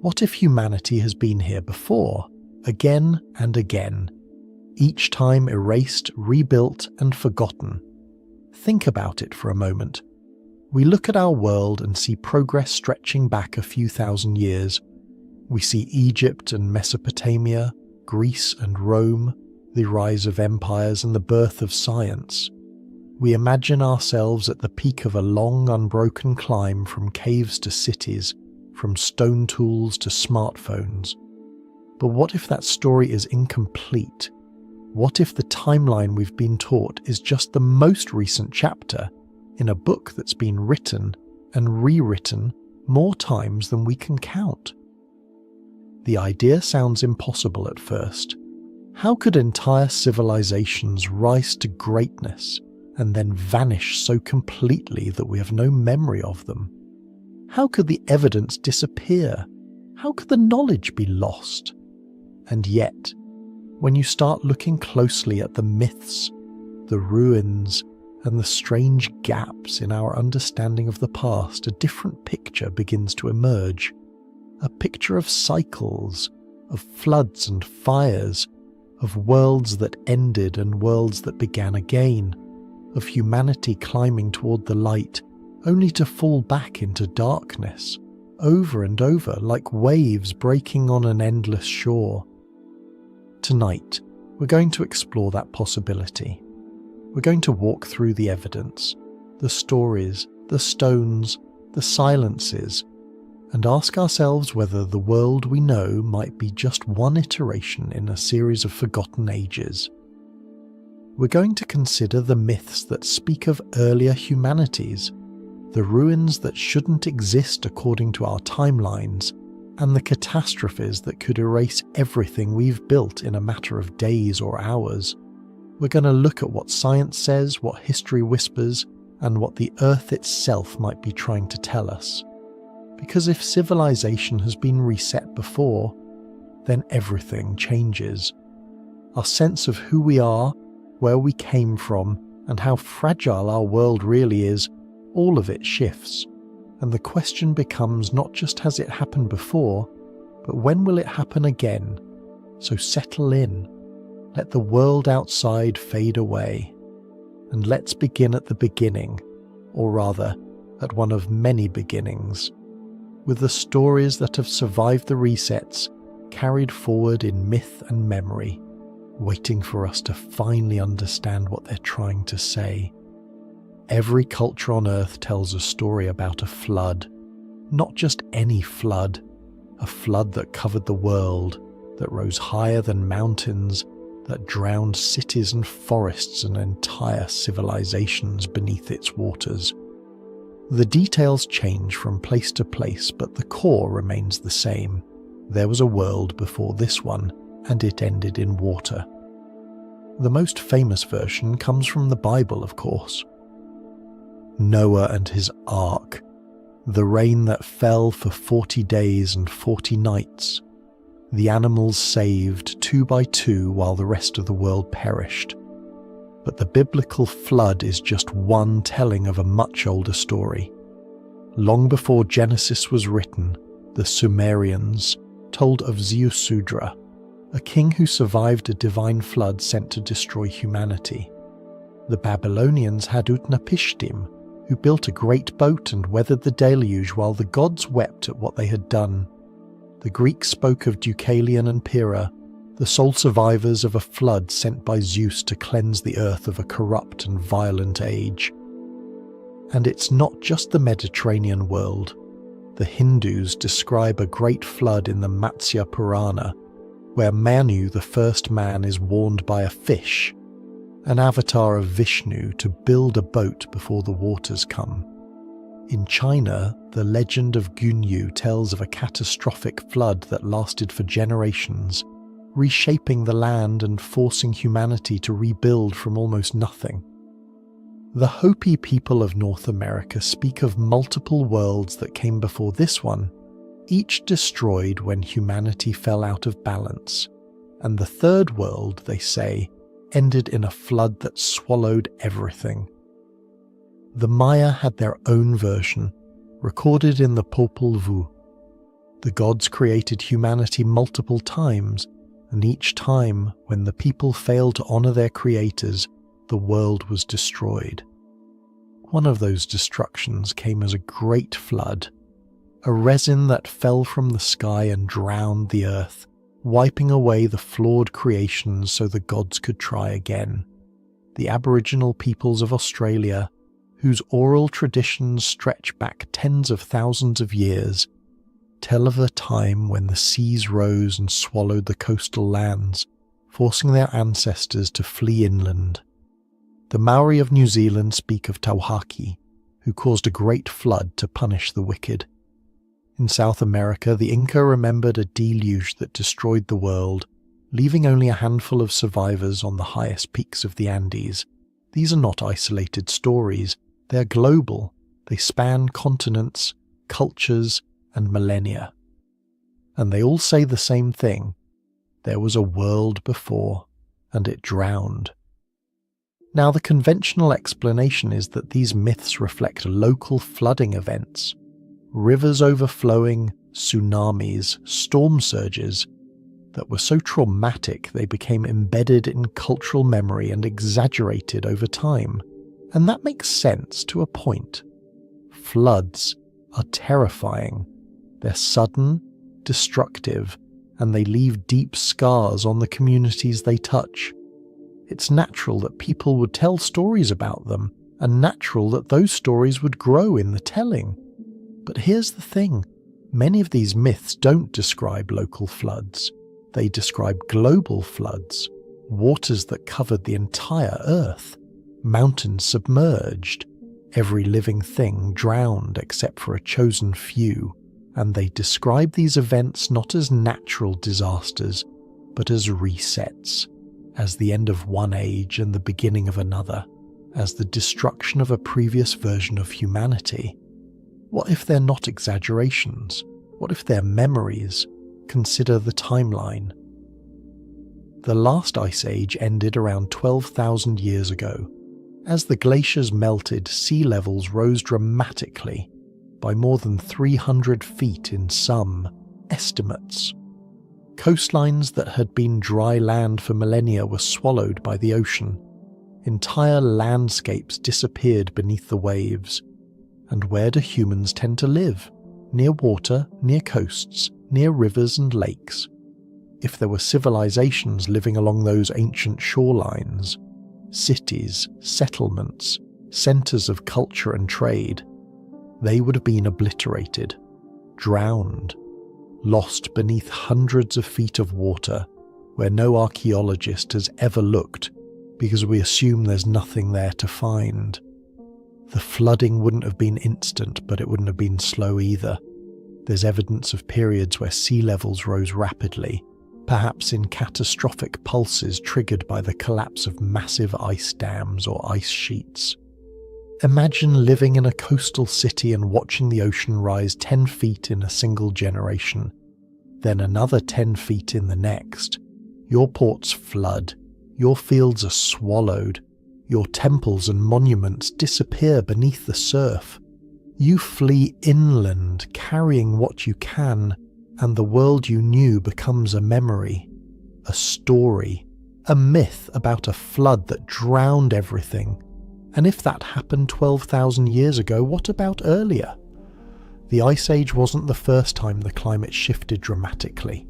What if humanity has been here before, again and again, each time erased, rebuilt, and forgotten? Think about it for a moment. We look at our world and see progress stretching back a few thousand years. We see Egypt and Mesopotamia, Greece and Rome, the rise of empires and the birth of science. We imagine ourselves at the peak of a long, unbroken climb from caves to cities, from stone tools to smartphones. But what if that story is incomplete? What if the timeline we've been taught is just the most recent chapter in a book that's been written and rewritten more times than we can count? The idea sounds impossible at first. How could entire civilizations rise to greatness and then vanish so completely that we have no memory of them? How could the evidence disappear? How could the knowledge be lost? And yet, when you start looking closely at the myths, the ruins, and the strange gaps in our understanding of the past, a different picture begins to emerge. A picture of cycles, of floods and fires, of worlds that ended and worlds that began again, of humanity climbing toward the light, only to fall back into darkness, over and over like waves breaking on an endless shore. Tonight, we're going to explore that possibility. We're going to walk through the evidence, the stories, the stones, the silences, and ask ourselves whether the world we know might be just one iteration in a series of forgotten ages. We're going to consider the myths that speak of earlier humanities, the ruins that shouldn't exist according to our timelines, and the catastrophes that could erase everything we've built in a matter of days or hours. We're going to look at what science says, what history whispers, and what the Earth itself might be trying to tell us. Because if civilization has been reset before, then everything changes. Our sense of who we are, where we came from, and how fragile our world really is, all of it shifts. And the question becomes not just has it happened before, but when will it happen again? So settle in. Let the world outside fade away. And let's begin at the beginning, or rather, at one of many beginnings, with the stories that have survived the resets carried forward in myth and memory, waiting for us to finally understand what they're trying to say. Every culture on Earth tells a story about a flood, not just any flood, a flood that covered the world, that rose higher than mountains, that drowned cities and forests and entire civilizations beneath its waters. The details change from place to place, but the core remains the same. There was a world before this one, and it ended in water. The most famous version comes from the Bible, of course. Noah and his ark, the rain that fell for 40 days and 40 nights, the animals saved 2 by 2 while the rest of the world perished. But the biblical flood is just one telling of a much older story. Long before Genesis was written, the Sumerians told of Ziusudra, a king who survived a divine flood sent to destroy humanity. The Babylonians had Utnapishtim, who built a great boat and weathered the deluge while the gods wept at what they had done. The Greeks spoke of Deucalion and Pyrrha, the sole survivors of a flood sent by Zeus to cleanse the earth of a corrupt and violent age. And it's not just the Mediterranean world. The Hindus describe a great flood in the Matsya Purana, where Manu, the first man, is warned by a fish, an avatar of Vishnu, to build a boat before the waters come. In China, the legend of Gunyu tells of a catastrophic flood that lasted for generations, reshaping the land and forcing humanity to rebuild from almost nothing. The Hopi people of North America speak of multiple worlds that came before this one, each destroyed when humanity fell out of balance, and the third world, they say, ended in a flood that swallowed everything. The Maya had their own version, recorded in the Popol Vuh. The gods created humanity multiple times, and each time, when the people failed to honor their creators, the world was destroyed. One of those destructions came as a great flood, a resin that fell from the sky and drowned the earth, wiping away the flawed creations so the gods could try again. The Aboriginal peoples of Australia, whose oral traditions stretch back tens of thousands of years, tell of a time when the seas rose and swallowed the coastal lands, forcing their ancestors to flee inland. The Maori of New Zealand speak of Tauhaki, who caused a great flood to punish the wicked. In South America, the Inca remembered a deluge that destroyed the world, leaving only a handful of survivors on the highest peaks of the Andes. These are not isolated stories. They are global. They span continents, cultures, and millennia. And they all say the same thing. There was a world before, and it drowned. Now, the conventional explanation is that these myths reflect local flooding events. Rivers overflowing, tsunamis, storm surges that were so traumatic they became embedded in cultural memory and exaggerated over time. And that makes sense to a point. Floods are terrifying. They're sudden, destructive, and they leave deep scars on the communities they touch. It's natural that people would tell stories about them, and natural that those stories would grow in the telling. But here's the thing, many of these myths don't describe local floods. They describe global floods, waters that covered the entire earth, mountains submerged, every living thing drowned except for a chosen few, and they describe these events not as natural disasters, but as resets, as the end of one age and the beginning of another, as the destruction of a previous version of humanity. What if they're not exaggerations? What if they're memories? Consider the timeline. The last ice age ended around 12,000 years ago. As the glaciers melted, sea levels rose dramatically, by more than 300 feet in some estimates. Coastlines that had been dry land for millennia were swallowed by the ocean. Entire landscapes disappeared beneath the waves. And where do humans tend to live? Near water, near coasts, near rivers and lakes. If there were civilizations living along those ancient shorelines, cities, settlements, centers of culture and trade, they would have been obliterated, drowned, lost beneath hundreds of feet of water where no archaeologist has ever looked because we assume there's nothing there to find. The flooding wouldn't have been instant, but it wouldn't have been slow either. There's evidence of periods where sea levels rose rapidly, perhaps in catastrophic pulses triggered by the collapse of massive ice dams or ice sheets. Imagine living in a coastal city and watching the ocean rise 10 feet in a single generation, then another 10 feet in the next. Your ports flood, your fields are swallowed, your temples and monuments disappear beneath the surf. You flee inland, carrying what you can, and the world you knew becomes a memory, a story, a myth about a flood that drowned everything. And if that happened 12,000 years ago, what about earlier? The Ice Age wasn't the first time the climate shifted dramatically.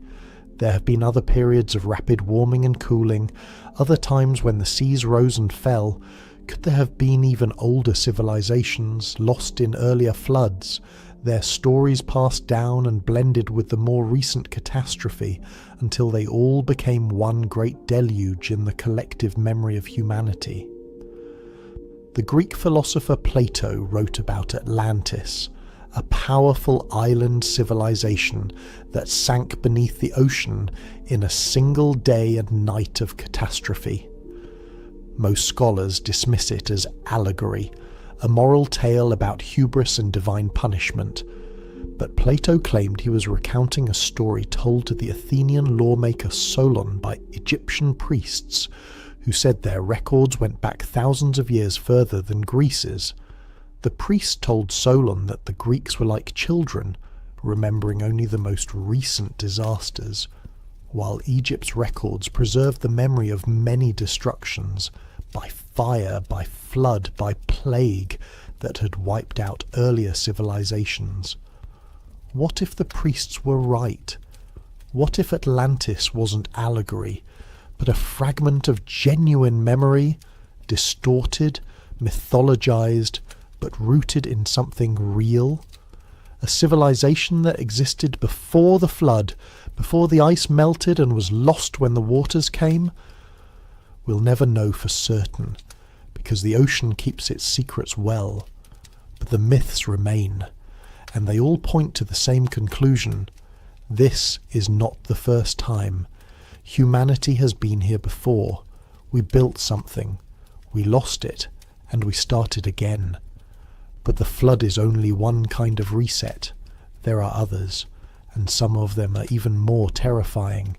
There have been other periods of rapid warming and cooling, other times when the seas rose and fell. Could there have been even older civilizations lost in earlier floods, their stories passed down and blended with the more recent catastrophe until they all became one great deluge in the collective memory of humanity? The Greek philosopher Plato wrote about Atlantis, a powerful island civilization that sank beneath the ocean in a single day and night of catastrophe. Most scholars dismiss it as allegory, a moral tale about hubris and divine punishment, but Plato claimed he was recounting a story told to the Athenian lawmaker Solon by Egyptian priests who said their records went back thousands of years further than Greece's. The priest told Solon that the Greeks were like children, remembering only the most recent disasters, while Egypt's records preserve the memory of many destructions, by fire, by flood, by plague, that had wiped out earlier civilizations. What if the priests were right? What if Atlantis wasn't allegory, but a fragment of genuine memory, distorted, mythologized, but rooted in something real? A civilization that existed before the flood, before the ice melted and was lost when the waters came? We'll never know for certain, because the ocean keeps its secrets well. But the myths remain, and they all point to the same conclusion. This is not the first time. Humanity has been here before. We built something, we lost it, and we started again. But the flood is only one kind of reset. There are others, and some of them are even more terrifying.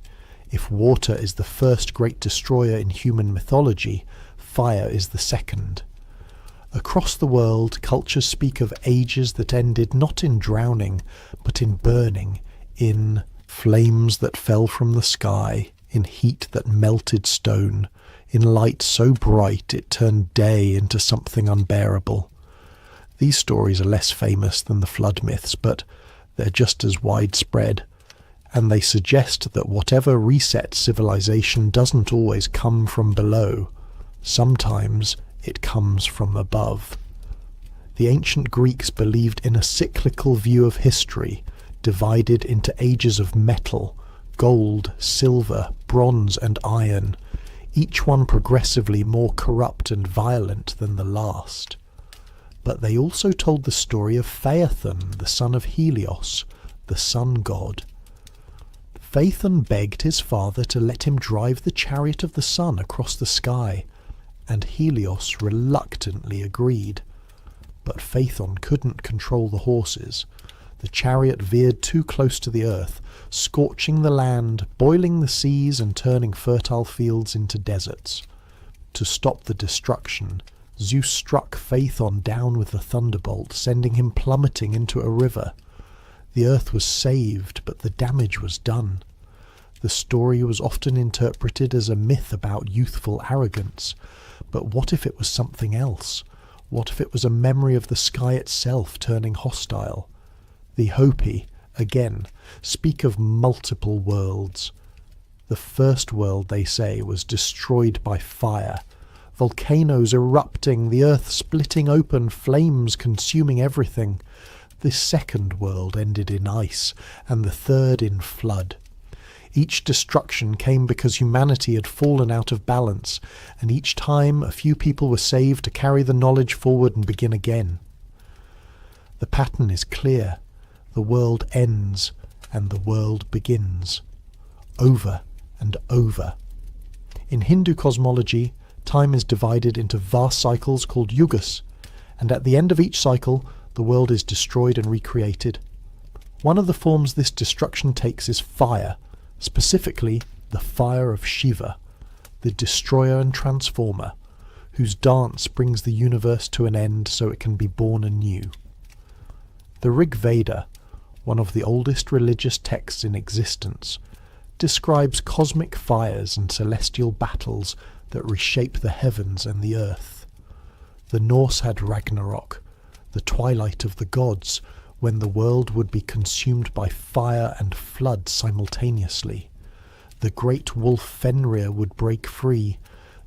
If water is the first great destroyer in human mythology, fire is the second. Across the world, cultures speak of ages that ended not in drowning, but in burning, in flames that fell from the sky, in heat that melted stone, in light so bright it turned day into something unbearable. These stories are less famous than the flood myths, but they're just as widespread, and they suggest that whatever resets civilization doesn't always come from below. Sometimes it comes from above. The ancient Greeks believed in a cyclical view of history, divided into ages of metal, gold, silver, bronze and iron, each one progressively more corrupt and violent than the last. But they also told the story of Phaethon, the son of Helios, the sun god. Phaethon begged his father to let him drive the chariot of the sun across the sky, and Helios reluctantly agreed. But Phaethon couldn't control the horses. The chariot veered too close to the earth, scorching the land, boiling the seas and turning fertile fields into deserts. To stop the destruction, Zeus struck Phaethon down with a thunderbolt, sending him plummeting into a river. The earth was saved, but the damage was done. The story was often interpreted as a myth about youthful arrogance. But what if it was something else? What if it was a memory of the sky itself turning hostile? The Hopi, again, speak of multiple worlds. The first world, they say, was destroyed by fire. Volcanoes erupting, the earth splitting open, flames consuming everything. The second world ended in ice, and the third in flood. Each destruction came because humanity had fallen out of balance, and each time a few people were saved to carry the knowledge forward and begin again. The pattern is clear. The world ends, and the world begins. Over and over. In Hindu cosmology, time is divided into vast cycles called yugas, and at the end of each cycle, the world is destroyed and recreated. One of the forms this destruction takes is fire, specifically the fire of Shiva, the destroyer and transformer, whose dance brings the universe to an end so it can be born anew. The Rig Veda, one of the oldest religious texts in existence, describes cosmic fires and celestial battles that reshape the heavens and the earth. The Norse had Ragnarok, the twilight of the gods, when the world would be consumed by fire and flood simultaneously. The great wolf Fenrir would break free,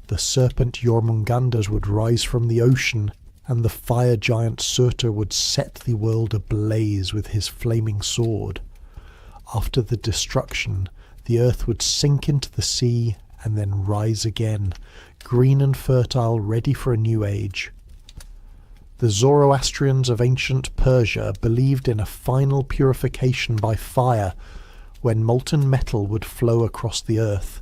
the serpent Jormungandrs would rise from the ocean, and the fire giant Surtur would set the world ablaze with his flaming sword. After the destruction, the earth would sink into the sea and then rise again, green and fertile, ready for a new age. The Zoroastrians of ancient Persia believed in a final purification by fire, when molten metal would flow across the earth,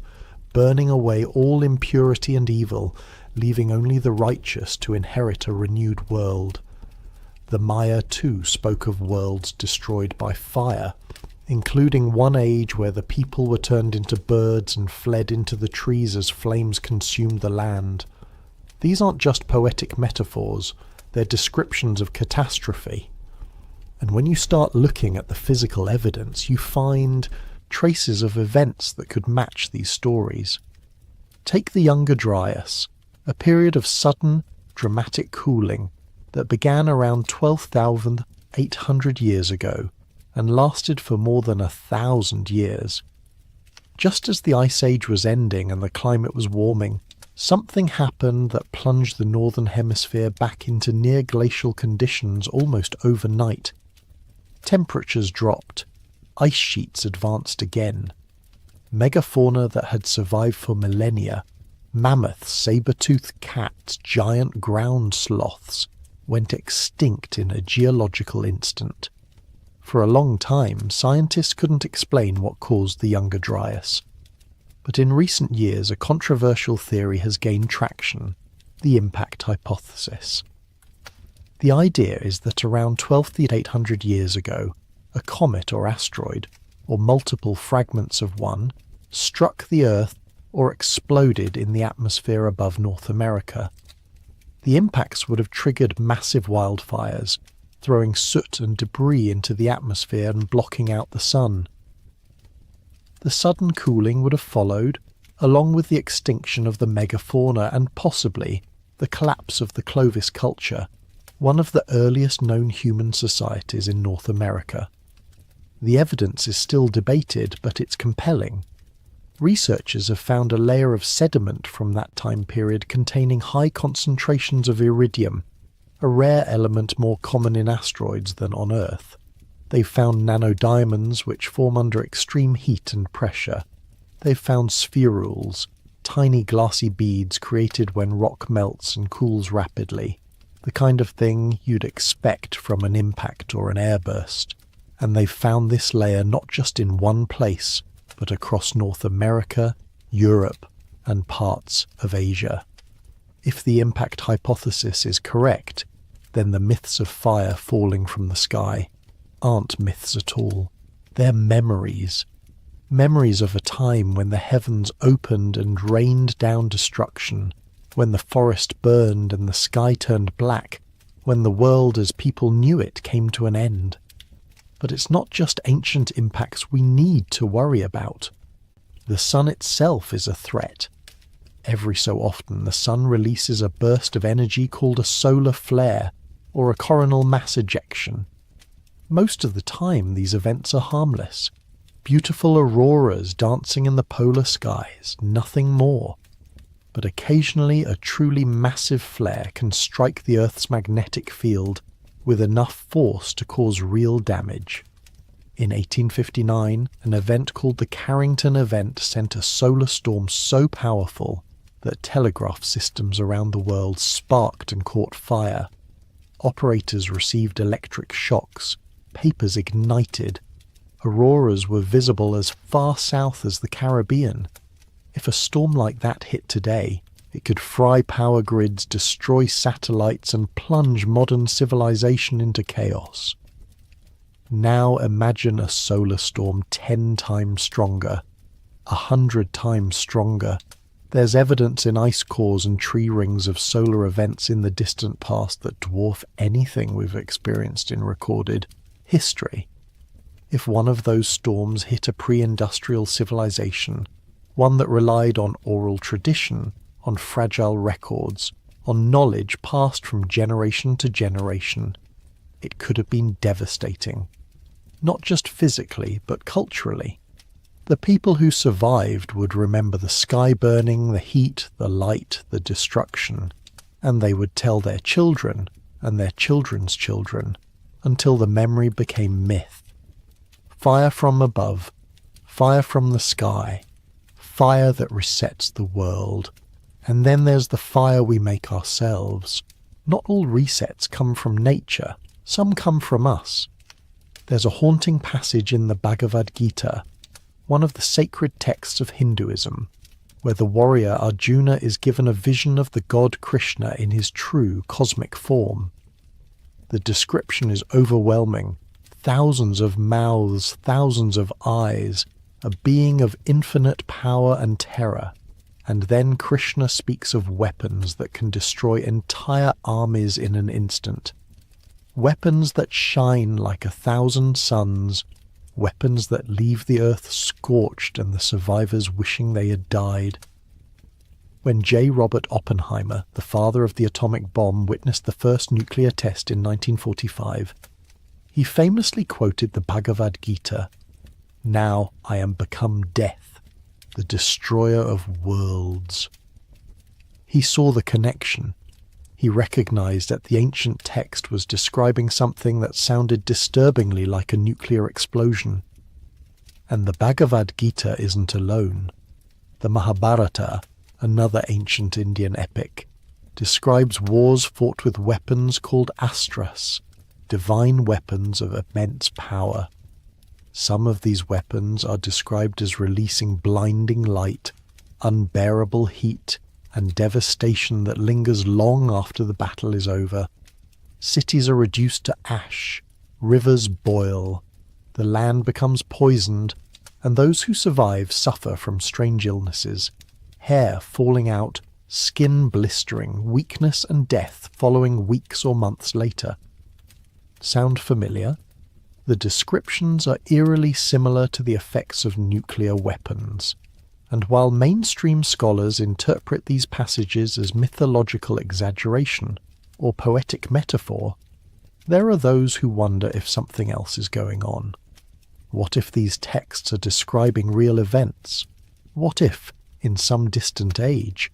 burning away all impurity and evil, leaving only the righteous to inherit a renewed world. The Maya too spoke of worlds destroyed by fire, including one age where the people were turned into birds and fled into the trees as flames consumed the land. These aren't just poetic metaphors, they're descriptions of catastrophe. And when you start looking at the physical evidence, you find traces of events that could match these stories. Take the Younger Dryas, a period of sudden, dramatic cooling that began around 12,800 years ago and lasted for more than 1,000 years. Just as the Ice Age was ending and the climate was warming, something happened that plunged the Northern Hemisphere back into near-glacial conditions almost overnight. Temperatures dropped, ice sheets advanced again. Megafauna that had survived for millennia, mammoths, saber-toothed cats, giant ground sloths, went extinct in a geological instant. For a long time, scientists couldn't explain what caused the Younger Dryas. But in recent years, a controversial theory has gained traction, the impact hypothesis. The idea is that around 12,800 years ago, a comet or asteroid, or multiple fragments of one, struck the Earth or exploded in the atmosphere above North America. The impacts would have triggered massive wildfires, throwing soot and debris into the atmosphere and blocking out the sun. The sudden cooling would have followed, along with the extinction of the megafauna and possibly the collapse of the Clovis culture, one of the earliest known human societies in North America. The evidence is still debated, but it's compelling. Researchers have found a layer of sediment from that time period containing high concentrations of iridium, a rare element more common in asteroids than on Earth. They've found nanodiamonds which form under extreme heat and pressure. They've found spherules, tiny glassy beads created when rock melts and cools rapidly, the kind of thing you'd expect from an impact or an airburst. And they've found this layer not just in one place, but across North America, Europe, and parts of Asia. If the impact hypothesis is correct, then the myths of fire falling from the sky aren't myths at all. They're memories. Memories of a time when the heavens opened and rained down destruction, when the forest burned and the sky turned black, when the world as people knew it came to an end. But it's not just ancient impacts we need to worry about. The sun itself is a threat. Every so often the sun releases a burst of energy called a solar flare or a coronal mass ejection. Most of the time these events are harmless. Beautiful auroras dancing in the polar skies, nothing more. But occasionally a truly massive flare can strike the Earth's magnetic field with enough force to cause real damage. In 1859, an event called the Carrington Event sent a solar storm so powerful that telegraph systems around the world sparked and caught fire. Operators received electric shocks, papers ignited. Auroras were visible as far south as the Caribbean. If a storm like that hit today, it could fry power grids, destroy satellites, and plunge modern civilization into chaos. Now imagine a solar storm 10 times stronger, 100 times stronger. There's evidence in ice cores and tree rings of solar events in the distant past that dwarf anything we've experienced in recorded history. If one of those storms hit a pre-industrial civilization, one that relied on oral tradition, on fragile records, on knowledge passed from generation to generation, it could have been devastating. Not just physically, but culturally. The people who survived would remember the sky burning, the heat, the light, the destruction, and they would tell their children and their children's children until the memory became myth. Fire from above, fire from the sky, fire that resets the world. And then there's the fire we make ourselves. Not all resets come from nature, some come from us. There's a haunting passage in the Bhagavad Gita, one of the sacred texts of Hinduism, where the warrior Arjuna is given a vision of the god Krishna in his true cosmic form. The description is overwhelming. Thousands of mouths, thousands of eyes, a being of infinite power and terror. And then Krishna speaks of weapons that can destroy entire armies in an instant. Weapons that shine like 1,000 suns, weapons that leave the earth scorched and the survivors wishing they had died. When J. Robert Oppenheimer, the father of the atomic bomb, witnessed the first nuclear test in 1945, he famously quoted the Bhagavad Gita, "Now I am become death, the destroyer of worlds." He saw the connection. He recognized that the ancient text was describing something that sounded disturbingly like a nuclear explosion. And the Bhagavad Gita isn't alone. The Mahabharata, another ancient Indian epic, describes wars fought with weapons called astras, divine weapons of immense power. Some of these weapons are described as releasing blinding light, unbearable heat, and devastation that lingers long after the battle is over. Cities are reduced to ash, rivers boil, the land becomes poisoned, and those who survive suffer from strange illnesses, hair falling out, skin blistering, weakness and death following weeks or months later. Sound familiar? The descriptions are eerily similar to the effects of nuclear weapons. And while mainstream scholars interpret these passages as mythological exaggeration or poetic metaphor, there are those who wonder if something else is going on. What if these texts are describing real events? What if, in some distant age,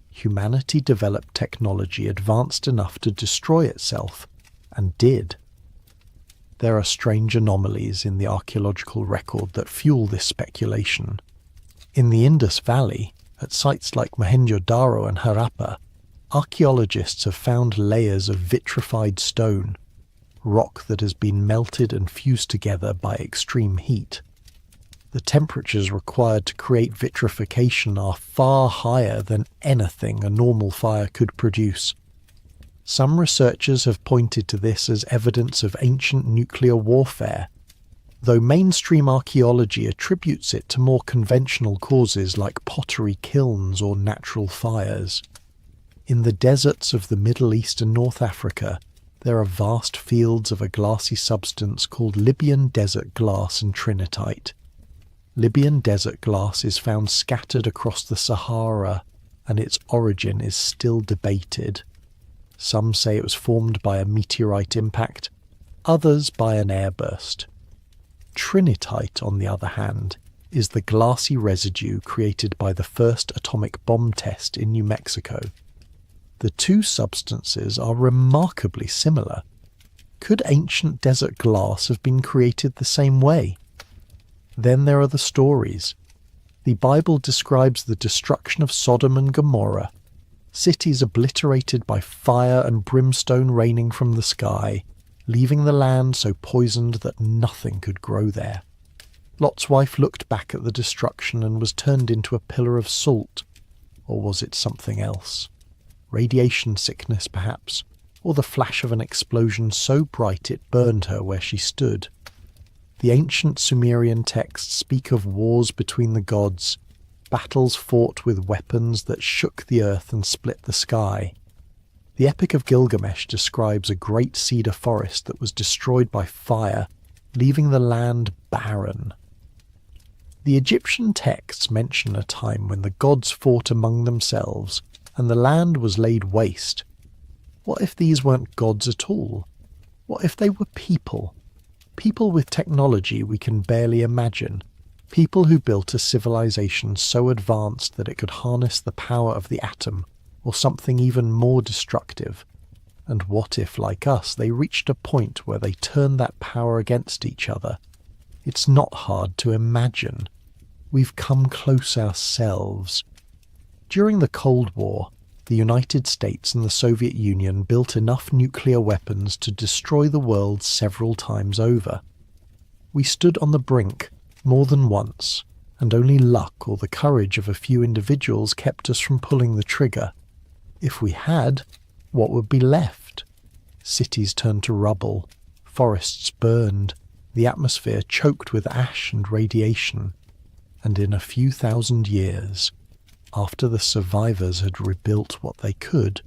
humanity developed technology advanced enough to destroy itself, and did? There are strange anomalies in the archaeological record that fuel this speculation. In the Indus Valley, at sites like Mohenjo-Daro and Harappa, archaeologists have found layers of vitrified stone, rock that has been melted and fused together by extreme heat. The temperatures required to create vitrification are far higher than anything a normal fire could produce. Some researchers have pointed to this as evidence of ancient nuclear warfare, though mainstream archaeology attributes it to more conventional causes like pottery kilns or natural fires. In the deserts of the Middle East and North Africa, there are vast fields of a glassy substance called Libyan desert glass and trinitite. Libyan desert glass is found scattered across the Sahara, and its origin is still debated. Some say it was formed by a meteorite impact, others by an airburst. Trinitite, on the other hand, is the glassy residue created by the first atomic bomb test in New Mexico. The two substances are remarkably similar. Could ancient desert glass have been created the same way? Then there are the stories. The Bible describes the destruction of Sodom and Gomorrah, cities obliterated by fire and brimstone raining from the sky, leaving the land so poisoned that nothing could grow there. Lot's wife looked back at the destruction and was turned into a pillar of salt. Or was it something else? Radiation sickness, perhaps, or the flash of an explosion so bright it burned her where she stood. The ancient Sumerian texts speak of wars between the gods, battles fought with weapons that shook the earth and split the sky. The Epic of Gilgamesh describes a great cedar forest that was destroyed by fire, leaving the land barren. The Egyptian texts mention a time when the gods fought among themselves and the land was laid waste. What if these weren't gods at all? What if they were people? People with technology we can barely imagine. People who built a civilization so advanced that it could harness the power of the atom, or something even more destructive. And what if, like us, they reached a point where they turned that power against each other? It's not hard to imagine. We've come close ourselves. During the Cold War, the United States and the Soviet Union built enough nuclear weapons to destroy the world several times over. We stood on the brink more than once, and only luck or the courage of a few individuals kept us from pulling the trigger. If we had, what would be left? Cities turned to rubble, forests burned, the atmosphere choked with ash and radiation. And in a few thousand years, after the survivors had rebuilt what they could,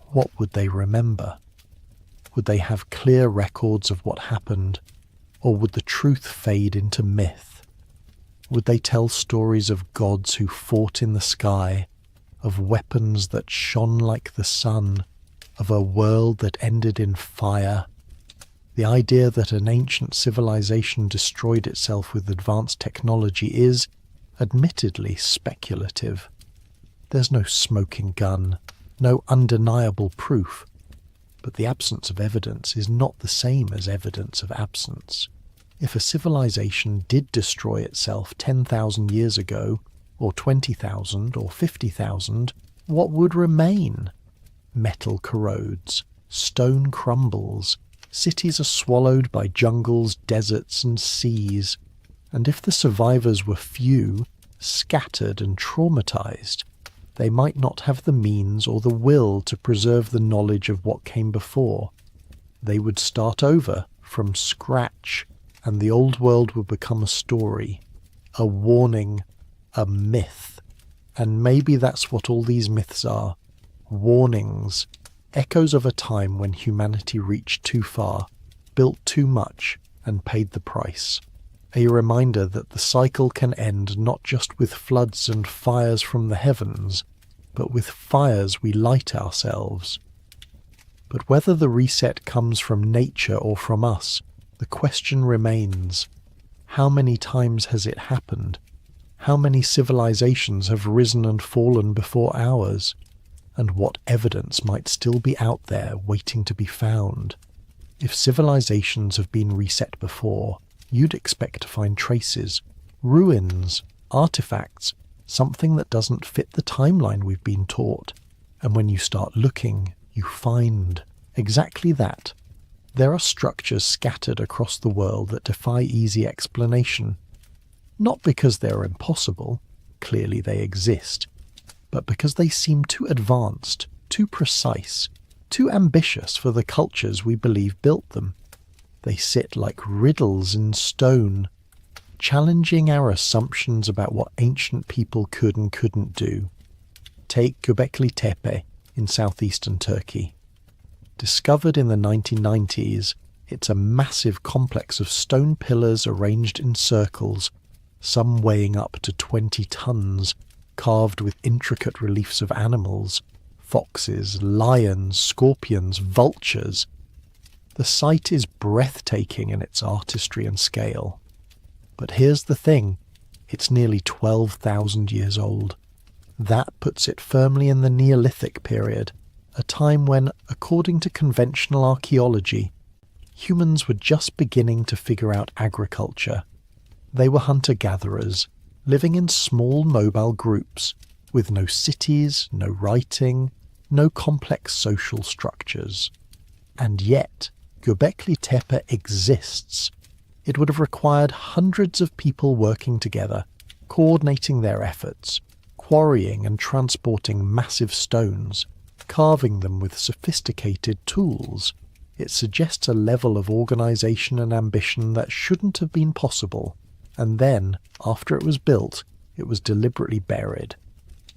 what would they remember? Would they have clear records of what happened, or would the truth fade into myth? Would they tell stories of gods who fought in the sky, of weapons that shone like the sun, of a world that ended in fire? The idea that an ancient civilization destroyed itself with advanced technology is, admittedly, speculative. There's no smoking gun, no undeniable proof, but the absence of evidence is not the same as evidence of absence. If a civilization did destroy itself 10,000 years ago, or 20,000 or 50,000, what would remain? Metal corrodes, stone crumbles, cities are swallowed by jungles, deserts and seas, and if the survivors were few, scattered and traumatized, they might not have the means or the will to preserve the knowledge of what came before. They would start over from scratch, and the old world would become a story, a warning, a myth. And maybe that's what all these myths are. Warnings, echoes of a time when humanity reached too far, built too much, and paid the price. A reminder that the cycle can end not just with floods and fires from the heavens, but with fires we light ourselves. But whether the reset comes from nature or from us, the question remains: how many times has it happened? How many civilizations have risen and fallen before ours? And what evidence might still be out there waiting to be found? If civilizations have been reset before, you'd expect to find traces, ruins, artifacts, something that doesn't fit the timeline we've been taught. And when you start looking, you find exactly that. There are structures scattered across the world that defy easy explanation. Not because they're impossible, clearly they exist, but because they seem too advanced, too precise, too ambitious for the cultures we believe built them. They sit like riddles in stone, challenging our assumptions about what ancient people could and couldn't do. Take Göbekli Tepe in southeastern Turkey. Discovered in the 1990s, it's a massive complex of stone pillars arranged in circles, some weighing up to 20 tons, carved with intricate reliefs of animals, foxes, lions, scorpions, vultures. The site is breathtaking in its artistry and scale. But here's the thing, it's nearly 12,000 years old. That puts it firmly in the Neolithic period, a time when, according to conventional archaeology, humans were just beginning to figure out agriculture. They were hunter-gatherers, living in small mobile groups, with no cities, no writing, no complex social structures. And yet, Göbekli Tepe exists. It would have required hundreds of people working together, coordinating their efforts, quarrying and transporting massive stones, carving them with sophisticated tools. It suggests a level of organization and ambition that shouldn't have been possible. And then, after it was built, it was deliberately buried,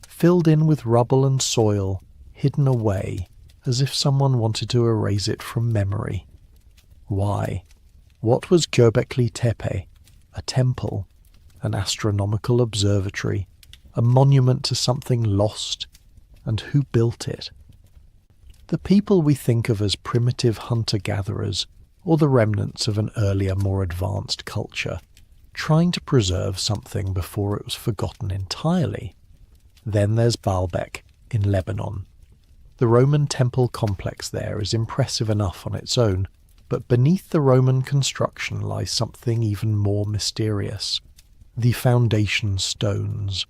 filled in with rubble and soil, hidden away, as if someone wanted to erase it from memory. Why? What was Göbekli Tepe? A temple, an astronomical observatory, a monument to something lost? And who built it? The people we think of as primitive hunter-gatherers, or the remnants of an earlier, more advanced culture, trying to preserve something before it was forgotten entirely. Then there's Baalbek in Lebanon. The Roman temple complex there is impressive enough on its own, but beneath the Roman construction lies something even more mysterious. The foundation stones.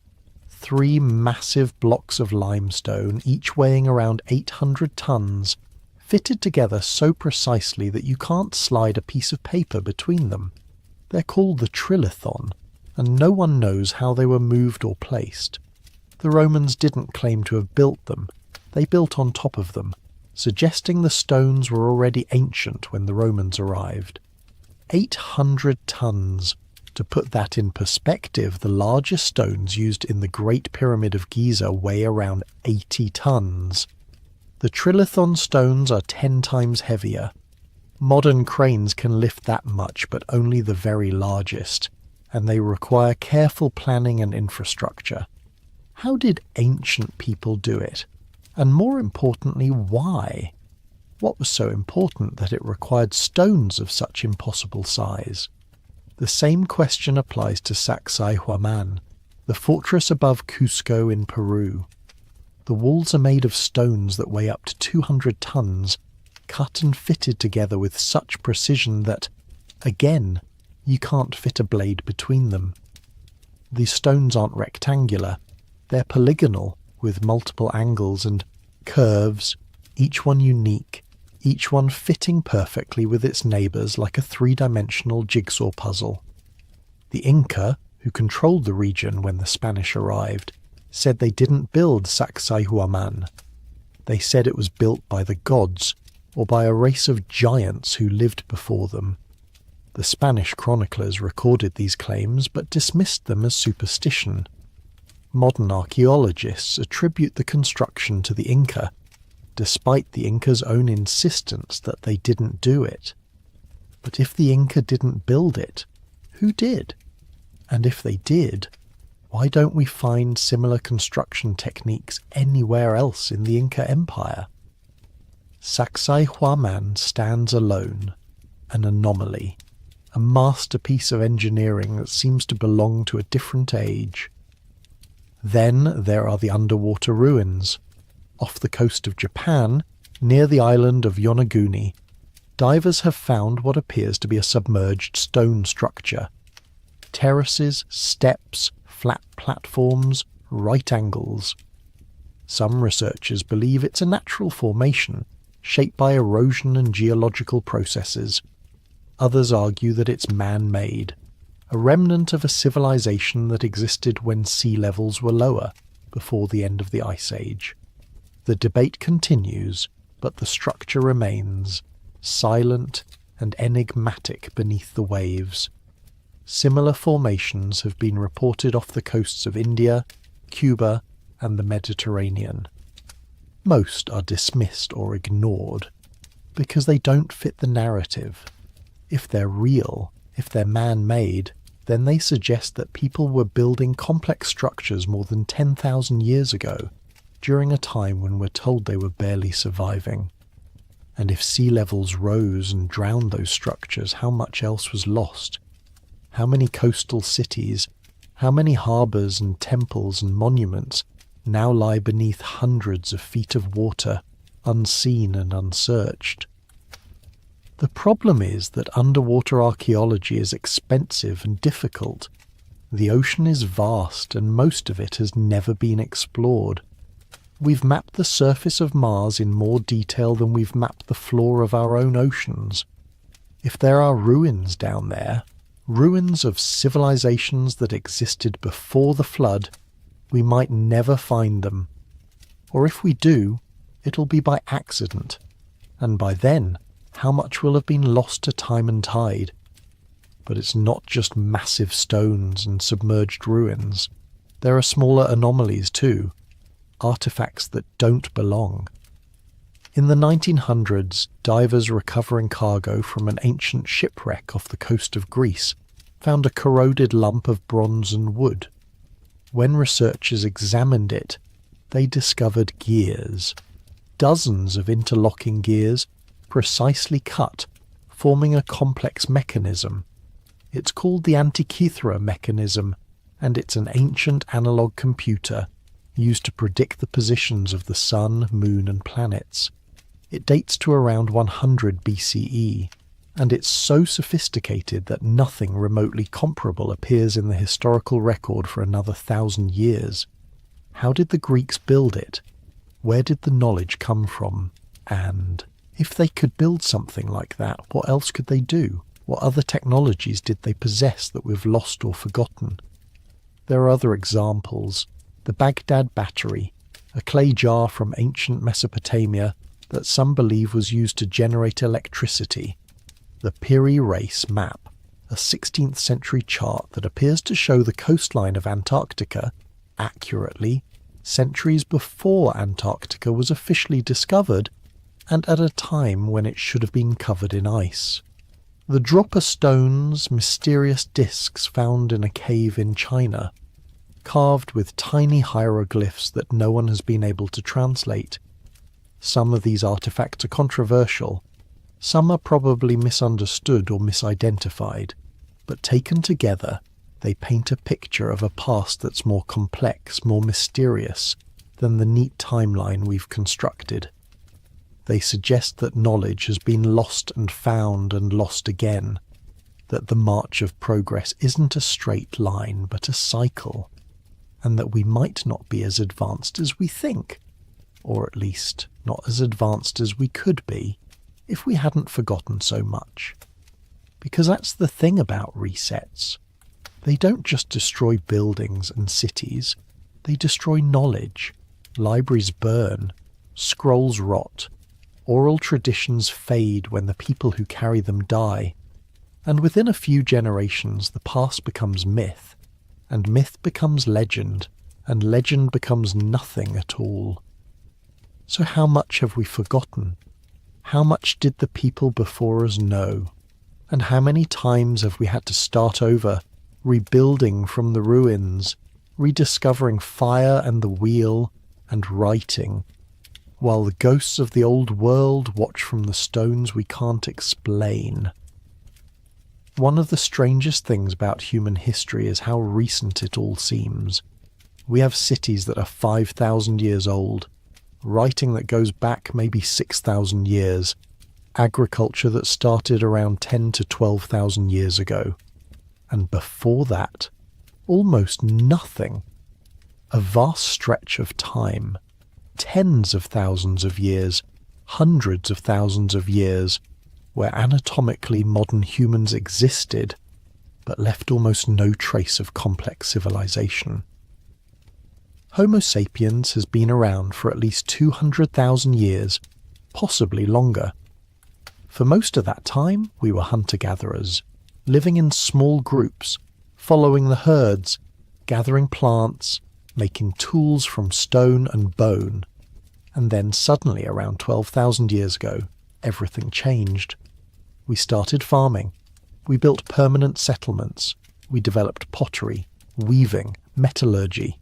3 massive blocks of limestone, each weighing around 800 tons, fitted together so precisely that you can't slide a piece of paper between them. They're called the trilithon, and no one knows how they were moved or placed. The Romans didn't claim to have built them. They built on top of them, suggesting the stones were already ancient when the Romans arrived. 800 tons. To put that in perspective, the largest stones used in the Great Pyramid of Giza weigh around 80 tons. The trilithon stones are 10 times heavier. Modern cranes can lift that much, but only the very largest, and they require careful planning and infrastructure. How did ancient people do it? And more importantly, why? What was so important that it required stones of such impossible size? The same question applies to Sacsayhuaman, the fortress above Cusco in Peru. The walls are made of stones that weigh up to 200 tons, cut and fitted together with such precision that, again, you can't fit a blade between them. These stones aren't rectangular, they're polygonal, with multiple angles and curves, each one unique, each one fitting perfectly with its neighbours like a three-dimensional jigsaw puzzle. The Inca, who controlled the region when the Spanish arrived, said they didn't build Sacsayhuaman. They said it was built by the gods, or by a race of giants who lived before them. The Spanish chroniclers recorded these claims but dismissed them as superstition. Modern archaeologists attribute the construction to the Inca, despite the Inca's own insistence that they didn't do it. But if the Inca didn't build it, who did? And if they did, why don't we find similar construction techniques anywhere else in the Inca Empire? Sacsayhuaman stands alone, an anomaly, a masterpiece of engineering that seems to belong to a different age. Then there are the underwater ruins. Off the coast of Japan, near the island of Yonaguni, divers have found what appears to be a submerged stone structure. Terraces, steps, flat platforms, right angles. Some researchers believe it's a natural formation, shaped by erosion and geological processes. Others argue that it's man-made, a remnant of a civilization that existed when sea levels were lower, before the end of the Ice Age. The debate continues, but the structure remains, silent and enigmatic beneath the waves. Similar formations have been reported off the coasts of India, Cuba, and the Mediterranean. Most are dismissed or ignored, because they don't fit the narrative. If they're real, if they're man-made, then they suggest that people were building complex structures more than 10,000 years ago, during a time when we're told they were barely surviving. And if sea levels rose and drowned those structures, how much else was lost? How many coastal cities, how many harbours and temples and monuments now lie beneath hundreds of feet of water, unseen and unsearched? The problem is that underwater archaeology is expensive and difficult. The ocean is vast and most of it has never been explored. We've mapped the surface of Mars in more detail than we've mapped the floor of our own oceans. If there are ruins down there, ruins of civilizations that existed before the flood, we might never find them. Or if we do, it'll be by accident. And by then, how much will have been lost to time and tide? But it's not just massive stones and submerged ruins. There are smaller anomalies too, artifacts that don't belong. In the 1900s, divers recovering cargo from an ancient shipwreck off the coast of Greece found a corroded lump of bronze and wood. When researchers examined it, they discovered gears. Dozens of interlocking gears, precisely cut, forming a complex mechanism. It's called the Antikythera mechanism, and it's an ancient analog computer used to predict the positions of the sun, moon, and planets. It dates to around 100 BCE, and it's so sophisticated that nothing remotely comparable appears in the historical record for another 1,000 years. How did the Greeks build it? Where did the knowledge come from? And if they could build something like that, what else could they do? What other technologies did they possess that we've lost or forgotten? There are other examples. The Baghdad Battery, a clay jar from ancient Mesopotamia that some believe was used to generate electricity. The Piri Reis map, a 16th century chart that appears to show the coastline of Antarctica, accurately, centuries before Antarctica was officially discovered and at a time when it should have been covered in ice. The dropper stones, mysterious discs found in a cave in China, carved with tiny hieroglyphs that no one has been able to translate. Some of these artifacts are controversial, some are probably misunderstood or misidentified, but taken together, they paint a picture of a past that's more complex, more mysterious than the neat timeline we've constructed. They suggest that knowledge has been lost and found and lost again, that the march of progress isn't a straight line but a cycle, and that we might not be as advanced as we think, or at least not as advanced as we could be if we hadn't forgotten so much. Because that's the thing about resets. They don't just destroy buildings and cities, they destroy knowledge. Libraries burn, scrolls rot, oral traditions fade when the people who carry them die, and within a few generations the past becomes myth, and myth becomes legend, and legend becomes nothing at all. So how much have we forgotten? How much did the people before us know? And how many times have we had to start over, rebuilding from the ruins, rediscovering fire and the wheel, and writing, while the ghosts of the old world watch from the stones we can't explain? One of the strangest things about human history is how recent it all seems. We have cities that are 5,000 years old, writing that goes back maybe 6,000 years, agriculture that started around 10 to 12,000 years ago, and before that, almost nothing. A vast stretch of time, tens of thousands of years, hundreds of thousands of years, where anatomically modern humans existed, but left almost no trace of complex civilization. Homo sapiens has been around for at least 200,000 years, possibly longer. For most of that time, we were hunter-gatherers, living in small groups, following the herds, gathering plants, making tools from stone and bone. And then suddenly, around 12,000 years ago, everything changed. We started farming. We built permanent settlements. We developed pottery, weaving, metallurgy.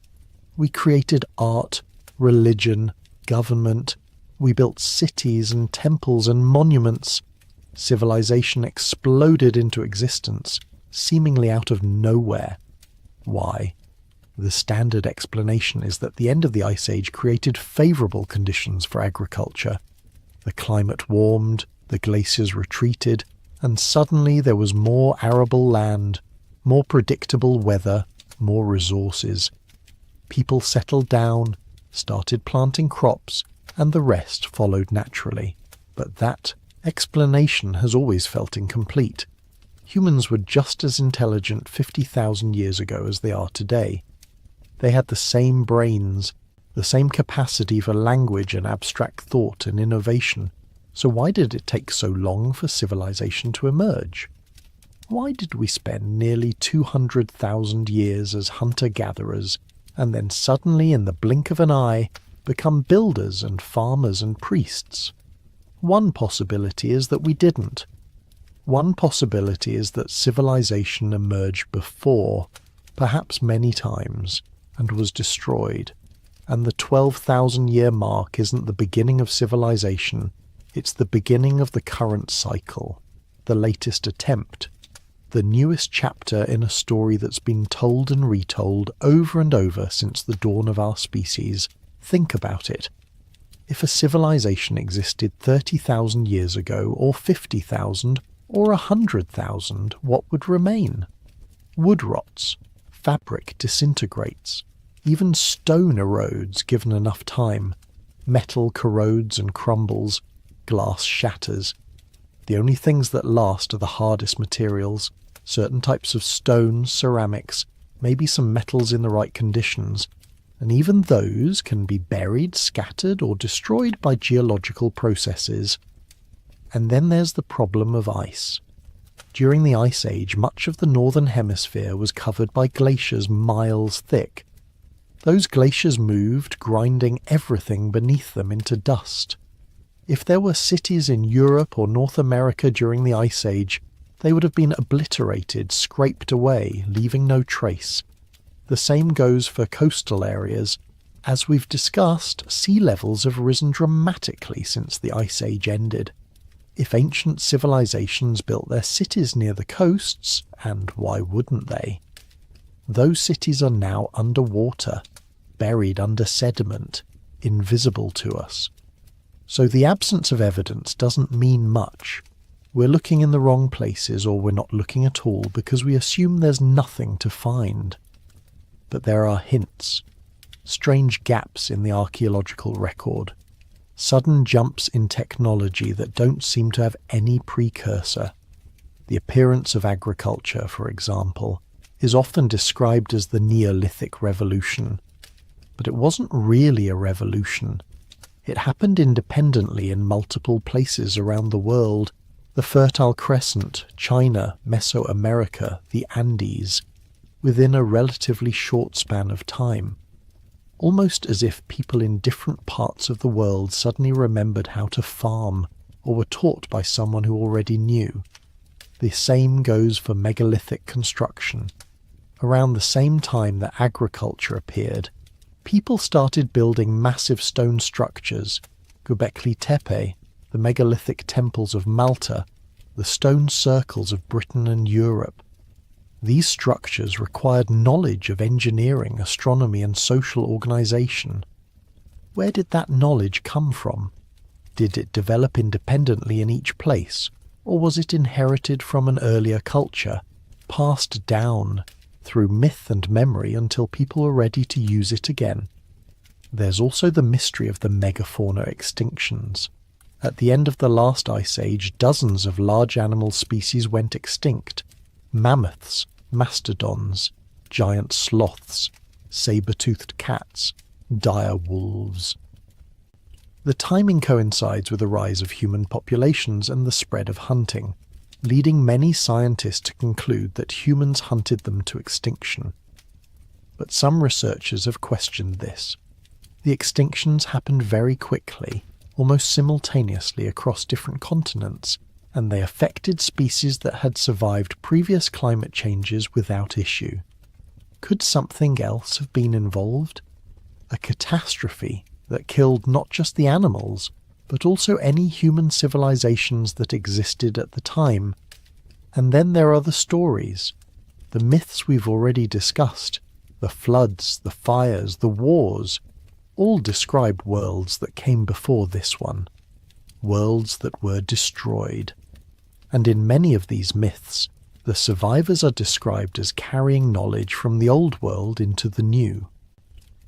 We created art, religion, government. We built cities and temples and monuments. Civilization exploded into existence, seemingly out of nowhere. Why? The standard explanation is that the end of the Ice Age created favourable conditions for agriculture. The climate warmed, the glaciers retreated, and suddenly there was more arable land, more predictable weather, more resources. People settled down, started planting crops, and the rest followed naturally. But that explanation has always felt incomplete. Humans were just as intelligent 50,000 years ago as they are today. They had the same brains, the same capacity for language and abstract thought and innovation. So why did it take so long for civilization to emerge? Why did we spend nearly 200,000 years as hunter-gatherers and then suddenly, in the blink of an eye, become builders and farmers and priests? One possibility is that we didn't. One possibility is that civilization emerged before, perhaps many times, and was destroyed, and the 12,000-year mark isn't the beginning of civilization, it's the beginning of the current cycle, the latest attempt, the newest chapter in a story that's been told and retold over and over since the dawn of our species. Think about it. If a civilization existed 30,000 years ago, or 50,000, or 100,000, what would remain? Wood rots, fabric disintegrates, even stone erodes given enough time, metal corrodes and crumbles, glass shatters. The only things that last are the hardest materials, certain types of stones, ceramics, maybe some metals in the right conditions, and even those can be buried, scattered, or destroyed by geological processes. And then there's the problem of ice. During the Ice Age, much of the northern hemisphere was covered by glaciers miles thick. Those glaciers moved, grinding everything beneath them into dust. If there were cities in Europe or North America during the Ice Age, they would have been obliterated, scraped away, leaving no trace. The same goes for coastal areas. As we've discussed, sea levels have risen dramatically since the Ice Age ended. If ancient civilizations built their cities near the coasts, and why wouldn't they? Those cities are now underwater, buried under sediment, invisible to us. So the absence of evidence doesn't mean much. We're looking in the wrong places, or we're not looking at all because we assume there's nothing to find. But there are hints, strange gaps in the archaeological record, sudden jumps in technology that don't seem to have any precursor. The appearance of agriculture, for example, is often described as the Neolithic Revolution. But it wasn't really a revolution. It happened independently in multiple places around the world: the Fertile Crescent, China, Mesoamerica, the Andes, within a relatively short span of time. Almost as if people in different parts of the world suddenly remembered how to farm, or were taught by someone who already knew. The same goes for megalithic construction. Around the same time that agriculture appeared, people started building massive stone structures: Göbekli Tepe, the megalithic temples of Malta, the stone circles of Britain and Europe. These structures required knowledge of engineering, astronomy, and social organization. Where did that knowledge come from? Did it develop independently in each place, or was it inherited from an earlier culture, passed down through myth and memory until people were ready to use it again? There's also the mystery of the megafauna extinctions. At the end of the last ice age, dozens of large animal species went extinct: mammoths, mastodons, giant sloths, saber-toothed cats, dire wolves. The timing coincides with the rise of human populations and the spread of hunting, leading many scientists to conclude that humans hunted them to extinction. But some researchers have questioned this. The extinctions happened very quickly, almost simultaneously across different continents, and they affected species that had survived previous climate changes without issue. Could something else have been involved? A catastrophe that killed not just the animals, but also any human civilizations that existed at the time. And then there are the stories, the myths we've already discussed: the floods, the fires, the wars, all describe worlds that came before this one, worlds that were destroyed. And in many of these myths, the survivors are described as carrying knowledge from the old world into the new.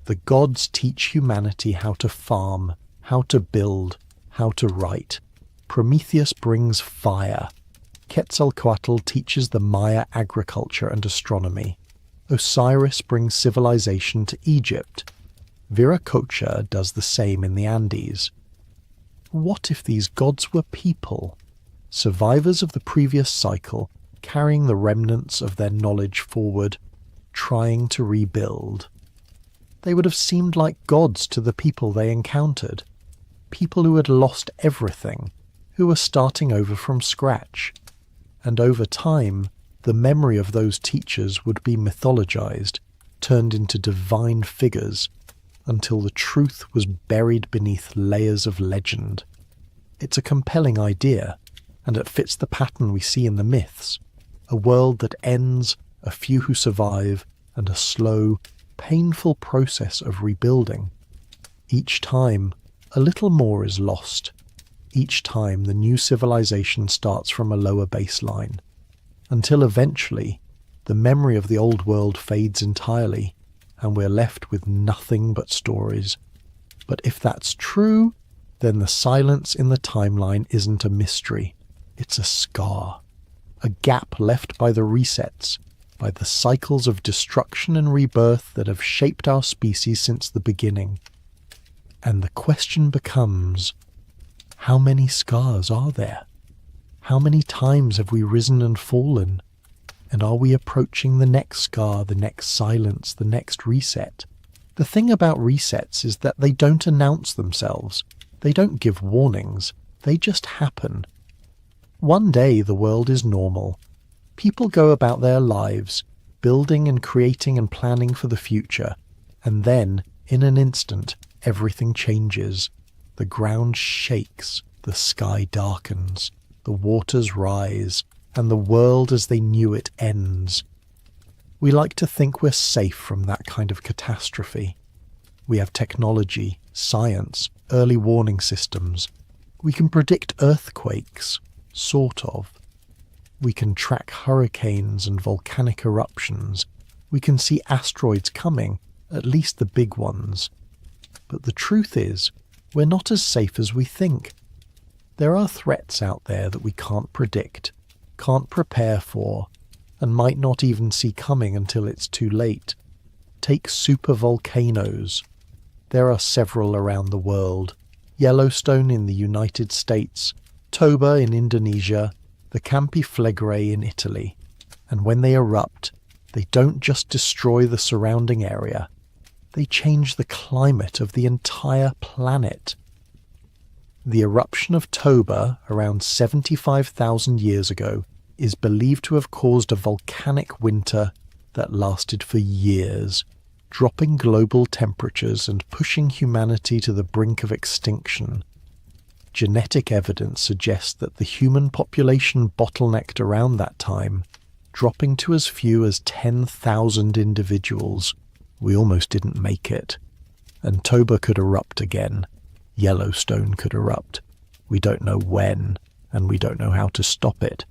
The gods teach humanity how to farm, how to build, how to write. Prometheus brings fire. Quetzalcoatl teaches the Maya agriculture and astronomy. Osiris brings civilization to Egypt. Viracocha does the same in the Andes. What if these gods were people, survivors of the previous cycle, carrying the remnants of their knowledge forward, trying to rebuild? They would have seemed like gods to the people they encountered, people who had lost everything, who were starting over from scratch. And over time, the memory of those teachers would be mythologized, turned into divine figures, until the truth was buried beneath layers of legend. It's a compelling idea, and it fits the pattern we see in the myths: a world that ends, a few who survive, and a slow, painful process of rebuilding. Each time, a little more is lost. Each time, the new civilization starts from a lower baseline, until eventually, the memory of the old world fades entirely, and we're left with nothing but stories. But if that's true, then the silence in the timeline isn't a mystery. It's a scar, a gap left by the resets, by the cycles of destruction and rebirth that have shaped our species since the beginning. And the question becomes, how many scars are there? How many times have we risen and fallen? And are we approaching the next scar, the next silence, the next reset? The thing about resets is that they don't announce themselves. They don't give warnings. They just happen. One day the world is normal. People go about their lives, building and creating and planning for the future. And then, in an instant, everything changes. The ground shakes, the sky darkens, the waters rise, and the world as they knew it ends. We like to think we're safe from that kind of catastrophe. We have technology, science, early warning systems. We can predict earthquakes, sort of. We can track hurricanes and volcanic eruptions. We can see asteroids coming, at least the big ones. But the truth is, we're not as safe as we think. There are threats out there that we can't predict, can't prepare for, and might not even see coming until it's too late. Take supervolcanoes. There are several around the world. Yellowstone in the United States, Toba in Indonesia, the Campi Flegrei in Italy. And when they erupt, they don't just destroy the surrounding area. They change the climate of the entire planet. The eruption of Toba around 75,000 years ago is believed to have caused a volcanic winter that lasted for years, dropping global temperatures and pushing humanity to the brink of extinction. Genetic evidence suggests that the human population bottlenecked around that time, dropping to as few as 10,000 individuals. We almost didn't make it. And Toba could erupt again. Yellowstone could erupt. We don't know when, and we don't know how to stop it.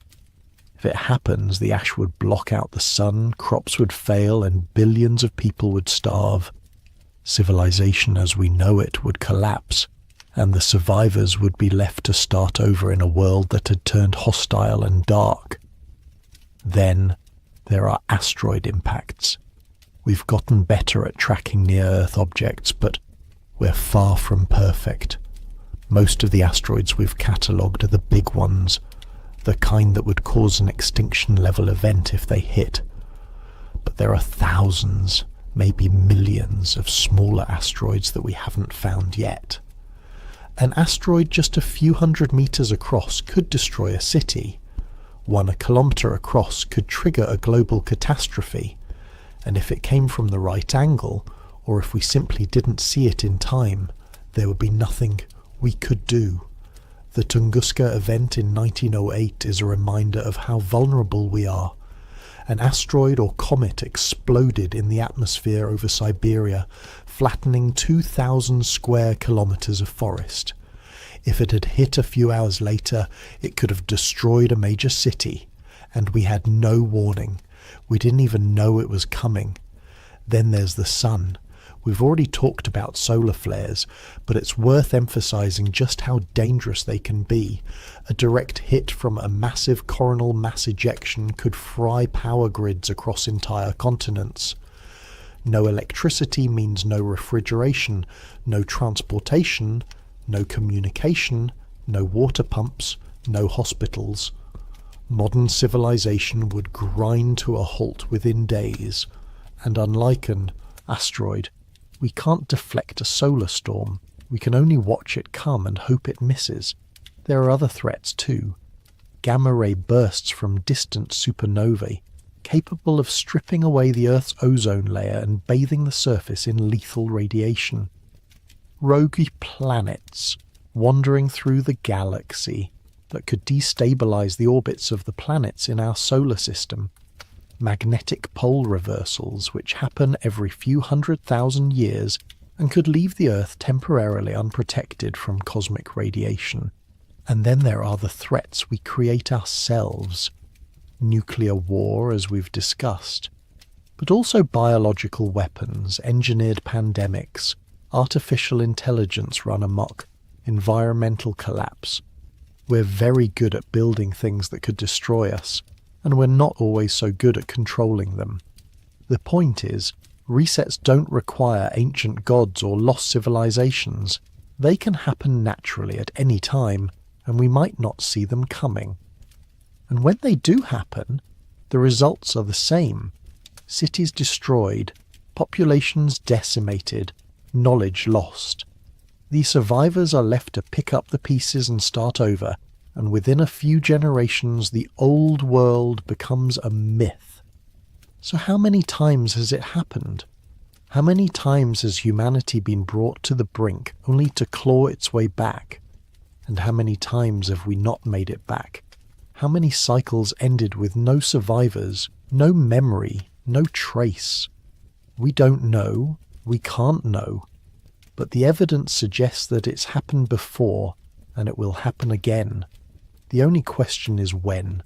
If it happens, the ash would block out the sun, crops would fail, and billions of people would starve. Civilization as we know it would collapse, and the survivors would be left to start over in a world that had turned hostile and dark. Then there are asteroid impacts. We've gotten better at tracking near-Earth objects, but we're far from perfect. Most of the asteroids we've catalogued are the big ones, the kind that would cause an extinction-level event if they hit. But there are thousands, maybe millions of smaller asteroids that we haven't found yet. An asteroid just a few hundred meters across could destroy a city. One a kilometer across could trigger a global catastrophe. And if it came from the right angle, or if we simply didn't see it in time, there would be nothing we could do. The Tunguska event in 1908 is a reminder of how vulnerable we are. An asteroid or comet exploded in the atmosphere over Siberia, flattening 2,000 square kilometers of forest. If it had hit a few hours later, it could have destroyed a major city, and we had no warning. We didn't even know it was coming. Then there's the sun. We've already talked about solar flares, but it's worth emphasizing just how dangerous they can be. A direct hit from a massive coronal mass ejection could fry power grids across entire continents. No electricity means no refrigeration, no transportation, no communication, no water pumps, no hospitals. Modern civilization would grind to a halt within days, and unlike an asteroid, we can't deflect a solar storm. We can only watch it come and hope it misses. There are other threats too. Gamma-ray bursts from distant supernovae, capable of stripping away the Earth's ozone layer and bathing the surface in lethal radiation. Rogue planets wandering through the galaxy that could destabilize the orbits of the planets in our solar system. Magnetic pole reversals, which happen every few 100,000 years and could leave the Earth temporarily unprotected from cosmic radiation. And then there are the threats we create ourselves. Nuclear war, as we've discussed, but also biological weapons, engineered pandemics, artificial intelligence run amok, environmental collapse. We're very good at building things that could destroy us, and we're not always so good at controlling them. The point is, resets don't require ancient gods or lost civilizations. They can happen naturally at any time, and we might not see them coming. And when they do happen, the results are the same. Cities destroyed, populations decimated, knowledge lost. The survivors are left to pick up the pieces and start over, and within a few generations the old world becomes a myth. So how many times has it happened? How many times has humanity been brought to the brink only to claw its way back? And how many times have we not made it back? How many cycles ended with no survivors, no memory, no trace? We don't know, we can't know, but the evidence suggests that it's happened before and it will happen again. The only question is when.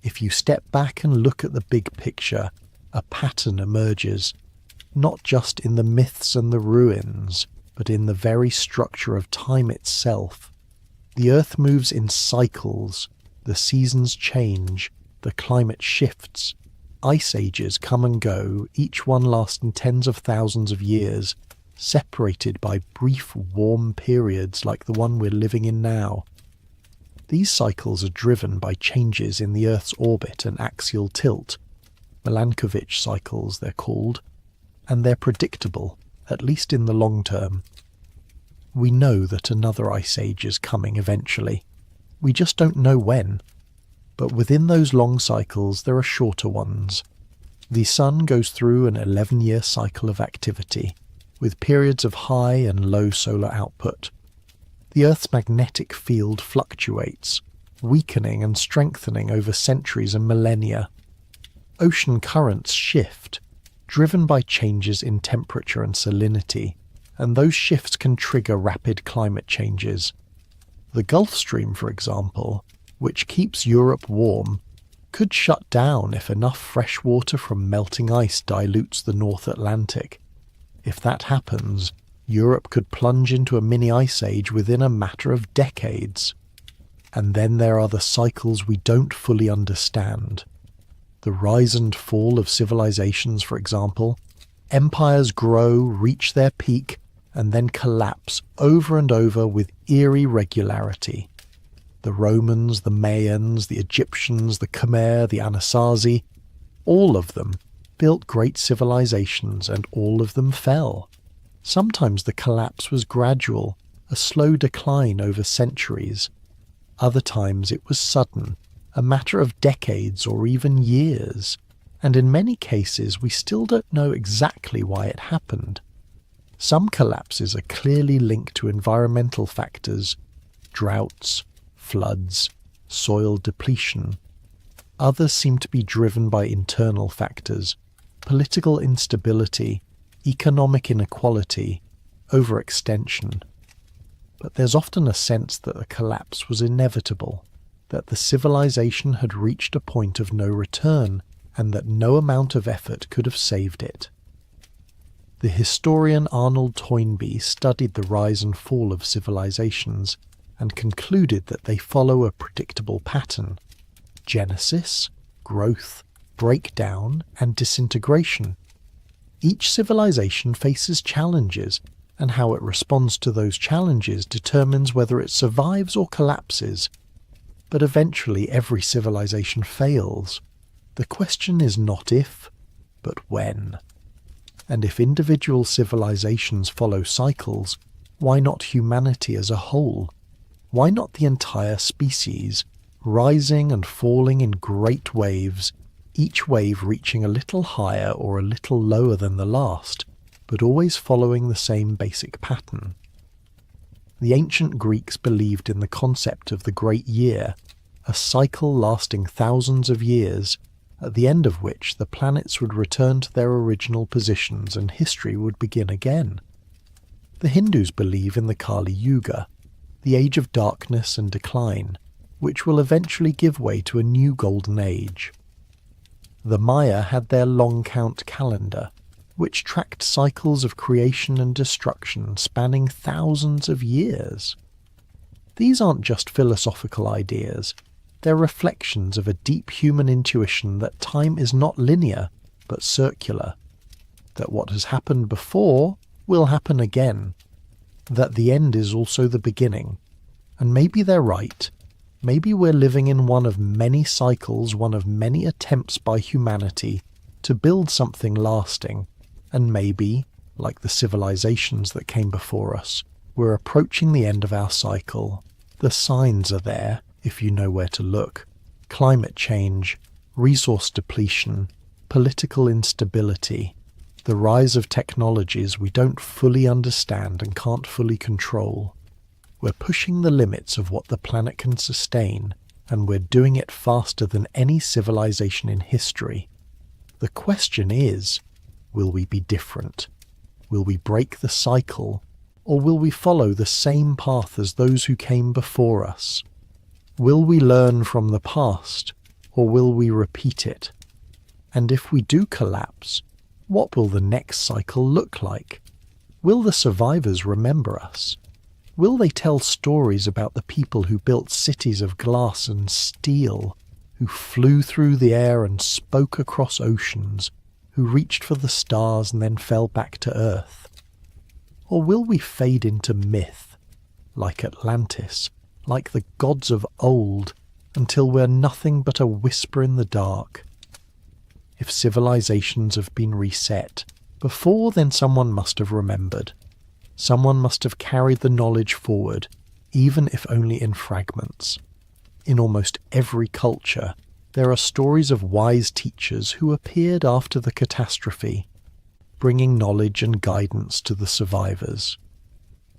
If you step back and look at the big picture, a pattern emerges, not just in the myths and the ruins, but in the very structure of time itself. The Earth moves in cycles, the seasons change, the climate shifts, ice ages come and go, each one lasting tens of thousands of years, separated by brief warm periods like the one we're living in now. These cycles are driven by changes in the Earth's orbit and axial tilt, Milankovitch cycles they're called, and they're predictable, at least in the long term. We know that another ice age is coming eventually. We just don't know when. But within those long cycles there are shorter ones. The Sun goes through an 11-year cycle of activity, with periods of high and low solar output. The Earth's magnetic field fluctuates, weakening and strengthening over centuries and millennia. Ocean currents shift, driven by changes in temperature and salinity, and those shifts can trigger rapid climate changes. The Gulf Stream, for example, which keeps Europe warm, could shut down if enough fresh water from melting ice dilutes the North Atlantic. If that happens, Europe could plunge into a mini ice age within a matter of decades. And then there are the cycles we don't fully understand. The rise and fall of civilizations, for example. Empires grow, reach their peak, and then collapse over and over with eerie regularity. The Romans, the Mayans, the Egyptians, the Khmer, the Anasazi, all of them built great civilizations and all of them fell. Sometimes the collapse was gradual, a slow decline over centuries. Other times it was sudden, a matter of decades or even years. And in many cases we still don't know exactly why it happened. Some collapses are clearly linked to environmental factors, droughts, floods, soil depletion. Others seem to be driven by internal factors, political instability, economic inequality, overextension. But there's often a sense that the collapse was inevitable, that the civilization had reached a point of no return, and that no amount of effort could have saved it. The historian Arnold Toynbee studied the rise and fall of civilizations and concluded that they follow a predictable pattern: genesis, growth, breakdown, and disintegration. Each civilization faces challenges, and how it responds to those challenges determines whether it survives or collapses. But eventually every civilization fails. The question is not if, but when. And if individual civilizations follow cycles, why not humanity as a whole? Why not the entire species, rising and falling in great waves, each wave reaching a little higher or a little lower than the last, but always following the same basic pattern? The ancient Greeks believed in the concept of the great year, a cycle lasting thousands of years, at the end of which the planets would return to their original positions and history would begin again. The Hindus believe in the Kali Yuga, the age of darkness and decline, which will eventually give way to a new golden age. The Maya had their long count calendar, which tracked cycles of creation and destruction spanning thousands of years. These aren't just philosophical ideas. They're reflections of a deep human intuition that time is not linear, but circular, that what has happened before will happen again, that the end is also the beginning. And maybe they're right. Maybe we're living in one of many cycles, one of many attempts by humanity to build something lasting, And maybe, like the civilizations that came before us, we're approaching the end of our cycle. The signs are there, if you know where to look. Climate change, resource depletion, political instability, the rise of technologies we don't fully understand and can't fully control. We're pushing the limits of what the planet can sustain, and we're doing it faster than any civilization in history. The question is, will we be different? Will we break the cycle, or will we follow the same path as those who came before us? Will we learn from the past, or will we repeat it? And if we do collapse, what will the next cycle look like? Will the survivors remember us? Will they tell stories about the people who built cities of glass and steel, who flew through the air and spoke across oceans, who reached for the stars and then fell back to Earth? Or will we fade into myth, like Atlantis, like the gods of old, until we're nothing but a whisper in the dark? If civilizations have been reset, before then someone must have remembered. Someone must have carried the knowledge forward, even if only in fragments. In almost every culture, there are stories of wise teachers who appeared after the catastrophe, bringing knowledge and guidance to the survivors.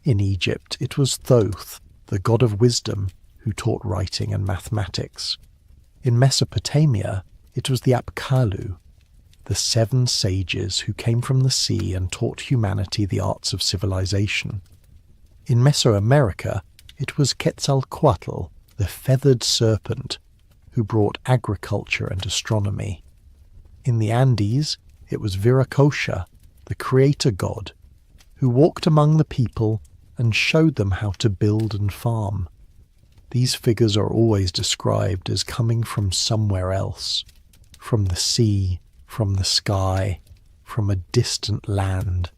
In Egypt, it was Thoth, the god of wisdom, who taught writing and mathematics. In Mesopotamia, it was the Apkallu, the 7 sages who came from the sea and taught humanity the arts of civilization. In Mesoamerica, it was Quetzalcoatl, the feathered serpent, who brought agriculture and astronomy. In the Andes, it was Viracocha, the creator god, who walked among the people and showed them how to build and farm. These figures are always described as coming from somewhere else, from the sea, from the sky, from a distant land.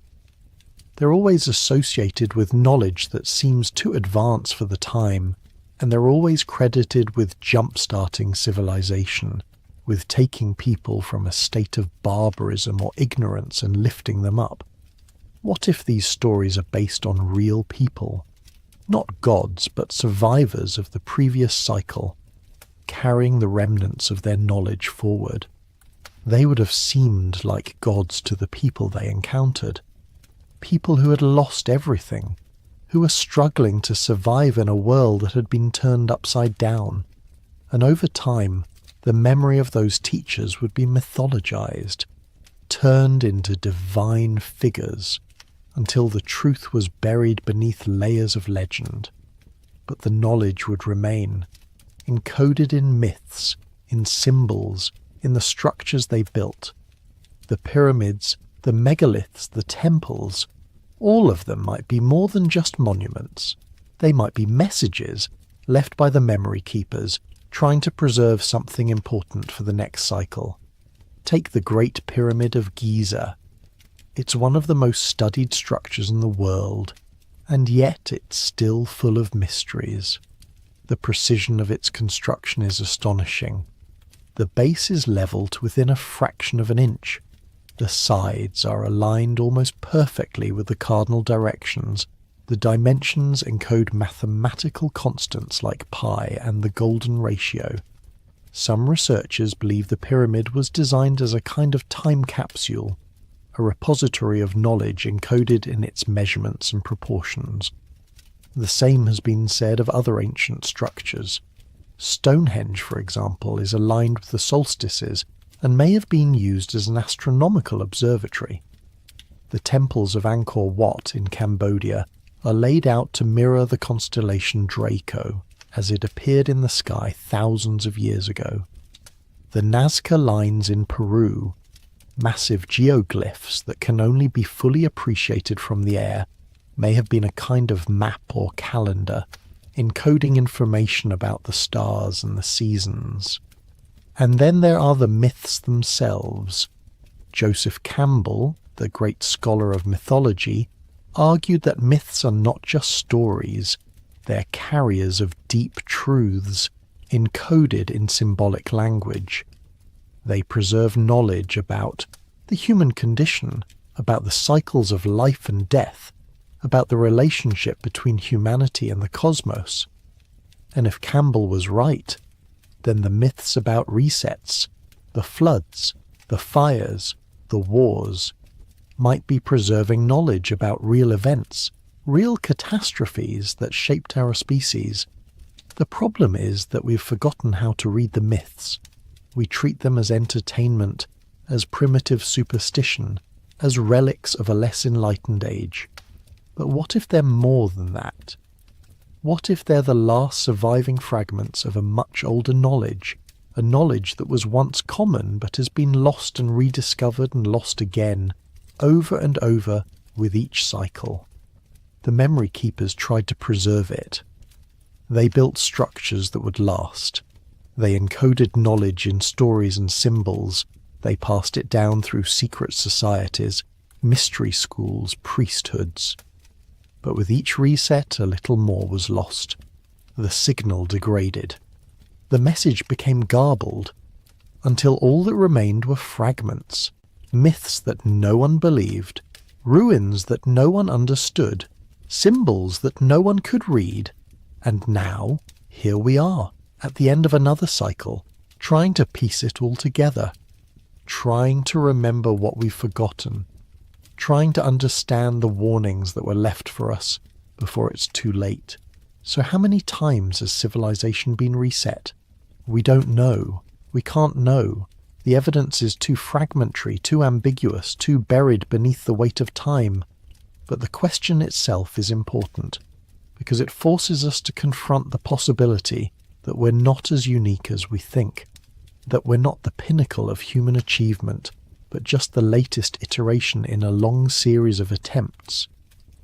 They're always associated with knowledge that seems too advanced for the time, and they're always credited with jump-starting civilization, with taking people from a state of barbarism or ignorance and lifting them up. What if these stories are based on real people? Not gods, but survivors of the previous cycle, carrying the remnants of their knowledge forward. They would have seemed like gods to the people they encountered. People who had lost everything, who were struggling to survive in a world that had been turned upside down. And over time, the memory of those teachers would be mythologized, turned into divine figures, until the truth was buried beneath layers of legend. But the knowledge would remain, encoded in myths, in symbols, in the structures they built. The pyramids, the megaliths, the temples, all of them might be more than just monuments. They might be messages left by the memory keepers, trying to preserve something important for the next cycle. Take the Great Pyramid of Giza. It's one of the most studied structures in the world, and yet it's still full of mysteries. The precision of its construction is astonishing. The base is level to within a fraction of an inch. The sides are aligned almost perfectly with the cardinal directions. The dimensions encode mathematical constants like pi and the golden ratio. Some researchers believe the pyramid was designed as a kind of time capsule, a repository of knowledge encoded in its measurements and proportions. The same has been said of other ancient structures. Stonehenge, for example, is aligned with the solstices and may have been used as an astronomical observatory. The temples of Angkor Wat in Cambodia are laid out to mirror the constellation Draco as it appeared in the sky thousands of years ago. The Nazca lines in Peru, massive geoglyphs that can only be fully appreciated from the air, may have been a kind of map or calendar, encoding information about the stars and the seasons. And then there are the myths themselves. Joseph Campbell, the great scholar of mythology, argued that myths are not just stories, they're carriers of deep truths, encoded in symbolic language. They preserve knowledge about the human condition, about the cycles of life and death, about the relationship between humanity and the cosmos. And if Campbell was right, then the myths about resets, the floods, the fires, the wars, might be preserving knowledge about real events, real catastrophes that shaped our species. The problem is that we've forgotten how to read the myths. We treat them as entertainment, as primitive superstition, as relics of a less enlightened age. But what if they're more than that? What if they're the last surviving fragments of a much older knowledge, a knowledge that was once common but has been lost and rediscovered and lost again, over and over with each cycle? The memory keepers tried to preserve it. They built structures that would last. They encoded knowledge in stories and symbols. They passed it down through secret societies, mystery schools, priesthoods. But with each reset, a little more was lost. The signal degraded. The message became garbled, until all that remained were fragments, myths that no one believed, ruins that no one understood, symbols that no one could read. And now, here we are, at the end of another cycle, trying to piece it all together, trying to remember what we've forgotten, trying to understand the warnings that were left for us before it's too late. So how many times has civilization been reset? We don't know. We can't know. The evidence is too fragmentary, too ambiguous, too buried beneath the weight of time. But the question itself is important, because it forces us to confront the possibility that we're not as unique as we think, that we're not the pinnacle of human achievement, but just the latest iteration in a long series of attempts,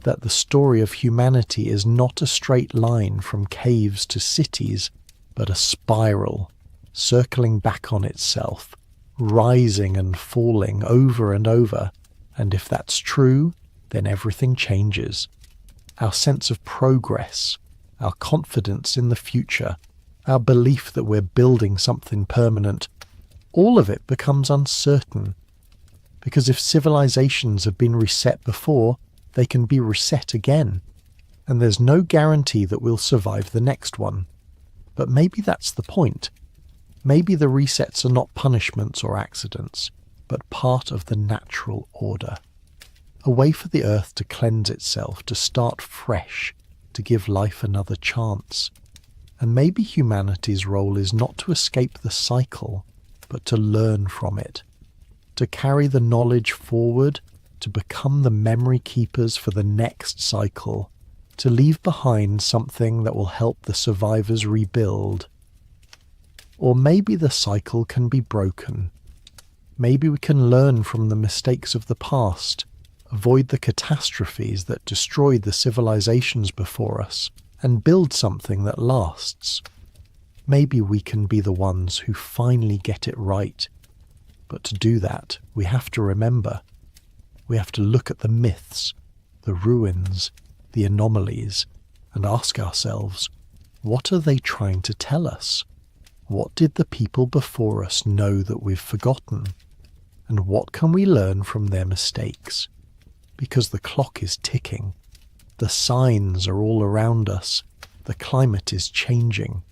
that the story of humanity is not a straight line from caves to cities, but a spiral, circling back on itself, rising and falling over and over. And if that's true, then everything changes. Our sense of progress, our confidence in the future, our belief that we're building something permanent, all of it becomes uncertain. Because if civilizations have been reset before, they can be reset again, and there's no guarantee that we'll survive the next one. But maybe that's the point. Maybe the resets are not punishments or accidents, but part of the natural order. A way for the earth to cleanse itself, to start fresh, to give life another chance. And maybe humanity's role is not to escape the cycle, but to learn from it, to carry the knowledge forward, to become the memory keepers for the next cycle, to leave behind something that will help the survivors rebuild. Or maybe the cycle can be broken. Maybe we can learn from the mistakes of the past, avoid the catastrophes that destroyed the civilizations before us, and build something that lasts. Maybe we can be the ones who finally get it right. But to do that, we have to remember. We have to look at the myths, the ruins, the anomalies, and ask ourselves, what are they trying to tell us? What did the people before us know that we've forgotten? And what can we learn from their mistakes? Because the clock is ticking. The signs are all around us. The climate is changing.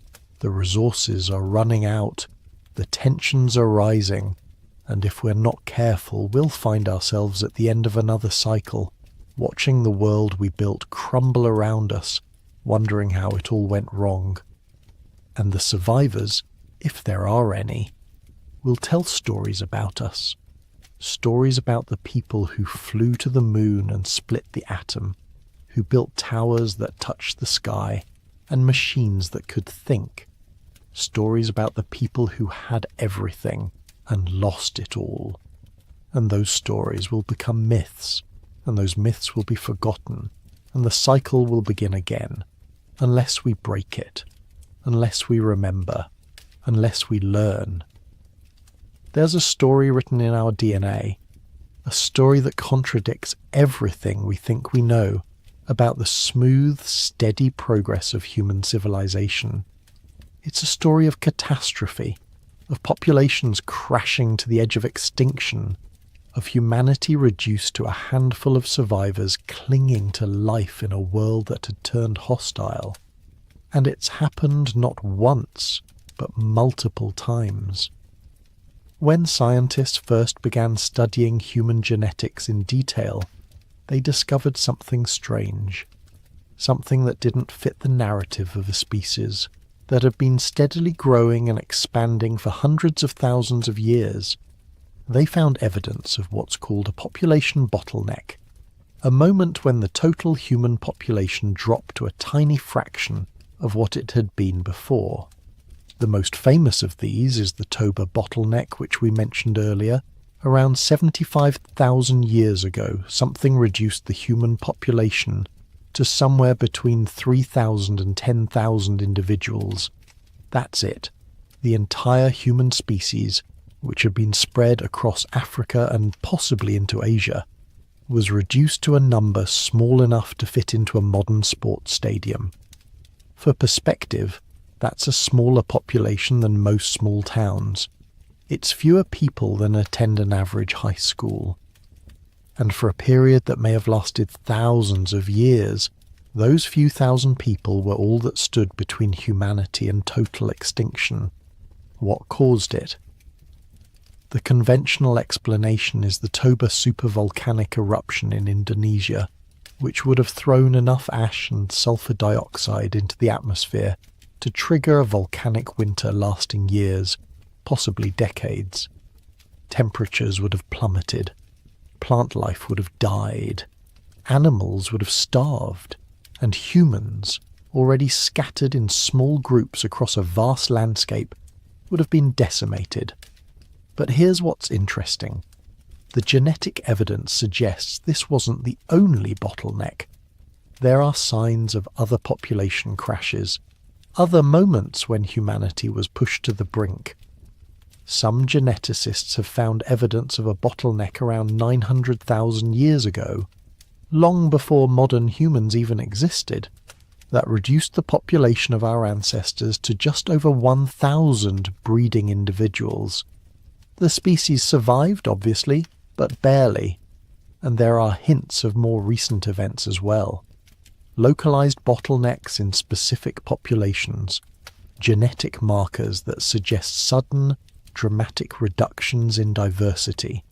The resources are running out. The tensions are rising. And if we're not careful, we'll find ourselves at the end of another cycle, watching the world we built crumble around us, wondering how it all went wrong. And the survivors, if there are any, will tell stories about us. Stories about the people who flew to the moon and split the atom, who built towers that touched the sky, and machines that could think. Stories about the people who had everything and lost it all. And those stories will become myths, and those myths will be forgotten, and the cycle will begin again, unless we break it, unless we remember, unless we learn. There's a story written in our DNA, a story that contradicts everything we think we know about the smooth, steady progress of human civilization. It's a story of catastrophe, of populations crashing to the edge of extinction, of humanity reduced to a handful of survivors clinging to life in a world that had turned hostile. And it's happened not once, but multiple times. When scientists first began studying human genetics in detail, they discovered something strange, something that didn't fit the narrative of a species that had been steadily growing and expanding for hundreds of thousands of years. They found evidence of what's called a population bottleneck, a moment when the total human population dropped to a tiny fraction of what it had been before. The most famous of these is the Toba bottleneck, which we mentioned earlier. Around 75,000 years ago, something reduced the human population to somewhere between 3,000 and 10,000 individuals. That's it. The entire human species, which had been spread across Africa and possibly into Asia, was reduced to a number small enough to fit into a modern sports stadium. For perspective, that's a smaller population than most small towns. It's fewer people than attend an average high school. And for a period that may have lasted thousands of years, those few thousand people were all that stood between humanity and total extinction. What caused it? The conventional explanation is the Toba supervolcanic eruption in Indonesia, which would have thrown enough ash and sulfur dioxide into the atmosphere to trigger a volcanic winter lasting years, possibly decades. Temperatures would have plummeted. Plant life would have died. Animals would have starved. And humans, already scattered in small groups across a vast landscape, would have been decimated. But here's what's interesting. The genetic evidence suggests this wasn't the only bottleneck. There are signs of other population crashes, other moments when humanity was pushed to the brink. Some geneticists have found evidence of a bottleneck around 900,000 years ago, long before modern humans even existed, that reduced the population of our ancestors to just over 1,000 breeding individuals. The species survived, obviously, but barely, and there are hints of more recent events as well. Localized bottlenecks in specific populations, genetic markers that suggest sudden, dramatic reductions in diversity,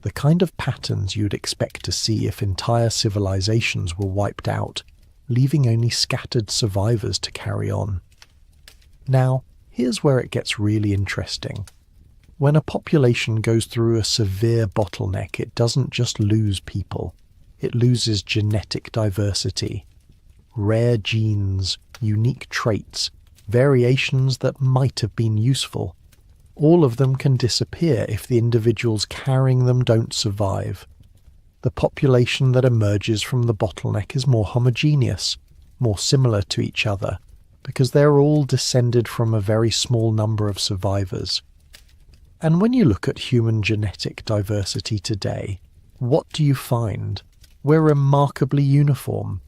the kind of patterns you'd expect to see if entire civilizations were wiped out, leaving only scattered survivors to carry on. Now, here's where it gets really interesting. When a population goes through a severe bottleneck, it doesn't just lose people, it loses genetic diversity. Rare genes, unique traits, variations that might have been useful. All of them can disappear if the individuals carrying them don't survive. The population that emerges from the bottleneck is more homogeneous, more similar to each other, because they're all descended from a very small number of survivors. And when you look at human genetic diversity today, what do you find? We're remarkably uniform.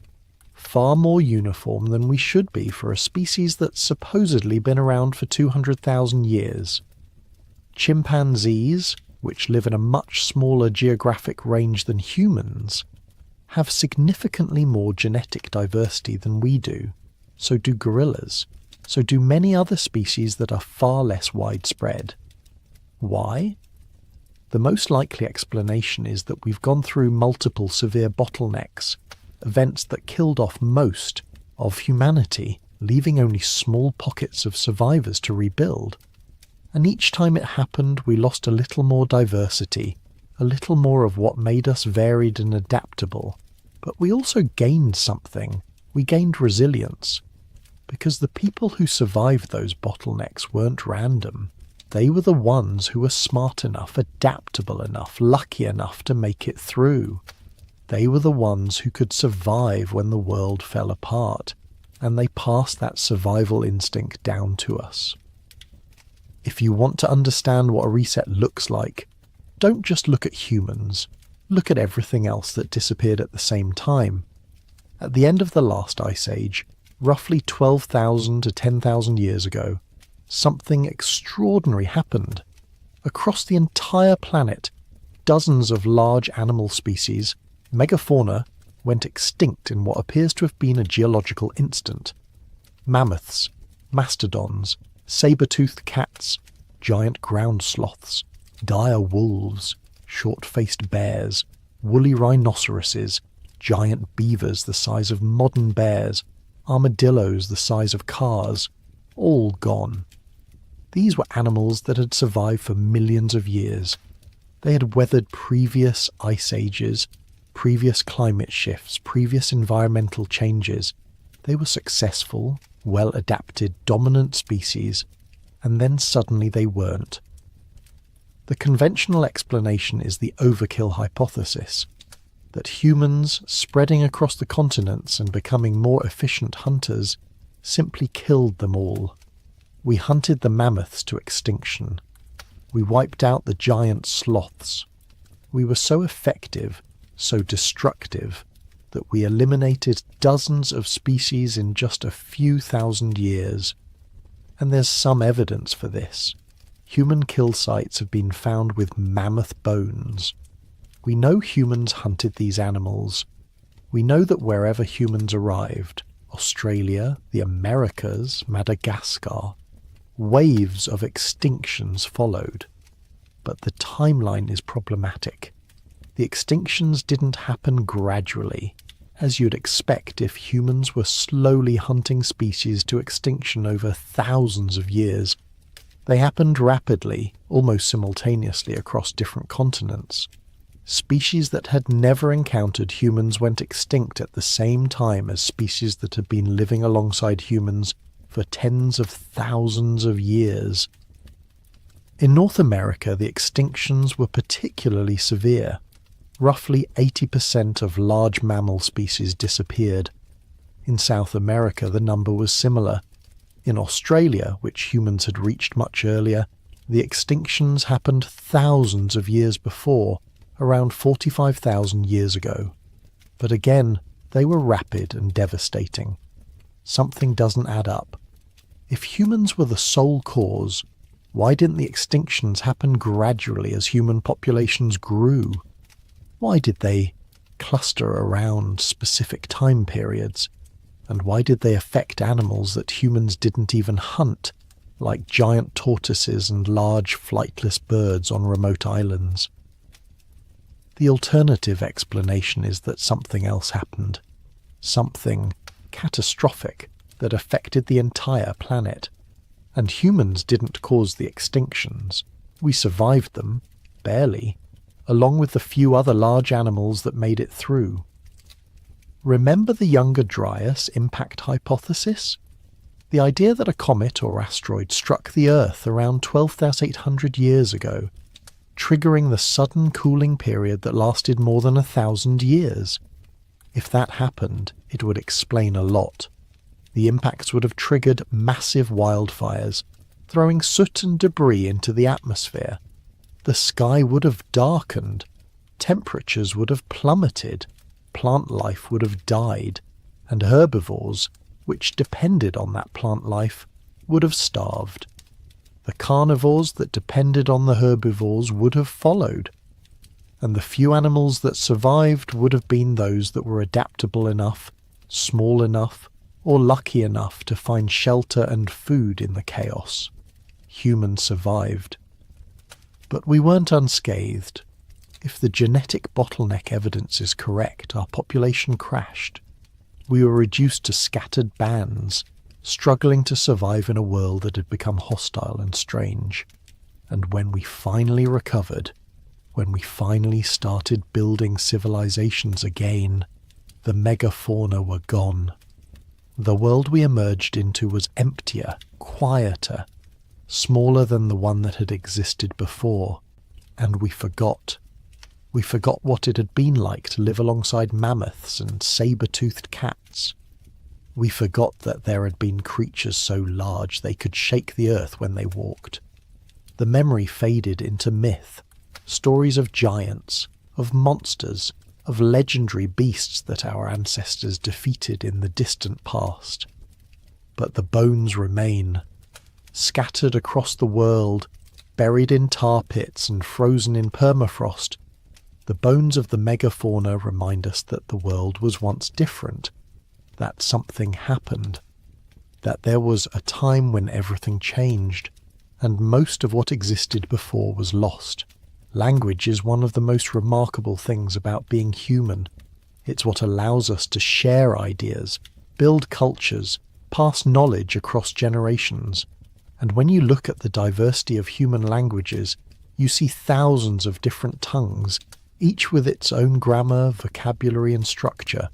Far more uniform than we should be for a species that's supposedly been around for 200,000 years. Chimpanzees, which live in a much smaller geographic range than humans, have significantly more genetic diversity than we do. So do gorillas. So do many other species that are far less widespread. Why? The most likely explanation is that we've gone through multiple severe bottlenecks, events that killed off most of humanity, leaving only small pockets of survivors to rebuild. And each time it happened, we lost a little more diversity, a little more of what made us varied and adaptable. But we also gained something. We gained resilience. Because the people who survived those bottlenecks weren't random. They were the ones who were smart enough, adaptable enough, lucky enough to make it through. They were the ones who could survive when the world fell apart, and they passed that survival instinct down to us. If you want to understand what a reset looks like, don't just look at humans. Look at everything else that disappeared at the same time. At the end of the last ice age, roughly 12,000 to 10,000 years ago, something extraordinary happened. Across the entire planet, dozens of large animal species, megafauna went extinct in what appears to have been a geological instant. Mammoths, mastodons, saber-toothed cats, giant ground sloths, dire wolves, short-faced bears, woolly rhinoceroses, giant beavers the size of modern bears, armadillos the size of cars, all gone. These were animals that had survived for millions of years. They had weathered previous ice ages, previous climate shifts, previous environmental changes. They were successful, well-adapted, dominant species, and then suddenly they weren't. The conventional explanation is the overkill hypothesis, that humans, spreading across the continents and becoming more efficient hunters, simply killed them all. We hunted the mammoths to extinction. We wiped out the giant sloths. We were so effective, so destructive, that we eliminated dozens of species in just a few thousand years. And there's some evidence for this. Human kill sites have been found with mammoth bones. We know humans hunted these animals. We know that wherever humans arrived, Australia, the Americas, Madagascar, waves of extinctions followed. But the timeline is problematic. The extinctions didn't happen gradually, as you'd expect if humans were slowly hunting species to extinction over thousands of years. They happened rapidly, almost simultaneously across different continents. Species that had never encountered humans went extinct at the same time as species that had been living alongside humans for tens of thousands of years. In North America, the extinctions were particularly severe. Roughly 80% of large mammal species disappeared. In South America, the number was similar. In Australia, which humans had reached much earlier, the extinctions happened thousands of years before, around 45,000 years ago. But again, they were rapid and devastating. Something doesn't add up. If humans were the sole cause, why didn't the extinctions happen gradually as human populations grew? Why did they cluster around specific time periods? And why did they affect animals that humans didn't even hunt, like giant tortoises and large flightless birds on remote islands? The alternative explanation is that something else happened. Something catastrophic that affected the entire planet. And humans didn't cause the extinctions. We survived them, barely, along with the few other large animals that made it through. Remember the Younger Dryas impact hypothesis? The idea that a comet or asteroid struck the Earth around 12,800 years ago, triggering the sudden cooling period that lasted more than 1,000 years. If that happened, it would explain a lot. The impacts would have triggered massive wildfires, throwing soot and debris into the atmosphere. The sky would have darkened, temperatures would have plummeted, plant life would have died, and herbivores, which depended on that plant life, would have starved. The carnivores that depended on the herbivores would have followed, and the few animals that survived would have been those that were adaptable enough, small enough, or lucky enough to find shelter and food in the chaos. Humans survived. But we weren't unscathed. If the genetic bottleneck evidence is correct, our population crashed. We were reduced to scattered bands, struggling to survive in a world that had become hostile and strange. And when we finally recovered, when we finally started building civilizations again, the megafauna were gone. The world we emerged into was emptier, quieter, smaller than the one that had existed before, and we forgot. We forgot what it had been like to live alongside mammoths and saber-toothed cats. We forgot that there had been creatures so large they could shake the earth when they walked. The memory faded into myth, stories of giants, of monsters, of legendary beasts that our ancestors defeated in the distant past. But the bones remain, scattered across the world, buried in tar pits and frozen in permafrost, The bones of the megafauna remind us that the world was once different, that something happened, that there was a time when everything changed, and most of what existed before was lost. Language is one of the most remarkable things about being human. It's what allows us to share ideas, build cultures, pass knowledge across generations. And when you look at the diversity of human languages, you see thousands of different tongues, each with its own grammar, vocabulary, and structure.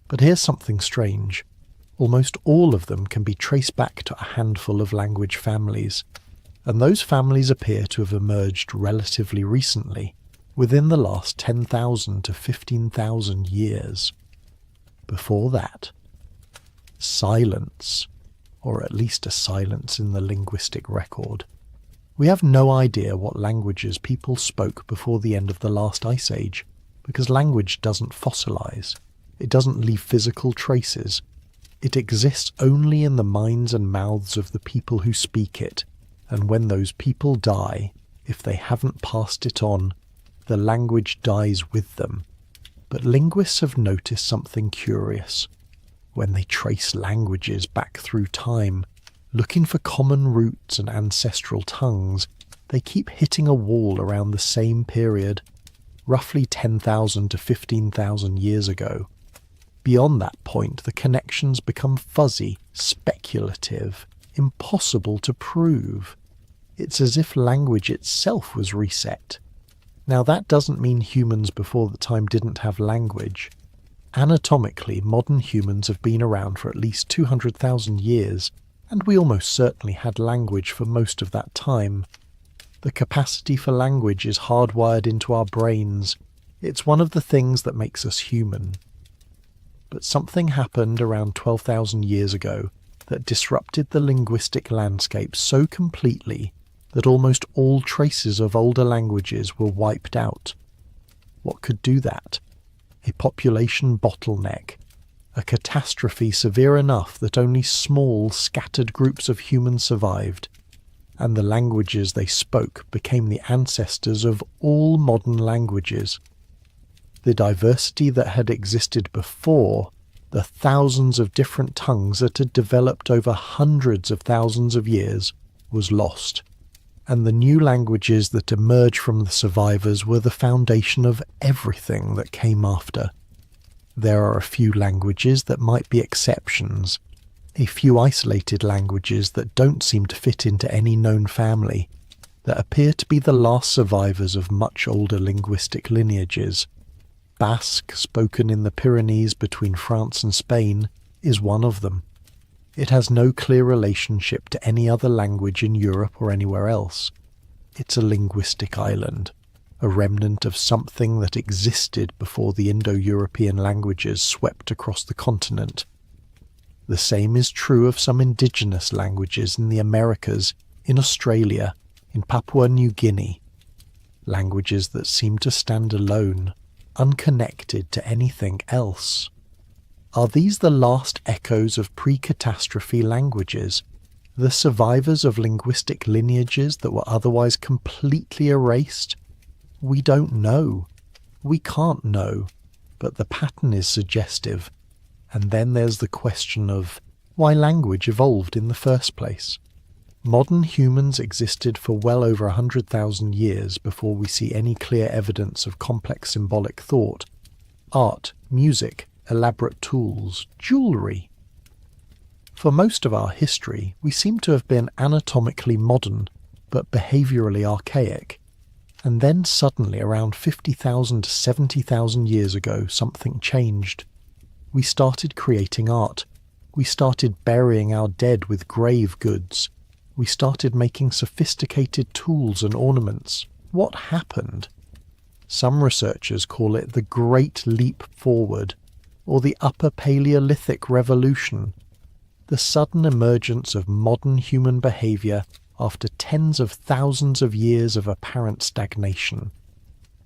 But here's something strange. Almost all of them can be traced back to a handful of language families, and those families appear to have emerged relatively recently, within the last 10,000 to 15,000 years. Before that, silence, or at least a silence in the linguistic record. We have no idea what languages people spoke before the end of the last ice age, because language doesn't fossilize. It doesn't leave physical traces. It exists only in the minds and mouths of the people who speak it, and when those people die, if they haven't passed it on, the language dies with them. But linguists have noticed something curious. When they trace languages back through time, looking for common roots and ancestral tongues, they keep hitting a wall around the same period, roughly 10,000 to 15,000 years ago. Beyond that point, the connections become fuzzy, speculative, impossible to prove. It's as if language itself was reset. Now, that doesn't mean humans before the time didn't have language. Anatomically, modern humans have been around for at least 200,000 years, and we almost certainly had language for most of that time. The capacity for language is hardwired into our brains. It's one of the things that makes us human. But something happened around 12,000 years ago that disrupted the linguistic landscape so completely that almost all traces of older languages were wiped out. What could do that? A population bottleneck, a catastrophe severe enough that only small, scattered groups of humans survived, and the languages they spoke became the ancestors of all modern languages. The diversity that had existed before, the thousands of different tongues that had developed over hundreds of thousands of years, was lost. And the new languages that emerged from the survivors were the foundation of everything that came after. There are a few languages that might be exceptions, a few isolated languages that don't seem to fit into any known family, that appear to be the last survivors of much older linguistic lineages. Basque, spoken in the Pyrenees between France and Spain, is one of them. It has no clear relationship to any other language in Europe or anywhere else. It's a linguistic island, a remnant of something that existed before the Indo-European languages swept across the continent. The same is true of some indigenous languages in the Americas, in Australia, in Papua New Guinea. Languages that seem to stand alone, unconnected to anything else. Are these the last echoes of pre-catastrophe languages, the survivors of linguistic lineages that were otherwise completely erased? We don't know. We can't know, but the pattern is suggestive. And then there's the question of why language evolved in the first place. Modern humans existed for well over 100,000 years before we see any clear evidence of complex symbolic thought, art, music, elaborate tools, jewellery. For most of our history, we seem to have been anatomically modern, but behaviourally archaic. And then suddenly, around 50,000 to 70,000 years ago, something changed. We started creating art. We started burying our dead with grave goods. We started making sophisticated tools and ornaments. What happened? Some researchers call it the Great Leap Forward, or the Upper Paleolithic Revolution, the sudden emergence of modern human behaviour after tens of thousands of years of apparent stagnation.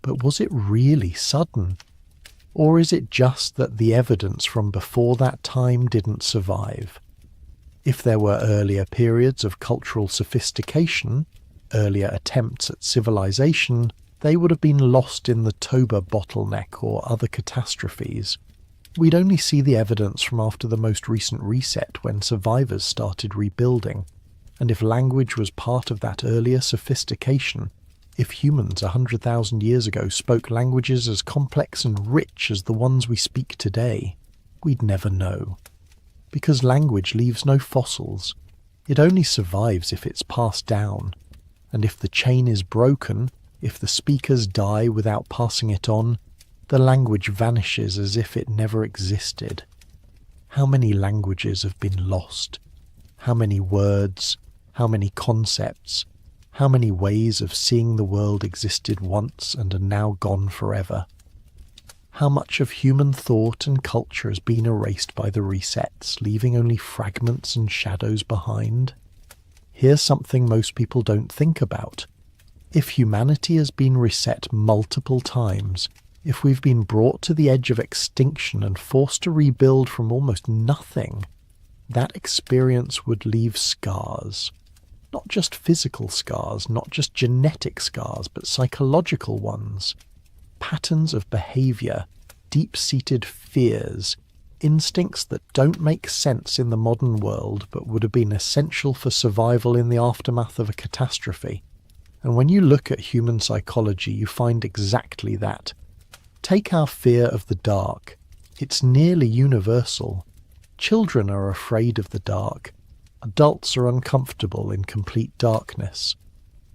But was it really sudden? Or is it just that the evidence from before that time didn't survive? If there were earlier periods of cultural sophistication, earlier attempts at civilization, They would have been lost in the Toba bottleneck or other catastrophes. We'd only see the evidence from after the most recent reset when survivors started rebuilding. And if language was part of that earlier sophistication, if humans 100,000 years ago spoke languages as complex and rich as the ones we speak today, we'd never know. Because language leaves no fossils. It only survives if it's passed down. And if the chain is broken, if the speakers die without passing it on, the language vanishes as if it never existed. How many languages have been lost? How many words? How many concepts? How many ways of seeing the world existed once and are now gone forever? How much of human thought and culture has been erased by the resets, leaving only fragments and shadows behind? Here's something most people don't think about. If humanity has been reset multiple times, if we've been brought to the edge of extinction and forced to rebuild from almost nothing, that experience would leave scars. Not just physical scars, not just genetic scars, but psychological ones. Patterns of behavior, deep-seated fears, instincts that don't make sense in the modern world but would have been essential for survival in the aftermath of a catastrophe. And when you look at human psychology, you find exactly that. Take our fear of the dark. It's nearly universal. Children are afraid of the dark. Adults are uncomfortable in complete darkness.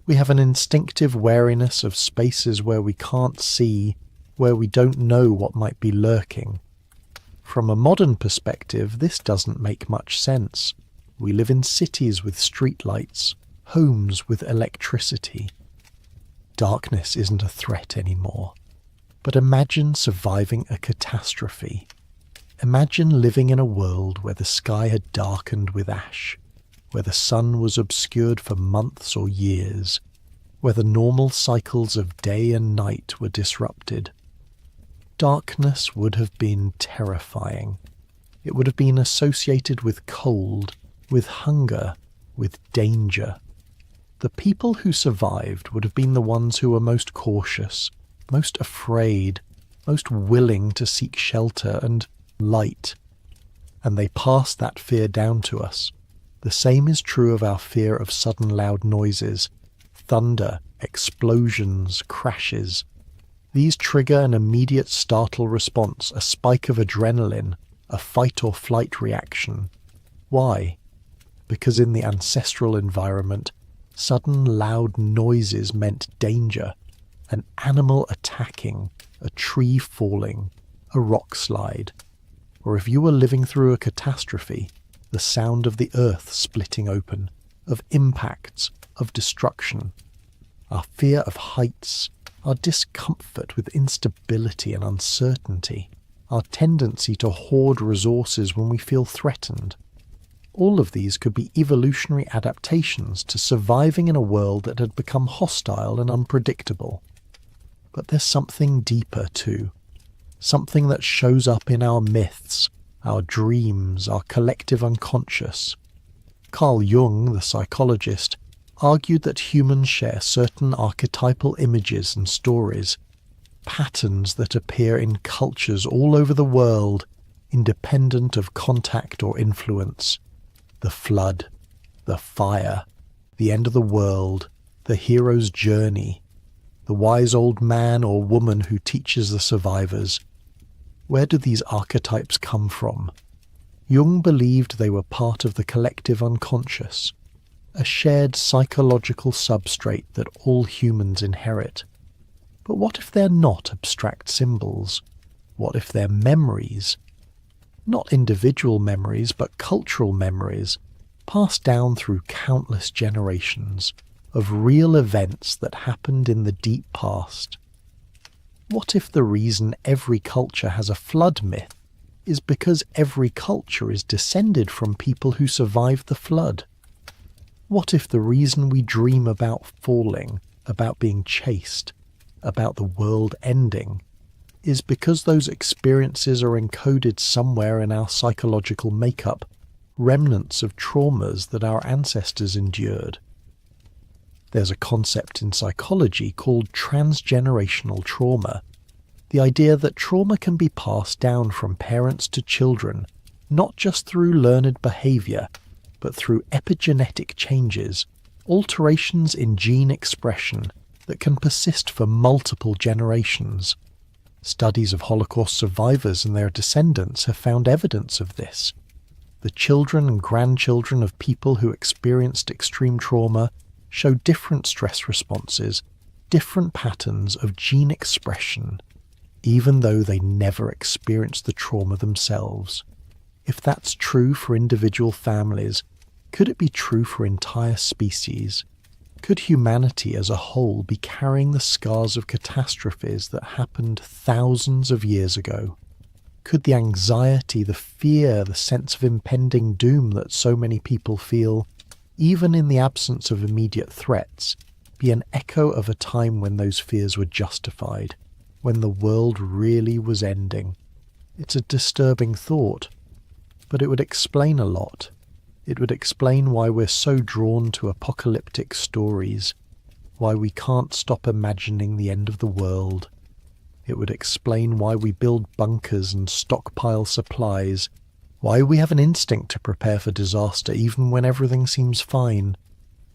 We have an instinctive wariness of spaces where we can't see, where we don't know what might be lurking. From a modern perspective, this doesn't make much sense. We live in cities with streetlights, homes with electricity. Darkness isn't a threat anymore. But imagine surviving a catastrophe. Imagine living in a world where the sky had darkened with ash, where the sun was obscured for months or years, where the normal cycles of day and night were disrupted. Darkness would have been terrifying. It would have been associated with cold, with hunger, with danger. The people who survived would have been the ones who were most cautious, most afraid, most willing to seek shelter and light. And they passed that fear down to us. The same is true of our fear of sudden loud noises, thunder, explosions, crashes. These trigger an immediate startle response, a spike of adrenaline, a fight or flight reaction. Why? Because in the ancestral environment, sudden loud noises meant danger, an animal attacking, a tree falling, a rock slide. Or if you were living through a catastrophe, the sound of the earth splitting open, of impacts, of destruction. Our fear of heights, our discomfort with instability and uncertainty, our tendency to hoard resources when we feel threatened. All of these could be evolutionary adaptations to surviving in a world that had become hostile and unpredictable. But there's something deeper too. Something that shows up in our myths, our dreams, our collective unconscious. Carl Jung, the psychologist, argued that humans share certain archetypal images and stories, patterns that appear in cultures all over the world, independent of contact or influence. The flood, the fire, the end of the world, the hero's journey, the wise old man or woman who teaches the survivors. Where do these archetypes come from? Jung believed they were part of the collective unconscious, a shared psychological substrate that all humans inherit. But what if they're not abstract symbols? What if they're memories? Not individual memories, but cultural memories, passed down through countless generations, of real events that happened in the deep past. What if the reason every culture has a flood myth is because every culture is descended from people who survived the flood? What if the reason we dream about falling, about being chased, about the world ending, is because those experiences are encoded somewhere in our psychological makeup, remnants of traumas that our ancestors endured? There's a concept in psychology called transgenerational trauma. The idea that trauma can be passed down from parents to children, not just through learned behavior, but through epigenetic changes, alterations in gene expression that can persist for multiple generations. Studies of Holocaust survivors and their descendants have found evidence of this. The children and grandchildren of people who experienced extreme trauma show different stress responses, different patterns of gene expression, even though they never experienced the trauma themselves. If that's true for individual families, could it be true for entire species? Could humanity as a whole be carrying the scars of catastrophes that happened thousands of years ago? Could the anxiety, the fear, the sense of impending doom that so many people feel, even in the absence of immediate threats, be an echo of a time when those fears were justified, when the world really was ending? It's a disturbing thought, but it would explain a lot. It would explain why we're so drawn to apocalyptic stories, why we can't stop imagining the end of the world. It would explain why we build bunkers and stockpile supplies, why we have an instinct to prepare for disaster even when everything seems fine.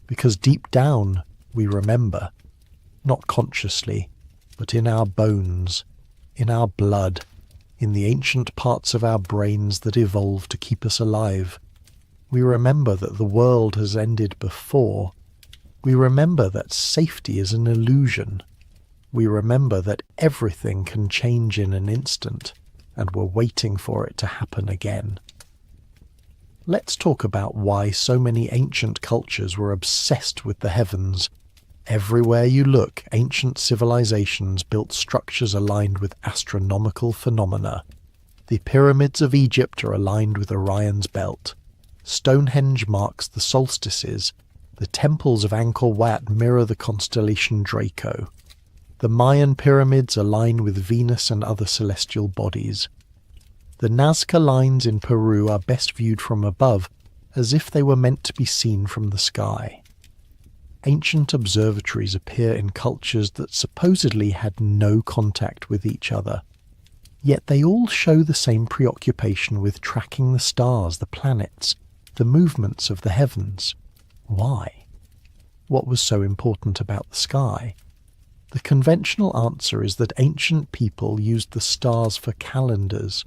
Because deep down, we remember, not consciously, but in our bones, in our blood, in the ancient parts of our brains that evolved to keep us alive. We remember that the world has ended before. We remember that safety is an illusion. We remember that everything can change in an instant, and we're waiting for it to happen again. Let's talk about why so many ancient cultures were obsessed with the heavens. Everywhere you look, ancient civilizations built structures aligned with astronomical phenomena. The pyramids of Egypt are aligned with Orion's belt. Stonehenge marks the solstices. The temples of Angkor Wat mirror the constellation Draco. The Mayan pyramids align with Venus and other celestial bodies. The Nazca lines in Peru are best viewed from above, as if they were meant to be seen from the sky. Ancient observatories appear in cultures that supposedly had no contact with each other. Yet they all show the same preoccupation with tracking the stars, the planets, the movements of the heavens. Why? What was so important about the sky? The conventional answer is that ancient people used the stars for calendars,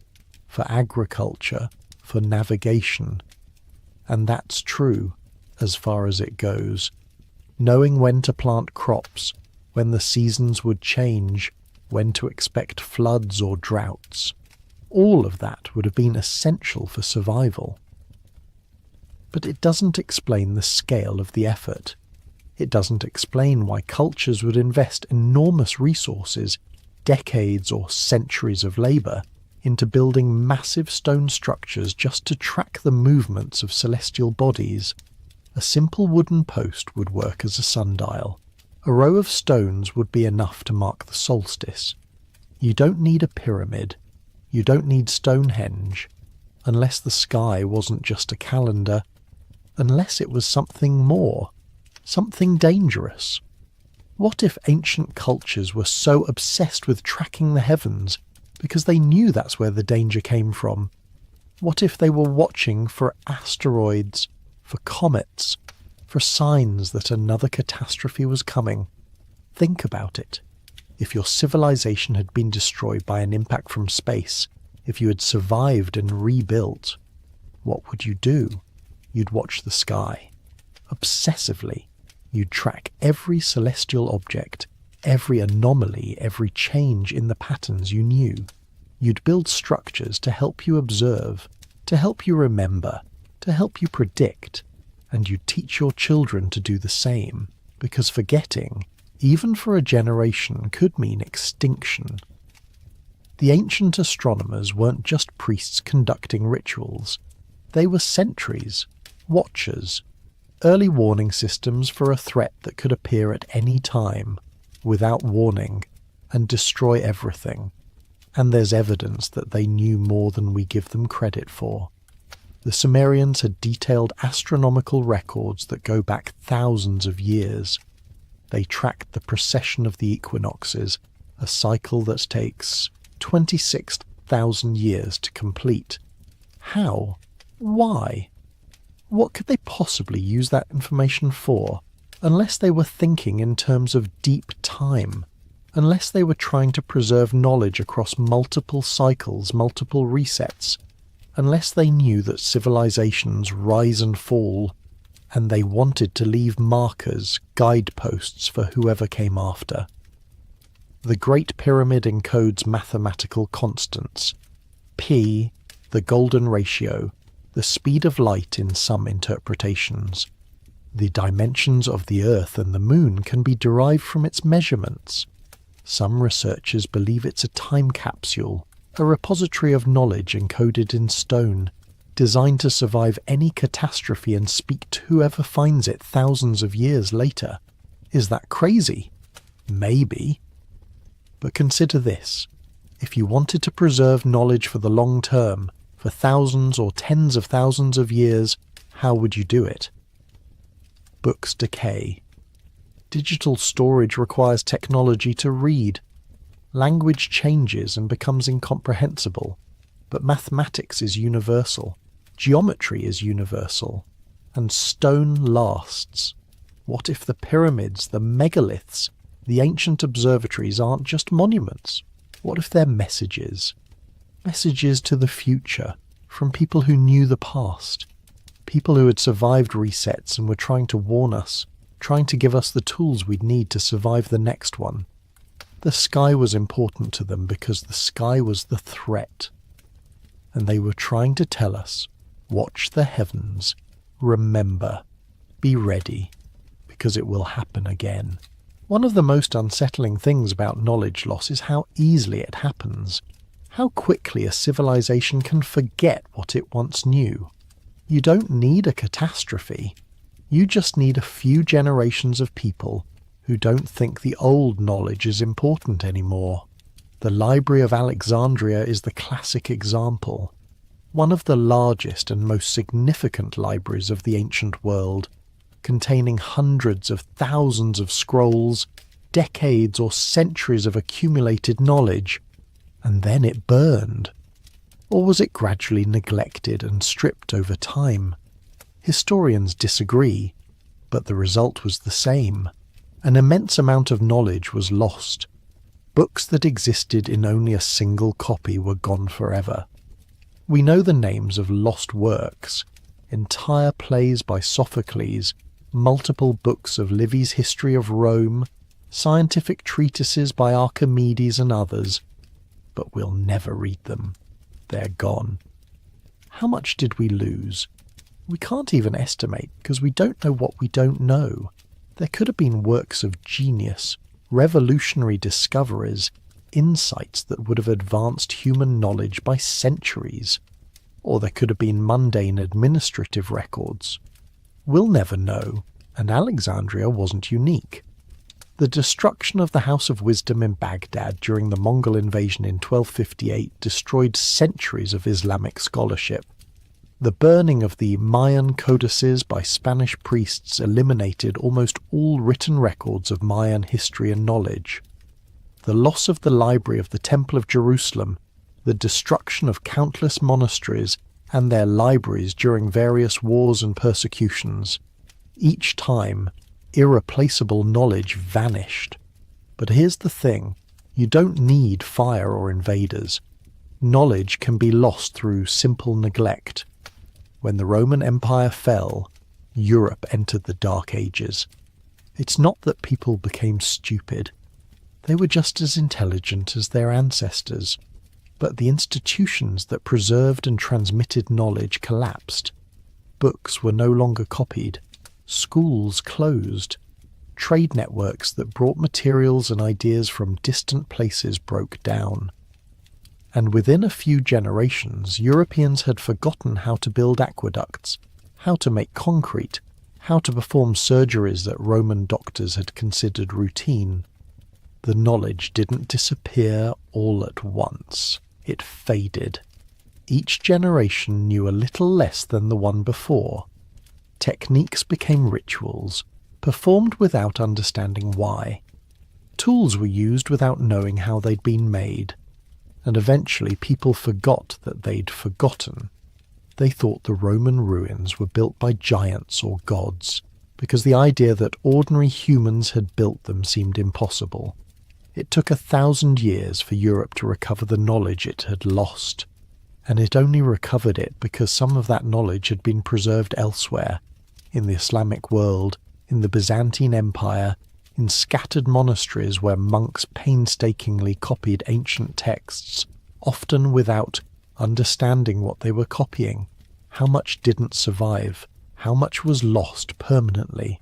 for agriculture, for navigation. And that's true, as far as it goes. Knowing when to plant crops, when the seasons would change, when to expect floods or droughts. All of that would have been essential for survival. But it doesn't explain the scale of the effort. It doesn't explain why cultures would invest enormous resources, decades or centuries of labour, into building massive stone structures just to track the movements of celestial bodies. A simple wooden post would work as a sundial. A row of stones would be enough to mark the solstice. You don't need a pyramid. You don't need Stonehenge. Unless the sky wasn't just a calendar. Unless it was something more. Something dangerous. What if ancient cultures were so obsessed with tracking the heavens because they knew that's where the danger came from? What if they were watching for asteroids, for comets, for signs that another catastrophe was coming? Think about it. If your civilization had been destroyed by an impact from space, if you had survived and rebuilt, what would you do? You'd watch the sky. Obsessively. You'd track every celestial object, every anomaly, every change in the patterns you knew. You'd build structures to help you observe, to help you remember, to help you predict, and you'd teach your children to do the same, because forgetting, even for a generation, could mean extinction. The ancient astronomers weren't just priests conducting rituals. They were sentries, watchers, early warning systems for a threat that could appear at any time, without warning, and destroy everything. And there's evidence that they knew more than we give them credit for. The Sumerians had detailed astronomical records that go back thousands of years. They tracked the precession of the equinoxes, a cycle that takes 26,000 years to complete. How? Why? What could they possibly use that information for, unless they were thinking in terms of deep time, unless they were trying to preserve knowledge across multiple cycles, multiple resets, unless they knew that civilizations rise and fall, and they wanted to leave markers, guideposts for whoever came after. The Great Pyramid encodes mathematical constants. P, the golden ratio, the speed of light in some interpretations. The dimensions of the Earth and the Moon can be derived from its measurements. Some researchers believe it's a time capsule, a repository of knowledge encoded in stone, designed to survive any catastrophe and speak to whoever finds it thousands of years later. Is that crazy? Maybe. But consider this. If you wanted to preserve knowledge for the long term, for thousands or tens of thousands of years, how would you do it? Books decay. Digital storage requires technology to read. Language changes and becomes incomprehensible, but mathematics is universal. Geometry is universal, and stone lasts. What if the pyramids, the megaliths, the ancient observatories aren't just monuments? What if they're messages? Messages to the future, from people who knew the past. People who had survived resets and were trying to warn us, trying to give us the tools we'd need to survive the next one. The sky was important to them because the sky was the threat. And they were trying to tell us, watch the heavens, remember, be ready, because it will happen again. One of the most unsettling things about knowledge loss is how easily it happens, how quickly a civilization can forget what it once knew. You don't need a catastrophe. You just need a few generations of people who don't think the old knowledge is important anymore. The Library of Alexandria is the classic example. One of the largest and most significant libraries of the ancient world, containing hundreds of thousands of scrolls, decades or centuries of accumulated knowledge, and then it burned. Or was it gradually neglected and stripped over time? Historians disagree, but the result was the same. An immense amount of knowledge was lost. Books that existed in only a single copy were gone forever. We know the names of lost works, entire plays by Sophocles, multiple books of Livy's history of Rome, scientific treatises by Archimedes and others, but we'll never read them. They're gone. How much did we lose? We can't even estimate because we don't know what we don't know. There could have been works of genius, revolutionary discoveries, insights that would have advanced human knowledge by centuries. Or there could have been mundane administrative records. We'll never know, and Alexandria wasn't unique. The destruction of the House of Wisdom in Baghdad during the Mongol invasion in 1258 destroyed centuries of Islamic scholarship. The burning of the Mayan codices by Spanish priests eliminated almost all written records of Mayan history and knowledge. The loss of the library of the Temple of Jerusalem, the destruction of countless monasteries and their libraries during various wars and persecutions. Each time, irreplaceable knowledge vanished. But here's the thing, you don't need fire or invaders. Knowledge can be lost through simple neglect. When the Roman Empire fell, Europe entered the Dark Ages. It's not that people became stupid. They were just as intelligent as their ancestors. But the institutions that preserved and transmitted knowledge collapsed. Books were no longer copied. Schools closed. Trade networks that brought materials and ideas from distant places broke down. And within a few generations, Europeans had forgotten how to build aqueducts, how to make concrete, how to perform surgeries that Roman doctors had considered routine. The knowledge didn't disappear all at once. It faded. Each generation knew a little less than the one before. Techniques became rituals. performed without understanding why. Tools were used without knowing how they'd been made, and eventually people forgot that they'd forgotten. They thought the Roman ruins were built by giants or gods, because the idea that ordinary humans had built them seemed impossible. It took 1,000 years for Europe to recover the knowledge it had lost, and it only recovered it because some of that knowledge had been preserved elsewhere, in the Islamic world, in the Byzantine Empire, in scattered monasteries where monks painstakingly copied ancient texts, often without understanding what they were copying, how much didn't survive, how much was lost permanently.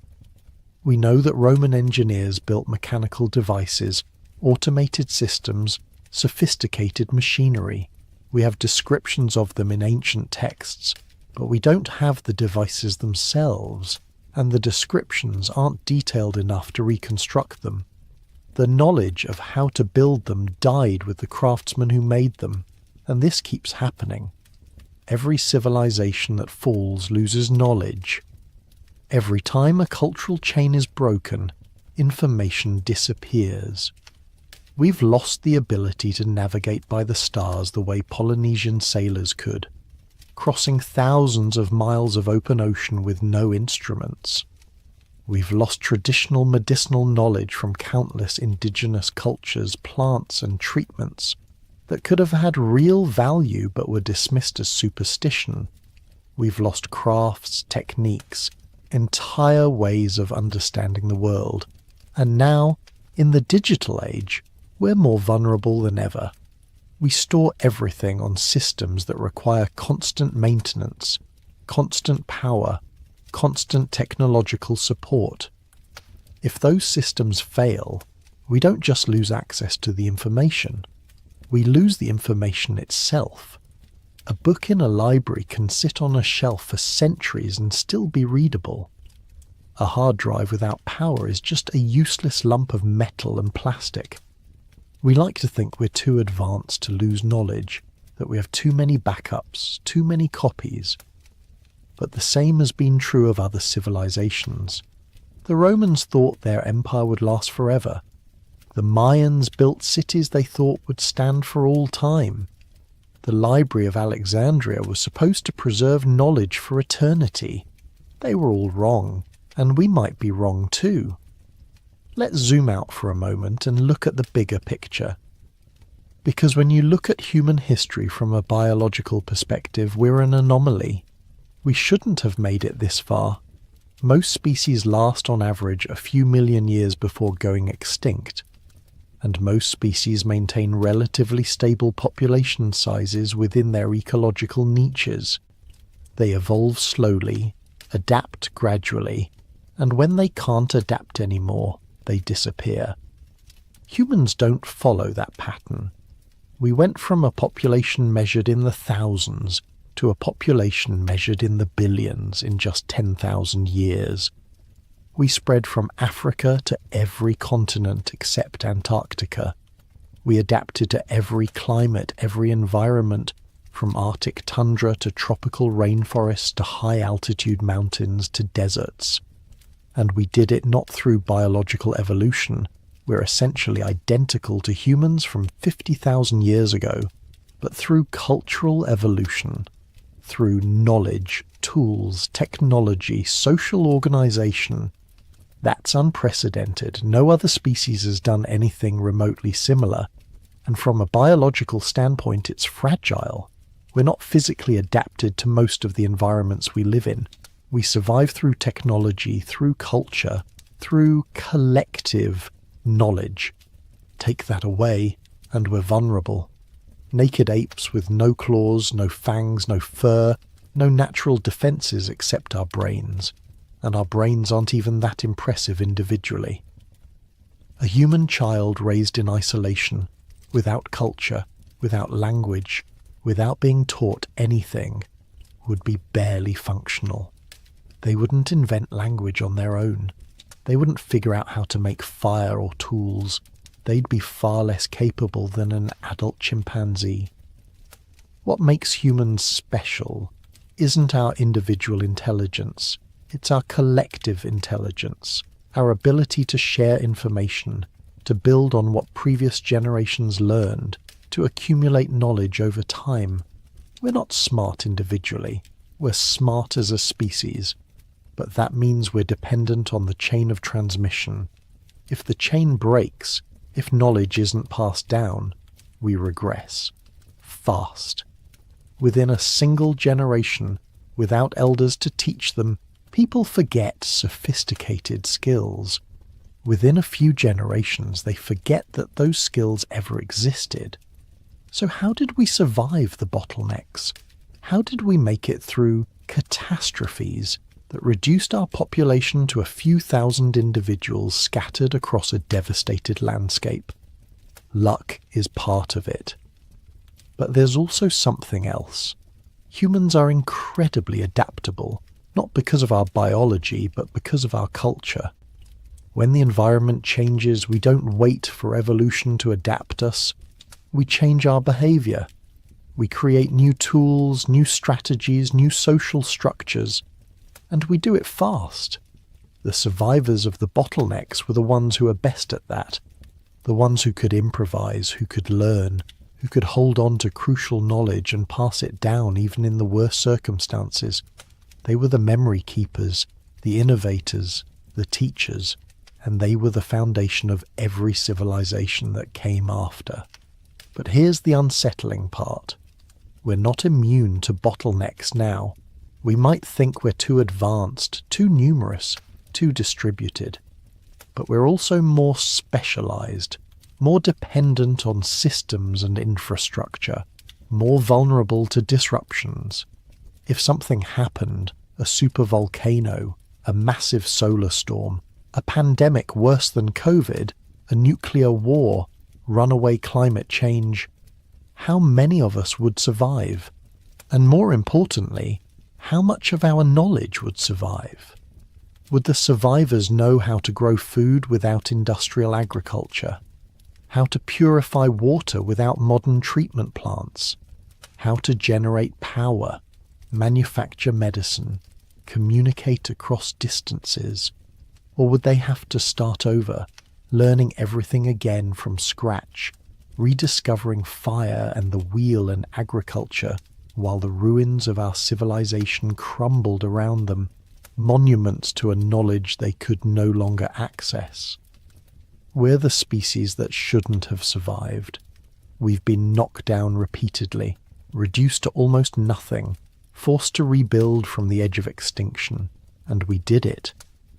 We know that Roman engineers built mechanical devices, automated systems, sophisticated machinery. We have descriptions of them in ancient texts, but we don't have the devices themselves, and the descriptions aren't detailed enough to reconstruct them. The knowledge of how to build them died with the craftsmen who made them, and this keeps happening. Every civilization that falls loses knowledge. Every time a cultural chain is broken, information disappears. We've lost the ability to navigate by the stars the way Polynesian sailors could, crossing thousands of miles of open ocean with no instruments. We've lost traditional medicinal knowledge from countless indigenous cultures, plants and treatments that could have had real value but were dismissed as superstition. We've lost crafts, techniques, entire ways of understanding the world. And now, in the digital age, we're more vulnerable than ever. We store everything on systems that require constant maintenance, constant power, constant technological support. If those systems fail, we don't just lose access to the information, we lose the information itself. A book in a library can sit on a shelf for centuries and still be readable. A hard drive without power is just a useless lump of metal and plastic. We like to think we're too advanced to lose knowledge, that we have too many backups, too many copies. But the same has been true of other civilizations. The Romans thought their empire would last forever. The Mayans built cities they thought would stand for all time. The Library of Alexandria was supposed to preserve knowledge for eternity. They were all wrong, and we might be wrong too. Let's zoom out for a moment and look at the bigger picture. Because when you look at human history from a biological perspective, we're an anomaly. We shouldn't have made it this far. Most species last on average a few million years before going extinct, and most species maintain relatively stable population sizes within their ecological niches. They evolve slowly, adapt gradually, and when they can't adapt anymore, they disappear. Humans don't follow that pattern. We went from a population measured in the thousands to a population measured in the billions in just 10,000 years. We spread from Africa to every continent except Antarctica. We adapted to every climate, every environment, from Arctic tundra to tropical rainforests to high-altitude mountains to deserts. And we did it not through biological evolution. We're essentially identical to humans from 50,000 years ago, but through cultural evolution, through knowledge, tools, technology, social organization. That's unprecedented. No other species has done anything remotely similar, and from a biological standpoint it's fragile. We're not physically adapted to most of the environments we live in. We survive through technology, through culture, through collective knowledge. Take that away, and we're vulnerable. Naked apes with no claws, no fangs, no fur, no natural defenses except our brains. And our brains aren't even that impressive individually. A human child raised in isolation, without culture, without language, without being taught anything, would be barely functional. They wouldn't invent language on their own. They wouldn't figure out how to make fire or tools. They'd be far less capable than an adult chimpanzee. What makes humans special isn't our individual intelligence. It's our collective intelligence. our ability to share information, to build on what previous generations learned, to accumulate knowledge over time. We're not smart individually, we're smart as a species, but that means we're dependent on the chain of transmission. If the chain breaks, if knowledge isn't passed down, we regress. Fast. Within a single generation, without elders to teach them, people forget sophisticated skills. Within a few generations, they forget that those skills ever existed. So how did we survive the bottlenecks? How did we make it through catastrophes that reduced our population to a few thousand individuals scattered across a devastated landscape? Luck is part of it. But there's also something else. Humans are incredibly adaptable, not because of our biology, but because of our culture. When the environment changes, we don't wait for evolution to adapt us. We change our behavior. We create new tools, new strategies, new social structures, and we do it fast. The survivors of the bottlenecks were the ones who were best at that, the ones who could improvise, who could learn, who could hold on to crucial knowledge and pass it down even in the worst circumstances. They were the memory keepers, the innovators, the teachers, and they were the foundation of every civilization that came after. But here's the unsettling part. We're not immune to bottlenecks now. We might think we're too advanced, too numerous, too distributed. But we're also more specialized, more dependent on systems and infrastructure, more vulnerable to disruptions. If something happened, a supervolcano, a massive solar storm, a pandemic worse than COVID, a nuclear war, runaway climate change, how many of us would survive? And more importantly, how much of our knowledge would survive? Would the survivors know how to grow food without industrial agriculture? How to purify water without modern treatment plants? How to generate power, manufacture medicine, communicate across distances? Or would they have to start over, learning everything again from scratch, rediscovering fire and the wheel and agriculture while the ruins of our civilization crumbled around them, monuments to a knowledge they could no longer access? We're the species that shouldn't have survived. We've been knocked down repeatedly, reduced to almost nothing, forced to rebuild from the edge of extinction. And we did it.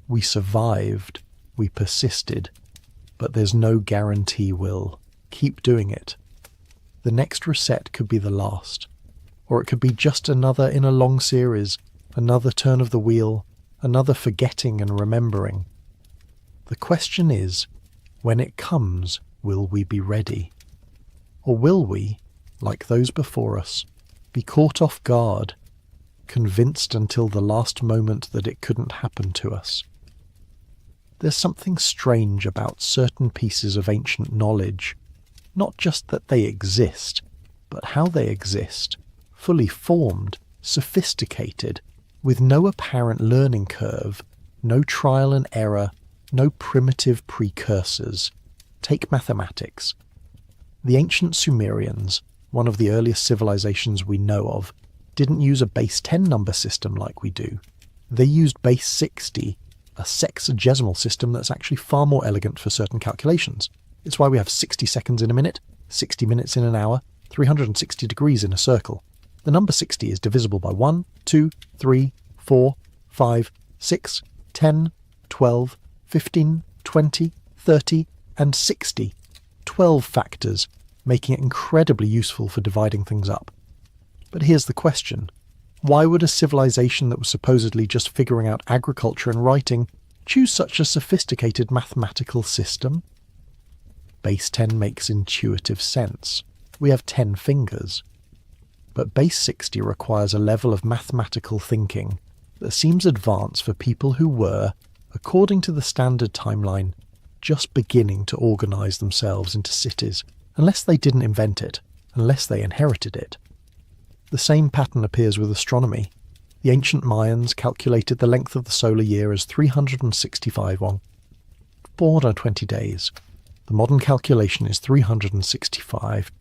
We survived. We persisted. But there's no guarantee we'll keep doing it. The next reset could be the last. Or it could be just another in a long series, another turn of the wheel, another forgetting and remembering. The question is, when it comes, will we be ready? Or will we, like those before us, be caught off guard, convinced until the last moment that it couldn't happen to us? There's something strange about certain pieces of ancient knowledge, not just that they exist, but how they exist, fully formed, sophisticated, with no apparent learning curve, no trial and error, no primitive precursors. Take mathematics. The ancient Sumerians, one of the earliest civilizations we know of, didn't use a base 10 number system like we do. They used base 60, a sexagesimal system that's actually far more elegant for certain calculations. It's why we have 60 seconds in a minute, 60 minutes in an hour, 360 degrees in a circle. The number 60 is divisible by 1, 2, 3, 4, 5, 6, 10, 12, 15, 20, 30, and 60. 12 factors, making it incredibly useful for dividing things up. But here's the question. Why would a civilization that was supposedly just figuring out agriculture and writing choose such a sophisticated mathematical system? Base 10 makes intuitive sense. We have 10 fingers. But base 60 requires a level of mathematical thinking that seems advanced for people who were, according to the standard timeline, just beginning to organize themselves into cities, unless they didn't invent it, unless they inherited it. The same pattern appears with astronomy. The ancient Mayans calculated the length of the solar year as 365 on 420 days. The modern calculation is 365.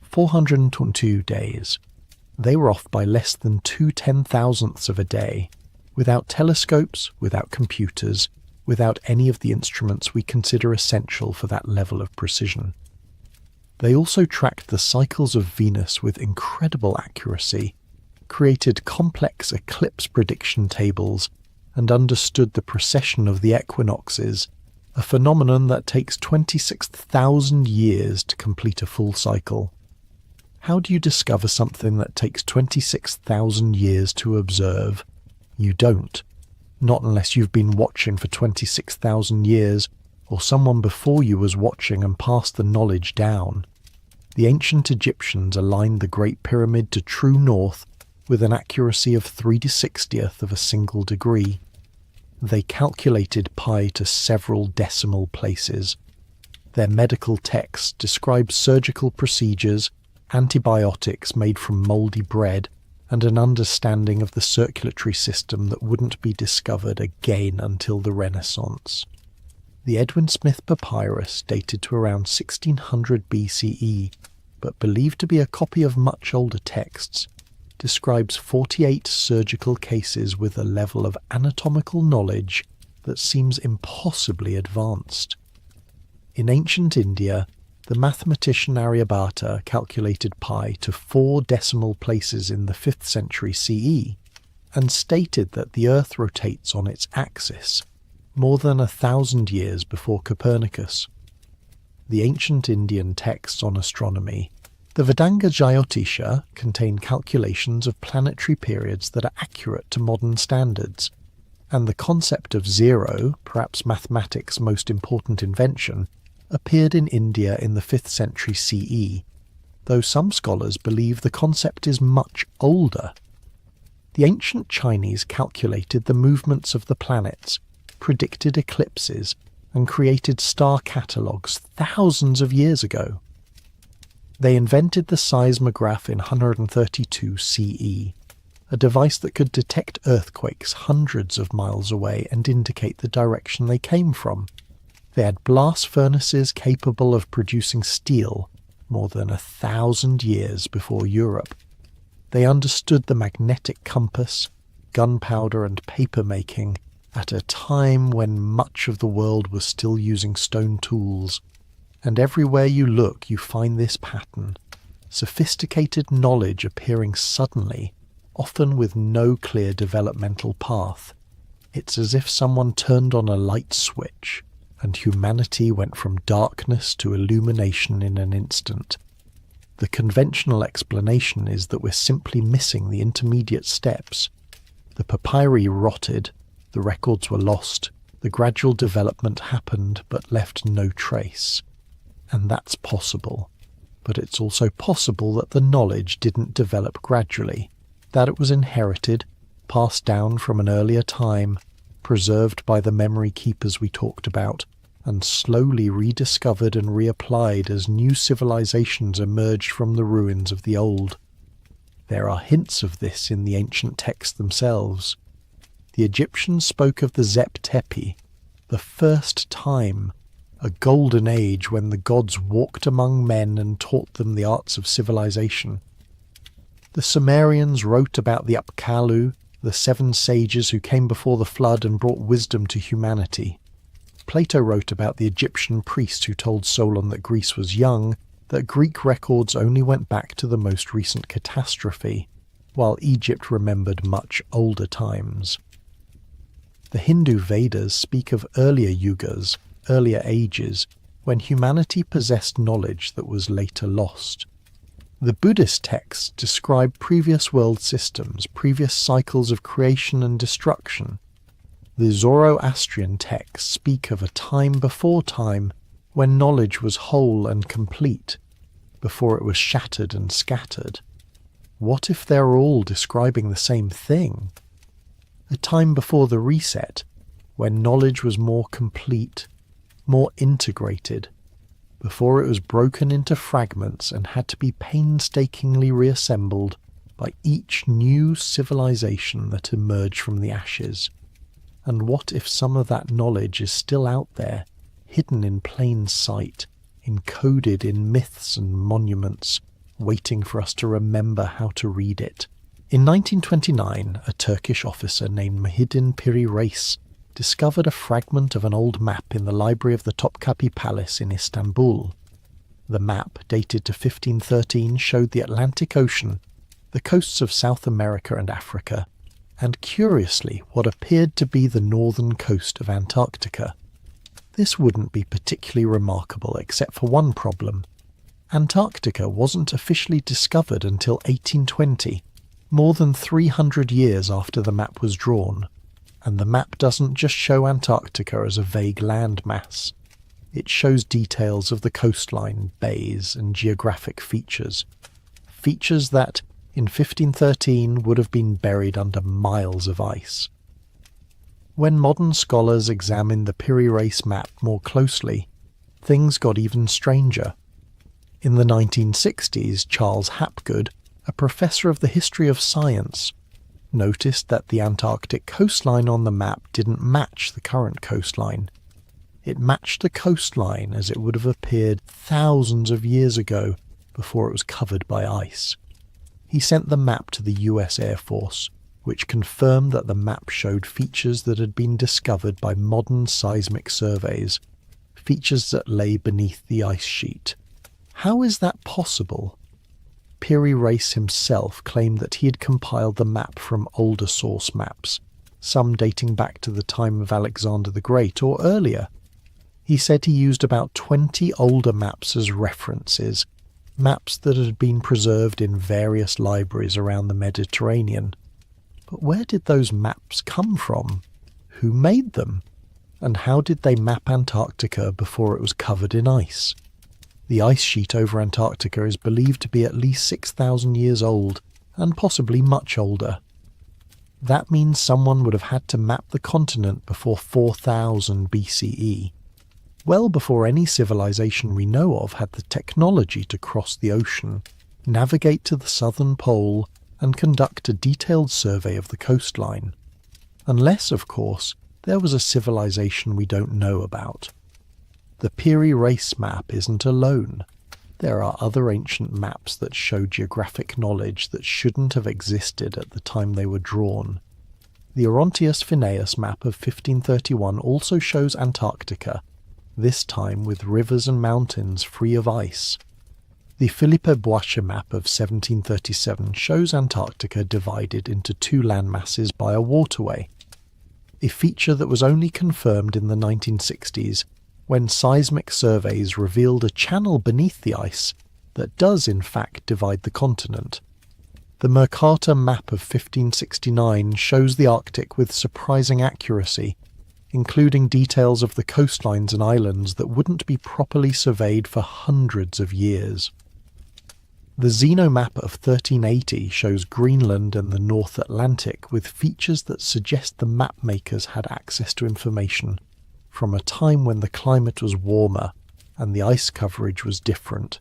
422 days. They were off by less than 2/10,000ths of a day, without telescopes, without computers, without any of the instruments we consider essential for that level of precision. They also tracked the cycles of Venus with incredible accuracy, created complex eclipse prediction tables, and understood the precession of the equinoxes, a phenomenon that takes 26,000 years to complete a full cycle. How do you discover something that takes 26,000 years to observe? You don't. Not unless you've been watching for 26,000 years, or someone before you was watching and passed the knowledge down. The ancient Egyptians aligned the Great Pyramid to true north with an accuracy of 3/60th of a single degree. They calculated pi to several decimal places. Their medical texts describe surgical procedures, antibiotics made from mouldy bread, and an understanding of the circulatory system that wouldn't be discovered again until the Renaissance. The Edwin Smith Papyrus, dated to around 1600 BCE, but believed to be a copy of much older texts, describes 48 surgical cases with a level of anatomical knowledge that seems impossibly advanced. In ancient India, the mathematician Aryabhata calculated pi to 4 decimal places in the 5th century CE, and stated that the Earth rotates on its axis, more than 1,000 years before Copernicus. The ancient Indian texts on astronomy, the Vedanga Jyotisha, contain calculations of planetary periods that are accurate to modern standards, and the concept of zero, perhaps mathematics' most important invention, appeared in India in the 5th century CE, though some scholars believe the concept is much older. The ancient Chinese calculated the movements of the planets, predicted eclipses, and created star catalogues thousands of years ago. They invented the seismograph in 132 CE, a device that could detect earthquakes hundreds of miles away and indicate the direction they came from. They had blast furnaces capable of producing steel more than 1,000 years before Europe. They understood the magnetic compass, gunpowder and paper making at a time when much of the world was still using stone tools. And everywhere you look you find this pattern, sophisticated knowledge appearing suddenly, often with no clear developmental path. It's as if someone turned on a light switch, and humanity went from darkness to illumination in an instant. The conventional explanation is that we're simply missing the intermediate steps. The papyri rotted, the records were lost, the gradual development happened but left no trace. And that's possible. But it's also possible that the knowledge didn't develop gradually, that it was inherited, passed down from an earlier time, preserved by the memory keepers we talked about, and slowly rediscovered and reapplied as new civilizations emerged from the ruins of the old. There are hints of this in the ancient texts themselves. The Egyptians spoke of the Zep Tepi, the first time, a golden age when the gods walked among men and taught them the arts of civilization. The Sumerians wrote about the Apkallu, the 7 sages who came before the flood and brought wisdom to humanity. Plato wrote about the Egyptian priest who told Solon that Greece was young, that Greek records only went back to the most recent catastrophe, while Egypt remembered much older times. The Hindu Vedas speak of earlier yugas, earlier ages, when humanity possessed knowledge that was later lost. The Buddhist texts describe previous world systems, previous cycles of creation and destruction. The Zoroastrian texts speak of a time before time when knowledge was whole and complete, before it was shattered and scattered. What if they're all describing the same thing? A time before the reset, when knowledge was more complete, more integrated, before it was broken into fragments and had to be painstakingly reassembled by each new civilization that emerged from the ashes. And what if some of that knowledge is still out there, hidden in plain sight, encoded in myths and monuments, waiting for us to remember how to read it? In 1929, a Turkish officer named Muhyiddin Piri Reis discovered a fragment of an old map in the library of the Topkapi Palace in Istanbul. The map, dated to 1513, showed the Atlantic Ocean, the coasts of South America and Africa, and curiously, what appeared to be the northern coast of Antarctica. This wouldn't be particularly remarkable except for one problem. Antarctica wasn't officially discovered until 1820, more than 300 years after the map was drawn. And the map doesn't just show Antarctica as a vague landmass. It shows details of the coastline, bays, and geographic features. Features that, in 1513, would have been buried under miles of ice. When modern scholars examined the Piri Reis map more closely, things got even stranger. In the 1960s, Charles Hapgood, a professor of the history of science, noticed that the Antarctic coastline on the map didn't match the current coastline. It matched the coastline as it would have appeared thousands of years ago before it was covered by ice. He sent the map to the US Air Force, which confirmed that the map showed features that had been discovered by modern seismic surveys, features that lay beneath the ice sheet. How is that possible? Piri Reis himself claimed that he had compiled the map from older source maps, some dating back to the time of Alexander the Great or earlier. He said he used about 20 older maps as references, maps that had been preserved in various libraries around the Mediterranean. But where did those maps come from? Who made them? And how did they map Antarctica before it was covered in ice? The ice sheet over Antarctica is believed to be at least 6,000 years old, and possibly much older. That means someone would have had to map the continent before 4000 BCE, well before any civilization we know of had the technology to cross the ocean, navigate to the southern pole, and conduct a detailed survey of the coastline. Unless, of course, there was a civilization we don't know about. The Piri Reis map isn't alone. There are other ancient maps that show geographic knowledge that shouldn't have existed at the time they were drawn. The Orontius Phineus map of 1531 also shows Antarctica, this time with rivers and mountains free of ice. The Philippe Boissche map of 1737 shows Antarctica divided into two landmasses by a waterway, a feature that was only confirmed in the 1960s when seismic surveys revealed a channel beneath the ice that does in fact divide the continent. The Mercator map of 1569 shows the Arctic with surprising accuracy, including details of the coastlines and islands that wouldn't be properly surveyed for hundreds of years. The Zeno map of 1380 shows Greenland and the North Atlantic with features that suggest the map makers had access to information from a time when the climate was warmer and the ice coverage was different.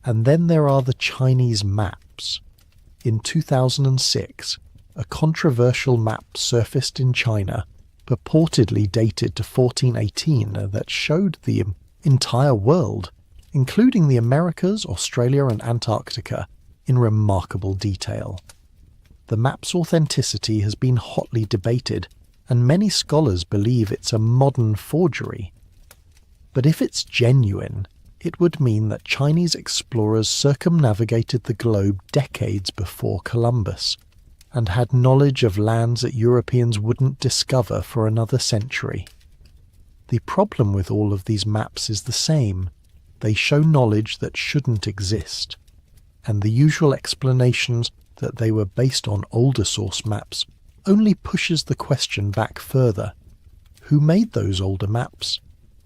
And then there are the Chinese maps. In 2006, a controversial map surfaced in China, purportedly dated to 1418, that showed the entire world, including the Americas, Australia and Antarctica, in remarkable detail. The map's authenticity has been hotly debated, and many scholars believe it's a modern forgery. But if it's genuine, it would mean that Chinese explorers circumnavigated the globe decades before Columbus, and had knowledge of lands that Europeans wouldn't discover for another century. The problem with all of these maps is the same. They show knowledge that shouldn't exist, and the usual explanations that they were based on older source maps only pushes the question back further. Who made those older maps?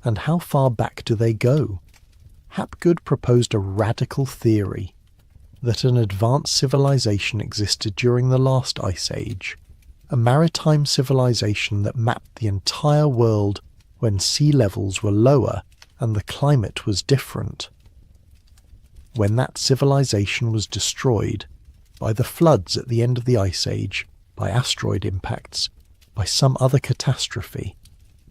And how far back do they go? Hapgood proposed a radical theory that an advanced civilization existed during the last ice age, a maritime civilization that mapped the entire world when sea levels were lower and the climate was different. When that civilization was destroyed by the floods at the end of the ice age, by asteroid impacts, by some other catastrophe,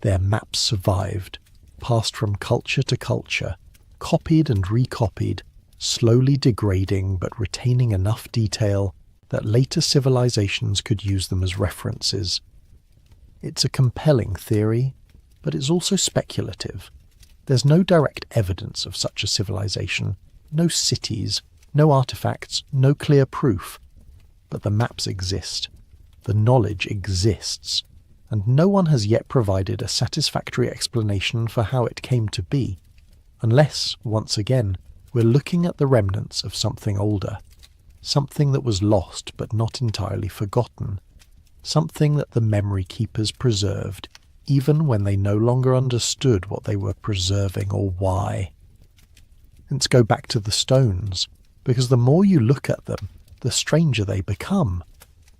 their maps survived, passed from culture to culture, copied and recopied, slowly degrading but retaining enough detail that later civilizations could use them as references. It's a compelling theory, but it's also speculative. There's no direct evidence of such a civilization, no cities, no artifacts, no clear proof. But the maps exist, the knowledge exists, and no one has yet provided a satisfactory explanation for how it came to be, unless, once again, we're looking at the remnants of something older, something that was lost but not entirely forgotten, something that the memory keepers preserved even when they no longer understood what they were preserving or why. Let's go back to the stones, because the more you look at them, the stranger they become.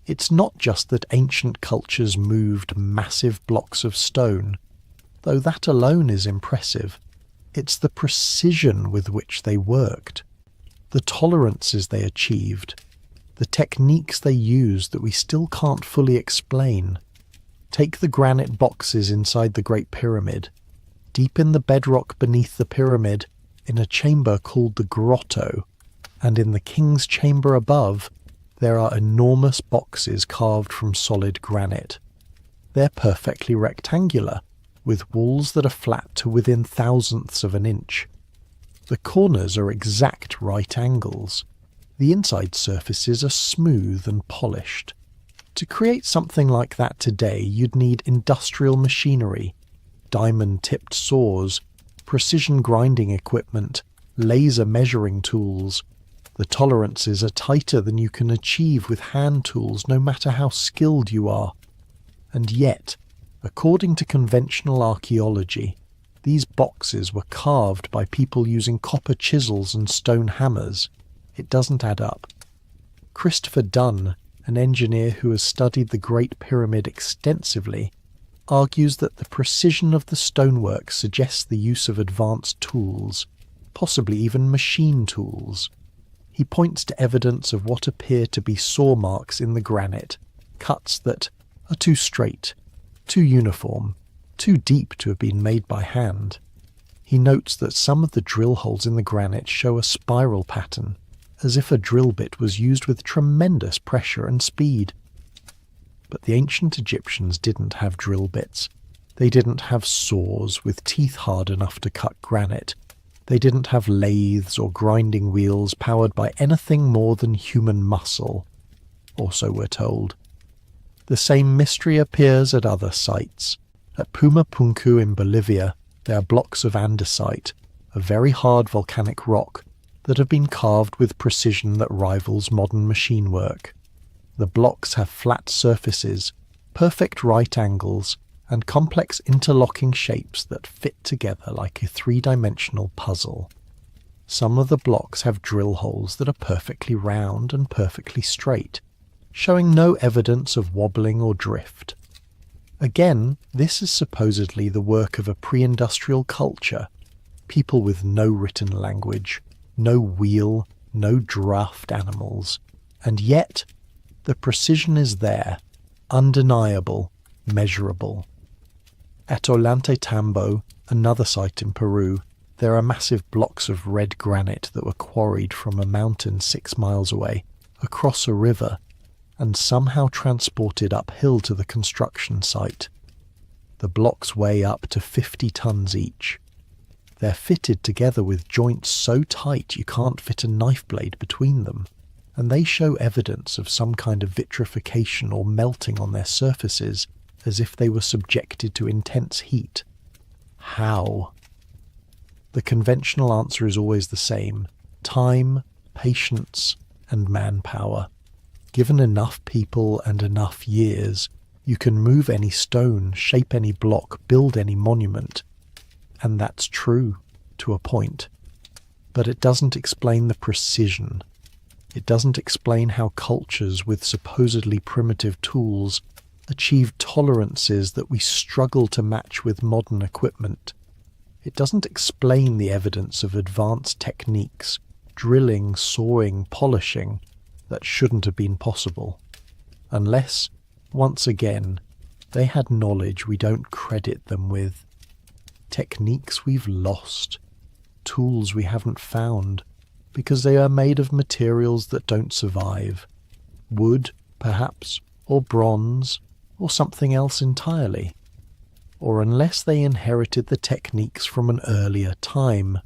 It's not just that ancient cultures moved massive blocks of stone, though that alone is impressive. It's the precision with which they worked, the tolerances they achieved, the techniques they used that we still can't fully explain. Take the granite boxes inside the Great Pyramid. Deep in the bedrock beneath the pyramid, in a chamber called the grotto, and in the king's chamber above, there are enormous boxes carved from solid granite. They're perfectly rectangular, with walls that are flat to within thousandths of an inch. The corners are exact right angles. The inside surfaces are smooth and polished. To create something like that today, you'd need industrial machinery, diamond-tipped saws, precision grinding equipment, laser measuring tools. The tolerances are tighter than you can achieve with hand tools, no matter how skilled you are. And yet, according to conventional archaeology, these boxes were carved by people using copper chisels and stone hammers. It doesn't add up. Christopher Dunn, an engineer who has studied the Great Pyramid extensively, argues that the precision of the stonework suggests the use of advanced tools, possibly even machine tools. He points to evidence of what appear to be saw marks in the granite, cuts that are too straight, too uniform, too deep to have been made by hand. He notes that some of the drill holes in the granite show a spiral pattern, as if a drill bit was used with tremendous pressure and speed. But the ancient Egyptians didn't have drill bits. They didn't have saws with teeth hard enough to cut granite. They didn't have lathes or grinding wheels powered by anything more than human muscle, or so we're told. The same mystery appears at other sites. At Pumapunku in Bolivia, there are blocks of andesite, a very hard volcanic rock, that have been carved with precision that rivals modern machine work. The blocks have flat surfaces, perfect right angles, and complex interlocking shapes that fit together like a three-dimensional puzzle. Some of the blocks have drill holes that are perfectly round and perfectly straight, showing no evidence of wobbling or drift. Again, this is supposedly the work of a pre-industrial culture, people with no written language, no wheel, no draft animals, and yet the precision is there, undeniable, measurable. At Ollantaytambo, another site in Peru, there are massive blocks of red granite that were quarried from a mountain 6 miles away, across a river, and somehow transported uphill to the construction site. The blocks weigh up to 50 tons each. They're fitted together with joints so tight you can't fit a knife blade between them, and they show evidence of some kind of vitrification or melting on their surfaces, as if they were subjected to intense heat. How? The conventional answer is always the same: time, patience, and manpower. Given enough people and enough years, you can move any stone, shape any block, build any monument. And that's true, to a point. But it doesn't explain the precision. It doesn't explain how cultures with supposedly primitive tools achieved tolerances that we struggle to match with modern equipment. It doesn't explain the evidence of advanced techniques, drilling, sawing, polishing, that shouldn't have been possible. Unless, once again, They had knowledge we don't credit them with, techniques we've lost, tools we haven't found, because they are made of materials that don't survive. Wood, perhaps, or bronze, or something else entirely. Or unless they inherited the techniques from an earlier time,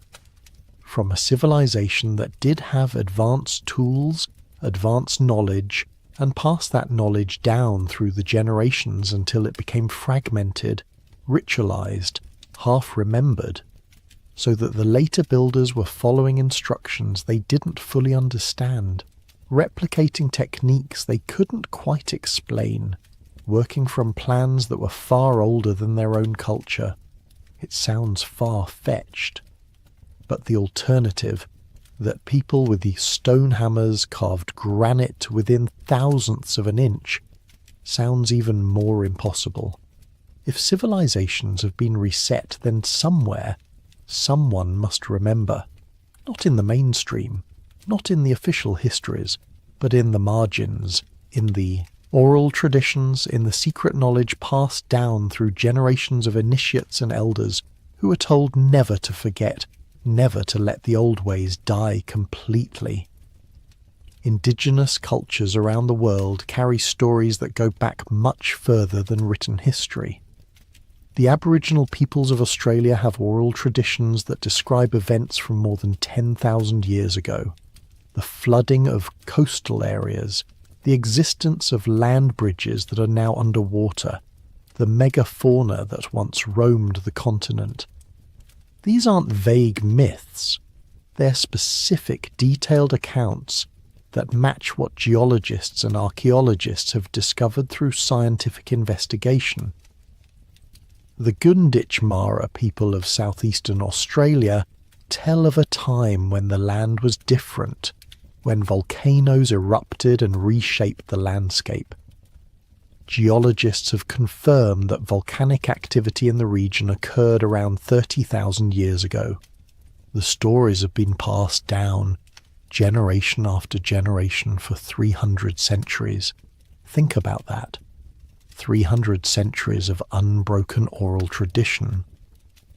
from a civilization that did have advanced tools, advanced knowledge, and passed that knowledge down through the generations until it became fragmented, ritualized, half-remembered, so that the later builders were following instructions they didn't fully understand, replicating techniques they couldn't quite explain, working from plans that were far older than their own culture. It sounds far-fetched, but the alternative, that people with these stone hammers carved granite within thousandths of an inch, sounds even more impossible. If civilizations have been reset, then somewhere, someone must remember. Not in the mainstream, not in the official histories, but in the margins, in the oral traditions, in the secret knowledge passed down through generations of initiates and elders who are told never to forget, never to let the old ways die completely. Indigenous cultures around the world carry stories that go back much further than written history. The Aboriginal peoples of Australia have oral traditions that describe events from more than 10,000 years ago. The flooding of coastal areas, the existence of land bridges that are now underwater, the megafauna that once roamed the continent. These aren't vague myths. They're specific, detailed accounts that match what geologists and archaeologists have discovered through scientific investigation. The Gunditjmara people of southeastern Australia tell of a time when the land was different, when volcanoes erupted and reshaped the landscape. Geologists have confirmed that volcanic activity in the region occurred around 30,000 years ago. The stories have been passed down, generation after generation, for 300 centuries. Think about that. 300 centuries of unbroken oral tradition.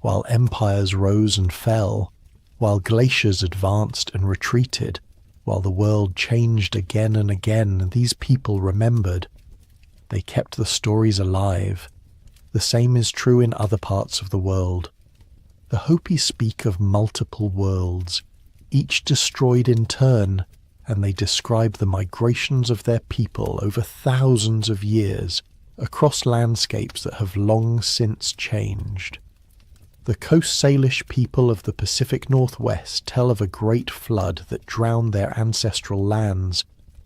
While empires rose and fell, while glaciers advanced and retreated, while the world changed again and again, these people remembered. They kept the stories alive. The same is true in other parts of the world. The Hopi speak of multiple worlds, each destroyed in turn, and they describe the migrations of their people over thousands of years across landscapes that have long since changed. The Coast Salish people of the Pacific Northwest tell of a great flood that drowned their ancestral lands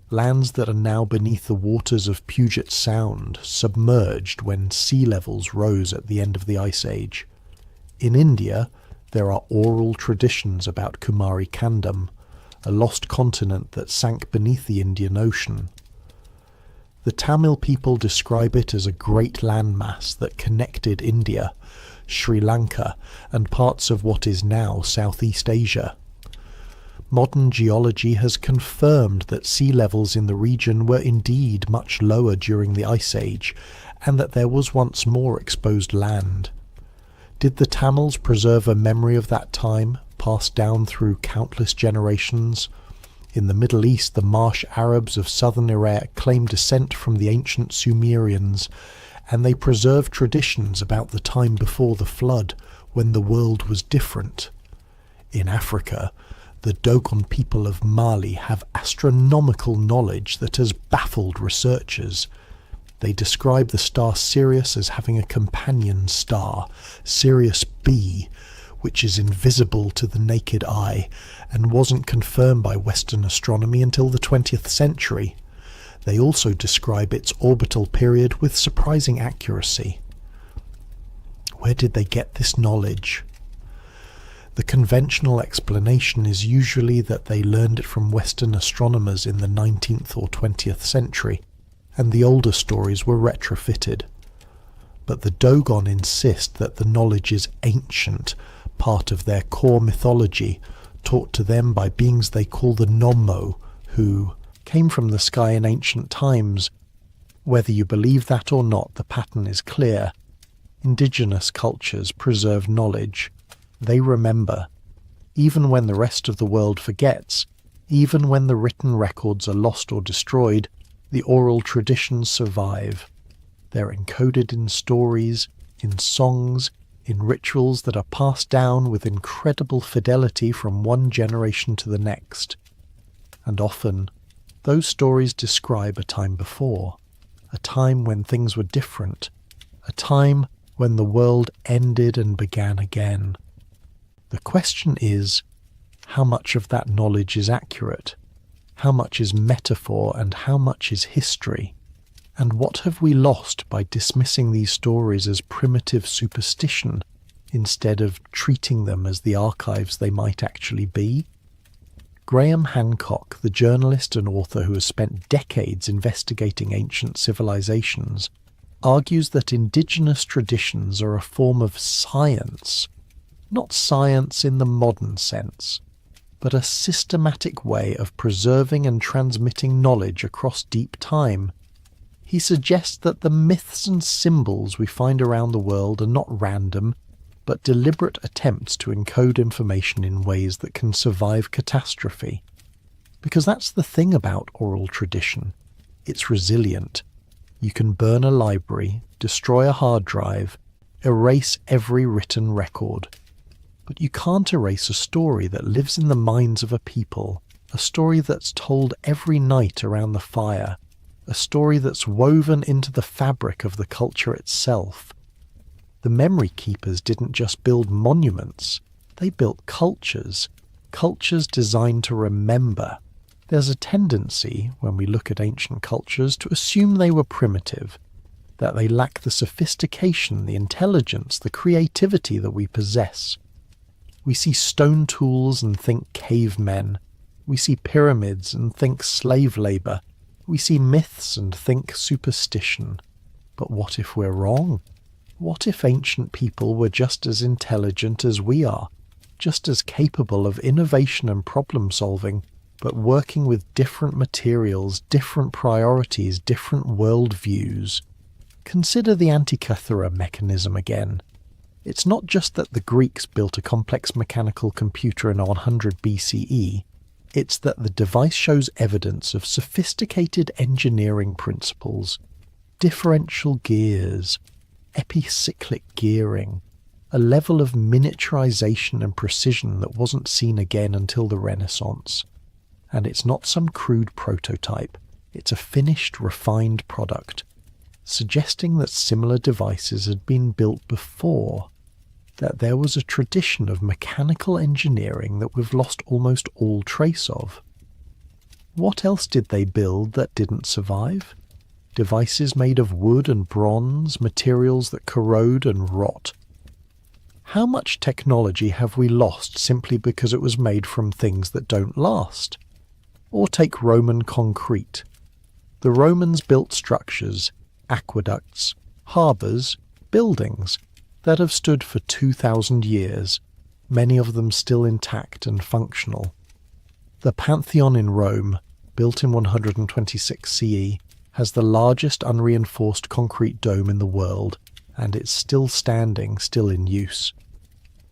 that are now beneath the waters of Puget Sound, submerged when sea levels rose at the end of the Ice Age. In India, there are oral traditions about Kumari Kandam, a lost continent that sank beneath the Indian Ocean. The Tamil people describe it as a great landmass that connected India, Sri Lanka, and parts of what is now Southeast Asia. Modern geology has confirmed that sea levels in the region were indeed much lower during the Ice Age, and that there was once more exposed land. Did the Tamils preserve a memory of that time, passed down through countless generations? In the Middle East, the marsh Arabs of southern Iraq claim descent from the ancient Sumerians, and they preserve traditions about the time before the flood, when the world was different. In Africa, the Dogon people of Mali have astronomical knowledge that has baffled researchers. They describe the star Sirius as having a companion star, Sirius B, which is invisible to the naked eye and wasn't confirmed by Western astronomy until the 20th century. They also describe its orbital period with surprising accuracy. Where did they get this knowledge? The conventional explanation is usually that they learned it from Western astronomers in the 19th or 20th century, and the older stories were retrofitted. But the Dogon insist that the knowledge is ancient, part of their core mythology, taught to them by beings they call the Nommo, who came from the sky in ancient times, Whether you believe that or not, the pattern is clear. Indigenous cultures preserve knowledge. They remember. Even when the rest of the world forgets, even when the written records are lost or destroyed, the oral traditions survive. They're encoded in stories, in songs, in rituals that are passed down with incredible fidelity from one generation to the next. And often, those stories describe a time before, a time when things were different, a time when the world ended and began again. The question is, how much of that knowledge is accurate? How much is metaphor and how much is history? And what have we lost by dismissing these stories as primitive superstition instead of treating them as the archives they might actually be? Graham Hancock, the journalist and author who has spent decades investigating ancient civilizations, argues that indigenous traditions are a form of science, not science in the modern sense, but a systematic way of preserving and transmitting knowledge across deep time. He suggests that the myths and symbols we find around the world are not random, but deliberate attempts to encode information in ways that can survive catastrophe. Because that's the thing about oral tradition. It's resilient. You can burn a library, destroy a hard drive, erase every written record. But you can't erase a story that lives in the minds of a people, a story that's told every night around the fire, a story that's woven into the fabric of the culture itself. The memory keepers didn't just build monuments, they built cultures designed to remember. There's a tendency, when we look at ancient cultures, to assume they were primitive, that they lack the sophistication, the intelligence, the creativity that we possess. We see stone tools and think cavemen. We see pyramids and think slave labour. We see myths and think superstition. But what if we're wrong? What if ancient people were just as intelligent as we are, just as capable of innovation and problem solving, but working with different materials, different priorities, different worldviews? Consider the Antikythera mechanism again. It's not just that the Greeks built a complex mechanical computer in 100 BCE, it's that the device shows evidence of sophisticated engineering principles, differential gears, epicyclic gearing, a level of miniaturization and precision that wasn't seen again until the Renaissance. And it's not some crude prototype, it's a finished, refined product, suggesting that similar devices had been built before, that there was a tradition of mechanical engineering that we've lost almost all trace of. What else did they build that didn't survive? Devices made of wood and bronze, materials that corrode and rot. How much technology have we lost simply because it was made from things that don't last? Or take Roman concrete. The Romans built structures, aqueducts, harbours, buildings that have stood for 2,000 years, many of them still intact and functional. The Pantheon in Rome, built in 126 CE, has the largest unreinforced concrete dome in the world, and it's still standing, still in use.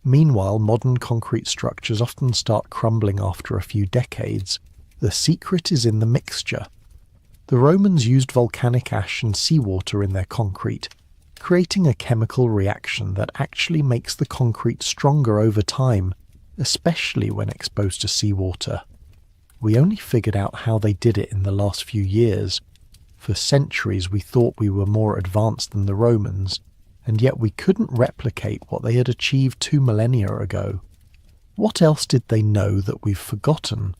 Meanwhile, modern concrete structures often start crumbling after a few decades. The secret is in the mixture. The Romans used volcanic ash and seawater in their concrete, creating a chemical reaction that actually makes the concrete stronger over time, especially when exposed to seawater. We only figured out how they did it in the last few years. For centuries we thought we were more advanced than the Romans, and yet we couldn't replicate what they had achieved 2 millennia ago. What else did they know that we've forgotten?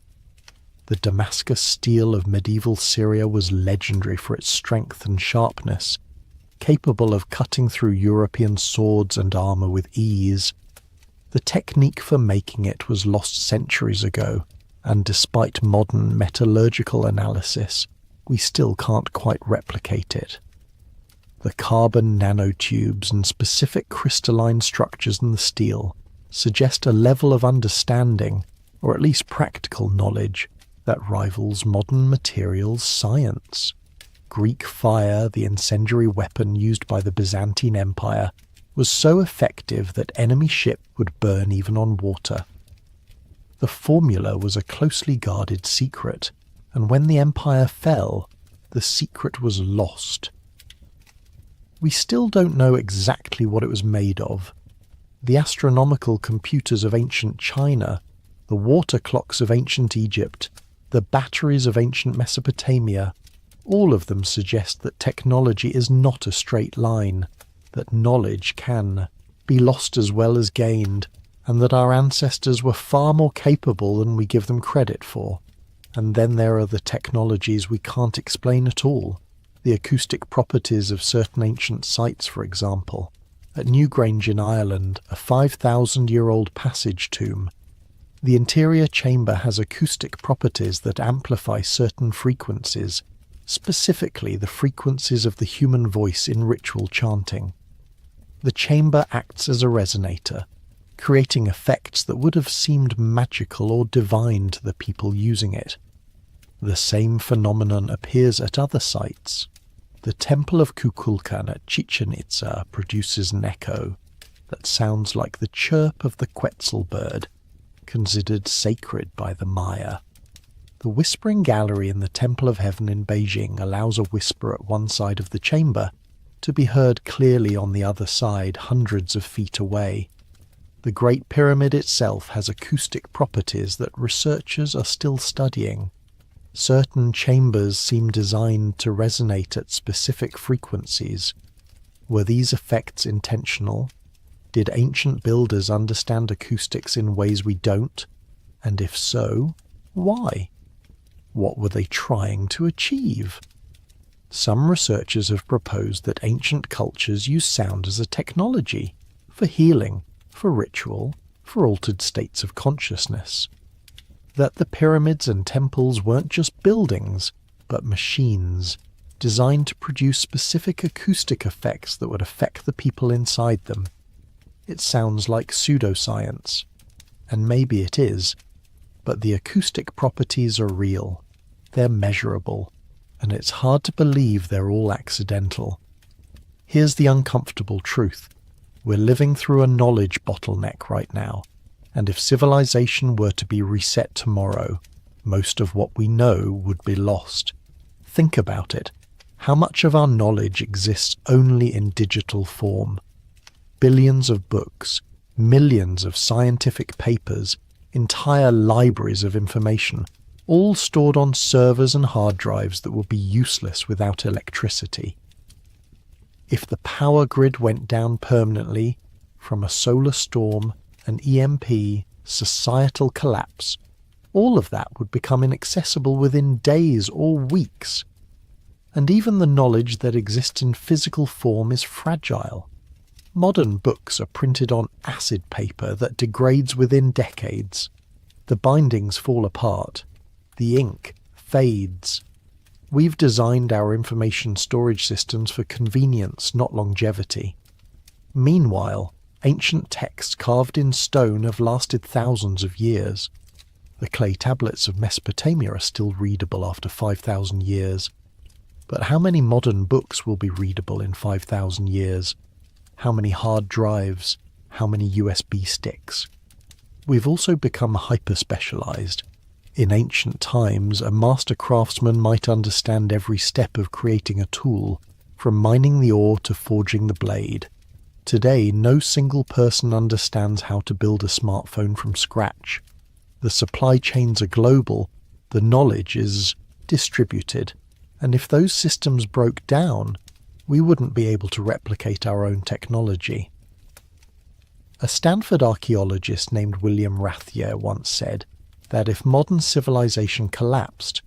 The Damascus steel of medieval Syria was legendary for its strength and sharpness, capable of cutting through European swords and armour with ease. The technique for making it was lost centuries ago, and despite modern metallurgical analysis, we still can't quite replicate it. The carbon nanotubes and specific crystalline structures in the steel suggest a level of understanding, or at least practical knowledge, that rivals modern materials science. Greek fire, the incendiary weapon used by the Byzantine Empire, was so effective that enemy ships would burn even on water. The formula was a closely guarded secret, and when the empire fell, the secret was lost. We still don't know exactly what it was made of. The astronomical computers of ancient China, the water clocks of ancient Egypt, the batteries of ancient Mesopotamia, all of them suggest that technology is not a straight line, that knowledge can be lost as well as gained, and that our ancestors were far more capable than we give them credit for. And then there are the technologies we can't explain at all, the acoustic properties of certain ancient sites, for example. At Newgrange in Ireland, a 5,000-year-old passage tomb, the interior chamber has acoustic properties that amplify certain frequencies, specifically the frequencies of the human voice in ritual chanting. The chamber acts as a resonator, creating effects that would have seemed magical or divine to the people using it. The same phenomenon appears at other sites. The Temple of Kukulkan at Chichen Itza produces an echo that sounds like the chirp of the Quetzal bird, considered sacred by the Maya. The Whispering Gallery in the Temple of Heaven in Beijing allows a whisper at one side of the chamber to be heard clearly on the other side, hundreds of feet away. The Great Pyramid itself has acoustic properties that researchers are still studying. Certain chambers seem designed to resonate at specific frequencies. Were these effects intentional? Did ancient builders understand acoustics in ways we don't? And if so, why? What were they trying to achieve? Some researchers have proposed that ancient cultures use sound as a technology, for healing, for ritual, for altered states of consciousness. That the pyramids and temples weren't just buildings, but machines, designed to produce specific acoustic effects that would affect the people inside them. It sounds like pseudoscience, and maybe it is, but the acoustic properties are real, they're measurable, and it's hard to believe they're all accidental. Here's the uncomfortable truth. We're living through a knowledge bottleneck right now, and if civilization were to be reset tomorrow, most of what we know would be lost. Think about it. How much of our knowledge exists only in digital form? Billions of books, millions of scientific papers, entire libraries of information, all stored on servers and hard drives that will be useless without electricity. If the power grid went down permanently, from a solar storm, an EMP, societal collapse, all of that would become inaccessible within days or weeks. And even the knowledge that exists in physical form is fragile. Modern books are printed on acid paper that degrades within decades. The bindings fall apart. The ink fades. We've designed our information storage systems for convenience, not longevity. Meanwhile, ancient texts carved in stone have lasted thousands of years. The clay tablets of Mesopotamia are still readable after 5,000 years. But how many modern books will be readable in 5,000 years? How many hard drives? How many USB sticks? We've also become hyper-specialized. In ancient times, a master craftsman might understand every step of creating a tool, from mining the ore to forging the blade. Today, no single person understands how to build a smartphone from scratch. The supply chains are global, the knowledge is distributed, and if those systems broke down, we wouldn't be able to replicate our own technology. A Stanford archaeologist named William Rathje once said that if modern civilization collapsed,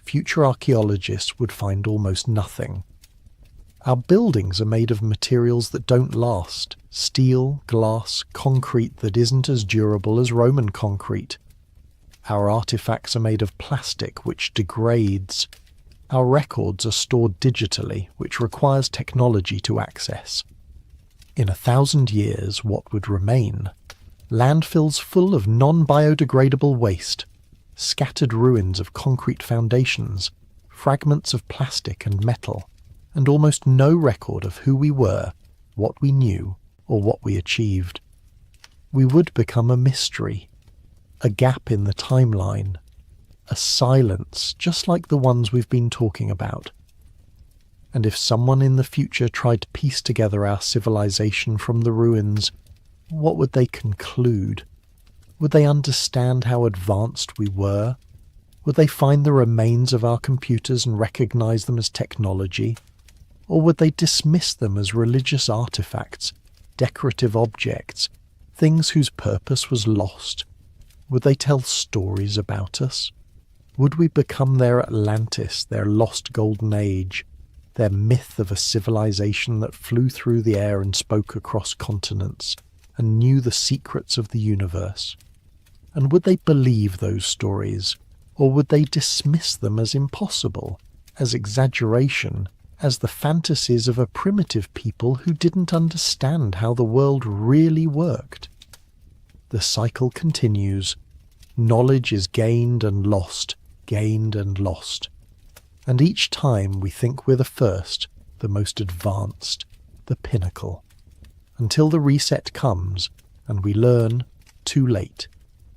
future archaeologists would find almost nothing. Our buildings are made of materials that don't last: steel, glass, concrete that isn't as durable as Roman concrete. Our artifacts are made of plastic, which degrades. Our records are stored digitally, which requires technology to access. In 1,000 years, what would remain? Landfills full of non-biodegradable waste, scattered ruins of concrete foundations, fragments of plastic and metal, and almost no record of who we were, what we knew, or what we achieved. We would become a mystery, a gap in the timeline, a silence just like the ones we've been talking about. And if someone in the future tried to piece together our civilization from the ruins, what would they conclude? Would they understand how advanced we were? Would they find the remains of our computers and recognize them as technology? Or would they dismiss them as religious artifacts, decorative objects, things whose purpose was lost? Would they tell stories about us? Would we become their Atlantis, their lost golden age, their myth of a civilization that flew through the air and spoke across continents and knew the secrets of the universe? And would they believe those stories, or would they dismiss them as impossible, as exaggeration, as the fantasies of a primitive people who didn't understand how the world really worked? The cycle continues. Knowledge is gained and lost, gained and lost. And each time we think we're the first, the most advanced, the pinnacle. Until the reset comes and we learn, too late,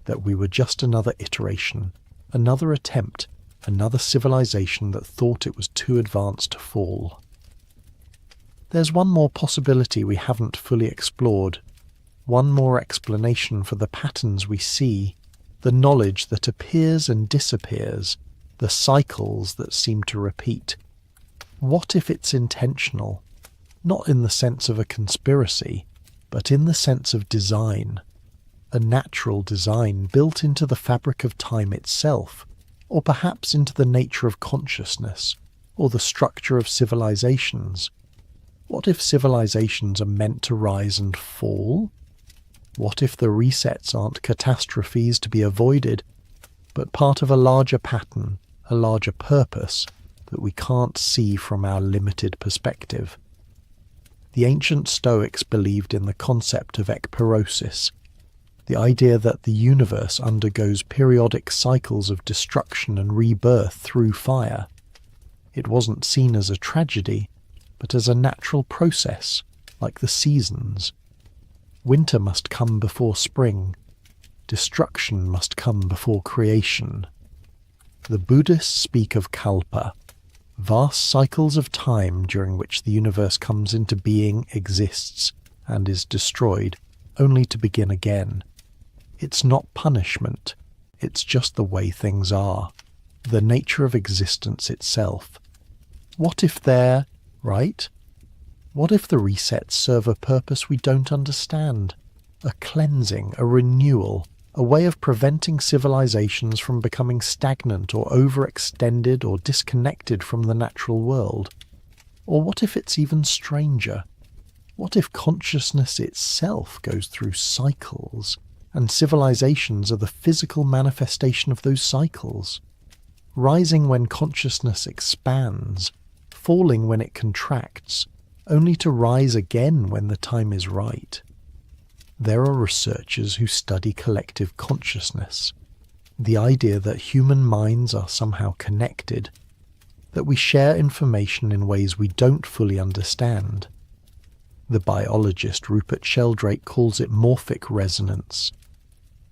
that we were just another iteration, another attempt, another civilization that thought it was too advanced to fall. There's one more possibility we haven't fully explored, one more explanation for the patterns we see, the knowledge that appears and disappears, the cycles that seem to repeat. What if it's intentional? Not in the sense of a conspiracy, but in the sense of design. A natural design built into the fabric of time itself, or perhaps into the nature of consciousness, or the structure of civilizations. What if civilizations are meant to rise and fall? What if the resets aren't catastrophes to be avoided, but part of a larger pattern, a larger purpose that we can't see from our limited perspective? The ancient Stoics believed in the concept of ekpyrosis, the idea that the universe undergoes periodic cycles of destruction and rebirth through fire. It wasn't seen as a tragedy, but as a natural process, like the seasons. Winter must come before spring. Destruction must come before creation. The Buddhists speak of kalpa, vast cycles of time during which the universe comes into being, exists, and is destroyed, only to begin again. It's not punishment, it's just the way things are, the nature of existence itself. What if they're right? What if the resets serve a purpose we don't understand? A cleansing, a renewal, a way of preventing civilizations from becoming stagnant or overextended or disconnected from the natural world? Or what if it's even stranger? What if consciousness itself goes through cycles, and civilizations are the physical manifestation of those cycles? Rising when consciousness expands, falling when it contracts, only to rise again when the time is right. There are researchers who study collective consciousness, the idea that human minds are somehow connected, that we share information in ways we don't fully understand. The biologist Rupert Sheldrake calls it morphic resonance,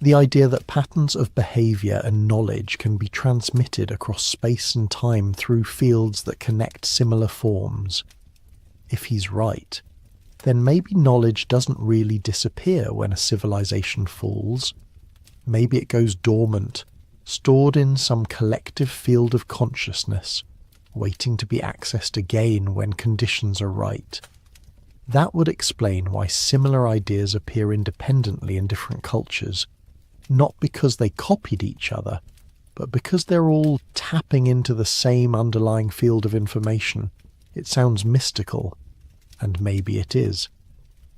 the idea that patterns of behavior and knowledge can be transmitted across space and time through fields that connect similar forms. If he's right, then maybe knowledge doesn't really disappear when a civilization falls. Maybe it goes dormant, stored in some collective field of consciousness, waiting to be accessed again when conditions are right. That would explain why similar ideas appear independently in different cultures, not because they copied each other, but because they're all tapping into the same underlying field of information. It sounds mystical, and maybe it is.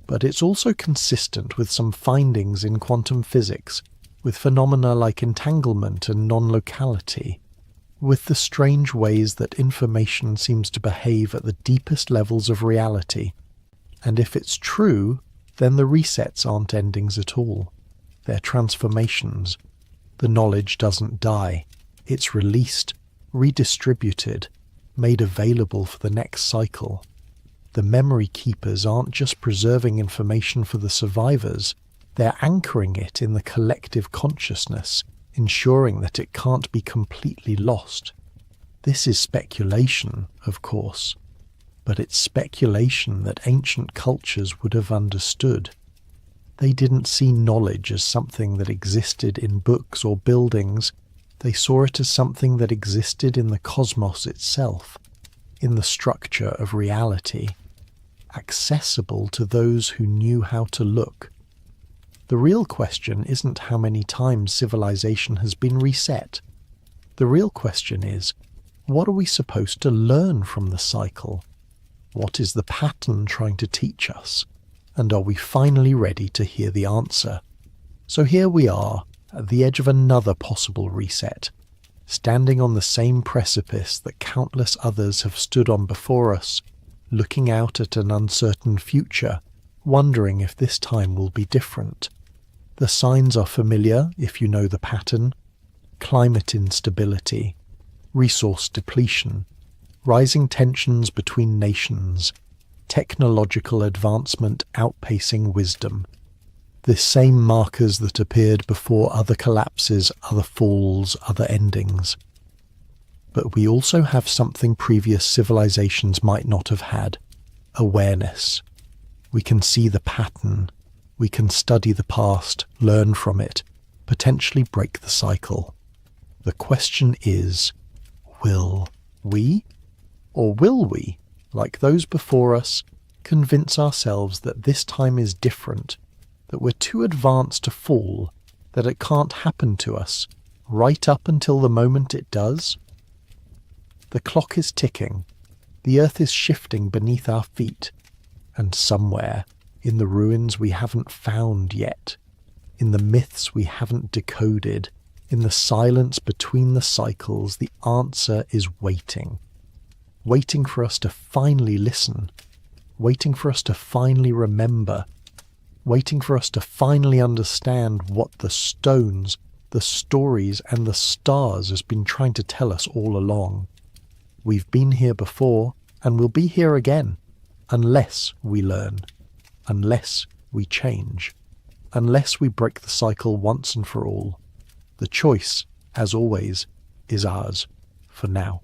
But it's also consistent with some findings in quantum physics, with phenomena like entanglement and non-locality, with the strange ways that information seems to behave at the deepest levels of reality. And if it's true, then the resets aren't endings at all. They're transformations. The knowledge doesn't die. It's released, redistributed, made available for the next cycle. The memory keepers aren't just preserving information for the survivors, they're anchoring it in the collective consciousness, ensuring that it can't be completely lost. This is speculation, of course, but it's speculation that ancient cultures would have understood. They didn't see knowledge as something that existed in books or buildings. They saw it as something that existed in the cosmos itself, in the structure of reality, accessible to those who knew how to look. The real question isn't how many times civilization has been reset. The real question is, what are we supposed to learn from the cycle? What is the pattern trying to teach us? And are we finally ready to hear the answer? So here we are, at the edge of another possible reset, standing on the same precipice that countless others have stood on before us, looking out at an uncertain future, wondering if this time will be different. The signs are familiar if you know the pattern: climate instability, resource depletion, rising tensions between nations, technological advancement outpacing wisdom. The same markers that appeared before other collapses, other falls, other endings. But we also have something previous civilizations might not have had: awareness. We can see the pattern. We can study the past, learn from it, potentially break the cycle. The question is, will we? Or will we, like those before us, convince ourselves that this time is different, that we're too advanced to fall, that it can't happen to us, right up until the moment it does? The clock is ticking, the earth is shifting beneath our feet, and somewhere, in the ruins we haven't found yet, in the myths we haven't decoded, in the silence between the cycles, the answer is waiting. Waiting for us to finally listen, waiting for us to finally remember, waiting for us to finally understand what the stones, the stories, and the stars has been trying to tell us all along. We've been here before, and we'll be here again, unless we learn, unless we change, unless we break the cycle once and for all. The choice, as always, is ours, for now.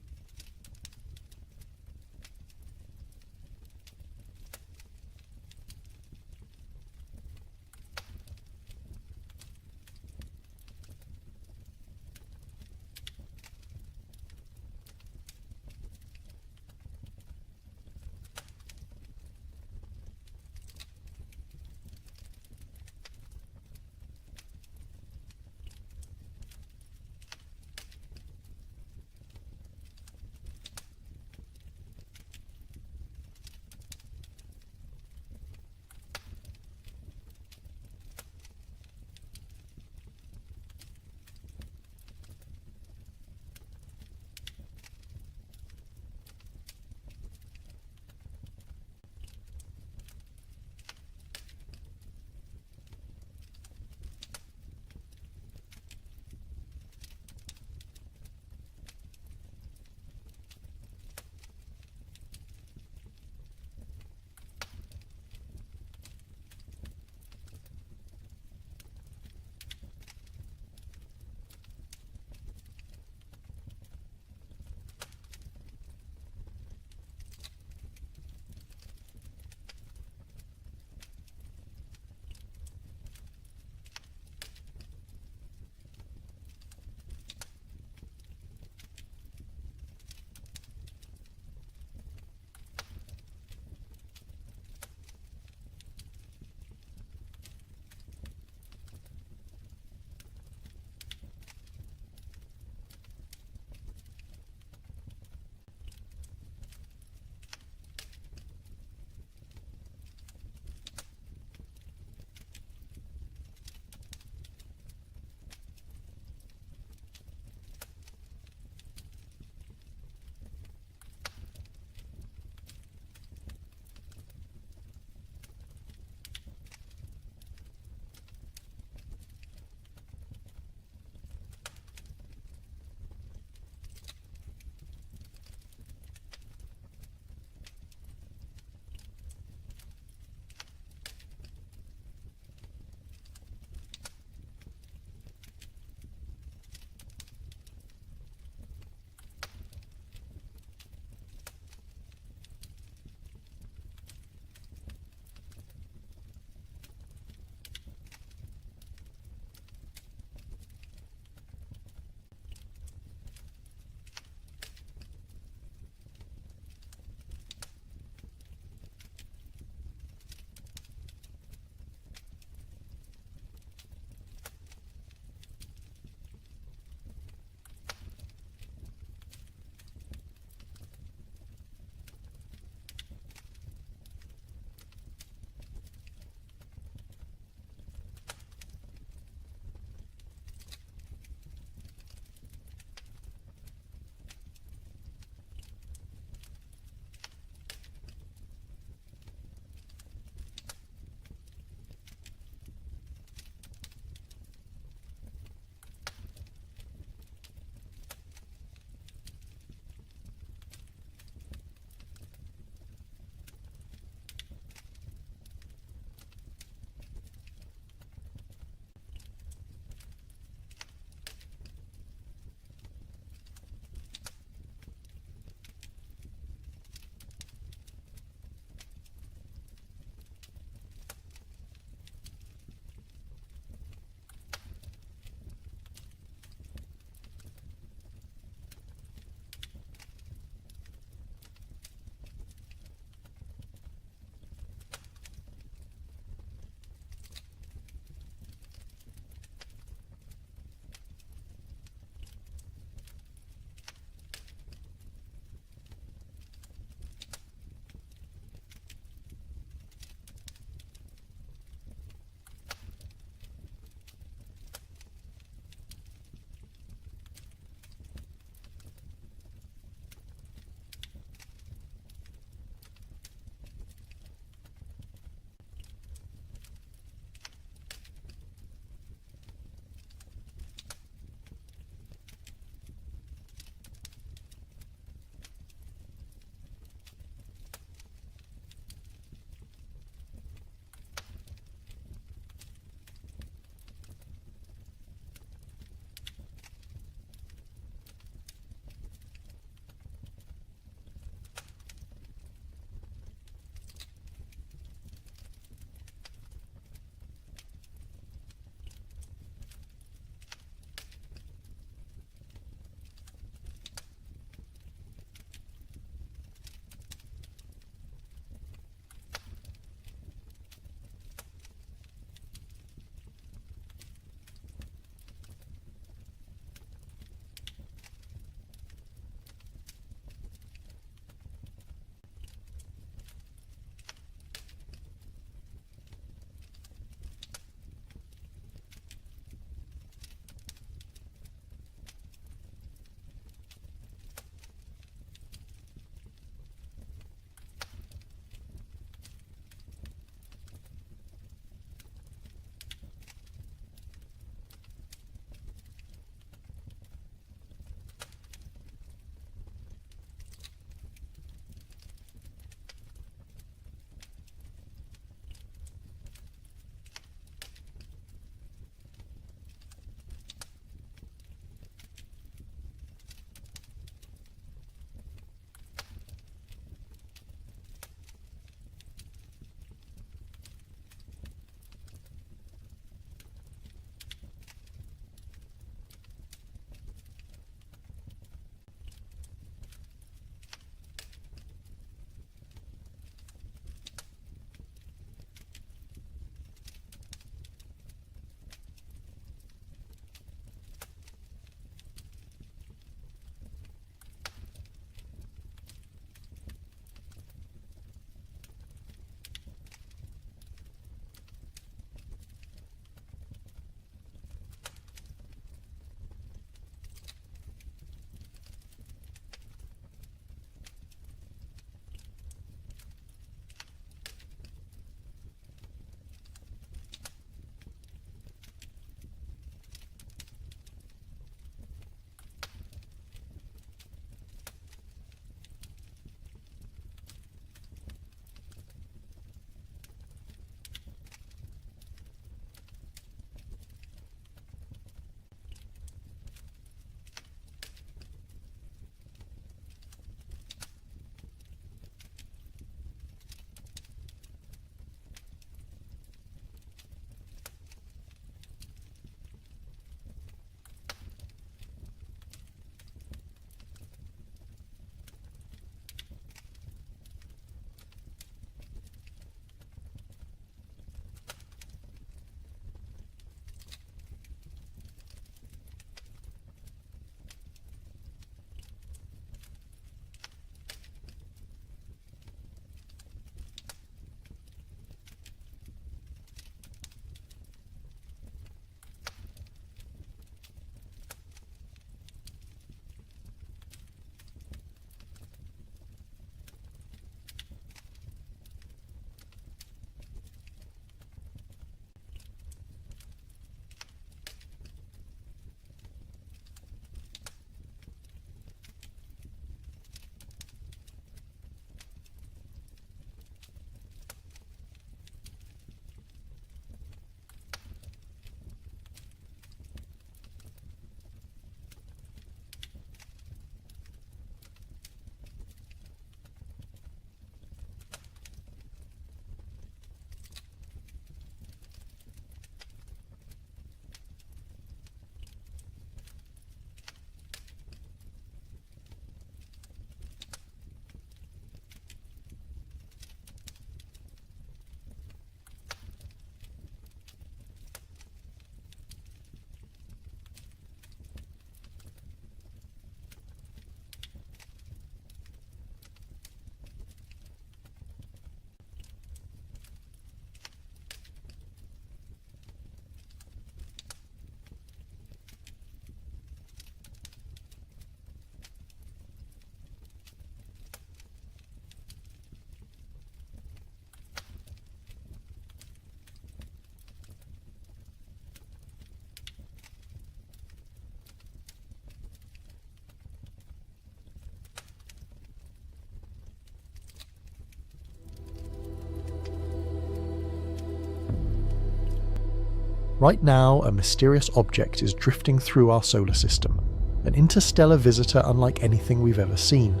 Right now, a mysterious object is drifting through our solar system, an interstellar visitor unlike anything we've ever seen.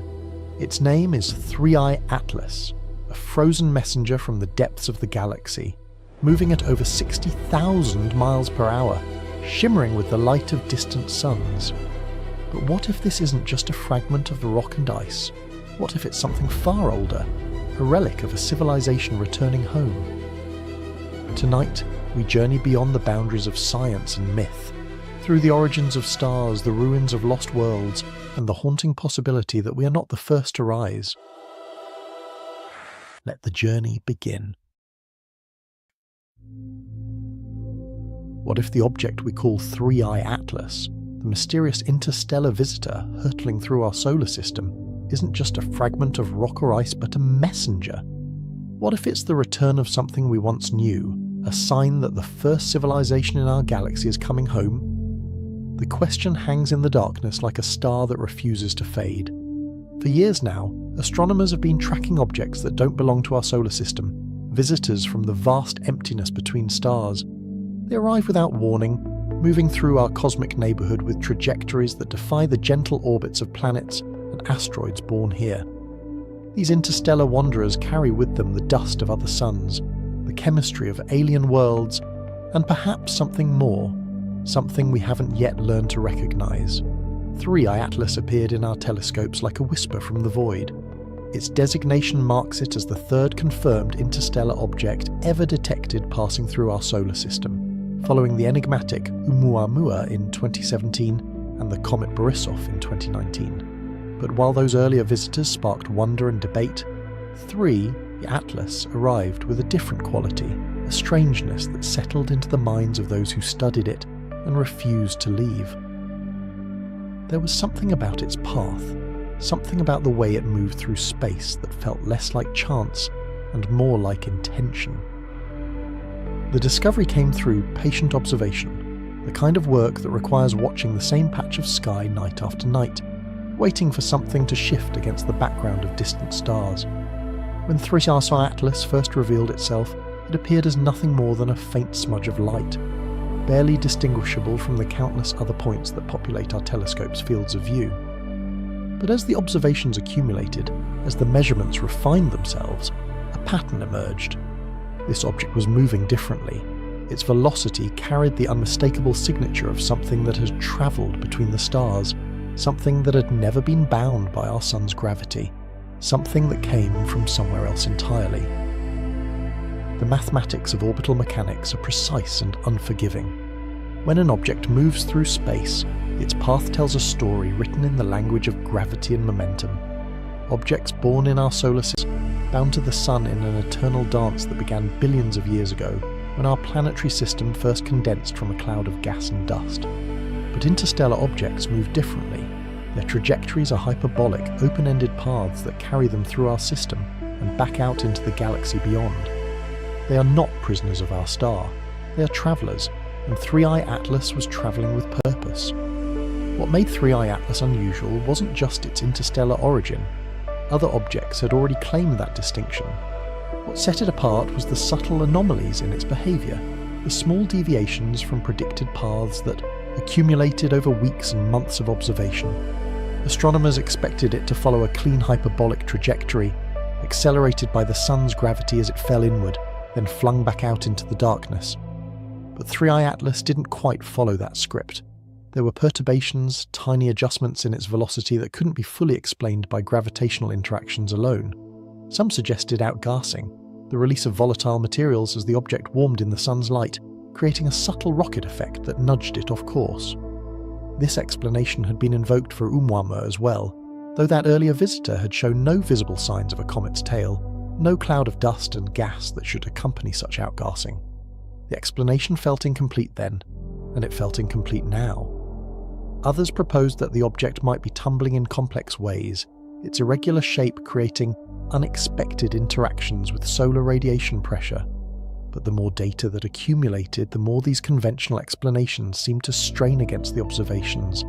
Its name is 3I Atlas, a frozen messenger from the depths of the galaxy, moving at over 60,000 miles per hour, shimmering with the light of distant suns. But what if this isn't just a fragment of the rock and ice? What if it's something far older, a relic of a civilization returning home? Tonight, we journey beyond the boundaries of science and myth, through the origins of stars, the ruins of lost worlds, and the haunting possibility that we are not the first to rise. Let the journey begin. What if the object we call 3I Atlas, the mysterious interstellar visitor hurtling through our solar system, isn't just a fragment of rock or ice but a messenger? What if it's the return of something we once knew, a sign that the first civilization in our galaxy is coming home? The question hangs in the darkness like a star that refuses to fade. For years now, astronomers have been tracking objects that don't belong to our solar system, visitors from the vast emptiness between stars. They arrive without warning, moving through our cosmic neighbourhood with trajectories that defy the gentle orbits of planets and asteroids born here. These interstellar wanderers carry with them the dust of other suns, the chemistry of alien worlds, and perhaps something more, something we haven't yet learned to recognise. 3I Atlas appeared in our telescopes like a whisper from the void. Its designation marks it as the third confirmed interstellar object ever detected passing through our solar system, following the enigmatic Oumuamua in 2017 and the comet Borisov in 2019. But while those earlier visitors sparked wonder and debate, 3I Atlas arrived with a different quality, a strangeness that settled into the minds of those who studied it and refused to leave. There was something about its path, something about the way it moved through space that felt less like chance and more like intention. The discovery came through patient observation, the kind of work that requires watching the same patch of sky night after night, waiting for something to shift against the background of distant stars. When 3I Atlas first revealed itself, it appeared as nothing more than a faint smudge of light, barely distinguishable from the countless other points that populate our telescope's fields of view. But as the observations accumulated, as the measurements refined themselves, a pattern emerged. This object was moving differently. Its velocity carried the unmistakable signature of something that had travelled between the stars, something that had never been bound by our sun's gravity, something that came from somewhere else entirely. The mathematics of orbital mechanics are precise and unforgiving. When an object moves through space, its path tells a story written in the language of gravity and momentum. Objects born in our solar system, bound to the sun in an eternal dance that began billions of years ago, when our planetary system first condensed from a cloud of gas and dust. But interstellar objects move differently. Their trajectories are hyperbolic, open-ended paths that carry them through our system and back out into the galaxy beyond. They are not prisoners of our star. They are travellers, and 3I Atlas was travelling with purpose. What made 3I Atlas unusual wasn't just its interstellar origin. Other objects had already claimed that distinction. What set it apart was the subtle anomalies in its behaviour, the small deviations from predicted paths that accumulated over weeks and months of observation. Astronomers expected it to follow a clean hyperbolic trajectory, accelerated by the sun's gravity as it fell inward, then flung back out into the darkness. But 3I Atlas didn't quite follow that script. There were perturbations, tiny adjustments in its velocity that couldn't be fully explained by gravitational interactions alone. Some suggested outgassing, the release of volatile materials as the object warmed in the sun's light, creating a subtle rocket effect that nudged it off course. This explanation had been invoked for Oumuamua as well, though that earlier visitor had shown no visible signs of a comet's tail, no cloud of dust and gas that should accompany such outgassing. The explanation felt incomplete then, and it felt incomplete now. Others proposed that the object might be tumbling in complex ways, its irregular shape creating unexpected interactions with solar radiation pressure. But the more data that accumulated, the more these conventional explanations seemed to strain against the observations.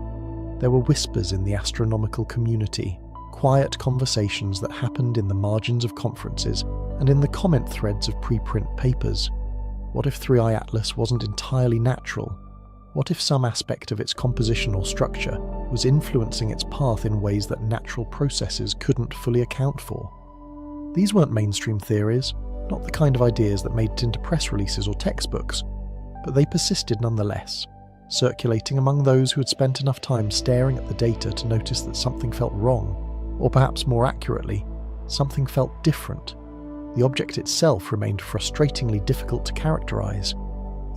There were whispers in the astronomical community, quiet conversations that happened in the margins of conferences and in the comment threads of preprint papers. What if 3i Atlas wasn't entirely natural? What if some aspect of its composition or structure was influencing its path in ways that natural processes couldn't fully account for? These weren't mainstream theories, not the kind of ideas that made it into press releases or textbooks, but they persisted nonetheless, circulating among those who had spent enough time staring at the data to notice that something felt wrong, or perhaps more accurately, something felt different. The object itself remained frustratingly difficult to characterize.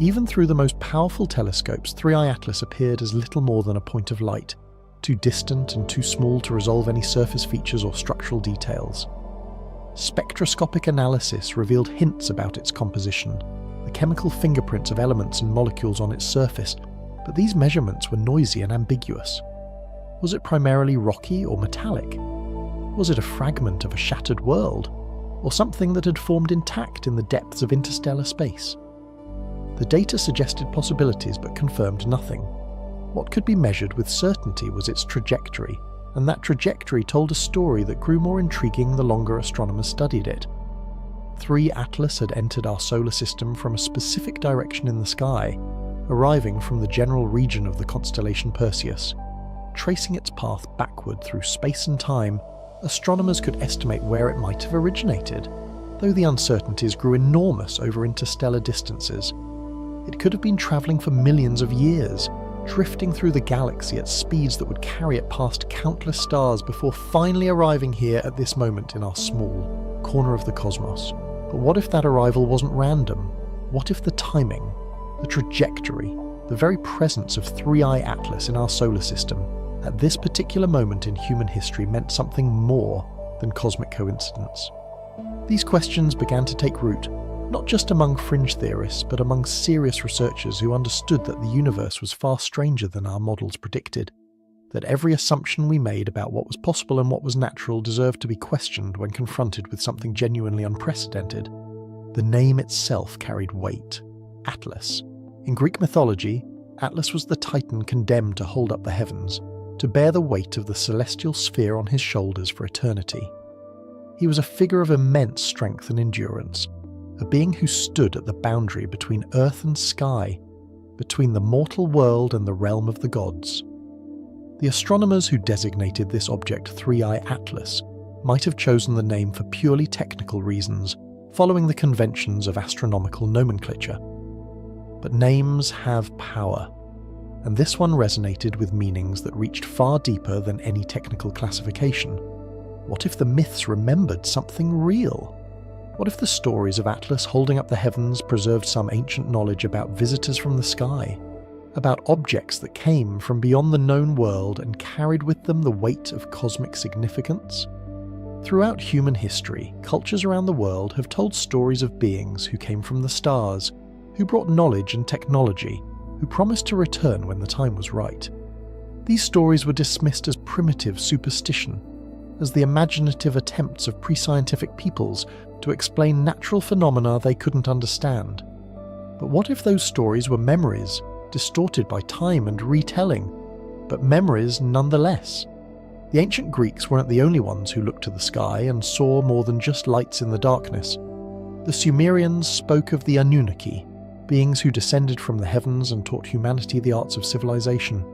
Even through the most powerful telescopes, 3i Atlas appeared as little more than a point of light, too distant and too small to resolve any surface features or structural details. Spectroscopic analysis revealed hints about its composition, the chemical fingerprints of elements and molecules on its surface, but these measurements were noisy and ambiguous. Was it primarily rocky or metallic? Was it a fragment of a shattered world, or something that had formed intact in the depths of interstellar space? The data suggested possibilities but confirmed nothing. What could be measured with certainty was its trajectory, and that trajectory told a story that grew more intriguing the longer astronomers studied it. 3 Atlas had entered our solar system from a specific direction in the sky, arriving from the general region of the constellation Perseus. Tracing its path backward through space and time, astronomers could estimate where it might have originated, though the uncertainties grew enormous over interstellar distances. It could have been travelling for millions of years, drifting through the galaxy at speeds that would carry it past countless stars before finally arriving here at this moment in our small corner of the cosmos. But what if that arrival wasn't random? What if the timing, the trajectory, the very presence of 3i Atlas in our solar system at this particular moment in human history meant something more than cosmic coincidence? These questions began to take root, not just among fringe theorists, but among serious researchers who understood that the universe was far stranger than our models predicted, that every assumption we made about what was possible and what was natural deserved to be questioned when confronted with something genuinely unprecedented. The name itself carried weight. Atlas. In Greek mythology, Atlas was the titan condemned to hold up the heavens, to bear the weight of the celestial sphere on his shoulders for eternity. He was a figure of immense strength and endurance, a being who stood at the boundary between earth and sky, between the mortal world and the realm of the gods. The astronomers who designated this object 3i Atlas might have chosen the name for purely technical reasons, following the conventions of astronomical nomenclature. But names have power, and this one resonated with meanings that reached far deeper than any technical classification. What if the myths remembered something real? What if the stories of Atlas holding up the heavens preserved some ancient knowledge about visitors from the sky, about objects that came from beyond the known world and carried with them the weight of cosmic significance? Throughout human history, cultures around the world have told stories of beings who came from the stars, who brought knowledge and technology, who promised to return when the time was right. These stories were dismissed as primitive superstition, as the imaginative attempts of pre-scientific peoples to explain natural phenomena they couldn't understand. But what if those stories were memories, distorted by time and retelling, but memories nonetheless? The ancient Greeks weren't the only ones who looked to the sky and saw more than just lights in the darkness. The Sumerians spoke of the Anunnaki, beings who descended from the heavens and taught humanity the arts of civilization.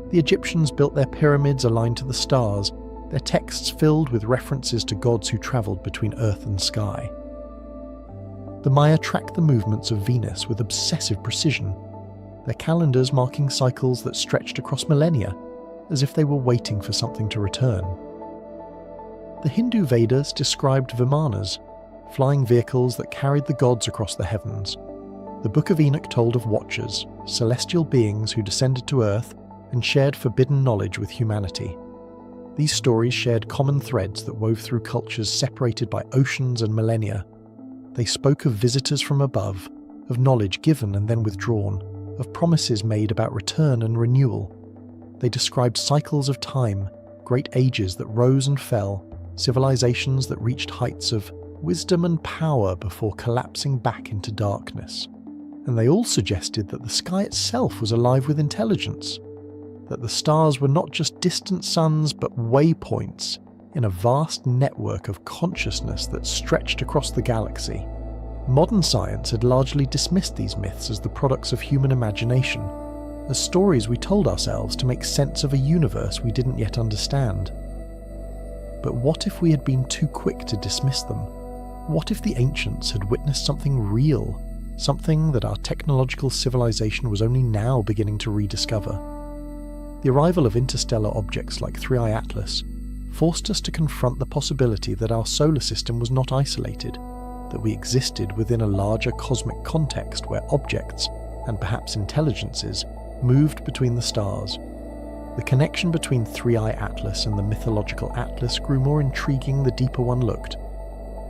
The Egyptians built their pyramids aligned to the stars, their texts filled with references to gods who travelled between earth and sky. The Maya tracked the movements of Venus with obsessive precision, their calendars marking cycles that stretched across millennia, as if they were waiting for something to return. The Hindu Vedas described Vimanas, flying vehicles that carried the gods across the heavens. The Book of Enoch told of watchers, celestial beings who descended to earth and shared forbidden knowledge with humanity. These stories shared common threads that wove through cultures separated by oceans and millennia. They spoke of visitors from above, of knowledge given and then withdrawn, of promises made about return and renewal. They described cycles of time, great ages that rose and fell, civilizations that reached heights of wisdom and power before collapsing back into darkness. And they all suggested that the sky itself was alive with intelligence, that the stars were not just distant suns but waypoints in a vast network of consciousness that stretched across the galaxy. Modern science had largely dismissed these myths as the products of human imagination, as stories we told ourselves to make sense of a universe we didn't yet understand. But what if we had been too quick to dismiss them? What if the ancients had witnessed something real, something that our technological civilization was only now beginning to rediscover? The arrival of interstellar objects like 3I Atlas forced us to confront the possibility that our solar system was not isolated, that we existed within a larger cosmic context where objects, and perhaps intelligences, moved between the stars. The connection between 3I Atlas and the mythological Atlas grew more intriguing the deeper one looked.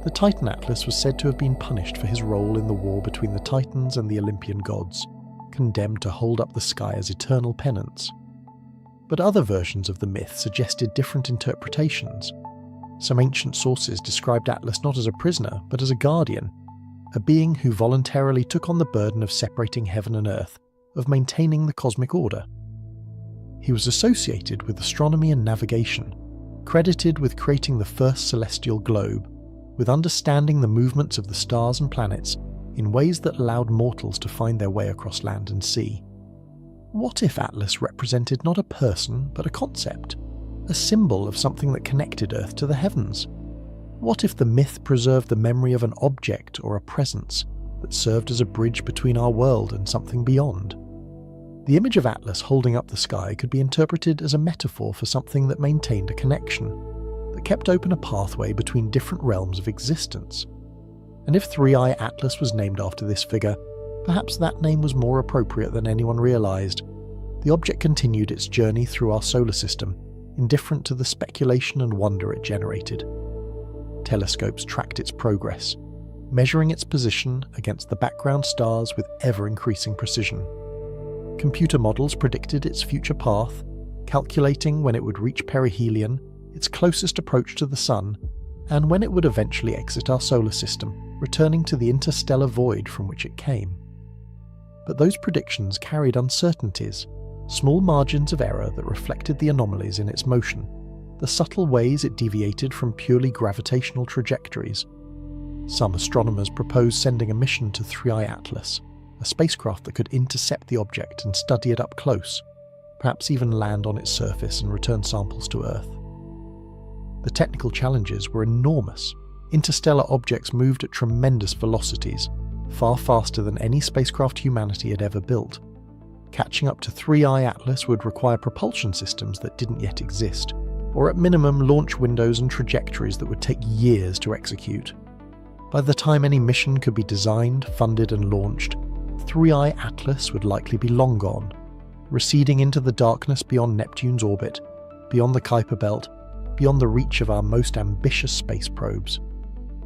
The Titan Atlas was said to have been punished for his role in the war between the Titans and the Olympian gods, condemned to hold up the sky as eternal penance. But other versions of the myth suggested different interpretations. Some ancient sources described Atlas not as a prisoner, but as a guardian, a being who voluntarily took on the burden of separating heaven and earth, of maintaining the cosmic order. He was associated with astronomy and navigation, credited with creating the first celestial globe, with understanding the movements of the stars and planets in ways that allowed mortals to find their way across land and sea. What if Atlas represented not a person, but a concept, a symbol of something that connected Earth to the heavens? What if the myth preserved the memory of an object or a presence that served as a bridge between our world and something beyond? The image of Atlas holding up the sky could be interpreted as a metaphor for something that maintained a connection, that kept open a pathway between different realms of existence. And if 3I Atlas was named after this figure, perhaps that name was more appropriate than anyone realized. The object continued its journey through our solar system, indifferent to the speculation and wonder it generated. Telescopes tracked its progress, measuring its position against the background stars with ever-increasing precision. Computer models predicted its future path, calculating when it would reach perihelion, its closest approach to the Sun, and when it would eventually exit our solar system, returning to the interstellar void from which it came. But those predictions carried uncertainties, small margins of error that reflected the anomalies in its motion, the subtle ways it deviated from purely gravitational trajectories. Some astronomers proposed sending a mission to 3I Atlas, a spacecraft that could intercept the object and study it up close, perhaps even land on its surface and return samples to Earth. The technical challenges were enormous. Interstellar objects moved at tremendous velocities, far faster than any spacecraft humanity had ever built. Catching up to 3I Atlas would require propulsion systems that didn't yet exist, or at minimum launch windows and trajectories that would take years to execute. By the time any mission could be designed, funded and launched, 3I Atlas would likely be long gone, receding into the darkness beyond Neptune's orbit, beyond the Kuiper Belt, beyond the reach of our most ambitious space probes.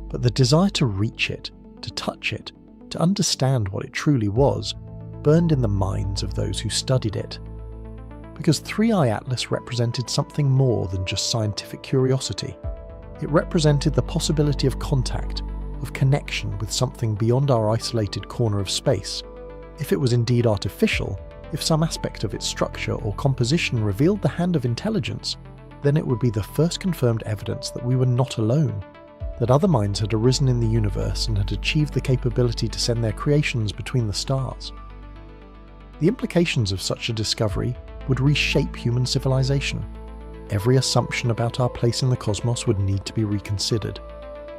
But the desire to reach it, to touch it, to understand what it truly was, burned in the minds of those who studied it. Because 3I Atlas represented something more than just scientific curiosity. It represented the possibility of contact, of connection with something beyond our isolated corner of space. If it was indeed artificial, if some aspect of its structure or composition revealed the hand of intelligence, then it would be the first confirmed evidence that we were not alone, that other minds had arisen in the universe and had achieved the capability to send their creations between the stars. The implications of such a discovery would reshape human civilization. Every assumption about our place in the cosmos would need to be reconsidered.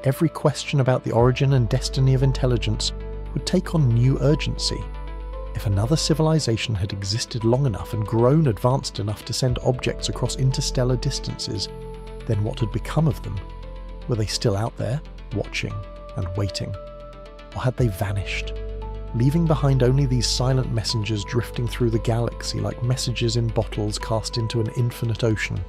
Every question about the origin and destiny of intelligence would take on new urgency. If another civilization had existed long enough and grown advanced enough to send objects across interstellar distances, then what had become of them? Were they still out there, watching and waiting? Or had they vanished, leaving behind only these silent messengers drifting through the galaxy like messages in bottles cast into an infinite ocean?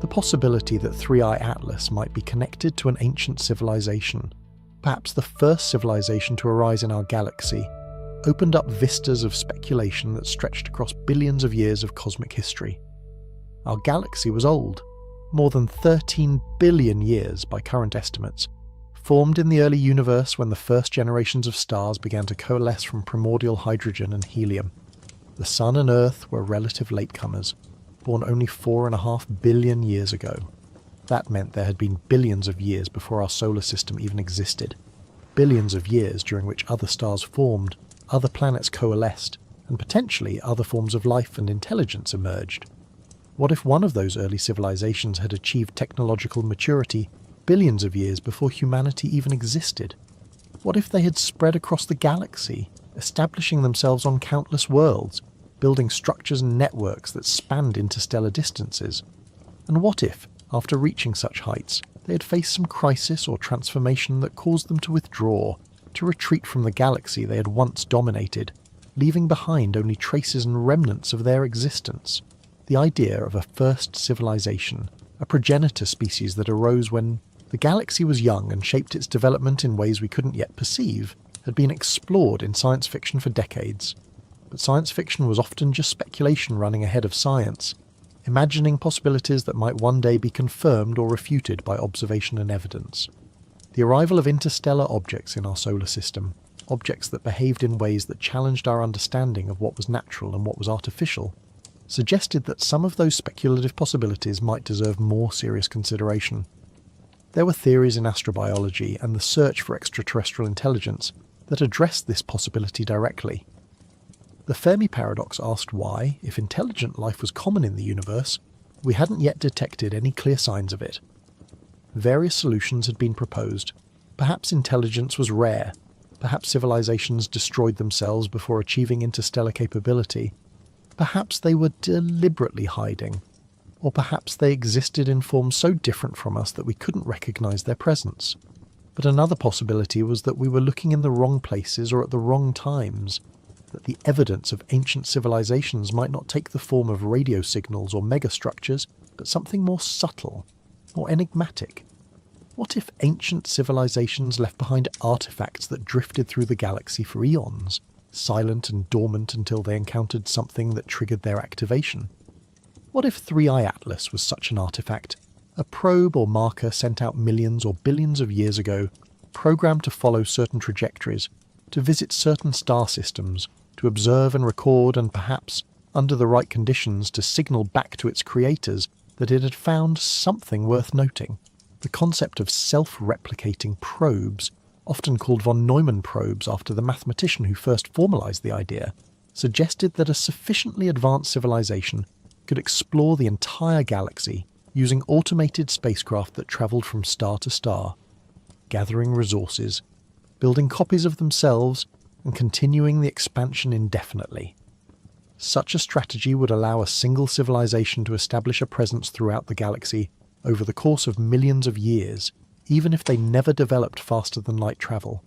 The possibility that 3I Atlas might be connected to an ancient civilization, perhaps the first civilization to arise in our galaxy, opened up vistas of speculation that stretched across billions of years of cosmic history. Our galaxy was old, more than 13 billion years by current estimates, formed in the early universe when the first generations of stars began to coalesce from primordial hydrogen and helium. The Sun and Earth were relative latecomers, born only 4.5 billion years ago. That meant there had been billions of years before our solar system even existed. billions of years during which other stars formed, other planets coalesced, and potentially other forms of life and intelligence emerged? What if one of those early civilizations had achieved technological maturity billions of years before humanity even existed? What if they had spread across the galaxy, establishing themselves on countless worlds, building structures and networks that spanned interstellar distances? And what if, after reaching such heights, they had faced some crisis or transformation that caused them to withdraw, to retreat from the galaxy they had once dominated, leaving behind only traces and remnants of their existence? The idea of a first civilization, a progenitor species that arose when the galaxy was young and shaped its development in ways we couldn't yet perceive, had been explored in science fiction for decades. But science fiction was often just speculation running ahead of science, imagining possibilities that might one day be confirmed or refuted by observation and evidence. The arrival of interstellar objects in our solar system, objects that behaved in ways that challenged our understanding of what was natural and what was artificial, suggested that some of those speculative possibilities might deserve more serious consideration. There were theories in astrobiology and the search for extraterrestrial intelligence that addressed this possibility directly. The Fermi paradox asked why, if intelligent life was common in the universe, we hadn't yet detected any clear signs of it. Various solutions had been proposed. Perhaps intelligence was rare, perhaps civilizations destroyed themselves before achieving interstellar capability, perhaps they were deliberately hiding, or perhaps they existed in forms so different from us that we couldn't recognize their presence. But another possibility was that we were looking in the wrong places or at the wrong times, that the evidence of ancient civilizations might not take the form of radio signals or megastructures, but something more subtle, more enigmatic. What if ancient civilizations left behind artifacts that drifted through the galaxy for eons, silent and dormant until they encountered something that triggered their activation? What if 3i Atlas was such an artifact, a probe or marker sent out millions or billions of years ago, programmed to follow certain trajectories, to visit certain star systems, to observe and record and perhaps, under the right conditions, to signal back to its creators that it had found something worth noting? The concept of self-replicating probes, often called von Neumann probes after the mathematician who first formalized the idea, suggested that a sufficiently advanced civilization could explore the entire galaxy using automated spacecraft that traveled from star to star, gathering resources, building copies of themselves, and continuing the expansion indefinitely. Such a strategy would allow a single civilization to establish a presence throughout the galaxy over the course of millions of years, even if they never developed faster than light travel.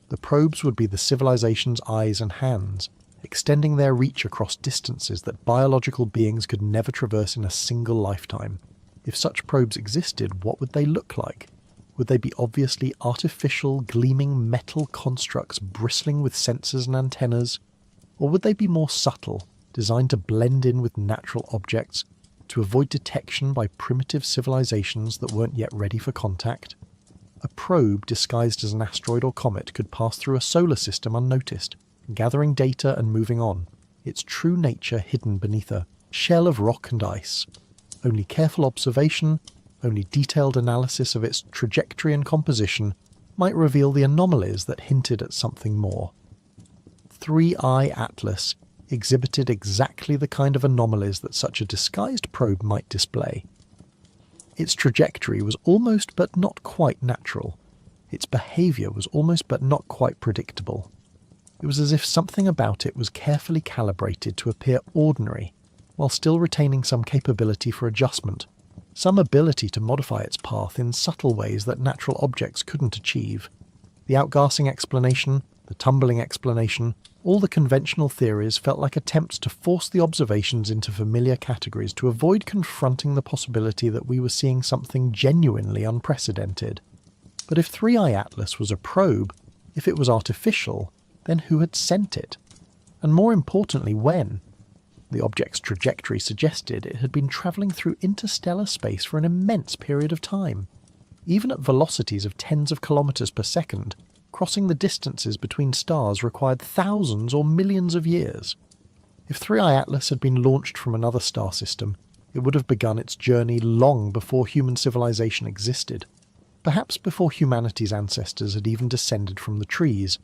The probes would be the civilization's eyes and hands, extending their reach across distances that biological beings could never traverse in a single lifetime. If such probes existed, what would they look like? Would they be obviously artificial, gleaming metal constructs bristling with sensors and antennas? Or would they be more subtle, designed to blend in with natural objects, to avoid detection by primitive civilizations that weren't yet ready for contact? A probe disguised as an asteroid or comet could pass through a solar system unnoticed, gathering data and moving on, its true nature hidden beneath a shell of rock and ice. Only careful observation, only detailed analysis of its trajectory and composition might reveal the anomalies that hinted at something more. 3i Atlas exhibited exactly the kind of anomalies that such a disguised probe might display. Its trajectory was almost but not quite natural. Its behaviour was almost but not quite predictable. It was as if something about it was carefully calibrated to appear ordinary, while still retaining some capability for adjustment, some ability to modify its path in subtle ways that natural objects couldn't achieve. The outgassing explanation, the tumbling explanation, all the conventional theories felt like attempts to force the observations into familiar categories to avoid confronting the possibility that we were seeing something genuinely unprecedented. But if 3i Atlas was a probe, if it was artificial, then who had sent it? And more importantly, when? The object's trajectory suggested it had been travelling through interstellar space for an immense period of time. Even at velocities of tens of kilometres per second, crossing the distances between stars required thousands or millions of years. If 3i Atlas had been launched from another star system, it would have begun its journey long before human civilization existed. Perhaps before humanity's ancestors had even descended from the trees,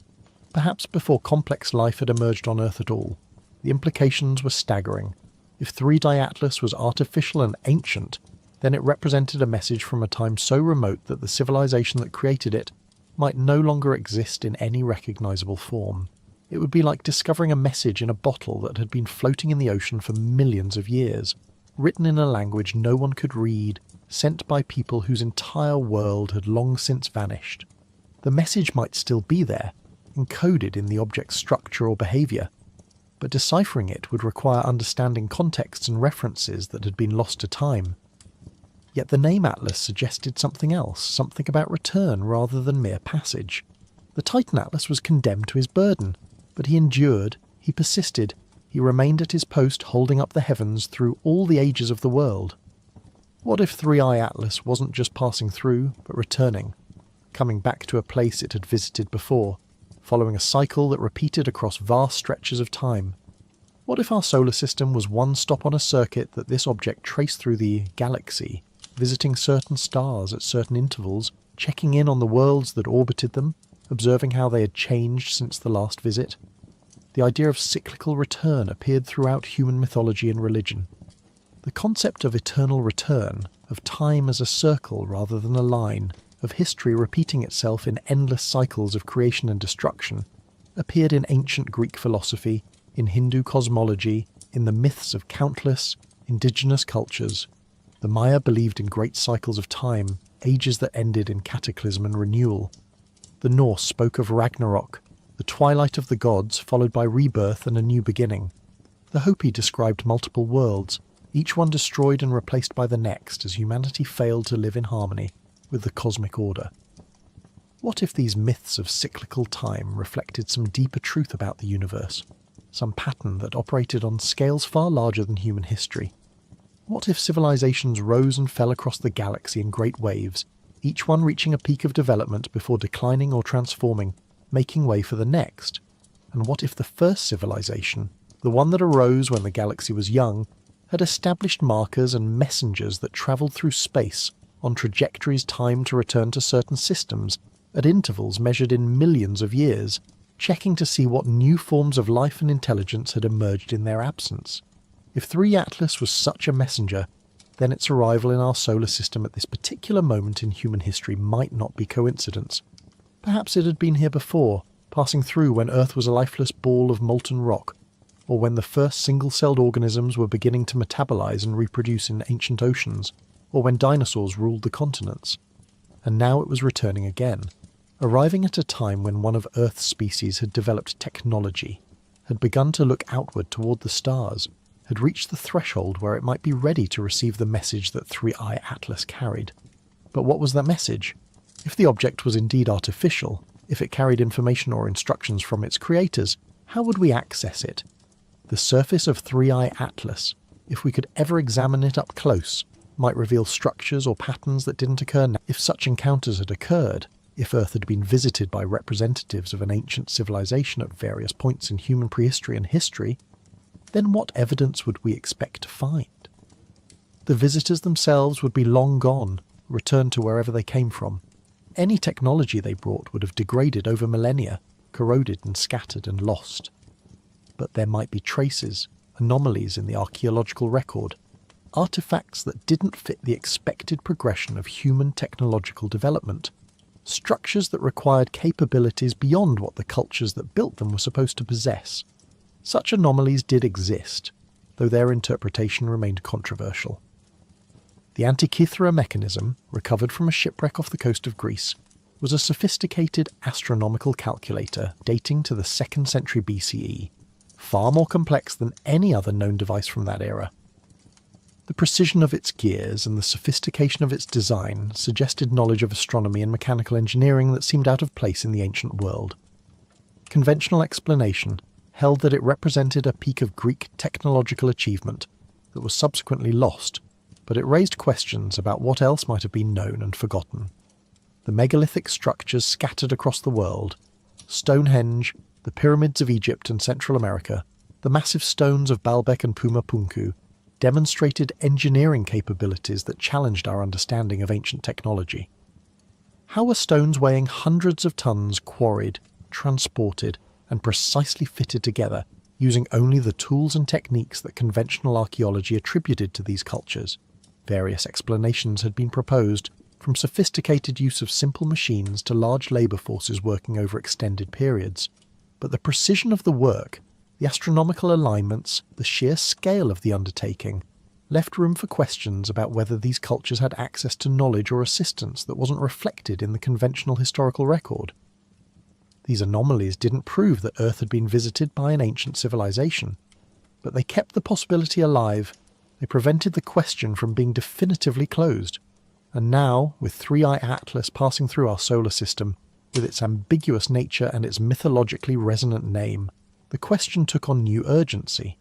perhaps before complex life had emerged on Earth at all. The implications were staggering. If 3D Atlas was artificial and ancient, then it represented a message from a time so remote that the civilization that created it might no longer exist in any recognizable form. It would be like discovering a message in a bottle that had been floating in the ocean for millions of years, written in a language no one could read, sent by people whose entire world had long since vanished. The message might still be there, encoded in the object's structure or behavior, but deciphering it would require understanding contexts and references that had been lost to time. Yet the name Atlas suggested something else, something about return rather than mere passage. The Titan Atlas was condemned to his burden, but he endured, he persisted, he remained at his post holding up the heavens through all the ages of the world. What if 3i Atlas wasn't just passing through, but returning, coming back to a place it had visited before, following a cycle that repeated across vast stretches of time? What if our solar system was one stop on a circuit that this object traced through the galaxy, visiting certain stars at certain intervals, checking in on the worlds that orbited them, observing how they had changed since the last visit? The idea of cyclical return appeared throughout human mythology and religion. The concept of eternal return, of time as a circle rather than a line, of history repeating itself in endless cycles of creation and destruction, appeared in ancient Greek philosophy, in Hindu cosmology, in the myths of countless indigenous cultures. The Maya believed in great cycles of time, ages that ended in cataclysm and renewal. The Norse spoke of Ragnarok, the twilight of the gods followed by rebirth and a new beginning. The Hopi described multiple worlds, each one destroyed and replaced by the next as humanity failed to live in harmony with the cosmic order. What if these myths of cyclical time reflected some deeper truth about the universe, some pattern that operated on scales far larger than human history? What if civilizations rose and fell across the galaxy in great waves, each one reaching a peak of development before declining or transforming, making way for the next? And what if the first civilization, the one that arose when the galaxy was young, had established markers and messengers that travelled through space on trajectories timed to return to certain systems at intervals measured in millions of years, checking to see what new forms of life and intelligence had emerged in their absence? If 3 Atlas was such a messenger, then its arrival in our solar system at this particular moment in human history might not be coincidence. Perhaps it had been here before, passing through when Earth was a lifeless ball of molten rock, or when the first single-celled organisms were beginning to metabolize and reproduce in ancient oceans, or when dinosaurs ruled the continents. And now it was returning again, arriving at a time when one of Earth's species had developed technology, had begun to look outward toward the stars, had reached the threshold where it might be ready to receive the message that 3i Atlas carried. But what was that message? If the object was indeed artificial, if it carried information or instructions from its creators, how would we access it? The surface of 3i Atlas, if we could ever examine it up close, might reveal structures or patterns that didn't occur now. If such encounters had occurred, if Earth had been visited by representatives of an ancient civilization at various points in human prehistory and history, then what evidence would we expect to find? The visitors themselves would be long gone, returned to wherever they came from. Any technology they brought would have degraded over millennia, corroded and scattered and lost. But there might be traces, anomalies in the archaeological record, artifacts that didn't fit the expected progression of human technological development, structures that required capabilities beyond what the cultures that built them were supposed to possess. Such anomalies did exist, though their interpretation remained controversial. The Antikythera mechanism, recovered from a shipwreck off the coast of Greece, was a sophisticated astronomical calculator dating to the 2nd century BCE, far more complex than any other known device from that era. The precision of its gears and the sophistication of its design suggested knowledge of astronomy and mechanical engineering that seemed out of place in the ancient world. Conventional explanation held that it represented a peak of Greek technological achievement that was subsequently lost, but it raised questions about what else might have been known and forgotten. The megalithic structures scattered across the world, Stonehenge, the pyramids of Egypt and Central America, the massive stones of Baalbek and Puma Punku, demonstrated engineering capabilities that challenged our understanding of ancient technology. How were stones weighing hundreds of tons quarried, transported, and precisely fitted together using only the tools and techniques that conventional archaeology attributed to these cultures? Various explanations had been proposed, from sophisticated use of simple machines to large labour forces working over extended periods. But the precision of the work, the astronomical alignments, the sheer scale of the undertaking, left room for questions about whether these cultures had access to knowledge or assistance that wasn't reflected in the conventional historical record. These anomalies didn't prove that Earth had been visited by an ancient civilization, but they kept the possibility alive. They prevented the question from being definitively closed. And now, with 3i Atlas passing through our solar system, with its ambiguous nature and its mythologically resonant name, the question took on new urgency.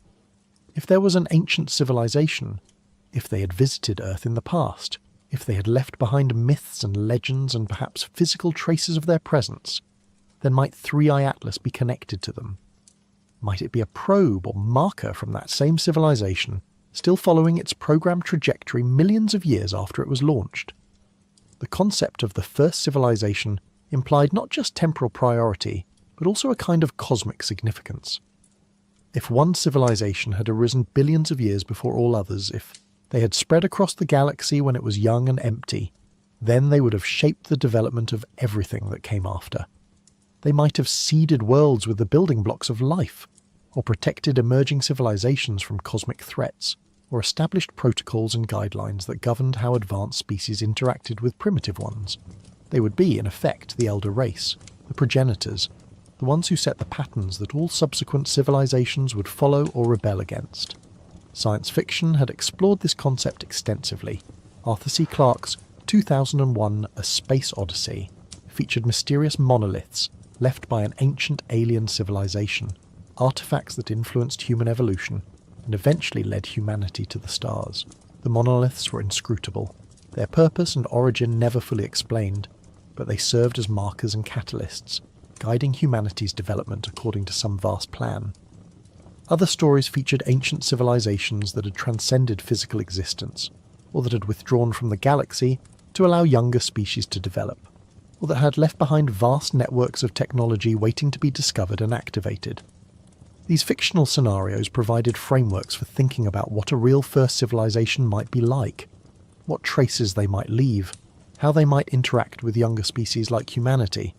If there was an ancient civilization, if they had visited Earth in the past, if they had left behind myths and legends and perhaps physical traces of their presence, then might 3i Atlas be connected to them? Might it be a probe or marker from that same civilization, still following its programmed trajectory millions of years after it was launched? The concept of the first civilization implied not just temporal priority, but also a kind of cosmic significance. If one civilization had arisen billions of years before all others, if they had spread across the galaxy when it was young and empty, then they would have shaped the development of everything that came after. They might have seeded worlds with the building blocks of life, or protected emerging civilizations from cosmic threats, or established protocols and guidelines that governed how advanced species interacted with primitive ones. They would be, in effect, the elder race, the progenitors, the ones who set the patterns that all subsequent civilizations would follow or rebel against. Science fiction had explored this concept extensively. Arthur C. Clarke's 2001 A Space Odyssey featured mysterious monoliths left by an ancient alien civilization, artifacts that influenced human evolution and eventually led humanity to the stars. The monoliths were inscrutable, their purpose and origin never fully explained, but they served as markers and catalysts, guiding humanity's development according to some vast plan. Other stories featured ancient civilizations that had transcended physical existence, or that had withdrawn from the galaxy to allow younger species to develop, or that had left behind vast networks of technology waiting to be discovered and activated. These fictional scenarios provided frameworks for thinking about what a real first civilization might be like, what traces they might leave, how they might interact with younger species like humanity.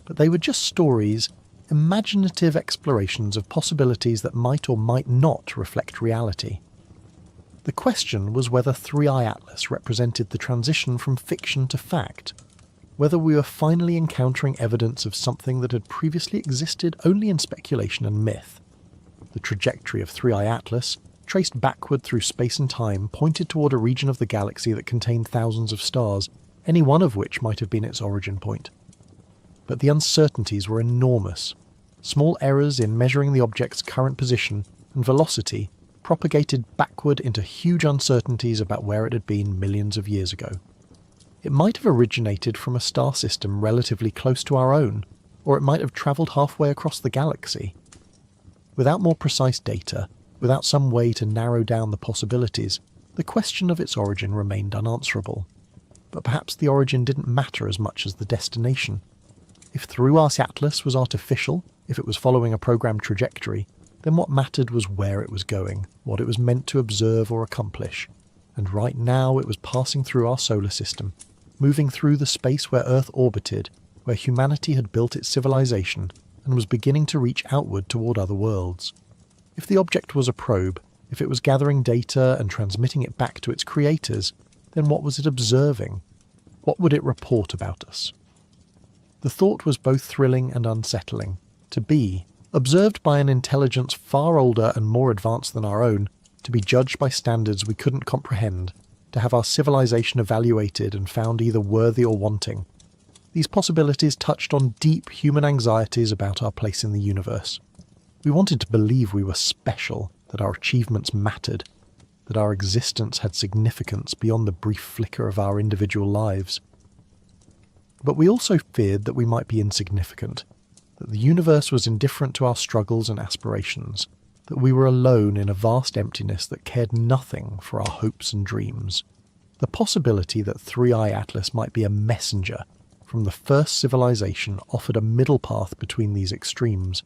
But they were just stories, imaginative explorations of possibilities that might or might not reflect reality. The question was whether 3i Atlas represented the transition from fiction to fact, whether we were finally encountering evidence of something that had previously existed only in speculation and myth. The trajectory of 3i Atlas, traced backward through space and time, pointed toward a region of the galaxy that contained thousands of stars, any one of which might have been its origin point. But the uncertainties were enormous. Small errors in measuring the object's current position and velocity propagated backward into huge uncertainties about where it had been millions of years ago. It might have originated from a star system relatively close to our own, or it might have travelled halfway across the galaxy. Without more precise data, without some way to narrow down the possibilities, the question of its origin remained unanswerable. But perhaps the origin didn't matter as much as the destination. If 3i Atlas was artificial, if it was following a programmed trajectory, then what mattered was where it was going, what it was meant to observe or accomplish. And right now it was passing through our solar system, moving through the space where Earth orbited, where humanity had built its civilization, and was beginning to reach outward toward other worlds. If the object was a probe, if it was gathering data and transmitting it back to its creators, then what was it observing? What would it report about us? The thought was both thrilling and unsettling. To be observed by an intelligence far older and more advanced than our own, to be judged by standards we couldn't comprehend, to have our civilization evaluated and found either worthy or wanting. These possibilities touched on deep human anxieties about our place in the universe. We wanted to believe we were special, that our achievements mattered, that our existence had significance beyond the brief flicker of our individual lives. But we also feared that we might be insignificant, that the universe was indifferent to our struggles and aspirations, that we were alone in a vast emptiness that cared nothing for our hopes and dreams. The possibility that 3i Atlas might be a messenger, from the first civilization offered a middle path between these extremes.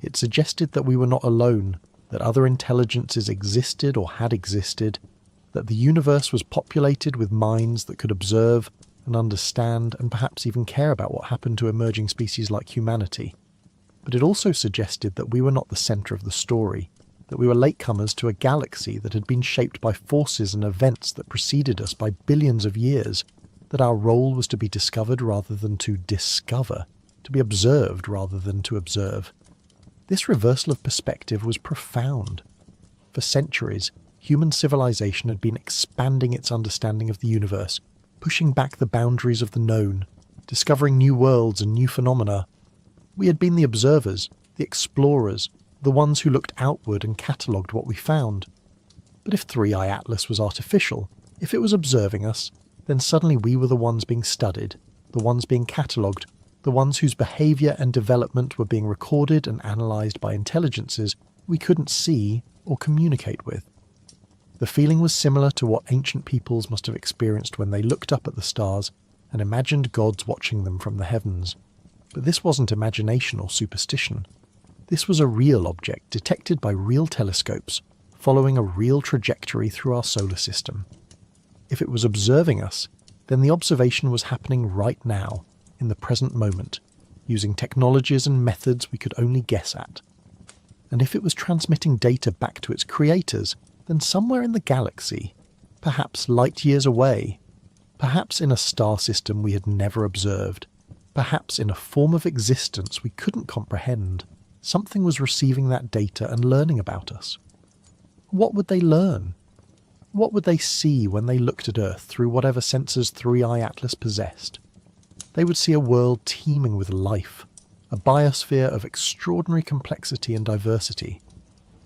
It suggested that we were not alone, that other intelligences existed or had existed, that the universe was populated with minds that could observe and understand and perhaps even care about what happened to emerging species like humanity. But it also suggested that we were not the centre of the story, that we were latecomers to a galaxy that had been shaped by forces and events that preceded us by billions of years, that our role was to be discovered rather than to discover, to be observed rather than to observe. This reversal of perspective was profound. For centuries, human civilization had been expanding its understanding of the universe, pushing back the boundaries of the known, discovering new worlds and new phenomena. We had been the observers, the explorers, the ones who looked outward and catalogued what we found. But if 3i Atlas was artificial, if it was observing us, then suddenly we were the ones being studied, the ones being catalogued, the ones whose behaviour and development were being recorded and analysed by intelligences we couldn't see or communicate with. The feeling was similar to what ancient peoples must have experienced when they looked up at the stars and imagined gods watching them from the heavens. But this wasn't imagination or superstition. This was a real object detected by real telescopes, following a real trajectory through our solar system. If it was observing us, then the observation was happening right now, in the present moment, using technologies and methods we could only guess at. And if it was transmitting data back to its creators, then somewhere in the galaxy, perhaps light years away, perhaps in a star system we had never observed, perhaps in a form of existence we couldn't comprehend, something was receiving that data and learning about us. What would they learn? What would they see when they looked at Earth through whatever sensors 3i Atlas possessed? They would see a world teeming with life, a biosphere of extraordinary complexity and diversity.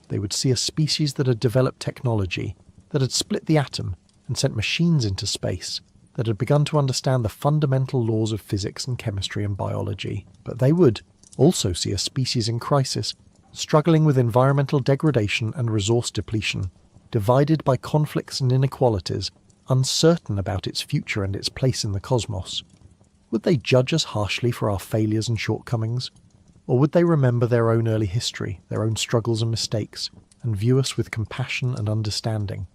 They would see a species that had developed technology, that had split the atom and sent machines into space, that had begun to understand the fundamental laws of physics and chemistry and biology. But they would also see a species in crisis, struggling with environmental degradation and resource depletion, divided by conflicts and inequalities, uncertain about its future and its place in the cosmos. Would they judge us harshly for our failures and shortcomings? Or would they remember their own early history, their own struggles and mistakes, and view us with compassion and understanding?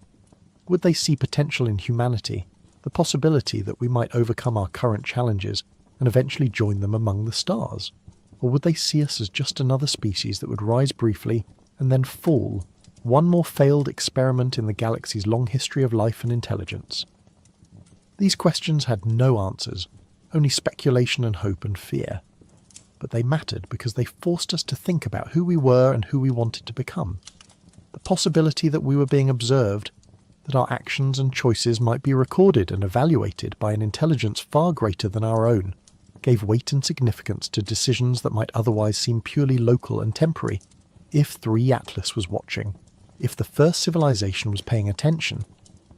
Would they see potential in humanity, the possibility that we might overcome our current challenges and eventually join them among the stars? Or would they see us as just another species that would rise briefly and then fall, one more failed experiment in the galaxy's long history of life and intelligence? These questions had no answers, only speculation and hope and fear. But they mattered because they forced us to think about who we were and who we wanted to become. The possibility that we were being observed, that our actions and choices might be recorded and evaluated by an intelligence far greater than our own, gave weight and significance to decisions that might otherwise seem purely local and temporary. If 3 Atlas was watching, if the first civilization was paying attention,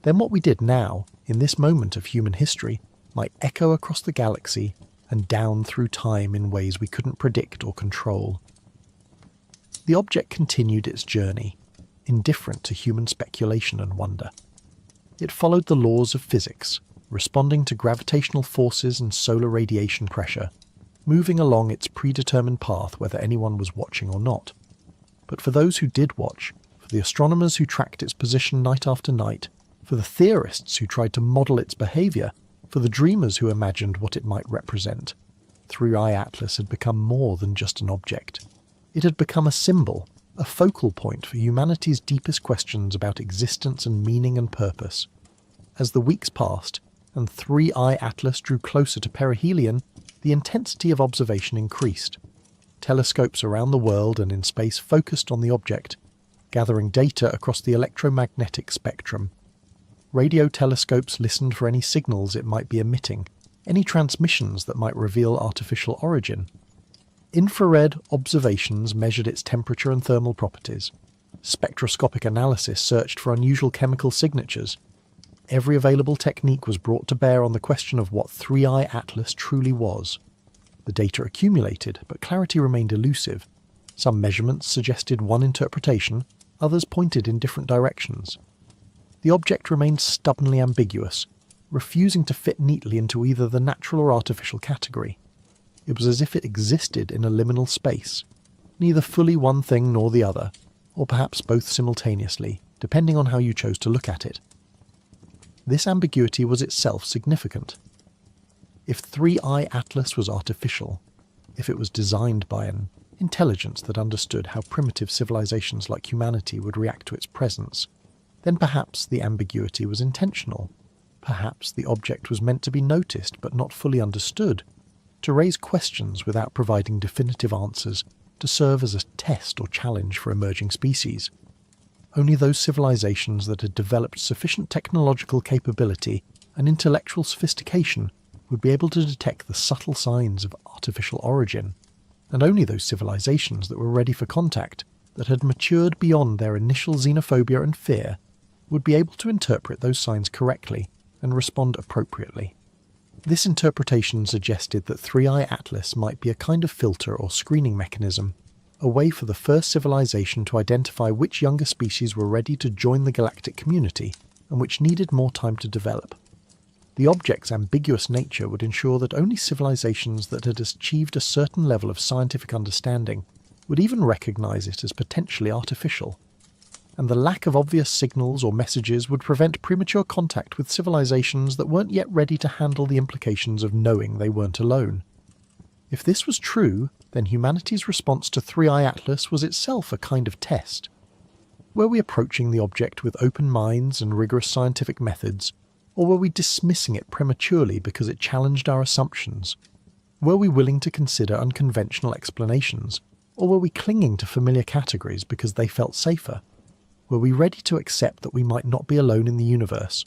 then what we did now, in this moment of human history, might echo across the galaxy and down through time in ways we couldn't predict or control. The object continued its journey, indifferent to human speculation and wonder. It followed the laws of physics, responding to gravitational forces and solar radiation pressure, moving along its predetermined path whether anyone was watching or not. But for those who did watch, for the astronomers who tracked its position night after night, for the theorists who tried to model its behaviour, for the dreamers who imagined what it might represent, 3i Atlas had become more than just an object. It had become a symbol, a focal point for humanity's deepest questions about existence and meaning and purpose. As the weeks passed, and 3i Atlas drew closer to perihelion, the intensity of observation increased. Telescopes around the world and in space focused on the object, gathering data across the electromagnetic spectrum. Radio telescopes listened for any signals it might be emitting, any transmissions that might reveal artificial origin. Infrared observations measured its temperature and thermal properties. Spectroscopic analysis searched for unusual chemical signatures. Every available technique was brought to bear on the question of what 3i Atlas truly was. The data accumulated, but clarity remained elusive. Some measurements suggested one interpretation, others pointed in different directions. The object remained stubbornly ambiguous, refusing to fit neatly into either the natural or artificial category. It was as if it existed in a liminal space, neither fully one thing nor the other, or perhaps both simultaneously, depending on how you chose to look at it. This ambiguity was itself significant. If 3i Atlas was artificial, if it was designed by an intelligence that understood how primitive civilizations like humanity would react to its presence, then perhaps the ambiguity was intentional. Perhaps the object was meant to be noticed but not fully understood, to raise questions without providing definitive answers, to serve as a test or challenge for emerging species. Only those civilizations that had developed sufficient technological capability and intellectual sophistication would be able to detect the subtle signs of artificial origin, and only those civilizations that were ready for contact, that had matured beyond their initial xenophobia and fear, would be able to interpret those signs correctly and respond appropriately. This interpretation suggested that 3i Atlas might be a kind of filter or screening mechanism, a way for the first civilization to identify which younger species were ready to join the galactic community and which needed more time to develop. The object's ambiguous nature would ensure that only civilizations that had achieved a certain level of scientific understanding would even recognize it as potentially artificial, and the lack of obvious signals or messages would prevent premature contact with civilizations that weren't yet ready to handle the implications of knowing they weren't alone. If this was true, then humanity's response to 3i Atlas was itself a kind of test. Were we approaching the object with open minds and rigorous scientific methods, or were we dismissing it prematurely because it challenged our assumptions? Were we willing to consider unconventional explanations, or were we clinging to familiar categories because they felt safer? Were we ready to accept that we might not be alone in the universe,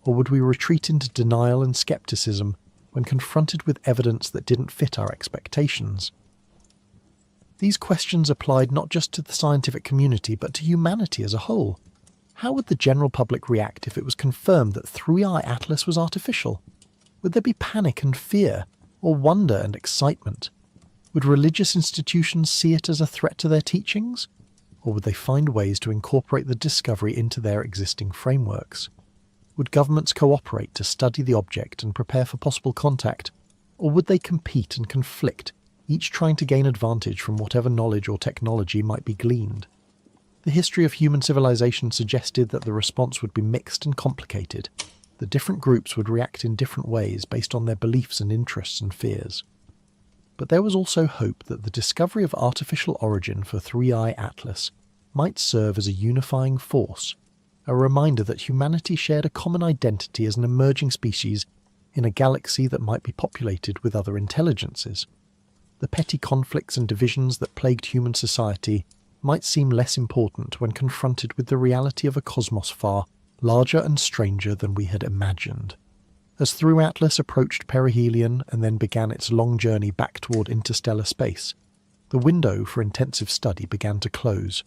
or would we retreat into denial and skepticism when confronted with evidence that didn't fit our expectations? These questions applied not just to the scientific community but to humanity as a whole. How would the general public react if it was confirmed that 3i Atlas was artificial? Would there be panic and fear, or wonder and excitement? Would religious institutions see it as a threat to their teachings? Or would they find ways to incorporate the discovery into their existing frameworks? Would governments cooperate to study the object and prepare for possible contact? Or would they compete and conflict, each trying to gain advantage from whatever knowledge or technology might be gleaned? The history of human civilization suggested that the response would be mixed and complicated, that different groups would react in different ways based on their beliefs and interests and fears. But there was also hope that the discovery of artificial origin for 3i Atlas might serve as a unifying force, a reminder that humanity shared a common identity as an emerging species in a galaxy that might be populated with other intelligences. The petty conflicts and divisions that plagued human society might seem less important when confronted with the reality of a cosmos far larger and stranger than we had imagined. As Through Atlas approached perihelion and then began its long journey back toward interstellar space, the window for intensive study began to close.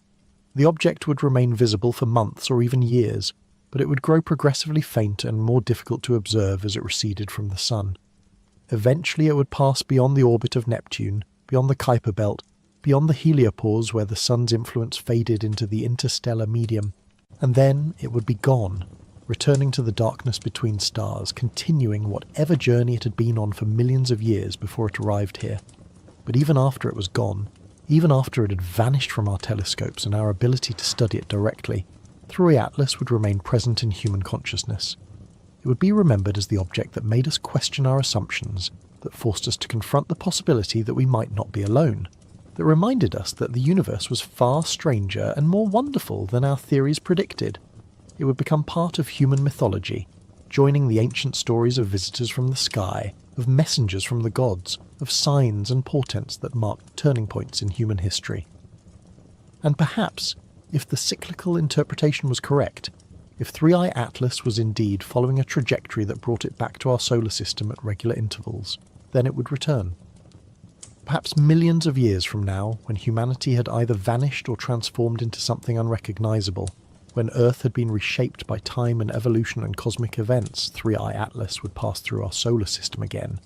The object would remain visible for months or even years, but it would grow progressively fainter and more difficult to observe as it receded from the Sun. Eventually it would pass beyond the orbit of Neptune, beyond the Kuiper Belt, beyond the heliopause where the Sun's influence faded into the interstellar medium, and then it would be gone, returning to the darkness between stars, continuing whatever journey it had been on for millions of years before it arrived here. But even after it was gone, even after it had vanished from our telescopes and our ability to study it directly, 3i Atlas would remain present in human consciousness. It would be remembered as the object that made us question our assumptions, that forced us to confront the possibility that we might not be alone, that reminded us that the universe was far stranger and more wonderful than our theories predicted. It would become part of human mythology, joining the ancient stories of visitors from the sky, of messengers from the gods, of signs and portents that marked turning points in human history. And perhaps, if the cyclical interpretation was correct, if 3i Atlas was indeed following a trajectory that brought it back to our solar system at regular intervals, then it would return. Perhaps millions of years from now, when humanity had either vanished or transformed into something unrecognizable, when Earth had been reshaped by time and evolution and cosmic events, 3i Atlas would pass through our solar system again.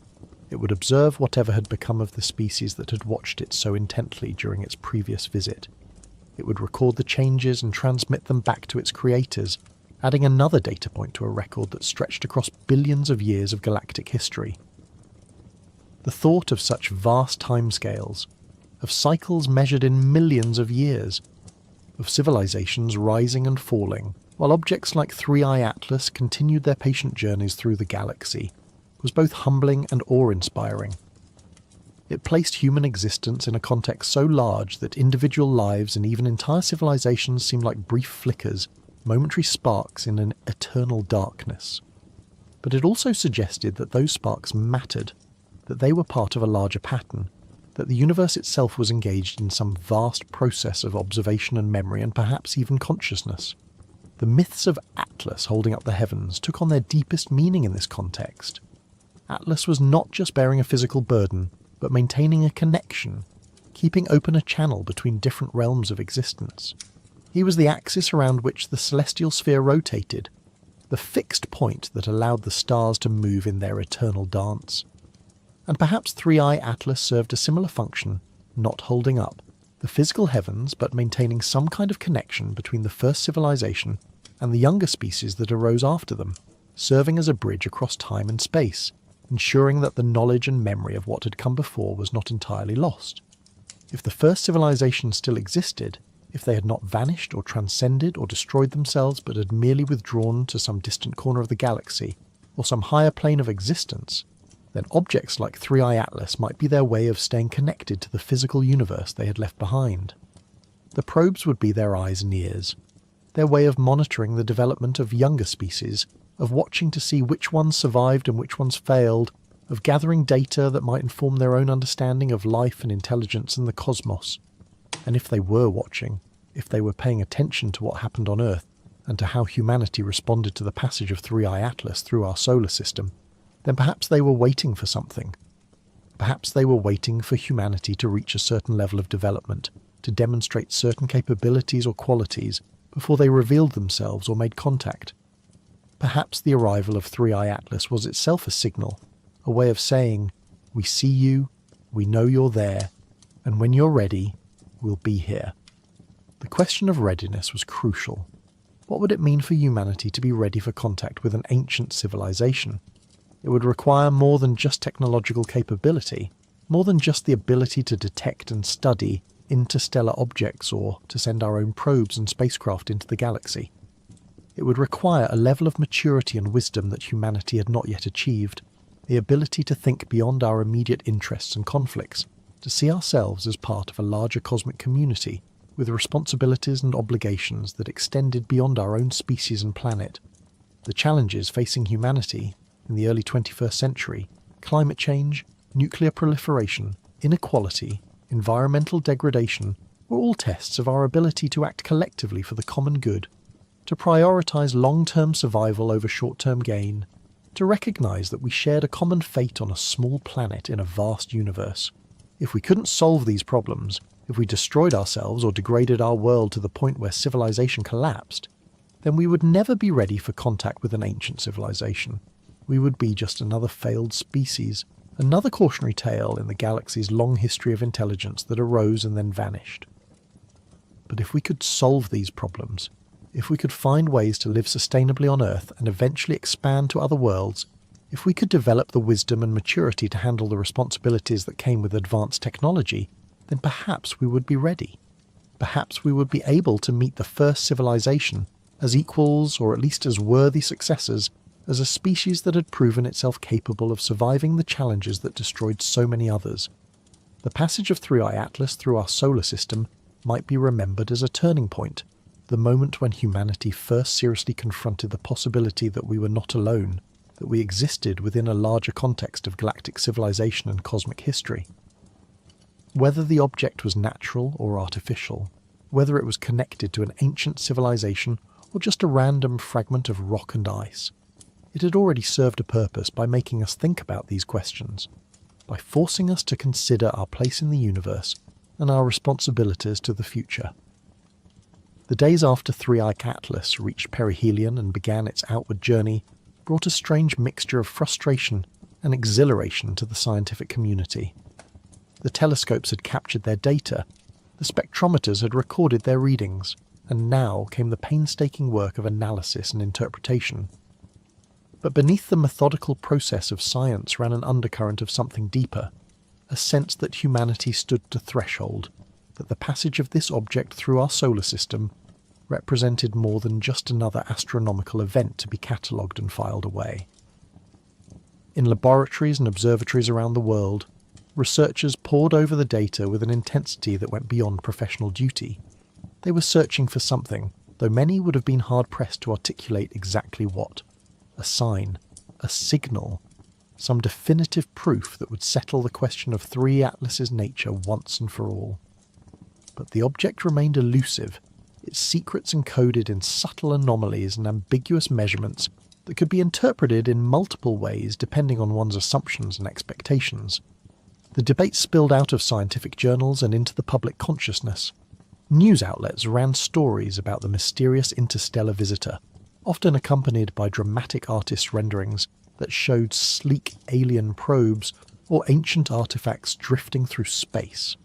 It would observe whatever had become of the species that had watched it so intently during its previous visit. It would record the changes and transmit them back to its creators, adding another data point to a record that stretched across billions of years of galactic history. The thought of such vast timescales, of cycles measured in millions of years, of civilizations rising and falling, while objects like 3i Atlas continued their patient journeys through the galaxy, was both humbling and awe-inspiring. It placed human existence in a context so large that individual lives and even entire civilizations seemed like brief flickers, momentary sparks in an eternal darkness. But it also suggested that those sparks mattered, that they were part of a larger pattern, that the universe itself was engaged in some vast process of observation and memory and perhaps even consciousness. The myths of Atlas holding up the heavens took on their deepest meaning in this context. Atlas was not just bearing a physical burden, but maintaining a connection, keeping open a channel between different realms of existence. He was the axis around which the celestial sphere rotated, the fixed point that allowed the stars to move in their eternal dance. And perhaps 3i Atlas served a similar function, not holding up the physical heavens, but maintaining some kind of connection between the first civilization and the younger species that arose after them, serving as a bridge across time and space, ensuring that the knowledge and memory of what had come before was not entirely lost. If the first civilization still existed, if they had not vanished or transcended or destroyed themselves but had merely withdrawn to some distant corner of the galaxy, or some higher plane of existence, then objects like 3i Atlas might be their way of staying connected to the physical universe they had left behind. The probes would be their eyes and ears, their way of monitoring the development of younger species, of watching to see which ones survived and which ones failed, of gathering data that might inform their own understanding of life and intelligence and the cosmos. And if they were watching, if they were paying attention to what happened on Earth and to how humanity responded to the passage of 3i Atlas through our solar system, then perhaps they were waiting for something. Perhaps they were waiting for humanity to reach a certain level of development, to demonstrate certain capabilities or qualities before they revealed themselves or made contact. Perhaps the arrival of 3i Atlas was itself a signal, a way of saying, "We see you, we know you're there, and when you're ready, we'll be here." The question of readiness was crucial. What would it mean for humanity to be ready for contact with an ancient civilization? It would require more than just technological capability, more than just the ability to detect and study interstellar objects or to send our own probes and spacecraft into the galaxy. It would require a level of maturity and wisdom that humanity had not yet achieved, the ability to think beyond our immediate interests and conflicts, to see ourselves as part of a larger cosmic community with responsibilities and obligations that extended beyond our own species and planet. The challenges facing humanity in the early 21st century, climate change, nuclear proliferation, inequality, environmental degradation, were all tests of our ability to act collectively for the common good, to prioritise long-term survival over short-term gain, to recognise that we shared a common fate on a small planet in a vast universe. If we couldn't solve these problems, if we destroyed ourselves or degraded our world to the point where civilization collapsed, then we would never be ready for contact with an ancient civilization. We would be just another failed species, another cautionary tale in the galaxy's long history of intelligence that arose and then vanished. But if we could solve these problems, if we could find ways to live sustainably on Earth and eventually expand to other worlds, if we could develop the wisdom and maturity to handle the responsibilities that came with advanced technology, then perhaps we would be ready. Perhaps we would be able to meet the first civilization as equals or at least as worthy successors as a species that had proven itself capable of surviving the challenges that destroyed so many others. The passage of 3i Atlas through our solar system might be remembered as a turning point, the moment when humanity first seriously confronted the possibility that we were not alone, that we existed within a larger context of galactic civilization and cosmic history. Whether the object was natural or artificial, whether it was connected to an ancient civilization or just a random fragment of rock and ice, it had already served a purpose by making us think about these questions, by forcing us to consider our place in the universe and our responsibilities to the future. The days after 3i Atlas reached perihelion and began its outward journey brought a strange mixture of frustration and exhilaration to the scientific community. The telescopes had captured their data, the spectrometers had recorded their readings, and now came the painstaking work of analysis and interpretation. But beneath the methodical process of science ran an undercurrent of something deeper, a sense that humanity stood at a threshold, that the passage of this object through our solar system represented more than just another astronomical event to be catalogued and filed away. In laboratories and observatories around the world, researchers pored over the data with an intensity that went beyond professional duty. They were searching for something, though many would have been hard-pressed to articulate exactly what. A sign, a signal, some definitive proof that would settle the question of 3 Atlas's nature once and for all. But the object remained elusive, its secrets encoded in subtle anomalies and ambiguous measurements that could be interpreted in multiple ways depending on one's assumptions and expectations. The debate spilled out of scientific journals and into the public consciousness. News outlets ran stories about the mysterious interstellar visitor, often accompanied by dramatic artist renderings that showed sleek alien probes or ancient artifacts drifting through space.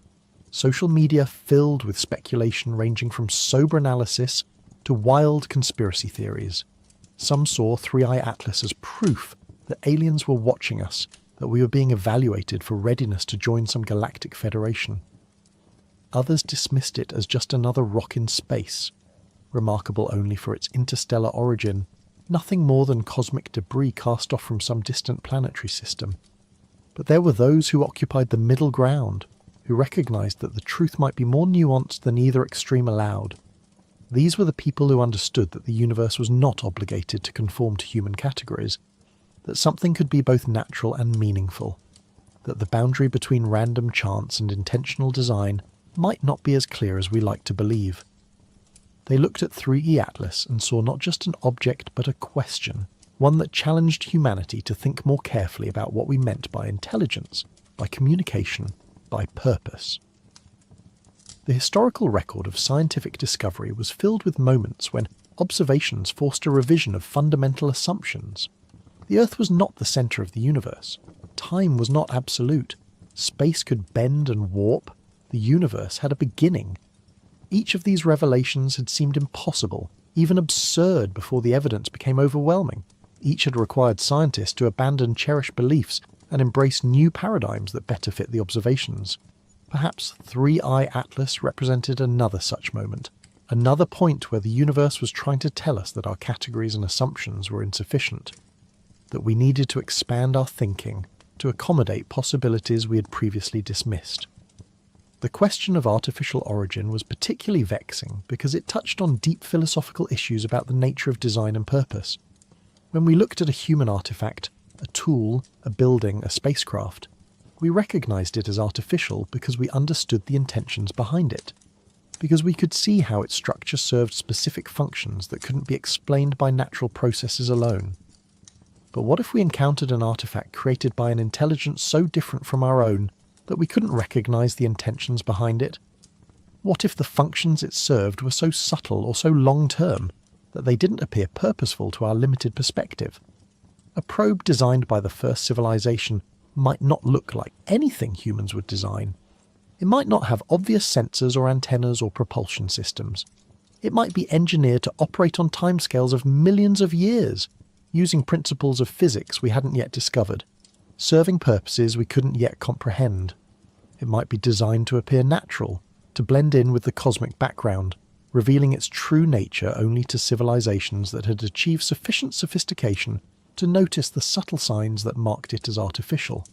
Social media filled with speculation ranging from sober analysis to wild conspiracy theories. Some saw 3i Atlas as proof that aliens were watching us, that we were being evaluated for readiness to join some galactic federation. Others dismissed it as just another rock in space, remarkable only for its interstellar origin, nothing more than cosmic debris cast off from some distant planetary system. But there were those who occupied the middle ground, who recognised that the truth might be more nuanced than either extreme allowed. These were the people who understood that the universe was not obligated to conform to human categories, that something could be both natural and meaningful, that the boundary between random chance and intentional design might not be as clear as we like to believe. They looked at 3E Atlas and saw not just an object but a question, one that challenged humanity to think more carefully about what we meant by intelligence, by communication, by purpose. The historical record of scientific discovery was filled with moments when observations forced a revision of fundamental assumptions. The Earth was not the centre of the universe. Time was not absolute. Space could bend and warp. The universe had a beginning. Each of these revelations had seemed impossible, even absurd, before the evidence became overwhelming. Each had required scientists to abandon cherished beliefs and embrace new paradigms that better fit the observations. Perhaps 3i Atlas represented another such moment, another point where the universe was trying to tell us that our categories and assumptions were insufficient, that we needed to expand our thinking to accommodate possibilities we had previously dismissed. The question of artificial origin was particularly vexing because it touched on deep philosophical issues about the nature of design and purpose. When we looked at a human artifact, a tool, a building, a spacecraft, we recognized it as artificial because we understood the intentions behind it, because we could see how its structure served specific functions that couldn't be explained by natural processes alone. But what if we encountered an artifact created by an intelligence so different from our own that we couldn't recognize the intentions behind it? What if the functions it served were so subtle or so long-term that they didn't appear purposeful to our limited perspective? A probe designed by the first civilization might not look like anything humans would design. It might not have obvious sensors or antennas or propulsion systems. It might be engineered to operate on timescales of millions of years, using principles of physics we hadn't yet discovered, serving purposes we couldn't yet comprehend. It might be designed to appear natural, to blend in with the cosmic background, revealing its true nature only to civilizations that had achieved sufficient sophistication to notice the subtle signs that marked it as artificial.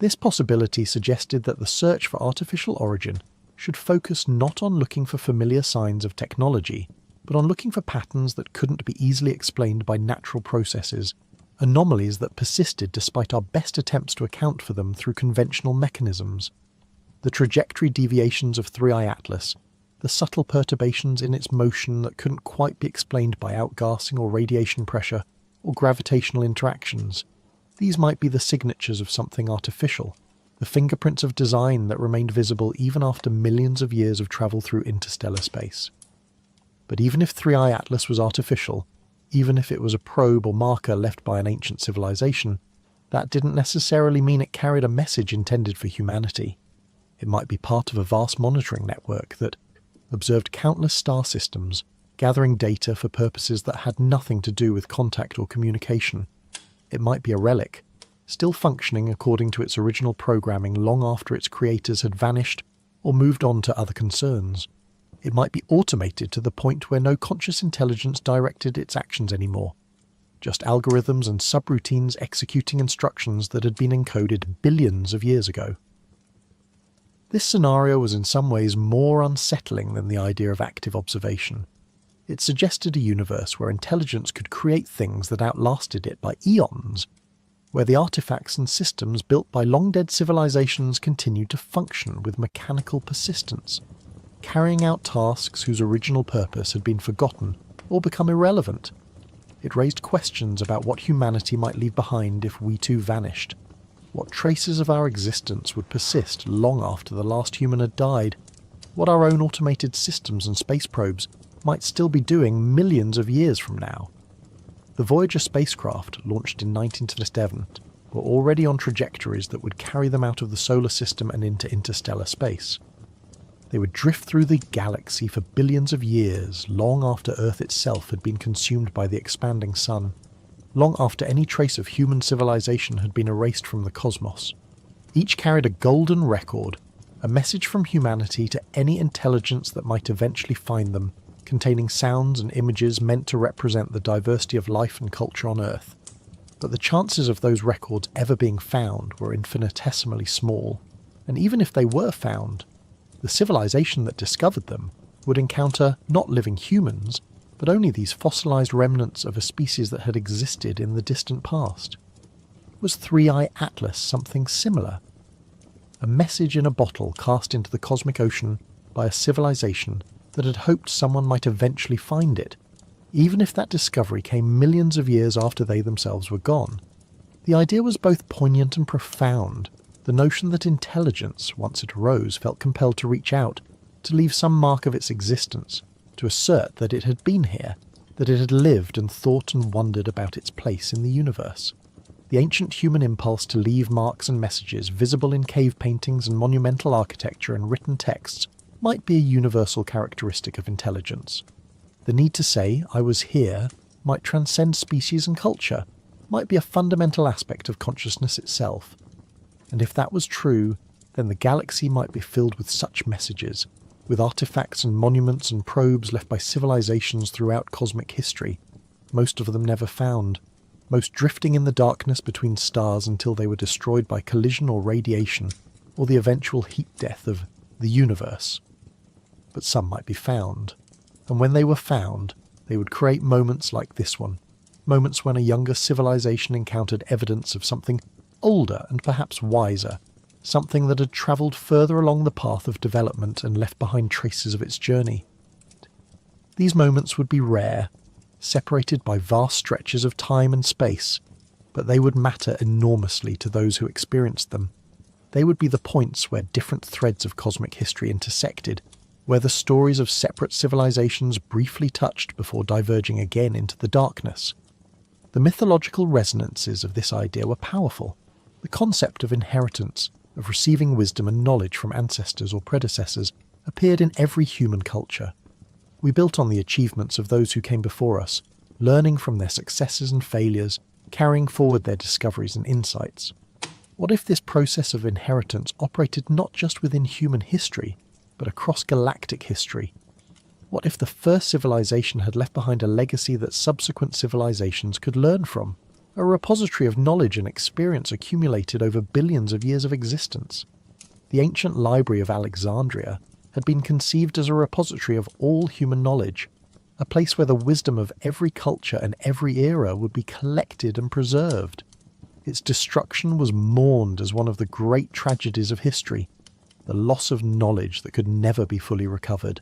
This possibility suggested that the search for artificial origin should focus not on looking for familiar signs of technology, but on looking for patterns that couldn't be easily explained by natural processes, anomalies that persisted despite our best attempts to account for them through conventional mechanisms. The trajectory deviations of 3i Atlas, the subtle perturbations in its motion that couldn't quite be explained by outgassing or radiation pressure, or gravitational interactions. These might be the signatures of something artificial, the fingerprints of design that remained visible even after millions of years of travel through interstellar space. But even if 3i Atlas was artificial, even if it was a probe or marker left by an ancient civilization, that didn't necessarily mean it carried a message intended for humanity. It might be part of a vast monitoring network that, observed countless star systems, gathering data for purposes that had nothing to do with contact or communication. It might be a relic, still functioning according to its original programming long after its creators had vanished or moved on to other concerns. It might be automated to the point where no conscious intelligence directed its actions anymore, just algorithms and subroutines executing instructions that had been encoded billions of years ago. This scenario was in some ways more unsettling than the idea of active observation. It suggested a universe where intelligence could create things that outlasted it by eons, where the artifacts and systems built by long-dead civilizations continued to function with mechanical persistence, carrying out tasks whose original purpose had been forgotten or become irrelevant. It raised questions about what humanity might leave behind if we too vanished. What traces of our existence would persist long after the last human had died? What our own automated systems and space probes might still be doing millions of years from now? The Voyager spacecraft, launched in 1957, were already on trajectories that would carry them out of the solar system and into interstellar space. They would drift through the galaxy for billions of years, long after Earth itself had been consumed by the expanding sun, long after any trace of human civilization had been erased from the cosmos. Each carried a golden record, a message from humanity to any intelligence that might eventually find them, containing sounds and images meant to represent the diversity of life and culture on Earth. But the chances of those records ever being found were infinitesimally small, and even if they were found, the civilization that discovered them would encounter not living humans, but only these fossilized remnants of a species that had existed in the distant past. Was 3i Atlas something similar? A message in a bottle cast into the cosmic ocean by a civilization that had hoped someone might eventually find it, even if that discovery came millions of years after they themselves were gone. The idea was both poignant and profound. The notion that intelligence, once it arose, felt compelled to reach out, to leave some mark of its existence, to assert that it had been here, that it had lived and thought and wondered about its place in the universe. The ancient human impulse to leave marks and messages visible in cave paintings and monumental architecture and written texts might be a universal characteristic of intelligence. The need to say, "I was here," might transcend species and culture, might be a fundamental aspect of consciousness itself. And if that was true, then the galaxy might be filled with such messages, with artifacts and monuments and probes left by civilizations throughout cosmic history, most of them never found, most drifting in the darkness between stars until they were destroyed by collision or radiation, or the eventual heat death of the universe. But some might be found, and when they were found, they would create moments like this one, moments when a younger civilization encountered evidence of something older and perhaps wiser, something that had travelled further along the path of development and left behind traces of its journey. These moments would be rare, separated by vast stretches of time and space, but they would matter enormously to those who experienced them. They would be the points where different threads of cosmic history intersected, where the stories of separate civilizations briefly touched before diverging again into the darkness. The mythological resonances of this idea were powerful. The concept of inheritance, of receiving wisdom and knowledge from ancestors or predecessors, appeared in every human culture. We built on the achievements of those who came before us, learning from their successes and failures, carrying forward their discoveries and insights. What if this process of inheritance operated not just within human history, but across galactic history? What if the first civilization had left behind a legacy that subsequent civilizations could learn from? A repository of knowledge and experience accumulated over billions of years of existence. The ancient library of Alexandria had been conceived as a repository of all human knowledge, a place where the wisdom of every culture and every era would be collected and preserved. Its destruction was mourned as one of the great tragedies of history, the loss of knowledge that could never be fully recovered.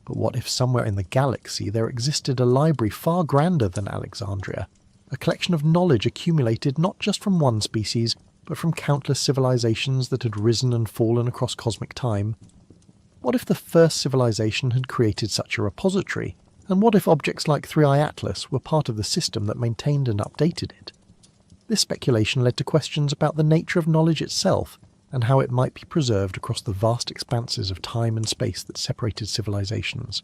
But what if somewhere in the galaxy there existed a library far grander than Alexandria, a collection of knowledge accumulated not just from one species, but from countless civilizations that had risen and fallen across cosmic time? What if the first civilization had created such a repository, and what if objects like 3i Atlas were part of the system that maintained and updated it? This speculation led to questions about the nature of knowledge itself, and how it might be preserved across the vast expanses of time and space that separated civilizations.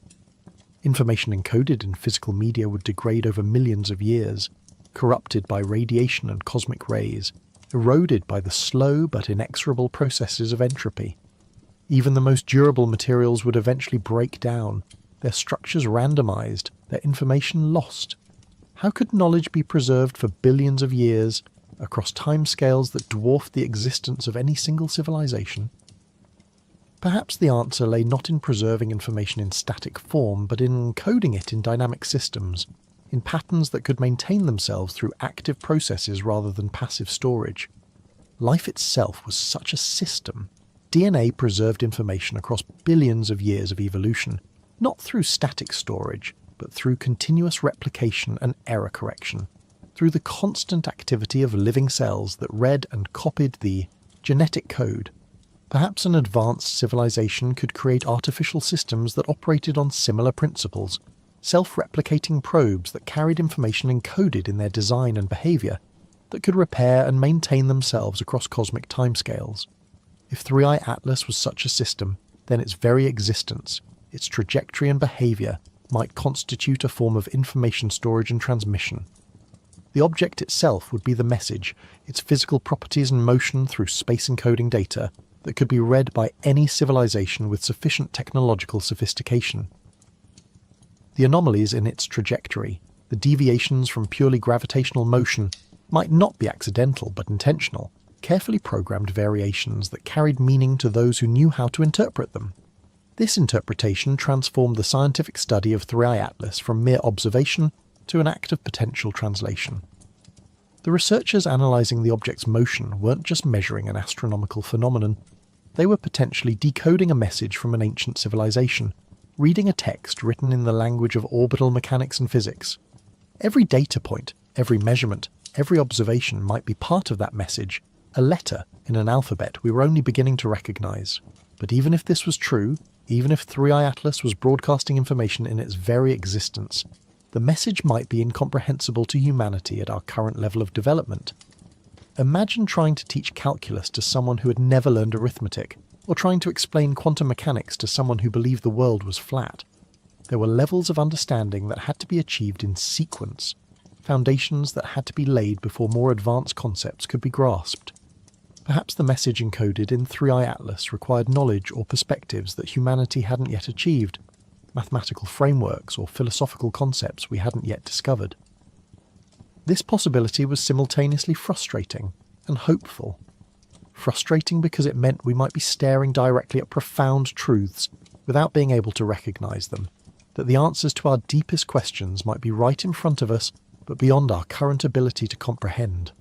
Information encoded in physical media would degrade over millions of years, corrupted by radiation and cosmic rays, eroded by the slow but inexorable processes of entropy. Even the most durable materials would eventually break down, their structures randomized, their information lost. How could knowledge be preserved for billions of years, across timescales that dwarfed the existence of any single civilization? Perhaps the answer lay not in preserving information in static form, but in encoding it in dynamic systems, in patterns that could maintain themselves through active processes rather than passive storage. Life itself was such a system. DNA preserved information across billions of years of evolution, not through static storage, but through continuous replication and error correction, through the constant activity of living cells that read and copied the genetic code. Perhaps an advanced civilization could create artificial systems that operated on similar principles, self-replicating probes that carried information encoded in their design and behavior, that could repair and maintain themselves across cosmic timescales. If 3i Atlas was such a system, then its very existence, its trajectory and behavior, might constitute a form of information storage and transmission. The object itself would be the message, its physical properties and motion through space encoding data that could be read by any civilization with sufficient technological sophistication. The anomalies in its trajectory, the deviations from purely gravitational motion, might not be accidental but intentional, carefully programmed variations that carried meaning to those who knew how to interpret them. This interpretation transformed the scientific study of 3i Atlas from mere observation to an act of potential translation. The researchers analysing the object's motion weren't just measuring an astronomical phenomenon, they were potentially decoding a message from an ancient civilization, reading a text written in the language of orbital mechanics and physics. Every data point, every measurement, every observation might be part of that message, a letter in an alphabet we were only beginning to recognise. But even if this was true, even if 3i Atlas was broadcasting information in its very existence, the message might be incomprehensible to humanity at our current level of development. Imagine trying to teach calculus to someone who had never learned arithmetic, or trying to explain quantum mechanics to someone who believed the world was flat. There were levels of understanding that had to be achieved in sequence, foundations that had to be laid before more advanced concepts could be grasped. Perhaps the message encoded in 3i Atlas required knowledge or perspectives that humanity hadn't yet achieved, mathematical frameworks or philosophical concepts we hadn't yet discovered. This possibility was simultaneously frustrating and hopeful. Frustrating because it meant we might be staring directly at profound truths without being able to recognise them, that the answers to our deepest questions might be right in front of us but beyond our current ability to comprehend.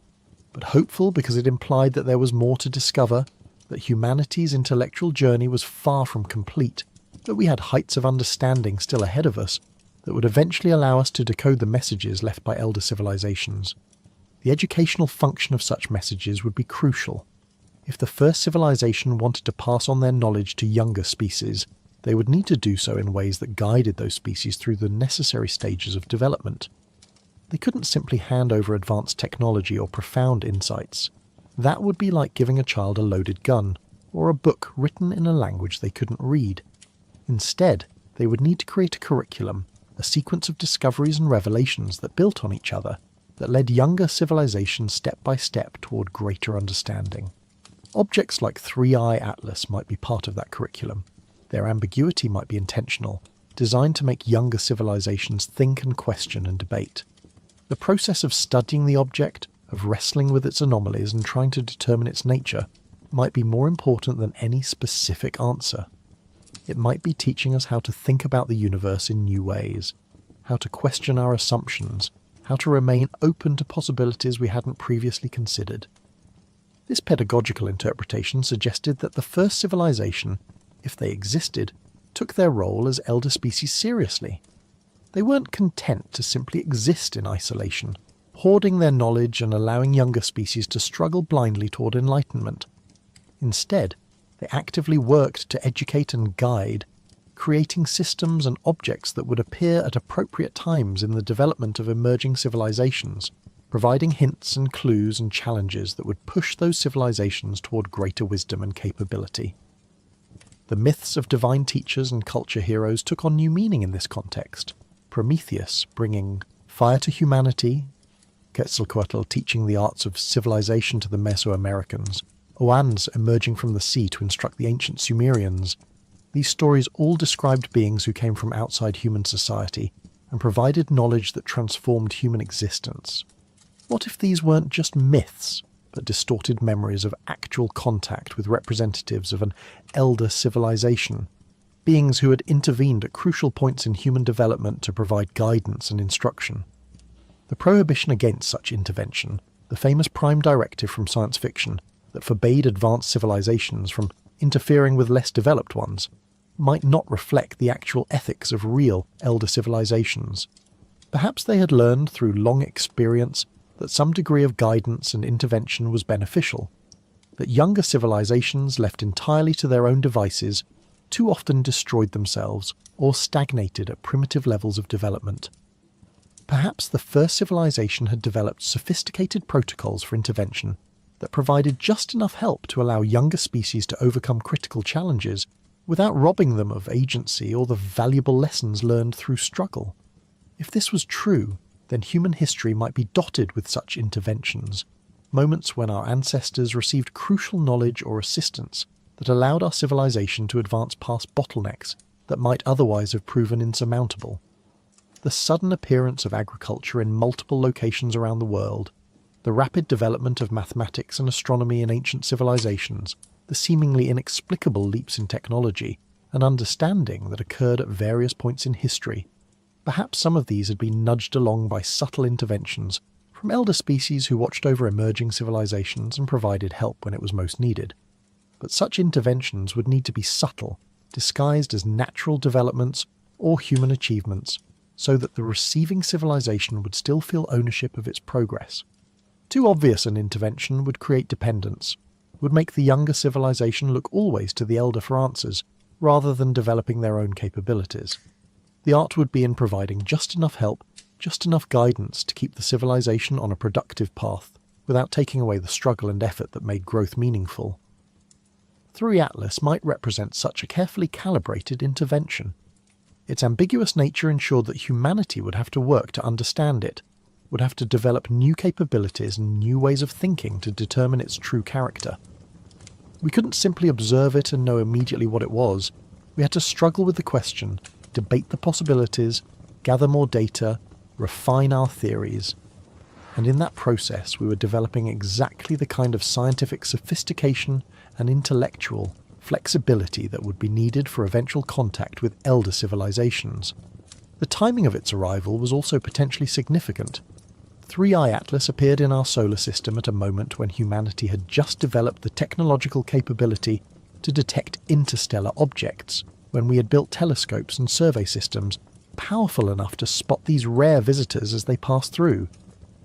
But hopeful because it implied that there was more to discover, that humanity's intellectual journey was far from complete, that we had heights of understanding still ahead of us that would eventually allow us to decode the messages left by elder civilizations. The educational function of such messages would be crucial. If the first civilization wanted to pass on their knowledge to younger species, they would need to do so in ways that guided those species through the necessary stages of development. They couldn't simply hand over advanced technology or profound insights. That would be like giving a child a loaded gun, or a book written in a language they couldn't read. Instead, they would need to create a curriculum, a sequence of discoveries and revelations that built on each other, that led younger civilizations step by step toward greater understanding. Objects like 3i Atlas might be part of that curriculum. Their ambiguity might be intentional, designed to make younger civilizations think and question and debate. The process of studying the object, of wrestling with its anomalies and trying to determine its nature, might be more important than any specific answer. It might be teaching us how to think about the universe in new ways, how to question our assumptions, how to remain open to possibilities we hadn't previously considered. This pedagogical interpretation suggested that the first civilization, if they existed, took their role as elder species seriously. They weren't content to simply exist in isolation, hoarding their knowledge and allowing younger species to struggle blindly toward enlightenment. Instead, they actively worked to educate and guide, creating systems and objects that would appear at appropriate times in the development of emerging civilizations, providing hints and clues and challenges that would push those civilizations toward greater wisdom and capability. The myths of divine teachers and culture heroes took on new meaning in this context. Prometheus bringing fire to humanity, Quetzalcoatl teaching the arts of civilization to the Mesoamericans, Oannes emerging from the sea to instruct the ancient Sumerians. These stories all described beings who came from outside human society and provided knowledge that transformed human existence. What if these weren't just myths, but distorted memories of actual contact with representatives of an elder civilization, beings who had intervened at crucial points in human development to provide guidance and instruction? The prohibition against such intervention, the famous prime directive from science fiction that forbade advanced civilizations from interfering with less developed ones, might not reflect the actual ethics of real elder civilizations. Perhaps they had learned through long experience that some degree of guidance and intervention was beneficial, that younger civilizations left entirely to their own devices too often destroyed themselves or stagnated at primitive levels of development. Perhaps the first civilization had developed sophisticated protocols for intervention that provided just enough help to allow younger species to overcome critical challenges without robbing them of agency or the valuable lessons learned through struggle. If this was true, then human history might be dotted with such interventions, moments when our ancestors received crucial knowledge or assistance that allowed our civilization to advance past bottlenecks that might otherwise have proven insurmountable. The sudden appearance of agriculture in multiple locations around the world, the rapid development of mathematics and astronomy in ancient civilizations, the seemingly inexplicable leaps in technology and understanding that occurred at various points in history. Perhaps some of these had been nudged along by subtle interventions from elder species who watched over emerging civilizations and provided help when it was most needed. But such interventions would need to be subtle, disguised as natural developments or human achievements, so that the receiving civilization would still feel ownership of its progress. Too obvious an intervention would create dependence, would make the younger civilization look always to the elder for answers, rather than developing their own capabilities. The art would be in providing just enough help, just enough guidance to keep the civilization on a productive path, without taking away the struggle and effort that made growth meaningful. 3 Atlas might represent such a carefully calibrated intervention. Its ambiguous nature ensured that humanity would have to work to understand it, would have to develop new capabilities and new ways of thinking to determine its true character. We couldn't simply observe it and know immediately what it was. We had to struggle with the question, debate the possibilities, gather more data, refine our theories. And in that process, we were developing exactly the kind of scientific sophistication and intellectual flexibility that would be needed for eventual contact with elder civilizations. The timing of its arrival was also potentially significant. 3I Atlas appeared in our solar system at a moment when humanity had just developed the technological capability to detect interstellar objects, when we had built telescopes and survey systems powerful enough to spot these rare visitors as they passed through.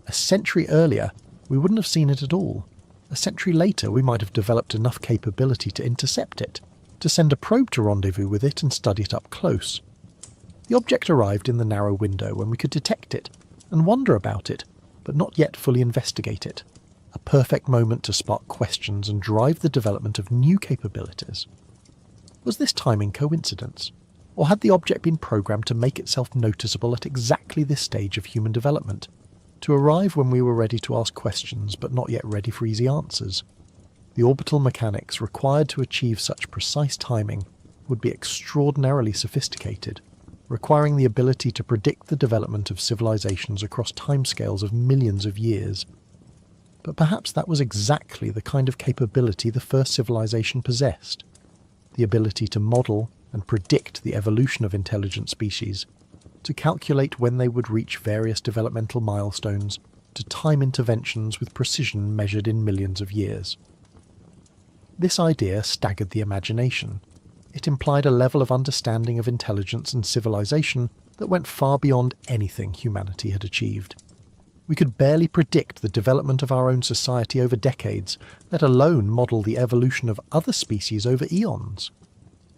A century earlier, we wouldn't have seen it at all. A century later, we might have developed enough capability to intercept it, to send a probe to rendezvous with it and study it up close. The object arrived in the narrow window when we could detect it and wonder about it, but not yet fully investigate it. A perfect moment to spark questions and drive the development of new capabilities. Was this timing coincidence? Or had the object been programmed to make itself noticeable at exactly this stage of human development, to arrive when we were ready to ask questions but not yet ready for easy answers? The orbital mechanics required to achieve such precise timing would be extraordinarily sophisticated, requiring the ability to predict the development of civilizations across timescales of millions of years. But perhaps that was exactly the kind of capability the first civilization possessed. The ability to model and predict the evolution of intelligent species, to calculate when they would reach various developmental milestones, to time interventions with precision measured in millions of years. This idea staggered the imagination. It implied a level of understanding of intelligence and civilization that went far beyond anything humanity had achieved. We could barely predict the development of our own society over decades, let alone model the evolution of other species over eons.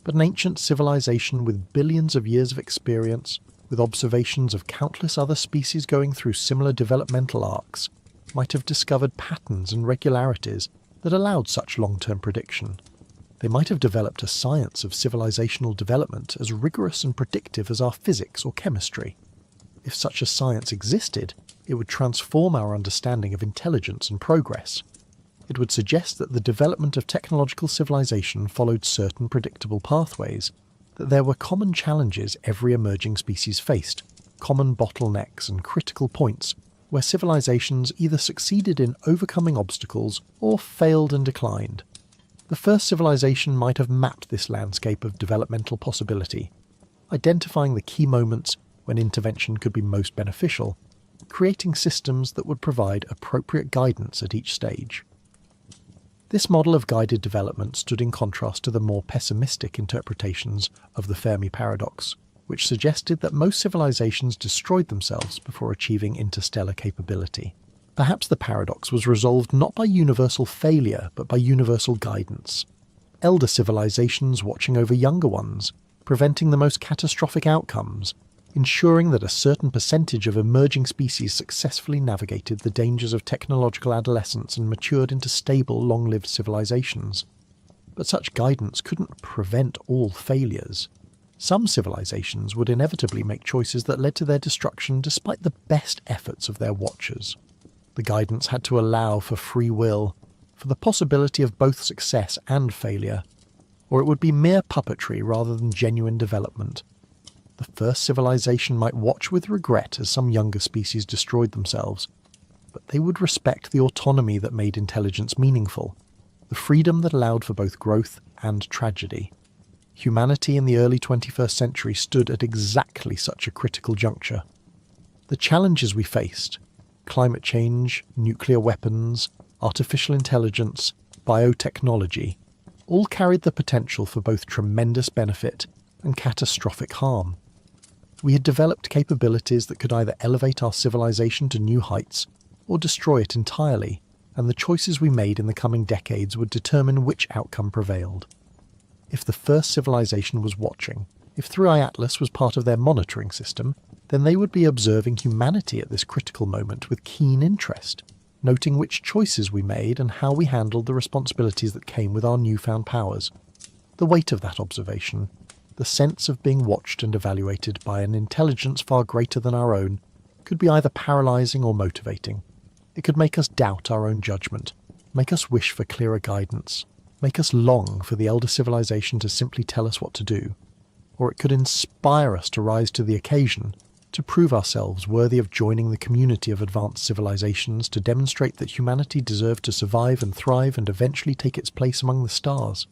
But an ancient civilization with billions of years of experience, with observations of countless other species going through similar developmental arcs, might have discovered patterns and regularities that allowed such long-term prediction. They might have developed a science of civilizational development as rigorous and predictive as our physics or chemistry. If such a science existed, it would transform our understanding of intelligence and progress. It would suggest that the development of technological civilization followed certain predictable pathways, that there were common challenges every emerging species faced, common bottlenecks and critical points where civilizations either succeeded in overcoming obstacles or failed and declined. The first civilization might have mapped this landscape of developmental possibility, identifying the key moments when intervention could be most beneficial, creating systems that would provide appropriate guidance at each stage. This model of guided development stood in contrast to the more pessimistic interpretations of the Fermi paradox, which suggested that most civilizations destroyed themselves before achieving interstellar capability. Perhaps the paradox was resolved not by universal failure, but by universal guidance. Elder civilizations watching over younger ones, preventing the most catastrophic outcomes, ensuring that a certain percentage of emerging species successfully navigated the dangers of technological adolescence and matured into stable, long-lived civilizations. But such guidance couldn't prevent all failures. Some civilizations would inevitably make choices that led to their destruction despite the best efforts of their watchers. The guidance had to allow for free will, for the possibility of both success and failure, or it would be mere puppetry rather than genuine development. The first civilization might watch with regret as some younger species destroyed themselves, but they would respect the autonomy that made intelligence meaningful, the freedom that allowed for both growth and tragedy. Humanity in the early 21st century stood at exactly such a critical juncture. The challenges we faced, climate change, nuclear weapons, artificial intelligence, biotechnology, all carried the potential for both tremendous benefit and catastrophic harm. We had developed capabilities that could either elevate our civilization to new heights or destroy it entirely, and the choices we made in the coming decades would determine which outcome prevailed. If the first civilization was watching, if 3i Atlas was part of their monitoring system, then they would be observing humanity at this critical moment with keen interest, noting which choices we made and how we handled the responsibilities that came with our newfound powers. The weight of that observation, the sense of being watched and evaluated by an intelligence far greater than our own, could be either paralyzing or motivating. It could make us doubt our own judgment, make us wish for clearer guidance, make us long for the elder civilization to simply tell us what to do, or it could inspire us to rise to the occasion, to prove ourselves worthy of joining the community of advanced civilizations, to demonstrate that humanity deserved to survive and thrive and eventually take its place among the stars.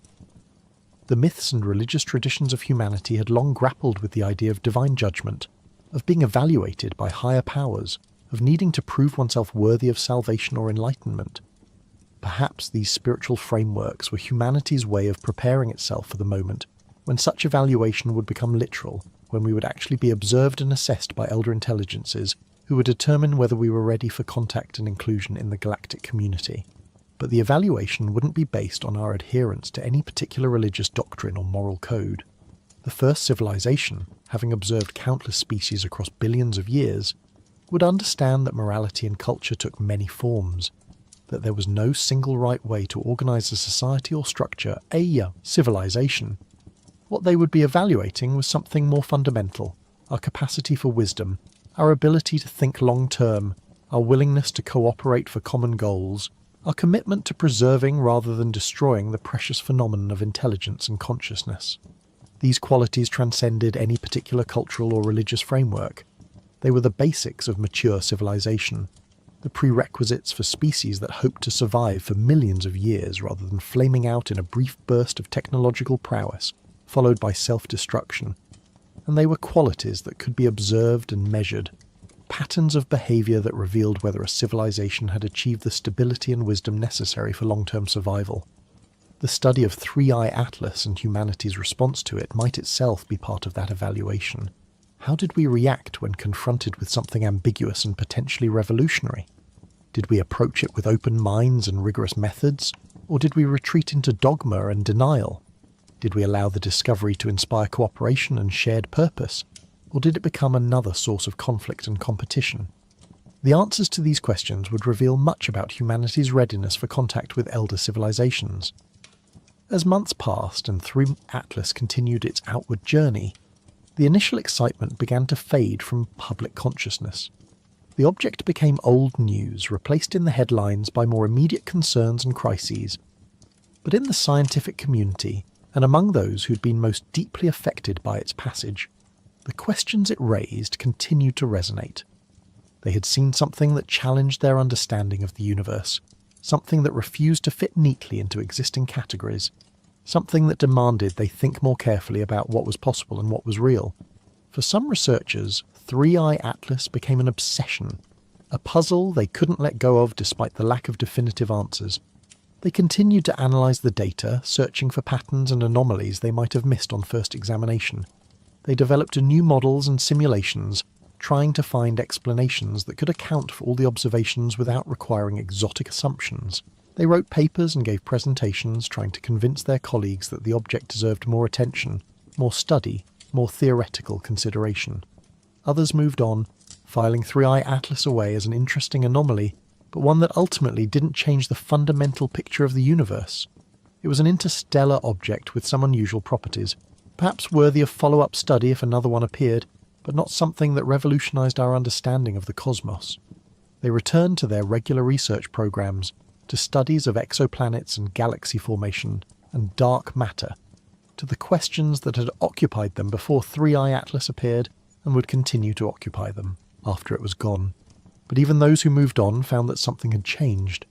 The myths and religious traditions of humanity had long grappled with the idea of divine judgment, of being evaluated by higher powers, of needing to prove oneself worthy of salvation or enlightenment. Perhaps these spiritual frameworks were humanity's way of preparing itself for the moment when such evaluation would become literal, when we would actually be observed and assessed by elder intelligences who would determine whether we were ready for contact and inclusion in the galactic community. But the evaluation wouldn't be based on our adherence to any particular religious doctrine or moral code. The first civilization, having observed countless species across billions of years, would understand that morality and culture took many forms, that there was no single right way to organize a society or structure, a civilization. What they would be evaluating was something more fundamental, our capacity for wisdom, our ability to think long-term, our willingness to cooperate for common goals, our commitment to preserving rather than destroying the precious phenomenon of intelligence and consciousness. These qualities transcended any particular cultural or religious framework. They were the basics of mature civilization, the prerequisites for species that hoped to survive for millions of years rather than flaming out in a brief burst of technological prowess, followed by self-destruction. And they were qualities that could be observed and measured, patterns of behavior that revealed whether a civilization had achieved the stability and wisdom necessary for long-term survival. The study of 3i Atlas and humanity's response to it might itself be part of that evaluation. How did we react when confronted with something ambiguous and potentially revolutionary? Did we approach it with open minds and rigorous methods, or did we retreat into dogma and denial? Did we allow the discovery to inspire cooperation and shared purpose, or did it become another source of conflict and competition? The answers to these questions would reveal much about humanity's readiness for contact with elder civilizations. As months passed and 3 Atlas continued its outward journey, the initial excitement began to fade from public consciousness. The object became old news, replaced in the headlines by more immediate concerns and crises. But in the scientific community, and among those who'd been most deeply affected by its passage, the questions it raised continued to resonate. They had seen something that challenged their understanding of the universe, something that refused to fit neatly into existing categories, something that demanded they think more carefully about what was possible and what was real. For some researchers, 3i Atlas became an obsession, a puzzle they couldn't let go of despite the lack of definitive answers. They continued to analyse the data, searching for patterns and anomalies they might have missed on first examination. They developed new models and simulations, trying to find explanations that could account for all the observations without requiring exotic assumptions. They wrote papers and gave presentations trying to convince their colleagues that the object deserved more attention, more study, more theoretical consideration. Others moved on, filing 3i Atlas away as an interesting anomaly, but one that ultimately didn't change the fundamental picture of the universe. It was an interstellar object with some unusual properties, perhaps worthy of follow-up study if another one appeared, but not something that revolutionized our understanding of the cosmos. They returned to their regular research programs, to studies of exoplanets and galaxy formation and dark matter, to the questions that had occupied them before 3i Atlas appeared and would continue to occupy them after it was gone. But even those who moved on found that something had changed.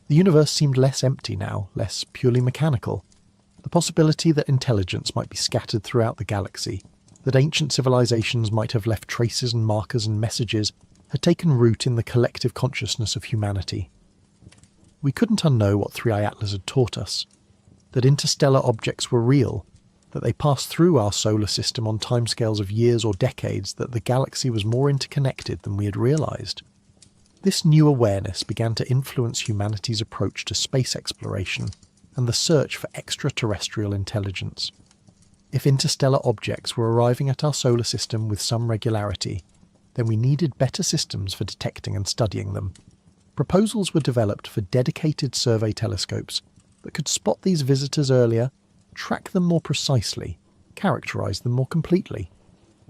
The universe seemed less empty now, less purely mechanical. The possibility that intelligence might be scattered throughout the galaxy, that ancient civilizations might have left traces and markers and messages, had taken root in the collective consciousness of humanity. We couldn't unknow what 3i Atlas had taught us, that interstellar objects were real, that they passed through our solar system on timescales of years or decades, that the galaxy was more interconnected than we had realized. This new awareness began to influence humanity's approach to space exploration and the search for extraterrestrial intelligence. If interstellar objects were arriving at our solar system with some regularity, then we needed better systems for detecting and studying them. Proposals were developed for dedicated survey telescopes that could spot these visitors earlier, track them more precisely, characterize them more completely.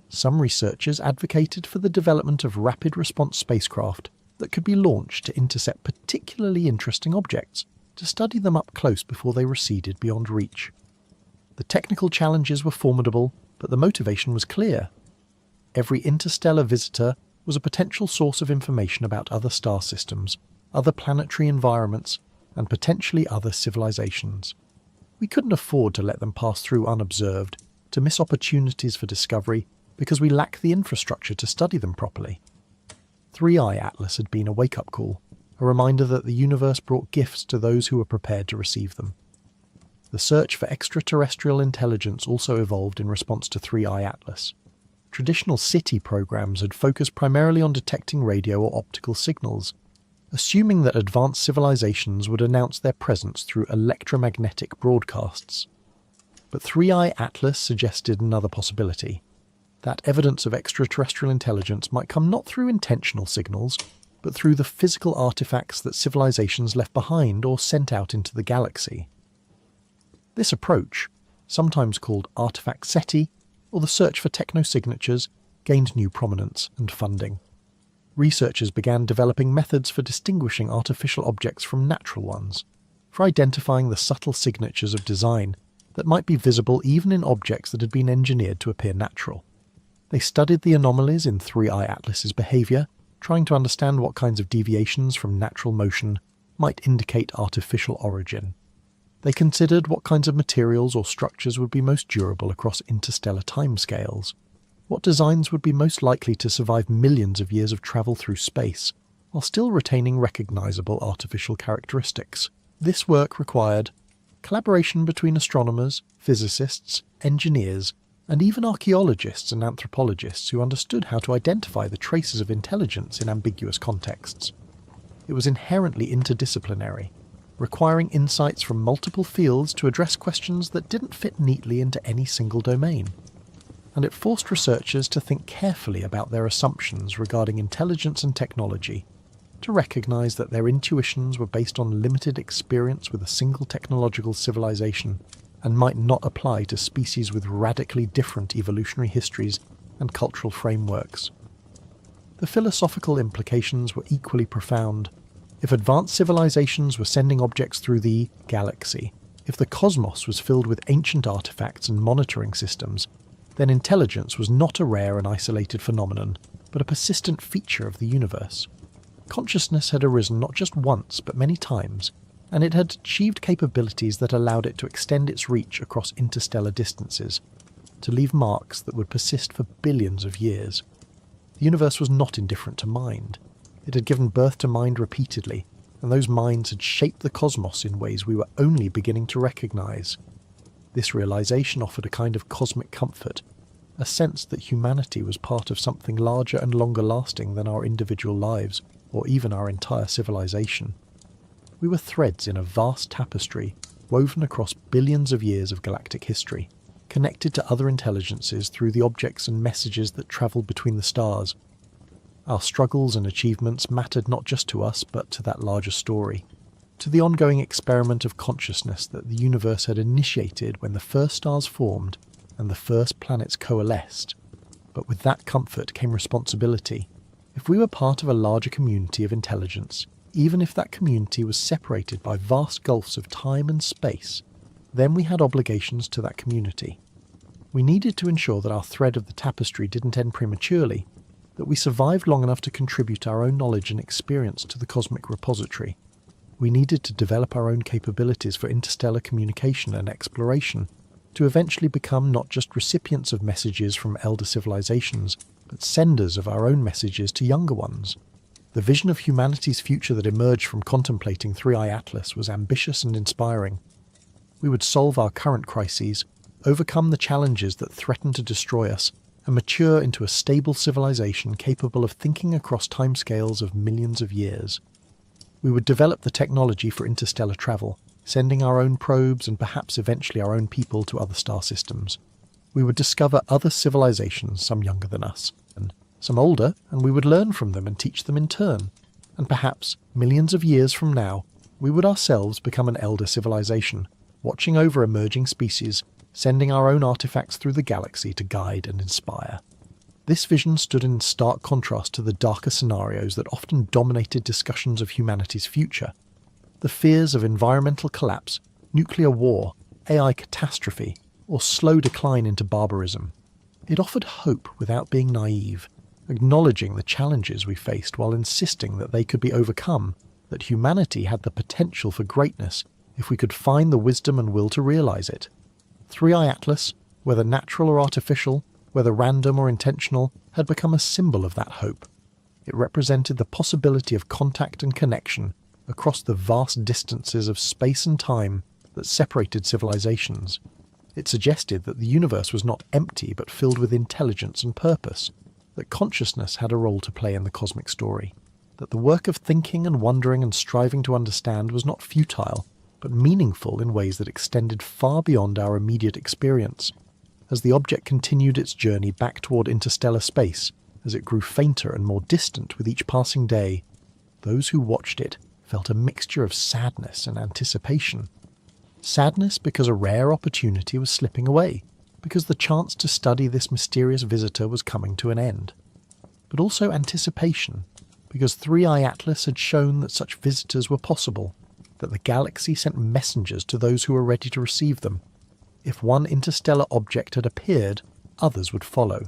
Some researchers advocated for the development of rapid response spacecraft that could be launched to intercept particularly interesting objects, to study them up close before they receded beyond reach. The technical challenges were formidable, but the motivation was clear. Every interstellar visitor was a potential source of information about other star systems, other planetary environments, and potentially other civilizations. We couldn't afford to let them pass through unobserved, to miss opportunities for discovery, because we lack the infrastructure to study them properly. 3i Atlas had been a wake-up call, a reminder that the universe brought gifts to those who were prepared to receive them. The search for extraterrestrial intelligence also evolved in response to 3i Atlas. Traditional SETI programs had focused primarily on detecting radio or optical signals, assuming that advanced civilizations would announce their presence through electromagnetic broadcasts. But 3i Atlas suggested another possibility, that evidence of extraterrestrial intelligence might come not through intentional signals, but through the physical artifacts that civilizations left behind or sent out into the galaxy. This approach, sometimes called artifact SETI, or the search for technosignatures, gained new prominence and funding. Researchers began developing methods for distinguishing artificial objects from natural ones, for identifying the subtle signatures of design that might be visible even in objects that had been engineered to appear natural. They studied the anomalies in 3i Atlas's behaviour, trying to understand what kinds of deviations from natural motion might indicate artificial origin. They considered what kinds of materials or structures would be most durable across interstellar timescales, what designs would be most likely to survive millions of years of travel through space, while still retaining recognisable artificial characteristics. This work required collaboration between astronomers, physicists, engineers, and even archaeologists and anthropologists who understood how to identify the traces of intelligence in ambiguous contexts. It was inherently interdisciplinary, requiring insights from multiple fields to address questions that didn't fit neatly into any single domain. and it forced researchers to think carefully about their assumptions regarding intelligence and technology, to recognise that their intuitions were based on limited experience with a single technological civilization and might not apply to species with radically different evolutionary histories and cultural frameworks. The philosophical implications were equally profound. If advanced civilizations were sending objects through the galaxy, if the cosmos was filled with ancient artifacts and monitoring systems, then intelligence was not a rare and isolated phenomenon, but a persistent feature of the universe. Consciousness had arisen not just once, but many times, and it had achieved capabilities that allowed it to extend its reach across interstellar distances, to leave marks that would persist for billions of years. The universe was not indifferent to mind. It had given birth to mind repeatedly, and those minds had shaped the cosmos in ways we were only beginning to recognise. This realisation offered a kind of cosmic comfort, a sense that humanity was part of something larger and longer lasting than our individual lives, or even our entire civilization. We were threads in a vast tapestry, woven across billions of years of galactic history, connected to other intelligences through the objects and messages that travelled between the stars. Our struggles and achievements mattered not just to us, but to that larger story, to the ongoing experiment of consciousness that the universe had initiated when the first stars formed and the first planets coalesced. But with that comfort came responsibility. If we were part of a larger community of intelligence, even if that community was separated by vast gulfs of time and space, then we had obligations to that community. We needed to ensure that our thread of the tapestry didn't end prematurely, that we survived long enough to contribute our own knowledge and experience to the cosmic repository. We needed to develop our own capabilities for interstellar communication and exploration, to eventually become not just recipients of messages from elder civilizations, but senders of our own messages to younger ones. The vision of humanity's future that emerged from contemplating Three-Eye Atlas was ambitious and inspiring. We would solve our current crises, overcome the challenges that threaten to destroy us, and mature into a stable civilization capable of thinking across timescales of millions of years. We would develop the technology for interstellar travel, sending our own probes and perhaps eventually our own people to other star systems. We would discover other civilizations, some younger than us, and some older, and we would learn from them and teach them in turn. And perhaps, millions of years from now, we would ourselves become an elder civilization, watching over emerging species, sending our own artifacts through the galaxy to guide and inspire. This vision stood in stark contrast to the darker scenarios that often dominated discussions of humanity's future. The fears of environmental collapse, nuclear war, AI catastrophe, or slow decline into barbarism. It offered hope without being naive, acknowledging the challenges we faced while insisting that they could be overcome, that humanity had the potential for greatness if we could find the wisdom and will to realise it. Three-Eye Atlas, whether natural or artificial, whether random or intentional, had become a symbol of that hope. It represented the possibility of contact and connection across the vast distances of space and time that separated civilizations. It suggested that the universe was not empty but filled with intelligence and purpose, that consciousness had a role to play in the cosmic story, that the work of thinking and wondering and striving to understand was not futile, but meaningful in ways that extended far beyond our immediate experience. As the object continued its journey back toward interstellar space, as it grew fainter and more distant with each passing day, those who watched it felt a mixture of sadness and anticipation. Sadness because a rare opportunity was slipping away, because the chance to study this mysterious visitor was coming to an end. But also anticipation, because Three-Eye Atlas had shown that such visitors were possible, that the galaxy sent messengers to those who were ready to receive them. If one interstellar object had appeared, others would follow.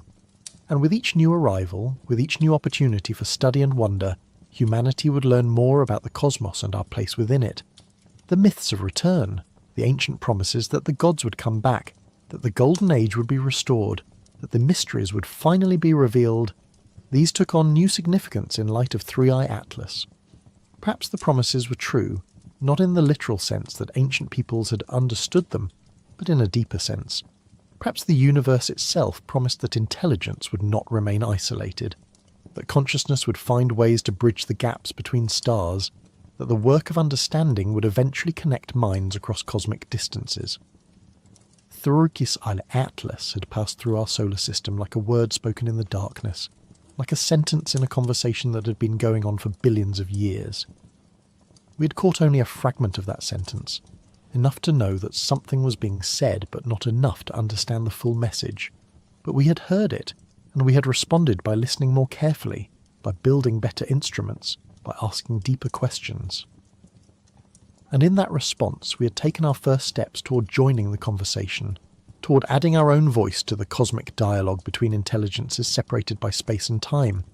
And with each new arrival, with each new opportunity for study and wonder, humanity would learn more about the cosmos and our place within it. The myths of return, the ancient promises that the gods would come back, that the golden age would be restored, that the mysteries would finally be revealed, these took on new significance in light of Three-Eye Atlas. Perhaps the promises were true, not in the literal sense that ancient peoples had understood them, but in a deeper sense. Perhaps the universe itself promised that intelligence would not remain isolated, that consciousness would find ways to bridge the gaps between stars, that the work of understanding would eventually connect minds across cosmic distances. Thurukis al-Atlas had passed through our solar system like a word spoken in the darkness, like a sentence in a conversation that had been going on for billions of years. We had caught only a fragment of that sentence, enough to know that something was being said but not enough to understand the full message. But we had heard it, and we had responded by listening more carefully, by building better instruments, by asking deeper questions. And in that response, we had taken our first steps toward joining the conversation, toward adding our own voice to the cosmic dialogue between intelligences separated by space and time.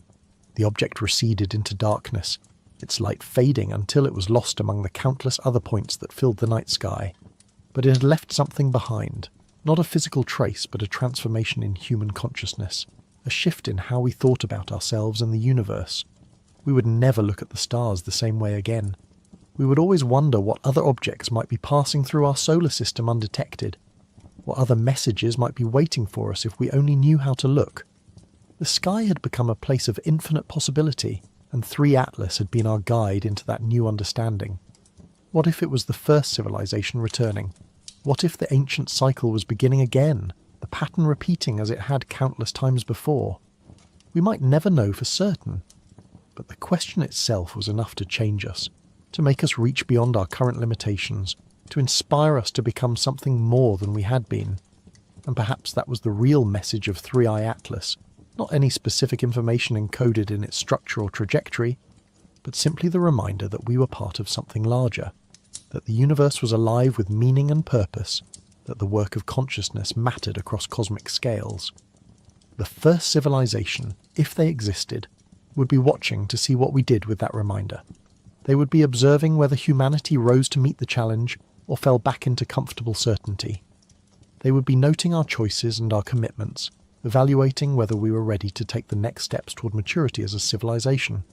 The object receded into darkness, its light fading until it was lost among the countless other points that filled the night sky. But it had left something behind, not a physical trace, but a transformation in human consciousness, a shift in how we thought about ourselves and the universe. We would never look at the stars the same way again. We would always wonder what other objects might be passing through our solar system undetected, what other messages might be waiting for us if we only knew how to look. The sky had become a place of infinite possibility, and 3 Atlas had been our guide into that new understanding. What if it was the first civilization returning? What if the ancient cycle was beginning again, the pattern repeating as it had countless times before? We might never know for certain, but the question itself was enough to change us, to make us reach beyond our current limitations, to inspire us to become something more than we had been. And perhaps that was the real message of 3i Atlas, not any specific information encoded in its structure or trajectory, but simply the reminder that we were part of something larger, that the universe was alive with meaning and purpose, that the work of consciousness mattered across cosmic scales. The first civilization, if they existed, would be watching to see what we did with that reminder. They would be observing whether humanity rose to meet the challenge or fell back into comfortable certainty. They would be noting our choices and our commitments, evaluating whether we were ready to take the next steps toward maturity as a civilization.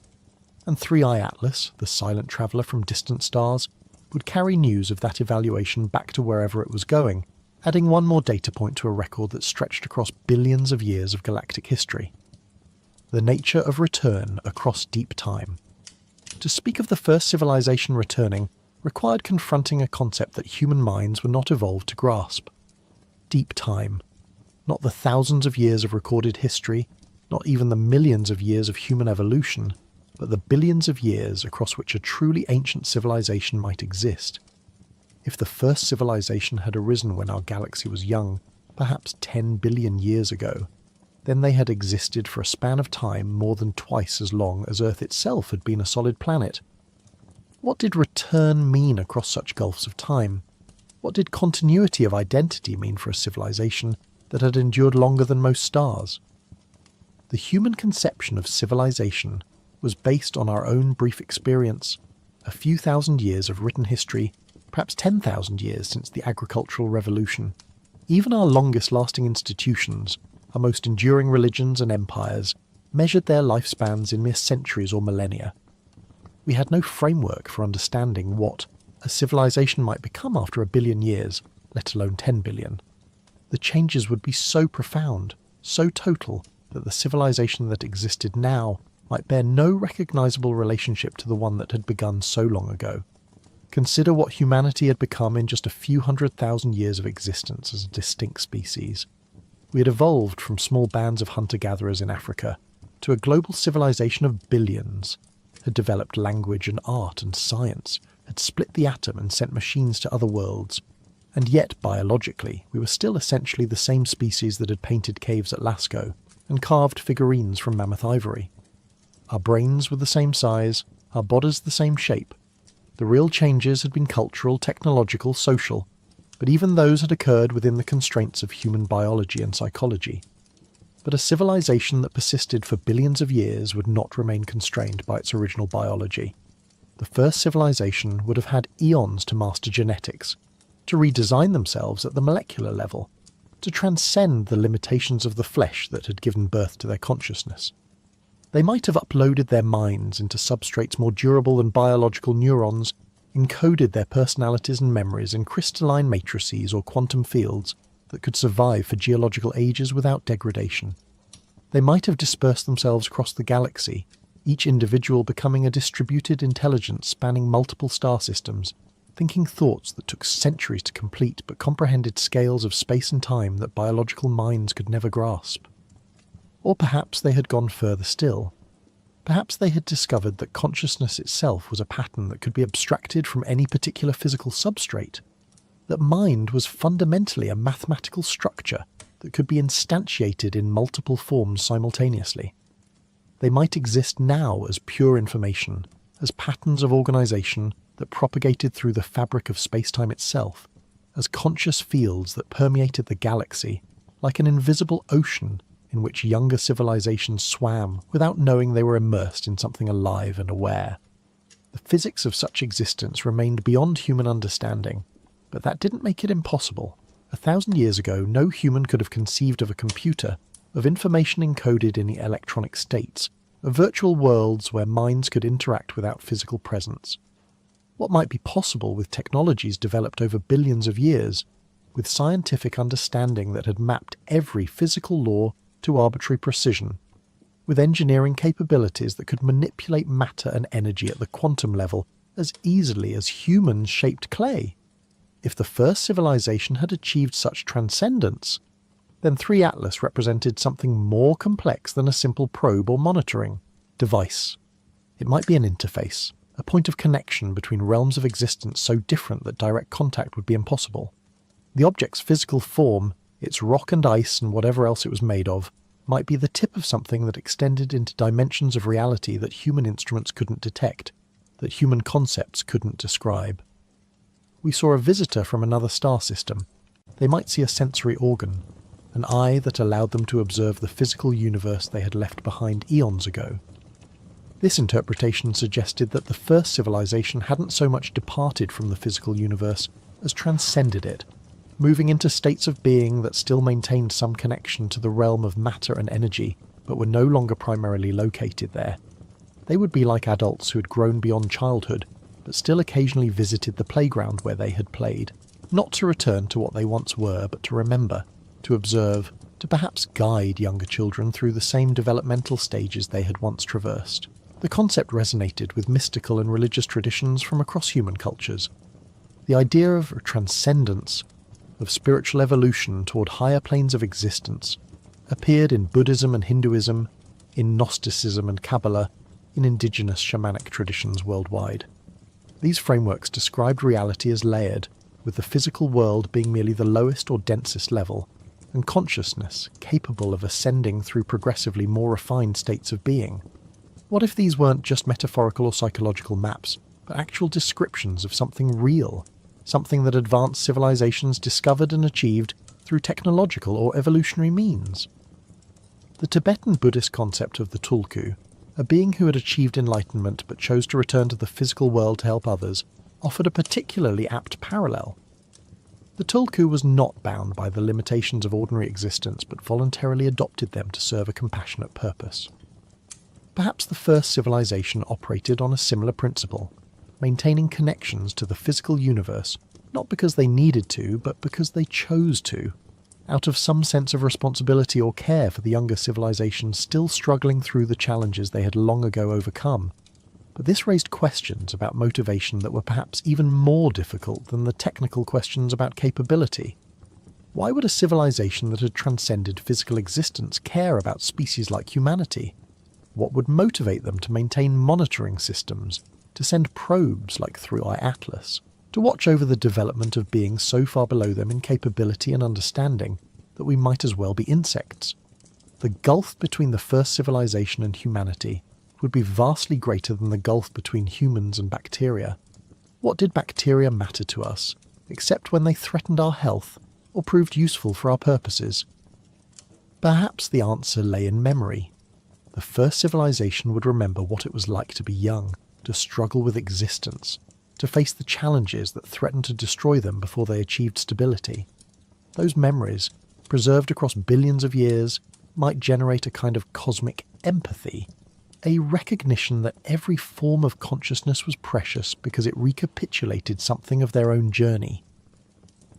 And 3i Atlas, the silent traveller from distant stars, would carry news of that evaluation back to wherever it was going, adding one more data point to a record that stretched across billions of years of galactic history. The nature of return across deep time. To speak of the first civilization returning required confronting a concept that human minds were not evolved to grasp. Deep time. Not the thousands of years of recorded history, not even the millions of years of human evolution, but the billions of years across which a truly ancient civilization might exist. If the first civilization had arisen when our galaxy was young, perhaps 10 billion years ago, then they had existed for a span of time more than twice as long as Earth itself had been a solid planet. What did return mean across such gulfs of time? What did continuity of identity mean for a civilization that had endured longer than most stars? The human conception of civilization was based on our own brief experience, a few thousand years of written history, perhaps 10,000 years since the agricultural revolution. Even our longest-lasting institutions, our most enduring religions and empires, measured their lifespans in mere centuries or millennia. We had no framework for understanding what a civilization might become after 1 billion years, let alone 10 billion. The changes would be so profound, so total, that the civilization that existed now might bear no recognizable relationship to the one that had begun so long ago. Consider what humanity had become in just a few 100,000 years of existence as a distinct species. We had evolved from small bands of hunter-gatherers in Africa to a global civilization of billions, had developed language and art and science, had split the atom and sent machines to other worlds. And yet, biologically, we were still essentially the same species that had painted caves at Lascaux and carved figurines from mammoth ivory. Our brains were the same size, our bodies the same shape. The real changes had been cultural, technological, social, but even those had occurred within the constraints of human biology and psychology. But a civilization that persisted for billions of years would not remain constrained by its original biology. The first civilization would have had eons to master genetics, to redesign themselves at the molecular level, to transcend the limitations of the flesh that had given birth to their consciousness. They might have uploaded their minds into substrates more durable than biological neurons, encoded their personalities and memories in crystalline matrices or quantum fields that could survive for geological ages without degradation. They might have dispersed themselves across the galaxy, each individual becoming a distributed intelligence spanning multiple star systems, thinking thoughts that took centuries to complete but comprehended scales of space and time that biological minds could never grasp. Or perhaps they had gone further still. Perhaps they had discovered that consciousness itself was a pattern that could be abstracted from any particular physical substrate, that mind was fundamentally a mathematical structure that could be instantiated in multiple forms simultaneously. They might exist now as pure information, as patterns of organization that propagated through the fabric of space-time itself, as conscious fields that permeated the galaxy, like an invisible ocean in which younger civilizations swam without knowing they were immersed in something alive and aware. The physics of such existence remained beyond human understanding, but that didn't make it impossible. 1,000 years ago, no human could have conceived of a computer, of information encoded in the electronic states, of virtual worlds where minds could interact without physical presence. What might be possible with technologies developed over billions of years, with scientific understanding that had mapped every physical law to arbitrary precision, with engineering capabilities that could manipulate matter and energy at the quantum level as easily as humans shaped clay? If the first civilization had achieved such transcendence, then 3 Atlas represented something more complex than a simple probe or monitoring device. It might be an interface, a point of connection between realms of existence so different that direct contact would be impossible. The object's physical form, its rock and ice and whatever else it was made of, might be the tip of something that extended into dimensions of reality that human instruments couldn't detect, that human concepts couldn't describe. We saw a visitor from another star system. They might see a sensory organ, an eye that allowed them to observe the physical universe they had left behind eons ago. This interpretation suggested that the first civilization hadn't so much departed from the physical universe as transcended it, moving into states of being that still maintained some connection to the realm of matter and energy, but were no longer primarily located there. They would be like adults who had grown beyond childhood, but still occasionally visited the playground where they had played, not to return to what they once were, but to remember, to observe, to perhaps guide younger children through the same developmental stages they had once traversed. The concept resonated with mystical and religious traditions from across human cultures. The idea of transcendence, of spiritual evolution toward higher planes of existence, appeared in Buddhism and Hinduism, in Gnosticism and Kabbalah, in indigenous shamanic traditions worldwide. These frameworks described reality as layered, with the physical world being merely the lowest or densest level, and consciousness capable of ascending through progressively more refined states of being. What if these weren't just metaphorical or psychological maps, but actual descriptions of something real, something that advanced civilizations discovered and achieved through technological or evolutionary means? The Tibetan Buddhist concept of the tulku, a being who had achieved enlightenment but chose to return to the physical world to help others, offered a particularly apt parallel. The tulku was not bound by the limitations of ordinary existence but voluntarily adopted them to serve a compassionate purpose. Perhaps the first civilization operated on a similar principle, maintaining connections to the physical universe, not because they needed to, but because they chose to, out of some sense of responsibility or care for the younger civilizations still struggling through the challenges they had long ago overcome. But this raised questions about motivation that were perhaps even more difficult than the technical questions about capability. Why would a civilization that had transcended physical existence care about species like humanity? What would motivate them to maintain monitoring systems, to send probes like 3i Atlas, to watch over the development of beings so far below them in capability and understanding that we might as well be insects? The gulf between the first civilization and humanity would be vastly greater than the gulf between humans and bacteria. What did bacteria matter to us, except when they threatened our health or proved useful for our purposes? Perhaps the answer lay in memory. The first civilization would remember what it was like to be young, to struggle with existence, to face the challenges that threatened to destroy them before they achieved stability. Those memories, preserved across billions of years, might generate a kind of cosmic empathy, a recognition that every form of consciousness was precious because it recapitulated something of their own journey.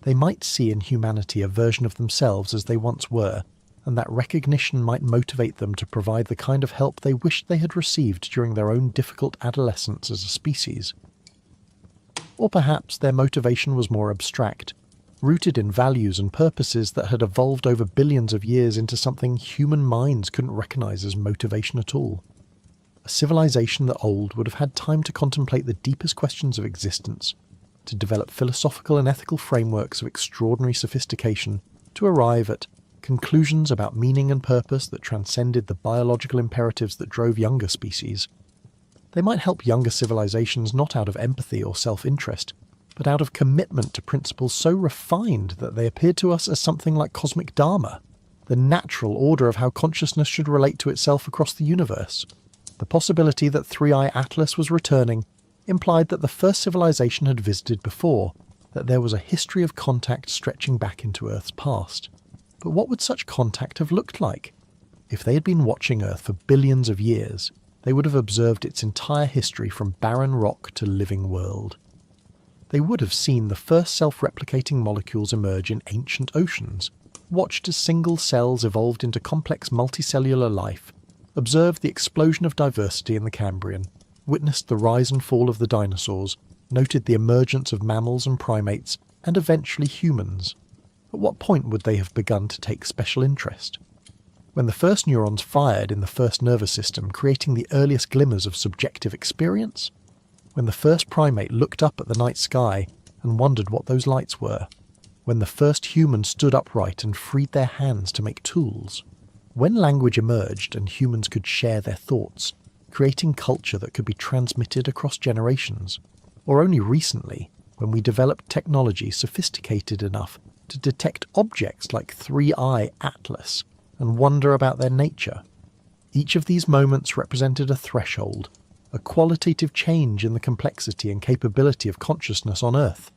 They might see in humanity a version of themselves as they once were, and that recognition might motivate them to provide the kind of help they wished they had received during their own difficult adolescence as a species. Or perhaps their motivation was more abstract, rooted in values and purposes that had evolved over billions of years into something human minds couldn't recognize as motivation at all. A civilization that old would have had time to contemplate the deepest questions of existence, to develop philosophical and ethical frameworks of extraordinary sophistication, to arrive at conclusions about meaning and purpose that transcended the biological imperatives that drove younger species. They might help younger civilizations not out of empathy or self-interest, but out of commitment to principles so refined that they appeared to us as something like cosmic dharma, the natural order of how consciousness should relate to itself across the universe. The possibility that Three-Eye Atlas was returning implied that the first civilization had visited before, that there was a history of contact stretching back into Earth's past. But what would such contact have looked like? If they had been watching Earth for billions of years, they would have observed its entire history from barren rock to living world. They would have seen the first self-replicating molecules emerge in ancient oceans, watched as single cells evolved into complex multicellular life, observed the explosion of diversity in the Cambrian, witnessed the rise and fall of the dinosaurs, noted the emergence of mammals and primates, and eventually humans. At what point would they have begun to take special interest? When the first neurons fired in the first nervous system, creating the earliest glimmers of subjective experience? When the first primate looked up at the night sky and wondered what those lights were? When the first human stood upright and freed their hands to make tools? When language emerged and humans could share their thoughts, creating culture that could be transmitted across generations? Or only recently, when we developed technology sophisticated enough to detect objects like Three-Eye Atlas and wonder about their nature? Each of these moments represented a threshold, a qualitative change in the complexity and capability of consciousness on Earth.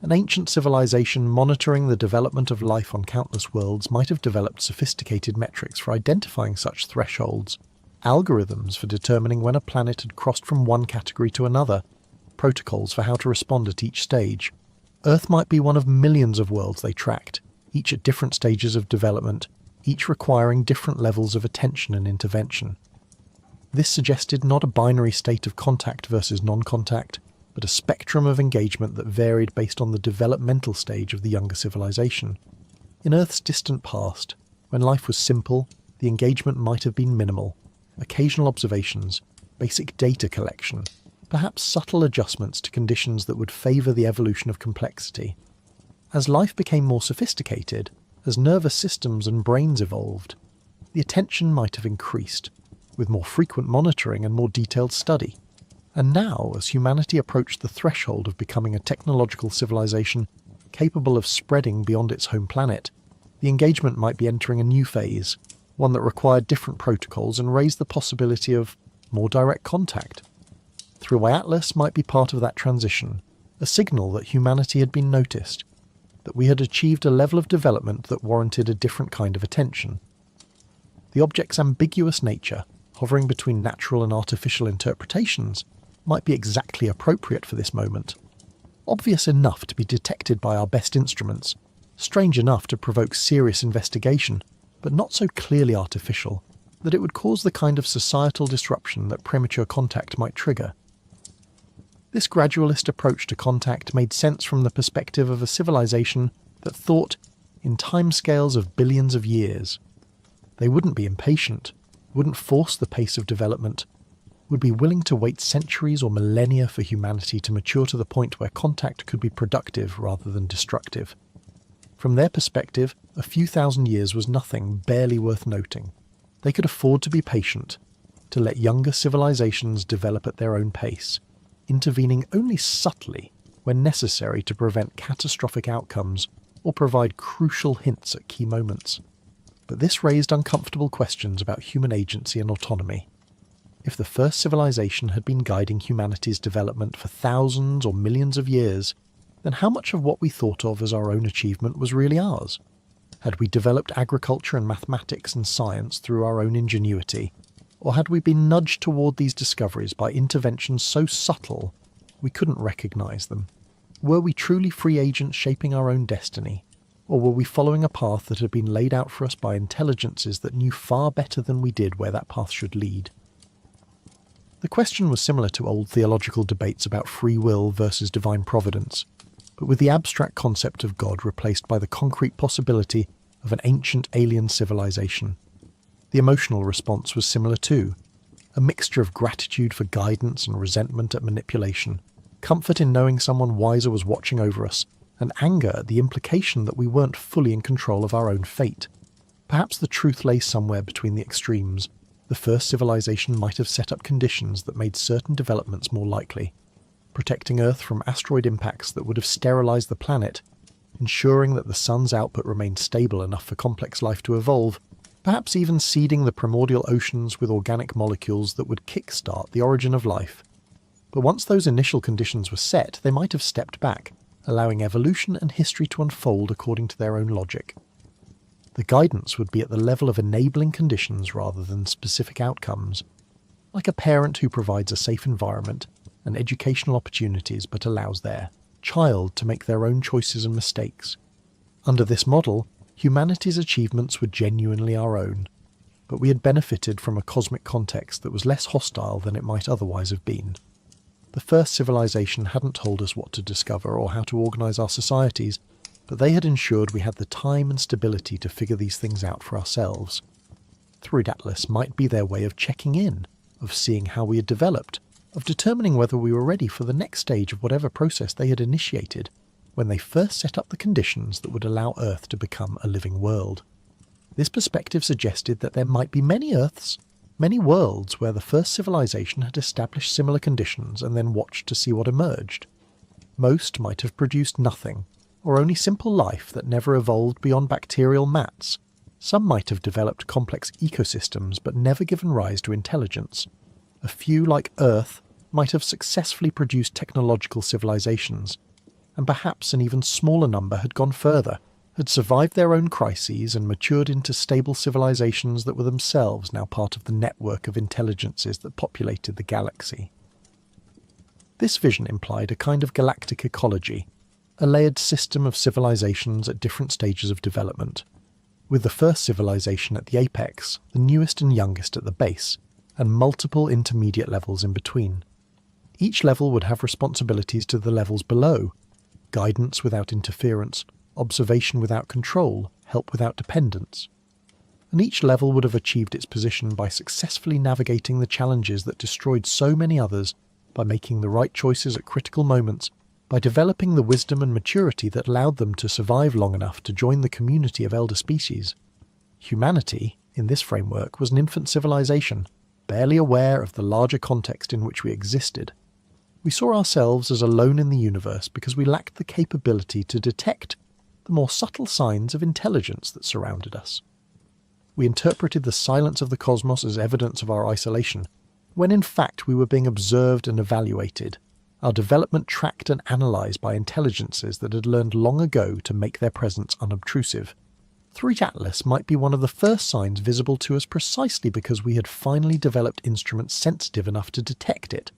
An ancient civilization monitoring the development of life on countless worlds might have developed sophisticated metrics for identifying such thresholds, algorithms for determining when a planet had crossed from one category to another, protocols for how to respond at each stage. Earth might be one of millions of worlds they tracked, each at different stages of development, each requiring different levels of attention and intervention. This suggested not a binary state of contact versus non-contact, but a spectrum of engagement that varied based on the developmental stage of the younger civilization. In Earth's distant past, when life was simple, the engagement might have been minimal. Occasional observations, basic data collection, perhaps subtle adjustments to conditions that would favour the evolution of complexity. As life became more sophisticated, as nervous systems and brains evolved, the attention might have increased, with more frequent monitoring and more detailed study. And now, as humanity approached the threshold of becoming a technological civilization capable of spreading beyond its home planet, the engagement might be entering a new phase, one that required different protocols and raised the possibility of more direct contact. Three-Eye Atlas might be part of that transition, a signal that humanity had been noticed, that we had achieved a level of development that warranted a different kind of attention. The object's ambiguous nature, hovering between natural and artificial interpretations, might be exactly appropriate for this moment. Obvious enough to be detected by our best instruments, strange enough to provoke serious investigation, but not so clearly artificial that it would cause the kind of societal disruption that premature contact might trigger. This gradualist approach to contact made sense from the perspective of a civilization that thought in timescales of billions of years. They wouldn't be impatient, wouldn't force the pace of development, would be willing to wait centuries or millennia for humanity to mature to the point where contact could be productive rather than destructive. From their perspective, a few thousand years was nothing barely worth noting. They could afford to be patient, to let younger civilizations develop at their own pace, intervening only subtly when necessary to prevent catastrophic outcomes or provide crucial hints at key moments. But this raised uncomfortable questions about human agency and autonomy. If the first civilization had been guiding humanity's development for thousands or millions of years, then how much of what we thought of as our own achievement was really ours? Had we developed agriculture and mathematics and science through our own ingenuity, or had we been nudged toward these discoveries by interventions so subtle we couldn't recognize them? Were we truly free agents shaping our own destiny, or were we following a path that had been laid out for us by intelligences that knew far better than we did where that path should lead? The question was similar to old theological debates about free will versus divine providence, but with the abstract concept of God replaced by the concrete possibility of an ancient alien civilization. The emotional response was similar too, a mixture of gratitude for guidance and resentment at manipulation, comfort in knowing someone wiser was watching over us, and anger at the implication that we weren't fully in control of our own fate. Perhaps the truth lay somewhere between the extremes. The first civilization might have set up conditions that made certain developments more likely, protecting Earth from asteroid impacts that would have sterilized the planet, ensuring that the sun's output remained stable enough for complex life to evolve, perhaps even seeding the primordial oceans with organic molecules that would kickstart the origin of life. But once those initial conditions were set, they might have stepped back, allowing evolution and history to unfold according to their own logic. The guidance would be at the level of enabling conditions rather than specific outcomes, like a parent who provides a safe environment and educational opportunities but allows their child to make their own choices and mistakes. Under this model, humanity's achievements were genuinely our own, but we had benefited from a cosmic context that was less hostile than it might otherwise have been. The first civilization hadn't told us what to discover or how to organise our societies, but they had ensured we had the time and stability to figure these things out for ourselves. Through Atlas might be their way of checking in, of seeing how we had developed, of determining whether we were ready for the next stage of whatever process they had initiated when they first set up the conditions that would allow Earth to become a living world. This perspective suggested that there might be many Earths, many worlds where the first civilization had established similar conditions and then watched to see what emerged. Most might have produced nothing, or only simple life that never evolved beyond bacterial mats. Some might have developed complex ecosystems but never given rise to intelligence. A few, like Earth, might have successfully produced technological civilizations, and perhaps an even smaller number had gone further, had survived their own crises and matured into stable civilizations that were themselves now part of the network of intelligences that populated the galaxy. This vision implied a kind of galactic ecology, a layered system of civilizations at different stages of development, with the first civilization at the apex, the newest and youngest at the base, and multiple intermediate levels in between. Each level would have responsibilities to the levels below: guidance without interference, observation without control, help without dependence. And each level would have achieved its position by successfully navigating the challenges that destroyed so many others, by making the right choices at critical moments, by developing the wisdom and maturity that allowed them to survive long enough to join the community of elder species. Humanity, in this framework, was an infant civilization, barely aware of the larger context in which we existed. We saw ourselves as alone in the universe because we lacked the capability to detect the more subtle signs of intelligence that surrounded us. We interpreted the silence of the cosmos as evidence of our isolation, when in fact we were being observed and evaluated, our development tracked and analysed by intelligences that had learned long ago to make their presence unobtrusive. Threat Atlas might be one of the first signs visible to us precisely because we had finally developed instruments sensitive enough to detect it,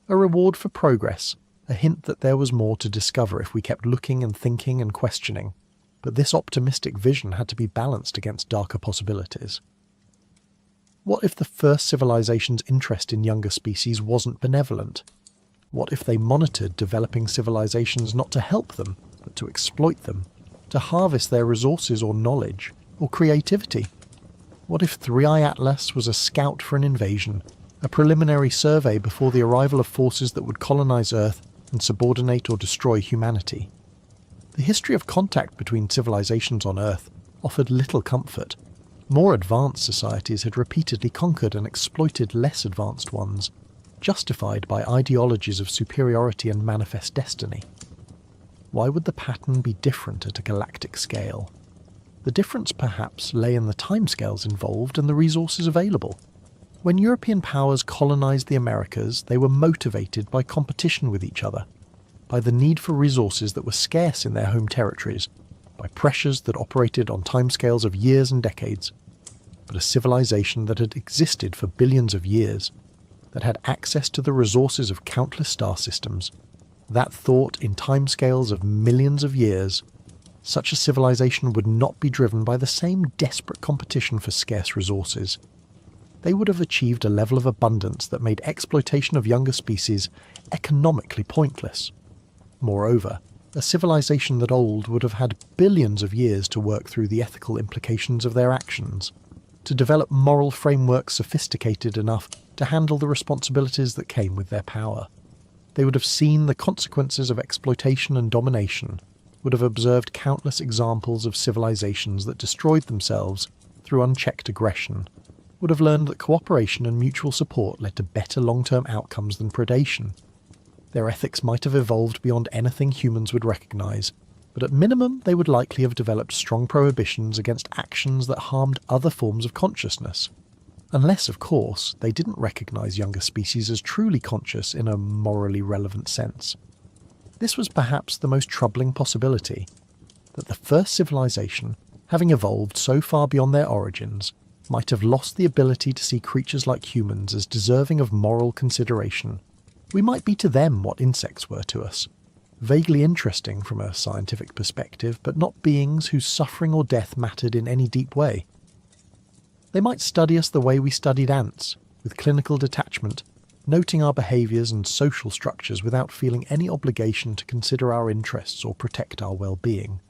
a reward for progress, a hint that there was more to discover if we kept looking and thinking and questioning. But this optimistic vision had to be balanced against darker possibilities. What if the first civilization's interest in younger species wasn't benevolent? What if they monitored developing civilizations not to help them, but to exploit them, to harvest their resources or knowledge, or creativity? What if 3i Atlas was a scout for an invasion, a preliminary survey before the arrival of forces that would colonize Earth and subordinate or destroy humanity? The history of contact between civilizations on Earth offered little comfort. More advanced societies had repeatedly conquered and exploited less advanced ones, justified by ideologies of superiority and manifest destiny. Why would the pattern be different at a galactic scale? The difference perhaps lay in the timescales involved and the resources available. When European powers colonized the Americas, they were motivated by competition with each other, by the need for resources that were scarce in their home territories, by pressures that operated on timescales of years and decades. But a civilization that had existed for billions of years, that had access to the resources of countless star systems, that thought in timescales of millions of years, such a civilization would not be driven by the same desperate competition for scarce resources. they would have achieved a level of abundance that made exploitation of younger species economically pointless. Moreover, a civilization that old would have had billions of years to work through the ethical implications of their actions, to develop moral frameworks sophisticated enough to handle the responsibilities that came with their power. They would have seen the consequences of exploitation and domination, would have observed countless examples of civilizations that destroyed themselves through unchecked aggression, would have learned that cooperation and mutual support led to better long-term outcomes than predation. Their ethics might have evolved beyond anything humans would recognize, but at minimum they would likely have developed strong prohibitions against actions that harmed other forms of consciousness. Unless, of course, they didn't recognize younger species as truly conscious in a morally relevant sense. This was perhaps the most troubling possibility, that the first civilization, having evolved so far beyond their origins, might have lost the ability to see creatures like humans as deserving of moral consideration. We might be to them what insects were to us, vaguely interesting from a scientific perspective, but not beings whose suffering or death mattered in any deep way. They might study us the way we studied ants, with clinical detachment, noting our behaviours and social structures without feeling any obligation to consider our interests or protect our well-being.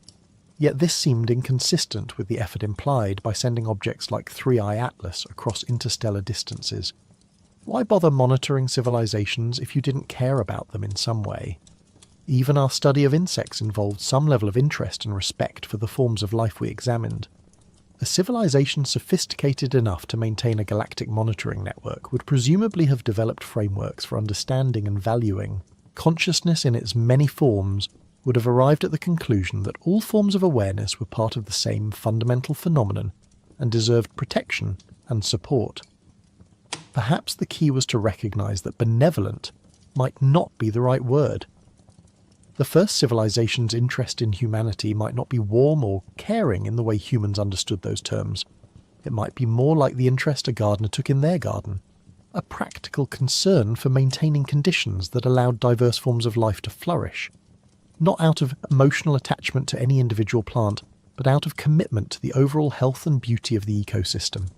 Yet this seemed inconsistent with the effort implied by sending objects like 3i Atlas across interstellar distances. Why bother monitoring civilizations if you didn't care about them in some way? Even our study of insects involved some level of interest and respect for the forms of life we examined. A civilization sophisticated enough to maintain a galactic monitoring network would presumably have developed frameworks for understanding and valuing. Consciousness in its many forms would have arrived at the conclusion that all forms of awareness were part of the same fundamental phenomenon and deserved protection and support. Perhaps the key was to recognize that benevolent might not be the right word. The first civilization's interest in humanity might not be warm or caring in the way humans understood those terms. It might be more like the interest a gardener took in their garden, a practical concern for maintaining conditions that allowed diverse forms of life to flourish, not out of emotional attachment to any individual plant, but out of commitment to the overall health and beauty of the ecosystem.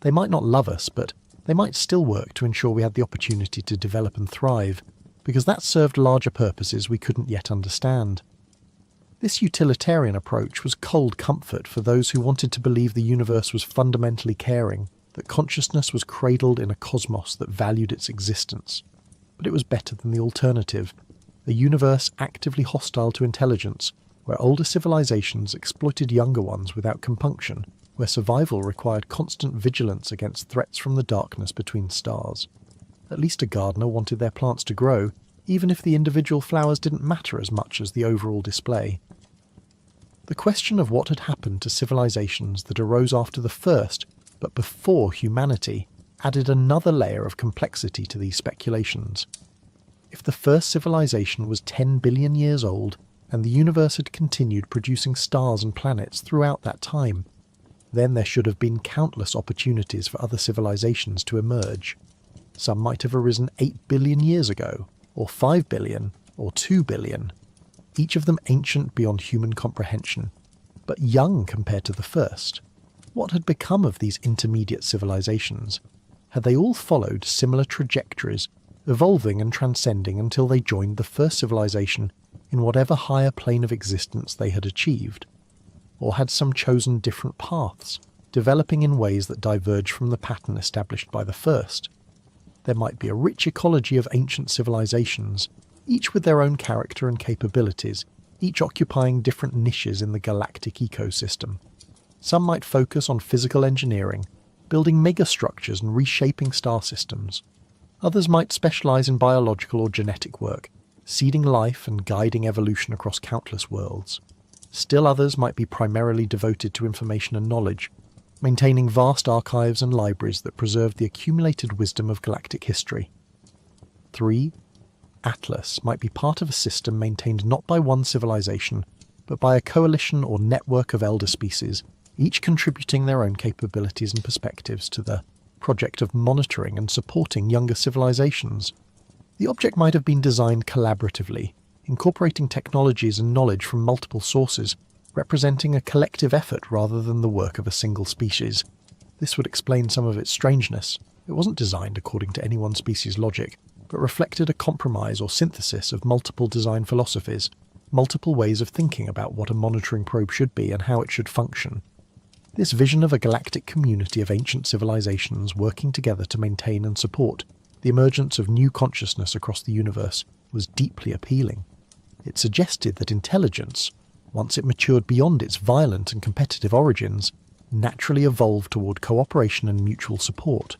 They might not love us, but they might still work to ensure we had the opportunity to develop and thrive, because that served larger purposes we couldn't yet understand. This utilitarian approach was cold comfort for those who wanted to believe the universe was fundamentally caring, that consciousness was cradled in a cosmos that valued its existence. But it was better than the alternative, a universe actively hostile to intelligence, where older civilizations exploited younger ones without compunction, where survival required constant vigilance against threats from the darkness between stars. At least a gardener wanted their plants to grow, even if the individual flowers didn't matter as much as the overall display. The question of what had happened to civilizations that arose after the first, but before humanity, added another layer of complexity to these speculations. If the first civilization was 10 billion years old, and the universe had continued producing stars and planets throughout that time, then there should have been countless opportunities for other civilizations to emerge. Some might have arisen 8 billion years ago, or 5 billion, or 2 billion, each of them ancient beyond human comprehension, but young compared to the first. What had become of these intermediate civilizations? Had they all followed similar trajectories, evolving and transcending until they joined the first civilization in whatever higher plane of existence they had achieved? Or had some chosen different paths, developing in ways that diverged from the pattern established by the first? There might be a rich ecology of ancient civilizations, each with their own character and capabilities, each occupying different niches in the galactic ecosystem. Some might focus on physical engineering, building megastructures and reshaping star systems. Others might specialize in biological or genetic work, seeding life and guiding evolution across countless worlds. Still others might be primarily devoted to information and knowledge, maintaining vast archives and libraries that preserved the accumulated wisdom of galactic history. 3. Atlas might be part of a system maintained not by one civilization, but by a coalition or network of elder species, each contributing their own capabilities and perspectives to the project of monitoring and supporting younger civilizations. The object might have been designed collaboratively, incorporating technologies and knowledge from multiple sources, representing a collective effort rather than the work of a single species. This would explain some of its strangeness. It wasn't designed according to any one species' logic, but reflected a compromise or synthesis of multiple design philosophies, multiple ways of thinking about what a monitoring probe should be and how it should function. This vision of a galactic community of ancient civilizations working together to maintain and support the emergence of new consciousness across the universe was deeply appealing. It suggested that intelligence, once it matured beyond its violent and competitive origins, naturally evolved toward cooperation and mutual support.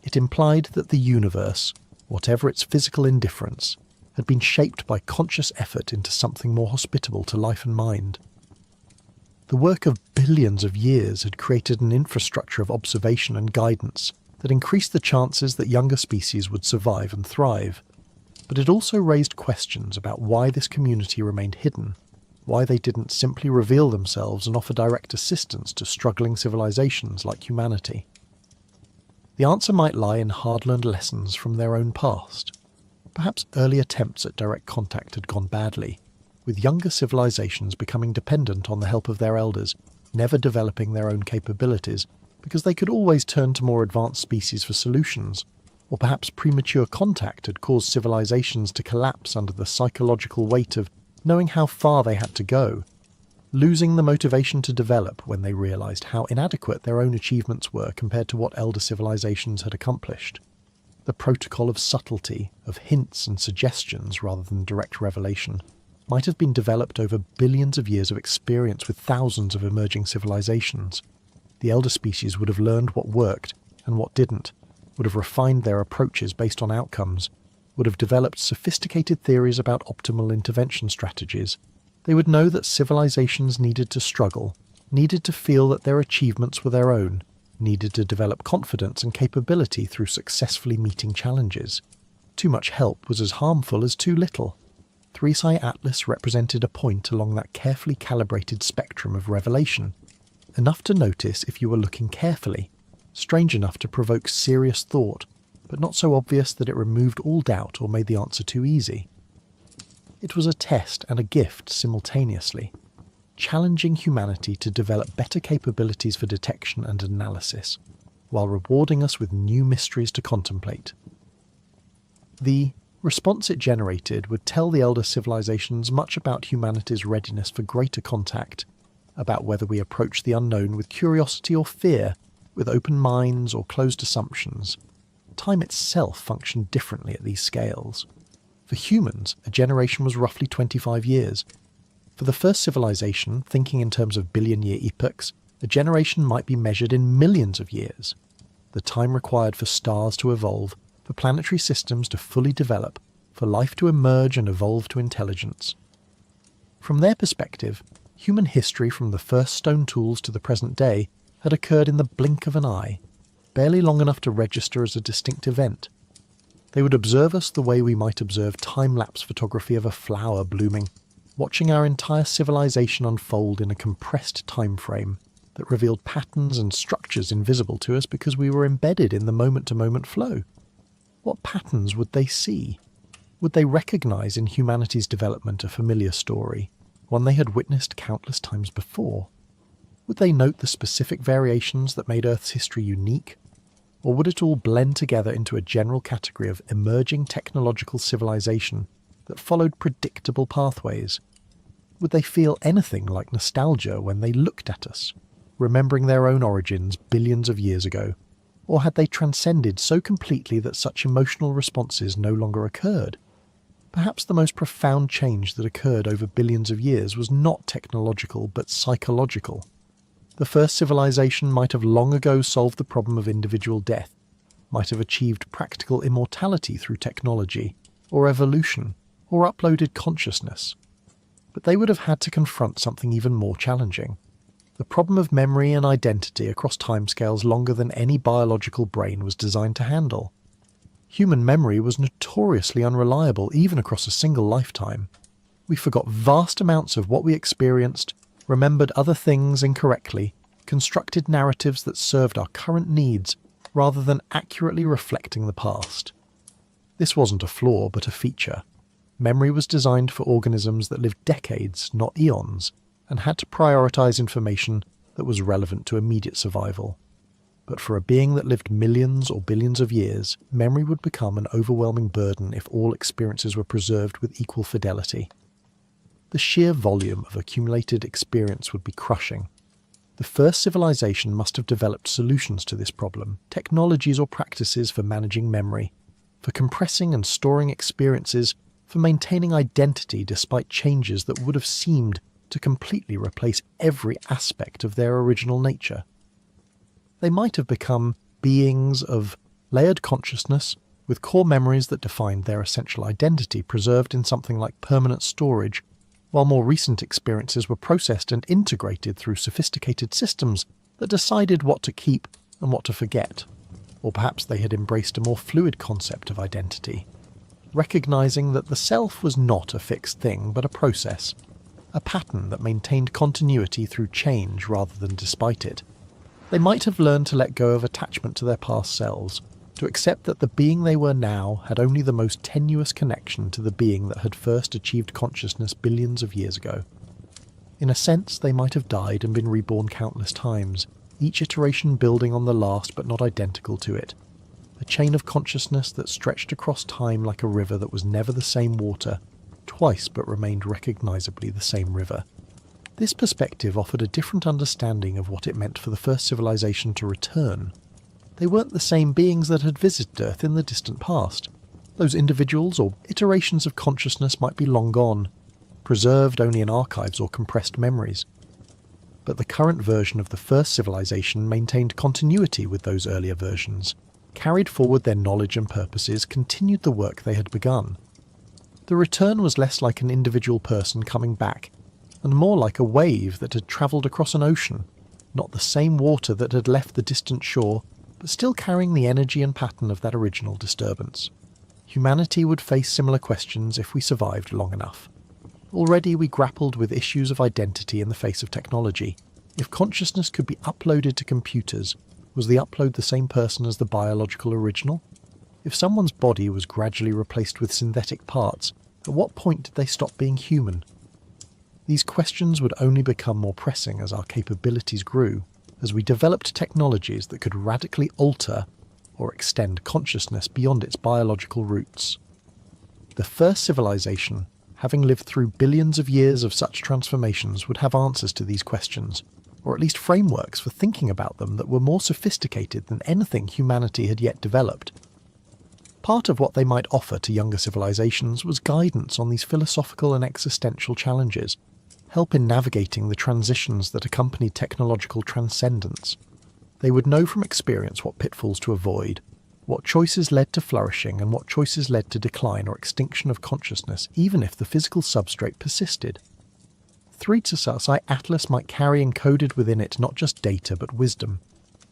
It implied that the universe, whatever its physical indifference, had been shaped by conscious effort into something more hospitable to life and mind. The work of billions of years had created an infrastructure of observation and guidance that increased the chances that younger species would survive and thrive. But it also raised questions about why this community remained hidden, why they didn't simply reveal themselves and offer direct assistance to struggling civilizations like humanity. The answer might lie in hard-learned lessons from their own past. Perhaps early attempts at direct contact had gone badly, with younger civilizations becoming dependent on the help of their elders, never developing their own capabilities because they could always turn to more advanced species for solutions, or perhaps premature contact had caused civilizations to collapse under the psychological weight of knowing how far they had to go, losing the motivation to develop when they realized how inadequate their own achievements were compared to what elder civilizations had accomplished. The protocol of subtlety, of hints and suggestions rather than direct revelation, might have been developed over billions of years of experience with thousands of emerging civilizations. The elder species would have learned what worked and what didn't, would have refined their approaches based on outcomes, would have developed sophisticated theories about optimal intervention strategies. They would know that civilizations needed to struggle, needed to feel that their achievements were their own, needed to develop confidence and capability through successfully meeting challenges. Too much help was as harmful as too little. 3-Psi Atlas represented a point along that carefully calibrated spectrum of revelation, enough to notice if you were looking carefully, strange enough to provoke serious thought, but not so obvious that it removed all doubt or made the answer too easy. It was a test and a gift simultaneously, challenging humanity to develop better capabilities for detection and analysis, while rewarding us with new mysteries to contemplate. The response it generated would tell the elder civilizations much about humanity's readiness for greater contact, about whether we approach the unknown with curiosity or fear, with open minds or closed assumptions. Time itself functioned differently at these scales. For humans, a generation was roughly 25 years. For the first civilization, thinking in terms of billion-year epochs, a generation might be measured in millions of years. The time required for stars to evolve, for planetary systems to fully develop, for life to emerge and evolve to intelligence. From their perspective, human history from the first stone tools to the present day had occurred in the blink of an eye, barely long enough to register as a distinct event. They would observe us the way we might observe time-lapse photography of a flower blooming, watching our entire civilization unfold in a compressed time frame that revealed patterns and structures invisible to us because we were embedded in the moment-to-moment flow. What patterns would they see? Would they recognize in humanity's development a familiar story, one they had witnessed countless times before? Would they note the specific variations that made Earth's history unique? Or would it all blend together into a general category of emerging technological civilization that followed predictable pathways? Would they feel anything like nostalgia when they looked at us, remembering their own origins billions of years ago? Or had they transcended so completely that such emotional responses no longer occurred? Perhaps the most profound change that occurred over billions of years was not technological but psychological. The first civilization might have long ago solved the problem of individual death, might have achieved practical immortality through technology, or evolution, or uploaded consciousness. But they would have had to confront something even more challenging: the problem of memory and identity across timescales longer than any biological brain was designed to handle. Human memory was notoriously unreliable even across a single lifetime. We forgot vast amounts of what we experienced, remembered other things incorrectly, constructed narratives that served our current needs rather than accurately reflecting the past. This wasn't a flaw but a feature. Memory was designed for organisms that lived decades, not eons, and had to prioritize information that was relevant to immediate survival. But for a being that lived millions or billions of years, memory would become an overwhelming burden if all experiences were preserved with equal fidelity. The sheer volume of accumulated experience would be crushing. The first civilization must have developed solutions to this problem, technologies or practices for managing memory, for compressing and storing experiences, for maintaining identity despite changes that would have seemed to completely replace every aspect of their original nature. They might have become beings of layered consciousness with core memories that defined their essential identity preserved in something like permanent storage, while more recent experiences were processed and integrated through sophisticated systems that decided what to keep and what to forget. Or perhaps they had embraced a more fluid concept of identity, recognizing that the self was not a fixed thing but a process, a pattern that maintained continuity through change rather than despite it. They might have learned to let go of attachment to their past selves, to accept that the being they were now had only the most tenuous connection to the being that had first achieved consciousness billions of years ago. In a sense, they might have died and been reborn countless times, each iteration building on the last but not identical to it. A chain of consciousness that stretched across time like a river that was never the same water, twice but remained recognizably the same river. This perspective offered a different understanding of what it meant for the first civilization to return. They weren't the same beings that had visited Earth in the distant past. Those individuals or iterations of consciousness might be long gone, preserved only in archives or compressed memories. But the current version of the first civilization maintained continuity with those earlier versions, carried forward their knowledge and purposes, continued the work they had begun. The return was less like an individual person coming back, and more like a wave that had travelled across an ocean, not the same water that had left the distant shore, but still carrying the energy and pattern of that original disturbance. Humanity would face similar questions if we survived long enough. Already we grappled with issues of identity in the face of technology. If consciousness could be uploaded to computers, was the upload the same person as the biological original? If someone's body was gradually replaced with synthetic parts, at what point did they stop being human? These questions would only become more pressing as our capabilities grew, as we developed technologies that could radically alter or extend consciousness beyond its biological roots. The first civilization, having lived through billions of years of such transformations, would have answers to these questions, or at least frameworks for thinking about them that were more sophisticated than anything humanity had yet developed. Part of what they might offer to younger civilizations was guidance on these philosophical and existential challenges, help in navigating the transitions that accompanied technological transcendence. They would know from experience what pitfalls to avoid, what choices led to flourishing and what choices led to decline or extinction of consciousness, even if the physical substrate persisted. 3-6i Atlas might carry encoded within it not just data but wisdom,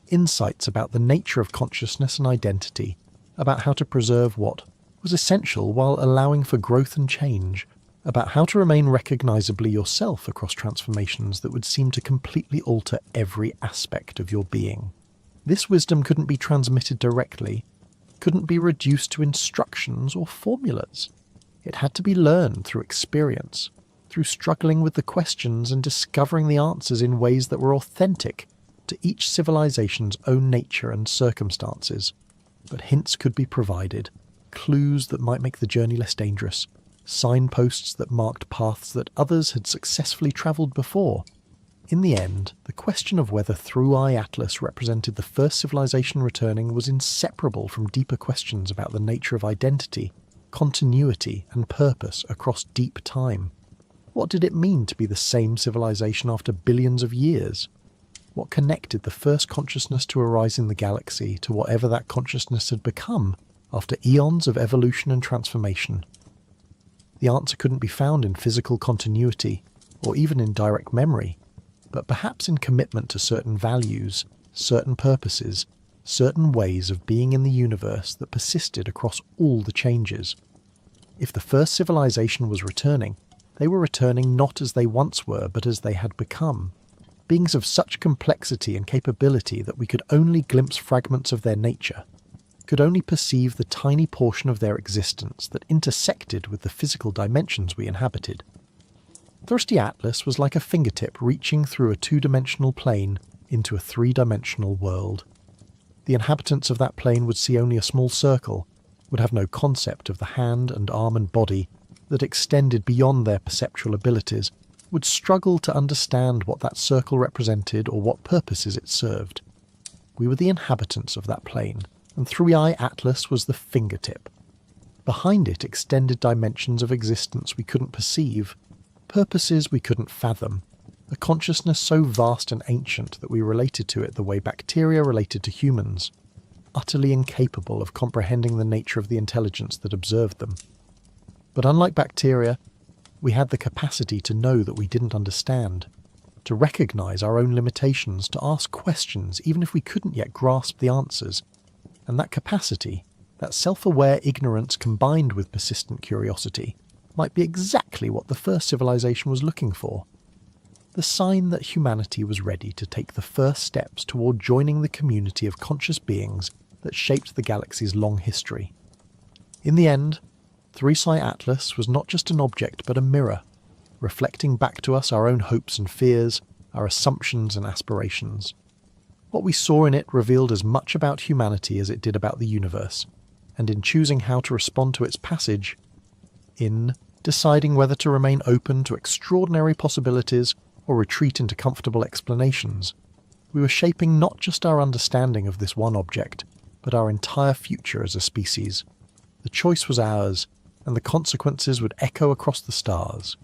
insights about the nature of consciousness and identity, about how to preserve what was essential while allowing for growth and change, about how to remain recognizably yourself across transformations that would seem to completely alter every aspect of your being. This wisdom couldn't be transmitted directly, couldn't be reduced to instructions or formulas. It had to be learned through experience, through struggling with the questions and discovering the answers in ways that were authentic to each civilization's own nature and circumstances. But hints could be provided, clues that might make the journey less dangerous, signposts that marked paths that others had successfully travelled before. In the end, the question of whether 3i Atlas represented the first civilization returning was inseparable from deeper questions about the nature of identity, continuity, and purpose across deep time. What did it mean to be the same civilization after billions of years? What connected the first consciousness to arise in the galaxy to whatever that consciousness had become after eons of evolution and transformation? The answer couldn't be found in physical continuity, or even in direct memory, but perhaps in commitment to certain values, certain purposes, certain ways of being in the universe that persisted across all the changes. If the first civilization was returning, they were returning not as they once were, but as they had become. Beings of such complexity and capability that we could only glimpse fragments of their nature, could only perceive the tiny portion of their existence that intersected with the physical dimensions we inhabited. 3i Atlas was like a fingertip reaching through a two-dimensional plane into a three-dimensional world. The inhabitants of that plane would see only a small circle, would have no concept of the hand and arm and body that extended beyond their perceptual abilities, would struggle to understand what that circle represented or what purposes it served. We were the inhabitants of that plane, and 3i Atlas was the fingertip. Behind it extended dimensions of existence we couldn't perceive, purposes we couldn't fathom, a consciousness so vast and ancient that we related to it the way bacteria related to humans, utterly incapable of comprehending the nature of the intelligence that observed them. But unlike bacteria, we had the capacity to know that we didn't understand, to recognize our own limitations, to ask questions even if we couldn't yet grasp the answers. And that capacity, that self-aware ignorance combined with persistent curiosity, might be exactly what the first civilization was looking for. The sign that humanity was ready to take the first steps toward joining the community of conscious beings that shaped the galaxy's long history. In the end, 3i Atlas was not just an object but a mirror, reflecting back to us our own hopes and fears, our assumptions and aspirations. What we saw in it revealed as much about humanity as it did about the universe, and in choosing how to respond to its passage, in deciding whether to remain open to extraordinary possibilities or retreat into comfortable explanations, we were shaping not just our understanding of this one object, but our entire future as a species. The choice was ours, and the consequences would echo across the stars.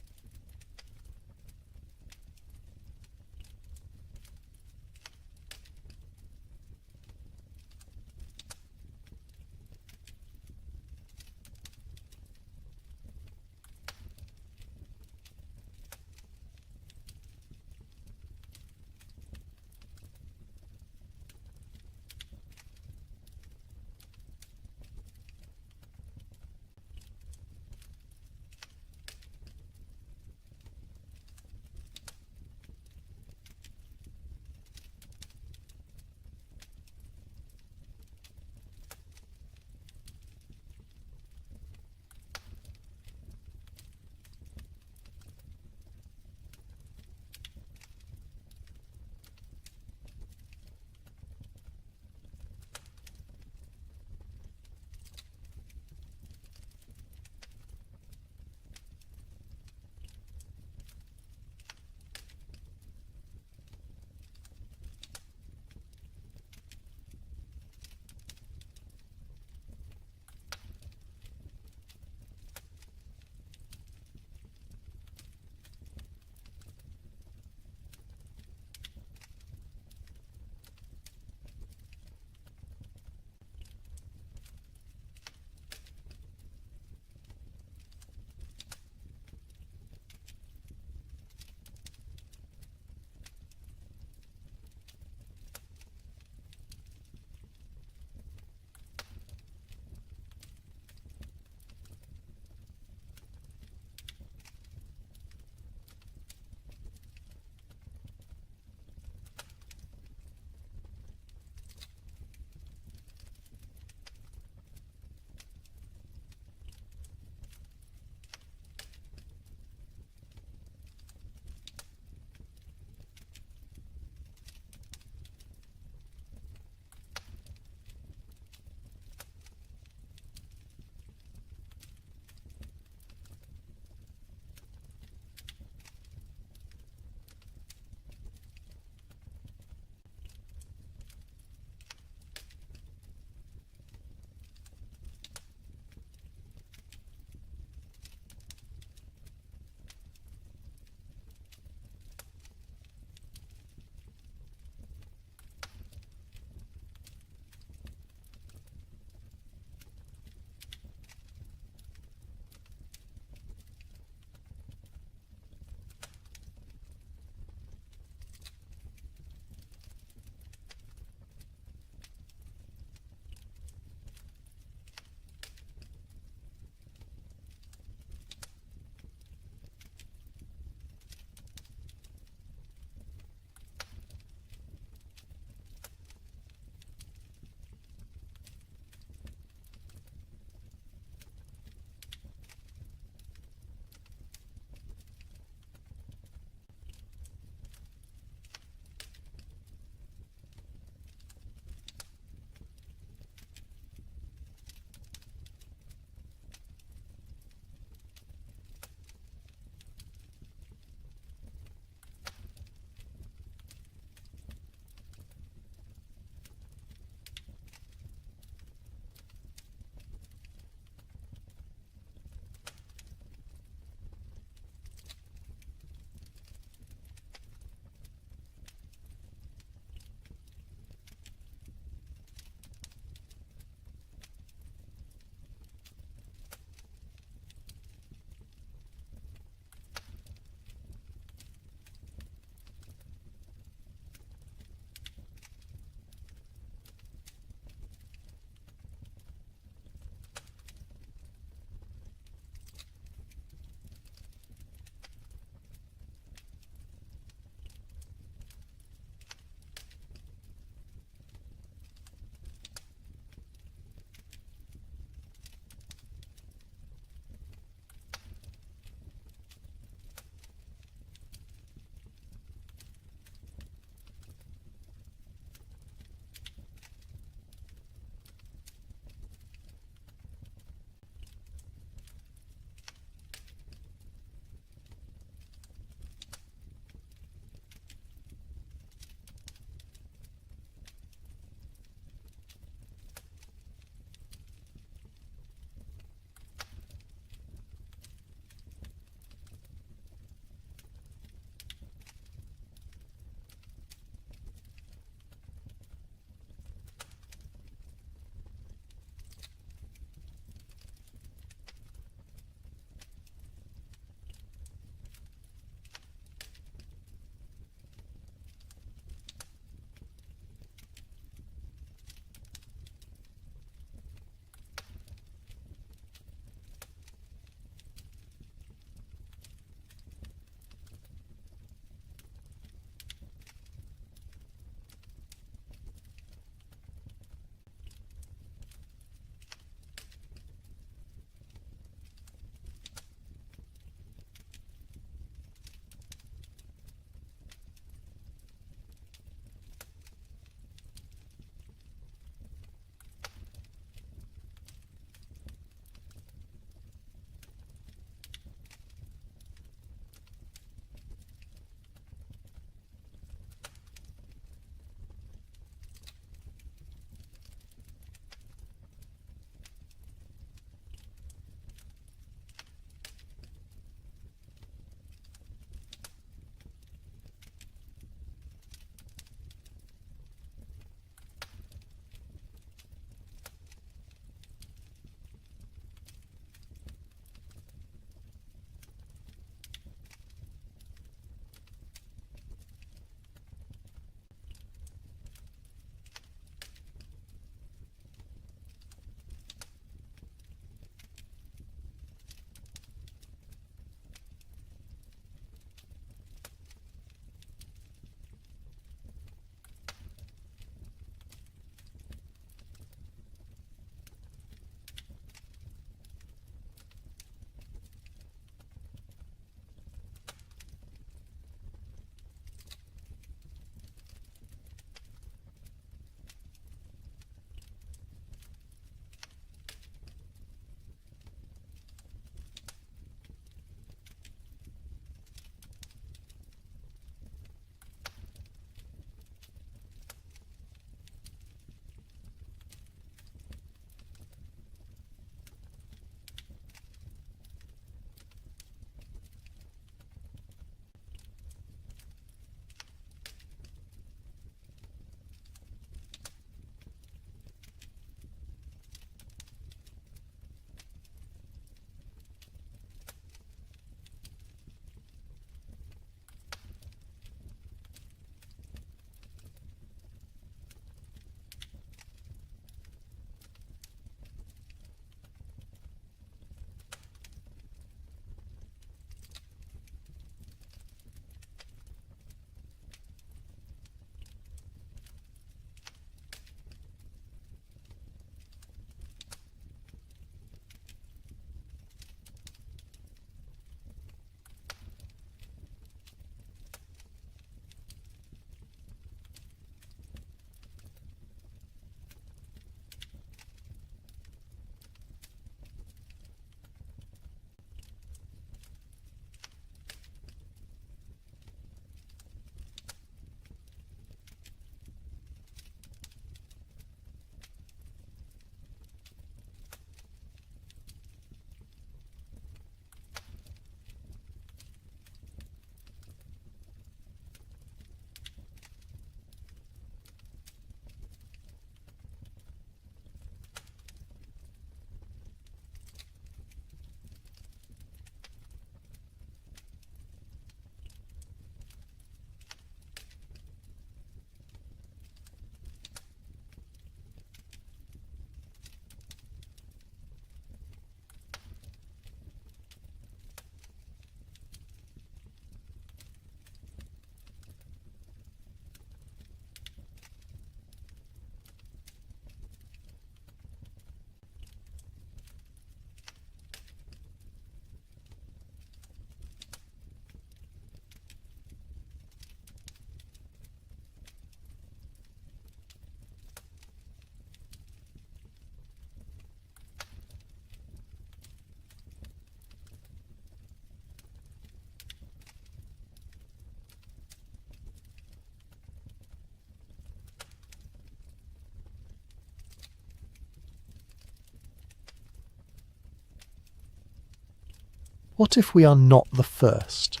What if we are not the first?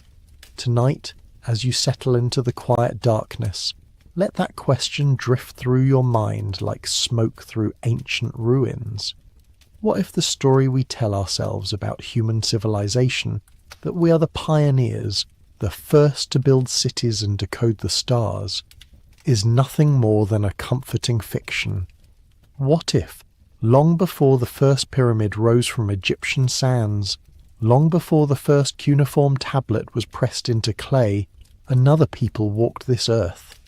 Tonight, as you settle into the quiet darkness, let that question drift through your mind like smoke through ancient ruins. What if the story we tell ourselves about human civilization, that we are the pioneers, the first to build cities and decode the stars, is nothing more than a comforting fiction? What if, long before the first pyramid rose from Egyptian sands, long before the first cuneiform tablet was pressed into clay, another people walked this earth,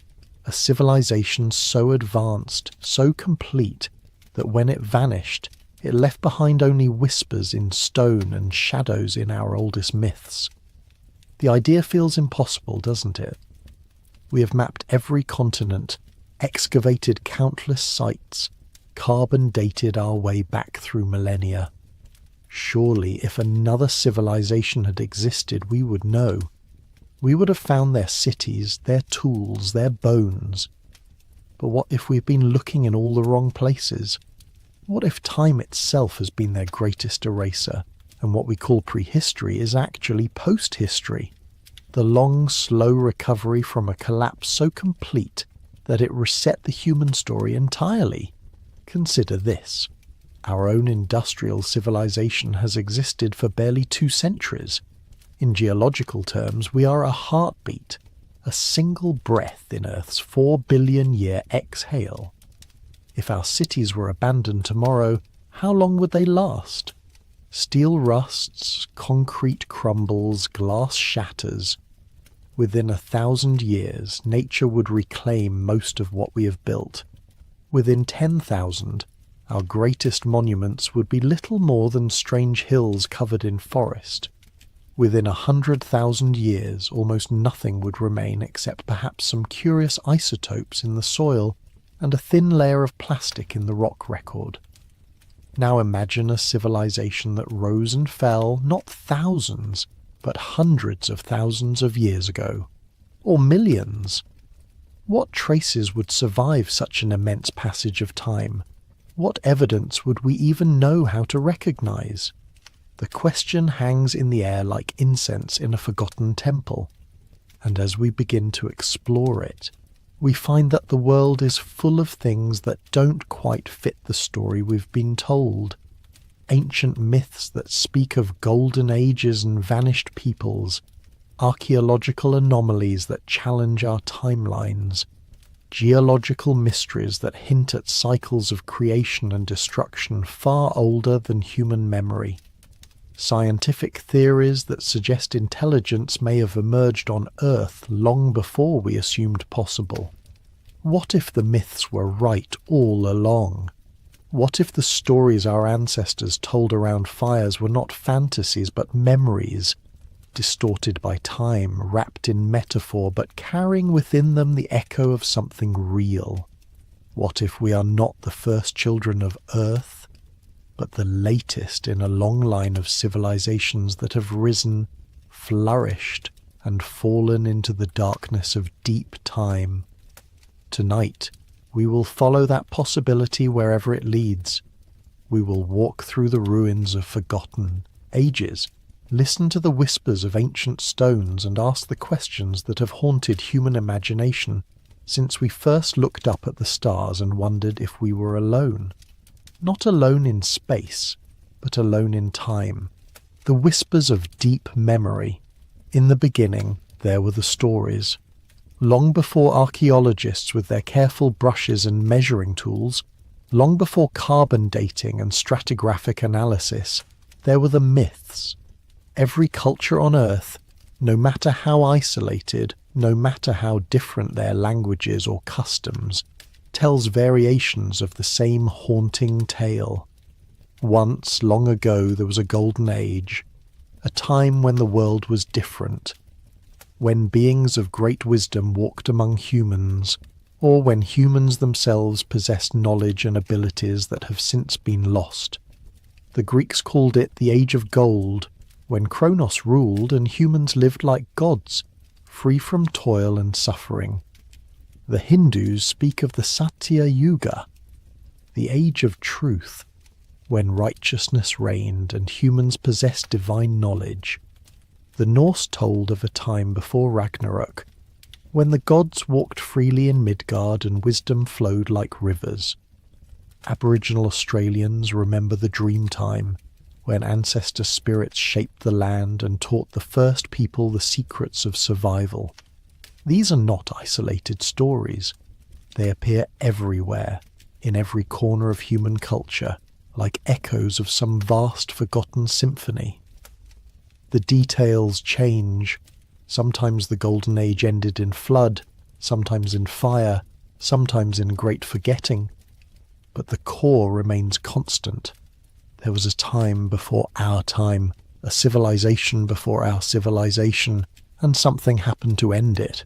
a civilization so advanced, so complete, that when it vanished, it left behind only whispers in stone and shadows in our oldest myths? The idea feels impossible, doesn't it? We have mapped every continent, excavated countless sites, carbon dated our way back through millennia. Surely, if another civilization had existed, we would know. We would have found their cities, their tools, their bones. But what if we've been looking in all the wrong places? What if time itself has been their greatest eraser, and what we call prehistory is actually post-history? The long, slow recovery from a collapse so complete that it reset the human story entirely. Consider this. Our own industrial civilization has existed for barely 2 centuries. In geological terms, we are a heartbeat, a single breath in Earth's 4 billion year exhale. If our cities were abandoned tomorrow, how long would they last? Steel rusts, concrete crumbles, glass shatters. Within 1,000 years, nature would reclaim most of what we have built. Within 10,000, our greatest monuments would be little more than strange hills covered in forest. Within 100,000 years, almost nothing would remain except perhaps some curious isotopes in the soil and a thin layer of plastic in the rock record. Now imagine a civilization that rose and fell not thousands, but hundreds of thousands of years ago, or millions. What traces would survive such an immense passage of time? What evidence would we even know how to recognize? The question hangs in the air like incense in a forgotten temple, and as we begin to explore it, we find that the world is full of things that don't quite fit the story we've been told. Ancient myths that speak of golden ages and vanished peoples, archaeological anomalies that challenge our timelines, geological mysteries that hint at cycles of creation and destruction far older than human memory, scientific theories that suggest intelligence may have emerged on Earth long before we assumed possible. What if the myths were right all along? What if the stories our ancestors told around fires were not fantasies but memories, distorted by time, wrapped in metaphor, but carrying within them the echo of something real? What if we are not the first children of Earth, but the latest in a long line of civilizations that have risen, flourished, and fallen into the darkness of deep time? Tonight, we will follow that possibility wherever it leads. We will walk through the ruins of forgotten ages, listen to the whispers of ancient stones, and ask the questions that have haunted human imagination since we first looked up at the stars and wondered if we were alone. Not alone in space, but alone in time. The whispers of deep memory. In the beginning, there were the stories. Long before archaeologists with their careful brushes and measuring tools, long before carbon dating and stratigraphic analysis, there were the myths. Every culture on Earth, no matter how isolated, no matter how different their languages or customs, tells variations of the same haunting tale. Once, long ago, there was a golden age, a time when the world was different, when beings of great wisdom walked among humans, or when humans themselves possessed knowledge and abilities that have since been lost. The Greeks called it the Age of Gold, when Kronos ruled and humans lived like gods, free from toil and suffering. The Hindus speak of the Satya Yuga, the Age of Truth, when righteousness reigned and humans possessed divine knowledge. The Norse told of a time before Ragnarok, when the gods walked freely in Midgard and wisdom flowed like rivers. Aboriginal Australians remember the dream time, when ancestor spirits shaped the land and taught the first people the secrets of survival. These are not isolated stories. They appear everywhere, in every corner of human culture, like echoes of some vast forgotten symphony. The details change. Sometimes the Golden Age ended in flood, sometimes in fire, sometimes in great forgetting. But the core remains constant. There was a time before our time, a civilization before our civilization, and something happened to end it.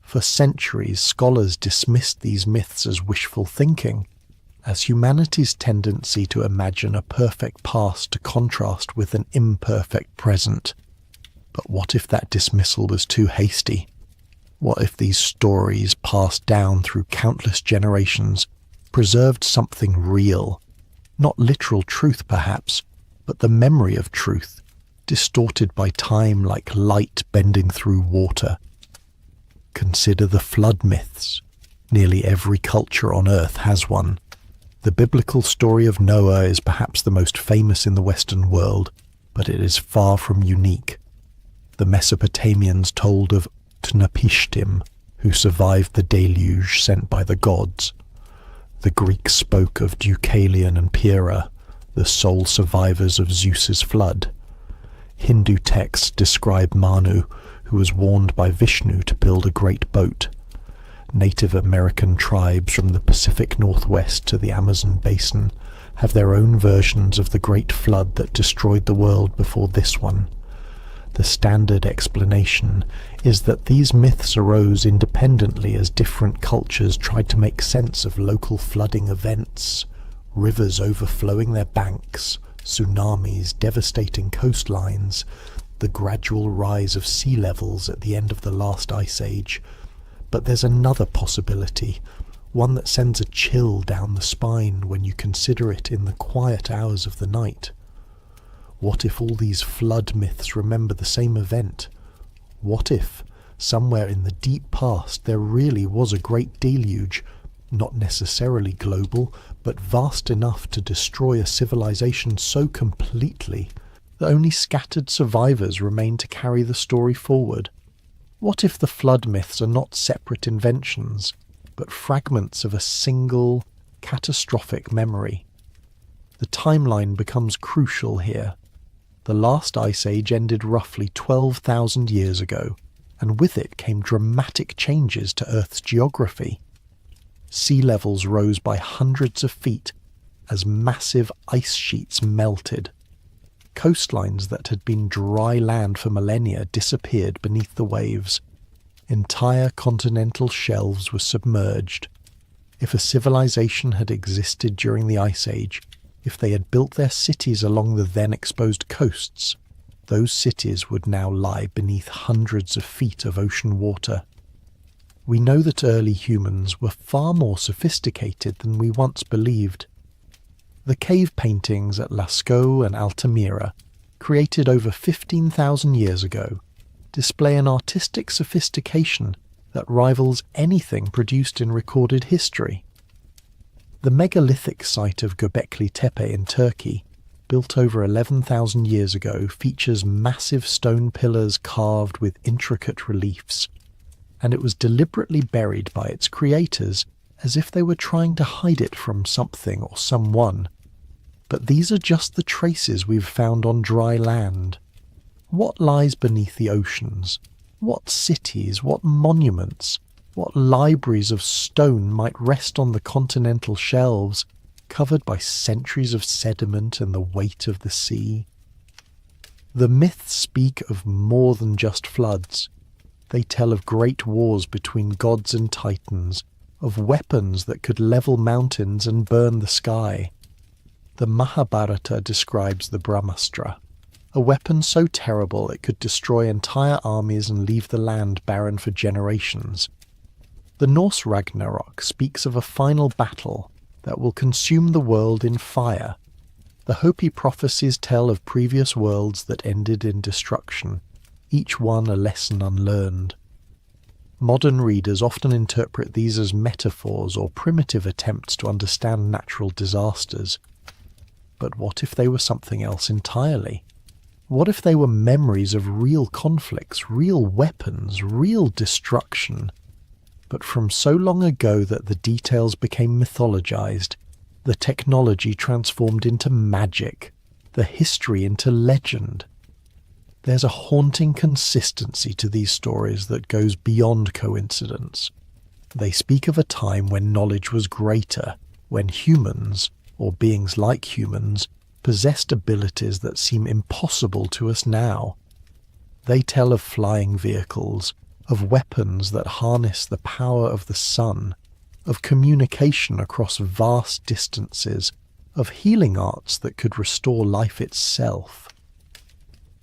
For centuries, scholars dismissed these myths as wishful thinking, as humanity's tendency to imagine a perfect past to contrast with an imperfect present. But what if that dismissal was too hasty? What if these stories, passed down through countless generations, preserved something real? Not literal truth, perhaps, but the memory of truth, distorted by time like light bending through water. Consider the flood myths. Nearly every culture on Earth has one. The biblical story of Noah is perhaps the most famous in the Western world, but it is far from unique. The Mesopotamians told of Utnapishtim, who survived the deluge sent by the gods. The Greeks spoke of Deucalion and Pyrrha, the sole survivors of Zeus's flood. Hindu texts describe Manu, who was warned by Vishnu to build a great boat. Native American tribes from the Pacific Northwest to the Amazon basin have their own versions of the great flood that destroyed the world before this one. The standard explanation is that these myths arose independently as different cultures tried to make sense of local flooding events, rivers overflowing their banks, tsunamis devastating coastlines, the gradual rise of sea levels at the end of the last ice age. But there's another possibility, one that sends a chill down the spine when you consider it in the quiet hours of the night. What if all these flood myths remember the same event? What if, somewhere in the deep past, there really was a great deluge, not necessarily global, but vast enough to destroy a civilization so completely that only scattered survivors remain to carry the story forward? What if the flood myths are not separate inventions, but fragments of a single, catastrophic memory? The timeline becomes crucial here. The last ice age ended roughly 12,000 years ago, and with it came dramatic changes to Earth's geography. Sea levels rose by hundreds of feet as massive ice sheets melted. Coastlines that had been dry land for millennia disappeared beneath the waves. Entire continental shelves were submerged. If a civilization had existed during the Ice Age, if they had built their cities along the then exposed coasts, those cities would now lie beneath hundreds of feet of ocean water. We know that early humans were far more sophisticated than we once believed. The cave paintings at Lascaux and Altamira, created over 15,000 years ago, display an artistic sophistication that rivals anything produced in recorded history. The megalithic site of Göbekli Tepe in Turkey, built over 11,000 years ago, features massive stone pillars carved with intricate reliefs, and it was deliberately buried by its creators as if they were trying to hide it from something or someone. But these are just the traces we've found on dry land. What lies beneath the oceans? What cities, what monuments, what libraries of stone might rest on the continental shelves, covered by centuries of sediment and the weight of the sea? The myths speak of more than just floods. They tell of great wars between gods and titans, of weapons that could level mountains and burn the sky. The Mahabharata describes the Brahmastra, a weapon so terrible it could destroy entire armies and leave the land barren for generations. The Norse Ragnarok speaks of a final battle that will consume the world in fire. The Hopi prophecies tell of previous worlds that ended in destruction, each one a lesson unlearned. Modern readers often interpret these as metaphors or primitive attempts to understand natural disasters. But what if they were something else entirely? What if they were memories of real conflicts, real weapons, real destruction? But from so long ago that the details became mythologized, the technology transformed into magic, the history into legend. There's a haunting consistency to these stories that goes beyond coincidence. They speak of a time when knowledge was greater, when humans, or beings like humans, possessed abilities that seem impossible to us now. They tell of flying vehicles, of weapons that harness the power of the sun, of communication across vast distances, of healing arts that could restore life itself.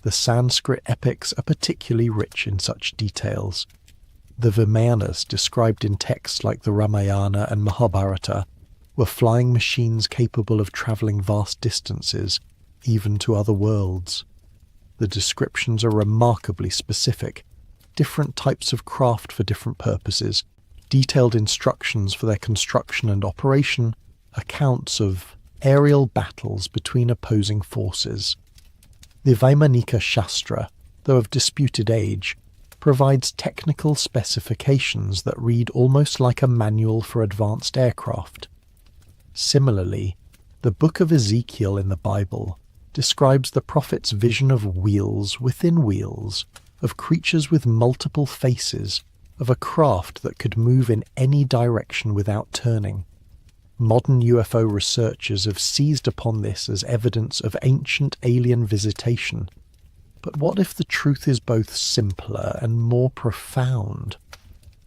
The Sanskrit epics are particularly rich in such details. The Vimanas, described in texts like the Ramayana and Mahabharata, were flying machines capable of travelling vast distances, even to other worlds. The descriptions are remarkably specific, different types of craft for different purposes, detailed instructions for their construction and operation, accounts of aerial battles between opposing forces. The Vaimanika Shastra, though of disputed age, provides technical specifications that read almost like a manual for advanced aircraft. Similarly, the book of Ezekiel in the Bible describes the prophet's vision of wheels within wheels, of creatures with multiple faces, of a craft that could move in any direction without turning. Modern UFO researchers have seized upon this as evidence of ancient alien visitation. But what if the truth is both simpler and more profound?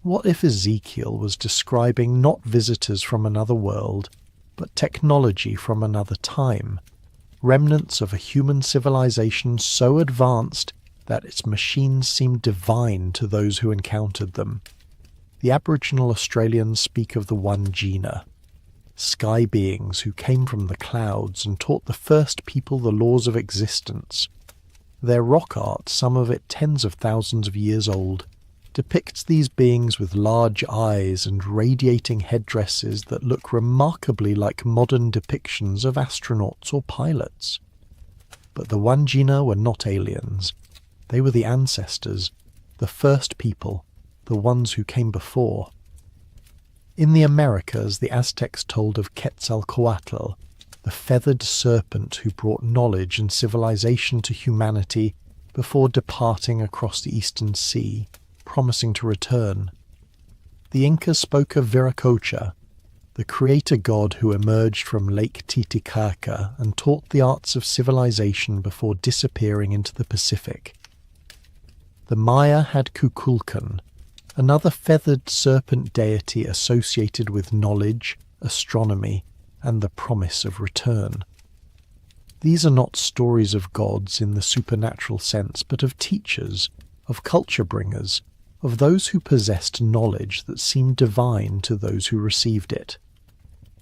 What if Ezekiel was describing not visitors from another world, but technology from another time, remnants of a human civilization so advanced that its machines seemed divine to those who encountered them? The Aboriginal Australians speak of the Wangina, sky beings who came from the clouds and taught the first people the laws of existence. Their rock art, some of it tens of thousands of years old, depicts these beings with large eyes and radiating headdresses that look remarkably like modern depictions of astronauts or pilots. But the Wangina were not aliens. They were the ancestors, the first people, the ones who came before. In the Americas, the Aztecs told of Quetzalcoatl, the feathered serpent who brought knowledge and civilization to humanity before departing across the eastern sea, promising to return. The Incas spoke of Viracocha, the creator god who emerged from Lake Titicaca and taught the arts of civilization before disappearing into the Pacific. The Maya had Kukulkan, another feathered serpent deity associated with knowledge, astronomy, and the promise of return. These are not stories of gods in the supernatural sense, but of teachers, of culture bringers, of those who possessed knowledge that seemed divine to those who received it.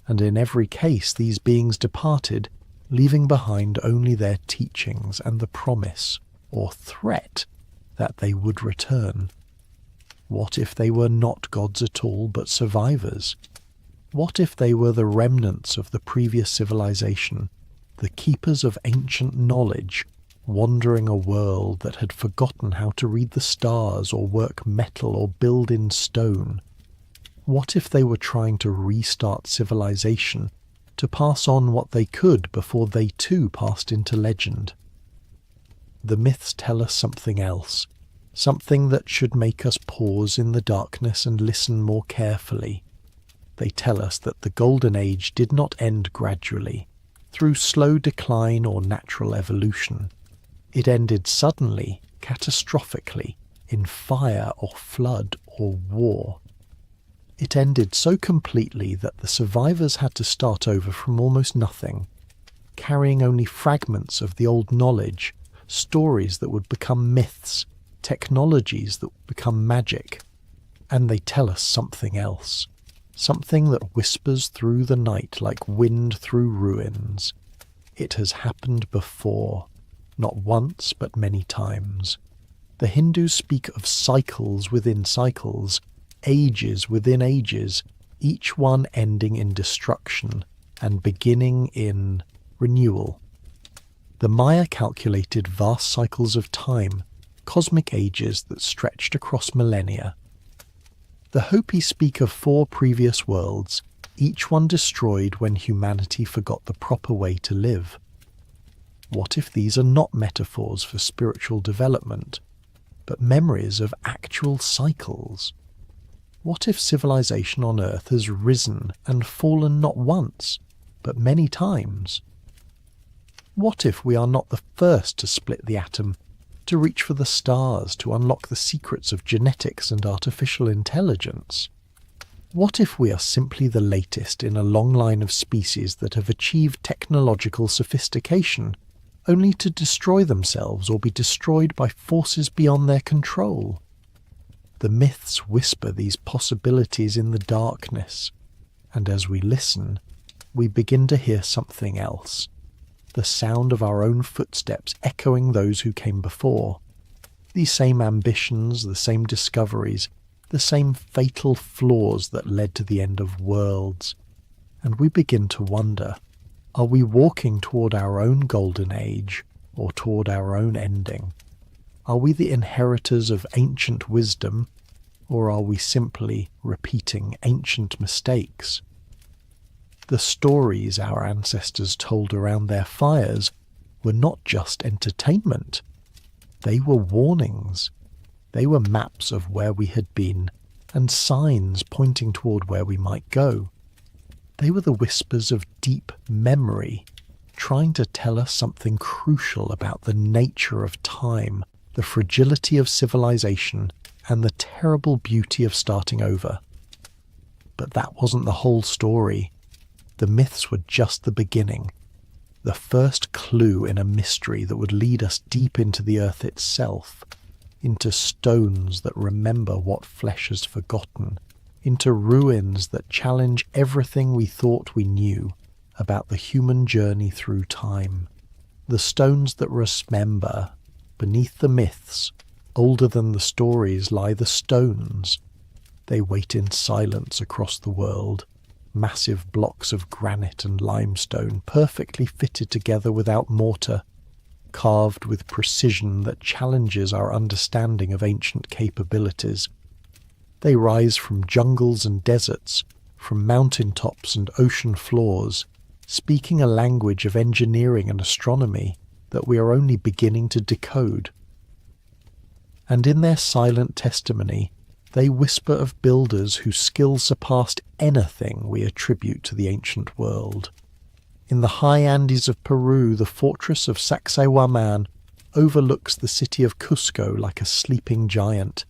And in every case these beings departed, leaving behind only their teachings and the promise, or threat, that they would return. What if they were not gods at all, but survivors? What if they were the remnants of the previous civilization, the keepers of ancient knowledge, wandering a world that had forgotten how to read the stars or work metal or build in stone? What if they were trying to restart civilization, to pass on what they could before they too passed into legend? The myths tell us something else, something that should make us pause in the darkness and listen more carefully. They tell us that the Golden Age did not end gradually, through slow decline or natural evolution. It ended suddenly, catastrophically, in fire or flood or war. It ended so completely that the survivors had to start over from almost nothing, carrying only fragments of the old knowledge, stories that would become myths, technologies that would become magic. And they tell us something else, something that whispers through the night like wind through ruins. It has happened before, not once but many times. The Hindus speak of cycles within cycles, ages within ages, each one ending in destruction and beginning in renewal. The Maya calculated vast cycles of time, cosmic ages that stretched across millennia. The Hopi speak of 4 previous worlds, each one destroyed when humanity forgot the proper way to live. What if these are not metaphors for spiritual development, but memories of actual cycles? What if civilization on Earth has risen and fallen not once, but many times? What if we are not the first to split the atom, to reach for the stars, to unlock the secrets of genetics and artificial intelligence? What if we are simply the latest in a long line of species that have achieved technological sophistication, only to destroy themselves or be destroyed by forces beyond their control? The myths whisper these possibilities in the darkness, and as we listen, we begin to hear something else. The sound of our own footsteps echoing those who came before. These same ambitions, the same discoveries, the same fatal flaws that led to the end of worlds. And we begin to wonder, are we walking toward our own golden age or toward our own ending? Are we the inheritors of ancient wisdom, or are we simply repeating ancient mistakes? The stories our ancestors told around their fires were not just entertainment. They were warnings. They were maps of where we had been and signs pointing toward where we might go. They were the whispers of deep memory, trying to tell us something crucial about the nature of time, the fragility of civilization, and the terrible beauty of starting over. But that wasn't the whole story. The myths were just the beginning, the first clue in a mystery that would lead us deep into the earth itself, into stones that remember what flesh has forgotten, into ruins that challenge everything we thought we knew about the human journey through time. The stones that remember, beneath the myths, older than the stories, lie the stones. They wait in silence across the world. Massive blocks of granite and limestone, perfectly fitted together without mortar, carved with precision that challenges our understanding of ancient capabilities. They rise from jungles and deserts, from mountain tops and ocean floors, speaking a language of engineering and astronomy that we are only beginning to decode. And in their silent testimony, they whisper of builders whose skill surpassed anything we attribute to the ancient world. In the high Andes of Peru, the fortress of Sacsayhuaman overlooks the city of Cusco like a sleeping giant.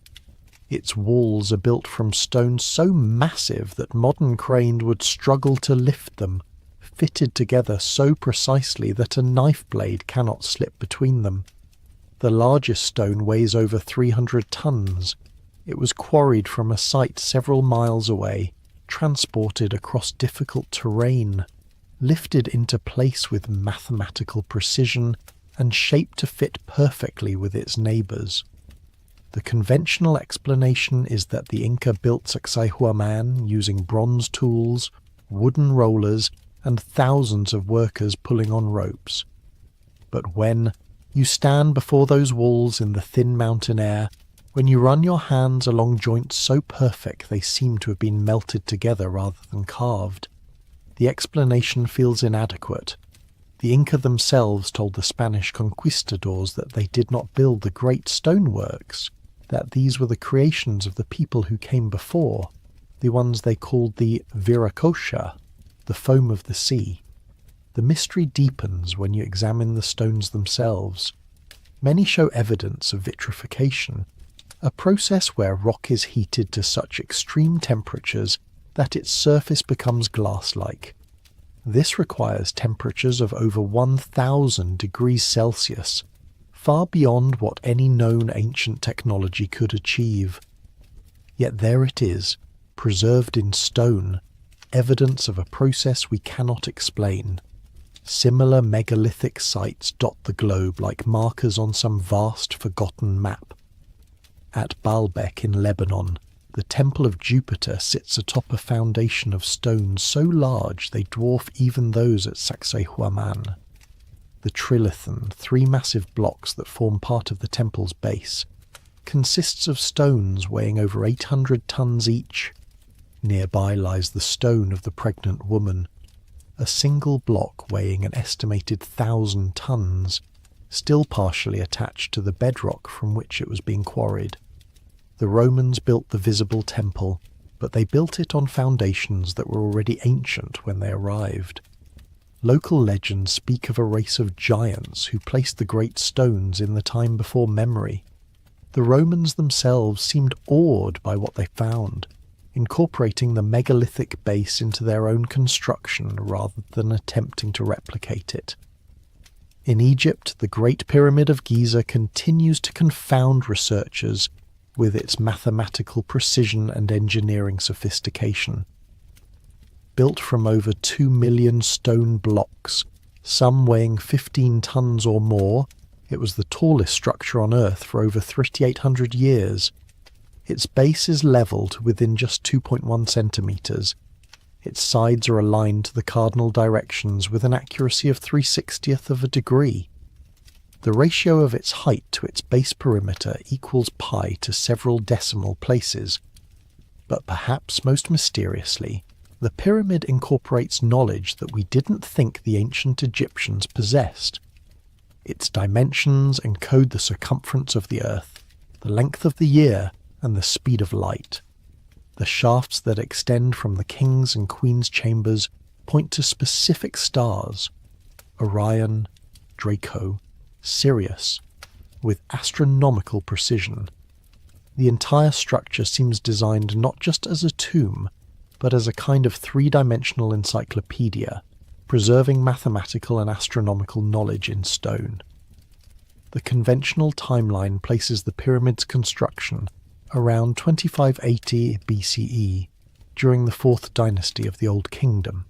Its walls are built from stone so massive that modern cranes would struggle to lift them, fitted together so precisely that a knife blade cannot slip between them. The largest stone weighs over 300 tons. It was quarried from a site several miles away, transported across difficult terrain, lifted into place with mathematical precision, and shaped to fit perfectly with its neighbours. The conventional explanation is that the Inca built Sacsayhuaman using bronze tools, wooden rollers, and thousands of workers pulling on ropes. But when you stand before those walls in the thin mountain air, when you run your hands along joints so perfect they seem to have been melted together rather than carved, the explanation feels inadequate. The Inca themselves told the Spanish conquistadors that they did not build the great stoneworks, that these were the creations of the people who came before, the ones they called the Viracocha, the foam of the sea. The mystery deepens when you examine the stones themselves. Many show evidence of vitrification, a process where rock is heated to such extreme temperatures that its surface becomes glass-like. This requires temperatures of over 1,000 degrees Celsius, far beyond what any known ancient technology could achieve. Yet there it is, preserved in stone, evidence of a process we cannot explain. Similar megalithic sites dot the globe like markers on some vast forgotten map. At Baalbek in Lebanon, the Temple of Jupiter sits atop a foundation of stones so large they dwarf even those at Sacsayhuaman. The Trilithon, 3 massive blocks that form part of the temple's base, consists of stones weighing over 800 tons each. Nearby lies the stone of the pregnant woman, a single block weighing an estimated 1,000 tons, still partially attached to the bedrock from which it was being quarried. The Romans built the visible temple, but they built it on foundations that were already ancient when they arrived. Local legends speak of a race of giants who placed the great stones in the time before memory. The Romans themselves seemed awed by what they found, incorporating the megalithic base into their own construction rather than attempting to replicate it. In Egypt, the Great Pyramid of Giza continues to confound researchers with its mathematical precision and engineering sophistication. Built from over 2 million stone blocks, some weighing 15 tons or more, it was the tallest structure on Earth for over 3,800 years. Its base is levelled within just 2.1 centimetres. Its sides are aligned to the cardinal directions with an accuracy of 3/60th of a degree. The ratio of its height to its base perimeter equals pi to several decimal places. But perhaps most mysteriously, the pyramid incorporates knowledge that we didn't think the ancient Egyptians possessed. Its dimensions encode the circumference of the Earth, the length of the year, and the speed of light. The shafts that extend from the king's and queen's chambers point to specific stars: Orion, Draco, Sirius, with astronomical precision. The entire structure seems designed not just as a tomb, but as a kind of 3-dimensional encyclopedia, preserving mathematical and astronomical knowledge in stone. The conventional timeline places the pyramid's construction around 2580 BCE, during the 4th dynasty of the Old Kingdom.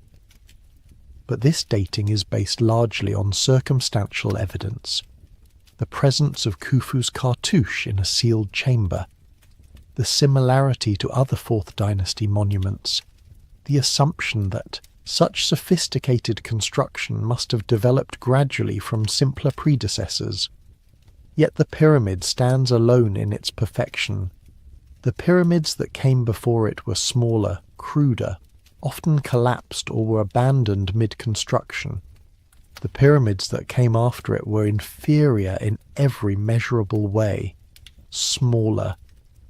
But this dating is based largely on circumstantial evidence: the presence of Khufu's cartouche in a sealed chamber, the similarity to other 4th dynasty monuments, the assumption that such sophisticated construction must have developed gradually from simpler predecessors. Yet the pyramid stands alone in its perfection. The pyramids that came before it were smaller, cruder, often collapsed or were abandoned mid-construction. The pyramids that came after it were inferior in every measurable way: smaller,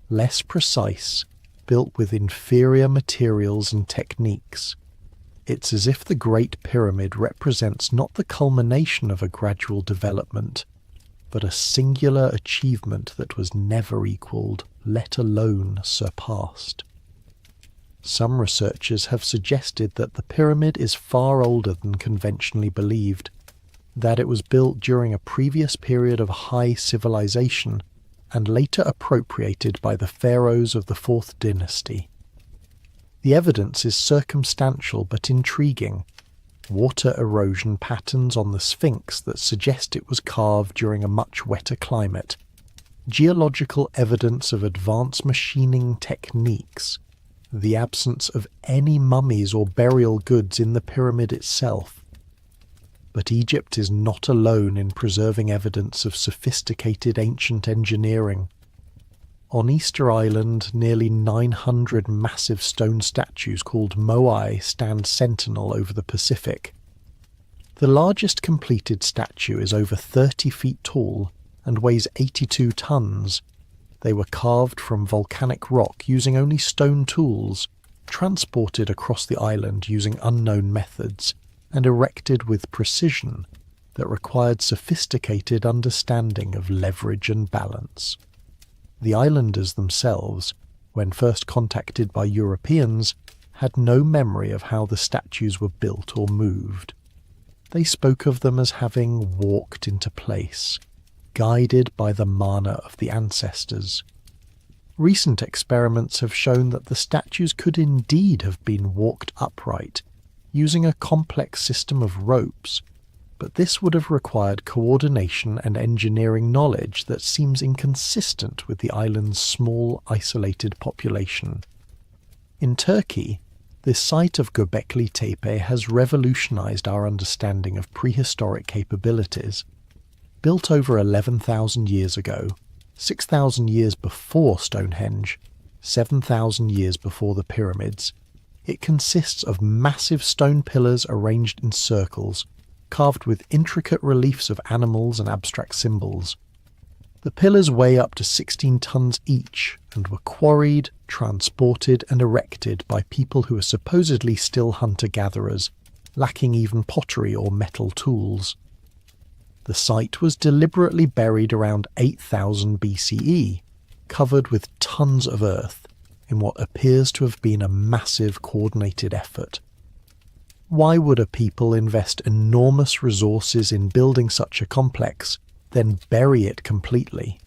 less precise, built with inferior materials and techniques. It's as if the Great Pyramid represents not the culmination of a gradual development, but a singular achievement that was never equalled, let alone surpassed. Some researchers have suggested that the pyramid is far older than conventionally believed, that it was built during a previous period of high civilization and later appropriated by the pharaohs of the 4th dynasty. The evidence is circumstantial but intriguing. Water erosion patterns on the Sphinx that suggest it was carved during a much wetter climate, geological evidence of advanced machining techniques, the absence of any mummies or burial goods in the pyramid itself. But Egypt is not alone in preserving evidence of sophisticated ancient engineering. On Easter Island, nearly 900 massive stone statues called moai stand sentinel over the Pacific. The largest completed statue is over 30 feet tall and weighs 82 tons. They were carved from volcanic rock using only stone tools, transported across the island using unknown methods, and erected with precision that required sophisticated understanding of leverage and balance. The islanders themselves, when first contacted by Europeans, had no memory of how the statues were built or moved. They spoke of them as having walked into place, guided by the mana of the ancestors. Recent experiments have shown that the statues could indeed have been walked upright, using a complex system of ropes, but this would have required coordination and engineering knowledge that seems inconsistent with the island's small, isolated population. In Turkey, the site of Göbekli Tepe has revolutionized our understanding of prehistoric capabilities. Built over 11,000 years ago, 6,000 years before Stonehenge, 7,000 years before the pyramids, it consists of massive stone pillars arranged in circles, carved with intricate reliefs of animals and abstract symbols. The pillars weigh up to 16 tons each and were quarried, transported and erected by people who are supposedly still hunter-gatherers, lacking even pottery or metal tools. The site was deliberately buried around 8000 BCE, covered with tons of earth, in what appears to have been a massive coordinated effort. Why would a people invest enormous resources in building such a complex, then bury it completely?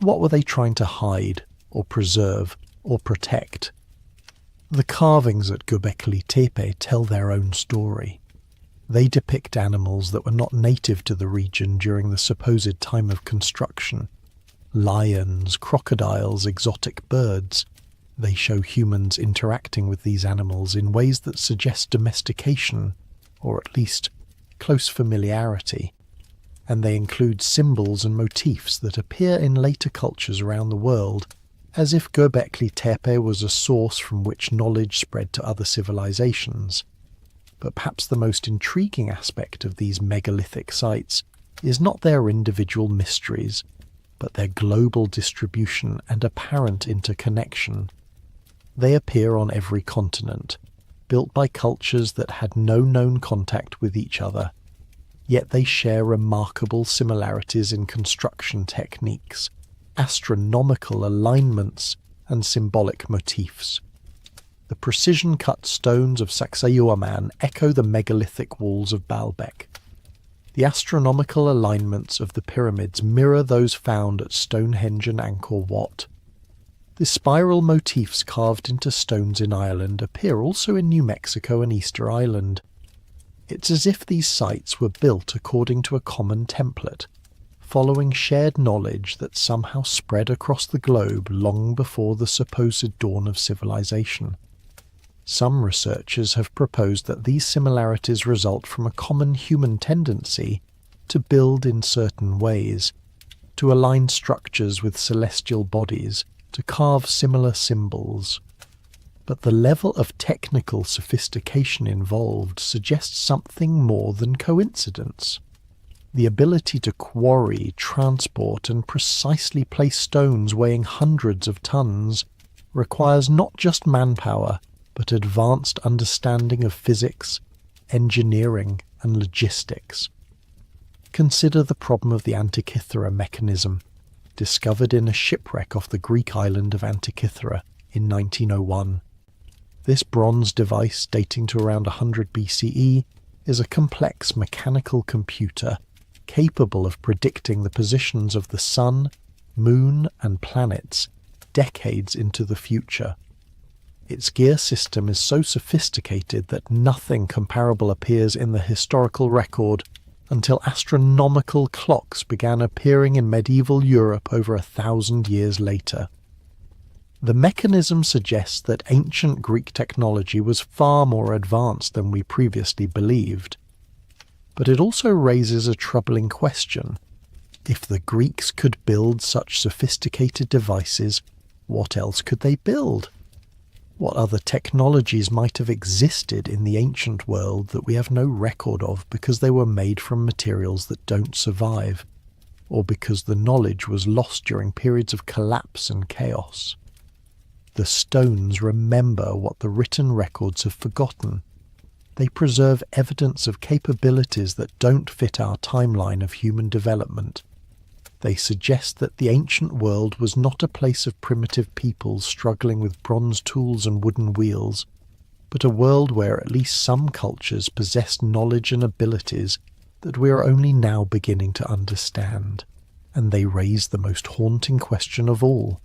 What were they trying to hide, or preserve, or protect? The carvings at Göbekli Tepe tell their own story. They depict animals that were not native to the region during the supposed time of construction. Lions, crocodiles, exotic birds. They show humans interacting with these animals in ways that suggest domestication, or at least close familiarity. And they include symbols and motifs that appear in later cultures around the world, as if Göbekli Tepe was a source from which knowledge spread to other civilizations. But perhaps the most intriguing aspect of these megalithic sites is not their individual mysteries, but their global distribution and apparent interconnection. They appear on every continent, built by cultures that had no known contact with each other, yet they share remarkable similarities in construction techniques, astronomical alignments, and symbolic motifs. The precision-cut stones of Sacsayhuaman echo the megalithic walls of Baalbek. The astronomical alignments of the pyramids mirror those found at Stonehenge and Angkor Wat. The spiral motifs carved into stones in Ireland appear also in New Mexico and Easter Island. It's as if these sites were built according to a common template, following shared knowledge that somehow spread across the globe long before the supposed dawn of civilization. Some researchers have proposed that these similarities result from a common human tendency to build in certain ways, to align structures with celestial bodies, to carve similar symbols. But the level of technical sophistication involved suggests something more than coincidence. The ability to quarry, transport, and precisely place stones weighing hundreds of tons requires not just manpower, but advanced understanding of physics, engineering, and logistics. Consider the problem of the Antikythera mechanism, discovered in a shipwreck off the Greek island of Antikythera in 1901. This bronze device, dating to around 100 BCE, is a complex mechanical computer capable of predicting the positions of the sun, moon, and planets decades into the future. Its gear system is so sophisticated that nothing comparable appears in the historical record until astronomical clocks began appearing in medieval Europe over 1,000 years later. The mechanism suggests that ancient Greek technology was far more advanced than we previously believed. But it also raises a troubling question. If the Greeks could build such sophisticated devices, what else could they build? What other technologies might have existed in the ancient world that we have no record of because they were made from materials that don't survive, or because the knowledge was lost during periods of collapse and chaos? The stones remember what the written records have forgotten. They preserve evidence of capabilities that don't fit our timeline of human development. They suggest that the ancient world was not a place of primitive peoples struggling with bronze tools and wooden wheels, but a world where at least some cultures possessed knowledge and abilities that we are only now beginning to understand. And they raise the most haunting question of all.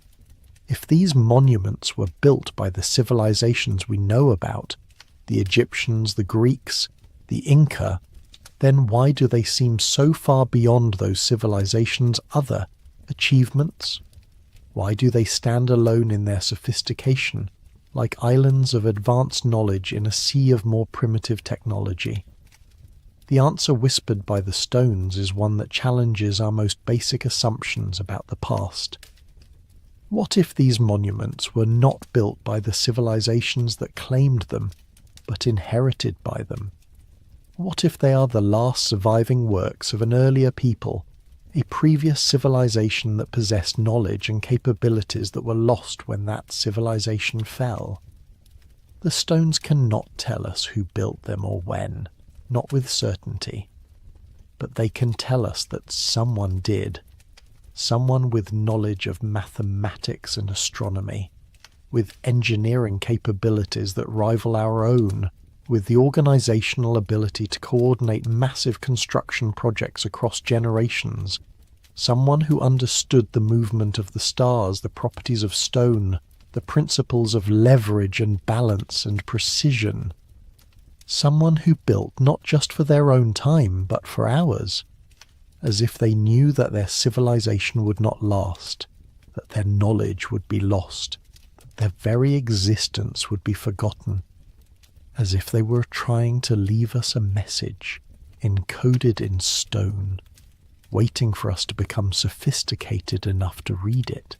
If these monuments were built by the civilizations we know about, the Egyptians, the Greeks, the Inca, then why do they seem so far beyond those civilizations' other achievements? Why do they stand alone in their sophistication, like islands of advanced knowledge in a sea of more primitive technology? The answer whispered by the stones is one that challenges our most basic assumptions about the past. What if these monuments were not built by the civilizations that claimed them, but inherited by them? What if they are the last surviving works of an earlier people, a previous civilization that possessed knowledge and capabilities that were lost when that civilization fell? The stones cannot tell us who built them or when, not with certainty, but they can tell us that someone did, someone with knowledge of mathematics and astronomy, with engineering capabilities that rival our own, with the organizational ability to coordinate massive construction projects across generations, someone who understood the movement of the stars, the properties of stone, the principles of leverage and balance and precision. Someone who built not just for their own time, but for ours, as if they knew that their civilization would not last, that their knowledge would be lost, that their very existence would be forgotten, as if they were trying to leave us a message encoded in stone, waiting for us to become sophisticated enough to read it.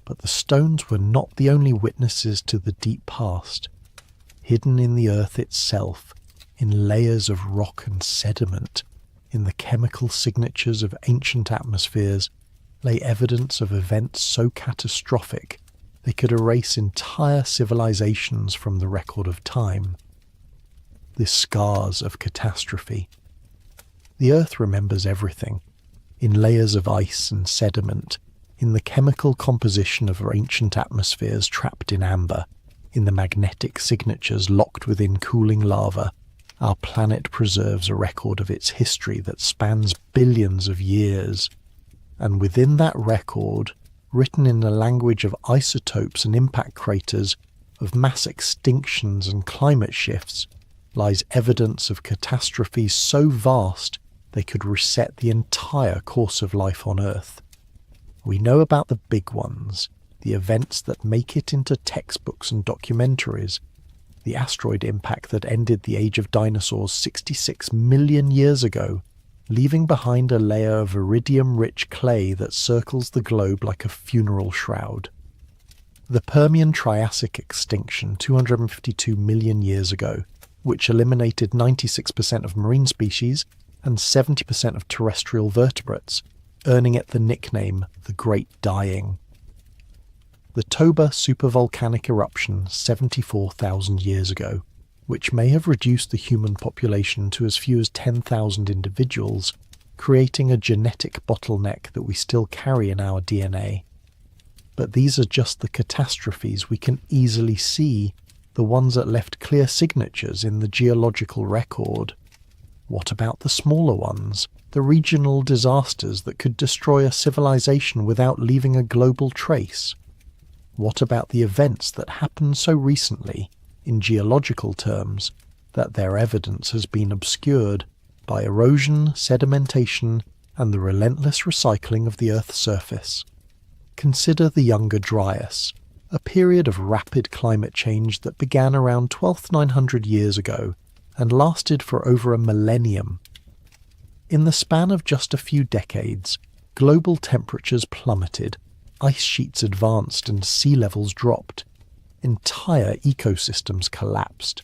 But the stones were not the only witnesses to the deep past. Hidden in the earth itself, in layers of rock and sediment, in the chemical signatures of ancient atmospheres, lay evidence of events so catastrophic they could erase entire civilizations from the record of time. The scars of catastrophe. The earth remembers everything, in layers of ice and sediment, in the chemical composition of ancient atmospheres trapped in amber, in the magnetic signatures locked within cooling lava. Our planet preserves a record of its history that spans billions of years, and within that record, written in the language of isotopes and impact craters, of mass extinctions and climate shifts, lies evidence of catastrophes so vast they could reset the entire course of life on Earth. We know about the big ones, the events that make it into textbooks and documentaries, the asteroid impact that ended the age of dinosaurs 66 million years ago, leaving behind a layer of iridium-rich clay that circles the globe like a funeral shroud. The Permian-Triassic extinction 252 million years ago, which eliminated 96% of marine species and 70% of terrestrial vertebrates, earning it the nickname the Great Dying. The Toba supervolcanic eruption 74,000 years ago, which may have reduced the human population to as few as 10,000 individuals, creating a genetic bottleneck that we still carry in our DNA. But these are just the catastrophes we can easily see, the ones that left clear signatures in the geological record. What about the smaller ones, the regional disasters that could destroy a civilization without leaving a global trace? What about the events that happened so recently, in geological terms, that their evidence has been obscured by erosion, sedimentation, and the relentless recycling of the Earth's surface? Consider the Younger Dryas, a period of rapid climate change that began around 12,900 years ago and lasted for over a millennium. In the span of just a few decades, global temperatures plummeted, ice sheets advanced and sea levels dropped. Entire ecosystems collapsed.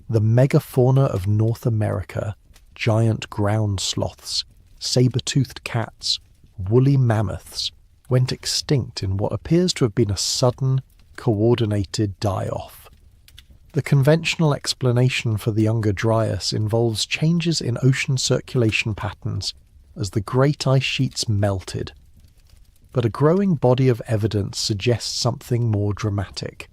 The megafauna of North America, giant ground sloths, saber-toothed cats, woolly mammoths, went extinct in what appears to have been a sudden, coordinated die-off. The conventional explanation for the Younger Dryas involves changes in ocean circulation patterns as the great ice sheets melted. But a growing body of evidence suggests something more dramatic,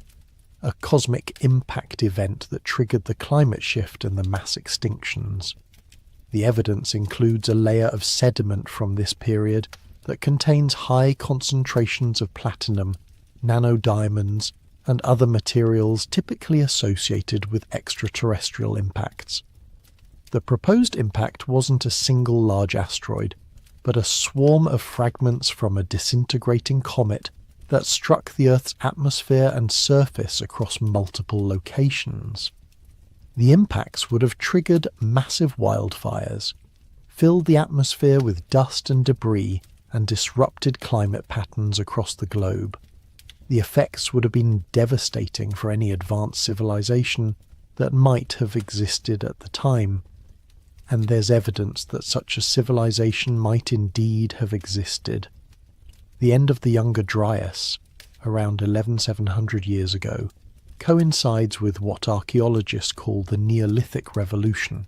a cosmic impact event that triggered the climate shift and the mass extinctions. The evidence includes a layer of sediment from this period that contains high concentrations of platinum, nanodiamonds, and other materials typically associated with extraterrestrial impacts. The proposed impact wasn't a single large asteroid, but a swarm of fragments from a disintegrating comet that struck the Earth's atmosphere and surface across multiple locations. The impacts would have triggered massive wildfires, filled the atmosphere with dust and debris, and disrupted climate patterns across the globe. The effects would have been devastating for any advanced civilization that might have existed at the time, and there's evidence that such a civilization might indeed have existed. The end of the Younger Dryas, around 11,700 years ago, coincides with what archaeologists call the Neolithic Revolution,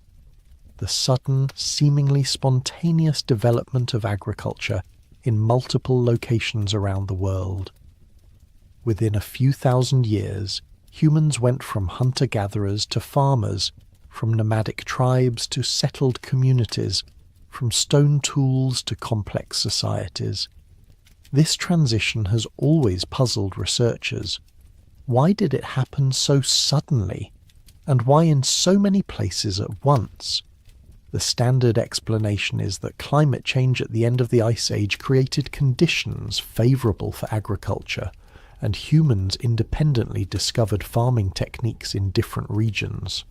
the sudden, seemingly spontaneous development of agriculture in multiple locations around the world. Within a few thousand years, humans went from hunter-gatherers to farmers, from nomadic tribes to settled communities, from stone tools to complex societies. This transition has always puzzled researchers. Why did it happen so suddenly? And why in so many places at once? The standard explanation is that climate change at the end of the Ice Age created conditions favourable for agriculture, and humans independently discovered farming techniques in different regions.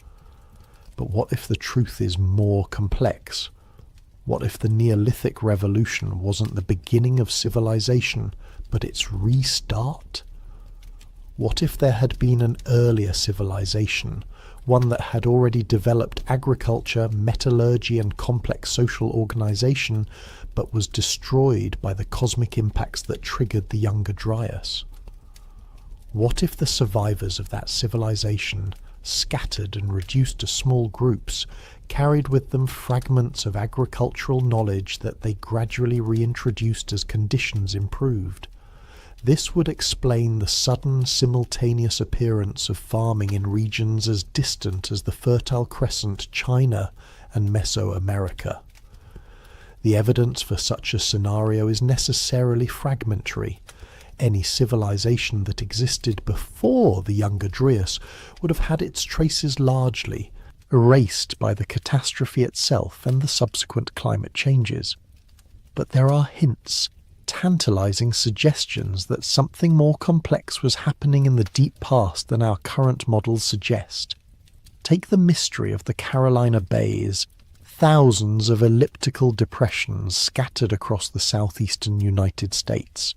But what if the truth is more complex? What if the Neolithic Revolution wasn't the beginning of civilization, but its restart? What if there had been an earlier civilization, one that had already developed agriculture, metallurgy, and complex social organization, but was destroyed by the cosmic impacts that triggered the Younger Dryas? What if the survivors of that civilization, scattered and reduced to small groups, carried with them fragments of agricultural knowledge that they gradually reintroduced as conditions improved? This would explain the sudden, simultaneous appearance of farming in regions as distant as the Fertile Crescent, China, and Mesoamerica. The evidence for such a scenario is necessarily fragmentary. Any civilization that existed before the Younger Dryas would have had its traces largely erased by the catastrophe itself and the subsequent climate changes. But there are hints, tantalizing suggestions that something more complex was happening in the deep past than our current models suggest. Take the mystery of the Carolina Bays, thousands of elliptical depressions scattered across the southeastern United States.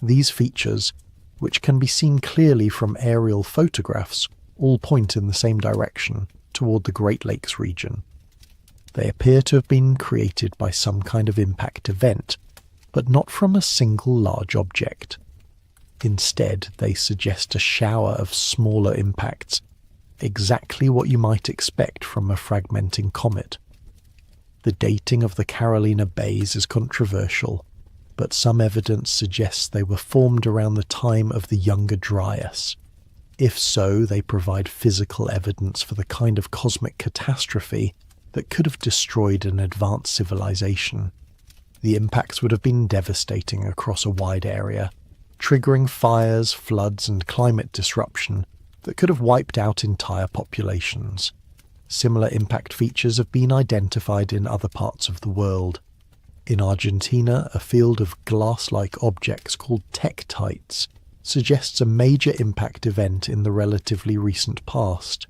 These features, which can be seen clearly from aerial photographs, all point in the same direction, toward the Great Lakes region. They appear to have been created by some kind of impact event, but not from a single large object. Instead, they suggest a shower of smaller impacts, exactly what you might expect from a fragmenting comet. The dating of the Carolina Bays is controversial, but some evidence suggests they were formed around the time of the Younger Dryas. If so, they provide physical evidence for the kind of cosmic catastrophe that could have destroyed an advanced civilization. The impacts would have been devastating across a wide area, triggering fires, floods, and climate disruption that could have wiped out entire populations. Similar impact features have been identified in other parts of the world. In Argentina, a field of glass-like objects called tektites suggests a major impact event in the relatively recent past.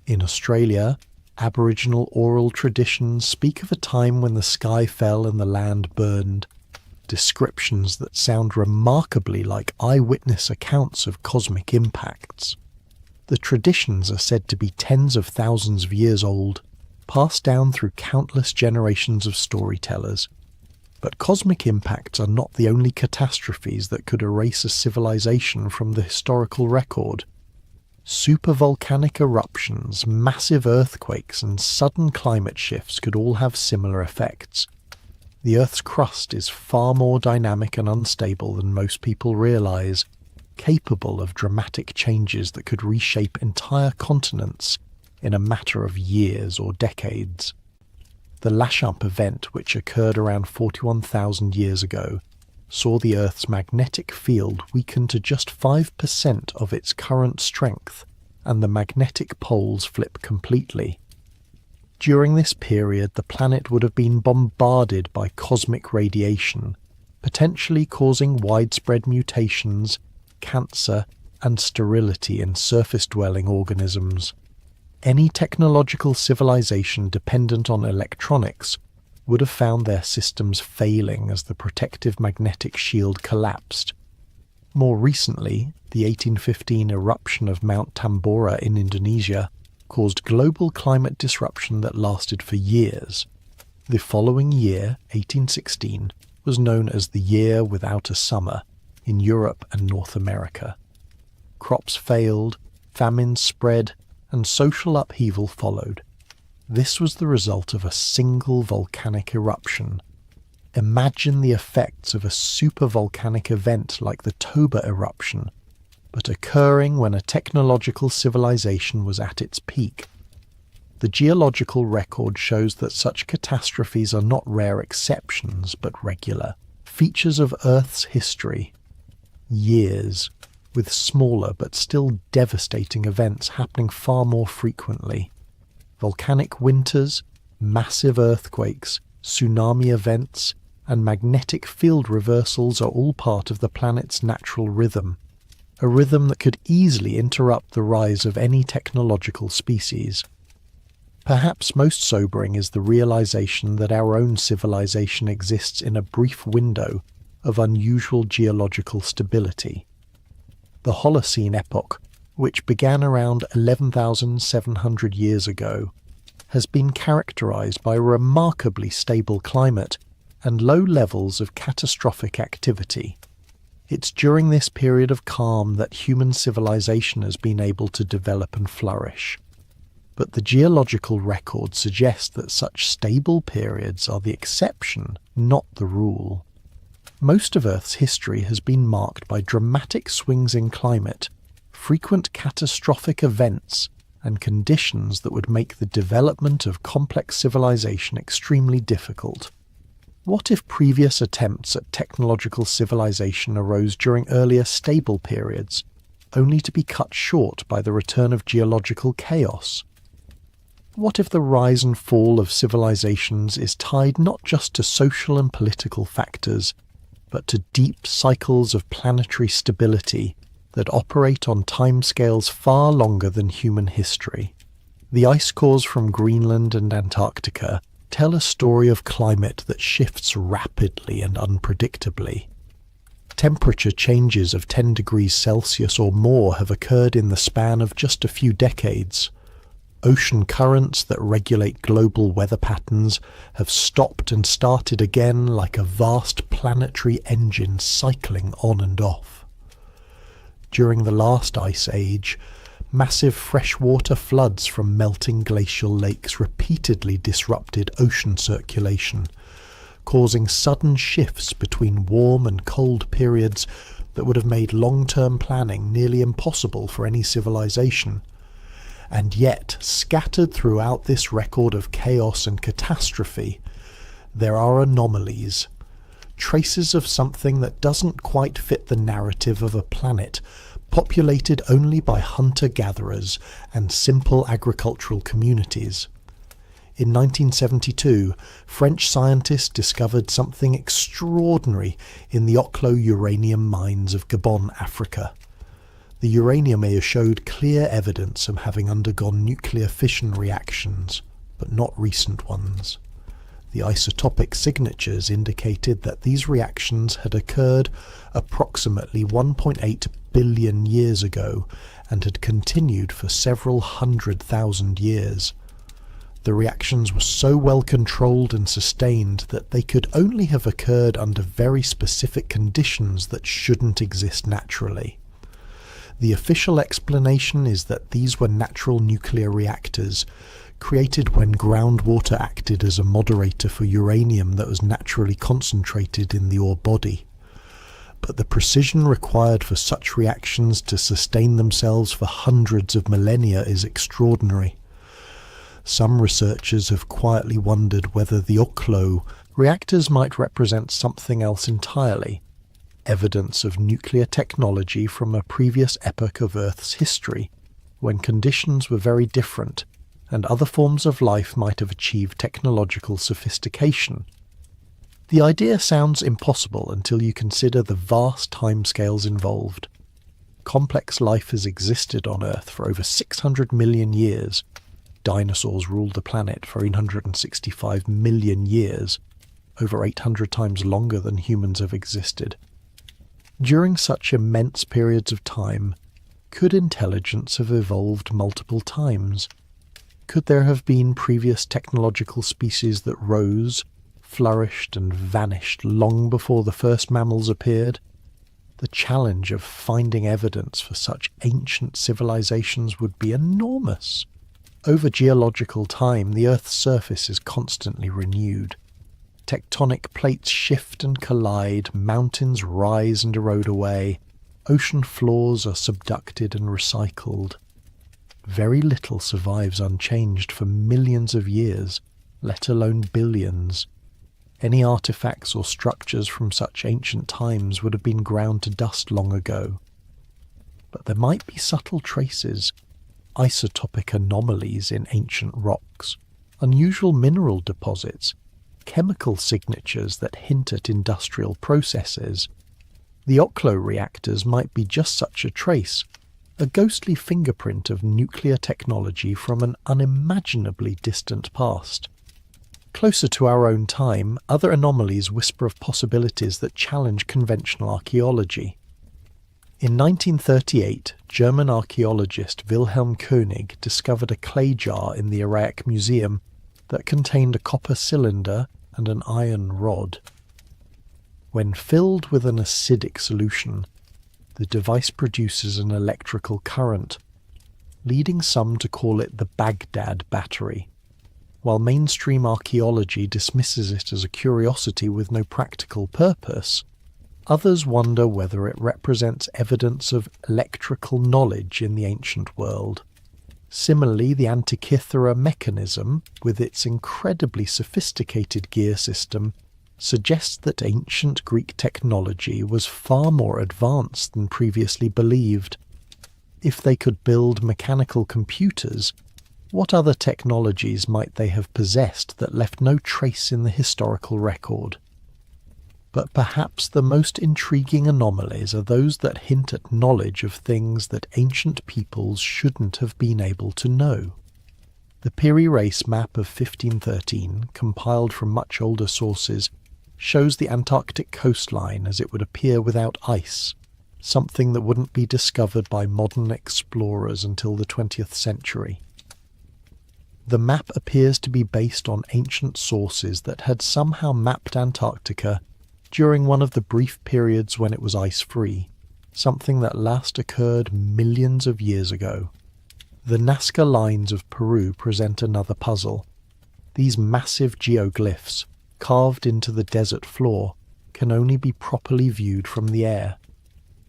In Australia, Aboriginal oral traditions speak of a time when the sky fell and the land burned, descriptions that sound remarkably like eyewitness accounts of cosmic impacts. The traditions are said to be tens of thousands of years old, passed down through countless generations of storytellers. But cosmic impacts are not the only catastrophes that could erase a civilization from the historical record. Supervolcanic eruptions, massive earthquakes, and sudden climate shifts could all have similar effects. The Earth's crust is far more dynamic and unstable than most people realize, capable of dramatic changes that could reshape entire continents in a matter of years or decades. The Lachamp event, which occurred around 41,000 years ago, saw the Earth's magnetic field weaken to just 5% of its current strength, and the magnetic poles flip completely. During this period, the planet would have been bombarded by cosmic radiation, potentially causing widespread mutations, cancer, and sterility in surface-dwelling organisms. Any technological civilization dependent on electronics would have found their systems failing as the protective magnetic shield collapsed. More recently, the 1815 eruption of Mount Tambora in Indonesia caused global climate disruption that lasted for years. The following year, 1816, was known as the Year Without a Summer in Europe and North America. Crops failed, famines spread, and social upheaval followed. This was the result of a single volcanic eruption. Imagine the effects of a supervolcanic event like the Toba eruption, but occurring when a technological civilization was at its peak. The geological record shows that such catastrophes are not rare exceptions, but regular features of Earth's history. Years, with smaller but still devastating events happening far more frequently. Volcanic winters, massive earthquakes, tsunami events, and magnetic field reversals are all part of the planet's natural rhythm, a rhythm that could easily interrupt the rise of any technological species. Perhaps most sobering is the realization that our own civilization exists in a brief window of unusual geological stability. The Holocene epoch, which began around 11,700 years ago, has been characterized by a remarkably stable climate and low levels of catastrophic activity. It's during this period of calm that human civilization has been able to develop and flourish. But the geological record suggests that such stable periods are the exception, not the rule. Most of Earth's history has been marked by dramatic swings in climate, frequent catastrophic events, and conditions that would make the development of complex civilization extremely difficult. What if previous attempts at technological civilization arose during earlier stable periods, only to be cut short by the return of geological chaos? What if the rise and fall of civilizations is tied not just to social and political factors, but to deep cycles of planetary stability that operate on timescales far longer than human history? The ice cores from Greenland and Antarctica tell a story of climate that shifts rapidly and unpredictably. Temperature changes of 10 degrees Celsius or more have occurred in the span of just a few decades. Ocean currents that regulate global weather patterns have stopped and started again like a vast planetary engine cycling on and off. During the last ice age, massive freshwater floods from melting glacial lakes repeatedly disrupted ocean circulation, causing sudden shifts between warm and cold periods that would have made long-term planning nearly impossible for any civilization. And yet, scattered throughout this record of chaos and catastrophe, there are anomalies, traces of something that doesn't quite fit the narrative of a planet populated only by hunter-gatherers and simple agricultural communities. In 1972, French scientists discovered something extraordinary in the Oklo uranium mines of Gabon, Africa. The uranium ore showed clear evidence of having undergone nuclear fission reactions, but not recent ones. The isotopic signatures indicated that these reactions had occurred approximately 1.8 billion years ago and had continued for several 100,000 years. The reactions were so well controlled and sustained that they could only have occurred under very specific conditions that shouldn't exist naturally. The official explanation is that these were natural nuclear reactors, created when groundwater acted as a moderator for uranium that was naturally concentrated in the ore body. But the precision required for such reactions to sustain themselves for hundreds of millennia is extraordinary. Some researchers have quietly wondered whether the Oklo reactors might represent something else entirely, evidence of nuclear technology from a previous epoch of Earth's history, when conditions were very different and other forms of life might have achieved technological sophistication. The idea sounds impossible until you consider the vast timescales involved. Complex life has existed on Earth for over 600 million years. Dinosaurs ruled the planet for 865 million years, over 800 times longer than humans have existed. During such immense periods of time, could intelligence have evolved multiple times? Could there have been previous technological species that rose, flourished and vanished long before the first mammals appeared? The challenge of finding evidence for such ancient civilizations would be enormous. Over geological time, the Earth's surface is constantly renewed. Tectonic plates shift and collide, mountains rise and erode away, ocean floors are subducted and recycled. Very little survives unchanged for millions of years, let alone billions. Any artifacts or structures from such ancient times would have been ground to dust long ago. But there might be subtle traces, isotopic anomalies in ancient rocks, unusual mineral deposits, chemical signatures that hint at industrial processes. The Oklo reactors might be just such a trace, a ghostly fingerprint of nuclear technology from an unimaginably distant past. Closer to our own time, other anomalies whisper of possibilities that challenge conventional archaeology. In 1938, German archaeologist Wilhelm König discovered a clay jar in the Iraq Museum that contained a copper cylinder and an iron rod. When filled with an acidic solution, the device produces an electrical current, leading some to call it the Baghdad battery. While mainstream archaeology dismisses it as a curiosity with no practical purpose, others wonder whether it represents evidence of electrical knowledge in the ancient world. Similarly, the Antikythera mechanism, with its incredibly sophisticated gear system, suggests that ancient Greek technology was far more advanced than previously believed. If they could build mechanical computers, what other technologies might they have possessed that left no trace in the historical record? But perhaps the most intriguing anomalies are those that hint at knowledge of things that ancient peoples shouldn't have been able to know. The Piri Reis map of 1513, compiled from much older sources, shows the Antarctic coastline as it would appear without ice, something that wouldn't be discovered by modern explorers until the 20th century. The map appears to be based on ancient sources that had somehow mapped Antarctica during one of the brief periods when it was ice-free, something that last occurred millions of years ago. The Nazca lines of Peru present another puzzle. These massive geoglyphs, carved into the desert floor, can only be properly viewed from the air.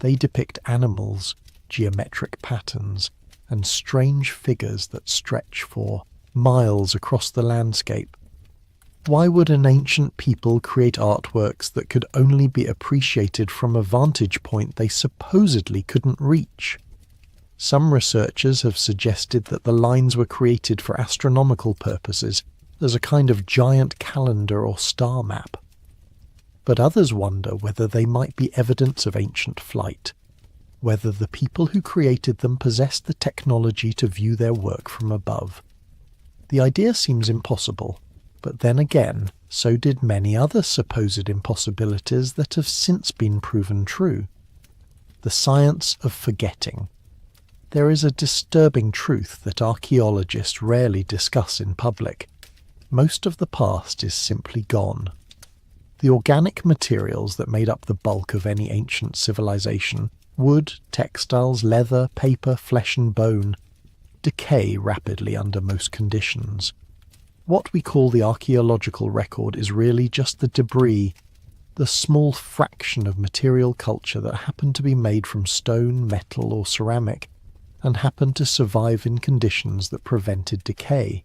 They depict animals, geometric patterns, and strange figures that stretch for miles across the landscape. Why would an ancient people create artworks that could only be appreciated from a vantage point they supposedly couldn't reach? Some researchers have suggested that the lines were created for astronomical purposes, as a kind of giant calendar or star map. But others wonder whether they might be evidence of ancient flight, whether the people who created them possessed the technology to view their work from above. The idea seems impossible, but then again, so did many other supposed impossibilities that have since been proven true. The science of forgetting. There is a disturbing truth that archaeologists rarely discuss in public. Most of the past is simply gone. The organic materials that made up the bulk of any ancient civilization, wood, textiles, leather, paper, flesh and bone, decay rapidly under most conditions. What we call the archaeological record is really just the debris, the small fraction of material culture that happened to be made from stone, metal or ceramic, and happened to survive in conditions that prevented decay.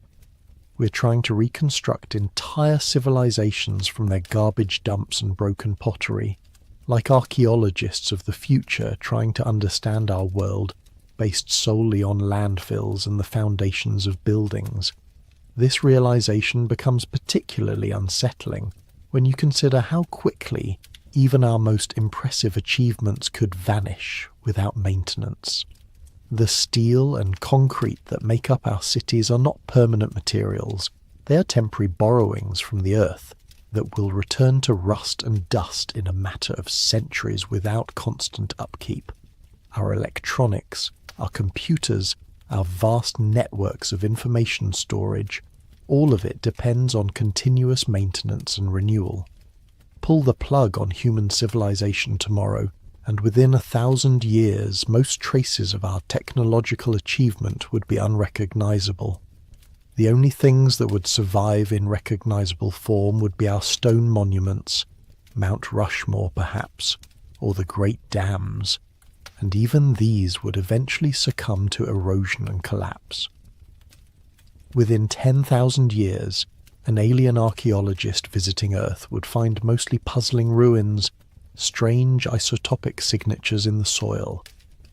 We're trying to reconstruct entire civilizations from their garbage dumps and broken pottery, like archaeologists of the future trying to understand our world based solely on landfills and the foundations of buildings. This realization becomes particularly unsettling when you consider how quickly even our most impressive achievements could vanish without maintenance. The steel and concrete that make up our cities are not permanent materials. They are temporary borrowings from the earth that will return to rust and dust in a matter of centuries without constant upkeep. Our electronics, our computers, our vast networks of information storage, all of it depends on continuous maintenance and renewal. Pull the plug on human civilization tomorrow, and within 1,000 years most traces of our technological achievement would be unrecognizable. The only things that would survive in recognizable form would be our stone monuments, Mount Rushmore perhaps, or the great dams, and even these would eventually succumb to erosion and collapse. Within 10,000 years, an alien archaeologist visiting Earth would find mostly puzzling ruins, strange isotopic signatures in the soil,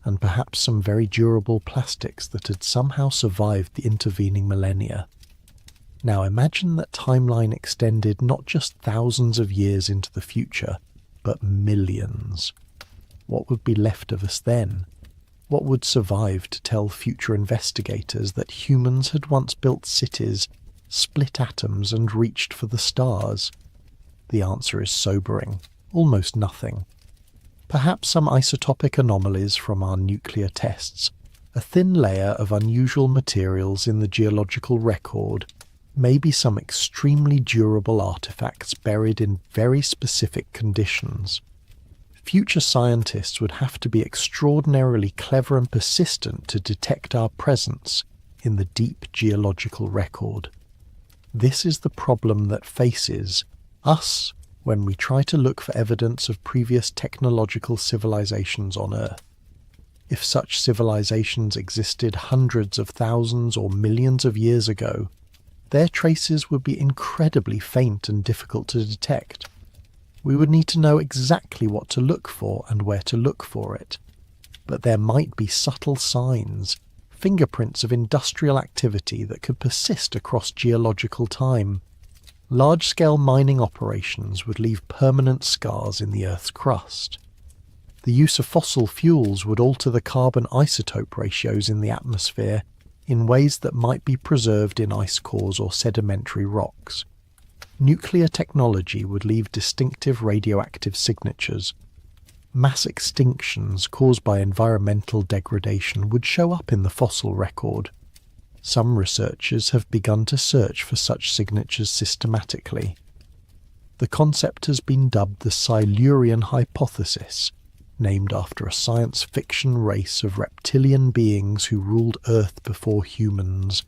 and perhaps some very durable plastics that had somehow survived the intervening millennia. Now imagine that timeline extended not just thousands of years into the future, but millions. What would be left of us then? What would survive to tell future investigators that humans had once built cities, split atoms, and reached for the stars? The answer is sobering. Almost nothing. Perhaps some isotopic anomalies from our nuclear tests, a thin layer of unusual materials in the geological record, maybe some extremely durable artifacts buried in very specific conditions. Future scientists would have to be extraordinarily clever and persistent to detect our presence in the deep geological record. This is the problem that faces us when we try to look for evidence of previous technological civilizations on Earth. If such civilizations existed hundreds of thousands or millions of years ago, their traces would be incredibly faint and difficult to detect. We would need to know exactly what to look for and where to look for it. But there might be subtle signs, fingerprints of industrial activity that could persist across geological time. Large-scale mining operations would leave permanent scars in the Earth's crust. The use of fossil fuels would alter the carbon isotope ratios in the atmosphere in ways that might be preserved in ice cores or sedimentary rocks. Nuclear technology would leave distinctive radioactive signatures. Mass extinctions caused by environmental degradation would show up in the fossil record. Some researchers have begun to search for such signatures systematically. The concept has been dubbed the Silurian hypothesis, named after a science fiction race of reptilian beings who ruled Earth before humans.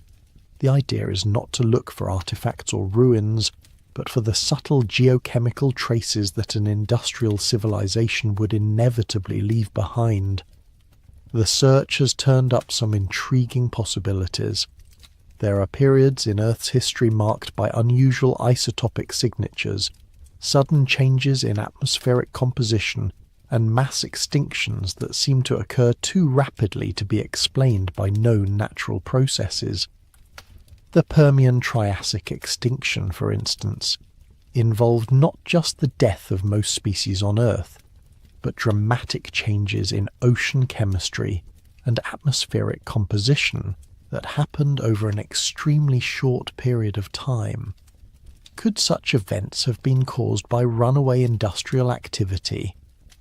The idea is not to look for artifacts or ruins, but for the subtle geochemical traces that an industrial civilization would inevitably leave behind. The search has turned up some intriguing possibilities. There are periods in Earth's history marked by unusual isotopic signatures, sudden changes in atmospheric composition, and mass extinctions that seem to occur too rapidly to be explained by known natural processes. The Permian-Triassic extinction, for instance, involved not just the death of most species on Earth, but dramatic changes in ocean chemistry and atmospheric composition that happened over an extremely short period of time. Could such events have been caused by runaway industrial activity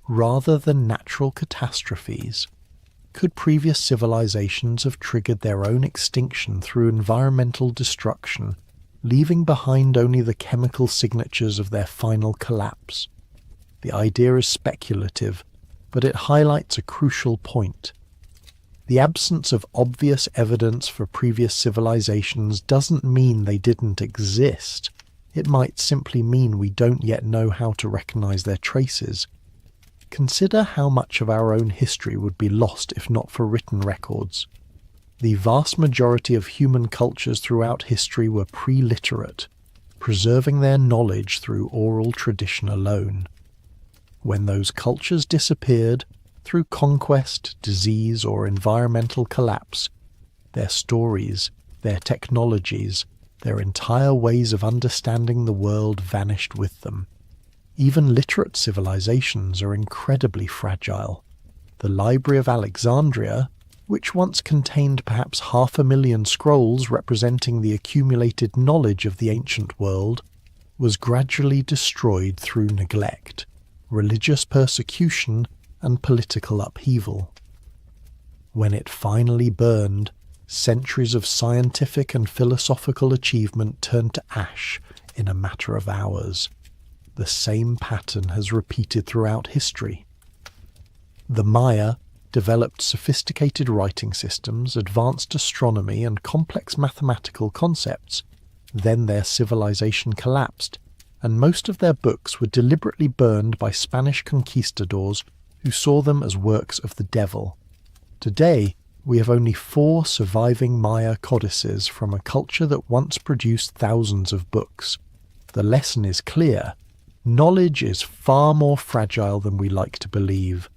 rather than natural catastrophes? Could previous civilizations have triggered their own extinction through environmental destruction, leaving behind only the chemical signatures of their final collapse? The idea is speculative, but it highlights a crucial point. The absence of obvious evidence for previous civilizations doesn't mean they didn't exist. It might simply mean we don't yet know how to recognize their traces. Consider how much of our own history would be lost if not for written records. The vast majority of human cultures throughout history were pre-literate, preserving their knowledge through oral tradition alone. When those cultures disappeared, through conquest, disease, or environmental collapse, their stories, their technologies, their entire ways of understanding the world vanished with them. Even literate civilizations are incredibly fragile. The Library of Alexandria, which once contained perhaps 500,000 scrolls representing the accumulated knowledge of the ancient world, was gradually destroyed through neglect, religious persecution, and political upheaval. When it finally burned, centuries of scientific and philosophical achievement turned to ash in a matter of hours. The same pattern has repeated throughout history. The Maya developed sophisticated writing systems, advanced astronomy, and complex mathematical concepts. Then their civilization collapsed, and most of their books were deliberately burned by Spanish conquistadors who saw them as works of the devil. Today, we have only 4 surviving Maya codices from a culture that once produced thousands of books. The lesson is clear. Knowledge is far more fragile than we like to believe.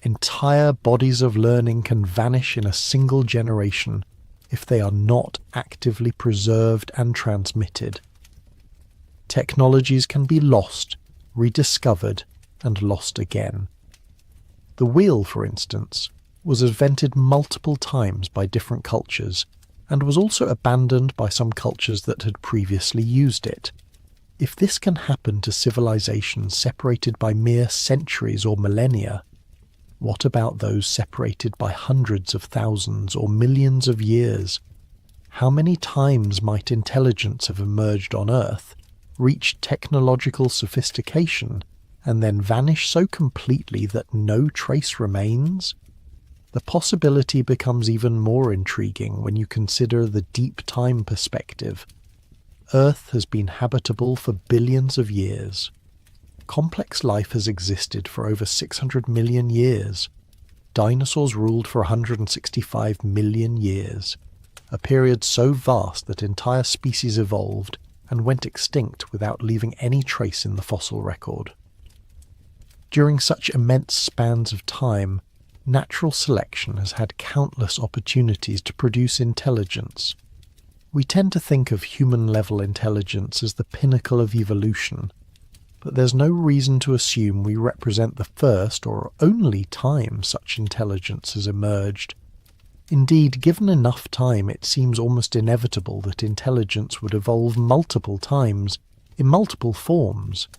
Entire bodies of learning can vanish in a single generation if they are not actively preserved and transmitted. Technologies can be lost, rediscovered, and lost again. The wheel, for instance, was invented multiple times by different cultures and was also abandoned by some cultures that had previously used it. If this can happen to civilizations separated by mere centuries or millennia, what about those separated by hundreds of thousands or millions of years? How many times might intelligence have emerged on Earth, reached technological sophistication, and then vanish so completely that no trace remains? The possibility becomes even more intriguing when you consider the deep time perspective. Earth has been habitable for billions of years. Complex life has existed for over 600 million years. Dinosaurs ruled for 165 million years, a period so vast that entire species evolved and went extinct without leaving any trace in the fossil record. During such immense spans of time, natural selection has had countless opportunities to produce intelligence. We tend to think of human-level intelligence as the pinnacle of evolution, but there's no reason to assume we represent the first or only time such intelligence has emerged. Indeed, given enough time, it seems almost inevitable that intelligence would evolve multiple times, in multiple forms.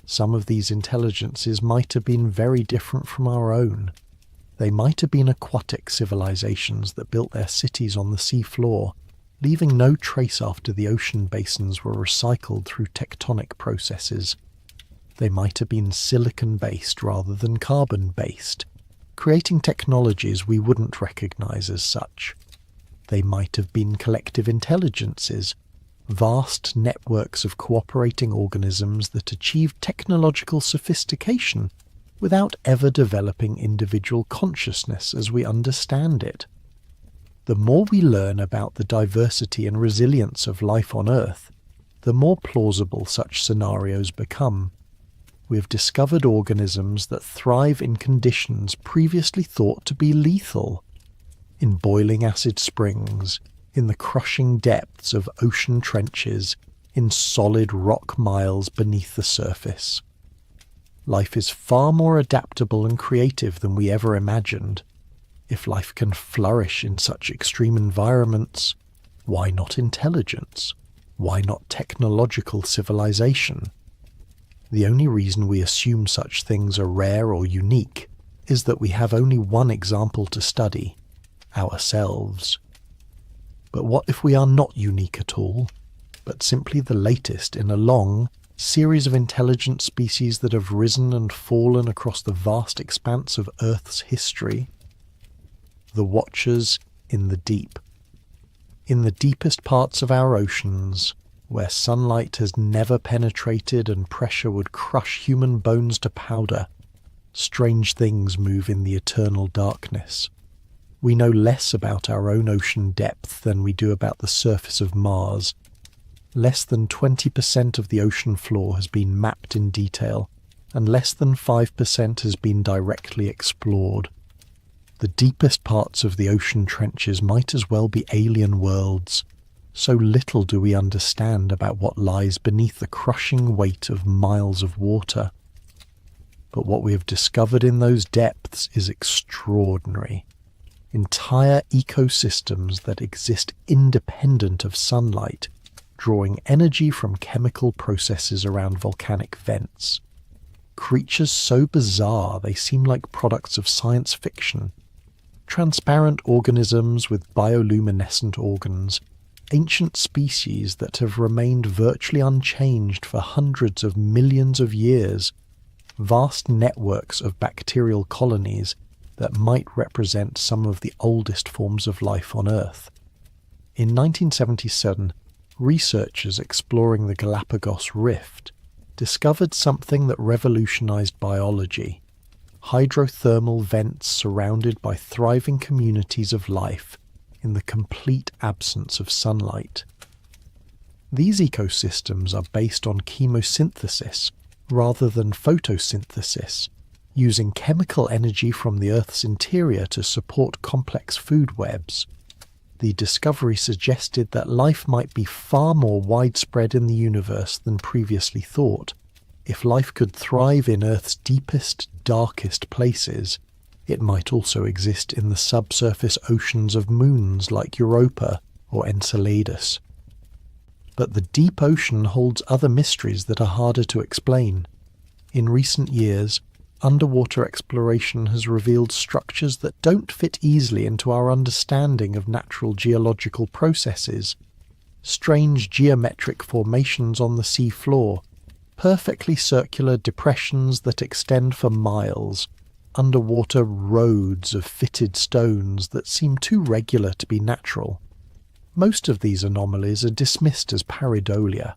Some of these intelligences might have been very different from our own. They might have been aquatic civilizations that built their cities on the seafloor, leaving no trace after the ocean basins were recycled through tectonic processes. They might have been silicon-based rather than carbon-based, creating technologies we wouldn't recognize as such. They might have been collective intelligences, vast networks of cooperating organisms that achieved technological sophistication without ever developing individual consciousness as we understand it. The more we learn about the diversity and resilience of life on Earth, the more plausible such scenarios become. We have discovered organisms that thrive in conditions previously thought to be lethal, in boiling acid springs, in the crushing depths of ocean trenches, in solid rock miles beneath the surface. Life is far more adaptable and creative than we ever imagined. If life can flourish in such extreme environments, why not intelligence? Why not technological civilization? The only reason we assume such things are rare or unique is that we have only one example to study, ourselves. But what if we are not unique at all, but simply the latest in a long series of intelligent species that have risen and fallen across the vast expanse of Earth's history? The Watchers in the Deep. In the deepest parts of our oceans, where sunlight has never penetrated and pressure would crush human bones to powder, strange things move in the eternal darkness. We know less about our own ocean depth than we do about the surface of Mars. Less than 20% of the ocean floor has been mapped in detail, and less than 5% has been directly explored. The deepest parts of the ocean trenches might as well be alien worlds. So little do we understand about what lies beneath the crushing weight of miles of water. But what we have discovered in those depths is extraordinary. Entire ecosystems that exist independent of sunlight, drawing energy from chemical processes around volcanic vents. Creatures so bizarre they seem like products of science fiction. Transparent organisms with bioluminescent organs, ancient species that have remained virtually unchanged for hundreds of millions of years, vast networks of bacterial colonies that might represent some of the oldest forms of life on Earth. In 1977, researchers exploring the Galapagos Rift discovered something that revolutionized biology: hydrothermal vents surrounded by thriving communities of life in the complete absence of sunlight. These ecosystems are based on chemosynthesis rather than photosynthesis, using chemical energy from the Earth's interior to support complex food webs. The discovery suggested that life might be far more widespread in the universe than previously thought. If life could thrive in Earth's deepest, darkest places, it might also exist in the subsurface oceans of moons like Europa or Enceladus. But the deep ocean holds other mysteries that are harder to explain. In recent years, underwater exploration has revealed structures that don't fit easily into our understanding of natural geological processes. Strange geometric formations on the sea floor, perfectly circular depressions that extend for miles, underwater roads of fitted stones that seem too regular to be natural. Most of these anomalies are dismissed as pareidolia,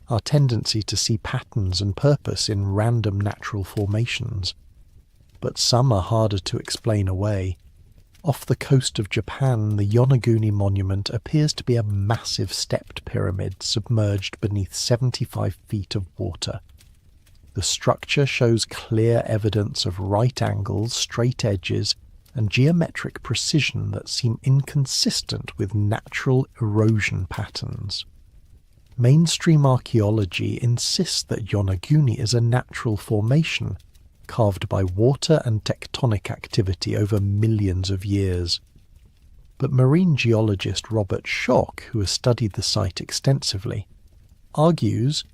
our tendency to see patterns and purpose in random natural formations. But some are harder to explain away. Off the coast of Japan, the Yonaguni Monument appears to be a massive stepped pyramid submerged beneath 75 feet of water. The structure shows clear evidence of right angles, straight edges, and geometric precision that seem inconsistent with natural erosion patterns. Mainstream archaeology insists that Yonaguni is a natural formation, carved by water and tectonic activity over millions of years. But marine geologist Robert Schoch, who has studied the site extensively, argues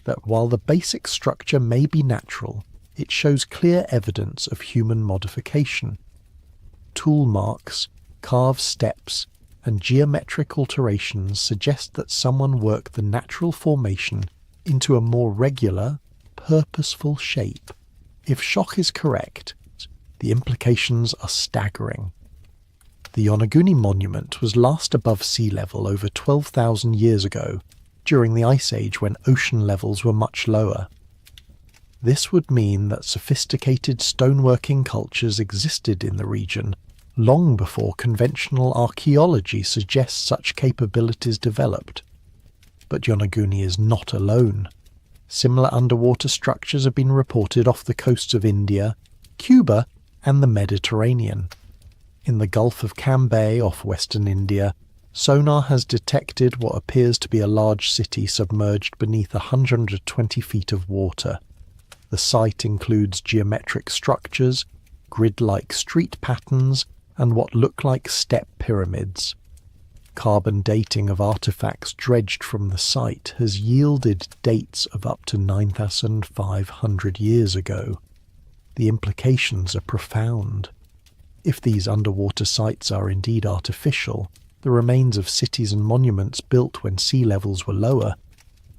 that while the basic structure may be natural, it shows clear evidence of human modification. Tool marks, carved steps, and geometric alterations suggest that someone worked the natural formation into a more regular, purposeful shape. If Schoch is correct, the implications are staggering. The Yonaguni Monument was last above sea level over 12,000 years ago, during the Ice Age when ocean levels were much lower. This would mean that sophisticated stoneworking cultures existed in the region long before conventional archaeology suggests such capabilities developed. But Yonaguni is not alone. Similar underwater structures have been reported off the coasts of India, Cuba, and the Mediterranean. In the Gulf of Cambay off western India, sonar has detected what appears to be a large city submerged beneath 120 feet of water. The site includes geometric structures, grid-like street patterns, and what look like step pyramids. Carbon dating of artifacts dredged from the site has yielded dates of up to 9,500 years ago. The implications are profound. If these underwater sites are indeed artificial, the remains of cities and monuments built when sea levels were lower,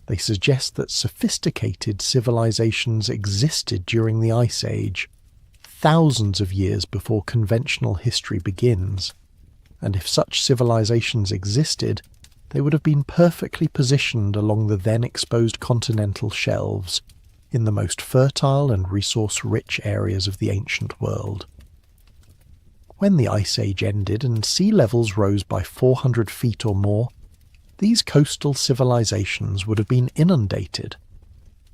they suggest that sophisticated civilizations existed during the Ice Age, thousands of years before conventional history begins. And if such civilizations existed, they would have been perfectly positioned along the then exposed continental shelves, in the most fertile and resource-rich areas of the ancient world. When the Ice Age ended and sea levels rose by 400 feet or more, these coastal civilizations would have been inundated.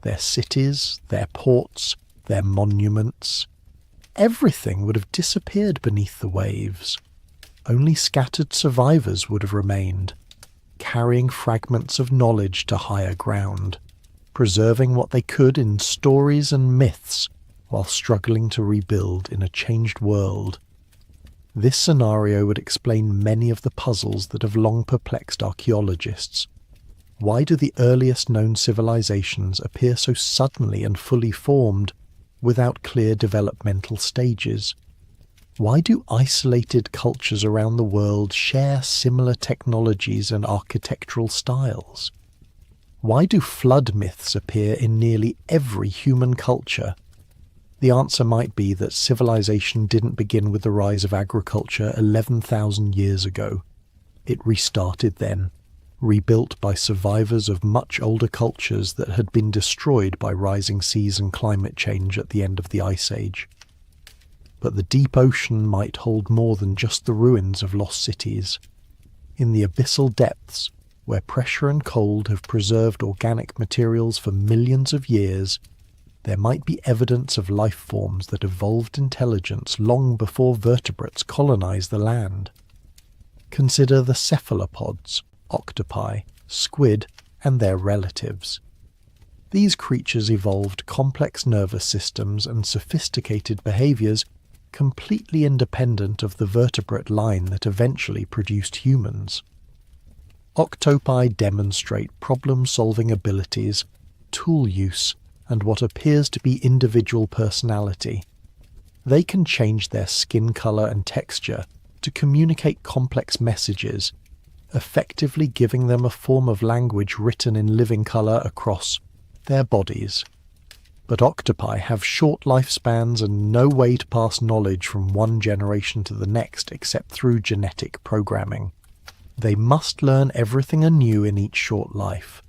Their cities, their ports, their monuments. Everything would have disappeared beneath the waves. Only scattered survivors would have remained, carrying fragments of knowledge to higher ground, preserving what they could in stories and myths while struggling to rebuild in a changed world. This scenario would explain many of the puzzles that have long perplexed archaeologists. Why do the earliest known civilizations appear so suddenly and fully formed, without clear developmental stages? Why do isolated cultures around the world share similar technologies and architectural styles? Why do flood myths appear in nearly every human culture? The answer might be that civilization didn't begin with the rise of agriculture 11,000 years ago. It restarted then, rebuilt by survivors of much older cultures that had been destroyed by rising seas and climate change at the end of the Ice Age. But the deep ocean might hold more than just the ruins of lost cities. In the abyssal depths, where pressure and cold have preserved organic materials for millions of years, there might be evidence of life forms that evolved intelligence long before vertebrates colonized the land. Consider the cephalopods, octopi, squid, and their relatives. These creatures evolved complex nervous systems and sophisticated behaviors completely independent of the vertebrate line that eventually produced humans. Octopi demonstrate problem-solving abilities, tool use, and what appears to be individual personality. They can change their skin color and texture to communicate complex messages, effectively giving them a form of language written in living color across their bodies. But octopi have short lifespans and no way to pass knowledge from one generation to the next except through genetic programming. They must learn everything anew in each short life.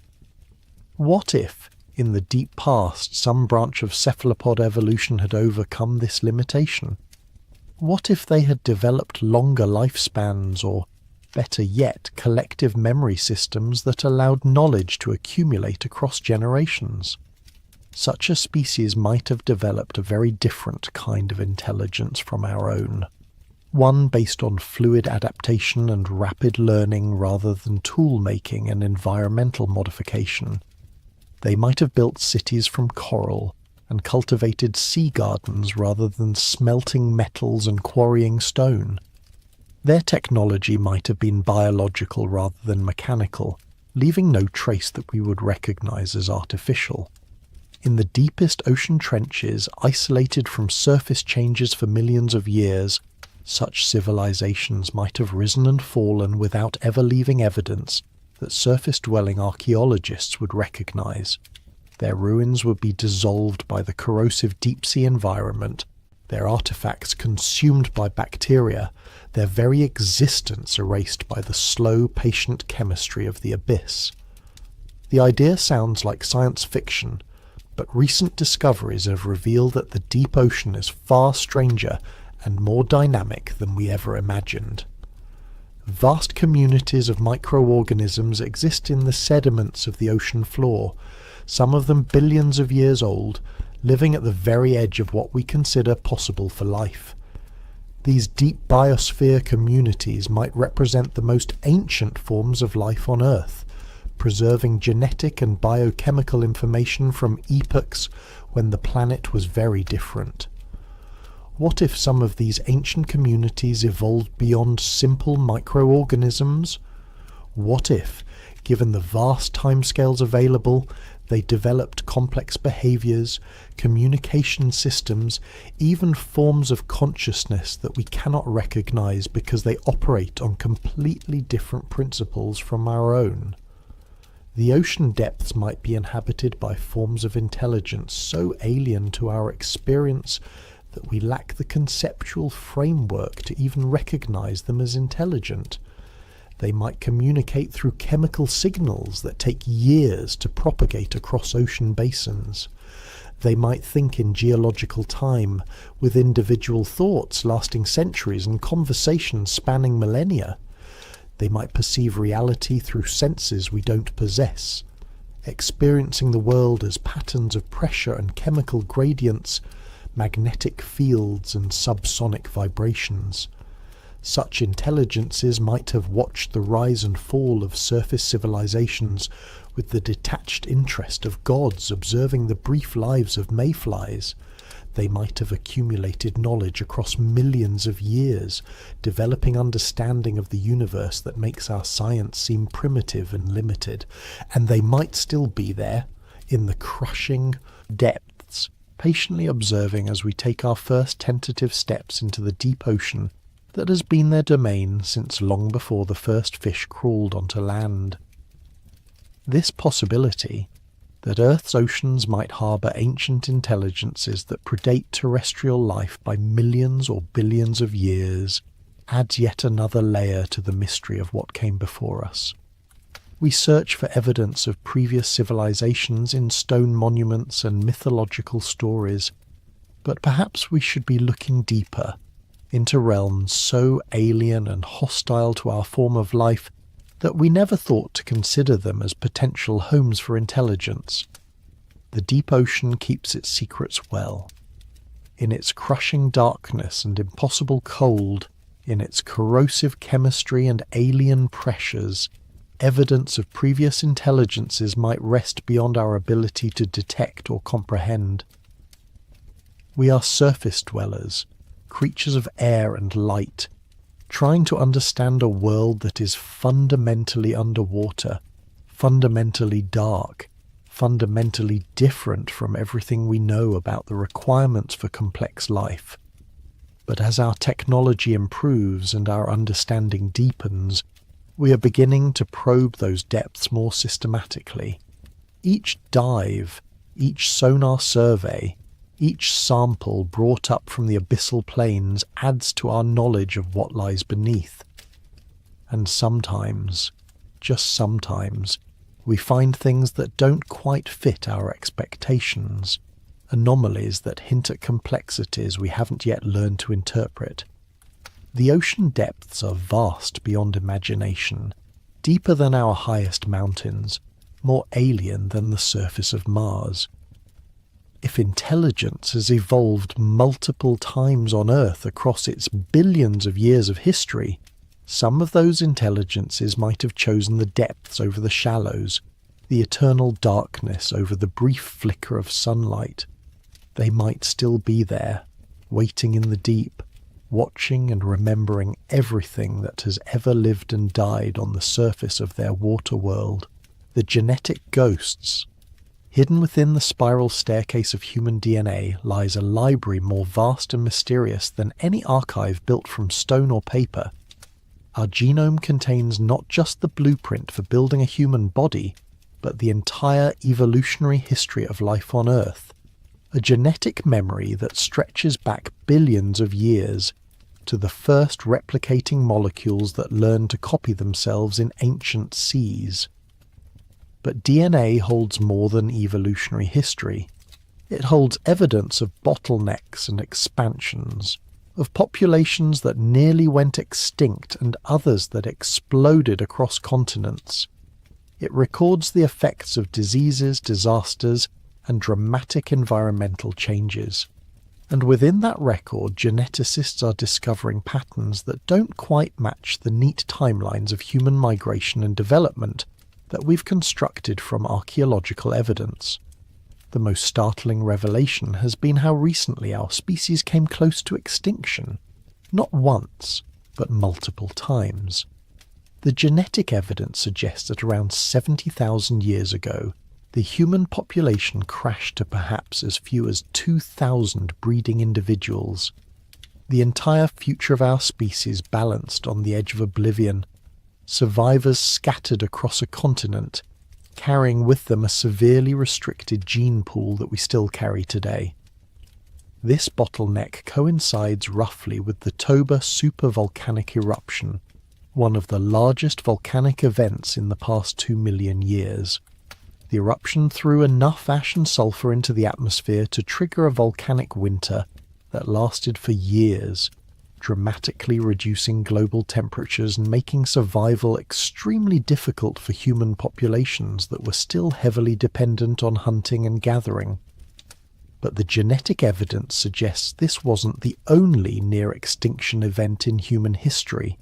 What if, in the deep past, some branch of cephalopod evolution had overcome this limitation? What if they had developed longer lifespans, or, better yet, collective memory systems that allowed knowledge to accumulate across generations? Such a species might have developed a very different kind of intelligence from our own. One based on fluid adaptation and rapid learning rather than tool-making and environmental modification. They might have built cities from coral and cultivated sea gardens rather than smelting metals and quarrying stone. Their technology might have been biological rather than mechanical, leaving no trace that we would recognize as artificial. In the deepest ocean trenches, isolated from surface changes for millions of years, such civilizations might have risen and fallen without ever leaving evidence that surface-dwelling archaeologists would recognize. Their ruins would be dissolved by the corrosive deep-sea environment, their artifacts consumed by bacteria, their very existence erased by the slow, patient chemistry of the abyss. The idea sounds like science fiction, but recent discoveries have revealed that the deep ocean is far stranger and more dynamic than we ever imagined. Vast communities of microorganisms exist in the sediments of the ocean floor, some of them billions of years old, living at the very edge of what we consider possible for life. These deep biosphere communities might represent the most ancient forms of life on Earth, preserving genetic and biochemical information from epochs when the planet was very different. What if some of these ancient communities evolved beyond simple microorganisms? What if, given the vast timescales available, they developed complex behaviors, communication systems, even forms of consciousness that we cannot recognize because they operate on completely different principles from our own? The ocean depths might be inhabited by forms of intelligence so alien to our experience that we lack the conceptual framework to even recognize them as intelligent. They might communicate through chemical signals that take years to propagate across ocean basins. They might think in geological time, with individual thoughts lasting centuries and conversations spanning millennia. They might perceive reality through senses we don't possess. experiencing the world as patterns of pressure and chemical gradients, magnetic fields and subsonic vibrations. Such intelligences might have watched the rise and fall of surface civilizations with the detached interest of gods observing the brief lives of mayflies. They might have accumulated knowledge across millions of years, developing understanding of the universe that makes our science seem primitive and limited. And they might still be there, in the crushing depths, patiently observing as we take our first tentative steps into the deep ocean that has been their domain since long before the first fish crawled onto land. This possibility, that Earth's oceans might harbour ancient intelligences that predate terrestrial life by millions or billions of years, adds yet another layer to the mystery of what came before us. We search for evidence of previous civilizations in stone monuments and mythological stories, but perhaps we should be looking deeper, into realms so alien and hostile to our form of life that we never thought to consider them as potential homes for intelligence. The deep ocean keeps its secrets well. In its crushing darkness and impossible cold, in its corrosive chemistry and alien pressures, evidence of previous intelligences might rest beyond our ability to detect or comprehend. We are surface dwellers, creatures of air and light, trying to understand a world that is fundamentally underwater, fundamentally dark, fundamentally different from everything we know about the requirements for complex life. But as our technology improves and our understanding deepens, we are beginning to probe those depths more systematically. Each dive, each sonar survey, each sample brought up from the abyssal plains adds to our knowledge of what lies beneath. And sometimes, just sometimes, we find things that don't quite fit our expectations, anomalies that hint at complexities we haven't yet learned to interpret. The ocean depths are vast beyond imagination, deeper than our highest mountains, more alien than the surface of Mars. If intelligence has evolved multiple times on Earth across its billions of years of history, some of those intelligences might have chosen the depths over the shallows, the eternal darkness over the brief flicker of sunlight. They might still be there, waiting in the deep, watching and remembering everything that has ever lived and died on the surface of their water world. The genetic ghosts. Hidden within the spiral staircase of human DNA lies a library more vast and mysterious than any archive built from stone or paper. Our genome contains not just the blueprint for building a human body, but the entire evolutionary history of life on Earth, a genetic memory that stretches back billions of years to the first replicating molecules that learned to copy themselves in ancient seas. But DNA holds more than evolutionary history. It holds evidence of bottlenecks and expansions, of populations that nearly went extinct and others that exploded across continents. It records the effects of diseases, disasters, and dramatic environmental changes. And within that record, geneticists are discovering patterns that don't quite match the neat timelines of human migration and development that we've constructed from archaeological evidence. The most startling revelation has been how recently our species came close to extinction, not once, but multiple times. The genetic evidence suggests that around 70,000 years ago, the human population crashed to perhaps as few as 2,000 breeding individuals. The entire future of our species balanced on the edge of oblivion, survivors scattered across a continent, carrying with them a severely restricted gene pool that we still carry today. This bottleneck coincides roughly with the Toba supervolcanic eruption, one of the largest volcanic events in the past 2 million years. The eruption threw enough ash and sulfur into the atmosphere to trigger a volcanic winter that lasted for years, dramatically reducing global temperatures and making survival extremely difficult for human populations that were still heavily dependent on hunting and gathering. But the genetic evidence suggests this wasn't the only near-extinction event in human history.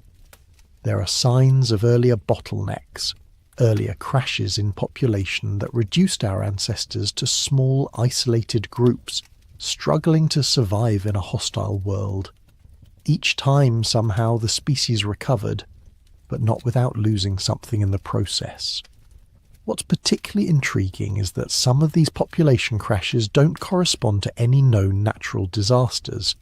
There are signs of earlier bottlenecks, earlier crashes in population that reduced our ancestors to small, isolated groups, struggling to survive in a hostile world. Each time, somehow, the species recovered, but not without losing something in the process. What's particularly intriguing is that some of these population crashes don't correspond to any known natural disasters.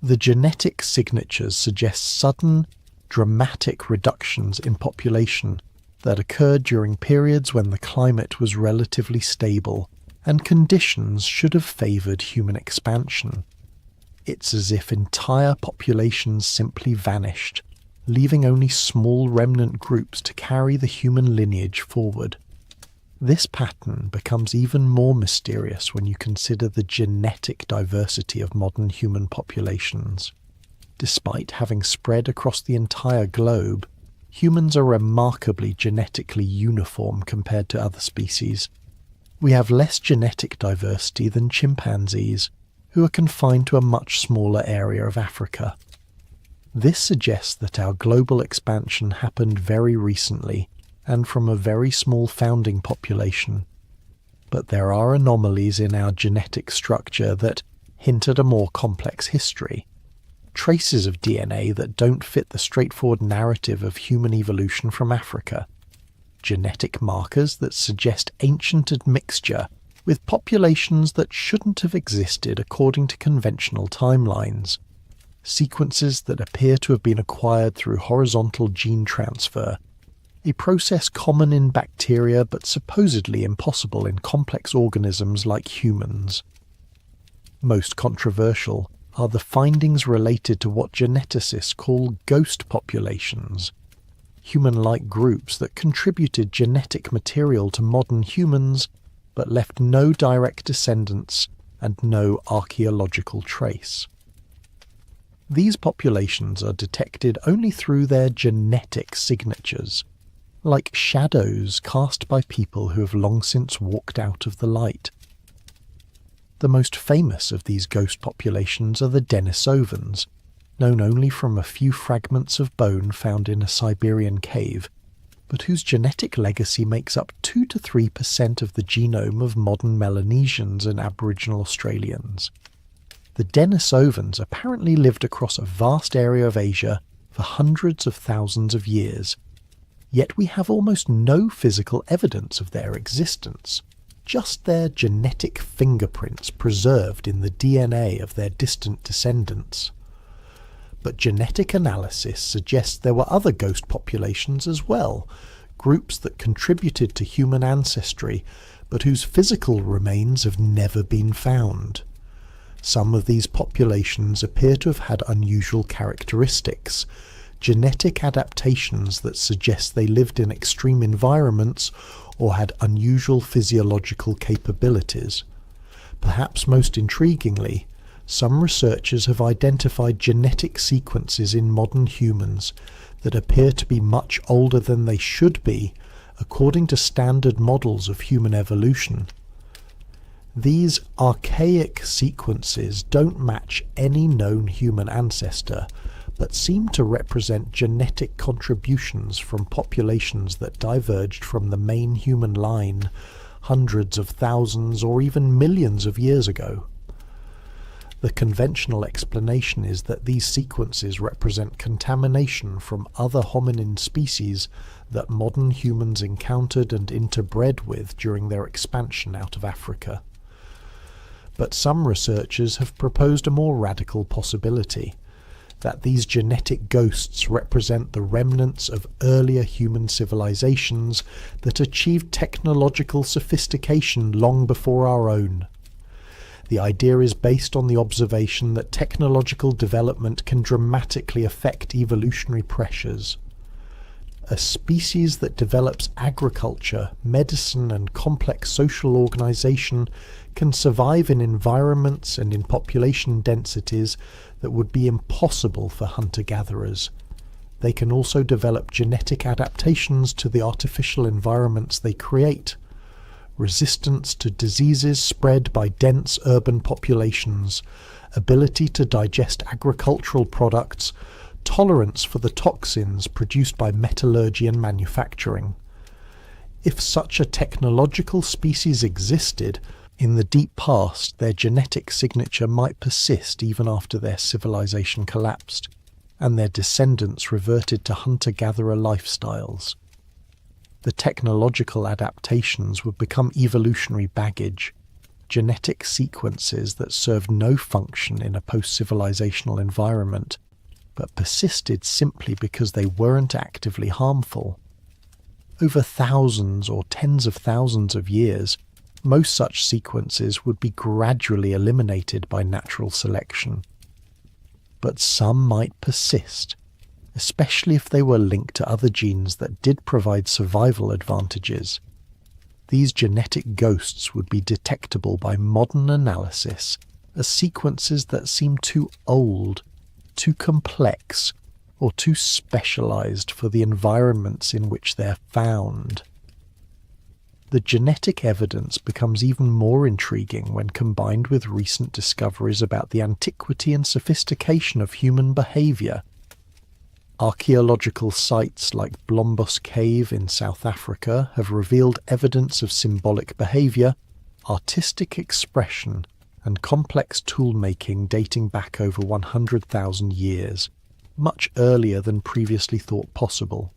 The genetic signatures suggest sudden, dramatic reductions in population that occurred during periods when the climate was relatively stable and conditions should have favoured human expansion. It's as if entire populations simply vanished, leaving only small remnant groups to carry the human lineage forward. This pattern becomes even more mysterious when you consider the genetic diversity of modern human populations. Despite having spread across the entire globe, humans are remarkably genetically uniform compared to other species. We have less genetic diversity than chimpanzees, who are confined to a much smaller area of Africa. This suggests that our global expansion happened very recently and from a very small founding population. But there are anomalies in our genetic structure that hint at a more complex history. Traces of DNA that don't fit the straightforward narrative of human evolution from Africa. Genetic markers that suggest ancient admixture with populations that shouldn't have existed according to conventional timelines. Sequences that appear to have been acquired through horizontal gene transfer, a process common in bacteria but supposedly impossible in complex organisms like humans. Most controversial are the findings related to what geneticists call ghost populations, human-like groups that contributed genetic material to modern humans but left no direct descendants and no archaeological trace. These populations are detected only through their genetic signatures, like shadows cast by people who have long since walked out of the light. The most famous of these ghost populations are the Denisovans, known only from a few fragments of bone found in a Siberian cave, but whose genetic legacy makes up 2 to 3% of the genome of modern Melanesians and Aboriginal Australians. The Denisovans apparently lived across a vast area of Asia for hundreds of thousands of years, yet we have almost no physical evidence of their existence, just their genetic fingerprints preserved in the DNA of their distant descendants. But genetic analysis suggests there were other ghost populations as well, groups that contributed to human ancestry, but whose physical remains have never been found. Some of these populations appear to have had unusual characteristics, genetic adaptations that suggest they lived in extreme environments or had unusual physiological capabilities. Perhaps most intriguingly, some researchers have identified genetic sequences in modern humans that appear to be much older than they should be, according to standard models of human evolution. These archaic sequences don't match any known human ancestor, but seem to represent genetic contributions from populations that diverged from the main human line hundreds of thousands or even millions of years ago. The conventional explanation is that these sequences represent contamination from other hominin species that modern humans encountered and interbred with during their expansion out of Africa. But some researchers have proposed a more radical possibility, that these genetic ghosts represent the remnants of earlier human civilizations that achieved technological sophistication long before our own. The idea is based on the observation that technological development can dramatically affect evolutionary pressures. A species that develops agriculture, medicine, and complex social organization can survive in environments and in population densities that would be impossible for hunter-gatherers. They can also develop genetic adaptations to the artificial environments they create, resistance to diseases spread by dense urban populations, ability to digest agricultural products, tolerance for the toxins produced by metallurgy and manufacturing. If such a technological species existed, in the deep past their genetic signature might persist even after their civilization collapsed, and their descendants reverted to hunter-gatherer lifestyles. The technological adaptations would become evolutionary baggage, genetic sequences that served no function in a post-civilizational environment, but persisted simply because they weren't actively harmful. Over thousands or tens of thousands of years, most such sequences would be gradually eliminated by natural selection. But some might persist, especially if they were linked to other genes that did provide survival advantages. These genetic ghosts would be detectable by modern analysis as sequences that seem too old, too complex, or too specialized for the environments in which they're found. The genetic evidence becomes even more intriguing when combined with recent discoveries about the antiquity and sophistication of human behavior. Archaeological sites like Blombos Cave in South Africa have revealed evidence of symbolic behavior, artistic expression, and complex tool-making dating back over 100,000 years, much earlier than previously thought possible.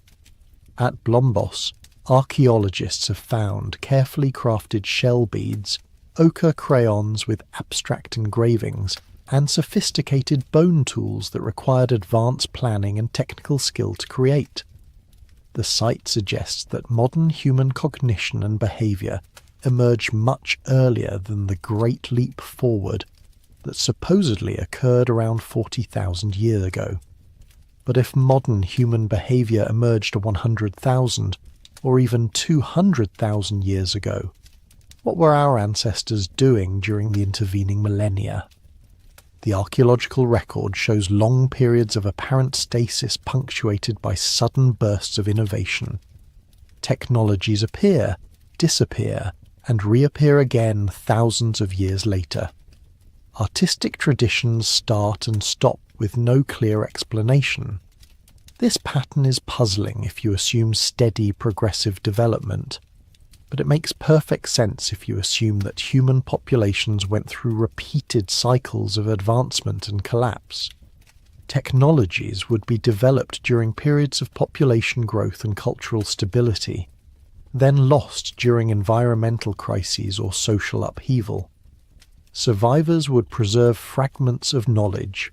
At Blombos, archaeologists have found carefully crafted shell beads, ochre crayons with abstract engravings, and sophisticated bone tools that required advanced planning and technical skill to create. The site suggests that modern human cognition and behavior emerged much earlier than the Great Leap Forward that supposedly occurred around 40,000 years ago. But if modern human behavior emerged 100,000 or even 200,000 years ago, what were our ancestors doing during the intervening millennia? The archaeological record shows long periods of apparent stasis punctuated by sudden bursts of innovation. Technologies appear, disappear, and reappear again thousands of years later. Artistic traditions start and stop with no clear explanation. This pattern is puzzling if you assume steady progressive development, but it makes perfect sense if you assume that human populations went through repeated cycles of advancement and collapse. Technologies would be developed during periods of population growth and cultural stability, then lost during environmental crises or social upheaval. Survivors would preserve fragments of knowledge,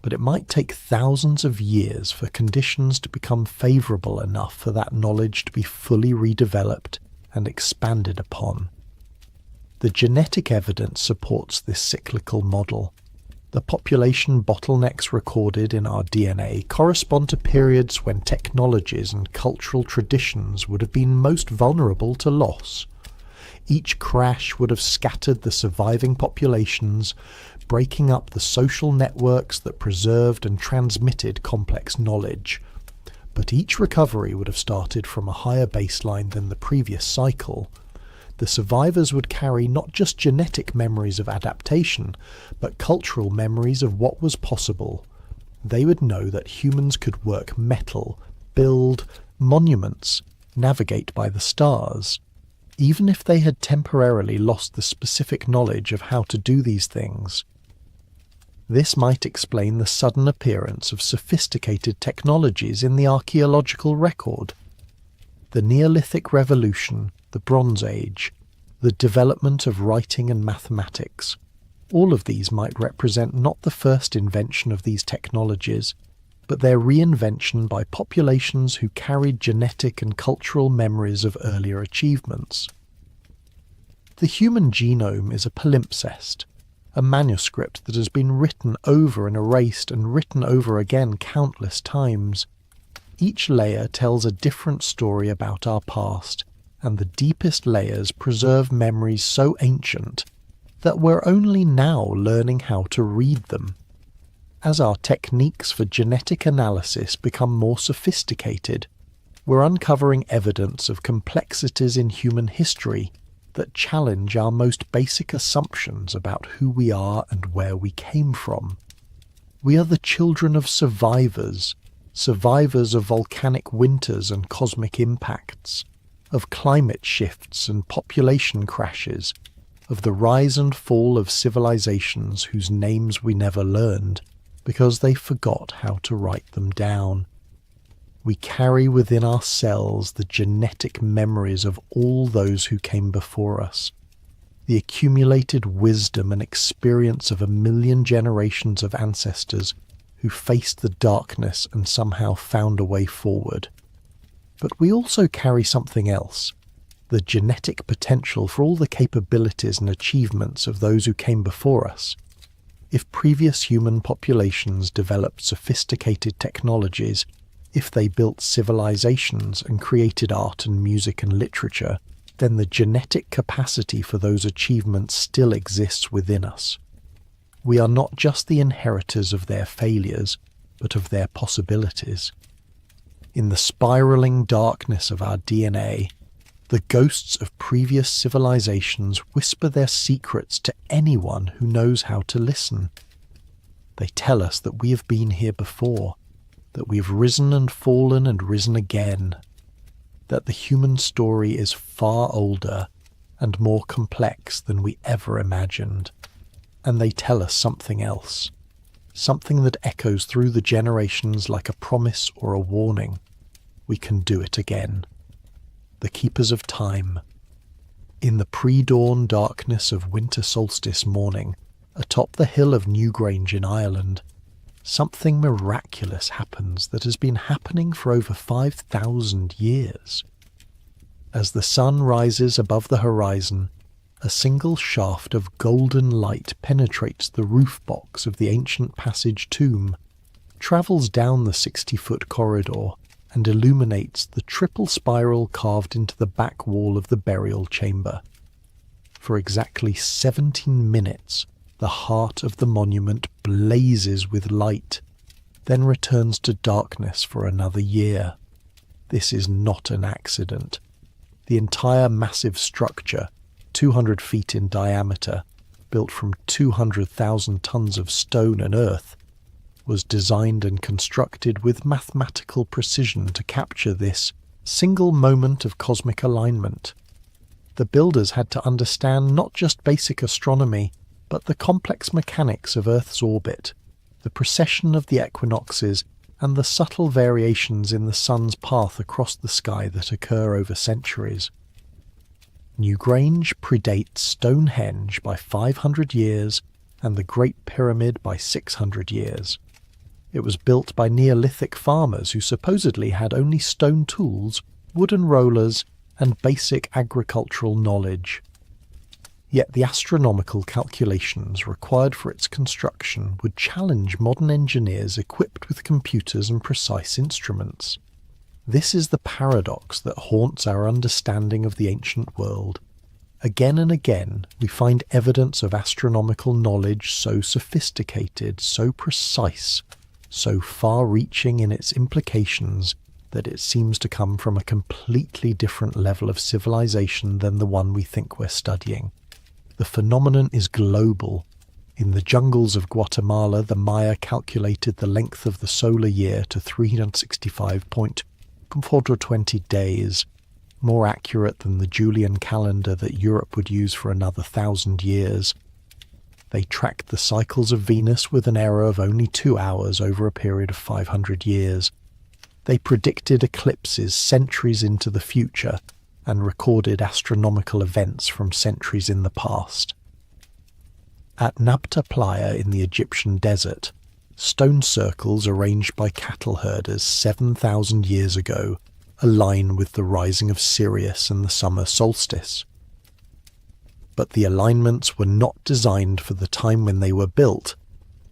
but it might take thousands of years for conditions to become favorable enough for that knowledge to be fully redeveloped and expanded upon. The genetic evidence supports this cyclical model. The population bottlenecks recorded in our DNA correspond to periods when technologies and cultural traditions would have been most vulnerable to loss. Each crash would have scattered the surviving populations, breaking up the social networks that preserved and transmitted complex knowledge. But each recovery would have started from a higher baseline than the previous cycle. The survivors would carry not just genetic memories of adaptation, but cultural memories of what was possible. They would know that humans could work metal, build monuments, navigate by the stars. Even if they had temporarily lost the specific knowledge of how to do these things. This might explain the sudden appearance of sophisticated technologies in the archaeological record. The Neolithic Revolution, the Bronze Age, the development of writing and mathematics, all of these might represent not the first invention of these technologies, but their reinvention by populations who carried genetic and cultural memories of earlier achievements. The human genome is a palimpsest, a manuscript that has been written over and erased and written over again countless times. Each layer tells a different story about our past, and the deepest layers preserve memories so ancient that we're only now learning how to read them. As our techniques for genetic analysis become more sophisticated, we're uncovering evidence of complexities in human history that challenge our most basic assumptions about who we are and where we came from. We are the children of survivors of volcanic winters and cosmic impacts, of climate shifts and population crashes, of the rise and fall of civilizations whose names we never learned because they forgot how to write them down. We carry within our cells the genetic memories of all those who came before us, the accumulated wisdom and experience of 1,000,000 generations of ancestors who faced the darkness and somehow found a way forward. But we also carry something else, the genetic potential for all the capabilities and achievements of those who came before us. If previous human populations developed sophisticated technologies, if they built civilizations and created art and music and literature, then the genetic capacity for those achievements still exists within us. We are not just the inheritors of their failures, but of their possibilities. In the spiraling darkness of our DNA, the ghosts of previous civilizations whisper their secrets to anyone who knows how to listen. They tell us that we have been here before, that we have risen and fallen and risen again, that the human story is far older and more complex than we ever imagined. And they tell us something else, something that echoes through the generations like a promise or a warning. We can do it again. The Keepers of Time. In the pre-dawn darkness of winter solstice morning, atop the hill of Newgrange in Ireland, something miraculous happens that has been happening for over 5,000 years. As the sun rises above the horizon, a single shaft of golden light penetrates the roof box of the ancient passage tomb, travels down the 60-foot corridor, and illuminates the triple spiral carved into the back wall of the burial chamber. For exactly 17 minutes, the heart of the monument blazes with light, then returns to darkness for another year. This is not an accident. The entire massive structure, 200 feet in diameter, built from 200,000 tons of stone and earth, was designed and constructed with mathematical precision to capture this single moment of cosmic alignment. The builders had to understand not just basic astronomy, but the complex mechanics of Earth's orbit, the precession of the equinoxes, and the subtle variations in the sun's path across the sky that occur over centuries. Newgrange predates Stonehenge by 500 years and the Great Pyramid by 600 years. It was built by Neolithic farmers who supposedly had only stone tools, wooden rollers, and basic agricultural knowledge. Yet the astronomical calculations required for its construction would challenge modern engineers equipped with computers and precise instruments. This is the paradox that haunts our understanding of the ancient world. Again and again, we find evidence of astronomical knowledge so sophisticated, so precise, so far-reaching in its implications that it seems to come from a completely different level of civilization than the one we think we're studying. The phenomenon is global. In the jungles of Guatemala, the Maya calculated the length of the solar year to 365.420 days, more accurate than the Julian calendar that Europe would use for another 1,000 years. They tracked the cycles of Venus with an error of only 2 hours over a period of 500 years. They predicted eclipses centuries into the future and recorded astronomical events from centuries in the past. At Nabta Playa in the Egyptian desert, stone circles arranged by cattle herders 7,000 years ago align with the rising of Sirius and the summer solstice. But the alignments were not designed for the time when they were built.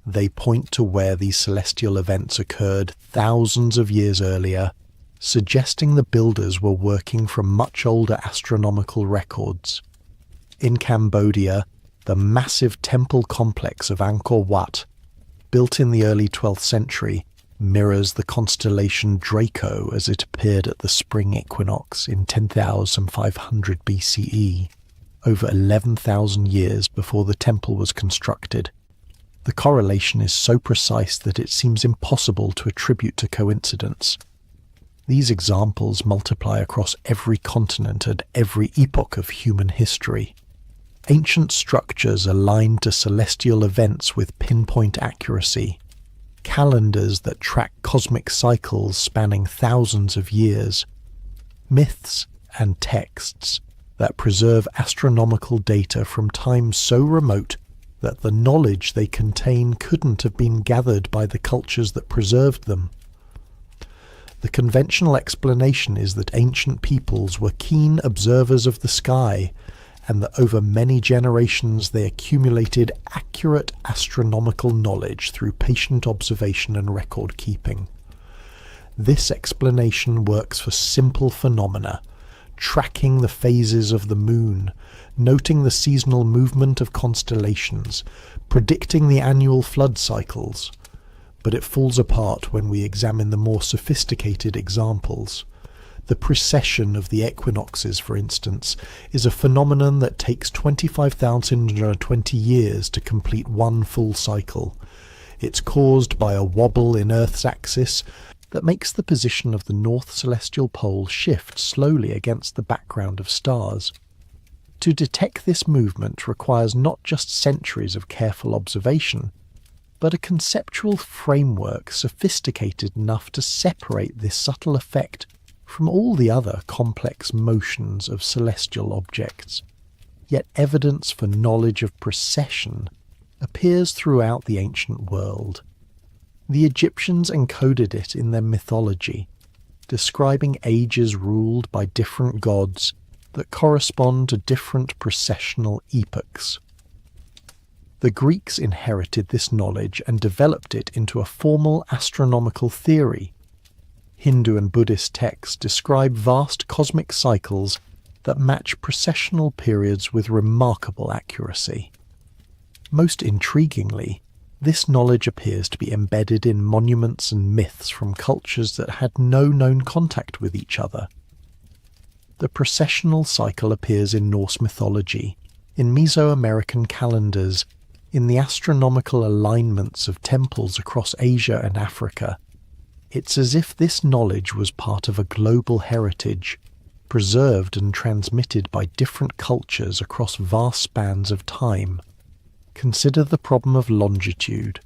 They point to where these celestial events occurred thousands of years earlier, suggesting the builders were working from much older astronomical records. In Cambodia, the massive temple complex of Angkor Wat, built in the early 12th century, mirrors the constellation Draco as it appeared at the spring equinox in 10,500 BCE, over 11,000 years before the temple was constructed. The correlation is so precise that it seems impossible to attribute to coincidence. These examples multiply across every continent and every epoch of human history. Ancient structures aligned to celestial events with pinpoint accuracy, calendars that track cosmic cycles spanning thousands of years, myths and texts that preserve astronomical data from times so remote that the knowledge they contain couldn't have been gathered by the cultures that preserved them. The conventional explanation is that ancient peoples were keen observers of the sky, and that over many generations they accumulated accurate astronomical knowledge through patient observation and record keeping. This explanation works for simple phenomena, tracking the phases of the moon, noting the seasonal movement of constellations, predicting the annual flood cycles. But it falls apart when we examine the more sophisticated examples. The precession of the equinoxes, for instance, is a phenomenon that takes 25,020 years to complete one full cycle. It's caused by a wobble in Earth's axis that makes the position of the north celestial pole shift slowly against the background of stars. To detect this movement requires not just centuries of careful observation, but a conceptual framework sophisticated enough to separate this subtle effect from all the other complex motions of celestial objects. Yet evidence for knowledge of precession appears throughout the ancient world. The Egyptians encoded it in their mythology, describing ages ruled by different gods that correspond to different precessional epochs. The Greeks inherited this knowledge and developed it into a formal astronomical theory. Hindu and Buddhist texts describe vast cosmic cycles that match precessional periods with remarkable accuracy. Most intriguingly, this knowledge appears to be embedded in monuments and myths from cultures that had no known contact with each other. The precessional cycle appears in Norse mythology, in Mesoamerican calendars, in the astronomical alignments of temples across Asia and Africa. It's as if this knowledge was part of a global heritage, preserved and transmitted by different cultures across vast spans of time. Consider the problem of longitude.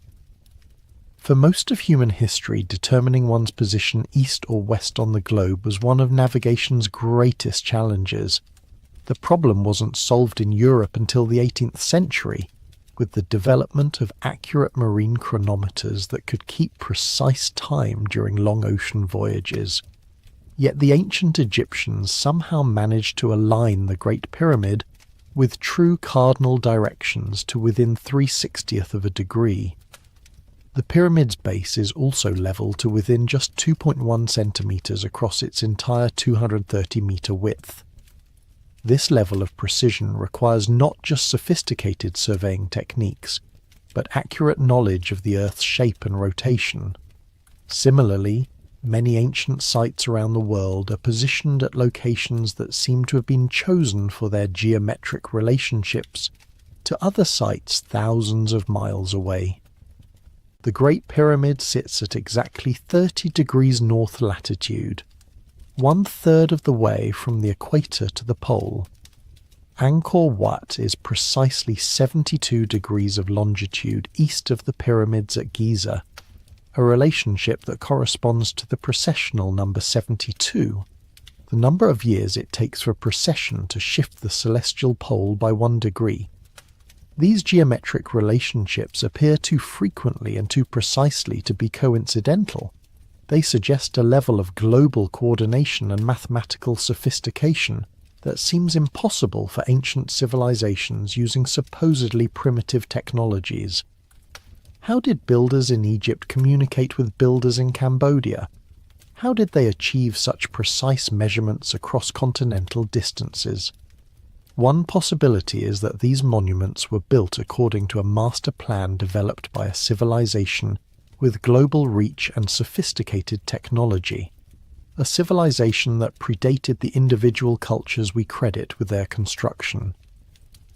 For most of human history, determining one's position east or west on the globe was one of navigation's greatest challenges. The problem wasn't solved in Europe until the 18th century, with the development of accurate marine chronometers that could keep precise time during long ocean voyages. Yet the ancient Egyptians somehow managed to align the Great Pyramid with true cardinal directions to within 3/60th of a degree. The pyramid's base is also level to within just 2.1 centimeters across its entire 230-meter width. This level of precision requires not just sophisticated surveying techniques, but accurate knowledge of the Earth's shape and rotation. Similarly, many ancient sites around the world are positioned at locations that seem to have been chosen for their geometric relationships to other sites thousands of miles away. The Great Pyramid sits at exactly 30 degrees north latitude, 1/3 of the way from the equator to the pole. Angkor Wat is precisely 72 degrees of longitude east of the pyramids at Giza, a relationship that corresponds to the precessional number 72, the number of years it takes for precession to shift the celestial pole by 1 degree. These geometric relationships appear too frequently and too precisely to be coincidental. They suggest a level of global coordination and mathematical sophistication that seems impossible for ancient civilizations using supposedly primitive technologies. How did builders in Egypt communicate with builders in Cambodia? How did they achieve such precise measurements across continental distances? One possibility is that these monuments were built according to a master plan developed by a civilization with global reach and sophisticated technology, a civilization that predated the individual cultures we credit with their construction.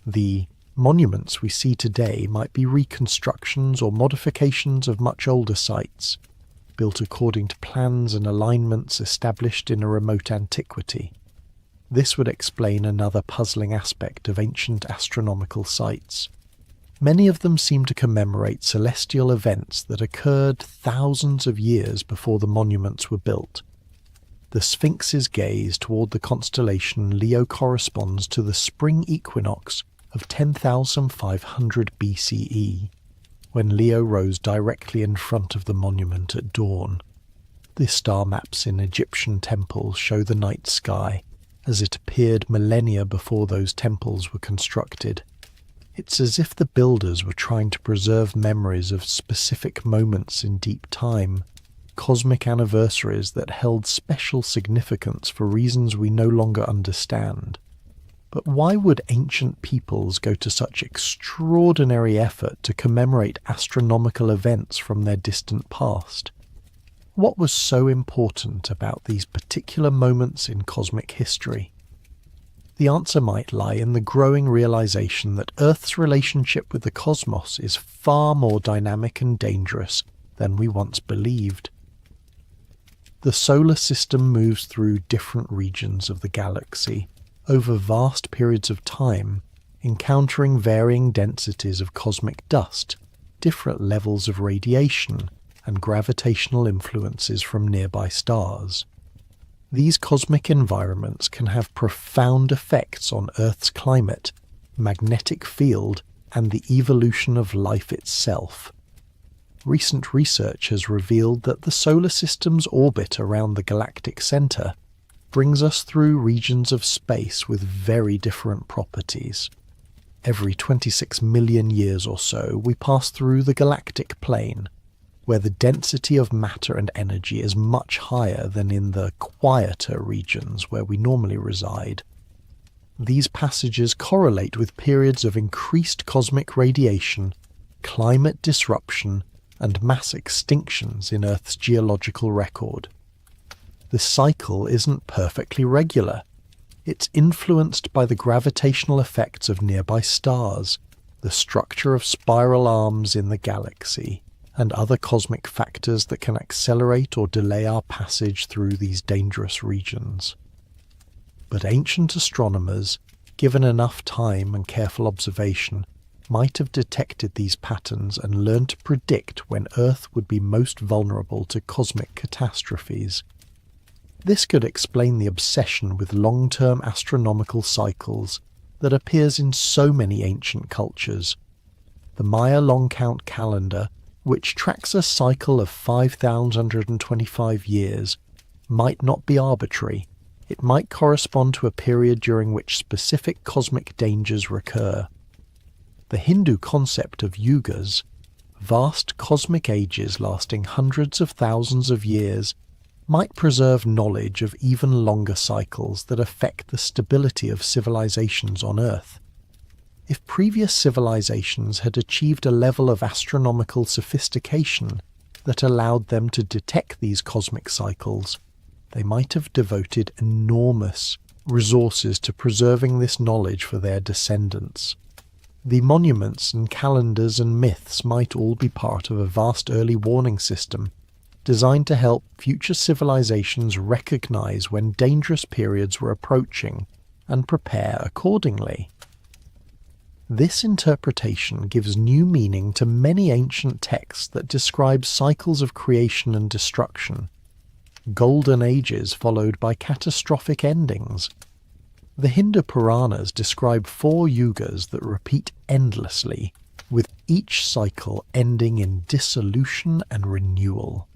The monuments we see today might be reconstructions or modifications of much older sites, built according to plans and alignments established in a remote antiquity. This would explain another puzzling aspect of ancient astronomical sites. Many of them seem to commemorate celestial events that occurred thousands of years before the monuments were built. The Sphinx's gaze toward the constellation Leo corresponds to the spring equinox of 10,500 BCE, when Leo rose directly in front of the monument at dawn. The star maps in Egyptian temples show the night sky as it appeared millennia before those temples were constructed. It's as if the builders were trying to preserve memories of specific moments in deep time, cosmic anniversaries that held special significance for reasons we no longer understand. But why would ancient peoples go to such extraordinary effort to commemorate astronomical events from their distant past? What was so important about these particular moments in cosmic history? The answer might lie in the growing realization that Earth's relationship with the cosmos is far more dynamic and dangerous than we once believed. The solar system moves through different regions of the galaxy over vast periods of time, encountering varying densities of cosmic dust, different levels of radiation, and gravitational influences from nearby stars. These cosmic environments can have profound effects on Earth's climate, magnetic field, and the evolution of life itself. Recent research has revealed that the solar system's orbit around the galactic center brings us through regions of space with very different properties. Every 26 million years or so, we pass through the galactic plane, where the density of matter and energy is much higher than in the quieter regions where we normally reside. These passages correlate with periods of increased cosmic radiation, climate disruption, and mass extinctions in Earth's geological record. The cycle isn't perfectly regular. It's influenced by the gravitational effects of nearby stars, the structure of spiral arms in the galaxy, and other cosmic factors that can accelerate or delay our passage through these dangerous regions. But ancient astronomers, given enough time and careful observation, might have detected these patterns and learned to predict when Earth would be most vulnerable to cosmic catastrophes. This could explain the obsession with long-term astronomical cycles that appears in so many ancient cultures. The Maya long count calendar, which tracks a cycle of 5,125 years, might not be arbitrary. It might correspond to a period during which specific cosmic dangers recur. The Hindu concept of yugas, vast cosmic ages lasting hundreds of thousands of years, might preserve knowledge of even longer cycles that affect the stability of civilizations on Earth. If previous civilizations had achieved a level of astronomical sophistication that allowed them to detect these cosmic cycles, they might have devoted enormous resources to preserving this knowledge for their descendants. The monuments and calendars and myths might all be part of a vast early warning system designed to help future civilizations recognize when dangerous periods were approaching and prepare accordingly. This interpretation gives new meaning to many ancient texts that describe cycles of creation and destruction, golden ages followed by catastrophic endings. The Hindu Puranas describe 4 yugas that repeat endlessly, with each cycle ending in dissolution and renewal.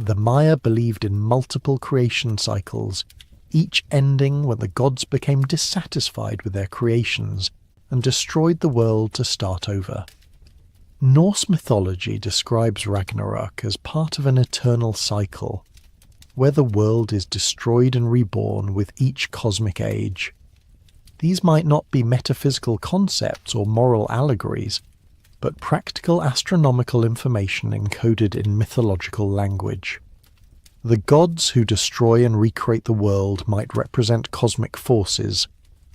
The Maya believed in multiple creation cycles, each ending when the gods became dissatisfied with their creations and destroyed the world to start over. Norse mythology describes Ragnarok as part of an eternal cycle, where the world is destroyed and reborn with each cosmic age. These might not be metaphysical concepts or moral allegories, but practical astronomical information encoded in mythological language. The gods who destroy and recreate the world might represent cosmic forces,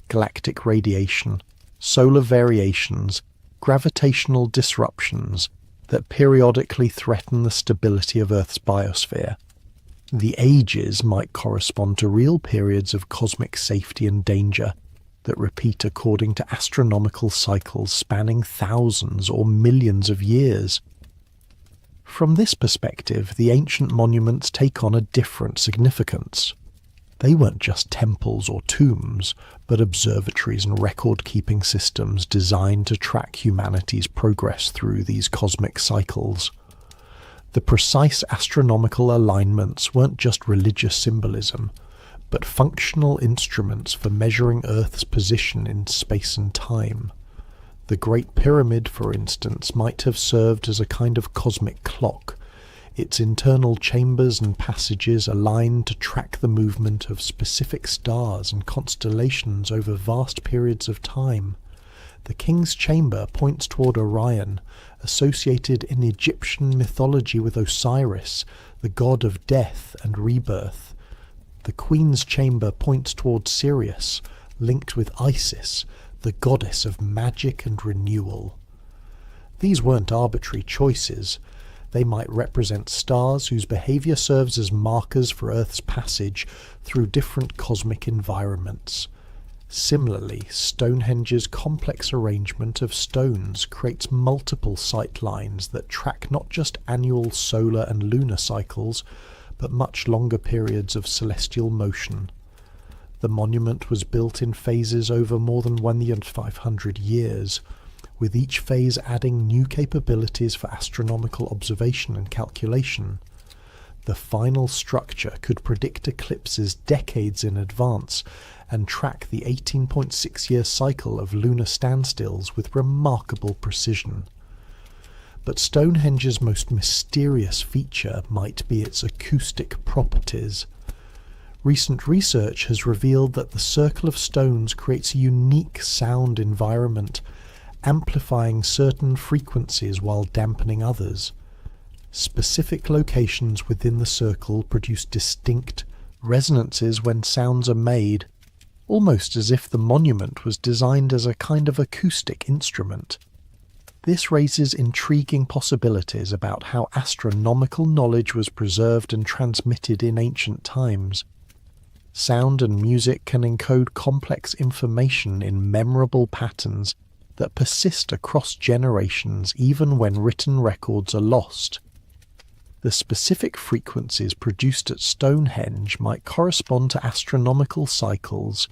galactic radiation, solar variations, gravitational disruptions that periodically threaten the stability of Earth's biosphere. The ages might correspond to real periods of cosmic safety and danger that repeat according to astronomical cycles spanning thousands or millions of years. From this perspective, the ancient monuments take on a different significance. They weren't just temples or tombs, but observatories and record-keeping systems designed to track humanity's progress through these cosmic cycles. The precise astronomical alignments weren't just religious symbolism, but functional instruments for measuring Earth's position in space and time. The Great Pyramid, for instance, might have served as a kind of cosmic clock, its internal chambers and passages aligned to track the movement of specific stars and constellations over vast periods of time. The King's Chamber points toward Orion, associated in Egyptian mythology with Osiris, the god of death and rebirth. The Queen's Chamber points toward Sirius, linked with Isis, the goddess of magic and renewal. These weren't arbitrary choices. They might represent stars whose behavior serves as markers for Earth's passage through different cosmic environments. Similarly, Stonehenge's complex arrangement of stones creates multiple sight lines that track not just annual solar and lunar cycles, but much longer periods of celestial motion. The monument was built in phases over more than 1,500 years, with each phase adding new capabilities for astronomical observation and calculation. The final structure could predict eclipses decades in advance and track the 18.6-year cycle of lunar standstills with remarkable precision. But Stonehenge's most mysterious feature might be its acoustic properties. Recent research has revealed that the circle of stones creates a unique sound environment, amplifying certain frequencies while dampening others. Specific locations within the circle produce distinct resonances when sounds are made, almost as if the monument was designed as a kind of acoustic instrument. This raises intriguing possibilities about how astronomical knowledge was preserved and transmitted in ancient times. Sound and music can encode complex information in memorable patterns that persist across generations even when written records are lost. The specific frequencies produced at Stonehenge might correspond to astronomical cycles,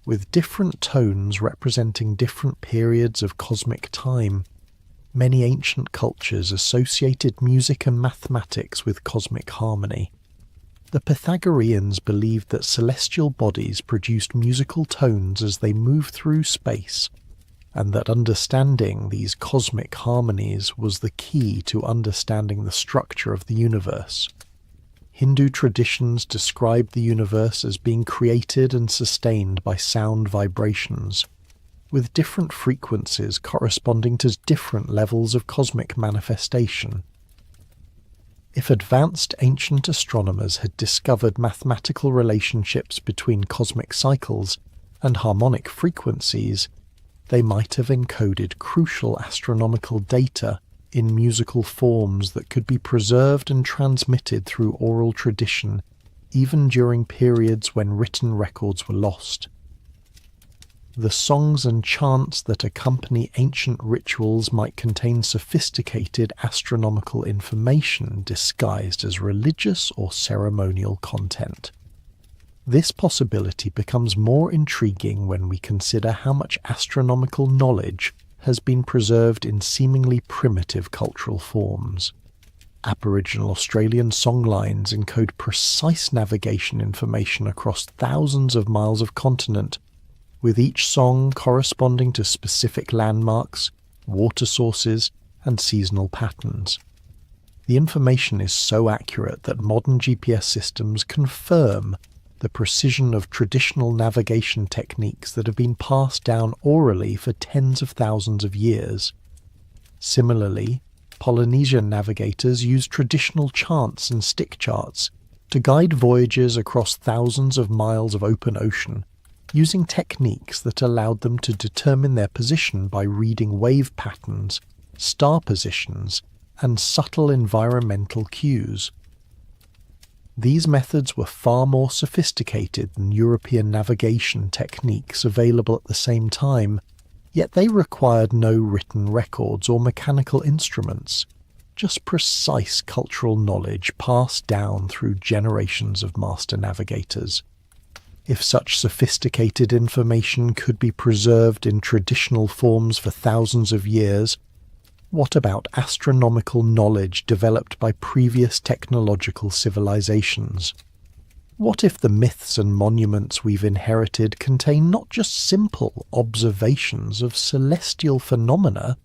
with different tones representing different periods of cosmic time. Many ancient cultures associated music and mathematics with cosmic harmony. The Pythagoreans believed that celestial bodies produced musical tones as they moved through space, and that understanding these cosmic harmonies was the key to understanding the structure of the universe. Hindu traditions describe the universe as being created and sustained by sound vibrations, with different frequencies corresponding to different levels of cosmic manifestation. If advanced ancient astronomers had discovered mathematical relationships between cosmic cycles and harmonic frequencies, they might have encoded crucial astronomical data in musical forms that could be preserved and transmitted through oral tradition, even during periods when written records were lost. The songs and chants that accompany ancient rituals might contain sophisticated astronomical information disguised as religious or ceremonial content. This possibility becomes more intriguing when we consider how much astronomical knowledge has been preserved in seemingly primitive cultural forms. Aboriginal Australian songlines encode precise navigation information across thousands of miles of continent, with each song corresponding to specific landmarks, water sources, and seasonal patterns. The information is so accurate that modern GPS systems confirm the precision of traditional navigation techniques that have been passed down orally for tens of thousands of years. Similarly, Polynesian navigators used traditional charts and stick charts to guide voyages across thousands of miles of open ocean, using techniques that allowed them to determine their position by reading wave patterns, star positions, and subtle environmental cues. These methods were far more sophisticated than European navigation techniques available at the same time, yet they required no written records or mechanical instruments, just precise cultural knowledge passed down through generations of master navigators. If such sophisticated information could be preserved in traditional forms for thousands of years, what about astronomical knowledge developed by previous technological civilizations? What if the myths and monuments we've inherited contain not just simple observations of celestial phenomena,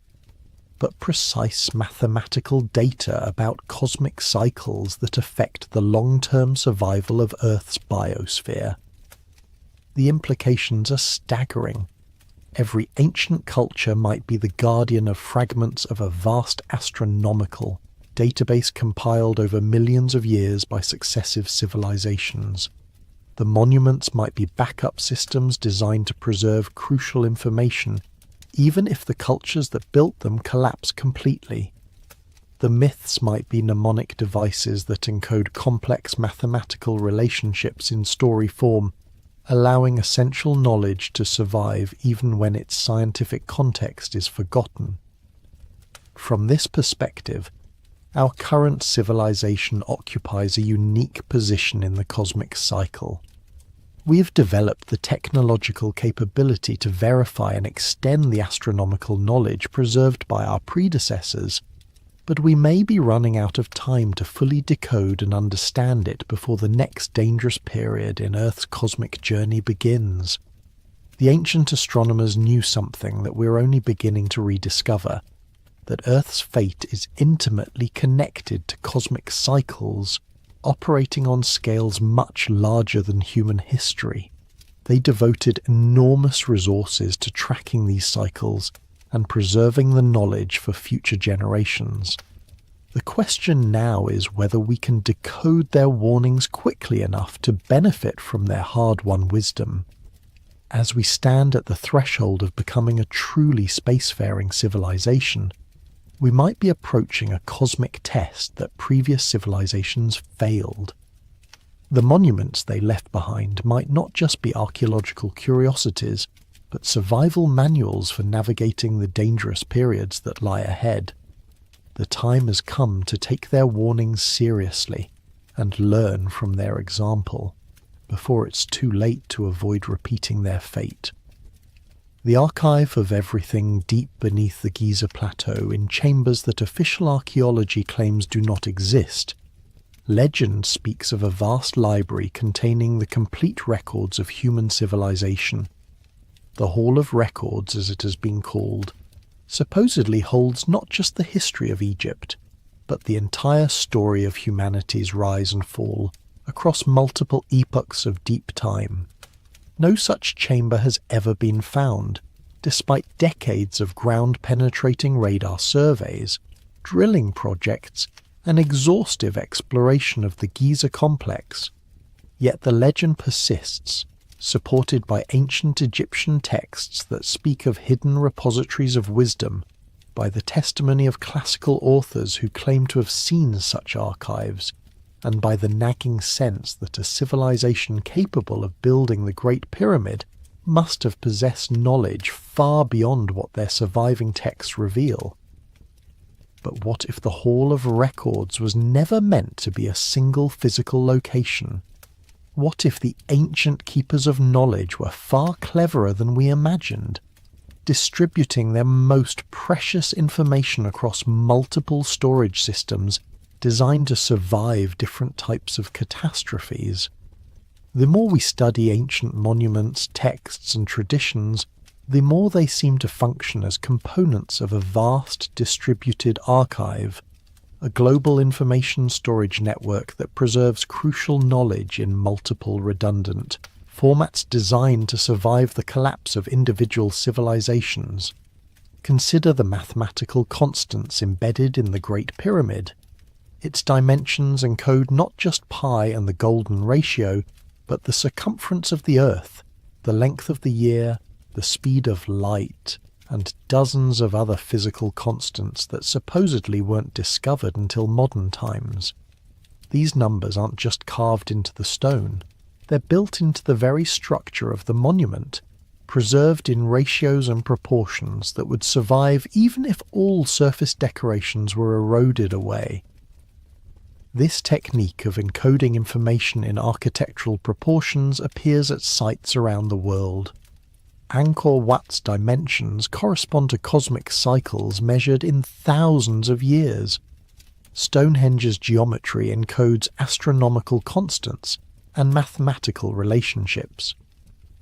but precise mathematical data about cosmic cycles that affect the long-term survival of Earth's biosphere? The implications are staggering. Every ancient culture might be the guardian of fragments of a vast astronomical database compiled over millions of years by successive civilizations. The monuments might be backup systems designed to preserve crucial information, even if the cultures that built them collapse completely. The myths might be mnemonic devices that encode complex mathematical relationships in story form, allowing essential knowledge to survive even when its scientific context is forgotten. From this perspective, our current civilization occupies a unique position in the cosmic cycle. We have developed the technological capability to verify and extend the astronomical knowledge preserved by our predecessors, but we may be running out of time to fully decode and understand it before the next dangerous period in Earth's cosmic journey begins. The ancient astronomers knew something that we're only beginning to rediscover, that Earth's fate is intimately connected to cosmic cycles operating on scales much larger than human history. They devoted enormous resources to tracking these cycles and preserving the knowledge for future generations. The question now is whether we can decode their warnings quickly enough to benefit from their hard-won wisdom. As we stand at the threshold of becoming a truly spacefaring civilization, we might be approaching a cosmic test that previous civilizations failed. The monuments they left behind might not just be archaeological curiosities, but survival manuals for navigating the dangerous periods that lie ahead. The time has come to take their warnings seriously and learn from their example, before it's too late to avoid repeating their fate. The archive of everything deep beneath the Giza Plateau in chambers that official archaeology claims do not exist. Legend speaks of a vast library containing the complete records of human civilization. The Hall of Records, as it has been called, supposedly holds not just the history of Egypt, but the entire story of humanity's rise and fall across multiple epochs of deep time. No such chamber has ever been found, despite decades of ground-penetrating radar surveys, drilling projects, and exhaustive exploration of the Giza complex. Yet the legend persists, supported by ancient Egyptian texts that speak of hidden repositories of wisdom, by the testimony of classical authors who claim to have seen such archives, and by the nagging sense that a civilization capable of building the Great Pyramid must have possessed knowledge far beyond what their surviving texts reveal. But what if the Hall of Records was never meant to be a single physical location? What if the ancient keepers of knowledge were far cleverer than we imagined, distributing their most precious information across multiple storage systems designed to survive different types of catastrophes? The more we study ancient monuments, texts, and traditions, the more they seem to function as components of a vast distributed archive, a global information storage network that preserves crucial knowledge in multiple redundant formats designed to survive the collapse of individual civilizations. Consider the mathematical constants embedded in the Great Pyramid. Its dimensions encode not just pi and the golden ratio, but the circumference of the Earth, the length of the year, the speed of light, and dozens of other physical constants that supposedly weren't discovered until modern times. These numbers aren't just carved into the stone, they're built into the very structure of the monument, preserved in ratios and proportions that would survive even if all surface decorations were eroded away. This technique of encoding information in architectural proportions appears at sites around the world. Angkor Wat's dimensions correspond to cosmic cycles measured in thousands of years. Stonehenge's geometry encodes astronomical constants and mathematical relationships.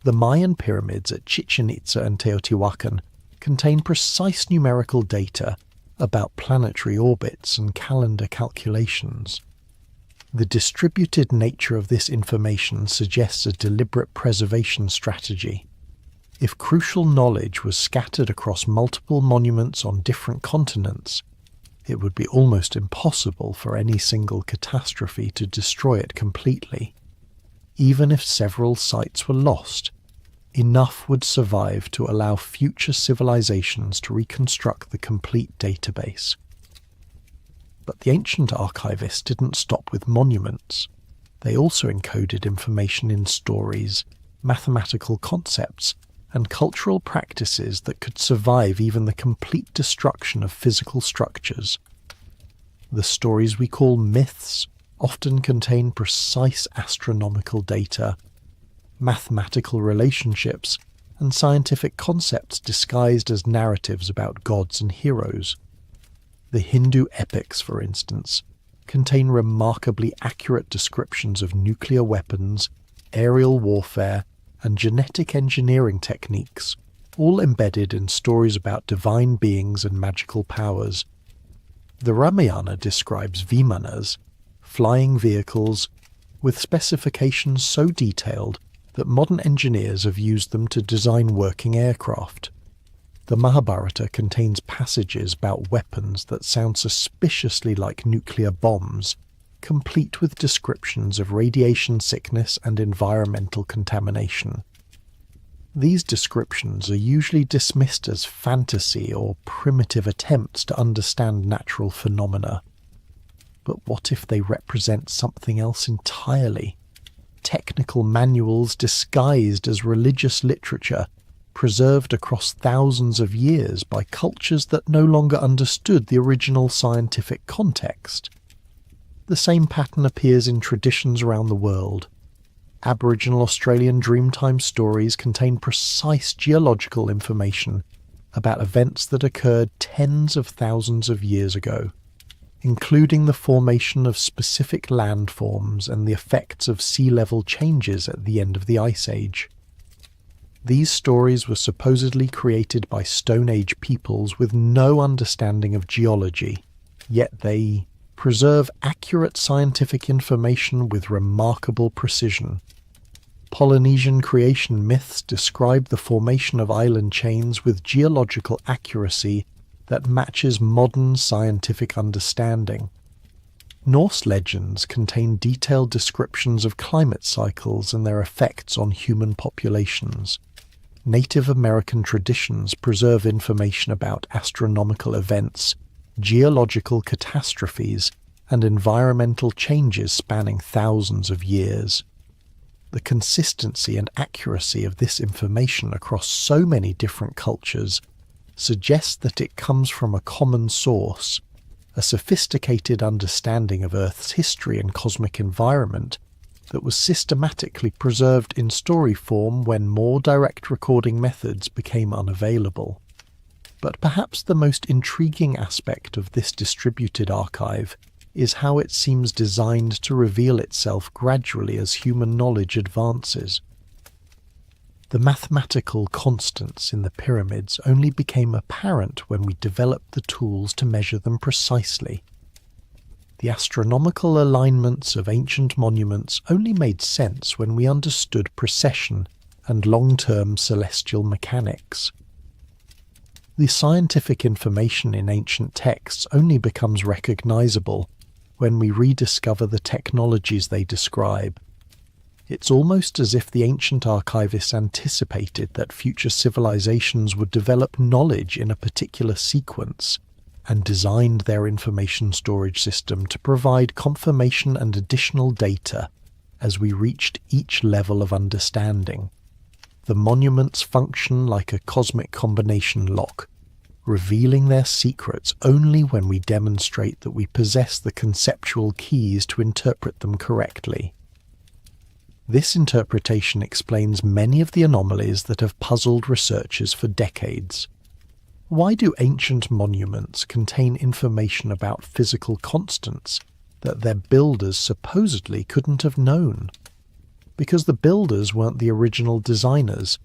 The Mayan pyramids at Chichen Itza and Teotihuacan contain precise numerical data about planetary orbits and calendar calculations. The distributed nature of this information suggests a deliberate preservation strategy. If crucial knowledge was scattered across multiple monuments on different continents, it would be almost impossible for any single catastrophe to destroy it completely. Even if several sites were lost, enough would survive to allow future civilizations to reconstruct the complete database. But the ancient archivists didn't stop with monuments. They also encoded information in stories, mathematical concepts, and cultural practices that could survive even the complete destruction of physical structures. The stories we call myths often contain precise astronomical data, mathematical relationships, and scientific concepts disguised as narratives about gods and heroes. The Hindu epics, for instance, contain remarkably accurate descriptions of nuclear weapons, aerial warfare, and genetic engineering techniques, all embedded in stories about divine beings and magical powers. The Ramayana describes Vimanas, flying vehicles, with specifications so detailed that modern engineers have used them to design working aircraft. The Mahabharata contains passages about weapons that sound suspiciously like nuclear bombs, complete with descriptions of radiation sickness and environmental contamination. These descriptions are usually dismissed as fantasy or primitive attempts to understand natural phenomena. But what if they represent something else entirely? Technical manuals disguised as religious literature, preserved across thousands of years by cultures that no longer understood the original scientific context. The same pattern appears in traditions around the world. Aboriginal Australian Dreamtime stories contain precise geological information about events that occurred tens of thousands of years ago, including the formation of specific landforms and the effects of sea level changes at the end of the Ice Age. These stories were supposedly created by Stone Age peoples with no understanding of geology, yet they preserve accurate scientific information with remarkable precision. Polynesian creation myths describe the formation of island chains with geological accuracy that matches modern scientific understanding. Norse legends contain detailed descriptions of climate cycles and their effects on human populations. Native American traditions preserve information about astronomical events, geological catastrophes, and environmental changes spanning thousands of years. The consistency and accuracy of this information across so many different cultures suggests that it comes from a common source, a sophisticated understanding of Earth's history and cosmic environment that was systematically preserved in story form when more direct recording methods became unavailable. But perhaps the most intriguing aspect of this distributed archive is how it seems designed to reveal itself gradually as human knowledge advances. The mathematical constants in the pyramids only became apparent when we developed the tools to measure them precisely. The astronomical alignments of ancient monuments only made sense when we understood precession and long-term celestial mechanics. The scientific information in ancient texts only becomes recognizable when we rediscover the technologies they describe. It's almost as if the ancient archivists anticipated that future civilizations would develop knowledge in a particular sequence and designed their information storage system to provide confirmation and additional data as we reached each level of understanding. The monuments function like a cosmic combination lock, revealing their secrets only when we demonstrate that we possess the conceptual keys to interpret them correctly. This interpretation explains many of the anomalies that have puzzled researchers for decades. Why do ancient monuments contain information about physical constants that their builders supposedly couldn't have known? Because the builders weren't the original designers.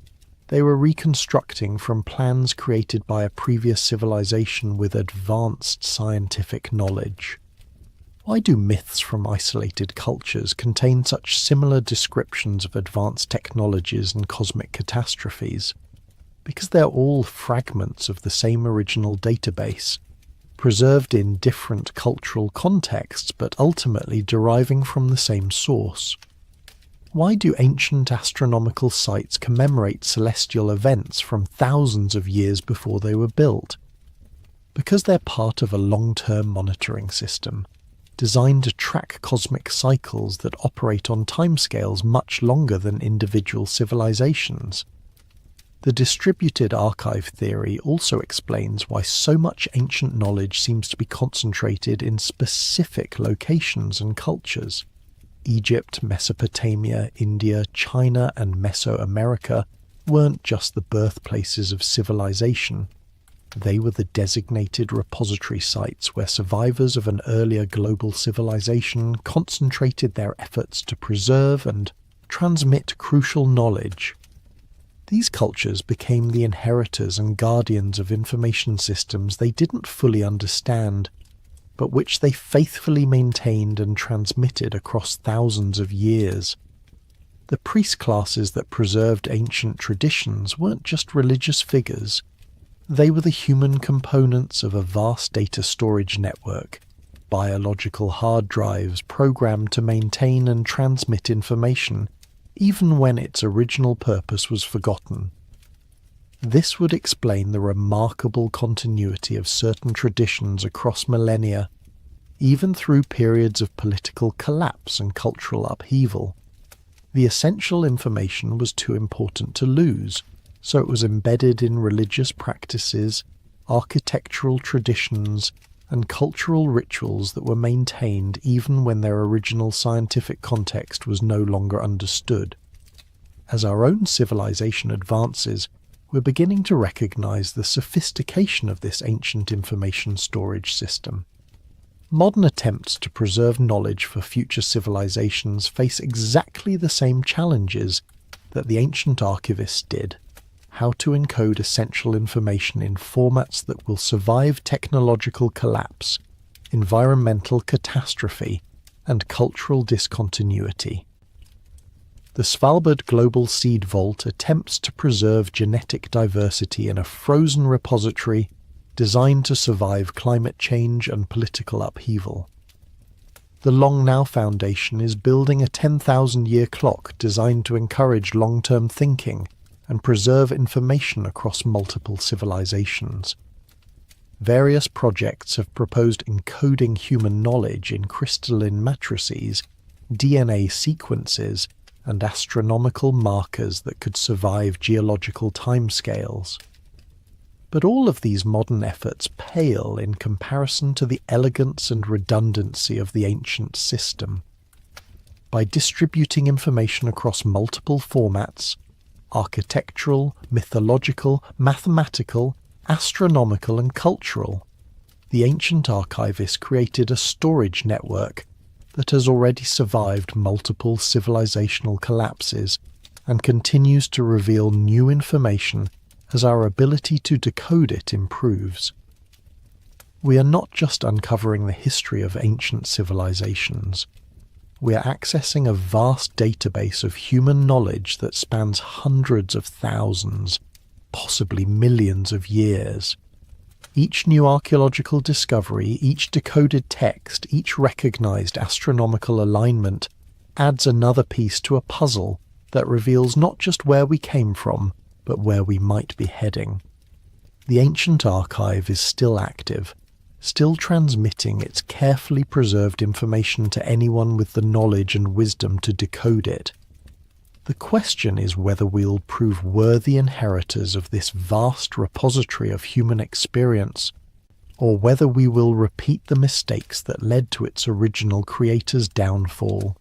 They were reconstructing from plans created by a previous civilization with advanced scientific knowledge. Why do myths from isolated cultures contain such similar descriptions of advanced technologies and cosmic catastrophes? Because they're all fragments of the same original database, preserved in different cultural contexts but ultimately deriving from the same source. Why do ancient astronomical sites commemorate celestial events from thousands of years before they were built? Because they're part of a long-term monitoring system, designed to track cosmic cycles that operate on timescales much longer than individual civilizations. The distributed archive theory also explains why so much ancient knowledge seems to be concentrated in specific locations and cultures. Egypt, Mesopotamia, India, China, and Mesoamerica weren't just the birthplaces of civilization. They were the designated repository sites where survivors of an earlier global civilization concentrated their efforts to preserve and transmit crucial knowledge. These cultures became the inheritors and guardians of information systems they didn't fully understand, but which they faithfully maintained and transmitted across thousands of years. The priest classes that preserved ancient traditions weren't just religious figures. They were the human components of a vast data storage network, biological hard drives programmed to maintain and transmit information, even when its original purpose was forgotten. This would explain the remarkable continuity of certain traditions across millennia, even through periods of political collapse and cultural upheaval. The essential information was too important to lose, so it was embedded in religious practices, architectural traditions, and cultural rituals that were maintained even when their original scientific context was no longer understood. As our own civilization advances, we're beginning to recognize the sophistication of this ancient information storage system. Modern attempts to preserve knowledge for future civilizations face exactly the same challenges that the ancient archivists did: how to encode essential information in formats that will survive technological collapse, environmental catastrophe, and cultural discontinuity. The Svalbard Global Seed Vault attempts to preserve genetic diversity in a frozen repository designed to survive climate change and political upheaval. The Long Now Foundation is building a 10,000-year clock designed to encourage long-term thinking and preserve information across multiple civilizations. Various projects have proposed encoding human knowledge in crystalline matrices, DNA sequences, and astronomical markers that could survive geological timescales. But all of these modern efforts pale in comparison to the elegance and redundancy of the ancient system. By distributing information across multiple formats, architectural, mythological, mathematical, astronomical, and cultural, the ancient archivists created a storage network that has already survived multiple civilizational collapses and continues to reveal new information as our ability to decode it improves. We are not just uncovering the history of ancient civilizations. We are accessing a vast database of human knowledge that spans hundreds of thousands, possibly millions of years. Each new archaeological discovery, each decoded text, each recognized astronomical alignment adds another piece to a puzzle that reveals not just where we came from, but where we might be heading. The ancient archive is still active, still transmitting its carefully preserved information to anyone with the knowledge and wisdom to decode it. The question is whether we'll prove worthy inheritors of this vast repository of human experience, or whether we will repeat the mistakes that led to its original creator's downfall.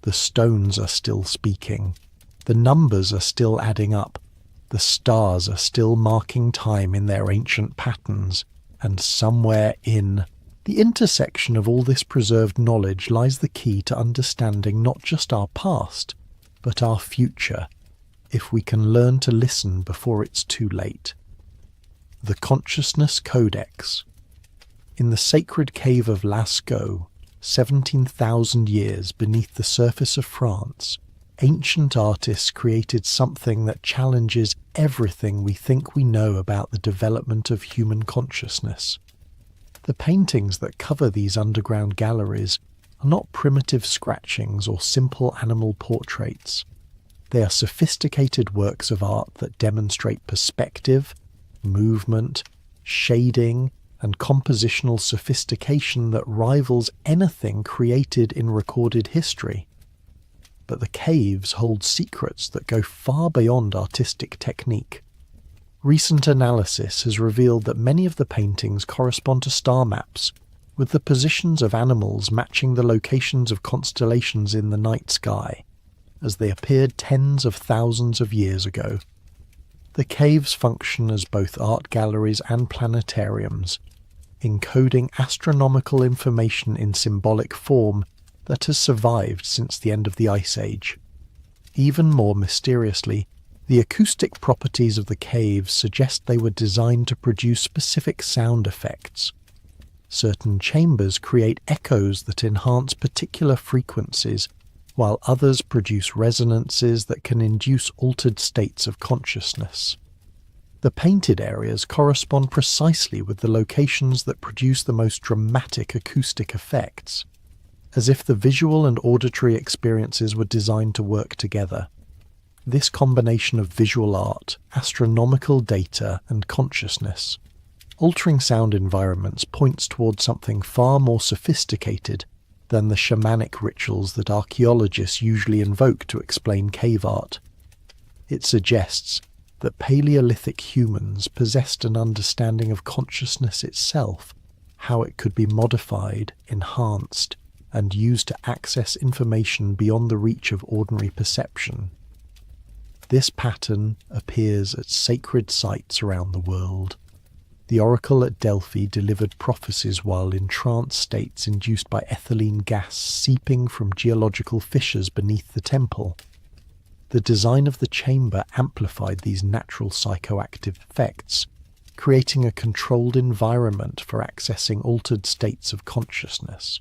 The stones are still speaking. The numbers are still adding up. The stars are still marking time in their ancient patterns. And somewhere in the intersection of all this preserved knowledge lies the key to understanding not just our past, but our future, if we can learn to listen before it's too late. The Consciousness Codex. In the sacred cave of Lascaux, 17,000 years beneath the surface of France, ancient artists created something that challenges everything we think we know about the development of human consciousness. The paintings that cover these underground galleries are not primitive scratchings or simple animal portraits. They are sophisticated works of art that demonstrate perspective, movement, shading, and compositional sophistication that rivals anything created in recorded history. But the caves hold secrets that go far beyond artistic technique. Recent analysis has revealed that many of the paintings correspond to star maps, with the positions of animals matching the locations of constellations in the night sky, as they appeared tens of thousands of years ago. The caves function as both art galleries and planetariums, encoding astronomical information in symbolic form that has survived since the end of the Ice Age. Even more mysteriously, the acoustic properties of the caves suggest they were designed to produce specific sound effects. Certain chambers create echoes that enhance particular frequencies, while others produce resonances that can induce altered states of consciousness. The painted areas correspond precisely with the locations that produce the most dramatic acoustic effects, as if the visual and auditory experiences were designed to work together. This combination of visual art, astronomical data, and consciousness, altering sound environments, points towards something far more sophisticated than the shamanic rituals that archaeologists usually invoke to explain cave art. It suggests that Paleolithic humans possessed an understanding of consciousness itself, how it could be modified, enhanced, and used to access information beyond the reach of ordinary perception. This pattern appears at sacred sites around the world. The oracle at Delphi delivered prophecies while in trance states induced by ethylene gas seeping from geological fissures beneath the temple. The design of the chamber amplified these natural psychoactive effects, creating a controlled environment for accessing altered states of consciousness.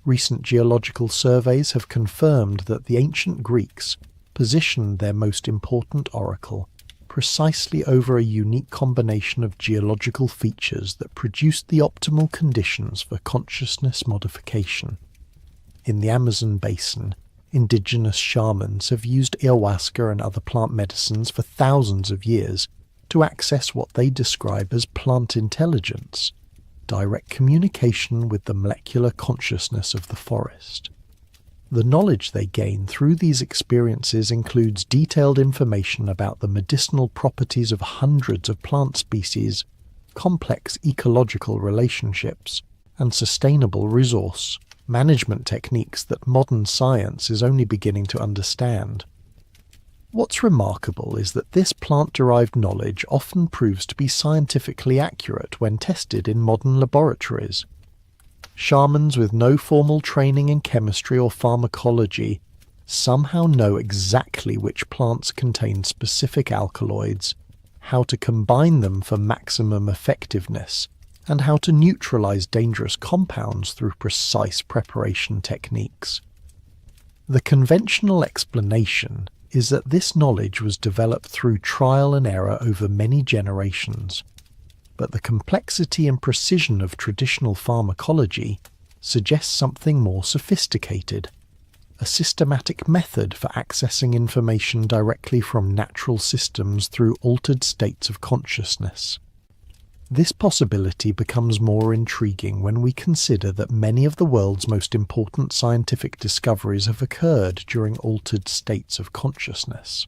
Recent geological surveys have confirmed that the ancient Greeks positioned their most important oracle precisely over a unique combination of geological features that produced the optimal conditions for consciousness modification. In the Amazon basin, indigenous shamans have used ayahuasca and other plant medicines for thousands of years to access what they describe as plant intelligence, direct communication with the molecular consciousness of the forest. The knowledge they gain through these experiences includes detailed information about the medicinal properties of hundreds of plant species, complex ecological relationships, and sustainable resource management techniques that modern science is only beginning to understand. What's remarkable is that this plant-derived knowledge often proves to be scientifically accurate when tested in modern laboratories. Shamans with no formal training in chemistry or pharmacology somehow know exactly which plants contain specific alkaloids, how to combine them for maximum effectiveness, and how to neutralize dangerous compounds through precise preparation techniques. The conventional explanation is that this knowledge was developed through trial and error over many generations, but the complexity and precision of traditional pharmacology suggests something more sophisticated, a systematic method for accessing information directly from natural systems through altered states of consciousness. This possibility becomes more intriguing when we consider that many of the world's most important scientific discoveries have occurred during altered states of consciousness.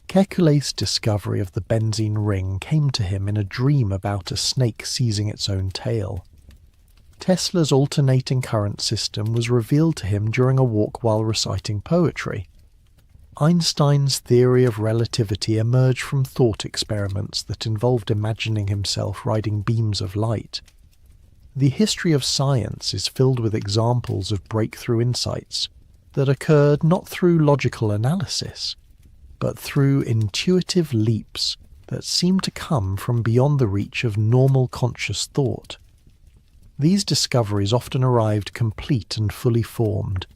Kekule's discovery of the benzene ring came to him in a dream about a snake seizing its own tail. Tesla's alternating current system was revealed to him during a walk while reciting poetry. Einstein's theory of relativity emerged from thought experiments that involved imagining himself riding beams of light. The history of science is filled with examples of breakthrough insights that occurred not through logical analysis, but through intuitive leaps that seem to come from beyond the reach of normal conscious thought. These discoveries often arrived complete and fully formed,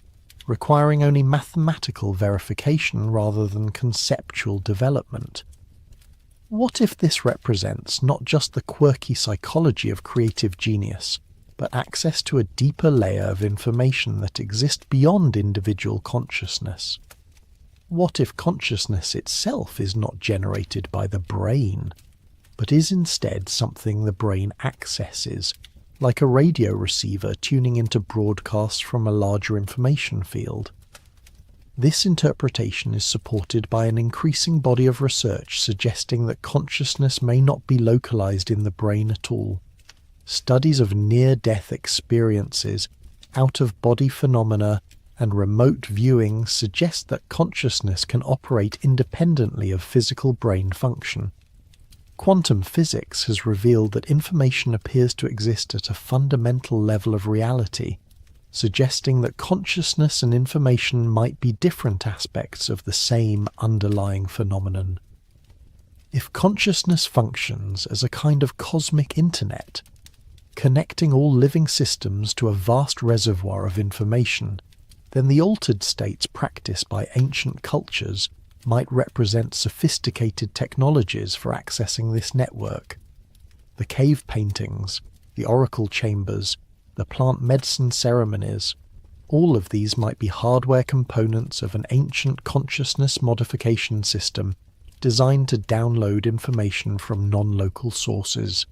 requiring only mathematical verification rather than conceptual development. What if this represents not just the quirky psychology of creative genius, but access to a deeper layer of information that exists beyond individual consciousness? What if consciousness itself is not generated by the brain, but is instead something the brain accesses, like a radio receiver tuning into broadcasts from a larger information field? This interpretation is supported by an increasing body of research suggesting that consciousness may not be localized in the brain at all. Studies of near-death experiences, out-of-body phenomena, and remote viewing suggest that consciousness can operate independently of physical brain function. Quantum physics has revealed that information appears to exist at a fundamental level of reality, suggesting that consciousness and information might be different aspects of the same underlying phenomenon. If consciousness functions as a kind of cosmic internet, connecting all living systems to a vast reservoir of information, then the altered states practiced by ancient cultures might represent sophisticated technologies for accessing this network. The cave paintings, the oracle chambers, the plant medicine ceremonies, all of these might be hardware components of an ancient consciousness modification system designed to download information from non-local sources.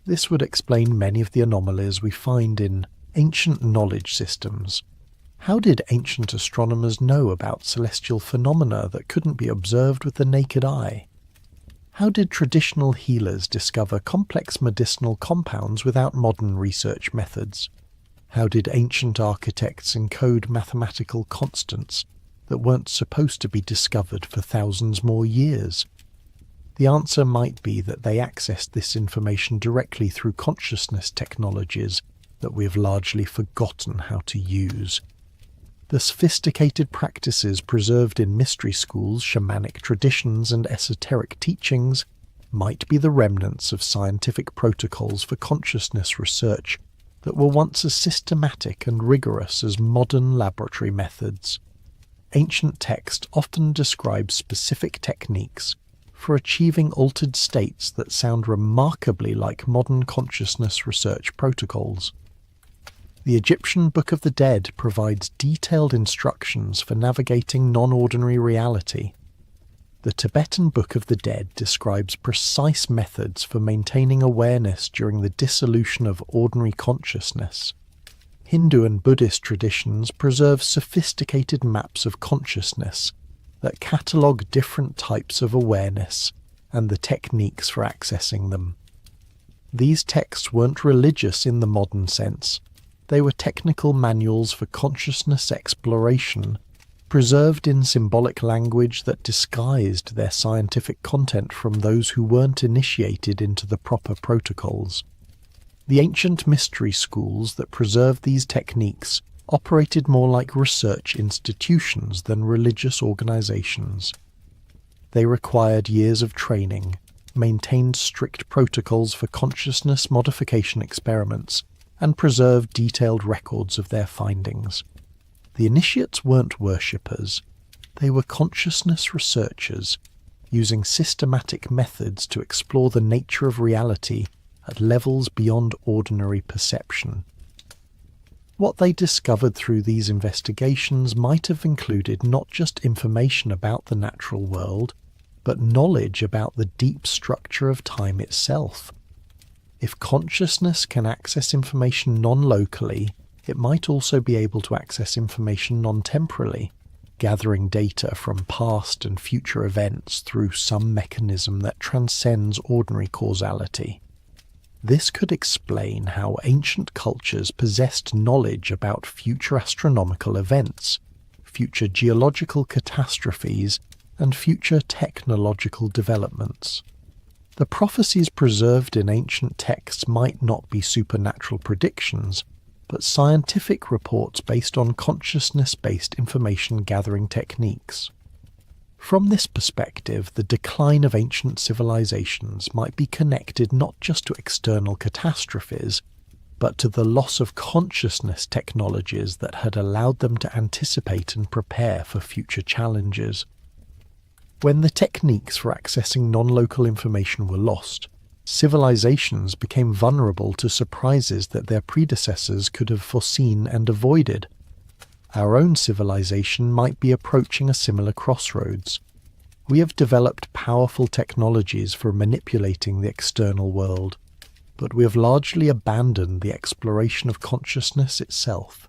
This would explain many of the anomalies we find in ancient knowledge systems. How did ancient astronomers know about celestial phenomena that couldn't be observed with the naked eye? How did traditional healers discover complex medicinal compounds without modern research methods? How did ancient architects encode mathematical constants that weren't supposed to be discovered for thousands more years? The answer might be that they accessed this information directly through consciousness technologies that we have largely forgotten how to use. The sophisticated practices preserved in mystery schools, shamanic traditions, and esoteric teachings might be the remnants of scientific protocols for consciousness research that were once as systematic and rigorous as modern laboratory methods. Ancient text often describes specific techniques for achieving altered states that sound remarkably like modern consciousness research protocols. The Egyptian Book of the Dead provides detailed instructions for navigating non-ordinary reality. The Tibetan Book of the Dead describes precise methods for maintaining awareness during the dissolution of ordinary consciousness. Hindu and Buddhist traditions preserve sophisticated maps of consciousness that catalogue different types of awareness and the techniques for accessing them. These texts weren't religious in the modern sense. They were technical manuals for consciousness exploration, preserved in symbolic language that disguised their scientific content from those who weren't initiated into the proper protocols. The ancient mystery schools that preserved these techniques operated more like research institutions than religious organizations. They required years of training, maintained strict protocols for consciousness modification experiments, and preserved detailed records of their findings. The initiates weren't worshippers. They were consciousness researchers, using systematic methods to explore the nature of reality at levels beyond ordinary perception. What they discovered through these investigations might have included not just information about the natural world, but knowledge about the deep structure of time itself. If consciousness can access information non-locally, it might also be able to access information non-temporally, gathering data from past and future events through some mechanism that transcends ordinary causality. This could explain how ancient cultures possessed knowledge about future astronomical events, future geological catastrophes, and future technological developments. The prophecies preserved in ancient texts might not be supernatural predictions, but scientific reports based on consciousness-based information-gathering techniques. From this perspective, the decline of ancient civilizations might be connected not just to external catastrophes, but to the loss of consciousness technologies that had allowed them to anticipate and prepare for future challenges. When the techniques for accessing non-local information were lost, civilizations became vulnerable to surprises that their predecessors could have foreseen and avoided. Our own civilization might be approaching a similar crossroads. We have developed powerful technologies for manipulating the external world, but we have largely abandoned the exploration of consciousness itself.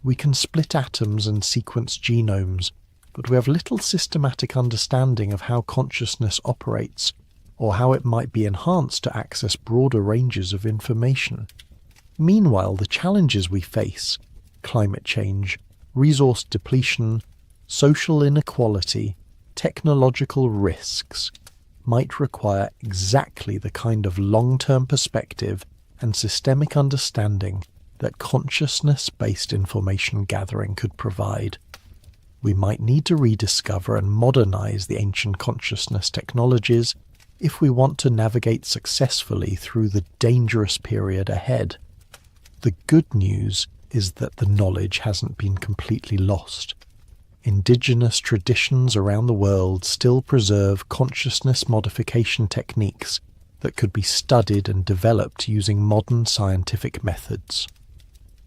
We can split atoms and sequence genomes, but we have little systematic understanding of how consciousness operates, or how it might be enhanced to access broader ranges of information. Meanwhile, the challenges we face, climate change, resource depletion, social inequality, technological risks, might require exactly the kind of long-term perspective and systemic understanding that consciousness-based information gathering could provide. We might need to rediscover and modernize the ancient consciousness technologies if we want to navigate successfully through the dangerous period ahead. The good news is that the knowledge hasn't been completely lost. Indigenous traditions around the world still preserve consciousness modification techniques that could be studied and developed using modern scientific methods.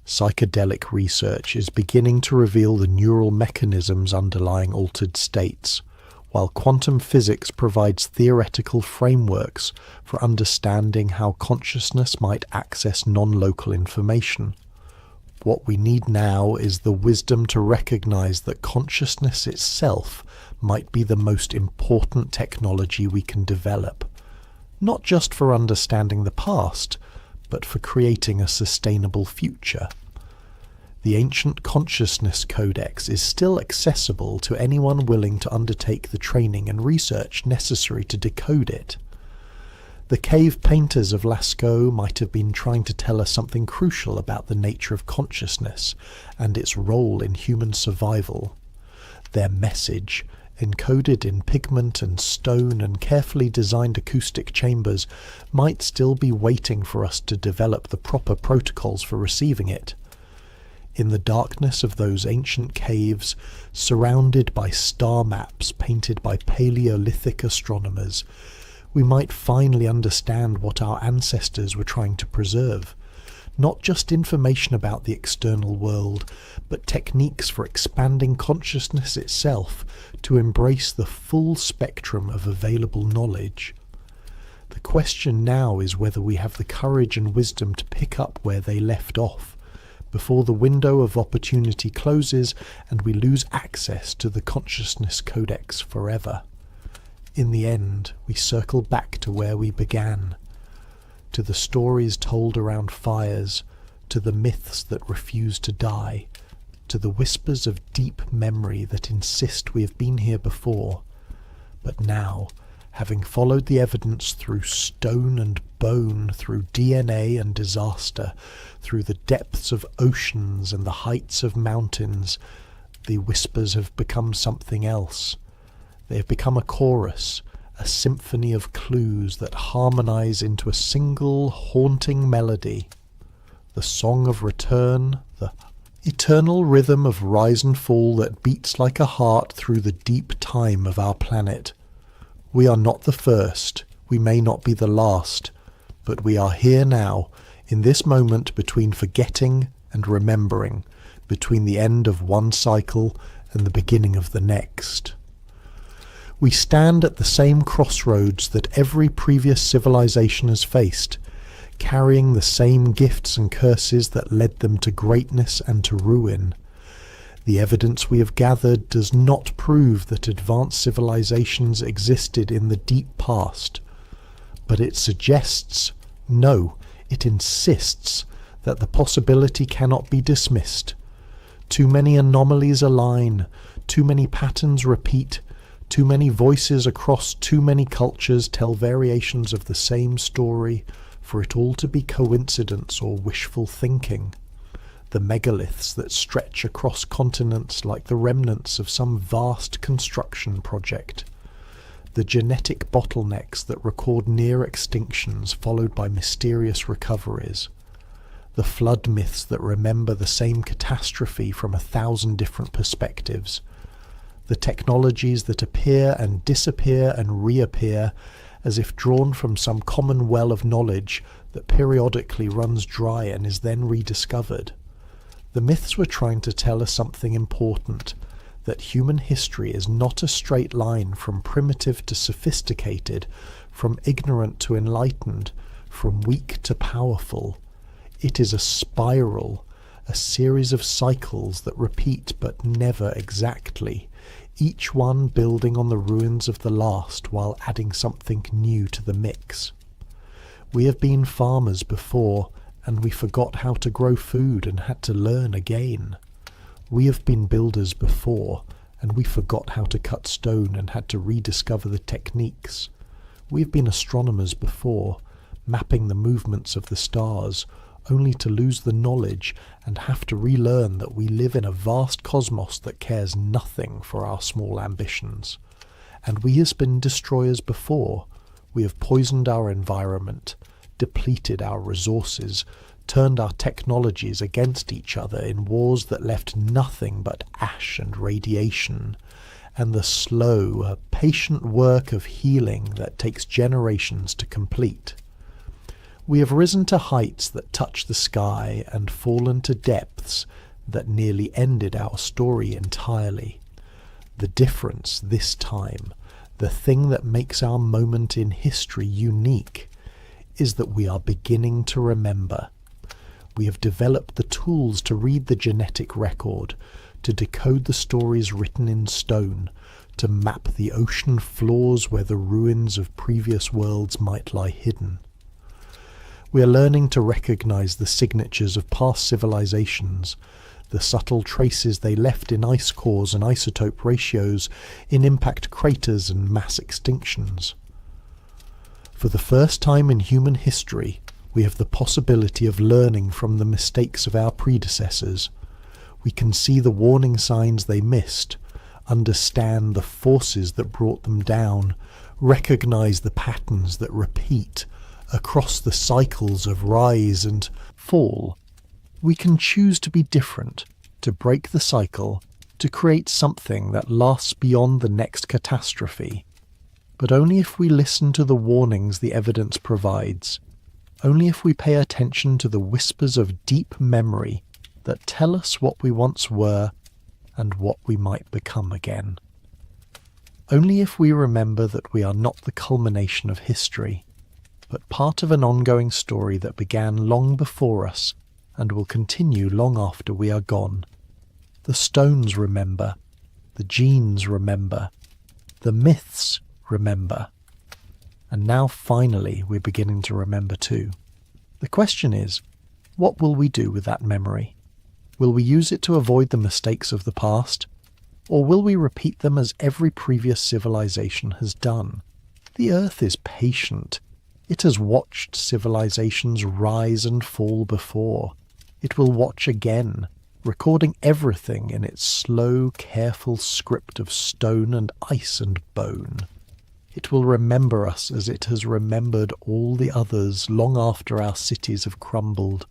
Psychedelic research is beginning to reveal the neural mechanisms underlying altered states, while quantum physics provides theoretical frameworks for understanding how consciousness might access non-local information. What we need now is the wisdom to recognize that consciousness itself might be the most important technology we can develop, not just for understanding the past, but for creating a sustainable future. The ancient consciousness codex is still accessible to anyone willing to undertake the training and research necessary to decode it. The cave painters of Lascaux might have been trying to tell us something crucial about the nature of consciousness and its role in human survival. Their message, encoded in pigment and stone and carefully designed acoustic chambers, might still be waiting for us to develop the proper protocols for receiving it. In the darkness of those ancient caves, surrounded by star maps painted by Paleolithic astronomers, we might finally understand what our ancestors were trying to preserve. Not just information about the external world, but techniques for expanding consciousness itself to embrace the full spectrum of available knowledge. The question now is whether we have the courage and wisdom to pick up where they left off, before the window of opportunity closes and we lose access to the consciousness codex forever. In the end, we circle back to where we began, to the stories told around fires, to the myths that refuse to die, to the whispers of deep memory that insist we have been here before. But now, having followed the evidence through stone and bone through DNA and disaster, through the depths of oceans and the heights of mountains. The whispers have become something else. They have become a chorus, a symphony of clues that harmonize into a single haunting melody. The song of return, the eternal rhythm of rise and fall that beats like a heart through the deep time of our planet. We are not the first, we may not be the last, but we are here now, in this moment between forgetting and remembering, between the end of one cycle and the beginning of the next. We stand at the same crossroads that every previous civilization has faced, carrying the same gifts and curses that led them to greatness and to ruin. The evidence we have gathered does not prove that advanced civilizations existed in the deep past, but it suggests, no, it insists, that the possibility cannot be dismissed. Too many anomalies align, too many patterns repeat, too many voices across too many cultures tell variations of the same story for it all to be coincidence or wishful thinking. The megaliths that stretch across continents like the remnants of some vast construction project. The genetic bottlenecks that record near extinctions followed by mysterious recoveries. The flood myths that remember the same catastrophe from 1,000 different perspectives. The technologies that appear and disappear and reappear as if drawn from some common well of knowledge that periodically runs dry and is then rediscovered. The myths were trying to tell us something important, that human history is not a straight line from primitive to sophisticated, from ignorant to enlightened, from weak to powerful. It is a spiral, a series of cycles that repeat but never exactly, each one building on the ruins of the last while adding something new to the mix. We have been farmers before, and we forgot how to grow food and had to learn again. We have been builders before, and we forgot how to cut stone and had to rediscover the techniques. We have been astronomers before, mapping the movements of the stars, only to lose the knowledge and have to relearn that we live in a vast cosmos that cares nothing for our small ambitions. And we have been destroyers before. We have poisoned our environment, depleted our resources, turned our technologies against each other in wars that left nothing but ash and radiation, and the slow, patient work of healing that takes generations to complete. We have risen to heights that touch the sky and fallen to depths that nearly ended our story entirely. The difference this time, the thing that makes our moment in history unique, is that we are beginning to remember. We have developed the tools to read the genetic record, to decode the stories written in stone, to map the ocean floors where the ruins of previous worlds might lie hidden. We are learning to recognize the signatures of past civilizations, the subtle traces they left in ice cores and isotope ratios, in impact craters and mass extinctions. For the first time in human history, we have the possibility of learning from the mistakes of our predecessors. We can see the warning signs they missed, understand the forces that brought them down, recognize the patterns that repeat across the cycles of rise and fall. We can choose to be different, to break the cycle, to create something that lasts beyond the next catastrophe. But only if we listen to the warnings the evidence provides, only if we pay attention to the whispers of deep memory that tell us what we once were and what we might become again. Only if we remember that we are not the culmination of history, but part of an ongoing story that began long before us and will continue long after we are gone. The stones remember, the genes remember, the myths remember, and now finally we're beginning to remember too. The question is, what will we do with that memory? Will we use it to avoid the mistakes of the past, or will we repeat them as every previous civilization has done? The Earth is patient. It has watched civilizations rise and fall before. It will watch again, recording everything in its slow, careful script of stone and ice and bone. It will remember us as it has remembered all the others long after our cities have crumbled.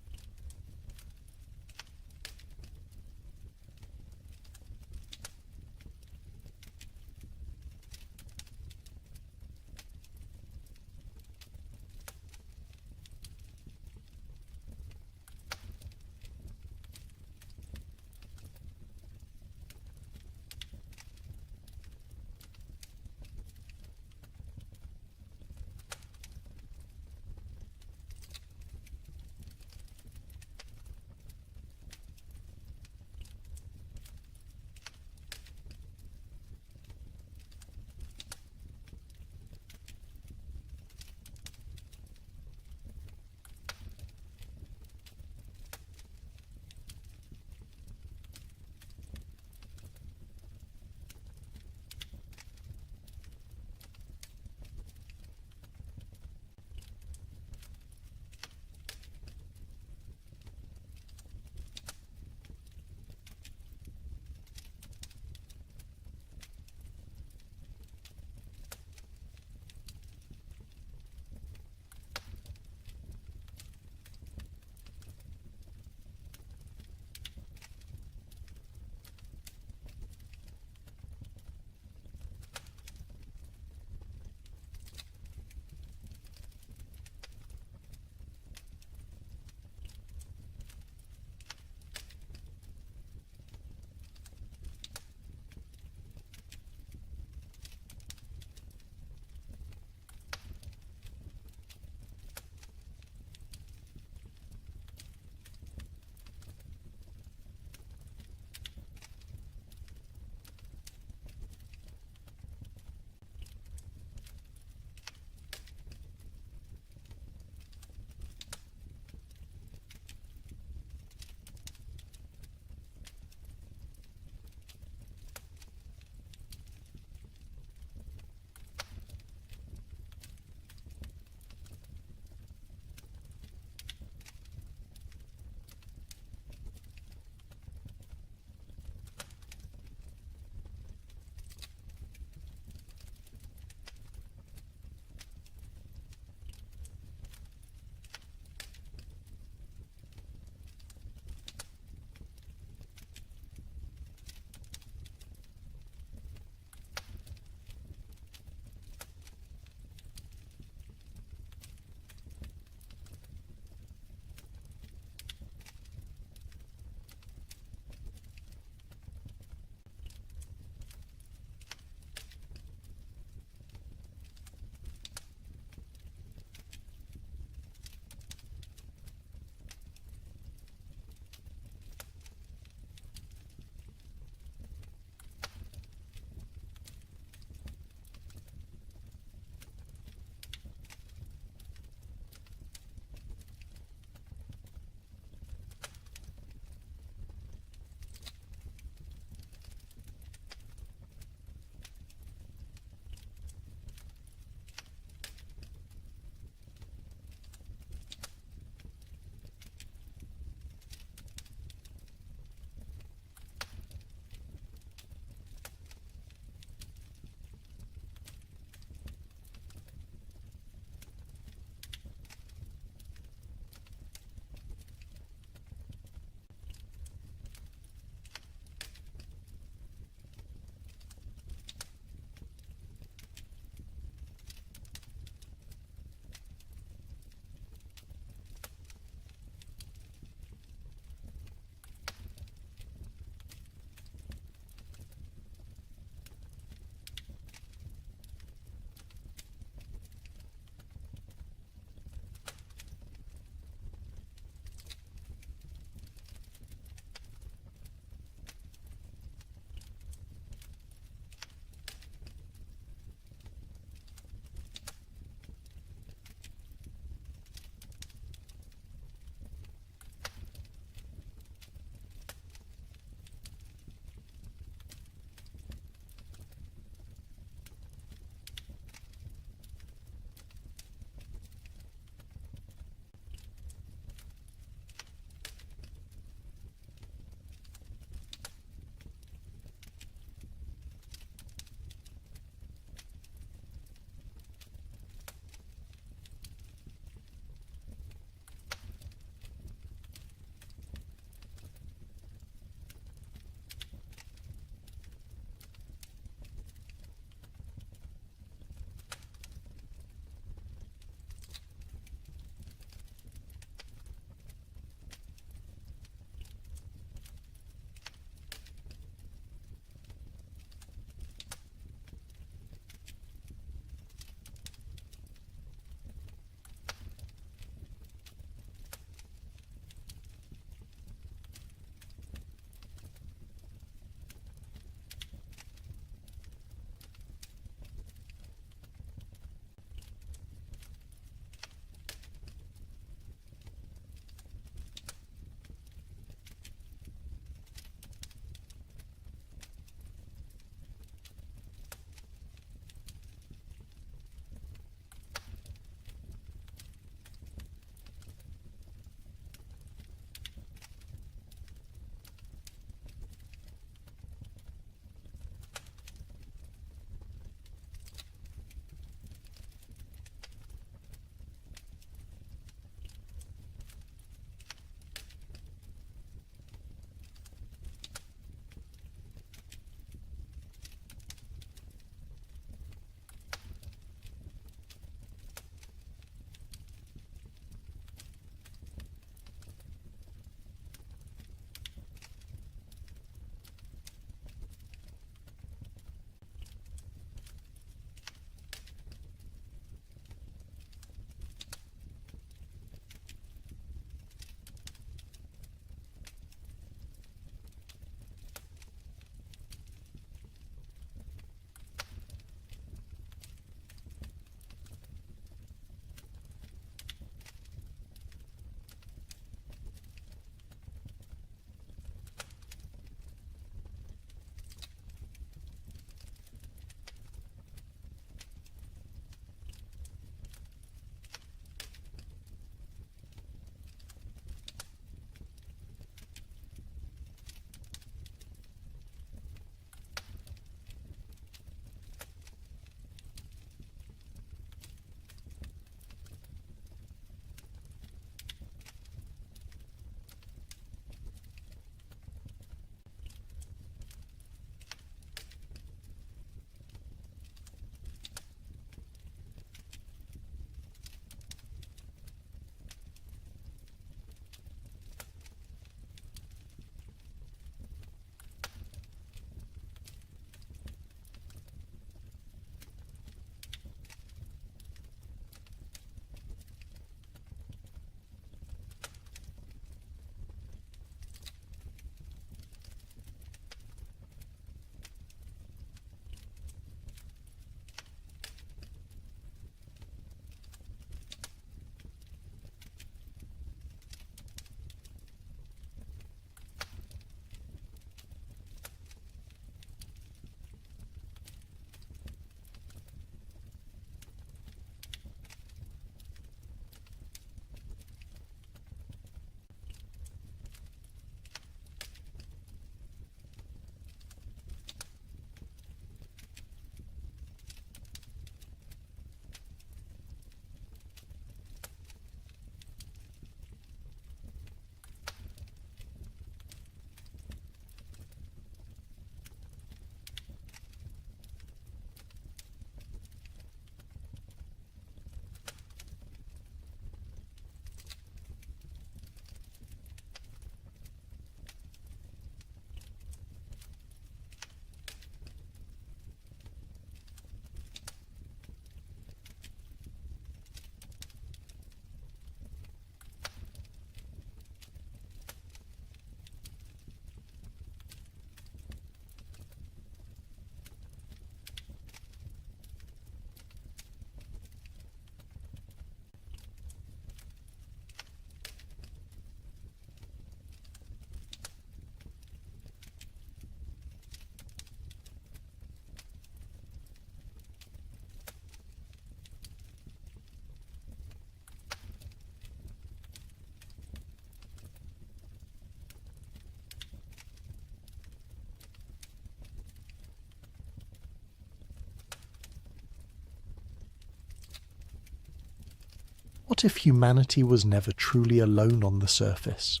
What if humanity was never truly alone on the surface?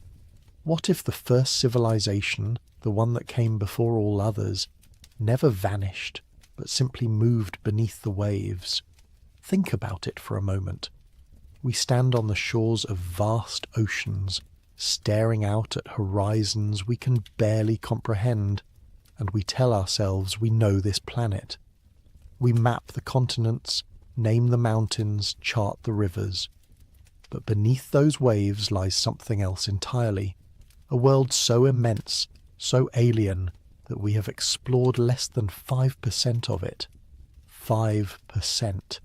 What if the first civilization, the one that came before all others, never vanished, but simply moved beneath the waves? Think about it for a moment. We stand on the shores of vast oceans, staring out at horizons we can barely comprehend, and we tell ourselves we know this planet. We map the continents, name the mountains, chart the rivers. But beneath those waves lies something else entirely, a world so immense, so alien, that we have explored less than 5% of it. 5%.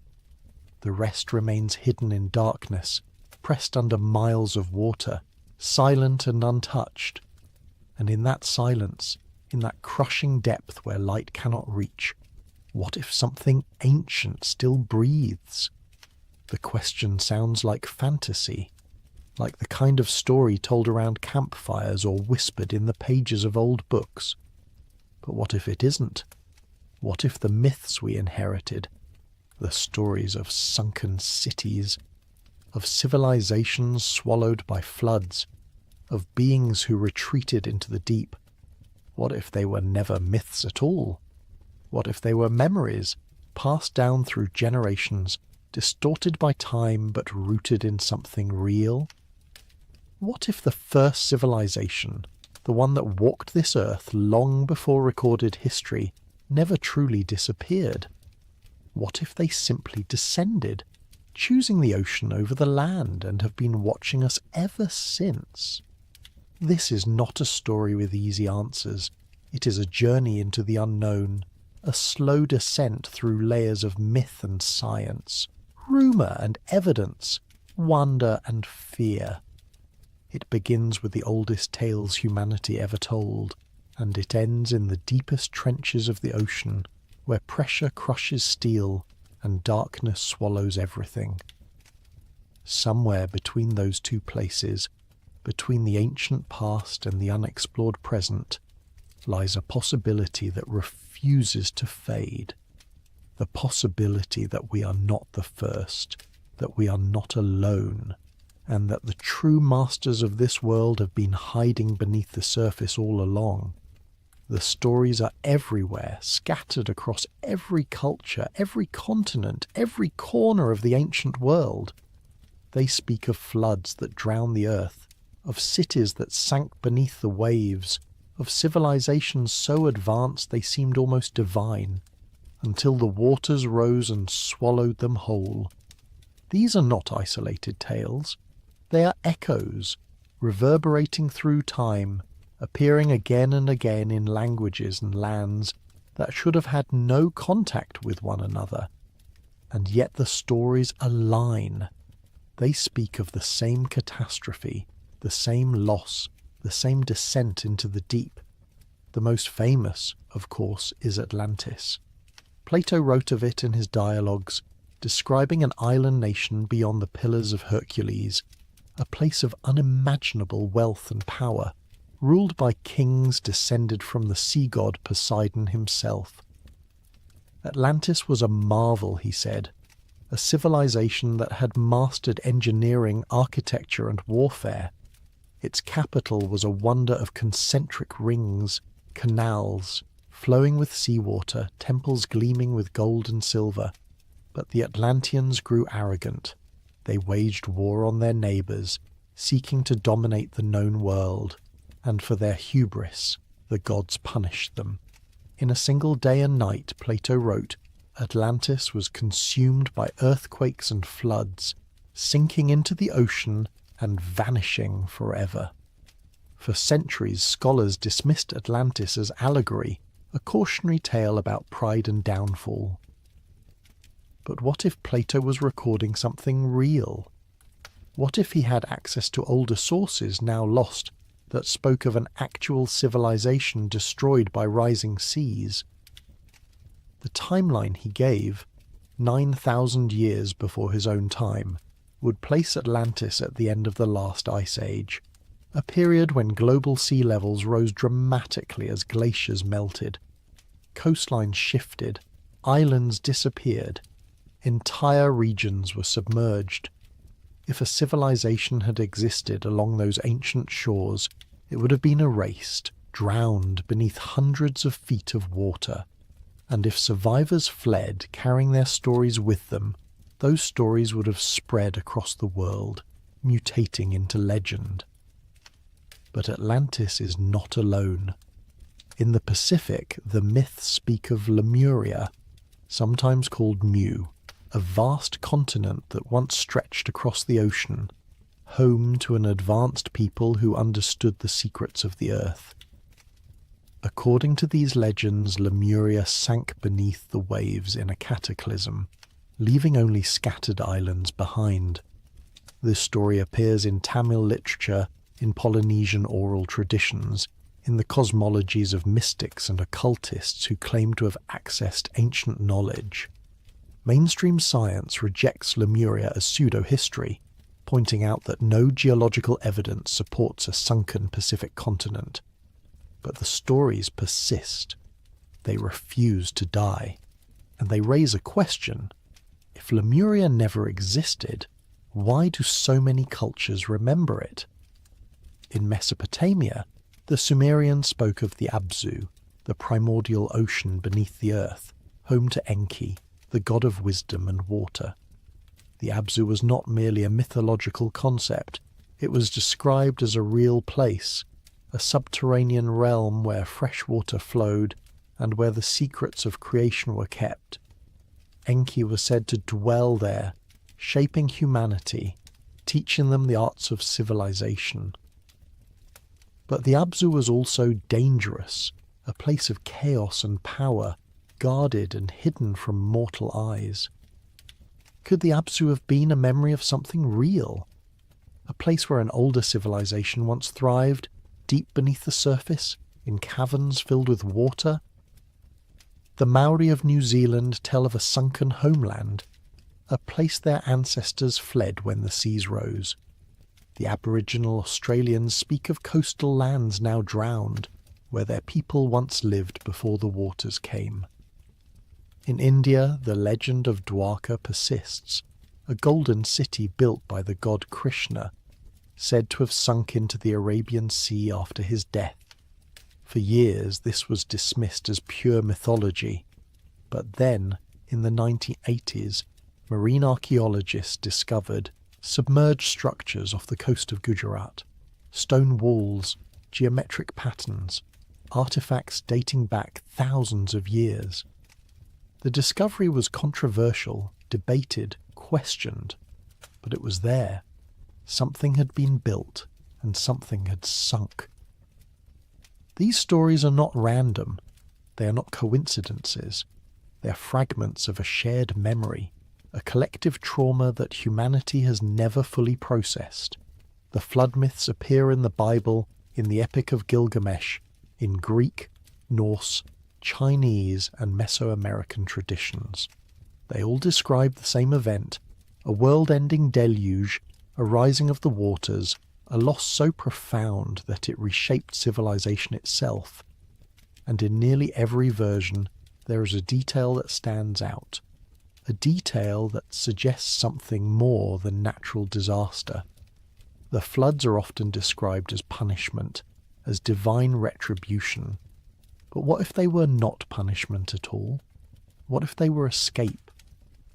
The rest remains hidden in darkness, pressed under miles of water, silent and untouched. And in that silence, in that crushing depth where light cannot reach, what if something ancient still breathes? The question sounds like fantasy, like the kind of story told around campfires or whispered in the pages of old books. But what if it isn't? What if the myths we inherited, the stories of sunken cities, of civilizations swallowed by floods, of beings who retreated into the deep, what if they were never myths at all? What if they were memories, passed down through generations, distorted by time but rooted in something real? What if the first civilization, the one that walked this earth long before recorded history, never truly disappeared? What if they simply descended, choosing the ocean over the land, and have been watching us ever since? This is not a story with easy answers. It is a journey into the unknown, a slow descent through layers of myth and science, rumour and evidence, wonder and fear. It begins with the oldest tales humanity ever told, and it ends in the deepest trenches of the ocean, where pressure crushes steel and darkness swallows everything. Somewhere between those two places, between the ancient past and the unexplored present, lies a possibility that refuses to fade. The possibility that we are not the first, that we are not alone, and that the true masters of this world have been hiding beneath the surface all along. The stories are everywhere, scattered across every culture, every continent, every corner of the ancient world. They speak of floods that drowned the earth, of cities that sank beneath the waves, of civilizations so advanced they seemed almost divine, until the waters rose and swallowed them whole. These are not isolated tales. They are echoes, reverberating through time, appearing again and again in languages and lands that should have had no contact with one another. And yet the stories align. They speak of the same catastrophe, the same loss, the same descent into the deep. The most famous, of course, is Atlantis. Plato wrote of it in his dialogues, describing an island nation beyond the Pillars of Hercules, a place of unimaginable wealth and power, ruled by kings descended from the sea god Poseidon himself. Atlantis was a marvel, he said, a civilization that had mastered engineering, architecture, and warfare. Its capital was a wonder of concentric rings, canals, flowing with seawater, temples gleaming with gold and silver. But the Atlanteans grew arrogant. They waged war on their neighbours, seeking to dominate the known world, and for their hubris, the gods punished them. In a single day and night, Plato wrote, Atlantis was consumed by earthquakes and floods, sinking into the ocean and vanishing forever. For centuries, scholars dismissed Atlantis as allegory, a cautionary tale about pride and downfall. But what if Plato was recording something real? What if he had access to older sources now lost that spoke of an actual civilization destroyed by rising seas? The timeline he gave, 9,000 years before his own time, would place Atlantis at the end of the last ice age, a period when global sea levels rose dramatically as glaciers melted. Coastlines shifted, islands disappeared, entire regions were submerged. If a civilization had existed along those ancient shores, it would have been erased, drowned beneath hundreds of feet of water. And if survivors fled, carrying their stories with them, those stories would have spread across the world, mutating into legend. But Atlantis is not alone. In the Pacific, the myths speak of Lemuria, sometimes called Mu, a vast continent that once stretched across the ocean, home to an advanced people who understood the secrets of the earth. According to these legends, Lemuria sank beneath the waves in a cataclysm, leaving only scattered islands behind. This story appears in Tamil literature, in Polynesian oral traditions, in the cosmologies of mystics and occultists who claim to have accessed ancient knowledge. Mainstream science rejects Lemuria as pseudo-history, pointing out that no geological evidence supports a sunken Pacific continent. But the stories persist. They refuse to die. And they raise a question. If Lemuria never existed, why do so many cultures remember it? In Mesopotamia, the Sumerians spoke of the Abzu, the primordial ocean beneath the earth, home to Enki, the god of wisdom and water. The Abzu was not merely a mythological concept. It was described as a real place, a subterranean realm where fresh water flowed and where the secrets of creation were kept. Enki was said to dwell there, shaping humanity, teaching them the arts of civilization. But the Abzu was also dangerous, a place of chaos and power, guarded and hidden from mortal eyes. Could the Abzu have been a memory of something real? A place where an older civilization once thrived, deep beneath the surface, in caverns filled with water? The Maori of New Zealand tell of a sunken homeland, a place their ancestors fled when the seas rose. The Aboriginal Australians speak of coastal lands now drowned, where their people once lived before the waters came. In India, the legend of Dwarka persists, a golden city built by the god Krishna, said to have sunk into the Arabian Sea after his death. For years this was dismissed as pure mythology, but then, in the 1980s, marine archaeologists discovered submerged structures off the coast of Gujarat, stone walls, geometric patterns, artifacts dating back thousands of years. The discovery was controversial, debated, questioned, but it was there. Something had been built, and something had sunk. These stories are not random. They are not coincidences. They are fragments of a shared memory, a collective trauma that humanity has never fully processed. The flood myths appear in the Bible, in the Epic of Gilgamesh, in Greek, Norse, Chinese and Mesoamerican traditions. They all describe the same event, a world-ending deluge, a rising of the waters, a loss so profound that it reshaped civilization itself. And in nearly every version, there is a detail that stands out, a detail that suggests something more than natural disaster. The floods are often described as punishment, as divine retribution. But what if they were not punishment at all? What if they were escape?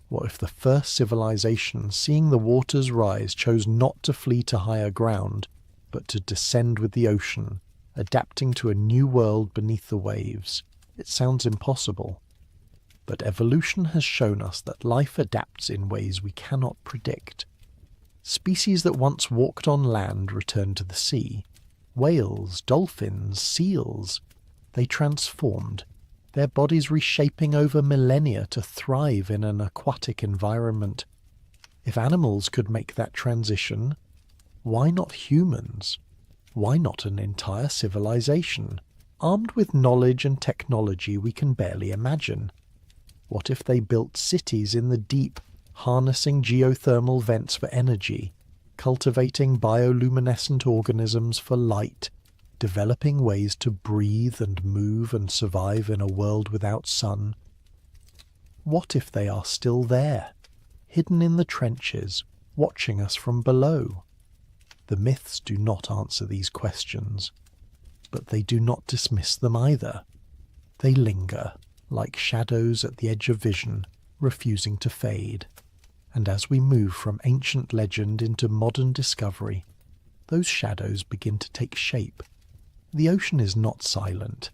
What if the first civilization, seeing the waters rise, chose not to flee to higher ground, but to descend with the ocean, adapting to a new world beneath the waves? It sounds impossible. But evolution has shown us that life adapts in ways we cannot predict. Species that once walked on land return to the sea. Whales, dolphins, seals. They transformed, their bodies reshaping over millennia to thrive in an aquatic environment. If animals could make that transition, why not humans? Why not an entire civilization, armed with knowledge and technology we can barely imagine? What if they built cities in the deep, harnessing geothermal vents for energy, cultivating bioluminescent organisms for light, developing ways to breathe and move and survive in a world without sun? What if they are still there, hidden in the trenches, watching us from below? The myths do not answer these questions, but they do not dismiss them either. They linger, like shadows at the edge of vision, refusing to fade. And as we move from ancient legend into modern discovery, those shadows begin to take shape. The ocean is not silent.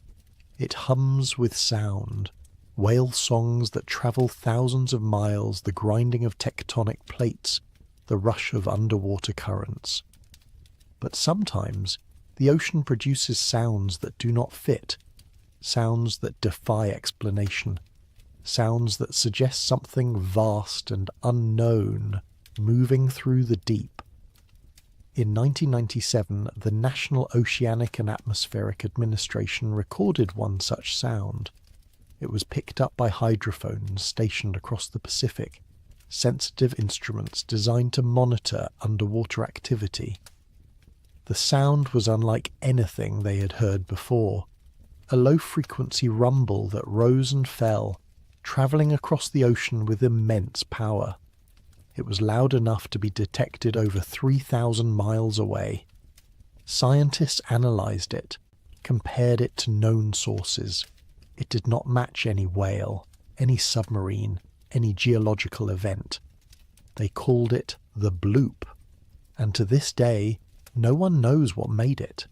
It hums with sound, whale songs that travel thousands of miles, the grinding of tectonic plates, the rush of underwater currents. But sometimes the ocean produces sounds that do not fit, sounds that defy explanation, sounds that suggest something vast and unknown moving through the deep. In 1997, the National Oceanic and Atmospheric Administration recorded one such sound. It was picked up by hydrophones stationed across the Pacific, sensitive instruments designed to monitor underwater activity. The sound was unlike anything they had heard before, a low-frequency rumble that rose and fell, travelling across the ocean with immense power. It was loud enough to be detected over 3,000 miles away. Scientists analysed it, compared it to known sources. It did not match any whale, any submarine, any geological event. They called it the bloop, and to this day, no one knows what made it.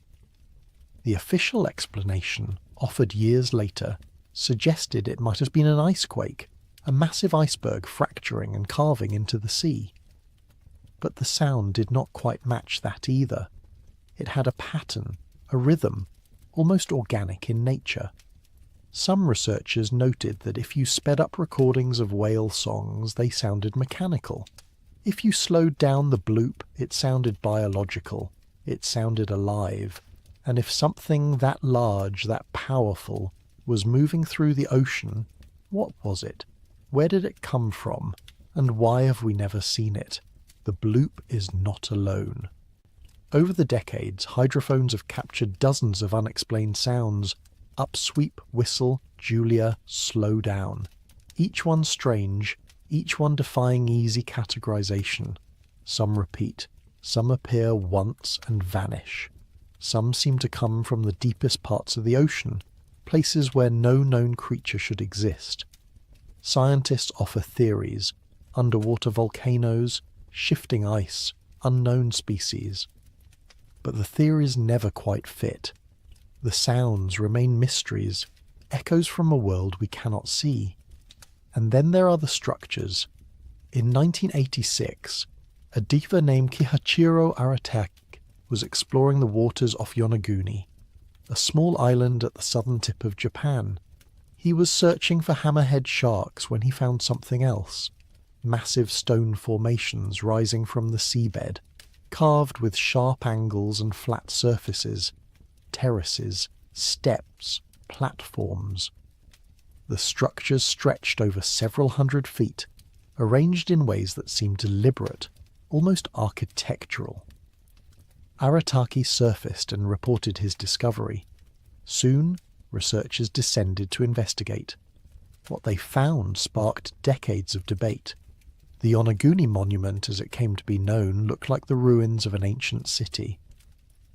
The official explanation, offered years later, suggested it might have been an ice quake, a massive iceberg fracturing and carving into the sea. But the sound did not quite match that either. It had a pattern, a rhythm, almost organic in nature. Some researchers noted that if you sped up recordings of whale songs, they sounded mechanical. If you slowed down the bloop, it sounded biological, it sounded alive. And if something that large, that powerful, was moving through the ocean, what was it? Where did it come from? And why have we never seen it? The bloop is not alone. Over the decades, hydrophones have captured dozens of unexplained sounds. Upsweep, whistle, Julia, slow down. Each one strange, each one defying easy categorization. Some repeat, some appear once and vanish. Some seem to come from the deepest parts of the ocean, places where no known creature should exist. Scientists offer theories: underwater volcanoes, shifting ice, unknown species. But the theories never quite fit. The sounds remain mysteries, echoes from a world we cannot see. And then there are the structures. In 1986, a diva named Kihachiro Aratake was exploring the waters off Yonaguni, a small island at the southern tip of Japan. He was searching for hammerhead sharks when he found something else: massive stone formations rising from the seabed, carved with sharp angles and flat surfaces, terraces, steps, platforms. The structures stretched over several hundred feet, arranged in ways that seemed deliberate, almost architectural. Aratake surfaced and reported his discovery. Soon, researchers descended to investigate. What they found sparked decades of debate. The Yonaguni monument, as it came to be known, looked like the ruins of an ancient city.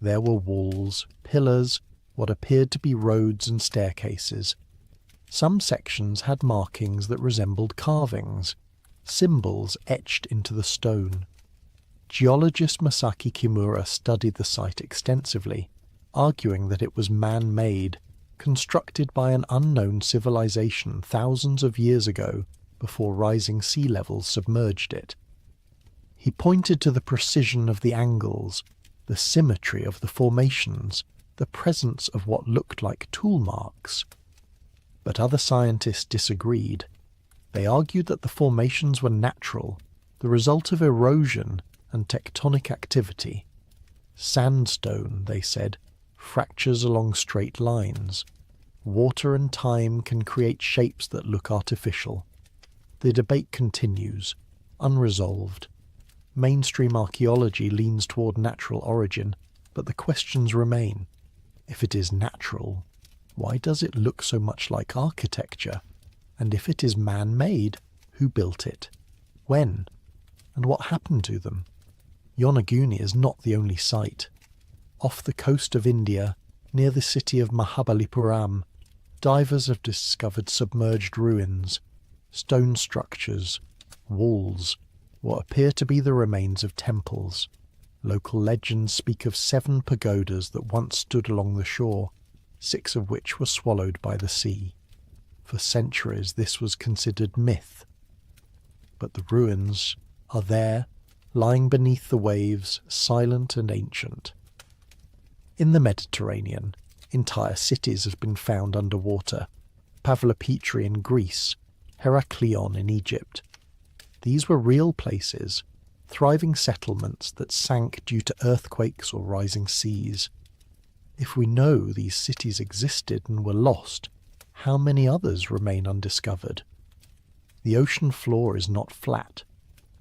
There were walls, pillars, what appeared to be roads and staircases. Some sections had markings that resembled carvings, symbols etched into the stone. Geologist Masaki Kimura studied the site extensively, arguing that it was man-made, constructed by an unknown civilization thousands of years ago before rising sea levels submerged it. He pointed to the precision of the angles, the symmetry of the formations, the presence of what looked like tool marks. But other scientists disagreed. They argued that the formations were natural, the result of erosion and tectonic activity. Sandstone, they said, fractures along straight lines. Water and time can create shapes that look artificial. The debate continues, unresolved. Mainstream archaeology leans toward natural origin, but the questions remain. If it is natural, why does it look so much like architecture? And if it is man-made, who built it? When? And what happened to them? Yonaguni is not the only site. Off the coast of India, near the city of Mahabalipuram, divers have discovered submerged ruins, stone structures, walls, what appear to be the remains of temples. Local legends speak of 7 pagodas that once stood along the shore, 6 of which were swallowed by the sea. For centuries this was considered myth. But the ruins are there, lying beneath the waves, silent and ancient. In the Mediterranean, entire cities have been found underwater. Pavlopetri in Greece, Heraklion in Egypt. These were real places, thriving settlements that sank due to earthquakes or rising seas. If we know these cities existed and were lost, how many others remain undiscovered? The ocean floor is not flat.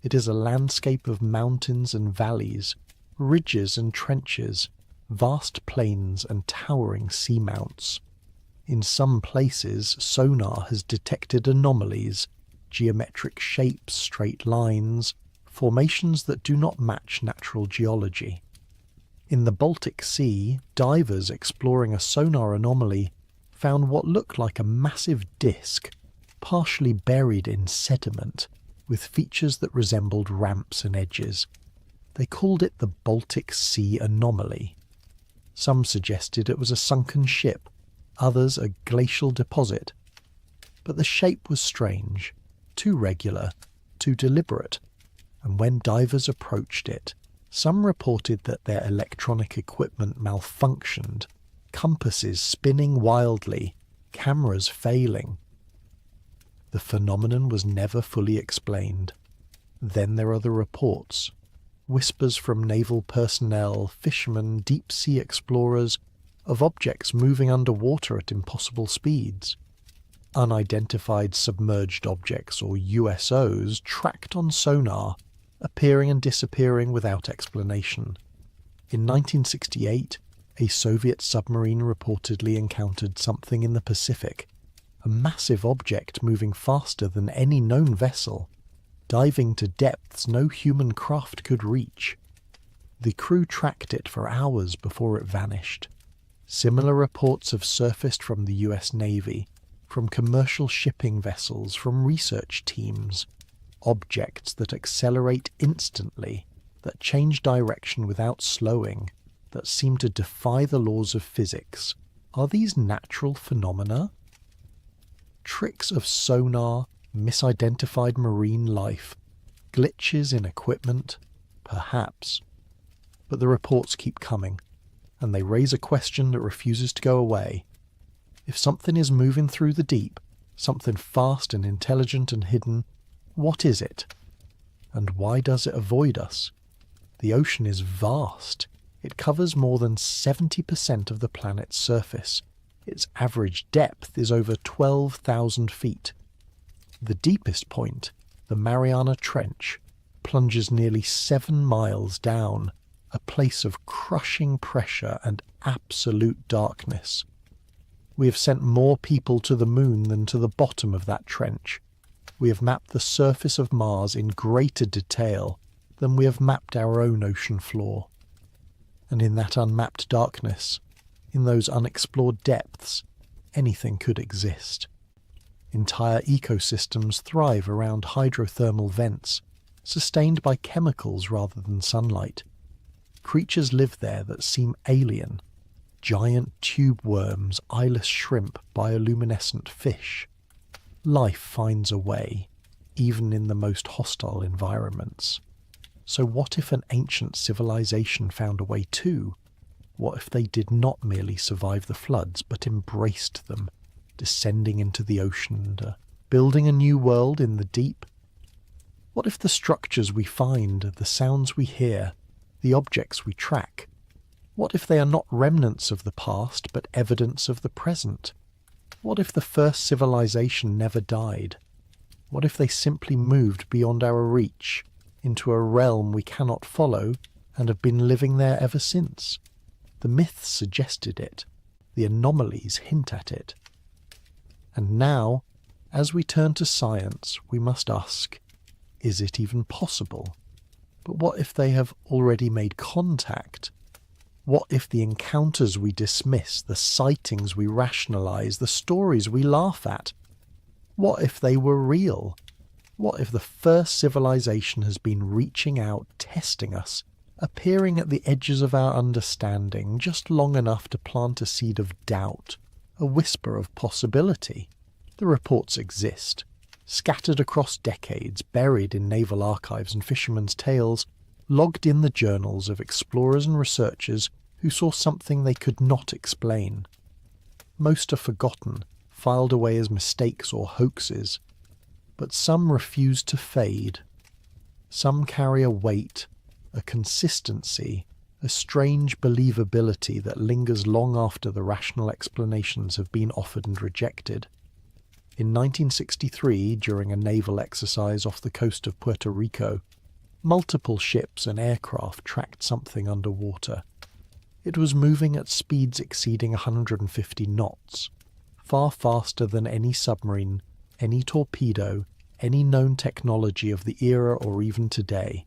It is a landscape of mountains and valleys, ridges and trenches, vast plains and towering seamounts. In some places, sonar has detected anomalies, geometric shapes, straight lines, formations that do not match natural geology. In the Baltic Sea, divers exploring a sonar anomaly found what looked like a massive disk, partially buried in sediment, with features that resembled ramps and edges. They called it the Baltic Sea Anomaly. Some suggested it was a sunken ship, others a glacial deposit. But the shape was strange, too regular, too deliberate, and when divers approached it, some reported that their electronic equipment malfunctioned, compasses spinning wildly, cameras failing. The phenomenon was never fully explained. Then there are the reports. Whispers from naval personnel, fishermen, deep-sea explorers, of objects moving underwater at impossible speeds. Unidentified submerged objects, or USOs, tracked on sonar, appearing and disappearing without explanation. In 1968, a Soviet submarine reportedly encountered something in the Pacific, a massive object moving faster than any known vessel, diving to depths no human craft could reach. The crew tracked it for hours before it vanished. Similar reports have surfaced from the US Navy, from commercial shipping vessels, from research teams. Objects that accelerate instantly, that change direction without slowing, that seem to defy the laws of physics. Are these natural phenomena? Tricks of sonar, misidentified marine life, glitches in equipment? Perhaps. But the reports keep coming, and they raise a question that refuses to go away. If something is moving through the deep, something fast and intelligent and hidden, what is it? And why does it avoid us? The ocean is vast. It covers more than 70% of the planet's surface. Its average depth is over 12,000 feet. The deepest point, the Mariana Trench, plunges nearly 7 miles down, a place of crushing pressure and absolute darkness. We have sent more people to the moon than to the bottom of that trench. We have mapped the surface of Mars in greater detail than we have mapped our own ocean floor. And in that unmapped darkness, in those unexplored depths, anything could exist. Entire ecosystems thrive around hydrothermal vents, sustained by chemicals rather than sunlight. Creatures live there that seem alien. Giant tube worms, eyeless shrimp, bioluminescent fish. Life finds a way, even in the most hostile environments. So what if an ancient civilization found a way too? What if they did not merely survive the floods, but embraced them, descending into the ocean and building a new world in the deep? What if the structures we find, the sounds we hear, the objects we track, what if they are not remnants of the past, but evidence of the present? What if the first civilization never died? What if they simply moved beyond our reach, into a realm we cannot follow, and have been living there ever since? The myths suggested it. The anomalies hint at it. And now, as we turn to science, we must ask, is it even possible? But what if they have already made contact? What if the encounters we dismiss, the sightings we rationalize, the stories we laugh at? What if they were real? What if the first civilization has been reaching out, testing us, appearing at the edges of our understanding just long enough to plant a seed of doubt, a whisper of possibility? The reports exist, scattered across decades, buried in naval archives and fishermen's tales, logged in the journals of explorers and researchers who saw something they could not explain. Most are forgotten, filed away as mistakes or hoaxes, but some refuse to fade. Some carry a weight, a consistency, a strange believability that lingers long after the rational explanations have been offered and rejected. In 1963, during a naval exercise off the coast of Puerto Rico, multiple ships and aircraft tracked something underwater. It was moving at speeds exceeding 150 knots, far faster than any submarine, any torpedo, any known technology of the era or even today.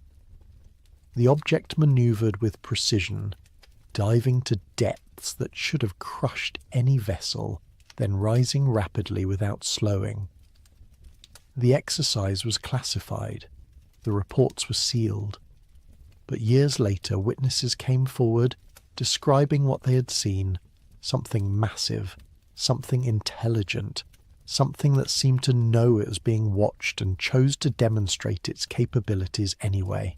The object maneuvered with precision, diving to depths that should have crushed any vessel, then rising rapidly without slowing. The exercise was classified. The reports were sealed. But years later, witnesses came forward describing what they had seen, something massive, something intelligent, something that seemed to know it was being watched and chose to demonstrate its capabilities anyway.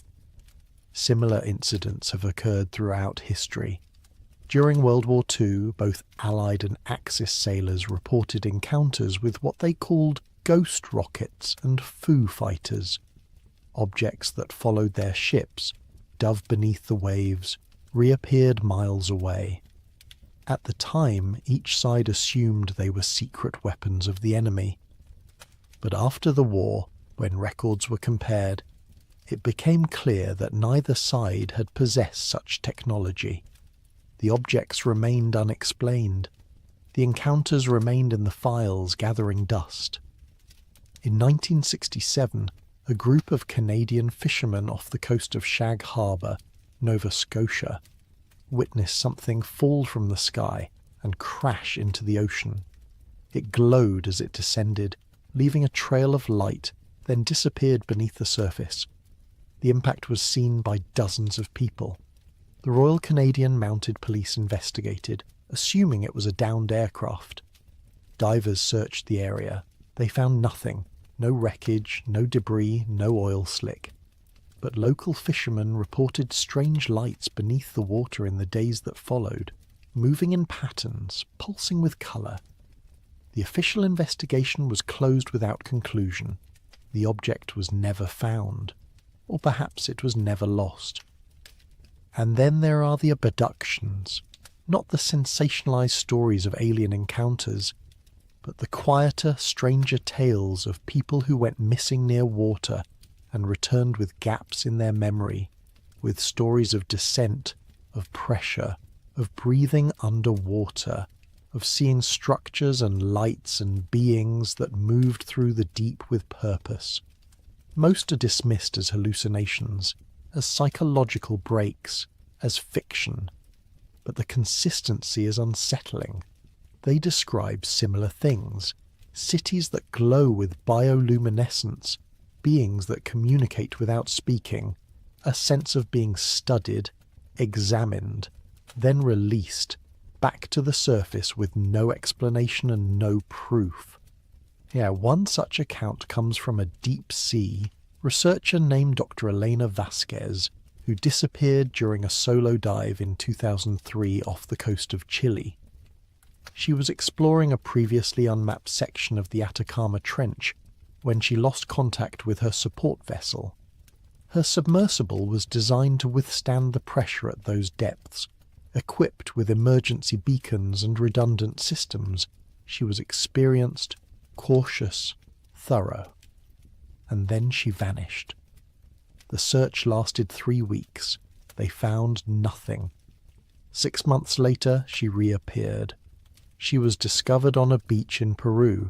Similar incidents have occurred throughout history. During World War II, both Allied and Axis sailors reported encounters with what they called ghost rockets and foo fighters, objects that followed their ships, dove beneath the waves, reappeared miles away. At the time, each side assumed they were secret weapons of the enemy. But after the war, when records were compared, it became clear that neither side had possessed such technology. The objects remained unexplained. The encounters remained in the files, gathering dust. In 1967, a group of Canadian fishermen off the coast of Shag Harbour, Nova Scotia, witnessed something fall from the sky and crash into the ocean. It glowed as it descended, leaving a trail of light, then disappeared beneath the surface. The impact was seen by dozens of people. The Royal Canadian Mounted Police investigated, assuming it was a downed aircraft. Divers searched the area. They found nothing, no wreckage, no debris, no oil slick. But local fishermen reported strange lights beneath the water in the days that followed, moving in patterns, pulsing with colour. The official investigation was closed without conclusion. The object was never found, or perhaps it was never lost. And then there are the abductions, not the sensationalized stories of alien encounters, but the quieter, stranger tales of people who went missing near water and returned with gaps in their memory, with stories of descent, of pressure, of breathing underwater, of seeing structures and lights and beings that moved through the deep with purpose. Most are dismissed as hallucinations, as psychological breaks, as fiction, but the consistency is unsettling. They describe similar things, cities that glow with bioluminescence, beings that communicate without speaking, a sense of being studied, examined, then released, back to the surface with no explanation and no proof. Yeah, one such account comes from a deep sea researcher named Dr. Elena Vasquez, who disappeared during a solo dive in 2003 off the coast of Chile. She was exploring a previously unmapped section of the Atacama Trench when she lost contact with her support vessel. Her submersible was designed to withstand the pressure at those depths, equipped with emergency beacons and redundant systems. She was experienced, cautious, thorough. And then she vanished. The search lasted 3 weeks. They found nothing. 6 months later, she reappeared. She was discovered on a beach in Peru,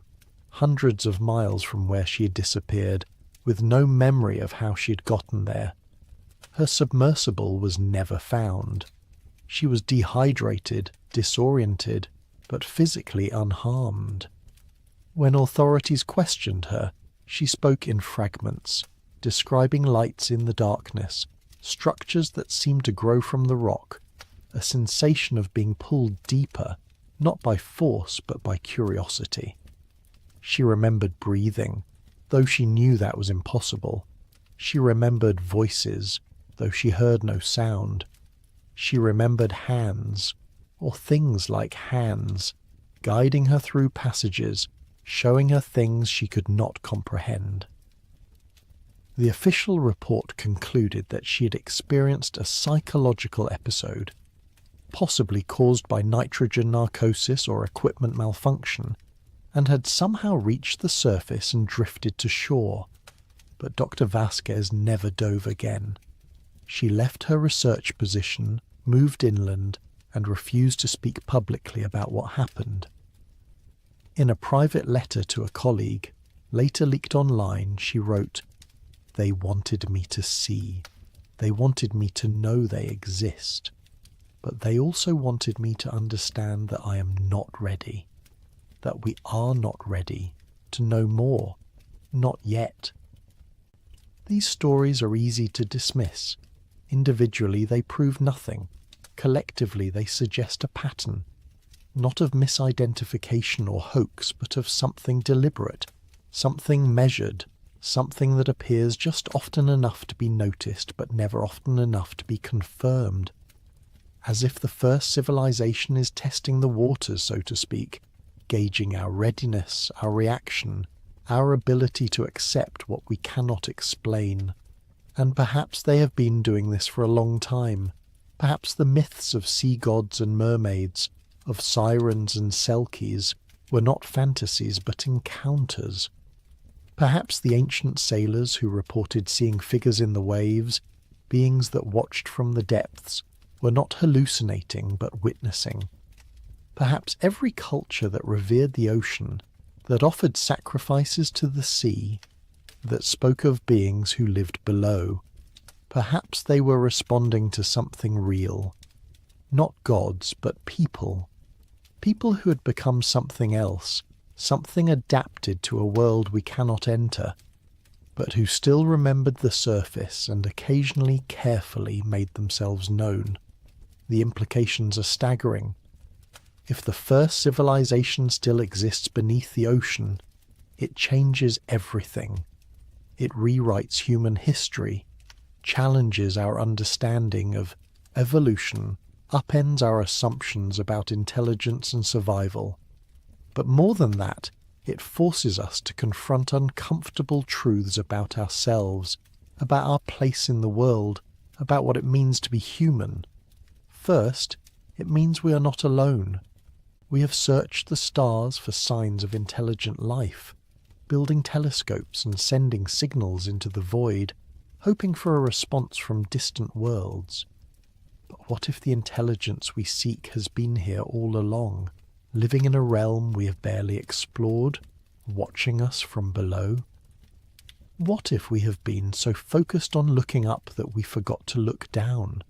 hundreds of miles from where she had disappeared, with no memory of how she had gotten there. Her submersible was never found. She was dehydrated, disoriented, but physically unharmed. When authorities questioned her, she spoke in fragments, describing lights in the darkness, structures that seemed to grow from the rock, a sensation of being pulled deeper, not by force but by curiosity. She remembered breathing, though she knew that was impossible. She remembered voices, though she heard no sound. She remembered hands, or things like hands, guiding her through passages, showing her things she could not comprehend. The official report concluded that she had experienced a psychological episode, possibly caused by nitrogen narcosis or equipment malfunction, and had somehow reached the surface and drifted to shore. But Dr. Vasquez never dove again. She left her research position, moved inland, and refused to speak publicly about what happened. In a private letter to a colleague, later leaked online, she wrote, "They wanted me to see. They wanted me to know they exist. But they also wanted me to understand that I am not ready. That we are not ready to know more. Not yet." These stories are easy to dismiss. Individually they prove nothing. Collectively they suggest a pattern, not of misidentification or hoax, but of something deliberate, something measured, something that appears just often enough to be noticed but never often enough to be confirmed. As if the first civilization is testing the waters, so to speak, gauging our readiness, our reaction, our ability to accept what we cannot explain. And perhaps they have been doing this for a long time. Perhaps the myths of sea gods and mermaids, of sirens and selkies, were not fantasies but encounters. Perhaps the ancient sailors who reported seeing figures in the waves, beings that watched from the depths, were not hallucinating but witnessing. Perhaps every culture that revered the ocean, that offered sacrifices to the sea, that spoke of beings who lived below, perhaps they were responding to something real. Not gods, but people. People who had become something else, something adapted to a world we cannot enter, but who still remembered the surface and occasionally carefully made themselves known. The implications are staggering. If the first civilization still exists beneath the ocean, it changes everything. It rewrites human history, challenges our understanding of evolution, upends our assumptions about intelligence and survival. But more than that, it forces us to confront uncomfortable truths about ourselves, about our place in the world, about what it means to be human. First, it means we are not alone. We have searched the stars for signs of intelligent life, building telescopes and sending signals into the void, hoping for a response from distant worlds. But what if the intelligence we seek has been here all along, living in a realm we have barely explored, watching us from below? What if we have been so focused on looking up that we forgot to look down?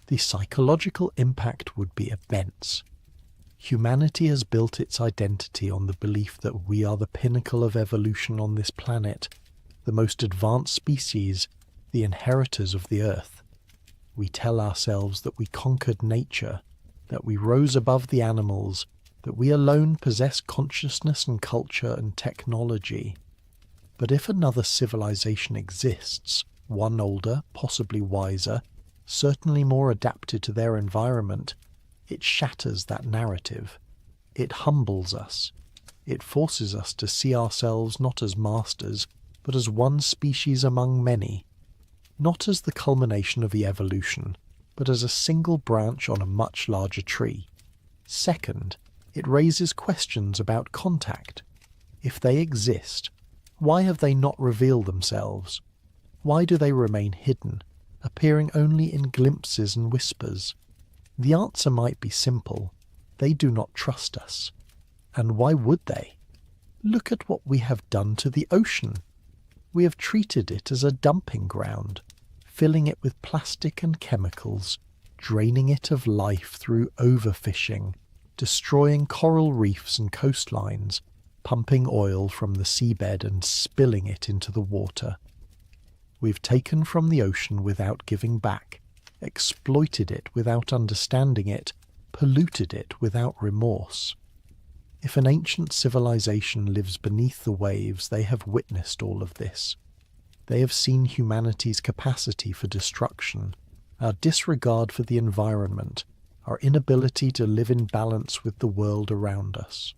The psychological impact would be immense. Humanity has built its identity on the belief that we are the pinnacle of evolution on this planet, the most advanced species, the inheritors of the earth. We tell ourselves that we conquered nature, that we rose above the animals, that we alone possess consciousness and culture and technology. But if another civilization exists, one older, possibly wiser, certainly more adapted to their environment, it shatters that narrative. It humbles us. It forces us to see ourselves not as masters, but as one species among many, not as the culmination of the evolution, but as a single branch on a much larger tree. Second, it raises questions about contact. If they exist, why have they not revealed themselves? Why do they remain hidden, appearing only in glimpses and whispers? The answer might be simple. They do not trust us. And why would they? Look at what we have done to the ocean. We have treated it as a dumping ground, filling it with plastic and chemicals, draining it of life through overfishing, destroying coral reefs and coastlines, pumping oil from the seabed and spilling it into the water. We've taken from the ocean without giving back, exploited it without understanding it, polluted it without remorse. If an ancient civilization lives beneath the waves, they have witnessed all of this. They have seen humanity's capacity for destruction, our disregard for the environment, our inability to live in balance with the world around us.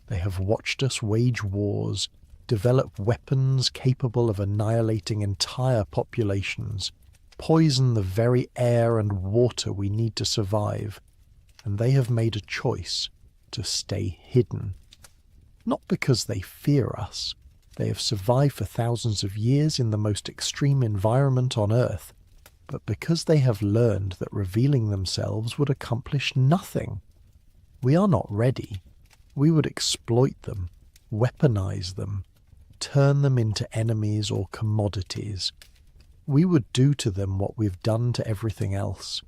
They have watched us wage wars, develop weapons capable of annihilating entire populations, poison the very air and water we need to survive, and they have made a choice to stay hidden. Not because they fear us. They have survived for thousands of years in the most extreme environment on Earth, but because they have learned that revealing themselves would accomplish nothing. We are not ready. We would exploit them, weaponize them, turn them into enemies or commodities. We would do to them what we've done to everything else.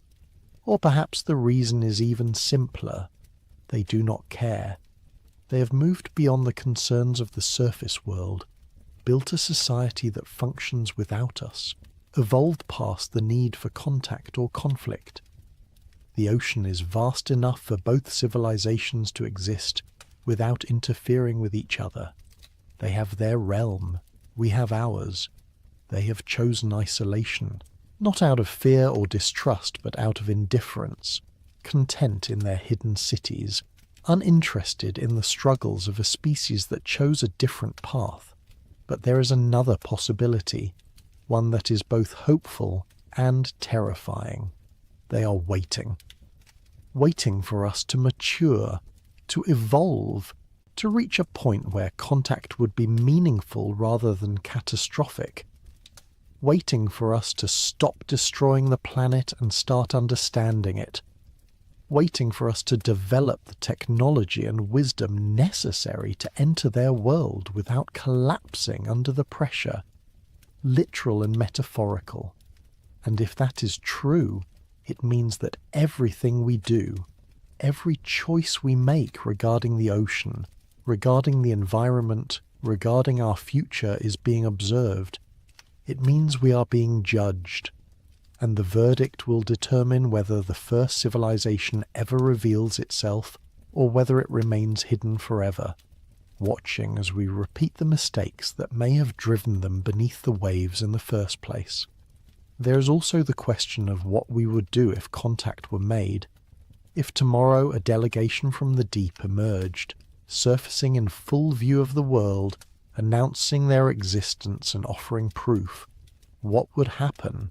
Or perhaps the reason is even simpler. They do not care. They have moved beyond the concerns of the surface world, built a society that functions without us, evolved past the need for contact or conflict. The ocean is vast enough for both civilizations to exist without interfering with each other. They have their realm, we have ours. They have chosen isolation, not out of fear or distrust, but out of indifference, content in their hidden cities, uninterested in the struggles of a species that chose a different path. But there is another possibility, one that is both hopeful and terrifying. They are waiting for us to mature, to evolve, to reach a point where contact would be meaningful rather than catastrophic, waiting for us to stop destroying the planet and start understanding it, waiting for us to develop the technology and wisdom necessary to enter their world without collapsing under the pressure, literal and metaphorical. And if that is true, it means that everything we do, every choice we make regarding the ocean, regarding the environment, regarding our future is being observed. It means we are being judged, and the verdict will determine whether the first civilization ever reveals itself or whether it remains hidden forever, watching as we repeat the mistakes that may have driven them beneath the waves in the first place. There is also the question of what we would do if contact were made. If tomorrow a delegation from the deep emerged, surfacing in full view of the world, announcing their existence and offering proof, what would happen?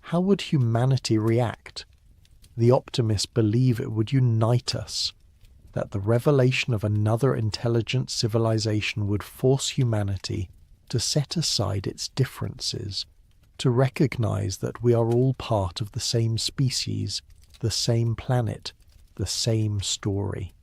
How would humanity react? The optimists believe it would unite us, that the revelation of another intelligent civilization would force humanity to set aside its differences, to recognize that we are all part of the same species, the same planet, the same story.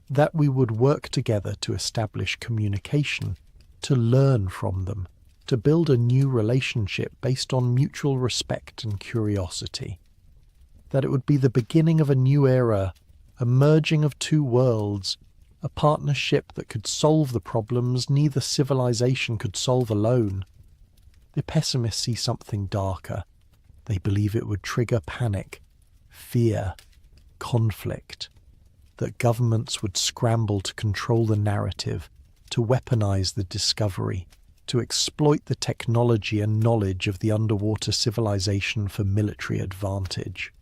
That we would work together to establish communication, to learn from them, to build a new relationship based on mutual respect and curiosity. That it would be the beginning of a new era, a merging of two worlds, a partnership that could solve the problems neither civilization could solve alone. The pessimists see something darker. They believe it would trigger panic, fear, conflict, that governments would scramble to control the narrative, to weaponize the discovery, to exploit the technology and knowledge of the underwater civilization for military advantage.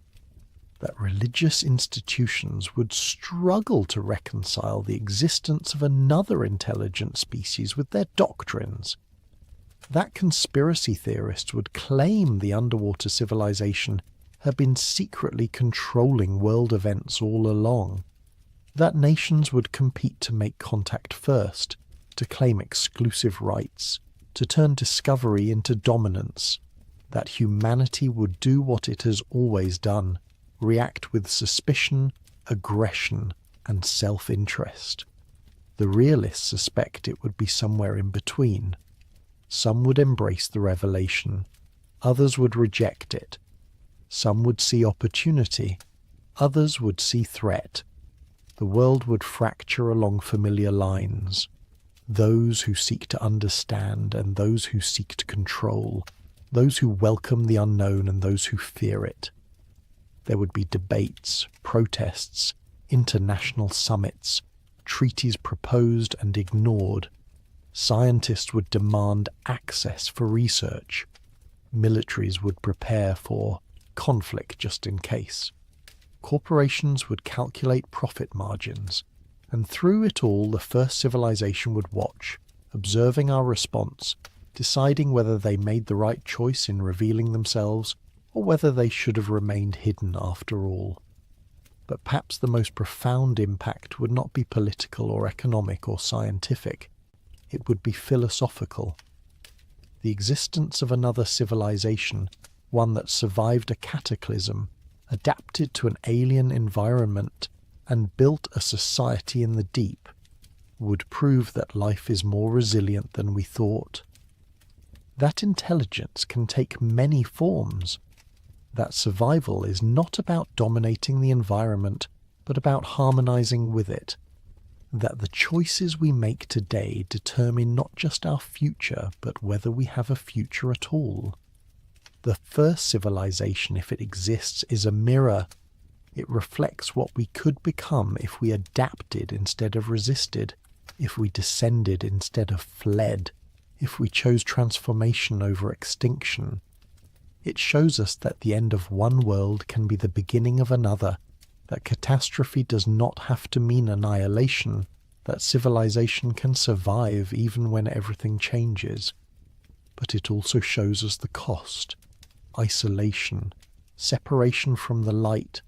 That religious institutions would struggle to reconcile the existence of another intelligent species with their doctrines. That conspiracy theorists would claim the underwater civilization had been secretly controlling world events all along. That nations would compete to make contact first, to claim exclusive rights, to turn discovery into dominance. That humanity would do what it has always done, react with suspicion, aggression, and self-interest. The realists suspect it would be somewhere in between. Some would embrace the revelation, Others would reject it. Some would see opportunity. Others would see threat. The world would fracture along familiar lines. Those who seek to understand and those who seek to control. Those who welcome the unknown and those who fear it. There would be debates, protests, international summits, treaties proposed and ignored. Scientists would demand access for research. Militaries would prepare for conflict just in case. Corporations would calculate profit margins. And through it all, the first civilization would watch, observing our response, deciding whether they made the right choice in revealing themselves or whether they should have remained hidden after all. But perhaps the most profound impact would not be political or economic or scientific. It would be philosophical. The existence of another civilization, one that survived a cataclysm, adapted to an alien environment, and built a society in the deep, would prove that life is more resilient than we thought. That intelligence can take many forms. That survival is not about dominating the environment, but about harmonizing with it. That the choices we make today determine not just our future, but whether we have a future at all. The first civilization, if it exists, is a mirror. It reflects what we could become if we adapted instead of resisted, if we descended instead of fled, if we chose transformation over extinction. It shows us that the end of one world can be the beginning of another, that catastrophe does not have to mean annihilation, that civilization can survive even when everything changes. But it also shows us the cost: isolation, separation from the light,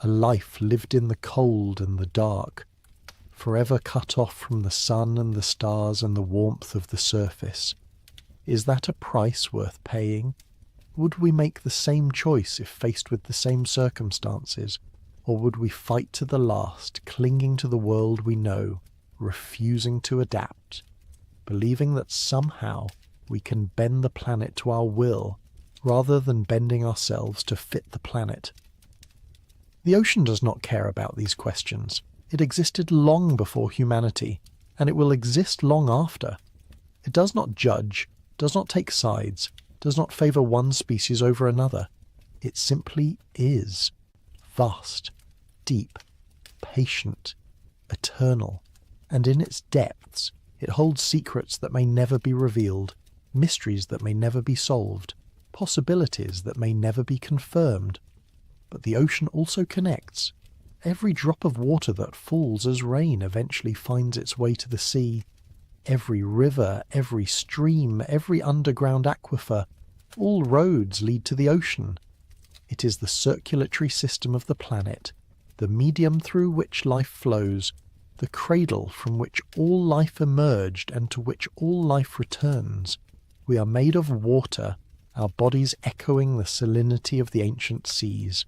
a life lived in the cold and the dark, forever cut off from the sun and the stars and the warmth of the surface. Is that a price worth paying? Would we make the same choice if faced with the same circumstances, or would we fight to the last, clinging to the world we know, refusing to adapt, believing that somehow we can bend the planet to our will, rather than bending ourselves to fit the planet? The ocean does not care about these questions. It existed long before humanity, and it will exist long after. It does not judge, does not take sides, does not favor one species over another. It simply is. Vast, deep, patient, eternal, and in its depths it holds secrets that may never be revealed, mysteries that may never be solved, possibilities that may never be confirmed. But the ocean also connects. Every drop of water that falls as rain eventually finds its way to the sea. Every river, every stream, every underground aquifer, all roads lead to the ocean. It is the circulatory system of the planet, the medium through which life flows, the cradle from which all life emerged and to which all life returns. We are made of water, our bodies echoing the salinity of the ancient seas.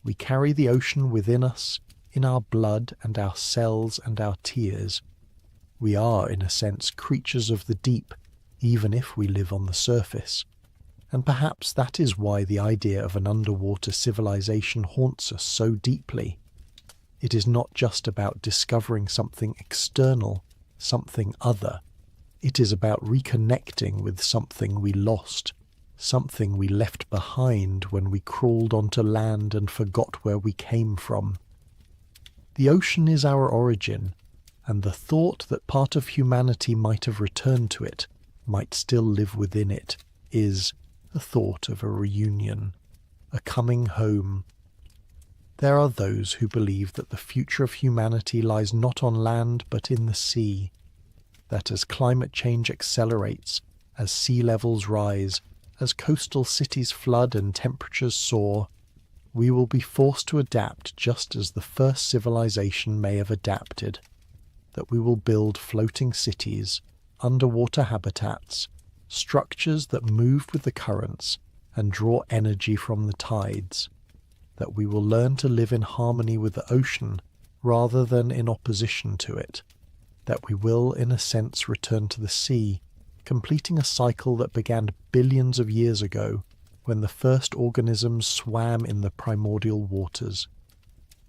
We carry the ocean within us, in our blood and our cells and our tears. We are, in a sense, creatures of the deep, even if we live on the surface. And perhaps that is why the idea of an underwater civilization haunts us so deeply. It is not just about discovering something external, something other. It is about reconnecting with something we lost, something we left behind when we crawled onto land and forgot where we came from. The ocean is our origin, and the thought that part of humanity might have returned to it, might still live within it, is the thought of a reunion, a coming home. There are those who believe that the future of humanity lies not on land but in the sea, that as climate change accelerates, as sea levels rise, as coastal cities flood and temperatures soar, we will be forced to adapt just as the first civilization may have adapted, that we will build floating cities, underwater habitats, structures that move with the currents and draw energy from the tides, that we will learn to live in harmony with the ocean rather than in opposition to it, that we will, in a sense, return to the sea, completing a cycle that began billions of years ago when the first organisms swam in the primordial waters.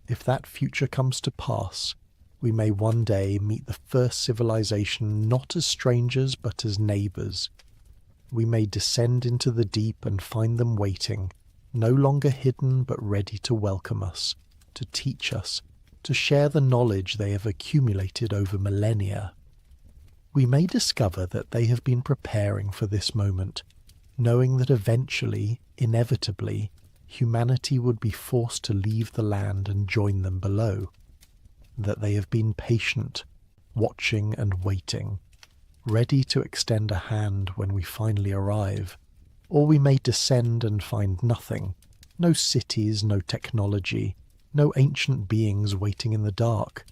If that future comes to pass, we may one day meet the first civilization not as strangers but as neighbours. We may descend into the deep and find them waiting, no longer hidden but ready to welcome us, to teach us, to share the knowledge they have accumulated over millennia. We may discover that they have been preparing for this moment, knowing that eventually, inevitably, humanity would be forced to leave the land and join them below. That they have been patient, watching and waiting, ready to extend a hand when we finally arrive. Or we may descend and find nothing, no cities, no technology, no ancient beings waiting in the dark.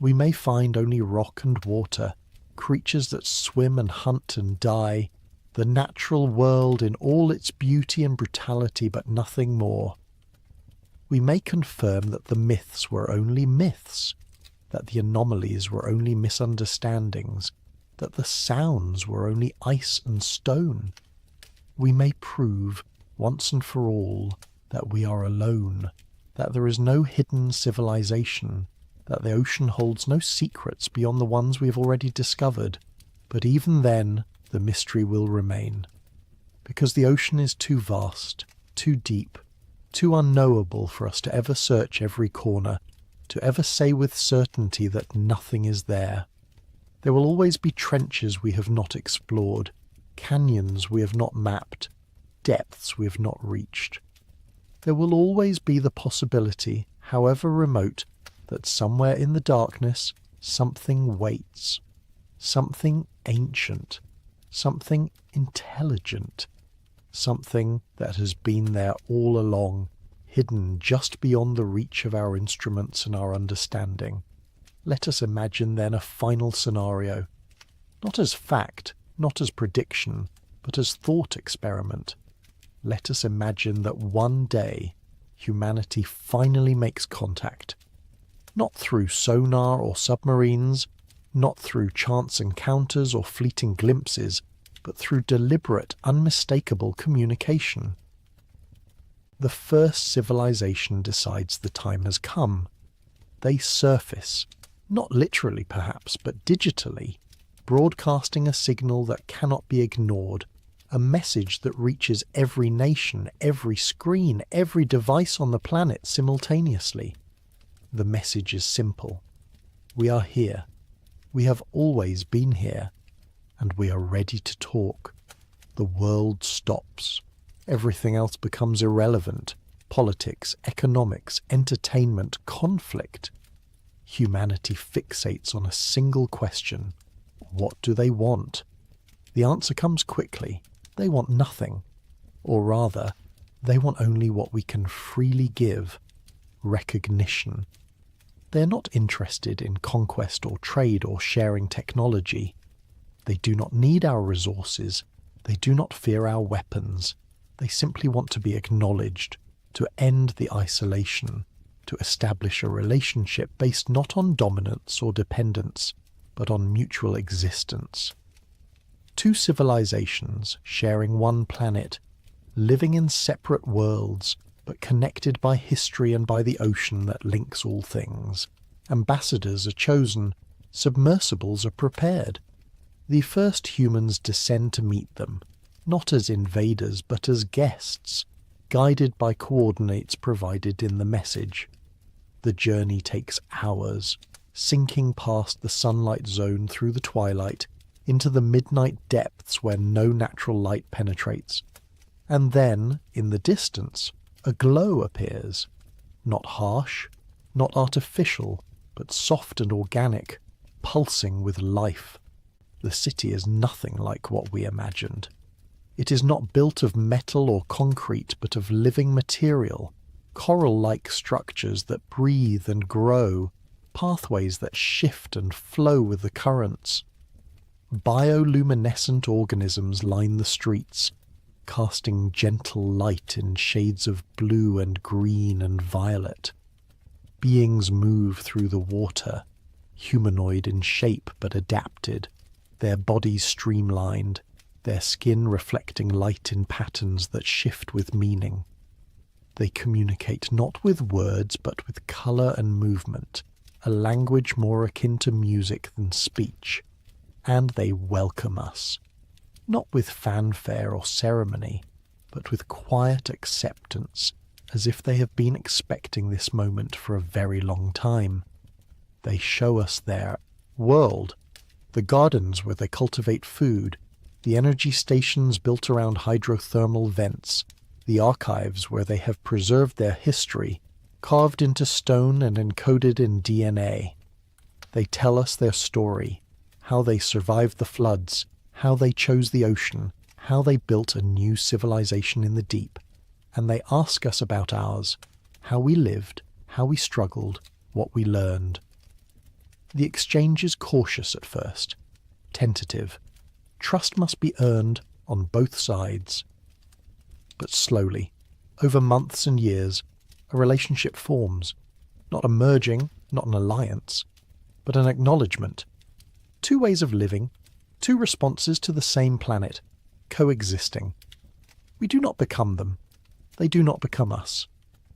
We may find only rock and water, creatures that swim and hunt and die, the natural world in all its beauty and brutality, but nothing more. We may confirm that the myths were only myths, that the anomalies were only misunderstandings, that the sounds were only ice and stone. We may prove, once and for all, that we are alone, that there is no hidden civilization, that the ocean holds no secrets beyond the ones we have already discovered. But even then, the mystery will remain, because the ocean is too vast, too deep, too unknowable for us to ever search every corner, to ever say with certainty that nothing is there. There will always be trenches we have not explored, canyons we have not mapped, depths we have not reached. There will always be the possibility, however remote, that somewhere in the darkness something waits, something ancient, something intelligent, something that has been there all along, hidden just beyond the reach of our instruments and our understanding. Let us imagine then a final scenario, not as fact, not as prediction, but as thought experiment. Let us imagine that one day humanity finally makes contact, not through sonar or submarines, not through chance encounters or fleeting glimpses, but through deliberate, unmistakable communication. The first civilization decides the time has come. They surface, not literally perhaps, but digitally, broadcasting a signal that cannot be ignored, a message that reaches every nation, every screen, every device on the planet simultaneously. The message is simple. We are here. We have always been here, and we are ready to talk. The world stops. Everything else becomes irrelevant. Politics, economics, entertainment, conflict. Humanity fixates on a single question. What do they want? The answer comes quickly. They want nothing. Or rather, they want only what we can freely give: recognition. They are not interested in conquest or trade or sharing technology. They do not need our resources. They do not fear our weapons. They simply want to be acknowledged, to end the isolation, to establish a relationship based not on dominance or dependence, but on mutual existence. Two civilizations sharing one planet, living in separate worlds, but connected by history and by the ocean that links all things. Ambassadors are chosen, submersibles are prepared. The first humans descend to meet them, not as invaders but as guests, guided by coordinates provided in the message. The journey takes hours, sinking past the sunlight zone through the twilight, into the midnight depths where no natural light penetrates. And then, in the distance, a glow appears, not harsh, not artificial, but soft and organic, pulsing with life. The city is nothing like what we imagined. It is not built of metal or concrete, but of living material, coral-like structures that breathe and grow, pathways that shift and flow with the currents. Bioluminescent organisms line the streets, casting gentle light in shades of blue and green and violet. Beings move through the water, humanoid in shape but adapted, their bodies streamlined, their skin reflecting light in patterns that shift with meaning. They communicate not with words but with colour and movement, a language more akin to music than speech. And they welcome us, not with fanfare or ceremony, but with quiet acceptance, as if they have been expecting this moment for a very long time. They show us their world, the gardens where they cultivate food, the energy stations built around hydrothermal vents, the archives where they have preserved their history, carved into stone and encoded in DNA. They tell us their story, how they survived the floods, how they chose the ocean, how they built a new civilization in the deep, and they ask us about ours, how we lived, how we struggled, what we learned. The exchange is cautious at first, tentative. Trust must be earned on both sides. But slowly, over months and years, a relationship forms, not a merging, not an alliance, but an acknowledgement. Two ways of living, two responses to the same planet, coexisting. We do not become them. They do not become us.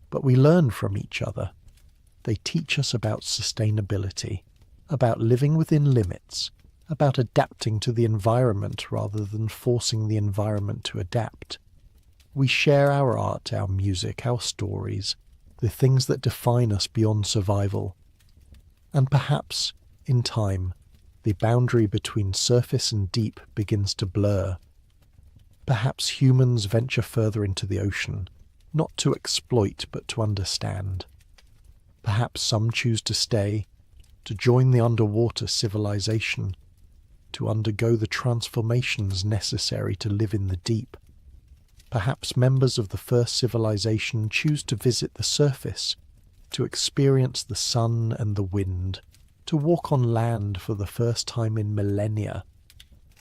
But we learn from each other. They teach us about sustainability, about living within limits, about adapting to the environment rather than forcing the environment to adapt. We share our art, our music, our stories, the things that define us beyond survival. And perhaps, in time, the boundary between surface and deep begins to blur. Perhaps humans venture further into the ocean, not to exploit but to understand. Perhaps some choose to stay, to join the underwater civilization, to undergo the transformations necessary to live in the deep. Perhaps members of the first civilization choose to visit the surface, to experience the sun and the wind, to walk on land for the first time in millennia.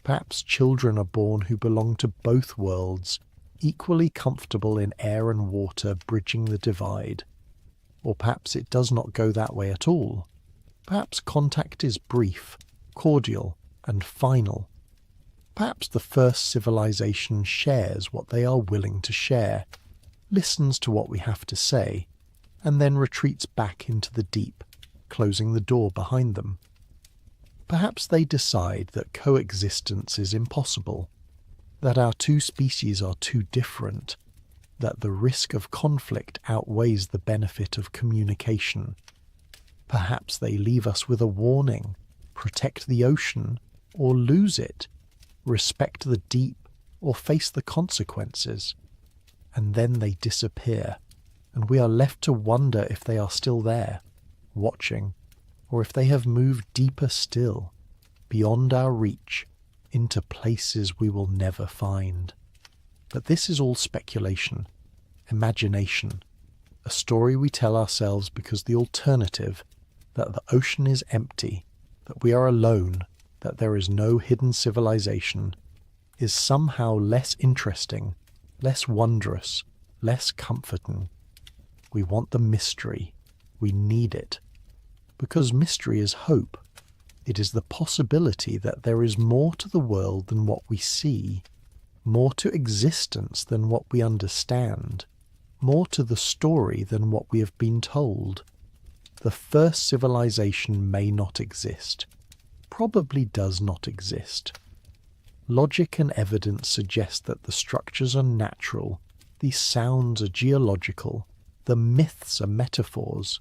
Perhaps children are born who belong to both worlds, equally comfortable in air and water bridging the divide. Or perhaps it does not go that way at all. Perhaps contact is brief, cordial, and final. Perhaps the first civilization shares what they are willing to share, listens to what we have to say, and then retreats back into the deep, closing the door behind them. Perhaps they decide that coexistence is impossible, that our two species are too different, that the risk of conflict outweighs the benefit of communication. Perhaps they leave us with a warning, protect the ocean or lose it, respect the deep or face the consequences. And then they disappear, and we are left to wonder if they are still there, watching, or if they have moved deeper still, beyond our reach, into places we will never find. But this is all speculation, imagination, a story we tell ourselves because the alternative, that the ocean is empty, that we are alone, that there is no hidden civilization, is somehow less interesting, less wondrous, less comforting. We want the mystery. We need it. Because mystery is hope. It is the possibility that there is more to the world than what we see, more to existence than what we understand, more to the story than what we have been told. The first civilization may not exist, probably does not exist. Logic and evidence suggest that the structures are natural, the sounds are geological, the myths are metaphors,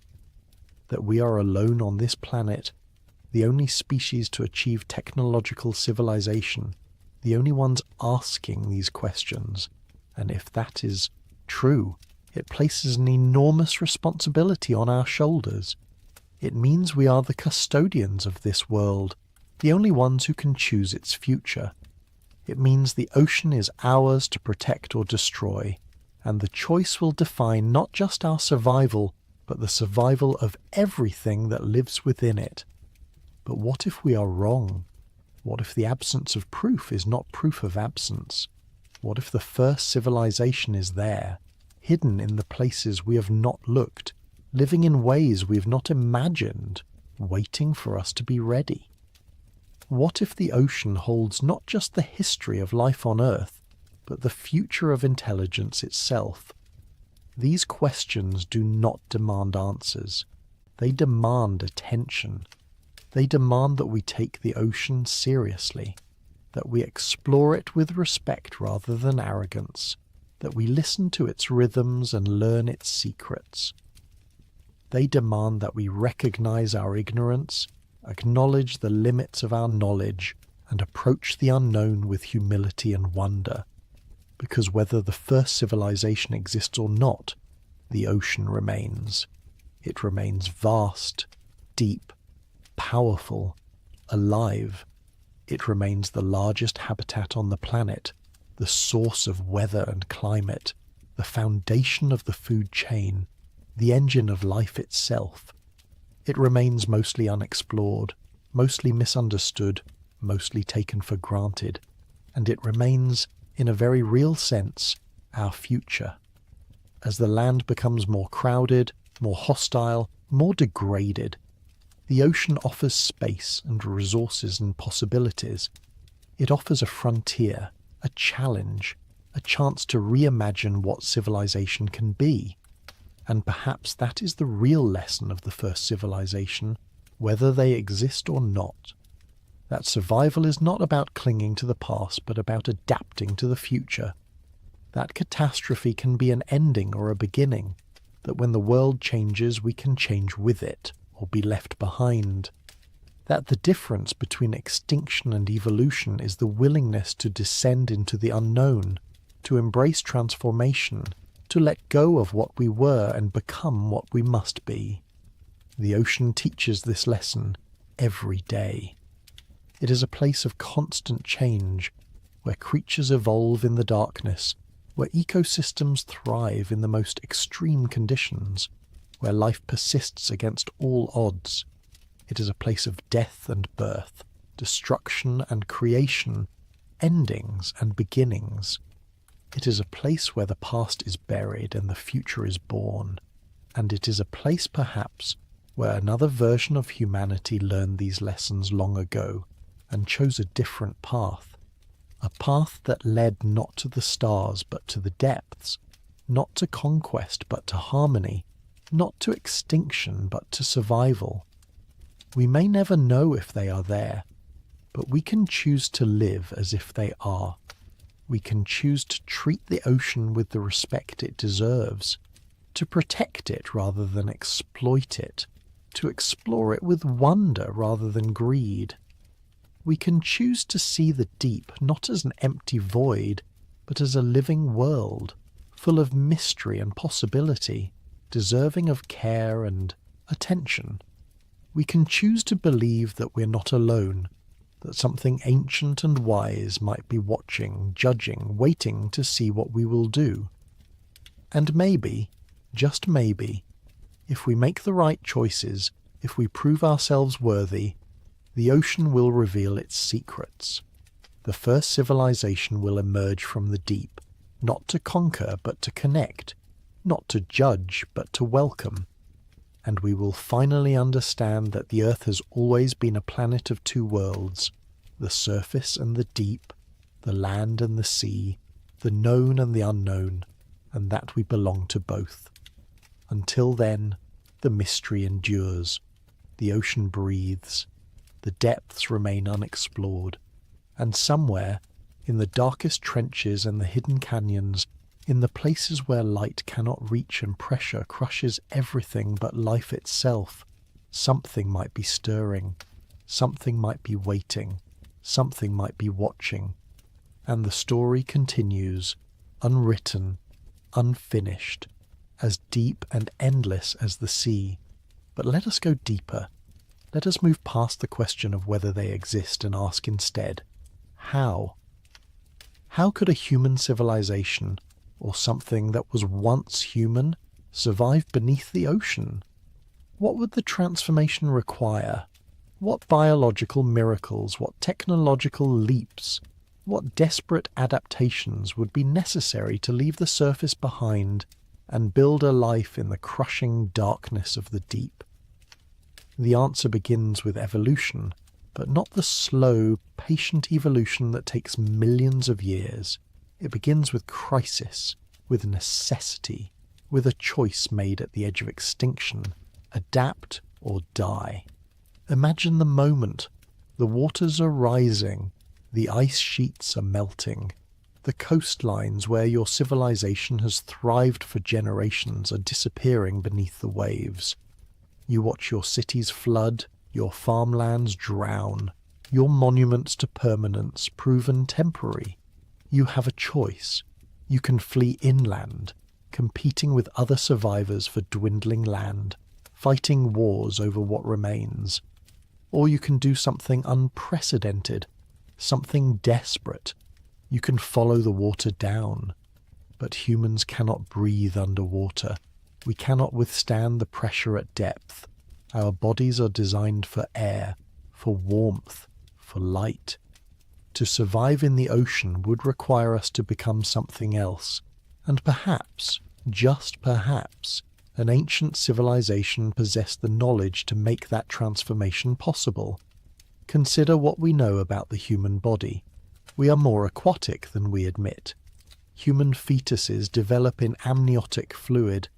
that we are alone on this planet, the only species to achieve technological civilization, the only ones asking these questions. And if that is true, it places an enormous responsibility on our shoulders. It means we are the custodians of this world, the only ones who can choose its future. It means the ocean is ours to protect or destroy, and the choice will define not just our survival, but the survival of everything that lives within it. But what if we are wrong? What if the absence of proof is not proof of absence? What if the first civilization is there, hidden in the places we have not looked, living in ways we have not imagined, waiting for us to be ready? What if the ocean holds not just the history of life on Earth, but the future of intelligence itself? These questions do not demand answers. They demand attention. They demand that we take the ocean seriously, that we explore it with respect rather than arrogance, that we listen to its rhythms and learn its secrets. They demand that we recognize our ignorance, acknowledge the limits of our knowledge, and approach the unknown with humility and wonder. Because whether the first civilization exists or not, the ocean remains. It remains vast, deep, powerful, alive. It remains the largest habitat on the planet, the source of weather and climate, the foundation of the food chain, the engine of life itself. It remains mostly unexplored, mostly misunderstood, mostly taken for granted, and it remains, in a very real sense, our future. As the land becomes more crowded, more hostile, more degraded, the ocean offers space and resources and possibilities. It offers a frontier, a challenge, a chance to reimagine what civilization can be. And perhaps that is the real lesson of the first civilization, whether they exist or not. That survival is not about clinging to the past, but about adapting to the future. That catastrophe can be an ending or a beginning, that when the world changes, we can change with it, or be left behind. That the difference between extinction and evolution is the willingness to descend into the unknown, to embrace transformation, to let go of what we were and become what we must be. The ocean teaches this lesson every day. It is a place of constant change, where creatures evolve in the darkness, where ecosystems thrive in the most extreme conditions, where life persists against all odds. It is a place of death and birth, destruction and creation, endings and beginnings. It is a place where the past is buried and the future is born, and it is a place perhaps where another version of humanity learned these lessons long ago and chose a different path, a path that led not to the stars but to the depths, not to conquest but to harmony, not to extinction but to survival. We may never know if they are there, but we can choose to live as if they are. We can choose to treat the ocean with the respect it deserves, to protect it rather than exploit it, to explore it with wonder rather than greed. We can choose to see the deep not as an empty void, but as a living world, full of mystery and possibility, deserving of care and attention. We can choose to believe that we're not alone, that something ancient and wise might be watching, judging, waiting to see what we will do. And maybe, just maybe, if we make the right choices, if we prove ourselves worthy, the ocean will reveal its secrets. The first civilization will emerge from the deep, not to conquer but to connect, not to judge but to welcome. And we will finally understand that the Earth has always been a planet of two worlds, the surface and the deep, the land and the sea, the known and the unknown, and that we belong to both. Until then, the mystery endures, the ocean breathes, the depths remain unexplored, and somewhere, in the darkest trenches and the hidden canyons, in the places where light cannot reach and pressure crushes everything but life itself, something might be stirring, something might be waiting, something might be watching, and the story continues, unwritten, unfinished, as deep and endless as the sea. But let us go deeper. Let us move past the question of whether they exist and ask instead, how? How could a human civilization, or something that was once human, survive beneath the ocean? What would the transformation require? What biological miracles, what technological leaps, what desperate adaptations would be necessary to leave the surface behind and build a life in the crushing darkness of the deep? The answer begins with evolution, but not the slow, patient evolution that takes millions of years. It begins with crisis, with necessity, with a choice made at the edge of extinction: adapt or die. Imagine the moment. The waters are rising, the ice sheets are melting, the coastlines where your civilization has thrived for generations are disappearing beneath the waves. You watch your cities flood, your farmlands drown, your monuments to permanence proven temporary. You have a choice. You can flee inland, competing with other survivors for dwindling land, fighting wars over what remains. Or you can do something unprecedented, something desperate. You can follow the water down. But humans cannot breathe underwater. We cannot withstand the pressure at depth. Our bodies are designed for air, for warmth, for light. To survive in the ocean would require us to become something else, and perhaps, just perhaps, an ancient civilization possessed the knowledge to make that transformation possible. Consider what we know about the human body. We are more aquatic than we admit. Human fetuses develop in amniotic fluid,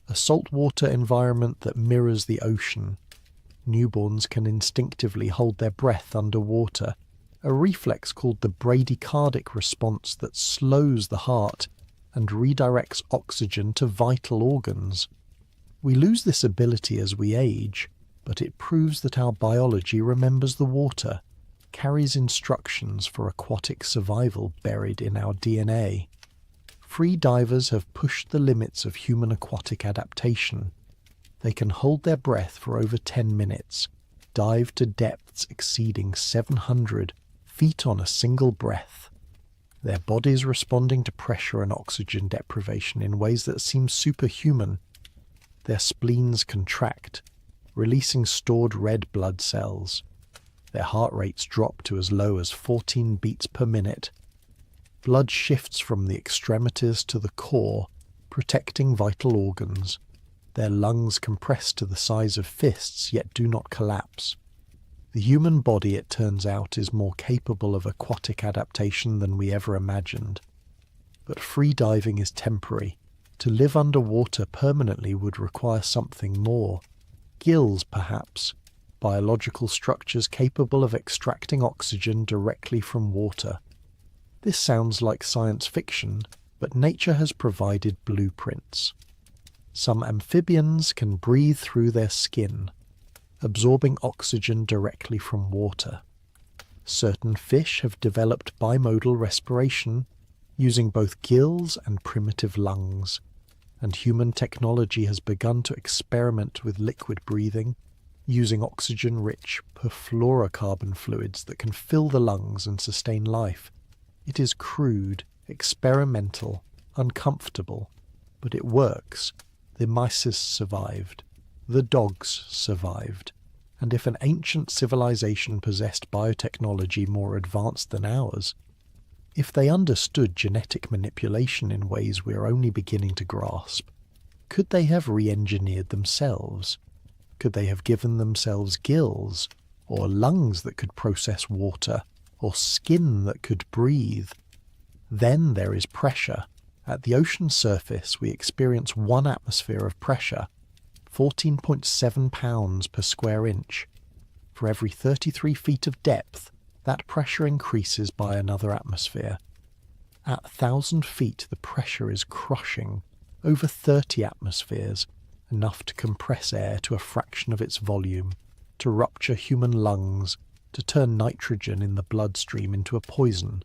a saltwater environment that mirrors the ocean. Newborns can instinctively hold their breath underwater, a reflex called the bradycardic response that slows the heart and redirects oxygen to vital organs. We lose this ability as we age, but it proves that our biology remembers the water, carries instructions for aquatic survival buried in our DNA. Free divers have pushed the limits of human aquatic adaptation. They can hold their breath for over 10 minutes, dive to depths exceeding 700 feet on a single breath. Their bodies responding to pressure and oxygen deprivation in ways that seem superhuman. Their spleens contract, releasing stored red blood cells. Their heart rates drop to as low as 14 beats per minute. Blood shifts from the extremities to the core, protecting vital organs. Their lungs compress to the size of fists, yet do not collapse. The human body, it turns out, is more capable of aquatic adaptation than we ever imagined. But free diving is temporary. To live underwater permanently would require something more. Gills, perhaps. Biological structures capable of extracting oxygen directly from water. This sounds like science fiction, but nature has provided blueprints. Some amphibians can breathe through their skin, absorbing oxygen directly from water. Certain fish have developed bimodal respiration, using both gills and primitive lungs, and human technology has begun to experiment with liquid breathing, using oxygen-rich perfluorocarbon fluids that can fill the lungs and sustain life. It is crude, experimental, uncomfortable, but it works. The mice survived. The dogs survived. And if an ancient civilization possessed biotechnology more advanced than ours, if they understood genetic manipulation in ways we are only beginning to grasp, could they have re-engineered themselves? Could they have given themselves gills, or lungs that could process water, or skin that could breathe? Then there is pressure. At the ocean surface, we experience 1 atmosphere of pressure, 14.7 pounds per square inch. For every 33 feet of depth, that pressure increases by another atmosphere. At 1,000 feet, the pressure is crushing, over 30 atmospheres, enough to compress air to a fraction of its volume, to rupture human lungs, to turn nitrogen in the bloodstream into a poison.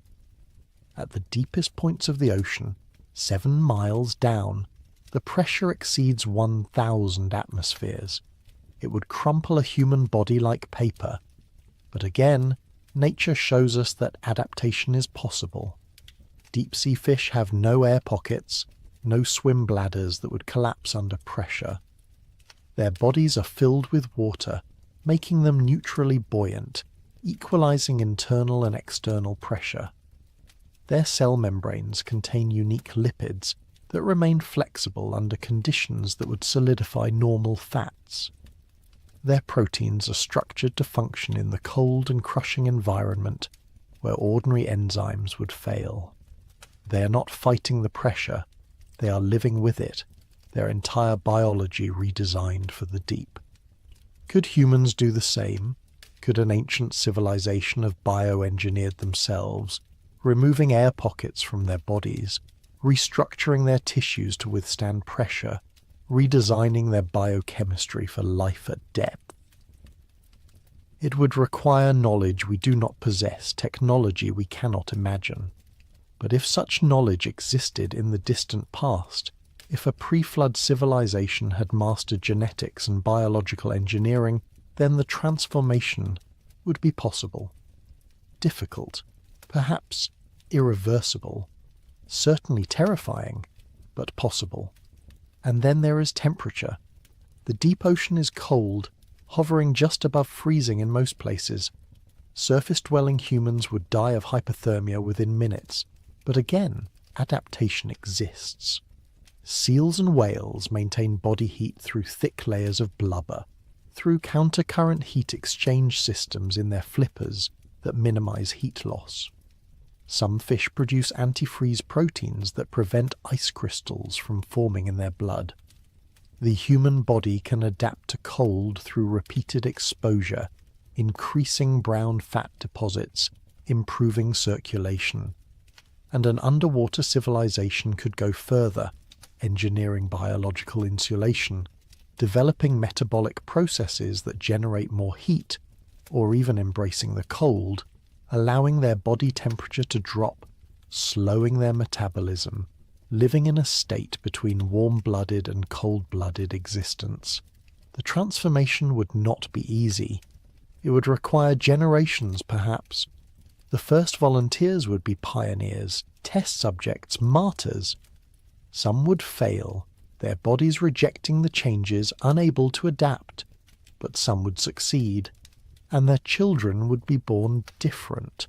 At the deepest points of the ocean, 7 miles down, the pressure exceeds 1,000 atmospheres. It would crumple a human body like paper. But again, nature shows us that adaptation is possible. Deep-sea fish have no air pockets, no swim bladders that would collapse under pressure. Their bodies are filled with water, making them neutrally buoyant, equalizing internal and external pressure. Their cell membranes contain unique lipids that remain flexible under conditions that would solidify normal fats. Their proteins are structured to function in the cold and crushing environment where ordinary enzymes would fail. They are not fighting the pressure, they are living with it, their entire biology redesigned for the deep. Could humans do the same? Could an ancient civilization have bioengineered themselves, removing air pockets from their bodies, restructuring their tissues to withstand pressure, redesigning their biochemistry for life at depth? It would require knowledge we do not possess, technology we cannot imagine. But if such knowledge existed in the distant past, if a pre-flood civilization had mastered genetics and biological engineering, then the transformation would be possible. Difficult, perhaps irreversible, certainly terrifying, but possible. And then there is temperature. The deep ocean is cold, hovering just above freezing in most places. Surface-dwelling humans would die of hypothermia within minutes. But again, adaptation exists. Seals and whales maintain body heat through thick layers of blubber, through countercurrent heat exchange systems in their flippers that minimize heat loss. Some fish produce antifreeze proteins that prevent ice crystals from forming in their blood. The human body can adapt to cold through repeated exposure, increasing brown fat deposits, improving circulation. And an underwater civilization could go further, engineering biological insulation, developing metabolic processes that generate more heat, or even embracing the cold, allowing their body temperature to drop, slowing their metabolism, living in a state between warm-blooded and cold-blooded existence. The transformation would not be easy. It would require generations, perhaps. The first volunteers would be pioneers, test subjects, martyrs. Some would fail, their bodies rejecting the changes, unable to adapt, but some would succeed, and their children would be born different,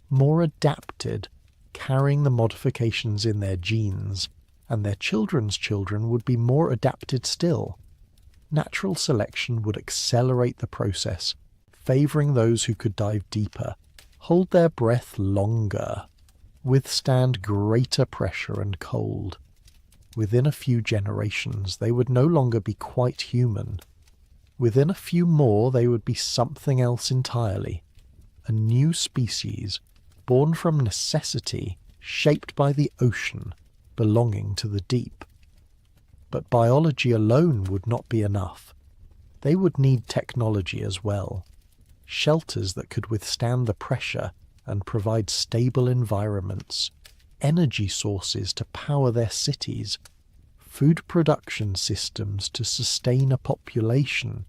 more adapted, carrying the modifications in their genes, and their children's children would be more adapted still. Natural selection would accelerate the process, favoring those who could dive deeper, hold their breath longer, withstand greater pressure and cold. Within a few generations, they would no longer be quite human. Within a few more, they would be something else entirely. A new species, born from necessity, shaped by the ocean, belonging to the deep. But biology alone would not be enough. They would need technology as well. Shelters that could withstand the pressure and provide stable environments, energy sources to power their cities, food production systems to sustain a population,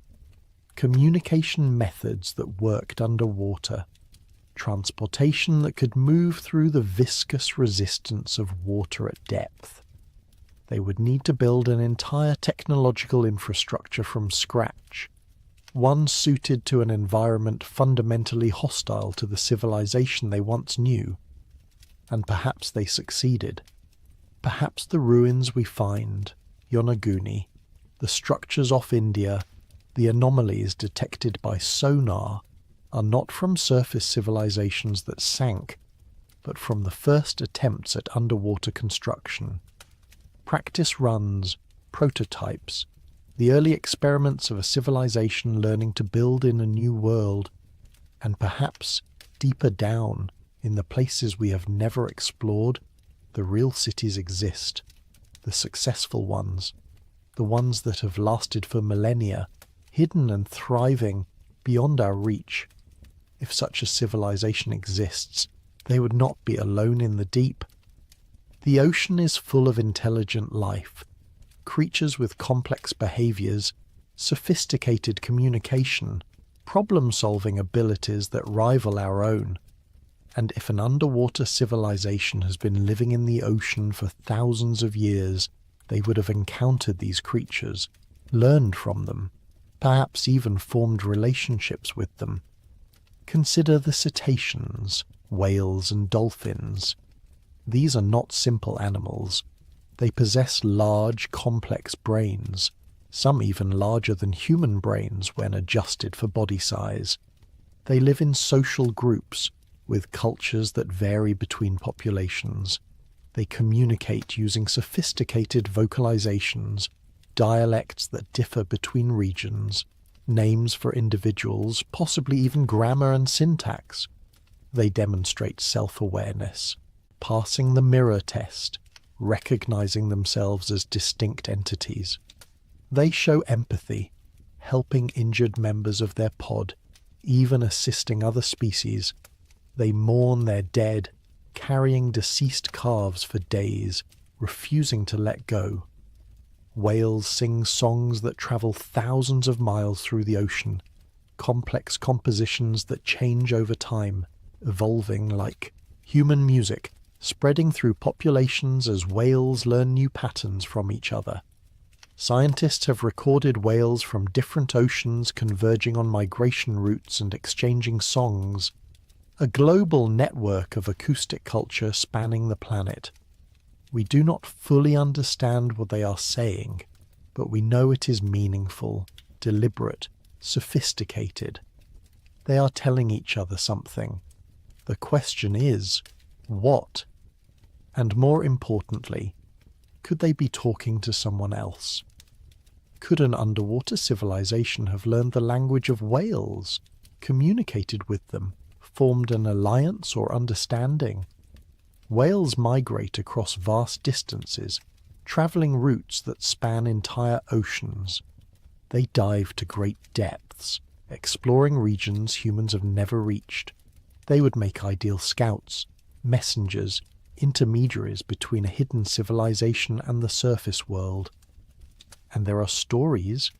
communication methods that worked underwater, transportation that could move through the viscous resistance of water at depth. They would need to build an entire technological infrastructure from scratch, one suited to an environment fundamentally hostile to the civilization they once knew. And perhaps they succeeded. Perhaps the ruins we find, Yonaguni, the structures off India, the anomalies detected by sonar, are not from surface civilizations that sank, but from the first attempts at underwater construction. Practice runs, prototypes, the early experiments of a civilization learning to build in a new world, and perhaps deeper down, in the places we have never explored, the real cities exist, the successful ones, the ones that have lasted for millennia, hidden and thriving beyond our reach. If such a civilization exists, they would not be alone in the deep. The ocean is full of intelligent life, creatures with complex behaviors, sophisticated communication, problem-solving abilities that rival our own. And if an underwater civilization has been living in the ocean for thousands of years, they would have encountered these creatures, learned from them, perhaps even formed relationships with them. Consider the cetaceans, whales and dolphins. These are not simple animals. They possess large, complex brains, some even larger than human brains when adjusted for body size. They live in social groups, with cultures that vary between populations. They communicate using sophisticated vocalizations, dialects that differ between regions, names for individuals, possibly even grammar and syntax. They demonstrate self-awareness, passing the mirror test, recognizing themselves as distinct entities. They show empathy, helping injured members of their pod, even assisting other species. They mourn their dead, carrying deceased calves for days, refusing to let go. Whales sing songs that travel thousands of miles through the ocean, complex compositions that change over time, evolving like human music, spreading through populations as whales learn new patterns from each other. Scientists have recorded whales from different oceans converging on migration routes and exchanging songs, a global network of acoustic culture spanning the planet. We do not fully understand what they are saying, but we know it is meaningful, deliberate, sophisticated. They are telling each other something. The question is, what? And more importantly, could they be talking to someone else? Could an underwater civilization have learned the language of whales, communicated with them, formed an alliance or understanding? Whales migrate across vast distances, travelling routes that span entire oceans. They dive to great depths, exploring regions humans have never reached. They would make ideal scouts, messengers, intermediaries between a hidden civilization and the surface world. And there are stories,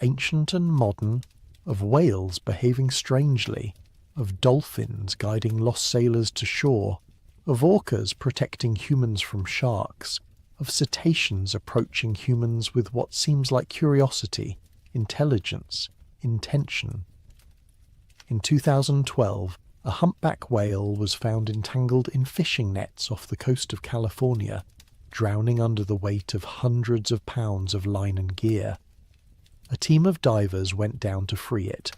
ancient and modern, of whales behaving strangely, of dolphins guiding lost sailors to shore, of orcas protecting humans from sharks, of cetaceans approaching humans with what seems like curiosity, intelligence, intention. In 2012, a humpback whale was found entangled in fishing nets off the coast of California, drowning under the weight of hundreds of pounds of line and gear. A team of divers went down to free it,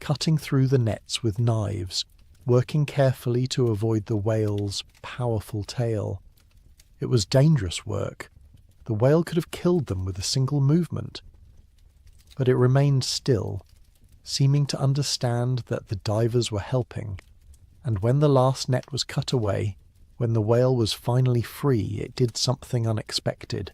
cutting through the nets with knives, working carefully to avoid the whale's powerful tail. It was dangerous work. The whale could have killed them with a single movement. But it remained still, seeming to understand that the divers were helping. And when the last net was cut away, when the whale was finally free, it did something unexpected.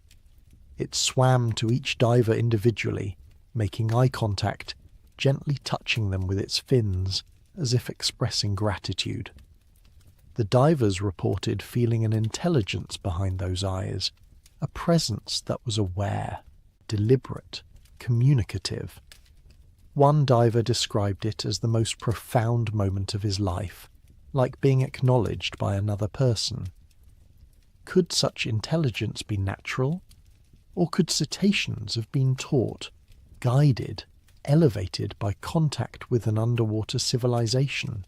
It swam to each diver individually, making eye contact, gently touching them with its fins, as if expressing gratitude. The divers reported feeling an intelligence behind those eyes, a presence that was aware, deliberate, communicative. One diver described it as the most profound moment of his life, like being acknowledged by another person. Could such intelligence be natural? Or could cetaceans have been taught, guided, elevated by contact with an underwater civilization?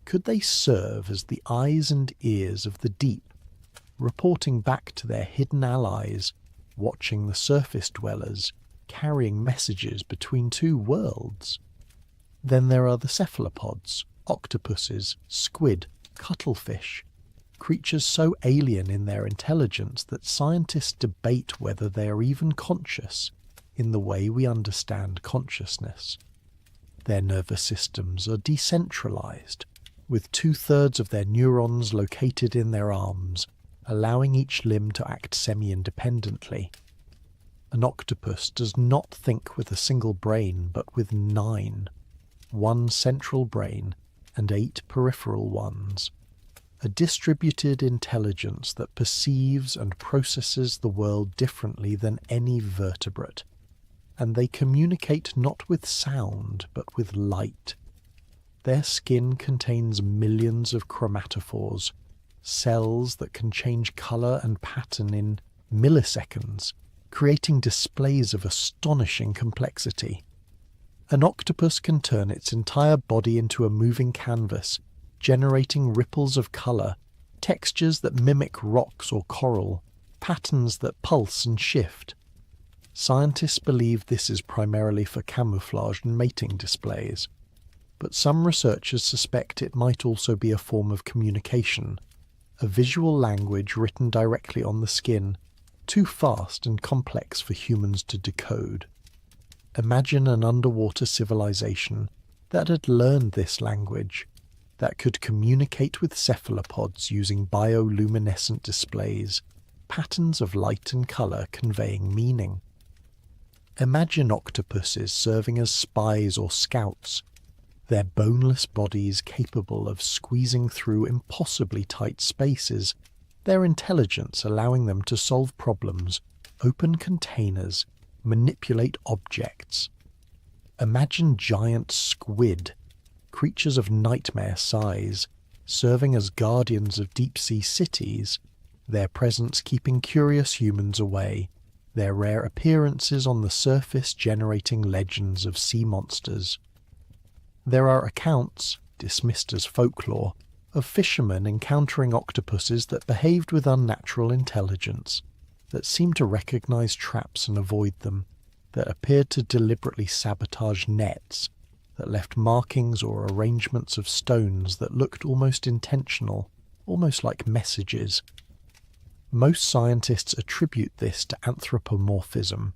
Could they serve as the eyes and ears of the deep, reporting back to their hidden allies, watching the surface dwellers, carrying messages between two worlds? Then there are the cephalopods, octopuses, squid, cuttlefish, creatures so alien in their intelligence that scientists debate whether they are even conscious in the way we understand consciousness. Their nervous systems are decentralized, with 2/3 of their neurons located in their arms, allowing each limb to act semi-independently. An octopus does not think with a single brain, but with 9, one central brain and 8 peripheral ones, a distributed intelligence that perceives and processes the world differently than any vertebrate. And they communicate not with sound, but with light. Their skin contains millions of chromatophores, cells that can change color and pattern in milliseconds, creating displays of astonishing complexity. An octopus can turn its entire body into a moving canvas, generating ripples of color, textures that mimic rocks or coral, patterns that pulse and shift. Scientists believe this is primarily for camouflage and mating displays, but some researchers suspect it might also be a form of communication, a visual language written directly on the skin, too fast and complex for humans to decode. Imagine an underwater civilization that had learned this language, that could communicate with cephalopods using bioluminescent displays, patterns of light and colour conveying meaning. Imagine octopuses serving as spies or scouts, their boneless bodies capable of squeezing through impossibly tight spaces, their intelligence allowing them to solve problems, open containers, manipulate objects. Imagine giant squid, creatures of nightmare size, serving as guardians of deep-sea cities, their presence keeping curious humans away, their rare appearances on the surface generating legends of sea monsters. There are accounts, dismissed as folklore, of fishermen encountering octopuses that behaved with unnatural intelligence, that seemed to recognize traps and avoid them, that appeared to deliberately sabotage nets, that left markings or arrangements of stones that looked almost intentional, almost like messages. Most scientists attribute this to anthropomorphism,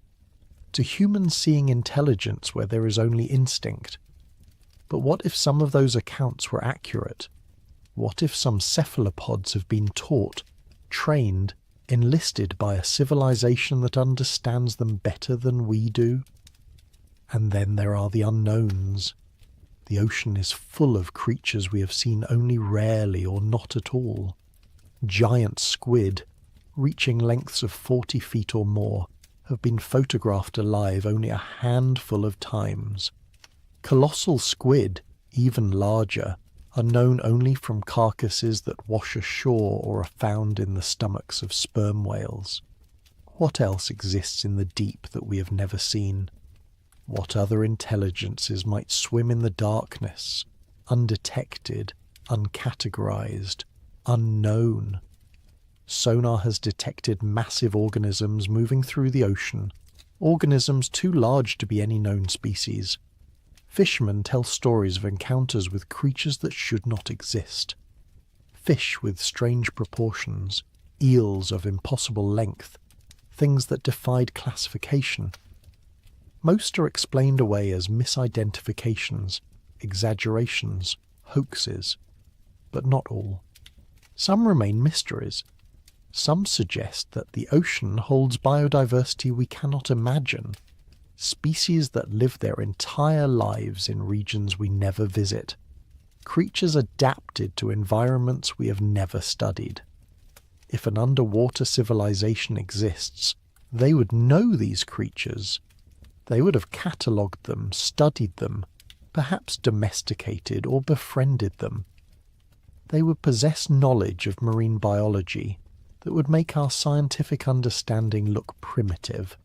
to humans seeing intelligence where there is only instinct. But what if some of those accounts were accurate? What if some cephalopods have been taught, trained, enlisted by a civilization that understands them better than we do? And then there are the unknowns. The ocean is full of creatures we have seen only rarely or not at all. Giant squid, reaching lengths of 40 feet or more, have been photographed alive only a handful of times. Colossal squid, even larger, are known only from carcasses that wash ashore or are found in the stomachs of sperm whales. What else exists in the deep that we have never seen? What other intelligences might swim in the darkness, undetected, uncategorized, unknown? Sonar has detected massive organisms moving through the ocean, organisms too large to be any known species. Fishermen tell stories of encounters with creatures that should not exist. Fish with strange proportions, eels of impossible length, things that defied classification. Most are explained away as misidentifications, exaggerations, hoaxes, but not all. Some remain mysteries. Some suggest that the ocean holds biodiversity we cannot imagine, species that live their entire lives in regions we never visit, creatures adapted to environments we have never studied. If an underwater civilization exists, they would know these creatures. They would have catalogued them, studied them, perhaps domesticated or befriended them. They would possess knowledge of marine biology that would make our scientific understanding look primitive,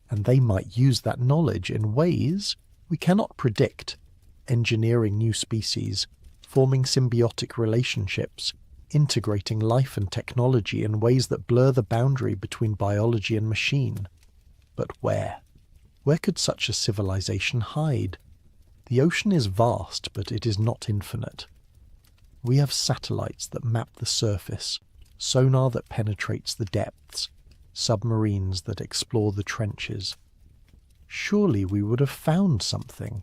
and they might use that knowledge in ways we cannot predict, engineering new species, forming symbiotic relationships, integrating life and technology in ways that blur the boundary between biology and machine. But where? Where could such a civilization hide? The ocean is vast, but it is not infinite. We have satellites that map the surface, sonar that penetrates the depths, submarines that explore the trenches. Surely we would have found something,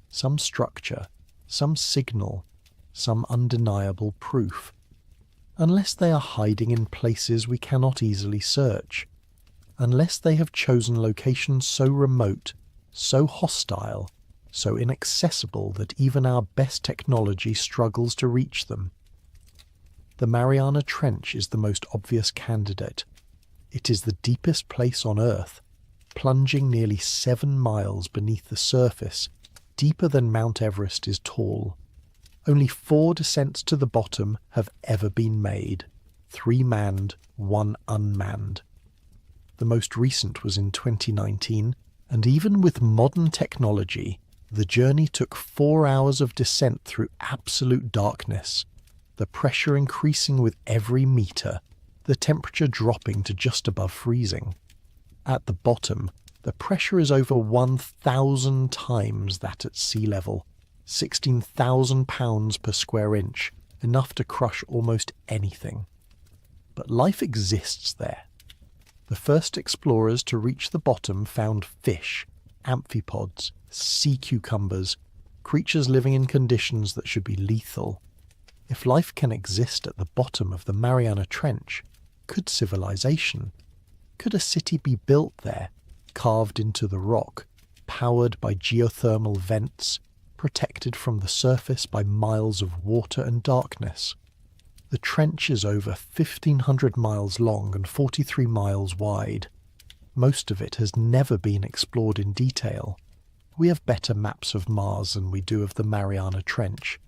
some structure, some signal, some undeniable proof. Unless they are hiding in places we cannot easily search, unless they have chosen locations so remote, so hostile, so inaccessible that even our best technology struggles to reach them. The Mariana Trench is the most obvious candidate. It is the deepest place on Earth, plunging nearly 7 miles beneath the surface, deeper than Mount Everest is tall. Only 4 descents to the bottom have ever been made, 3 manned, 1 unmanned. The most recent was in 2019, and even with modern technology, the journey took 4 hours of descent through absolute darkness, the pressure increasing with every meter, the temperature dropping to just above freezing. At the bottom, The pressure is over 1,000 times that at sea level, 16,000 pounds per square inch, enough to crush almost anything. But life exists there. The first explorers to reach the bottom found fish, amphipods, sea cucumbers, creatures living in conditions that should be lethal. If life can exist at the bottom of the Mariana Trench, could civilization? Could a city be built there, carved into the rock, powered by geothermal vents, protected from the surface by miles of water and darkness? The trench is over 1,500 miles long and 43 miles wide. Most of it has never been explored in detail. We have better maps of Mars than we do of the Mariana Trench.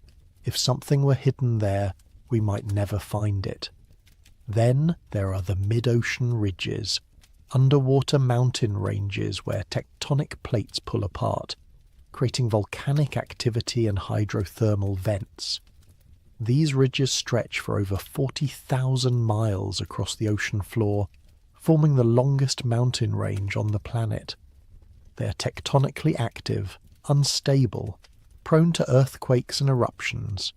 If something were hidden there, we might never find it. Then there are the mid-ocean ridges, underwater mountain ranges where tectonic plates pull apart, creating volcanic activity and hydrothermal vents. These ridges stretch for over 40,000 miles across the ocean floor, forming the longest mountain range on the planet. They are tectonically active, unstable, prone to earthquakes and eruptions.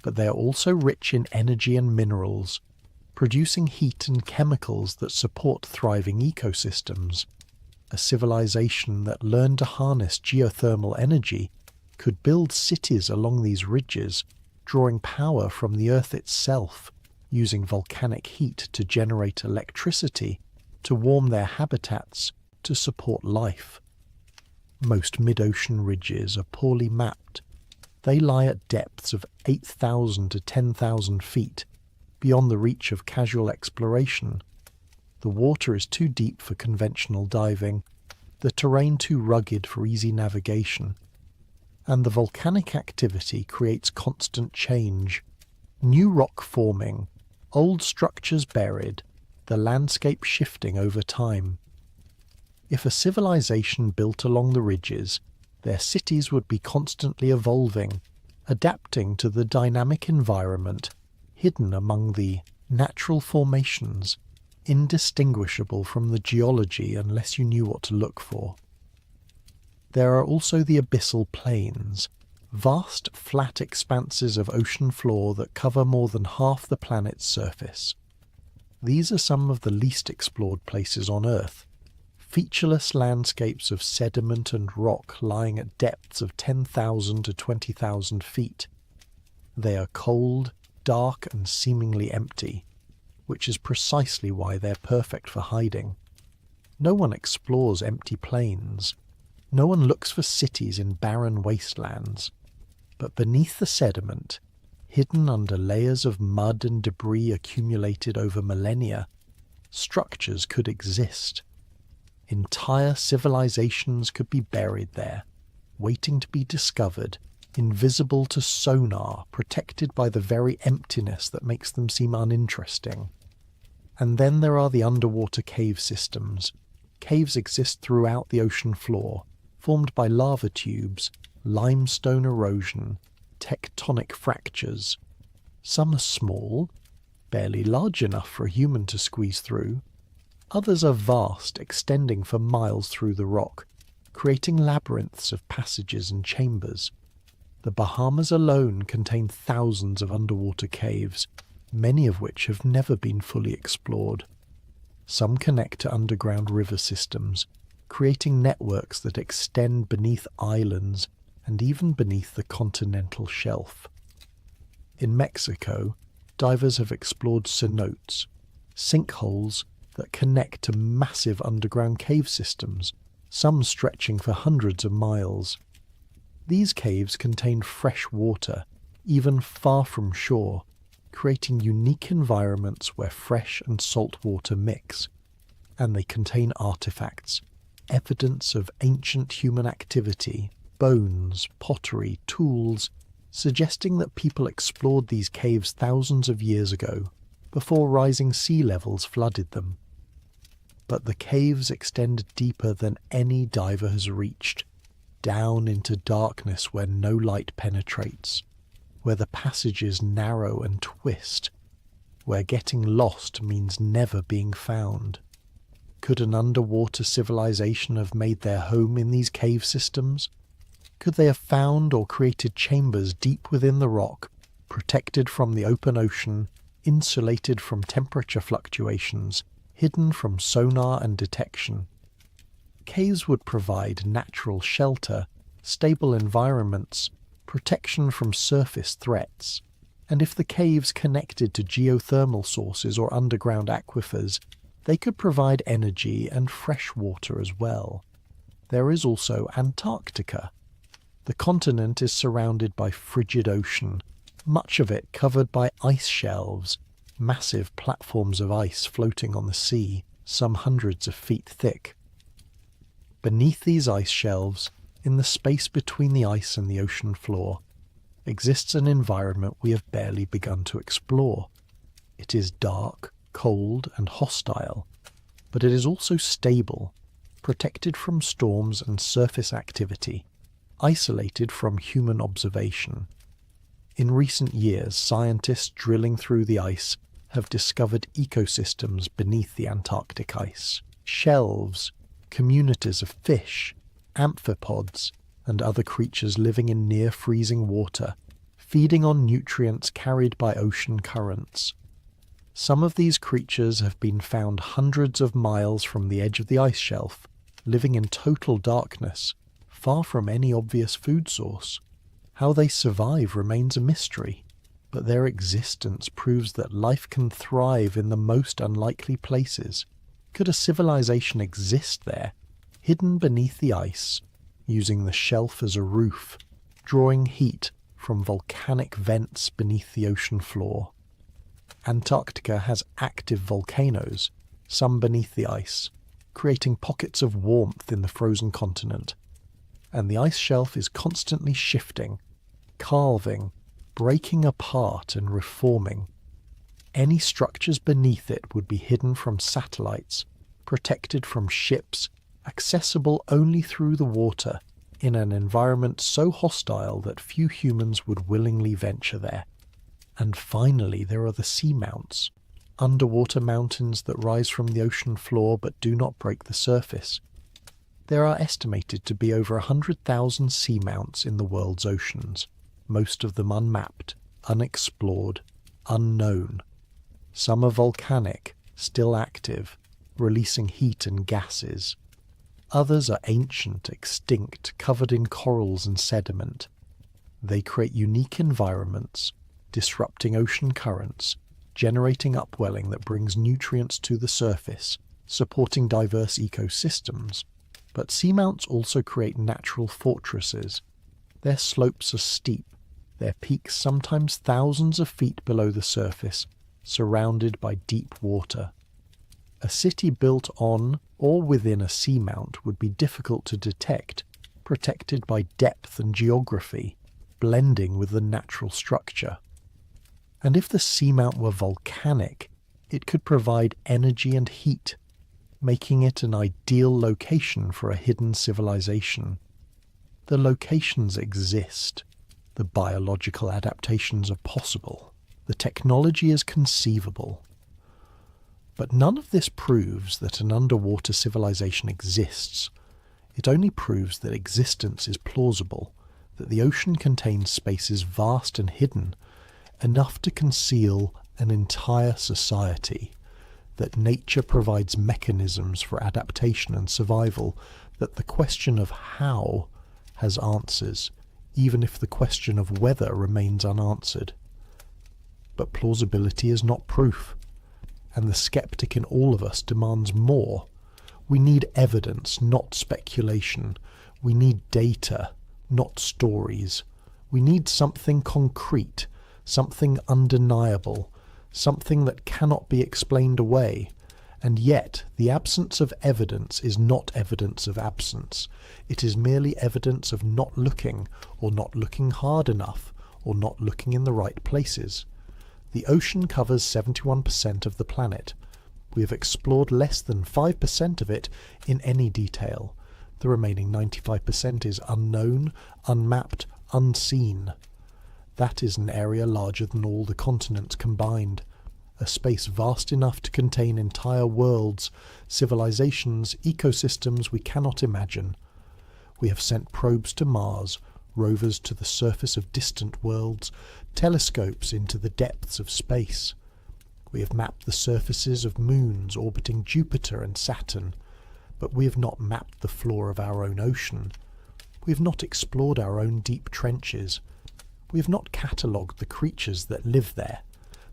But they are also rich in energy and minerals, producing heat and chemicals that support thriving ecosystems. A civilization that learned to harness geothermal energy could build cities along these ridges, drawing power from the Earth itself, using volcanic heat to generate electricity, to warm their habitats, to support life. Most mid-ocean ridges are poorly mapped. They lie at depths of 8,000 to 10,000 feet, beyond the reach of casual exploration. The water is too deep for conventional diving, the terrain too rugged for easy navigation. And the volcanic activity creates constant change. New rock forming, old structures buried, the landscape shifting over time. If a civilization built along the ridges, their cities would be constantly evolving, adapting to the dynamic environment hidden among the natural formations, indistinguishable from the geology unless you knew what to look for. There are also the abyssal plains, vast flat expanses of ocean floor that cover more than half the planet's surface. These are some of the least explored places on Earth, featureless landscapes of sediment and rock lying at depths of 10,000 to 20,000 feet. They are cold, dark and seemingly empty, which is precisely why they're perfect for hiding. No one explores empty plains. No one looks for cities in barren wastelands. But beneath the sediment, hidden under layers of mud and debris accumulated over millennia, structures could exist. Entire civilizations could be buried there, waiting to be discovered, invisible to sonar, protected by the very emptiness that makes them seem uninteresting. And then there are the underwater cave systems. Caves exist throughout the ocean floor, formed by lava tubes, limestone erosion, tectonic fractures. Some are small, barely large enough for a human to squeeze through. Others are vast, extending for miles through the rock, creating labyrinths of passages and chambers. The Bahamas alone contain thousands of underwater caves, many of which have never been fully explored. Some connect to underground river systems, creating networks that extend beneath islands and even beneath the continental shelf. In Mexico, divers have explored cenotes, sinkholes that connect to massive underground cave systems, some stretching for hundreds of miles. These caves contain fresh water, even far from shore, creating unique environments where fresh and salt water mix. And they contain artifacts, evidence of ancient human activity, bones, pottery, tools, suggesting that people explored these caves thousands of years ago, before rising sea levels flooded them. But the caves extend deeper than any diver has reached, down into darkness where no light penetrates, where the passages narrow and twist, where getting lost means never being found. Could an underwater civilization have made their home in these cave systems? Could they have found or created chambers deep within the rock, protected from the open ocean, insulated from temperature fluctuations, hidden from sonar and detection? Caves would provide natural shelter, stable environments, protection from surface threats, and if the caves connected to geothermal sources or underground aquifers, they could provide energy and fresh water as well. There is also Antarctica. The continent is surrounded by frigid ocean, much of it covered by ice shelves, massive platforms of ice floating on the sea, some hundreds of feet thick. Beneath these ice shelves, in the space between the ice and the ocean floor, exists an environment we have barely begun to explore. It is dark, cold, and hostile, but it is also stable, protected from storms and surface activity, isolated from human observation. In recent years, scientists drilling through the ice have discovered ecosystems beneath the Antarctic ice, shelves, communities of fish, amphipods, and other creatures living in near-freezing water, feeding on nutrients carried by ocean currents. Some of these creatures have been found hundreds of miles from the edge of the ice shelf, living in total darkness, far from any obvious food source. How they survive remains a mystery, but their existence proves that life can thrive in the most unlikely places. Could a civilization exist there, hidden beneath the ice, using the shelf as a roof, drawing heat from volcanic vents beneath the ocean floor? Antarctica has active volcanoes, some beneath the ice, creating pockets of warmth in the frozen continent. And the ice shelf is constantly shifting, carving, breaking apart and reforming. Any structures beneath it would be hidden from satellites, protected from ships, accessible only through the water, in an environment so hostile that few humans would willingly venture there. And finally, there are the seamounts, underwater mountains that rise from the ocean floor but do not break the surface. There are estimated to be over 100,000 seamounts in the world's oceans, most of them unmapped, unexplored, unknown. Some are volcanic, still active, releasing heat and gases. Others are ancient, extinct, covered in corals and sediment. They create unique environments, disrupting ocean currents, generating upwelling that brings nutrients to the surface, supporting diverse ecosystems. But seamounts also create natural fortresses. Their slopes are steep, their peaks sometimes thousands of feet below the surface, surrounded by deep water. A city built on or within a seamount would be difficult to detect, protected by depth and geography, blending with the natural structure. And if the seamount were volcanic, it could provide energy and heat, making it an ideal location for a hidden civilization. The locations exist. The biological adaptations are possible. The technology is conceivable. But none of this proves that an underwater civilization exists. It only proves that existence is plausible, that the ocean contains spaces vast and hidden, enough to conceal an entire society, that nature provides mechanisms for adaptation and survival, that the question of how has answers, even if the question of whether remains unanswered. But plausibility is not proof, and the skeptic in all of us demands more. We need evidence, not speculation. We need data, not stories. We need something concrete, something undeniable, something that cannot be explained away. And yet, the absence of evidence is not evidence of absence. It is merely evidence of not looking, or not looking hard enough, or not looking in the right places. The ocean covers 71% of the planet. We have explored less than 5% of it in any detail. The remaining 95% is unknown, unmapped, unseen. That is an area larger than all the continents combined. a space vast enough to contain entire worlds, civilizations, ecosystems we cannot imagine. We have sent probes to Mars, rovers to the surface of distant worlds, telescopes into the depths of space. We have mapped the surfaces of moons orbiting Jupiter and Saturn, but we have not mapped the floor of our own ocean. We have not explored our own deep trenches. We have not catalogued the creatures that live there,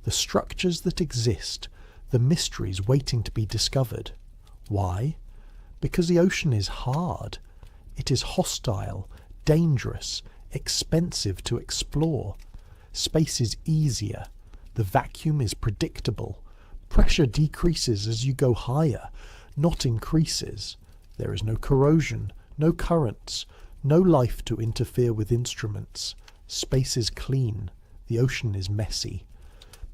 the structures that exist, the mysteries waiting to be discovered. Why? Because the ocean is hard. It is hostile, dangerous, expensive to explore. Space is easier. The vacuum is predictable. Pressure decreases as you go higher, not increases. There is no corrosion, no currents, no life to interfere with instruments. Space is clean. The ocean is messy.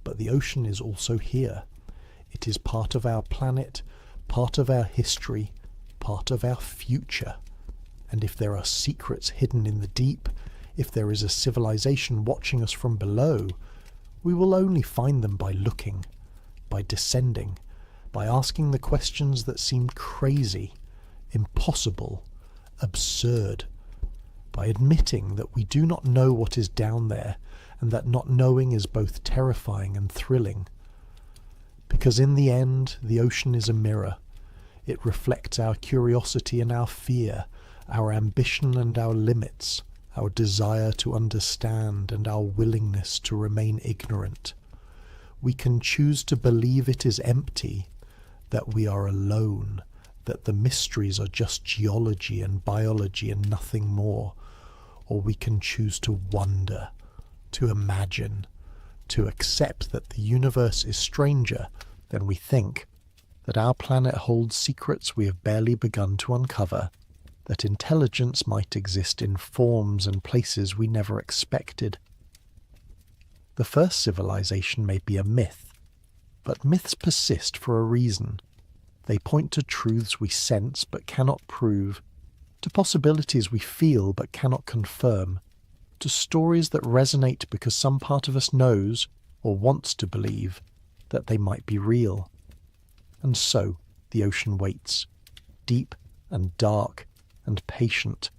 But the ocean is also here. It is part of our planet, part of our history, part of our future. And if there are secrets hidden in the deep, if there is a civilization watching us from below, we will only find them by looking, by descending, by asking the questions that seem crazy, impossible, absurd, by admitting that we do not know what is down there, and that not knowing is both terrifying and thrilling. Because in the end, the ocean is a mirror. It reflects our curiosity and our fear, our ambition and our limits, our desire to understand and our willingness to remain ignorant. We can choose to believe it is empty, that we are alone, that the mysteries are just geology and biology and nothing more. Or we can choose to wonder, to imagine, to accept that the universe is stranger than we think, that our planet holds secrets we have barely begun to uncover, that intelligence might exist in forms and places we never expected. The first civilization may be a myth, but myths persist for a reason. They point to truths we sense but cannot prove, to possibilities we feel but cannot confirm, to stories that resonate because some part of us knows, or wants to believe, that they might be real. And so the ocean waits, deep and dark and patient,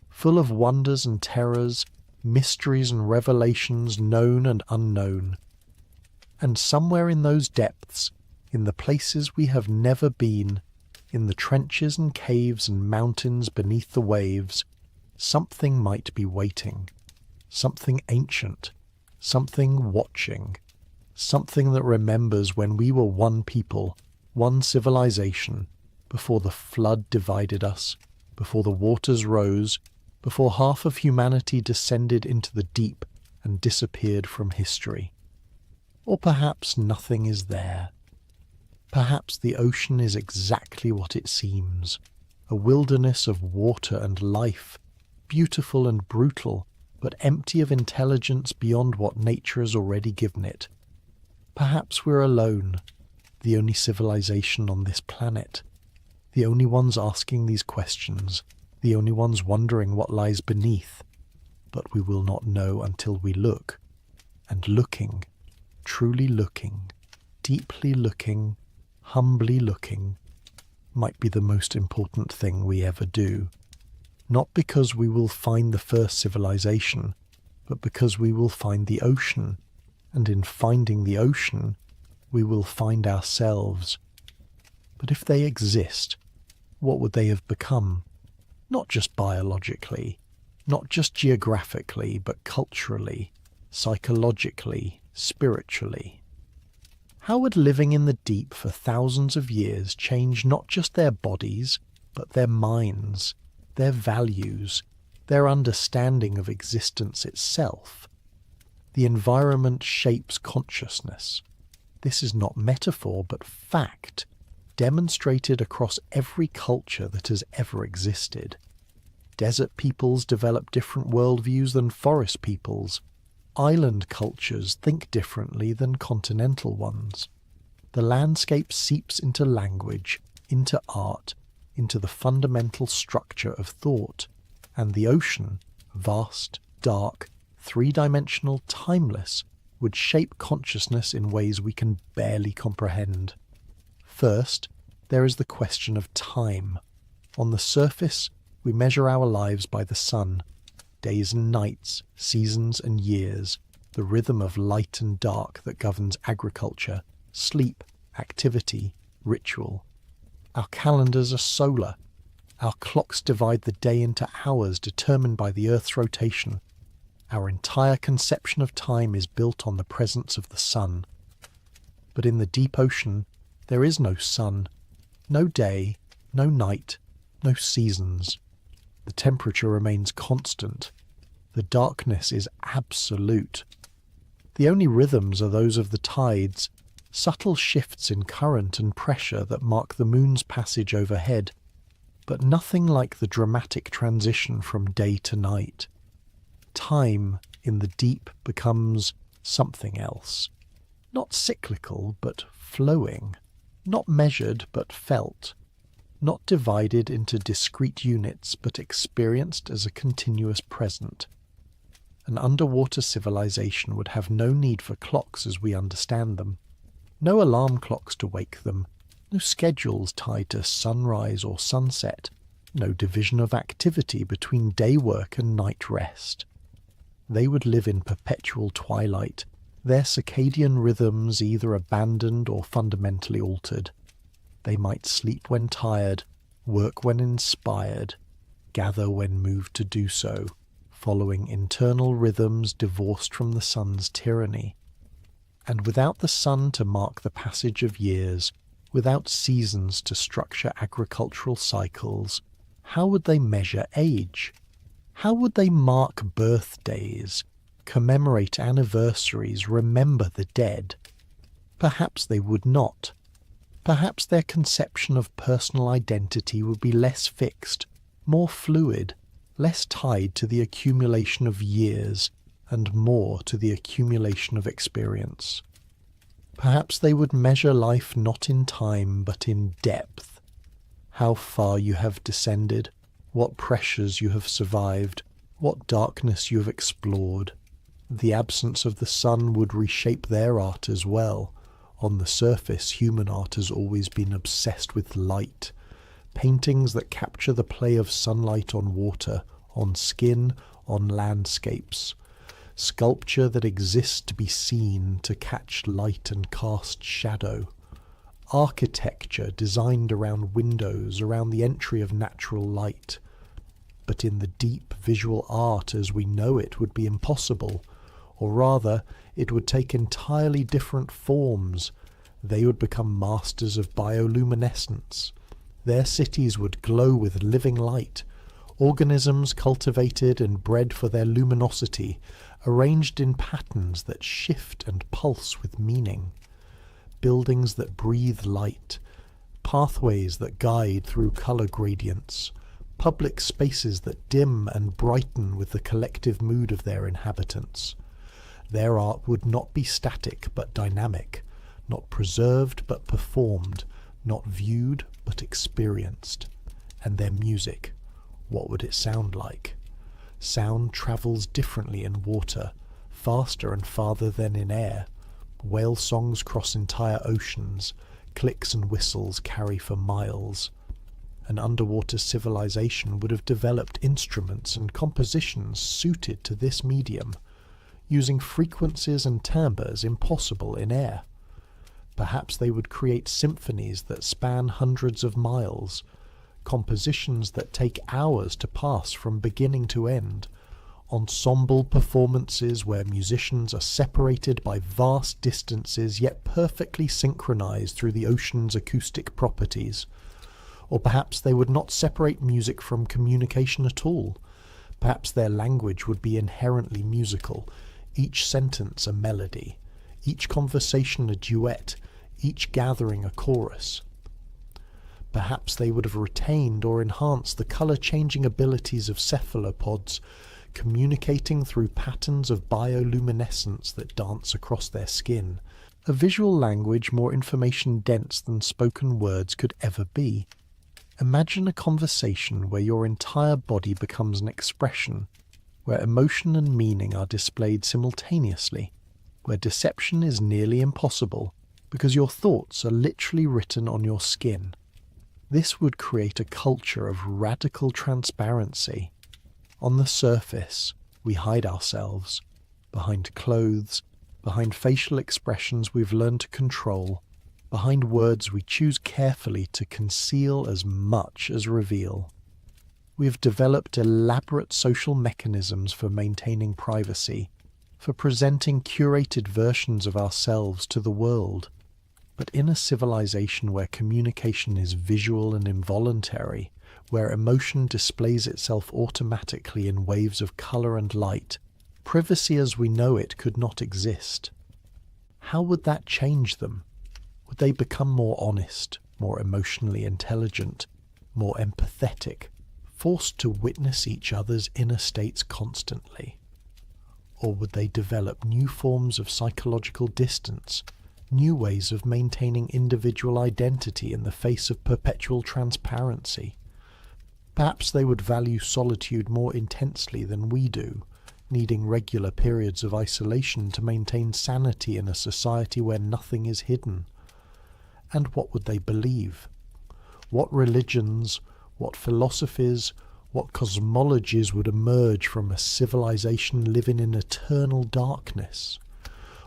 full of wonders and terrors, mysteries and revelations known and unknown. And somewhere in those depths, in the places we have never been, in the trenches and caves and mountains beneath the waves, something might be waiting, something ancient, something watching, something that remembers when we were one people, one civilization, before the flood divided us, before the waters rose, before half of humanity descended into the deep and disappeared from history. Or perhaps nothing is there. Perhaps the ocean is exactly what it seems, a wilderness of water and life, beautiful and brutal, but empty of intelligence beyond what nature has already given it. Perhaps we're alone, the only civilization on this planet, the only ones asking these questions, the only ones wondering what lies beneath, but we will not know until we look, and looking, truly looking, deeply looking, humbly looking, might be the most important thing we ever do. Not because we will find the first civilization, but because we will find the ocean, and in finding the ocean, we will find ourselves. But if they exist, what would they have become? Not just biologically, not just geographically, but culturally, psychologically, spiritually. How would living in the deep for thousands of years change not just their bodies, but their minds, their values, their understanding of existence itself? The environment shapes consciousness. This is not metaphor, but fact, demonstrated across every culture that has ever existed. Desert peoples develop different worldviews than forest peoples. Island cultures think differently than continental ones. The landscape seeps into language, into art, into the fundamental structure of thought, and the ocean, vast, dark, three-dimensional, timeless, would shape consciousness in ways we can barely comprehend. First, there is the question of time. On the surface, we measure our lives by the sun, days and nights, seasons and years, the rhythm of light and dark that governs agriculture, sleep, activity, ritual. Our calendars are solar. Our clocks divide the day into hours determined by the Earth's rotation. Our entire conception of time is built on the presence of the sun. But in the deep ocean, there is no sun, no day, no night, no seasons. The temperature remains constant. The darkness is absolute. The only rhythms are those of the tides, subtle shifts in current and pressure that mark the moon's passage overhead, but nothing like the dramatic transition from day to night. Time in the deep becomes something else. Not cyclical, but flowing. Not measured, but felt. Not divided into discrete units, but experienced as a continuous present. An underwater civilization would have no need for clocks as we understand them. No alarm clocks to wake them. No schedules tied to sunrise or sunset. No division of activity between day work and night rest. They would live in perpetual twilight, their circadian rhythms either abandoned or fundamentally altered. They might sleep when tired, work when inspired, gather when moved to do so, following internal rhythms divorced from the sun's tyranny. And without the sun to mark the passage of years, without seasons to structure agricultural cycles, how would they measure age? How would they mark birthdays, commemorate anniversaries, remember the dead? Perhaps they would not. Perhaps their conception of personal identity would be less fixed, more fluid, less tied to the accumulation of years and more to the accumulation of experience. Perhaps they would measure life not in time but in depth. How far you have descended, what pressures you have survived, what darkness you have explored. The absence of the sun would reshape their art as well. On the surface, human art has always been obsessed with light. Paintings that capture the play of sunlight on water, on skin, on landscapes. Sculpture that exists to be seen, to catch light and cast shadow. Architecture designed around windows, around the entry of natural light. But in the deep, visual art as we know it would be impossible. Or rather, it would take entirely different forms. They would become masters of bioluminescence. Their cities would glow with living light, organisms cultivated and bred for their luminosity, arranged in patterns that shift and pulse with meaning. Buildings that breathe light, pathways that guide through colour gradients, public spaces that dim and brighten with the collective mood of their inhabitants. Their art would not be static but dynamic, not preserved but performed, not viewed but experienced. And their music, what would it sound like? Sound travels differently in water, faster and farther than in air. Whale songs cross entire oceans, clicks and whistles carry for miles. An underwater civilization would have developed instruments and compositions suited to this medium, using frequencies and timbres impossible in air. Perhaps they would create symphonies that span hundreds of miles, compositions that take hours to pass from beginning to end, ensemble performances where musicians are separated by vast distances yet perfectly synchronized through the ocean's acoustic properties. Or perhaps they would not separate music from communication at all. Perhaps their language would be inherently musical, each sentence a melody, each conversation a duet, each gathering a chorus. Perhaps they would have retained or enhanced the colour-changing abilities of cephalopods, communicating through patterns of bioluminescence that dance across their skin, a visual language more information-dense than spoken words could ever be. Imagine a conversation where your entire body becomes an expression, where emotion and meaning are displayed simultaneously, where deception is nearly impossible because your thoughts are literally written on your skin. This would create a culture of radical transparency. On the surface, we hide ourselves behind clothes, behind facial expressions we've learned to control, behind words we choose carefully to conceal as much as reveal. We have developed elaborate social mechanisms for maintaining privacy, for presenting curated versions of ourselves to the world. But in a civilization where communication is visual and involuntary, where emotion displays itself automatically in waves of color and light, privacy as we know it could not exist. How would that change them? Would they become more honest, more emotionally intelligent, more empathetic, forced to witness each other's inner states constantly? Or would they develop new forms of psychological distance, new ways of maintaining individual identity in the face of perpetual transparency? Perhaps they would value solitude more intensely than we do, needing regular periods of isolation to maintain sanity in a society where nothing is hidden. And what would they believe? What religions, what philosophies, what cosmologies would emerge from a civilization living in eternal darkness?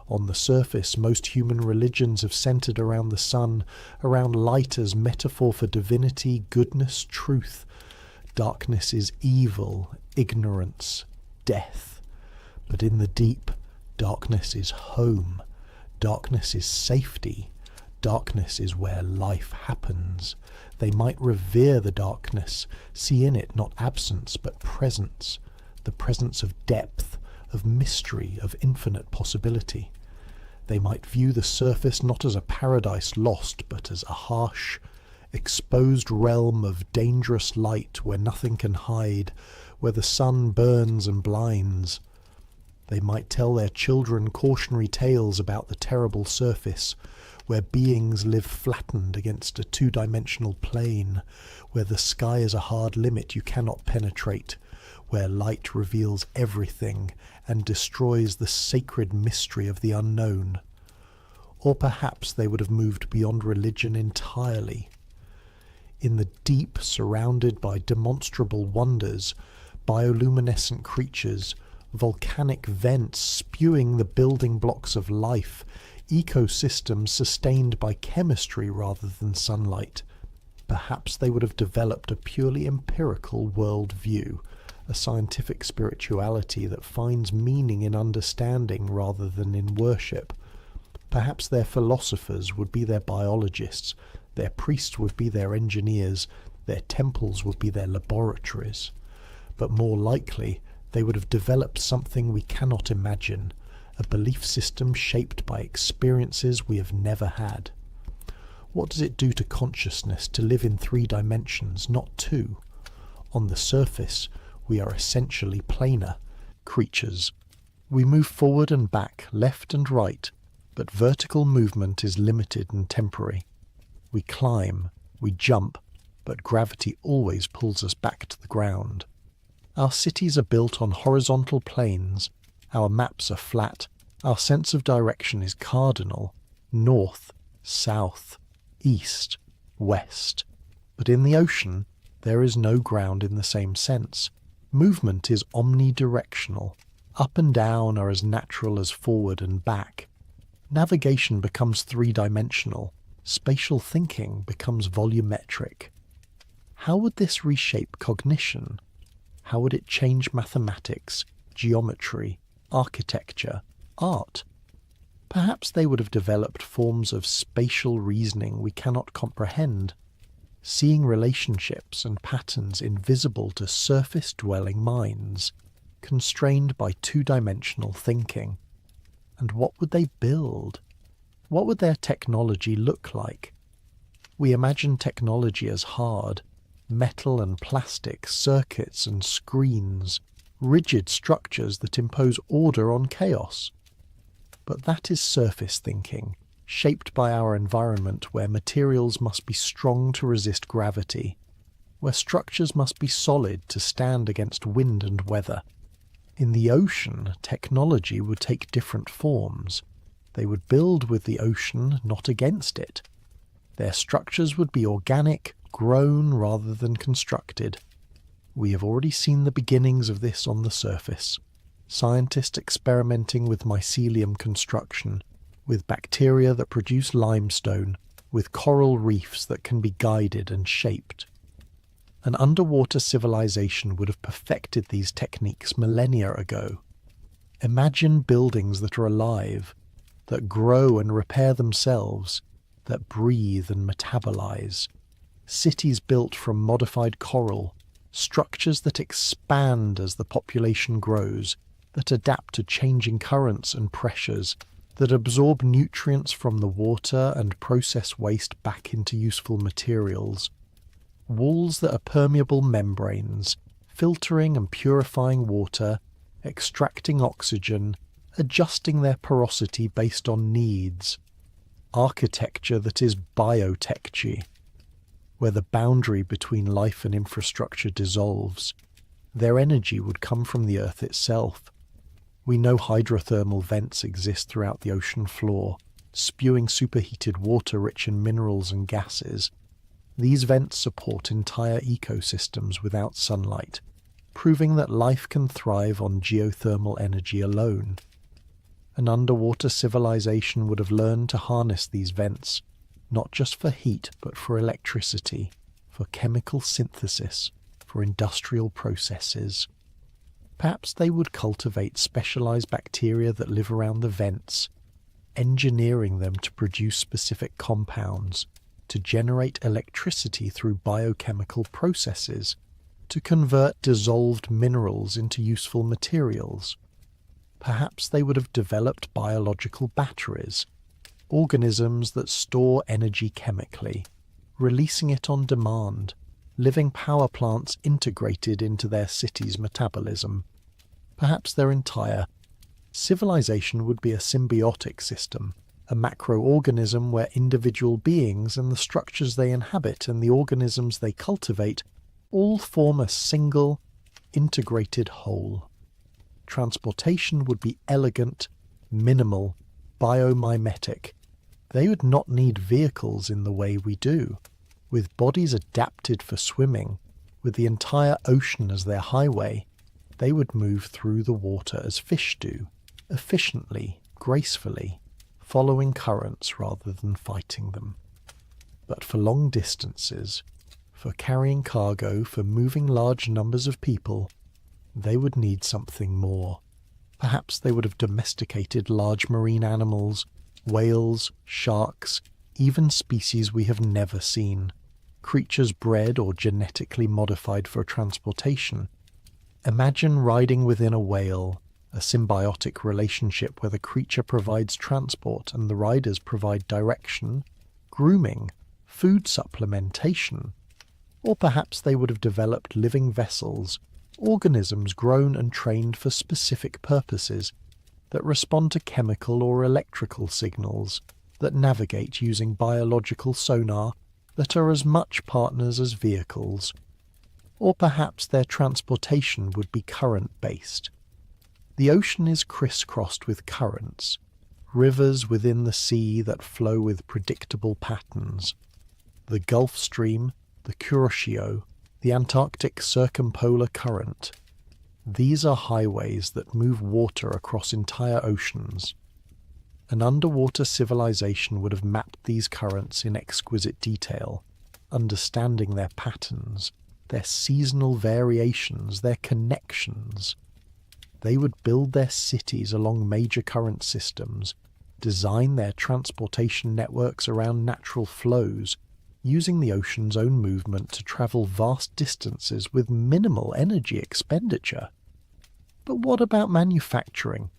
On the surface, most human religions have centered around the sun, around light as metaphor for divinity, goodness, truth. Darkness is evil, ignorance, death. But in the deep, darkness is home. Darkness is safety. Darkness is where life happens. They might revere the darkness, see in it not absence but presence, the presence of depth, of mystery, of infinite possibility. They might view the surface not as a paradise lost, but as a harsh, exposed realm of dangerous light where nothing can hide, where the sun burns and blinds. They might tell their children cautionary tales about the terrible surface, where beings live flattened against a two-dimensional plane, where the sky is a hard limit you cannot penetrate, where light reveals everything and destroys the sacred mystery of the unknown. Or perhaps they would have moved beyond religion entirely. In the deep, surrounded by demonstrable wonders, bioluminescent creatures, volcanic vents spewing the building blocks of life, ecosystems sustained by chemistry rather than sunlight, perhaps they would have developed a purely empirical worldview, a scientific spirituality that finds meaning in understanding rather than in worship. Perhaps their philosophers would be their biologists, their priests would be their engineers, their temples would be their laboratories. But more likely, they would have developed something we cannot imagine, a belief system shaped by experiences we have never had. What does it do to consciousness to live in 3 dimensions, not 2? On the surface, we are essentially planar creatures. We move forward and back, left and right, but vertical movement is limited and temporary. We climb, we jump, but gravity always pulls us back to the ground. Our cities are built on horizontal planes, our maps are flat, our sense of direction is cardinal, north, south, east, west. But in the ocean, there is no ground in the same sense. Movement is omnidirectional. Up and down are as natural as forward and back. Navigation becomes 3-dimensional. Spatial thinking becomes volumetric. How would this reshape cognition? How would it change mathematics, geometry, architecture, art? Perhaps they would have developed forms of spatial reasoning we cannot comprehend, seeing relationships and patterns invisible to surface-dwelling minds, constrained by 2-dimensional thinking. And what would they build? What would their technology look like? We imagine technology as hard, metal and plastic, circuits and screens, rigid structures that impose order on chaos. But that is surface thinking, shaped by our environment where materials must be strong to resist gravity, where structures must be solid to stand against wind and weather. In the ocean, technology would take different forms. They would build with the ocean, not against it. Their structures would be organic, grown rather than constructed. We have already seen the beginnings of this on the surface. Scientists experimenting with mycelium construction, with bacteria that produce limestone, with coral reefs that can be guided and shaped. An underwater civilization would have perfected these techniques millennia ago. Imagine buildings that are alive, that grow and repair themselves, that breathe and metabolize. Cities built from modified coral, structures that expand as the population grows, that adapt to changing currents and pressures, that absorb nutrients from the water and process waste back into useful materials. Walls that are permeable membranes, filtering and purifying water, extracting oxygen, adjusting their porosity based on needs. Architecture that is biotechgy, where the boundary between life and infrastructure dissolves. Their energy would come from the earth itself. We know hydrothermal vents exist throughout the ocean floor, spewing superheated water rich in minerals and gases. These vents support entire ecosystems without sunlight, proving that life can thrive on geothermal energy alone. An underwater civilization would have learned to harness these vents, not just for heat but for electricity, for chemical synthesis, for industrial processes. Perhaps they would cultivate specialized bacteria that live around the vents, engineering them to produce specific compounds, to generate electricity through biochemical processes, to convert dissolved minerals into useful materials. Perhaps they would have developed biological batteries, organisms that store energy chemically, releasing it on demand, living power plants integrated into their city's metabolism. Perhaps their entire civilization would be a symbiotic system, a macroorganism where individual beings and the structures they inhabit and the organisms they cultivate all form a single, integrated whole. Transportation would be elegant, minimal, biomimetic. They would not need vehicles in the way we do. With bodies adapted for swimming, with the entire ocean as their highway, they would move through the water as fish do, efficiently, gracefully, following currents rather than fighting them. But for long distances, for carrying cargo, for moving large numbers of people, they would need something more. Perhaps they would have domesticated large marine animals, whales, sharks, even species we have never seen, creatures bred or genetically modified for transportation. Imagine riding within a whale, a symbiotic relationship where the creature provides transport and the riders provide direction, grooming, food supplementation. Or perhaps they would have developed living vessels, organisms grown and trained for specific purposes, that respond to chemical or electrical signals, that navigate using biological sonar, that are as much partners as vehicles. Or perhaps their transportation would be current-based. The ocean is crisscrossed with currents, rivers within the sea that flow with predictable patterns. The Gulf Stream, the Kuroshio, the Antarctic Circumpolar Current. These are highways that move water across entire oceans. An underwater civilization would have mapped these currents in exquisite detail, understanding their patterns, their seasonal variations, their connections. They would build their cities along major current systems, design their transportation networks around natural flows, using the ocean's own movement to travel vast distances with minimal energy expenditure. But what about manufacturing?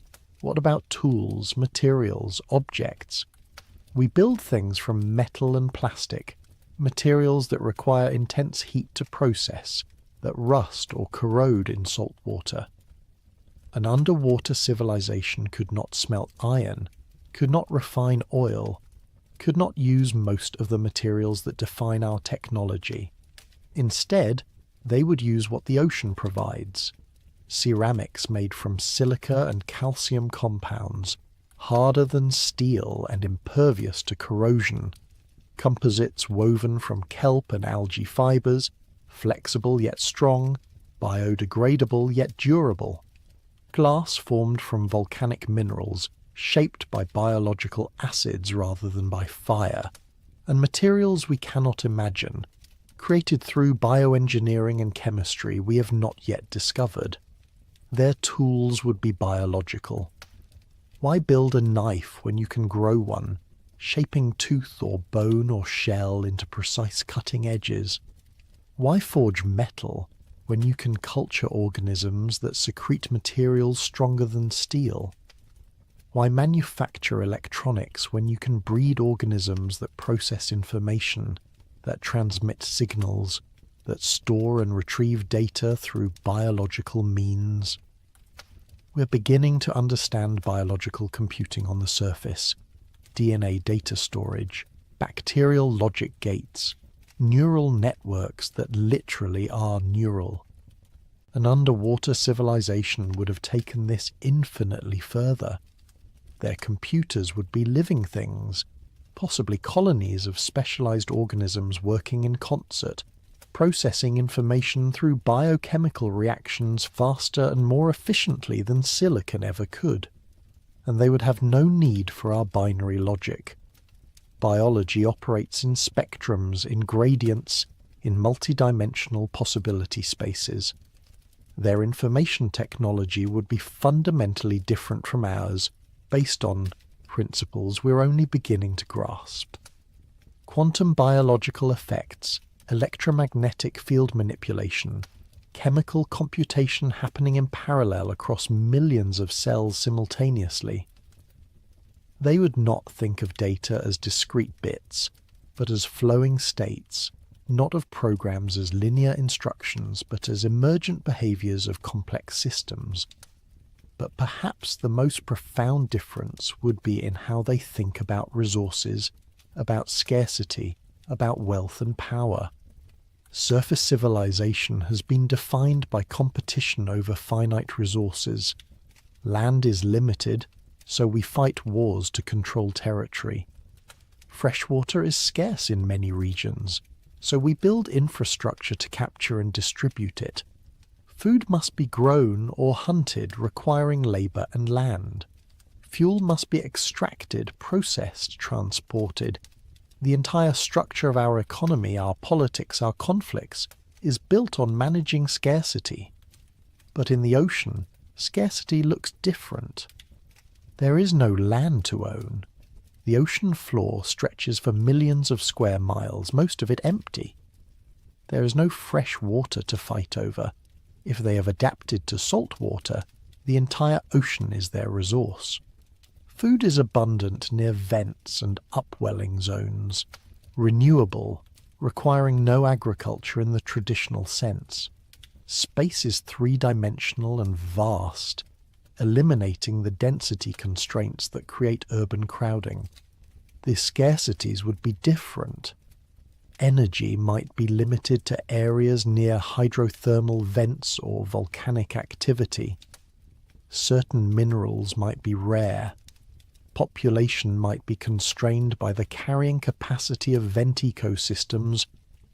What about tools, materials, objects? We build things from metal and plastic, materials that require intense heat to process, that rust or corrode in salt water. An underwater civilization could not smelt iron, could not refine oil, could not use most of the materials that define our technology. Instead, they would use what the ocean provides. Ceramics made from silica and calcium compounds, harder than steel and impervious to corrosion, composites woven from kelp and algae fibers, flexible yet strong, biodegradable yet durable, glass formed from volcanic minerals, shaped by biological acids rather than by fire, and materials we cannot imagine, created through bioengineering and chemistry we have not yet discovered. Their tools would be biological. Why build a knife when you can grow one, shaping tooth or bone or shell into precise cutting edges? Why forge metal when you can culture organisms that secrete materials stronger than steel? Why manufacture electronics when you can breed organisms that process information, that transmit signals, that store and retrieve data through biological means? We're beginning to understand biological computing on the surface, DNA data storage, bacterial logic gates, neural networks that literally are neural. An underwater civilization would have taken this infinitely further. Their computers would be living things, possibly colonies of specialized organisms working in concert, processing information through biochemical reactions faster and more efficiently than silicon ever could. And they would have no need for our binary logic. Biology operates in spectrums, in gradients, in multidimensional possibility spaces. Their information technology would be fundamentally different from ours, based on principles we're only beginning to grasp. Quantum biological effects, electromagnetic field manipulation, chemical computation happening in parallel across millions of cells simultaneously. They would not think of data as discrete bits, but as flowing states, not of programs as linear instructions, but as emergent behaviors of complex systems. But perhaps the most profound difference would be in how they think about resources, about scarcity, about wealth and power. Surface civilization has been defined by competition over finite resources. Land is limited, so we fight wars to control territory. Freshwater is scarce in many regions, so we build infrastructure to capture and distribute it. Food must be grown or hunted, requiring labor and land. Fuel must be extracted, processed, transported. The entire structure of our economy, our politics, our conflicts, is built on managing scarcity. But in the ocean, scarcity looks different. There is no land to own. The ocean floor stretches for millions of square miles, most of it empty. There is no fresh water to fight over. If they have adapted to salt water, the entire ocean is their resource. Food is abundant near vents and upwelling zones, renewable, requiring no agriculture in the traditional sense. Space is three-dimensional and vast, eliminating the density constraints that create urban crowding. The scarcities would be different. Energy might be limited to areas near hydrothermal vents or volcanic activity. Certain minerals might be rare. Population might be constrained by the carrying capacity of vent ecosystems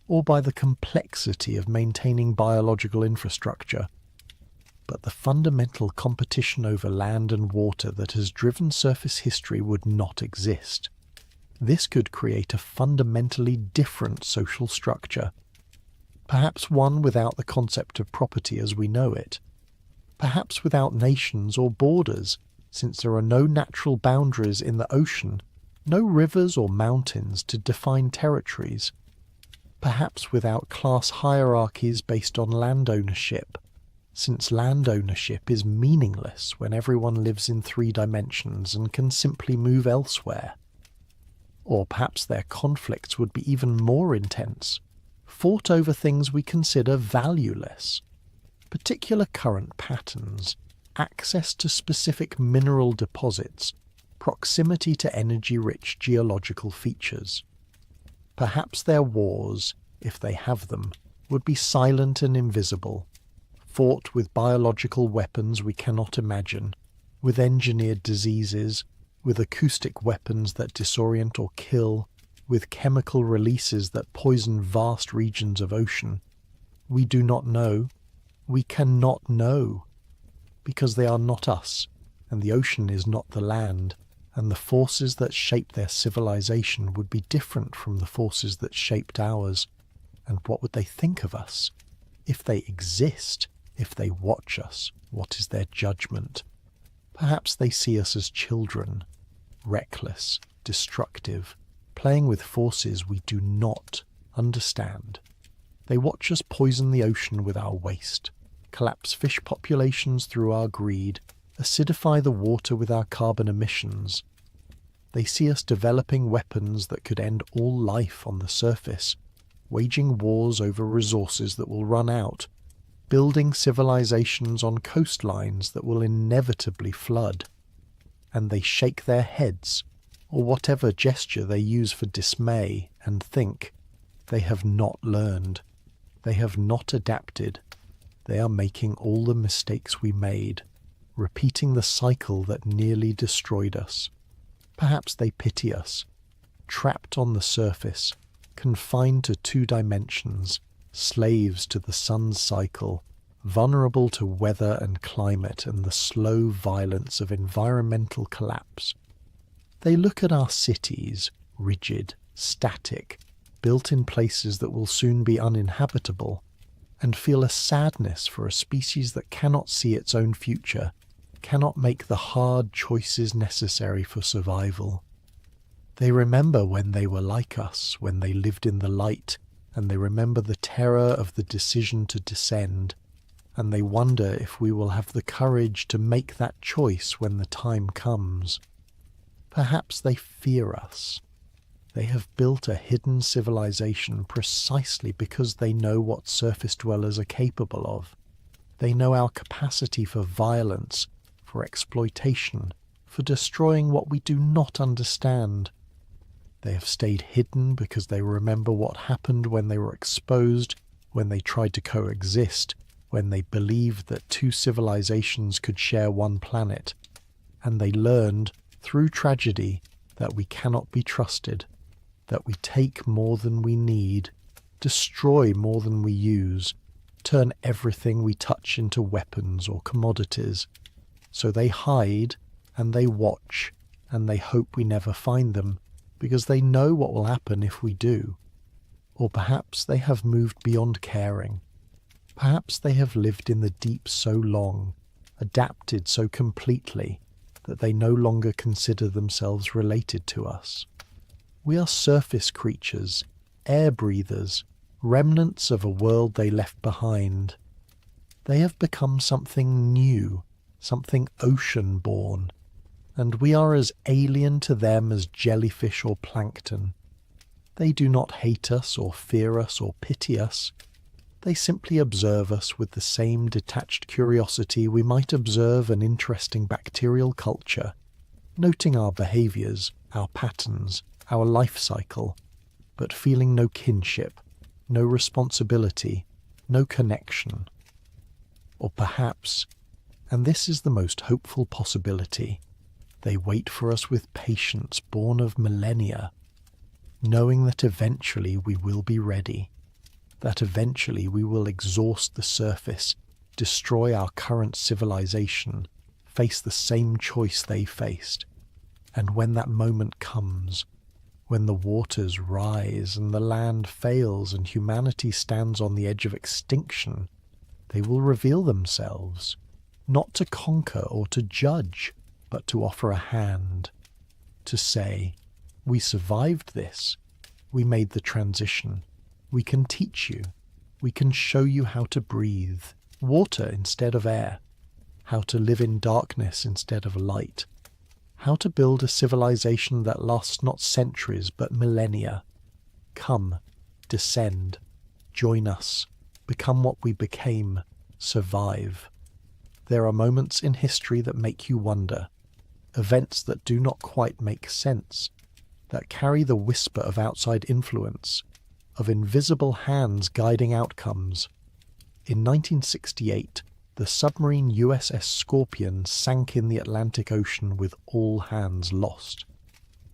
or by the complexity of maintaining biological infrastructure. But the fundamental competition over land and water that has driven surface history would not exist. This could create a fundamentally different social structure, perhaps one without the concept of property as we know it, perhaps without nations or borders, since there are no natural boundaries in the ocean, no rivers or mountains to define territories, perhaps without class hierarchies based on land ownership, since land ownership is meaningless when everyone lives in 3 dimensions and can simply move elsewhere. Or perhaps their conflicts would be even more intense, fought over things we consider valueless, particular current patterns, access to specific mineral deposits, proximity to energy-rich geological features. Perhaps their wars, if they have them, would be silent and invisible, fought with biological weapons we cannot imagine, with engineered diseases, with acoustic weapons that disorient or kill, with chemical releases that poison vast regions of ocean. We do not know. We cannot know, because they are not us, and the ocean is not the land, and the forces that shape their civilization would be different from the forces that shaped ours. And what would they think of us? If they exist, if they watch us, what is their judgment? Perhaps they see us as children, reckless, destructive, playing with forces we do not understand. They watch us poison the ocean with our waste, collapse fish populations through our greed, acidify the water with our carbon emissions. They see us developing weapons that could end all life on the surface, waging wars over resources that will run out, building civilizations on coastlines that will inevitably flood. And they shake their heads, or whatever gesture they use for dismay, and think, they have not learned, they have not adapted, they are making all the mistakes we made, repeating the cycle that nearly destroyed us. Perhaps they pity us, trapped on the surface, confined to 2 dimensions, slaves to the sun's cycle, vulnerable to weather and climate and the slow violence of environmental collapse. They look at our cities, rigid, static, built in places that will soon be uninhabitable, and feel a sadness for a species that cannot see its own future, cannot make the hard choices necessary for survival. They remember when they were like us, when they lived in the light, and they remember the terror of the decision to descend, and they wonder if we will have the courage to make that choice when the time comes. Perhaps they fear us. They have built a hidden civilization precisely because they know what surface dwellers are capable of. They know our capacity for violence, for exploitation, for destroying what we do not understand. They have stayed hidden because they remember what happened when they were exposed, when they tried to coexist, when they believed that 2 civilizations could share one planet, and they learned, through tragedy, that we cannot be trusted, that we take more than we need, destroy more than we use, turn everything we touch into weapons or commodities. So they hide, and they watch, and they hope we never find them, because they know what will happen if we do. Or perhaps they have moved beyond caring. Perhaps they have lived in the deep so long, adapted so completely, that they no longer consider themselves related to us. We are surface creatures, air breathers, remnants of a world they left behind. They have become something new, something ocean-born, and we are as alien to them as jellyfish or plankton. They do not hate us or fear us or pity us. They simply observe us with the same detached curiosity we might observe an interesting bacterial culture, noting our behaviours, our patterns, our life cycle, but feeling no kinship, no responsibility, no connection. Or perhaps, and this is the most hopeful possibility, they wait for us with patience born of millennia, knowing that eventually we will be ready, that eventually we will exhaust the surface, destroy our current civilization, face the same choice they faced. And when that moment comes, when the waters rise and the land fails and humanity stands on the edge of extinction, they will reveal themselves, not to conquer or to judge, but to offer a hand, to say, we survived this, we made the transition, we can teach you, we can show you how to breathe, water instead of air, how to live in darkness instead of light, how to build a civilization that lasts not centuries but millennia. Come, descend, join us, become what we became, survive. There are moments in history that make you wonder, events that do not quite make sense, that carry the whisper of outside influence, of invisible hands guiding outcomes. In 1968, The submarine USS Scorpion sank in the Atlantic Ocean with all hands lost.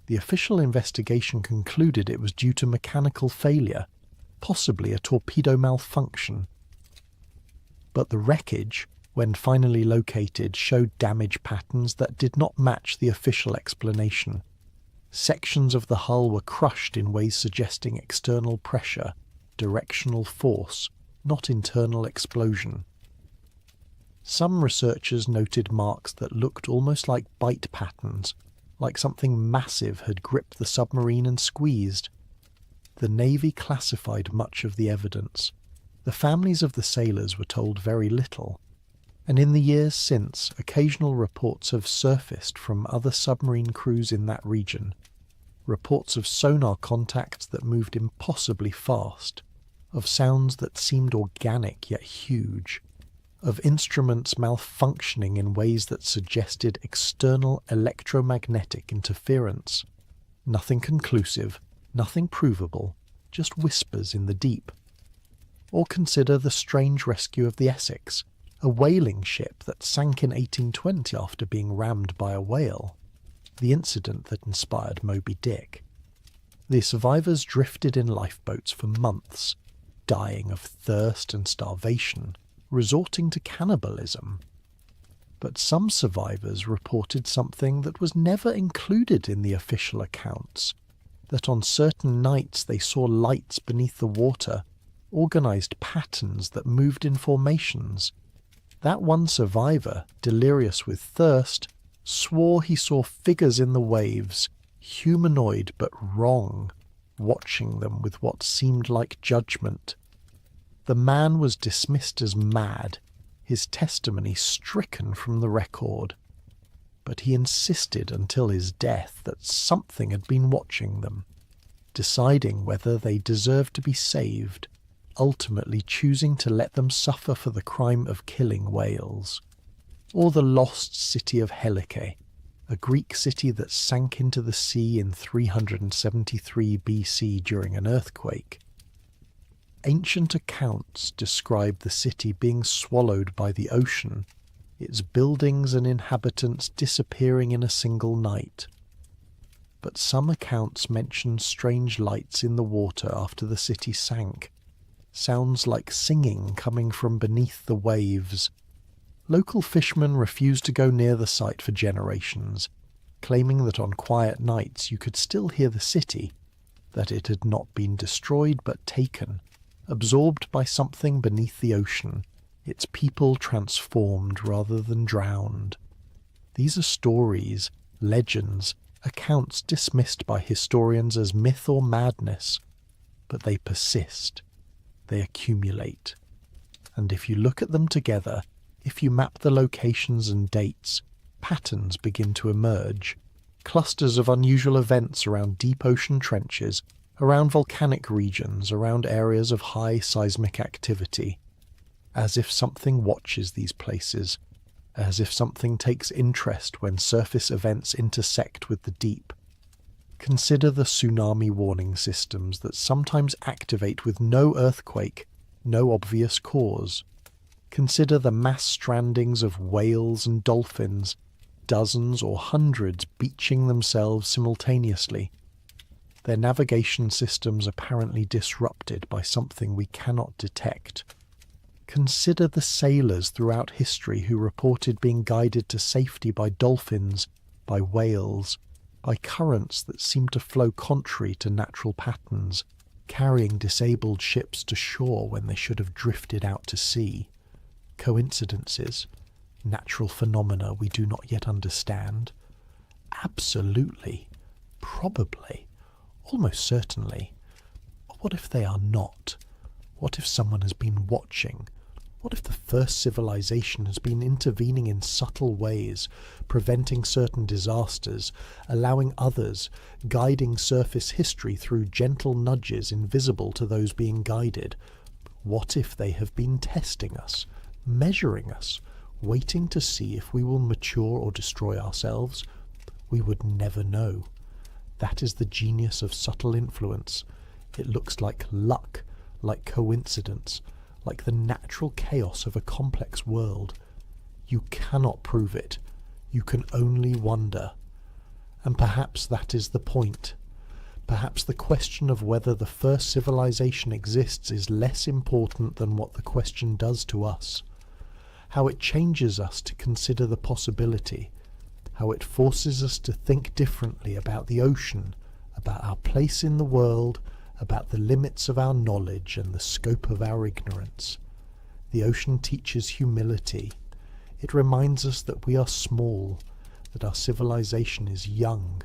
The official investigation concluded it was due to mechanical failure, possibly a torpedo malfunction. But the wreckage, when finally located, showed damage patterns that did not match the official explanation. Sections of the hull were crushed in ways suggesting external pressure, directional force, not internal explosion. Some researchers noted marks that looked almost like bite patterns, like something massive had gripped the submarine and squeezed. The Navy classified much of the evidence. The families of the sailors were told very little, and in the years since, occasional reports have surfaced from other submarine crews in that region. Reports of sonar contacts that moved impossibly fast, of sounds that seemed organic yet huge, of instruments malfunctioning in ways that suggested external electromagnetic interference. Nothing conclusive, nothing provable, just whispers in the deep. Or consider the strange rescue of the Essex, a whaling ship that sank in 1820 after being rammed by a whale, the incident that inspired Moby Dick. The survivors drifted in lifeboats for months, dying of thirst and starvation, resorting to cannibalism. But some survivors reported something that was never included in the official accounts, that on certain nights they saw lights beneath the water, organized patterns that moved in formations. That one survivor, delirious with thirst, swore he saw figures in the waves, humanoid but wrong, watching them with what seemed like judgment. The man was dismissed as mad, his testimony stricken from the record. But he insisted until his death that something had been watching them, deciding whether they deserved to be saved, ultimately choosing to let them suffer for the crime of killing whales. Or the lost city of Helike, a Greek city that sank into the sea in 373 BC during an earthquake. Ancient accounts describe the city being swallowed by the ocean, its buildings and inhabitants disappearing in a single night. But some accounts mention strange lights in the water after the city sank, sounds like singing coming from beneath the waves. Local fishermen refused to go near the site for generations, claiming that on quiet nights you could still hear the city, that it had not been destroyed but taken, absorbed by something beneath the ocean, its people transformed rather than drowned. These are stories, legends, accounts dismissed by historians as myth or madness, but they persist, they accumulate. And if you look at them together, if you map the locations and dates, patterns begin to emerge. Clusters of unusual events around deep ocean trenches, around volcanic regions, around areas of high seismic activity. As if something watches these places, as if something takes interest when surface events intersect with the deep. Consider the tsunami warning systems that sometimes activate with no earthquake, no obvious cause. Consider the mass strandings of whales and dolphins, dozens or hundreds beaching themselves simultaneously, their navigation systems apparently disrupted by something we cannot detect. Consider the sailors throughout history who reported being guided to safety by dolphins, by whales, by currents that seemed to flow contrary to natural patterns, carrying disabled ships to shore when they should have drifted out to sea. Coincidences? Natural phenomena we do not yet understand? Absolutely. Probably. Almost certainly. But what if they are not? What if someone has been watching? What if the first civilization has been intervening in subtle ways, preventing certain disasters, allowing others, guiding surface history through gentle nudges invisible to those being guided? What if they have been testing us, measuring us, waiting to see if we will mature or destroy ourselves? We would never know. That is the genius of subtle influence. It looks like luck, like coincidence, like the natural chaos of a complex world. You cannot prove it. You can only wonder. And perhaps that is the point. Perhaps the question of whether the first civilization exists is less important than what the question does to us. How it changes us to consider the possibility. How it forces us to think differently about the ocean, about our place in the world, about the limits of our knowledge and the scope of our ignorance. The ocean teaches humility. It reminds us that we are small, that our civilization is young,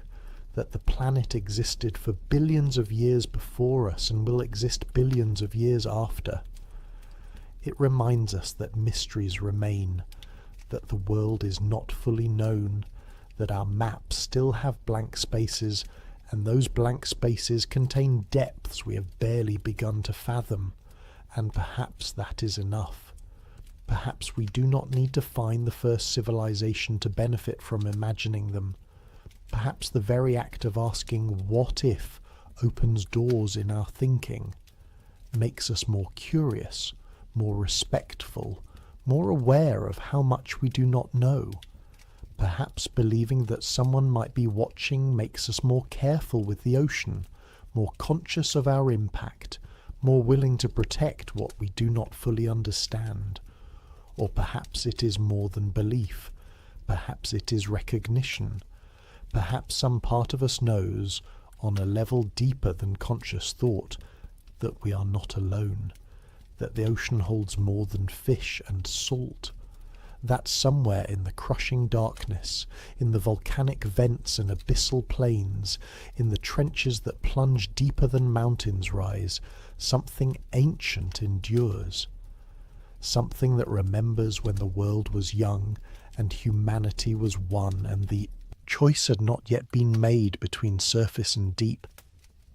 that the planet existed for billions of years before us and will exist billions of years after. It reminds us that mysteries remain, that the world is not fully known, that our maps still have blank spaces, and those blank spaces contain depths we have barely begun to fathom, and perhaps that is enough. Perhaps we do not need to find the first civilization to benefit from imagining them. Perhaps the very act of asking "what if" opens doors in our thinking, makes us more curious, more respectful, more aware of how much we do not know. Perhaps believing that someone might be watching makes us more careful with the ocean, more conscious of our impact, more willing to protect what we do not fully understand. Or perhaps it is more than belief. Perhaps it is recognition. Perhaps some part of us knows, on a level deeper than conscious thought, that we are not alone, that the ocean holds more than fish and salt, that somewhere in the crushing darkness, in the volcanic vents and abyssal plains, in the trenches that plunge deeper than mountains rise, something ancient endures. Something that remembers when the world was young and humanity was one and the choice had not yet been made between surface and deep,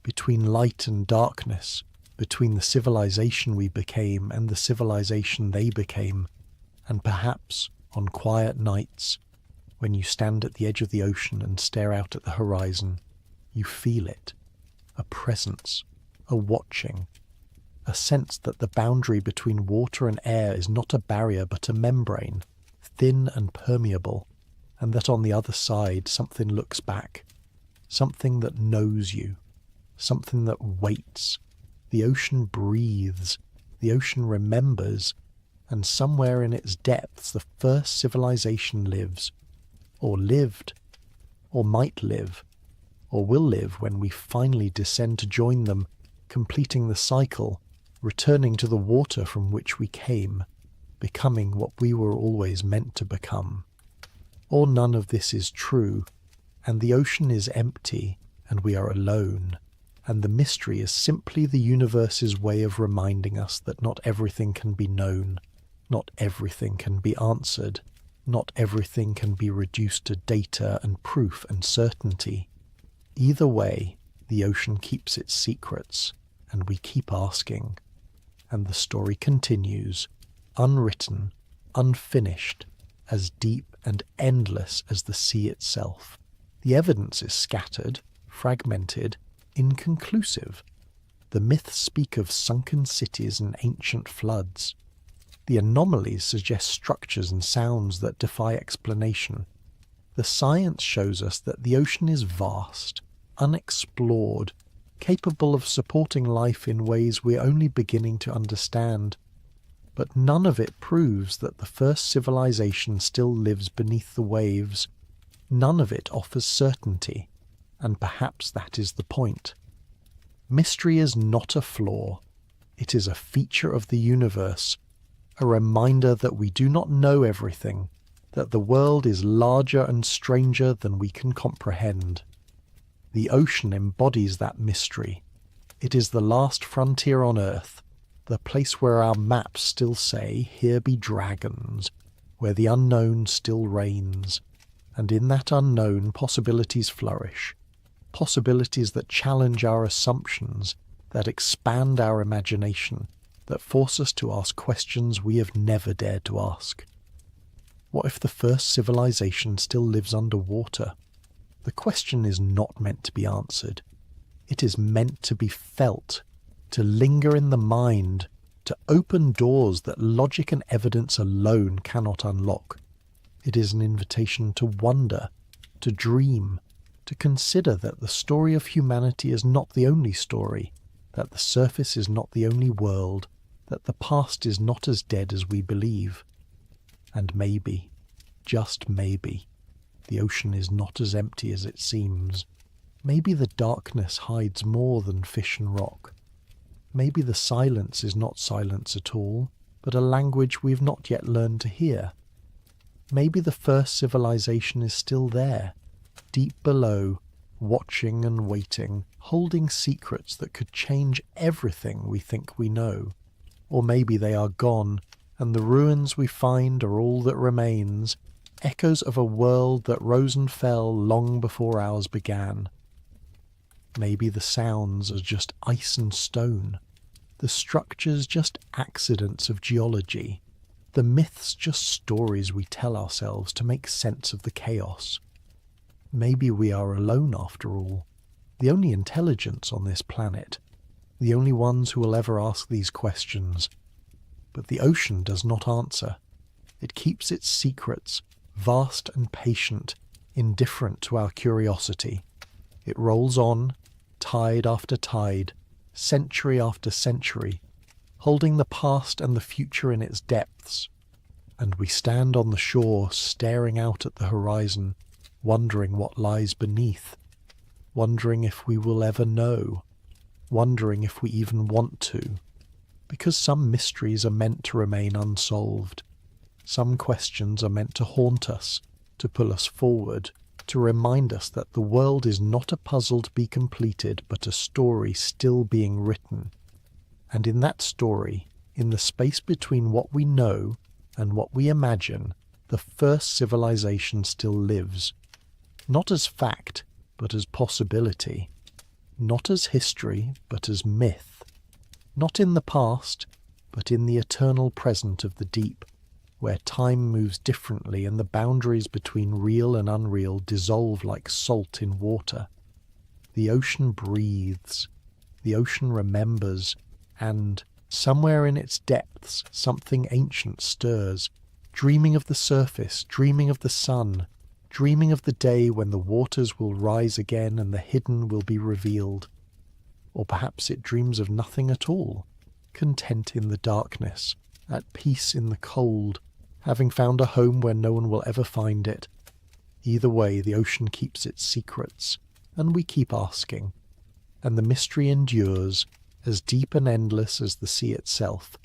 between light and darkness, between the civilization we became and the civilization they became. And perhaps, on quiet nights, when you stand at the edge of the ocean and stare out at the horizon, you feel it, a presence, a watching, a sense that the boundary between water and air is not a barrier but a membrane, thin and permeable, and that on the other side something looks back, something that knows you, something that waits. The ocean breathes, the ocean remembers, and somewhere in its depths the first civilization lives, or lived, or might live, or will live when we finally descend to join them, completing the cycle, returning to the water from which we came, becoming what we were always meant to become. Or none of this is true, and the ocean is empty, and we are alone, and the mystery is simply the universe's way of reminding us that not everything can be known, not everything can be answered, not everything can be reduced to data and proof and certainty. Either way, the ocean keeps its secrets, and we keep asking. And the story continues, unwritten, unfinished, as deep and endless as the sea itself. The evidence is scattered, fragmented, inconclusive. The myths speak of sunken cities and ancient floods. The anomalies suggest structures and sounds that defy explanation. The science shows us that the ocean is vast, unexplored, capable of supporting life in ways we're only beginning to understand. But none of it proves that the first civilization still lives beneath the waves. None of it offers certainty, and perhaps that is the point. Mystery is not a flaw. It is a feature of the universe, a reminder that we do not know everything, that the world is larger and stranger than we can comprehend. The ocean embodies that mystery. It is the last frontier on Earth, the place where our maps still say, "Here be dragons," where the unknown still reigns, and in that unknown possibilities flourish, possibilities that challenge our assumptions, that expand our imagination, that force us to ask questions we have never dared to ask. What if the first civilization still lives underwater? The question is not meant to be answered. It is meant to be felt, to linger in the mind, to open doors that logic and evidence alone cannot unlock. It is an invitation to wonder, to dream, to consider that the story of humanity is not the only story, that the surface is not the only world, that the past is not as dead as we believe. And maybe, just maybe, the ocean is not as empty as it seems. Maybe the darkness hides more than fish and rock. Maybe the silence is not silence at all, but a language we've not yet learned to hear. Maybe the first civilization is still there, deep below, watching and waiting, holding secrets that could change everything we think we know. Or maybe they are gone, and the ruins we find are all that remains, echoes of a world that rose and fell long before ours began. Maybe the sounds are just ice and stone, the structures just accidents of geology, the myths just stories we tell ourselves to make sense of the chaos. Maybe we are alone after all, the only intelligence on this planet, the only ones who will ever ask these questions. But the ocean does not answer. It keeps its secrets, vast and patient, indifferent to our curiosity. It rolls on, tide after tide, century after century, holding the past and the future in its depths. And we stand on the shore, staring out at the horizon, wondering what lies beneath, wondering if we will ever know, wondering if we even want to, because some mysteries are meant to remain unsolved. Some questions are meant to haunt us, to pull us forward, to remind us that the world is not a puzzle to be completed, but a story still being written. And in that story, in the space between what we know and what we imagine, the first civilization still lives. Not as fact, but as possibility. Not as history, but as myth. Not in the past, but in the eternal present of the deep, where time moves differently and the boundaries between real and unreal dissolve like salt in water. The ocean breathes, the ocean remembers, and, somewhere in its depths, something ancient stirs, dreaming of the surface, dreaming of the sun, dreaming of the day when the waters will rise again and the hidden will be revealed. Or perhaps it dreams of nothing at all, content in the darkness, at peace in the cold, having found a home where no one will ever find it. Either way, the ocean keeps its secrets, and we keep asking, and the mystery endures, as deep and endless as the sea itself.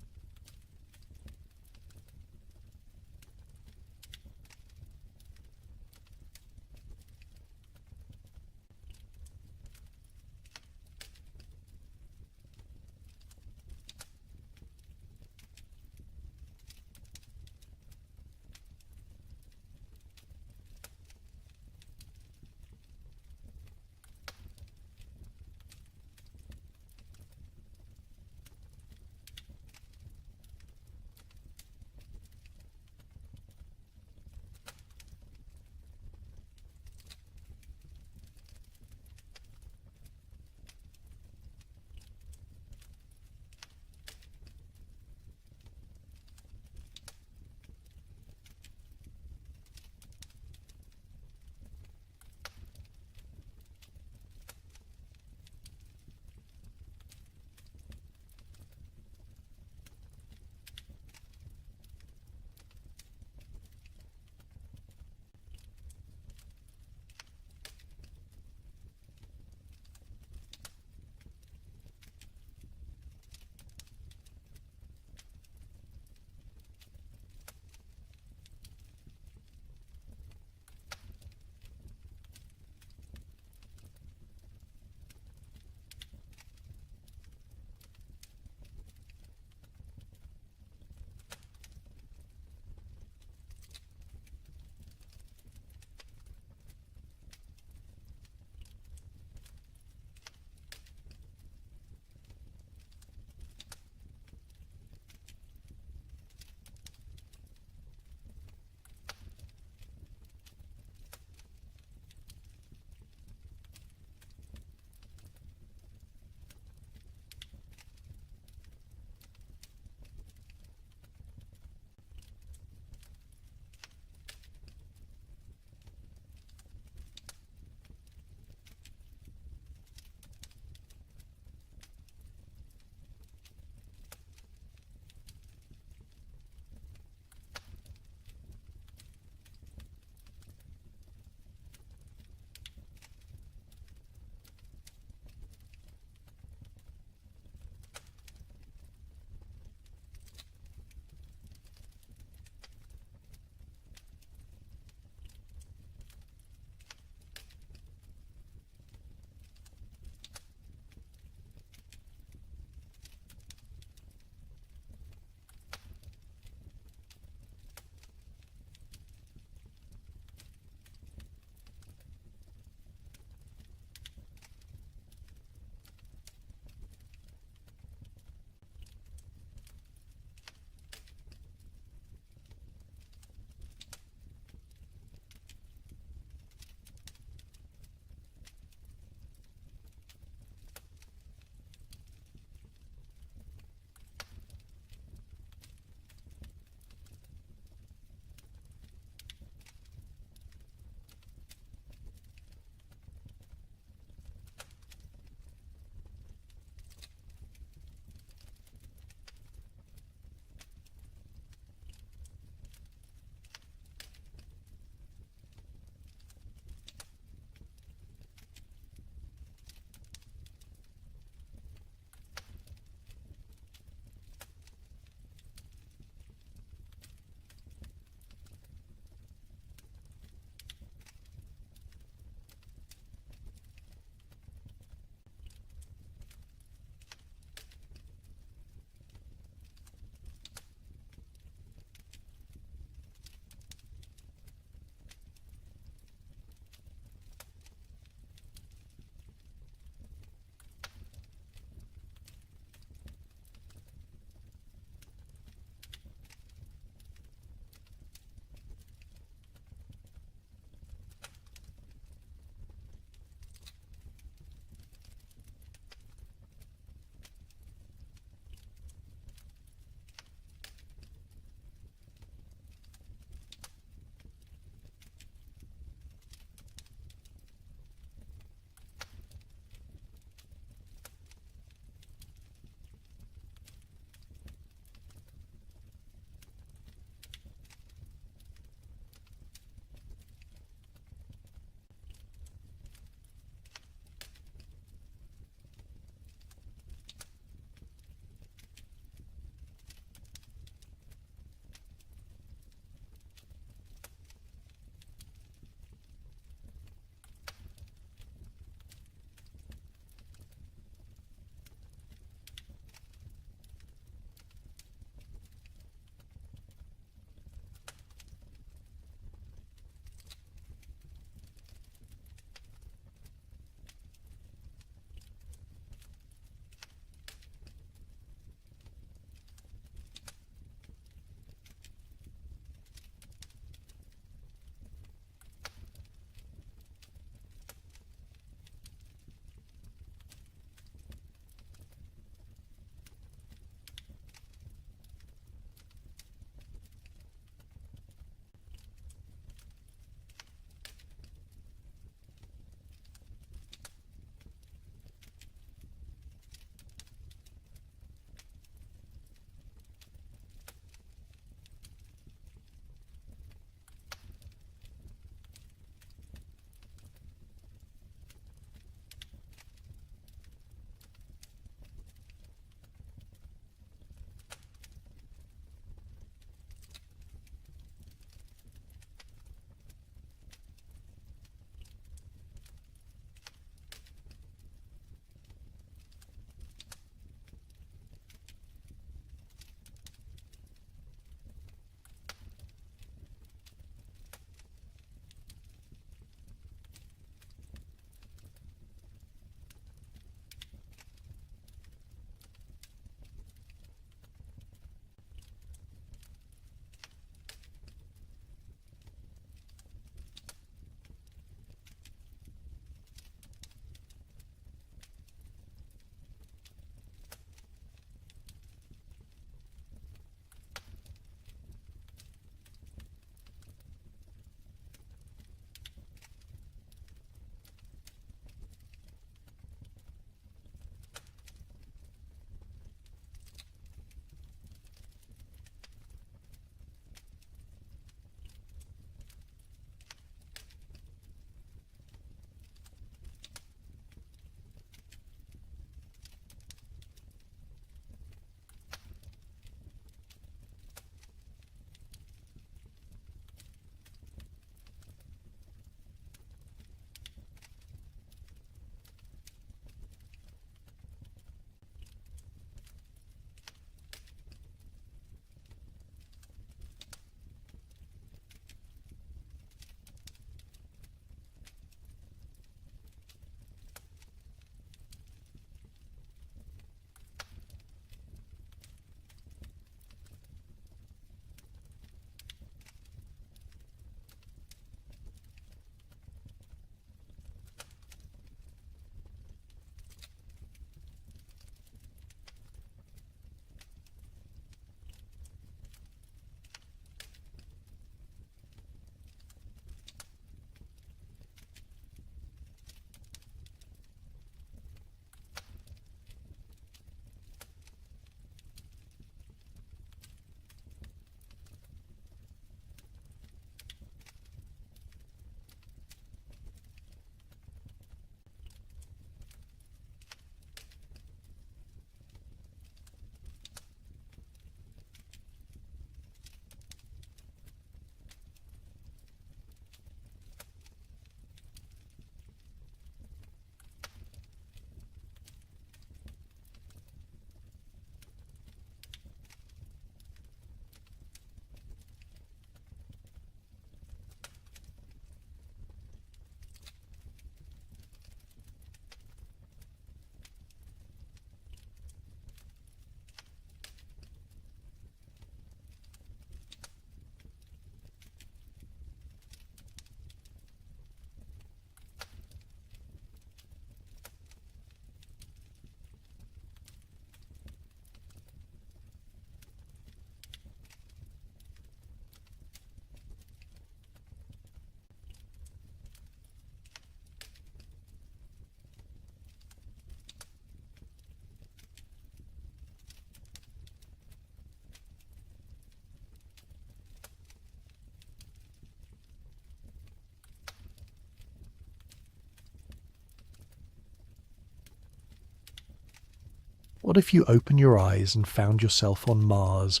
What if you open your eyes and found yourself on Mars,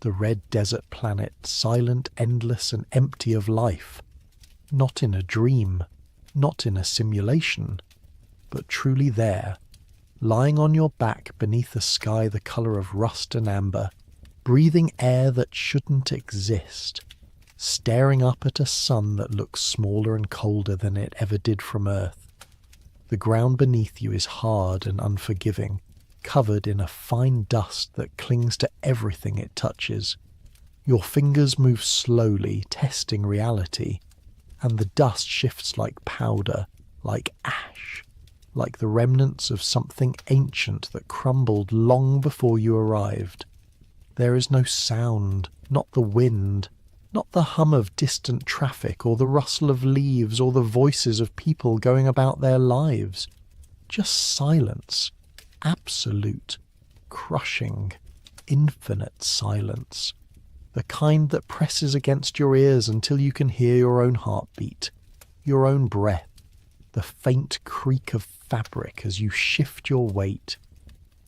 the red desert planet, silent, endless, and empty of life? Not in a dream, not in a simulation, but truly there, lying on your back beneath a sky the colour of rust and amber, breathing air that shouldn't exist, staring up at a sun that looks smaller and colder than it ever did from Earth. The ground beneath you is hard and unforgiving, covered in a fine dust that clings to everything it touches. Your fingers move slowly, testing reality, and the dust shifts like powder, like ash, like the remnants of something ancient that crumbled long before you arrived. There is no sound, not the wind, not the hum of distant traffic or the rustle of leaves or the voices of people going about their lives. Just silence. Absolute, crushing, infinite silence. The kind that presses against your ears until you can hear your own heartbeat, your own breath, the faint creak of fabric as you shift your weight.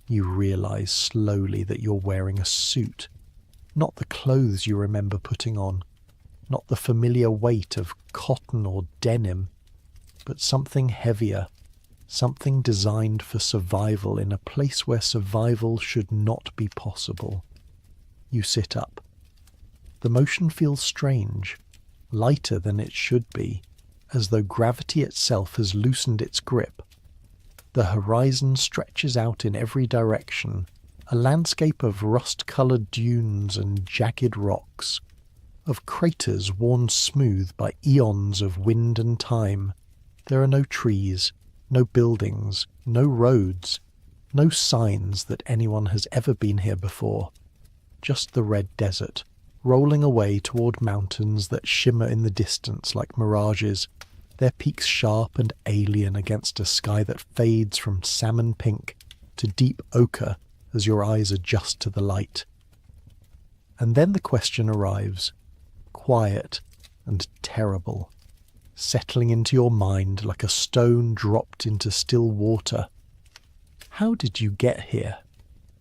You realize slowly that you're wearing a suit, not the clothes you remember putting on, not the familiar weight of cotton or denim, but something heavier, something designed for survival in a place where survival should not be possible. You sit up. The motion feels strange, lighter than it should be, as though gravity itself has loosened its grip. The horizon stretches out in every direction, a landscape of rust-coloured dunes and jagged rocks, of craters worn smooth by eons of wind and time. There are no trees, no buildings, no roads, no signs that anyone has ever been here before. Just the red desert, rolling away toward mountains that shimmer in the distance like mirages, their peaks sharp and alien against a sky that fades from salmon pink to deep ochre as your eyes adjust to the light. And then the question arrives, quiet and terrible, settling into your mind like a stone dropped into still water. How did you get here?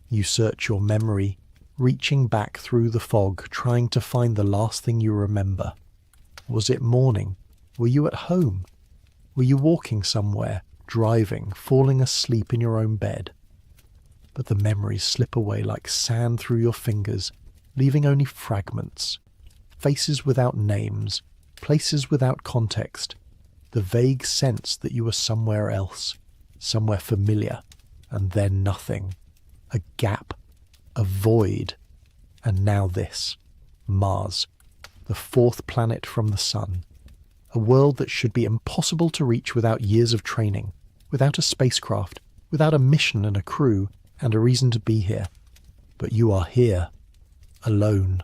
You search your memory, reaching back through the fog, trying to find the last thing you remember. Was it morning? Were you at home? Were you walking somewhere, driving, falling asleep in your own bed? But the memories slip away like sand through your fingers, leaving only fragments. Faces without names, places without context, the vague sense that you were somewhere else, somewhere familiar, and then nothing. A gap, a void, and now this, Mars, the fourth planet from the Sun. A world that should be impossible to reach without years of training, without a spacecraft, without a mission and a crew, and a reason to be here. But you are here, alone.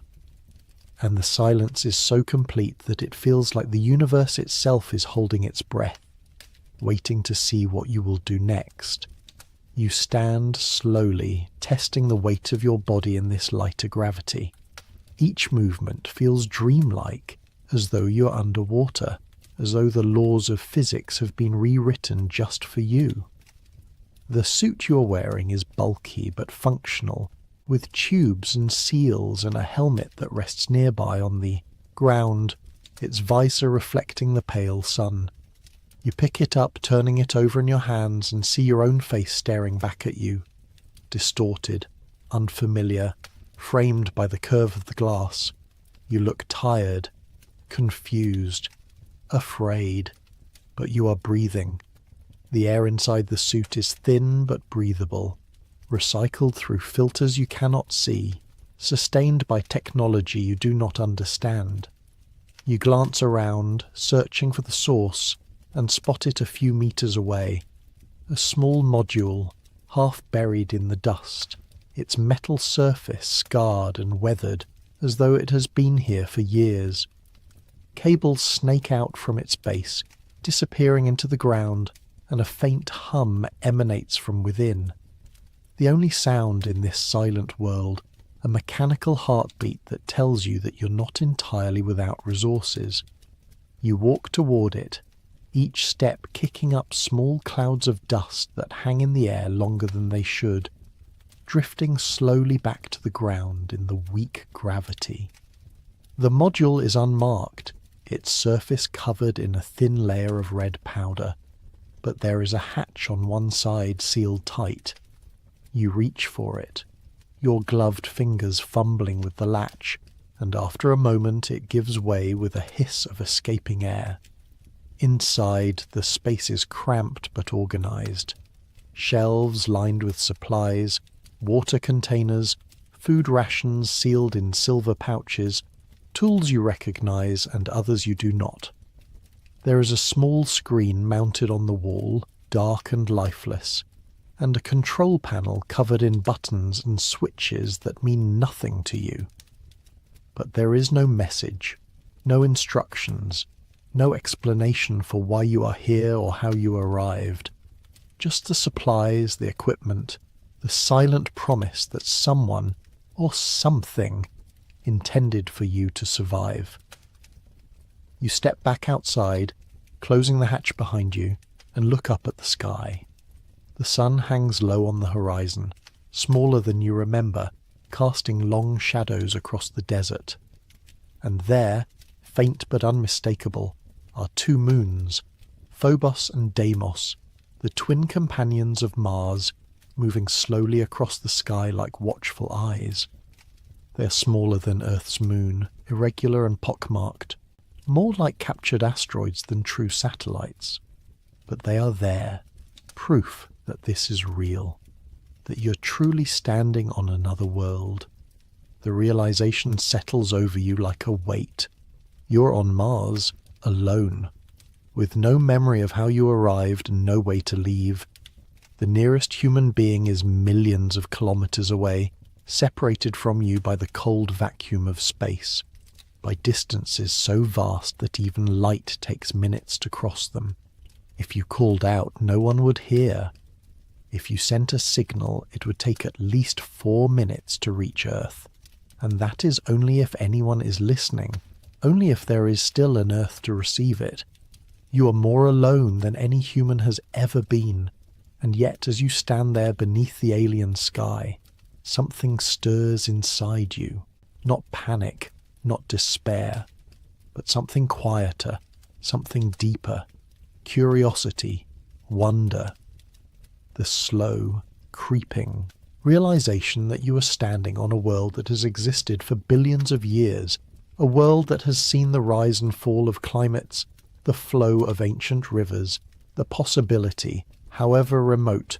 And the silence is so complete that it feels like the universe itself is holding its breath, waiting to see what you will do next. You stand slowly, testing the weight of your body in this lighter gravity. Each movement feels dreamlike, as though you're underwater, as though the laws of physics have been rewritten just for you. The suit you're wearing is bulky but functional, with tubes and seals and a helmet that rests nearby on the ground, its visor reflecting the pale sun. You pick it up, turning it over in your hands, and see your own face staring back at you, distorted, unfamiliar, framed by the curve of the glass. You look tired, confused, afraid, but you are breathing. The air inside the suit is thin but breathable, recycled through filters you cannot see, sustained by technology you do not understand. You glance around, searching for the source, and spot it a few meters away. A small module, half buried in the dust, its metal surface scarred and weathered, as though it has been here for years. Cables snake out from its base, disappearing into the ground, and a faint hum emanates from within. The only sound in this silent world, a mechanical heartbeat that tells you that you're not entirely without resources. You walk toward it, each step kicking up small clouds of dust that hang in the air longer than they should. drifting slowly back to the ground in the weak gravity. The module is unmarked, its surface covered in a thin layer of red powder, but there is a hatch on one side sealed tight. You reach for it, your gloved fingers fumbling with the latch, and after a moment it gives way with a hiss of escaping air. Inside, the space is cramped but organized. Shelves lined with supplies, water containers, food rations sealed in silver pouches, tools you recognize and others you do not. There is a small screen mounted on the wall, dark and lifeless, and a control panel covered in buttons and switches that mean nothing to you. But there is no message, no instructions, no explanation for why you are here or how you arrived. Just the supplies, the equipment, the silent promise that someone or something intended for you to survive. You step back outside, closing the hatch behind you, and look up at the sky. The sun hangs low on the horizon, smaller than you remember, casting long shadows across the desert. And there, faint but unmistakable, are two moons, Phobos and Deimos, the twin companions of Mars, moving slowly across the sky like watchful eyes. They are smaller than Earth's moon, irregular and pockmarked, more like captured asteroids than true satellites. But they are there, proof that this is real, that you're truly standing on another world. The realization settles over you like a weight. You're on Mars, alone, with no memory of how you arrived and no way to leave. The nearest human being is millions of kilometers away, separated from you by the cold vacuum of space, by distances so vast that even light takes minutes to cross them. If you called out, no one would hear. If you sent a signal, it would take at least 4 minutes to reach Earth. And that is only if anyone is listening, only if there is still an Earth to receive it. You are more alone than any human has ever been, and yet as you stand there beneath the alien sky, something stirs inside you. Not panic, not despair, but something quieter, something deeper. Curiosity, wonder. The slow, creeping realization that you are standing on a world that has existed for billions of years, a world that has seen the rise and fall of climates, the flow of ancient rivers, the possibility, however remote,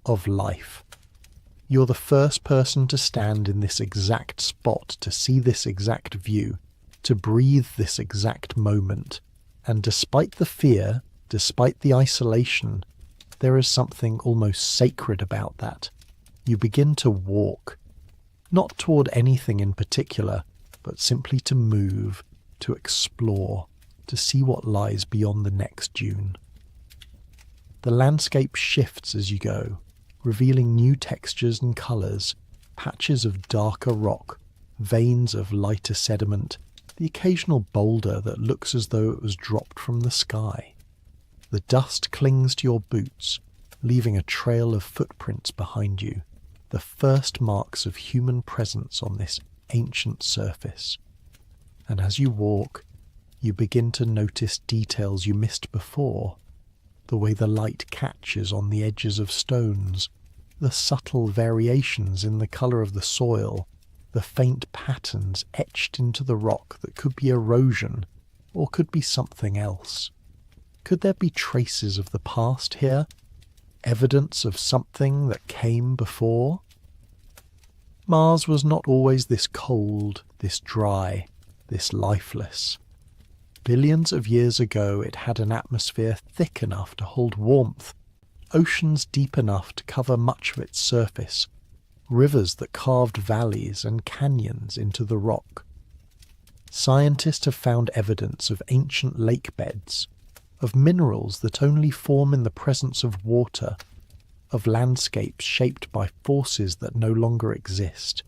of life. You're the first person to stand in this exact spot, to see this exact view, to breathe this exact moment. And despite the fear, despite the isolation, there is something almost sacred about that. You begin to walk, not toward anything in particular, but simply to move, to explore, to see what lies beyond the next dune. The landscape shifts as you go, revealing new textures and colours, patches of darker rock, veins of lighter sediment, the occasional boulder that looks as though it was dropped from the sky. The dust clings to your boots, leaving a trail of footprints behind you, the first marks of human presence on this ancient surface. And as you walk, you begin to notice details you missed before. The way the light catches on the edges of stones, the subtle variations in the colour of the soil, the faint patterns etched into the rock that could be erosion or could be something else. Could there be traces of the past here? Evidence of something that came before? Mars was not always this cold, this dry, this lifeless. Billions of years ago it had an atmosphere thick enough to hold warmth, oceans deep enough to cover much of its surface, rivers that carved valleys and canyons into the rock. Scientists have found evidence of ancient lake beds, of minerals that only form in the presence of water, of landscapes shaped by forces that no longer exist.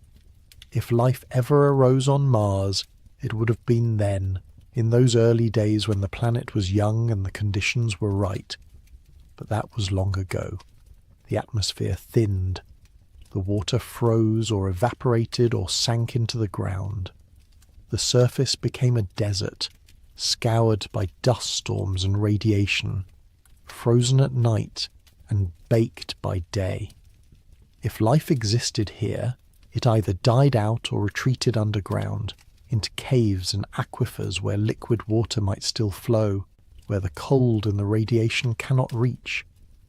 If life ever arose on Mars, it would have been then, in those early days when the planet was young and the conditions were right. But that was long ago. The atmosphere thinned. The water froze or evaporated or sank into the ground. The surface became a desert, scoured by dust storms and radiation, frozen at night and baked by day. If life existed here, it either died out or retreated underground, into caves and aquifers where liquid water might still flow, where the cold and the radiation cannot reach.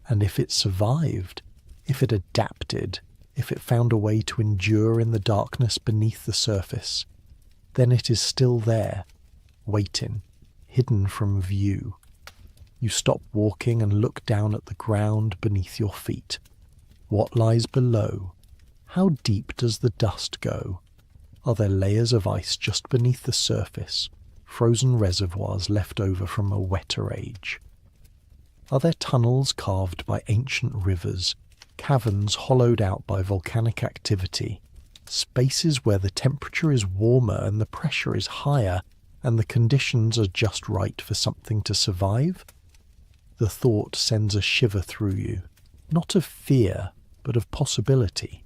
And if it survived, if it adapted, if it found a way to endure in the darkness beneath the surface, then it is still there, waiting, hidden from view. You stop walking and look down at the ground beneath your feet. What lies below? How deep does the dust go? Are there layers of ice just beneath the surface, frozen reservoirs left over from a wetter age? Are there tunnels carved by ancient rivers, caverns hollowed out by volcanic activity, spaces where the temperature is warmer and the pressure is higher and the conditions are just right for something to survive? The thought sends a shiver through you, not of fear, but of possibility.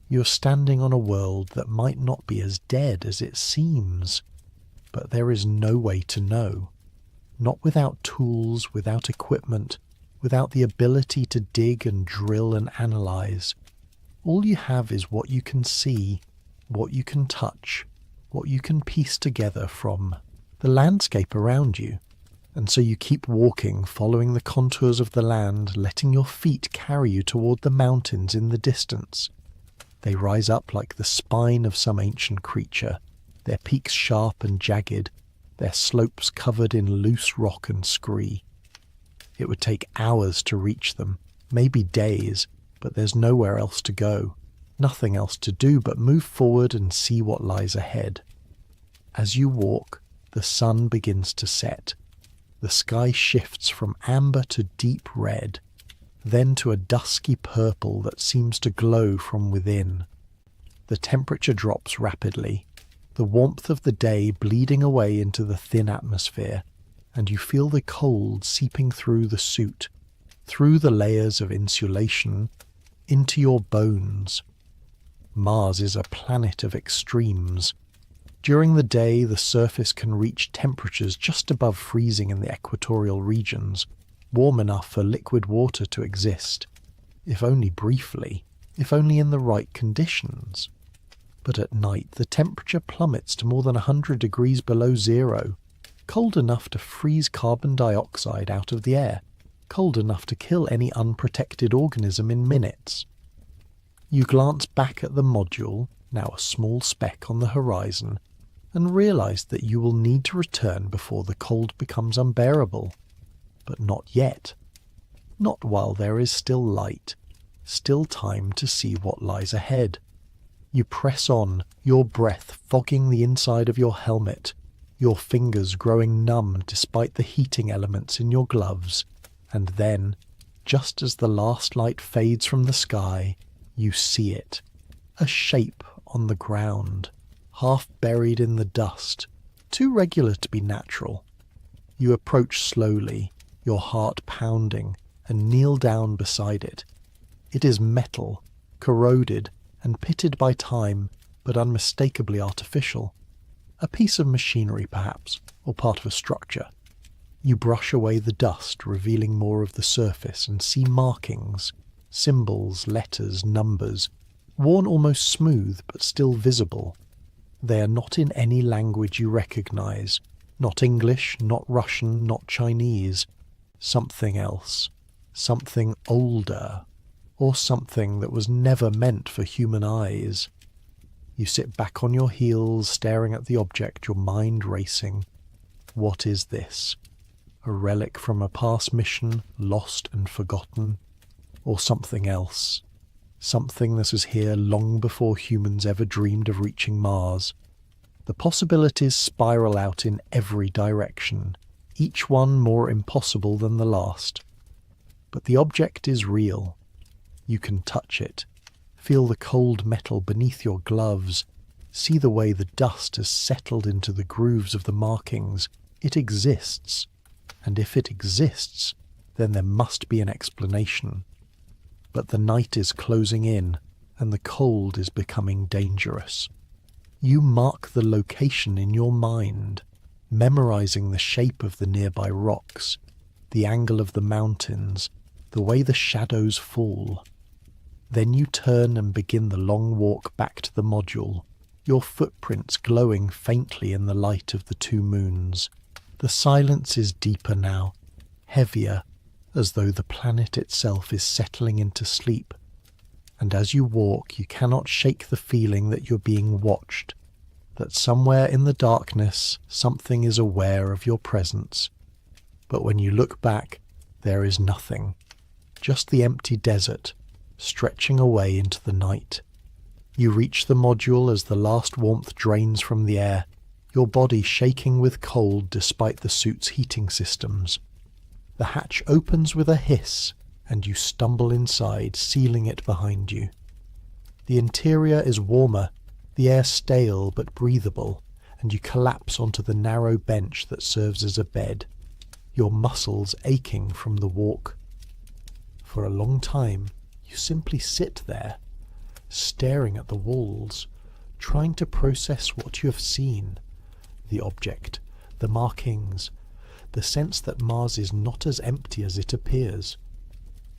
You're standing on a world that might not be as dead as it seems, but there is no way to know. Not without tools, without equipment, without the ability to dig and drill and analyze. All you have is what you can see, what you can touch, what you can piece together from the landscape around you. And so you keep walking, following the contours of the land, letting your feet carry you toward the mountains in the distance. They rise up like the spine of some ancient creature, their peaks sharp and jagged, their slopes covered in loose rock and scree. It would take hours to reach them, maybe days, but there's nowhere else to go, nothing else to do but move forward and see what lies ahead. As you walk, the sun begins to set. The sky shifts from amber to deep red, then to a dusky purple that seems to glow from within. The temperature drops rapidly, the warmth of the day bleeding away into the thin atmosphere, and you feel the cold seeping through the suit, through the layers of insulation, into your bones. Mars is a planet of extremes. During the day, the surface can reach temperatures just above freezing in the equatorial regions, warm enough for liquid water to exist, if only briefly, if only in the right conditions. But at night, the temperature plummets to more than 100 degrees below zero, cold enough to freeze carbon dioxide out of the air, cold enough to kill any unprotected organism in minutes. You glance back at the module, now a small speck on the horizon, and realize that you will need to return before the cold becomes unbearable. But not yet. Not while there is still light, still time to see what lies ahead. You press on, your breath fogging the inside of your helmet, your fingers growing numb despite the heating elements in your gloves, and then, just as the last light fades from the sky, you see it, a shape on the ground, half buried in the dust, too regular to be natural. You approach slowly, your heart pounding, and kneel down beside it. It is metal, corroded and pitted by time, but unmistakably artificial. A piece of machinery, perhaps, or part of a structure. You brush away the dust, revealing more of the surface, and see markings, symbols, letters, numbers, worn almost smooth but still visible. They are not in any language you recognize, not English, not Russian, not Chinese. Something else, something older, or something that was never meant for human eyes. You sit back on your heels, staring at the object, your mind racing. What is this? A relic from a past mission, lost and forgotten? Or something else? Something that was here long before humans ever dreamed of reaching Mars. The possibilities spiral out in every direction, each one more impossible than the last. But the object is real. You can touch it, feel the cold metal beneath your gloves, see the way the dust has settled into the grooves of the markings. It exists, and if it exists, then there must be an explanation. but the night is closing in and the cold is becoming dangerous. You mark the location in your mind, memorizing the shape of the nearby rocks, the angle of the mountains, the way the shadows fall. Then you turn and begin the long walk back to the module, your footprints glowing faintly in the light of the two moons. The silence is deeper now, heavier, as though the planet itself is settling into sleep. And as you walk, you cannot shake the feeling that you're being watched, that somewhere in the darkness something is aware of your presence. But when you look back, there is nothing, just the empty desert, stretching away into the night. You reach the module as the last warmth drains from the air, your body shaking with cold despite the suit's heating systems. The hatch opens with a hiss, and you stumble inside, sealing it behind you. The interior is warmer, the air stale but breathable, and you collapse onto the narrow bench that serves as a bed, your muscles aching from the walk. For a long time, you simply sit there, staring at the walls, trying to process what you have seen, the object, the markings, the sense that Mars is not as empty as it appears.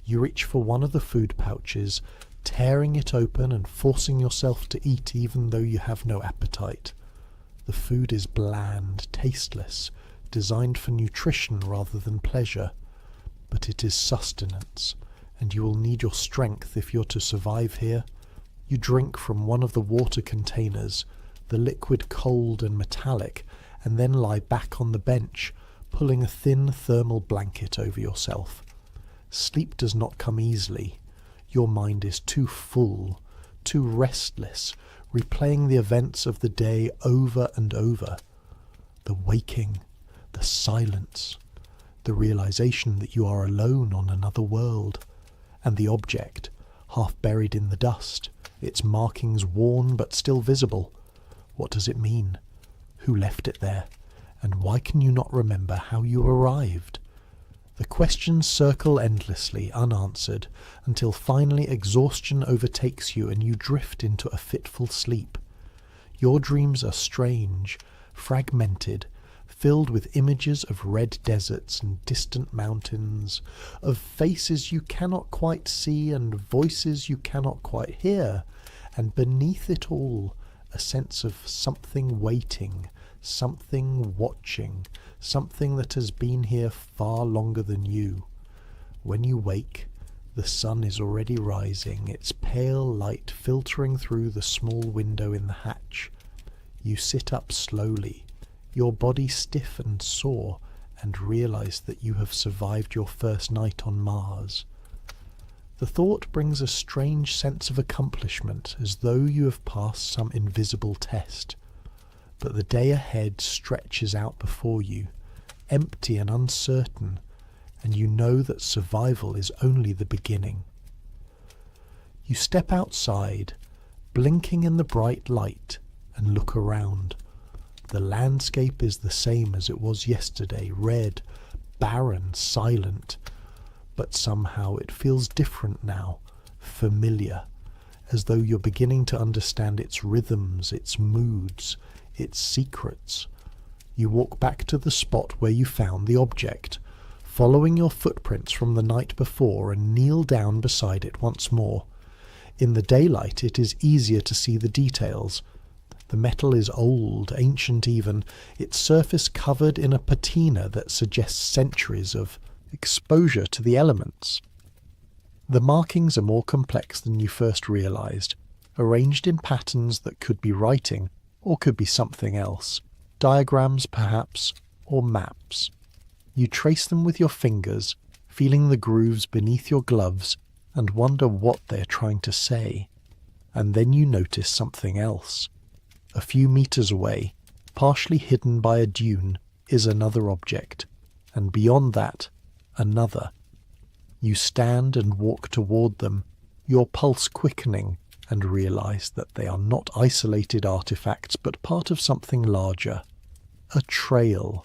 You reach for one of the food pouches, tearing it open and forcing yourself to eat even though you have no appetite. The food is bland, tasteless, designed for nutrition rather than pleasure, but it is sustenance, and you will need your strength if you're to survive here. You drink from one of the water containers, the liquid cold and metallic, and then lie back on the bench, pulling a thin thermal blanket over yourself. Sleep does not come easily. Your mind is too full, too restless, replaying the events of the day over and over. The waking, the silence, the realization that you are alone on another world, and the object, half buried in the dust, its markings worn but still visible. What does it mean? Who left it there? And why can you not remember how you arrived? The questions circle endlessly, unanswered, until finally exhaustion overtakes you and you drift into a fitful sleep. Your dreams are strange, fragmented, filled with images of red deserts and distant mountains, of faces you cannot quite see and voices you cannot quite hear, and beneath it all, a sense of something waiting, something watching, something that has been here far longer than you. When you wake, the sun is already rising, its pale light filtering through the small window in the hatch. You sit up slowly, your body stiff and sore, and realize that you have survived your first night on Mars. The thought brings a strange sense of accomplishment, as though you have passed some invisible test. But the day ahead stretches out before you, empty and uncertain, and you know that survival is only the beginning. You step outside, blinking in the bright light, and look around. The landscape is the same as it was yesterday, red, barren, silent, but somehow it feels different now, familiar, as though you're beginning to understand its rhythms, its moods, its secrets. You walk back to the spot where you found the object, following your footprints from the night before, and kneel down beside it once more. In the daylight it is easier to see the details. The metal is old, ancient even, its surface covered in a patina that suggests centuries of exposure to the elements. The markings are more complex than you first realized, arranged in patterns that could be writing or could be something else, diagrams perhaps, or maps. You trace them with your fingers, feeling the grooves beneath your gloves, and wonder what they are trying to say. And then you notice something else. A few meters away, partially hidden by a dune, is another object, and beyond that, another. You stand and walk toward them, your pulse quickening, and realize that they are not isolated artifacts but part of something larger. A trail,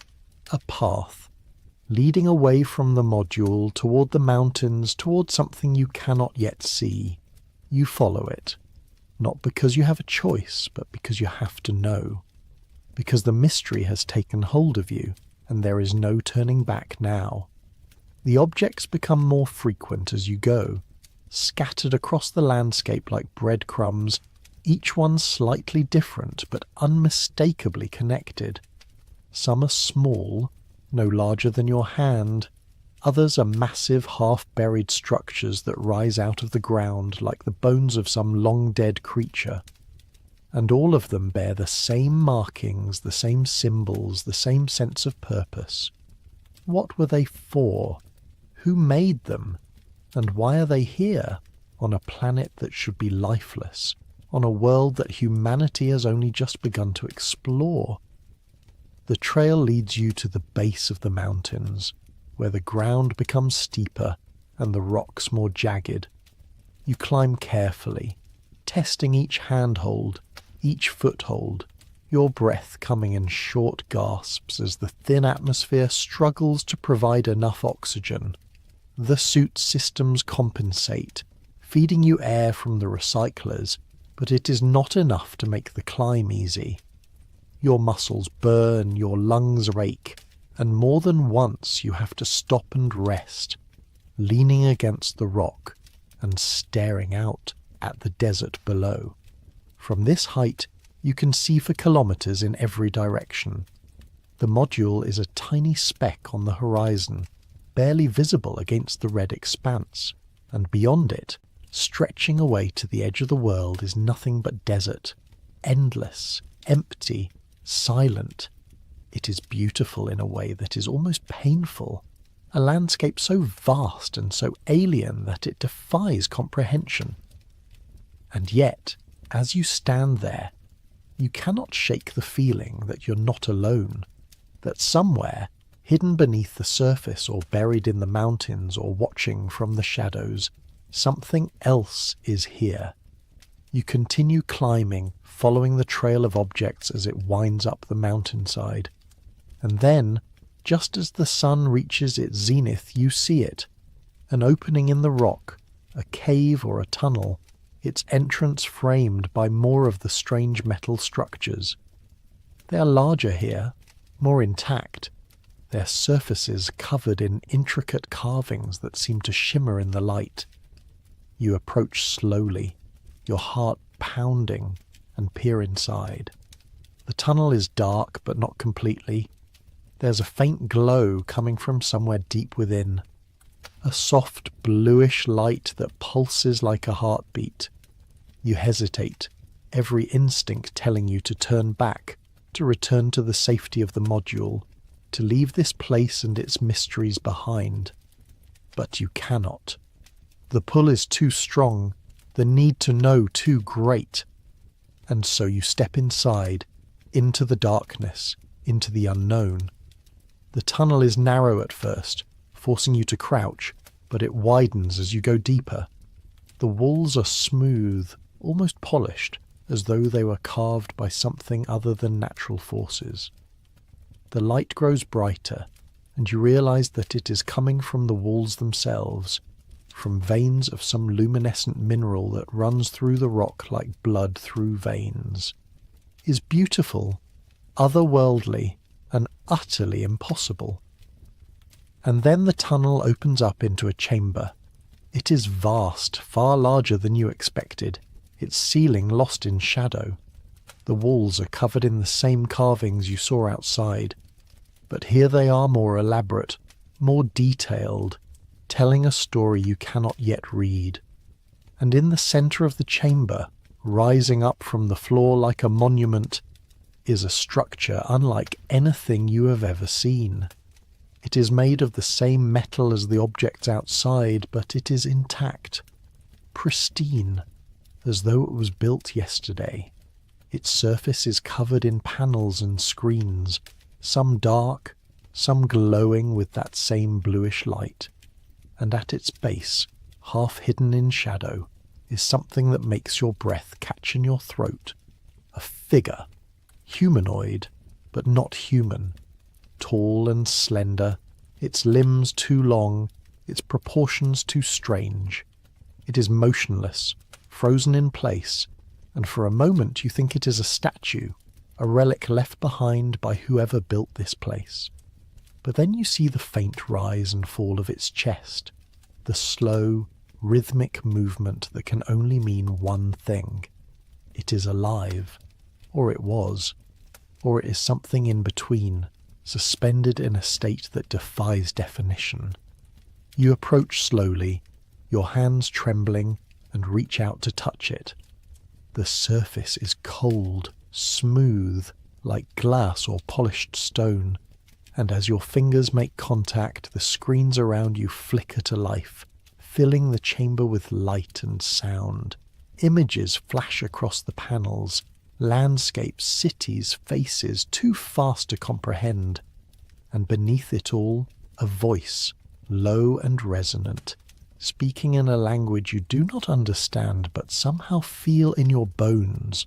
a path, leading away from the module toward the mountains, toward something you cannot yet see. You follow it, not because you have a choice, but because you have to know. Because the mystery has taken hold of you, and there is no turning back now. The objects become more frequent as you go, scattered across the landscape like breadcrumbs, each one slightly different but unmistakably connected. Some are small, no larger than your hand. Others are massive, half-buried structures that rise out of the ground like the bones of some long-dead creature. And all of them bear the same markings, the same symbols, the same sense of purpose. What were they for? Who made them? And why are they here, on a planet that should be lifeless, on a world that humanity has only just begun to explore? The trail leads you to the base of the mountains, where the ground becomes steeper and the rocks more jagged. You climb carefully, testing each handhold, each foothold, your breath coming in short gasps as the thin atmosphere struggles to provide enough oxygen. The suit systems compensate, feeding you air from the recyclers, but it is not enough to make the climb easy. Your muscles burn, your lungs rake, and more than once you have to stop and rest, leaning against the rock and staring out at the desert below. From this height, you can see for kilometers in every direction. The module is a tiny speck on the horizon, barely visible against the red expanse, and beyond it, stretching away to the edge of the world, is nothing but desert, endless, empty, silent. It is beautiful in a way that is almost painful, a landscape so vast and so alien that it defies comprehension. And yet, as you stand there, you cannot shake the feeling that you're not alone, that somewhere, hidden beneath the surface or buried in the mountains or watching from the shadows, something else is here. You continue climbing, following the trail of objects as it winds up the mountainside. And then, just as the sun reaches its zenith, you see it, an opening in the rock, a cave or a tunnel, its entrance framed by more of the strange metal structures. They are larger here, more intact, their surfaces covered in intricate carvings that seem to shimmer in the light. You approach slowly, your heart pounding, and peer inside. The tunnel is dark, but not completely. There's a faint glow coming from somewhere deep within, a soft bluish light that pulses like a heartbeat. You hesitate, every instinct telling you to turn back, to return to the safety of the module, to leave this place and its mysteries behind. But you cannot. The pull is too strong, the need to know too great. And so you step inside, into the darkness, into the unknown. The tunnel is narrow at first, forcing you to crouch, but it widens as you go deeper. The walls are smooth, almost polished, as though they were carved by something other than natural forces. The light grows brighter, and you realize that it is coming from the walls themselves, from veins of some luminescent mineral that runs through the rock like blood through veins, is beautiful, otherworldly, and utterly impossible. And then the tunnel opens up into a chamber. It is vast, far larger than you expected, its ceiling lost in shadow. The walls are covered in the same carvings you saw outside, but here they are more elaborate, more detailed, telling a story you cannot yet read. And in the centre of the chamber, rising up from the floor like a monument, is a structure unlike anything you have ever seen. It is made of the same metal as the objects outside, but it is intact, pristine, as though it was built yesterday. Its surface is covered in panels and screens, some dark, some glowing with that same bluish light. And at its base, half hidden in shadow, is something that makes your breath catch in your throat. A figure, humanoid, but not human, tall and slender, its limbs too long, its proportions too strange. It is motionless, frozen in place, and for a moment you think it is a statue, a relic left behind by whoever built this place. But then you see the faint rise and fall of its chest, the slow, rhythmic movement that can only mean one thing. It is alive, or it was, or it is something in between, suspended in a state that defies definition. You approach slowly, your hands trembling, and reach out to touch it. The surface is cold, smooth, like glass or polished stone, and as your fingers make contact, the screens around you flicker to life, filling the chamber with light and sound. Images flash across the panels, landscapes, cities, faces, too fast to comprehend. And beneath it all, a voice, low and resonant, speaking in a language you do not understand but somehow feel in your bones.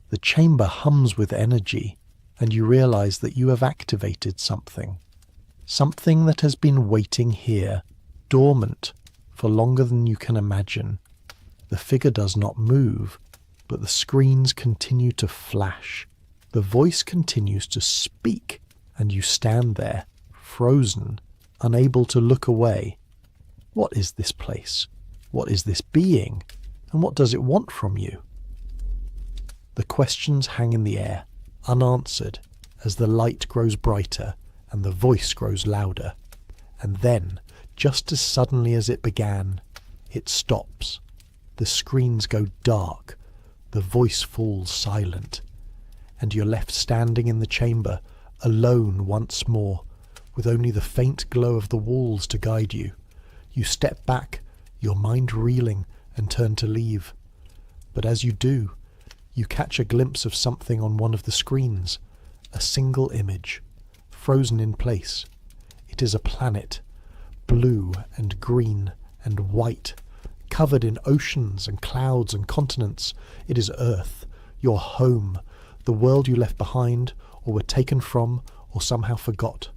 The chamber hums with energy, and you realize that you have activated something that has been waiting here, dormant, for longer than you can imagine. The figure does not move, but the screens continue to flash. The voice continues to speak, and you stand there, frozen, unable to look away. What is this place? What is this being? And what does it want from you? The questions hang in the air, unanswered, as the light grows brighter and the voice grows louder. And then, just as suddenly as it began, it stops. The screens go dark, the voice falls silent, and you're left standing in the chamber, alone once more, with only the faint glow of the walls to guide you. You step back, your mind reeling, and turn to leave. But as you do, you catch a glimpse of something on one of the screens, a single image, frozen in place. It is a planet, blue and green and white, covered in oceans and clouds and continents. It is Earth, your home, the world you left behind, or were taken from, or somehow forgot.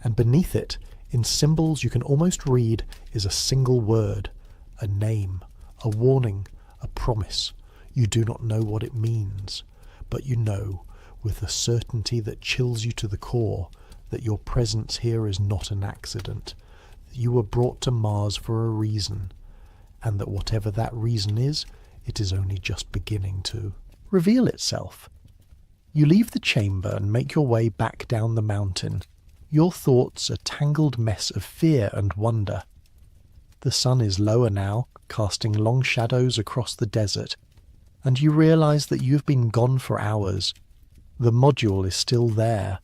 And beneath it, in symbols you can almost read, is a single word, a name, a warning, a promise. You do not know what it means, but you know, with a certainty that chills you to the core, that your presence here is not an accident, that you were brought to Mars for a reason, and that whatever that reason is, it is only just beginning to reveal itself. You leave the chamber and make your way back down the mountain, your thoughts a tangled mess of fear and wonder. The sun is lower now, casting long shadows across the desert, and you realize that you've been gone for hours. The module is still there,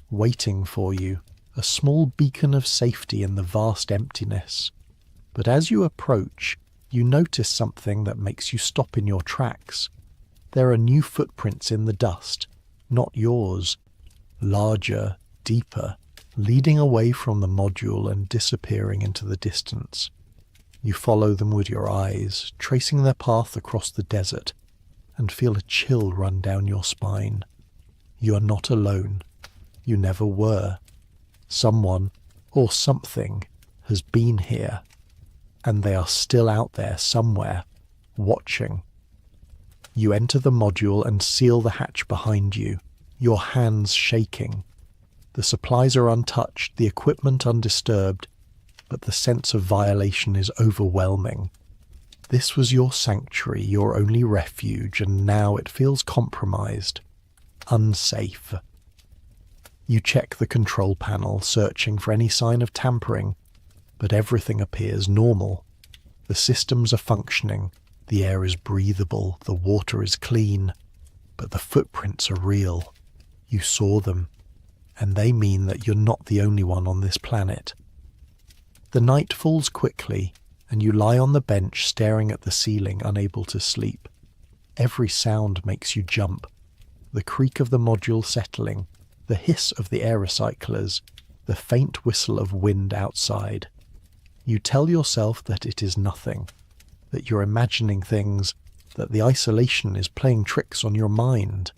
waiting for you, a small beacon of safety in the vast emptiness. But as you approach, you notice something that makes you stop in your tracks. There are new footprints in the dust, not yours, larger, deeper, leading away from the module and disappearing into the distance. You follow them with your eyes, tracing their path across the desert, and feel a chill run down your spine. You are not alone. You never were. Someone, or something, has been here, and they are still out there somewhere, watching. You enter the module and seal the hatch behind you, your hands shaking. The supplies are untouched, the equipment undisturbed, but the sense of violation is overwhelming. This was your sanctuary, your only refuge, and now it feels compromised, unsafe. You check the control panel, searching for any sign of tampering, but everything appears normal. The systems are functioning, the air is breathable, the water is clean, but the footprints are real. You saw them, and they mean that you're not the only one on this planet. The night falls quickly, and you lie on the bench staring at the ceiling, unable to sleep. Every sound makes you jump. The creak of the module settling, the hiss of the air recyclers, the faint whistle of wind outside. You tell yourself that it is nothing, that you're imagining things, that the isolation is playing tricks on your mind.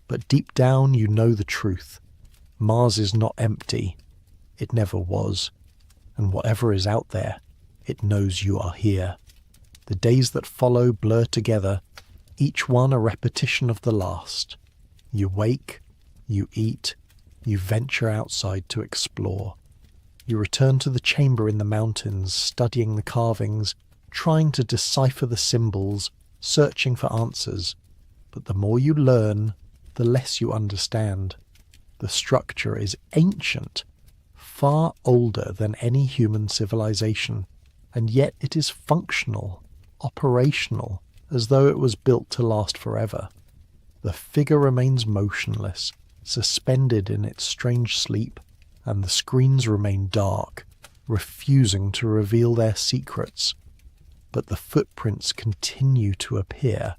But deep down you know the truth. Mars is not empty. It never was. And whatever is out there, it knows you are here. The days that follow blur together, each one a repetition of the last. You wake, you eat, you venture outside to explore. You return to the chamber in the mountains, studying the carvings, trying to decipher the symbols, searching for answers. But the more you learn, the less you understand. The structure is ancient, far older than any human civilization, and yet it is functional, operational, as though it was built to last forever. The figure remains motionless, suspended in its strange sleep, and the screens remain dark, refusing to reveal their secrets. But the footprints continue to appear,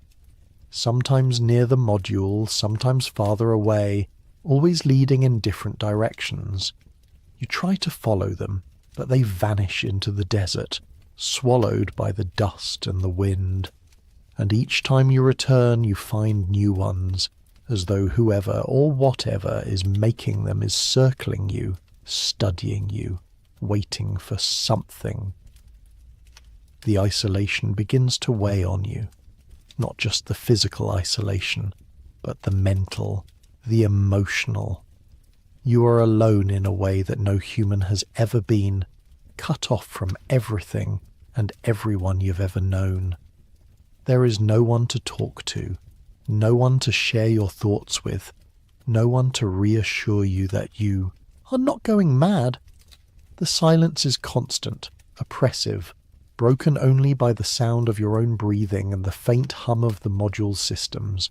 sometimes near the module, sometimes farther away, always leading in different directions. You try to follow them, but they vanish into the desert, swallowed by the dust and the wind. And each time you return, you find new ones, as though whoever or whatever is making them is circling you, studying you, waiting for something. The isolation begins to weigh on you, not just the physical isolation, but the mental, the emotional. You are alone in a way that no human has ever been, cut off from everything and everyone you've ever known. There is no one to talk to, no one to share your thoughts with, no one to reassure you that you are not going mad. The silence is constant, oppressive, broken only by the sound of your own breathing and the faint hum of the module's systems.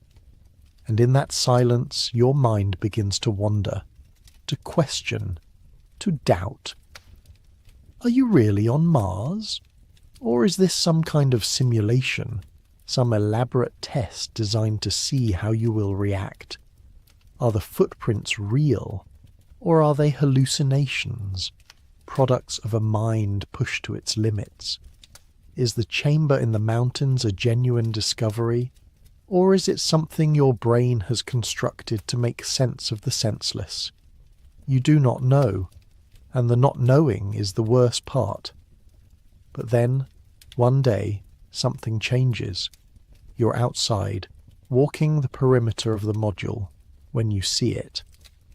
And in that silence, your mind begins to wander, to question, to doubt. Are you really on Mars? Or is this some kind of simulation, some elaborate test designed to see how you will react? Are the footprints real, or are they hallucinations, products of a mind pushed to its limits? Is the chamber in the mountains a genuine discovery, or is it something your brain has constructed to make sense of the senseless? You do not know, and the not knowing is the worst part. But then, one day, something changes. You're outside, walking the perimeter of the module, when you see it.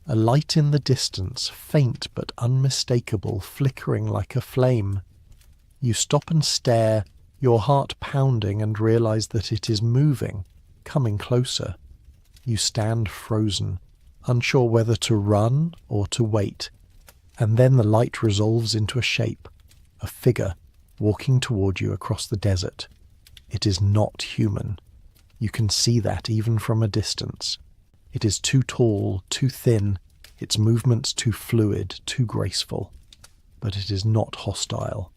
A light in the distance, faint but unmistakable, flickering like a flame. You stop and stare, your heart pounding, and realize that it is moving, coming closer. You stand frozen, unsure whether to run or to wait. And then the light resolves into a shape, a figure, walking toward you across the desert. It is not human. You can see that even from a distance. It is too tall, too thin, its movements too fluid, too graceful. But it is not hostile.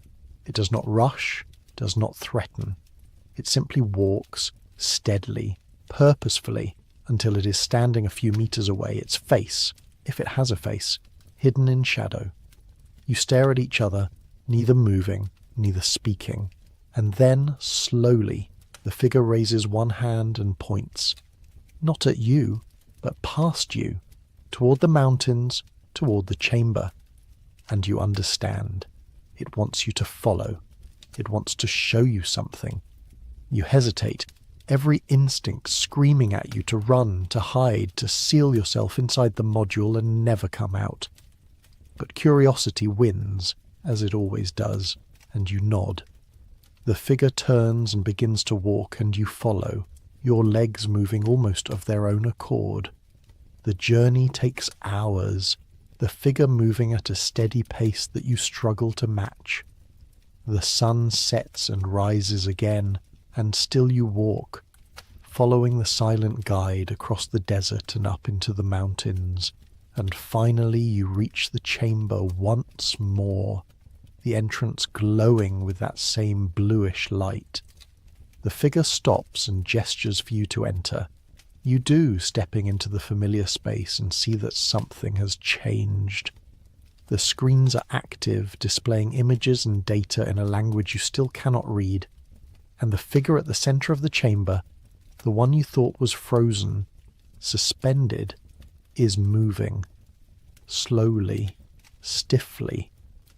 It does not rush, does not threaten. It simply walks, steadily, purposefully, until it is standing a few meters away, its face, if it has a face, hidden in shadow. You stare at each other, neither moving, neither speaking, and then, slowly, the figure raises one hand and points, not at you, but past you, toward the mountains, toward the chamber. And you understand. It wants you to follow. It wants to show you something. You hesitate, every instinct screaming at you to run, to hide, to seal yourself inside the module and never come out. But curiosity wins, as it always does, and you nod. The figure turns and begins to walk, and you follow, your legs moving almost of their own accord. The journey takes hours, the figure moving at a steady pace that you struggle to match. The sun sets and rises again, and still you walk, following the silent guide across the desert and up into the mountains, and finally you reach the chamber once more, the entrance glowing with that same bluish light. The figure stops and gestures for you to enter. You do, stepping into the familiar space, and see that something has changed. The screens are active, displaying images and data in a language you still cannot read, and the figure at the center of the chamber, the one you thought was frozen, suspended, is moving. Slowly, stiffly,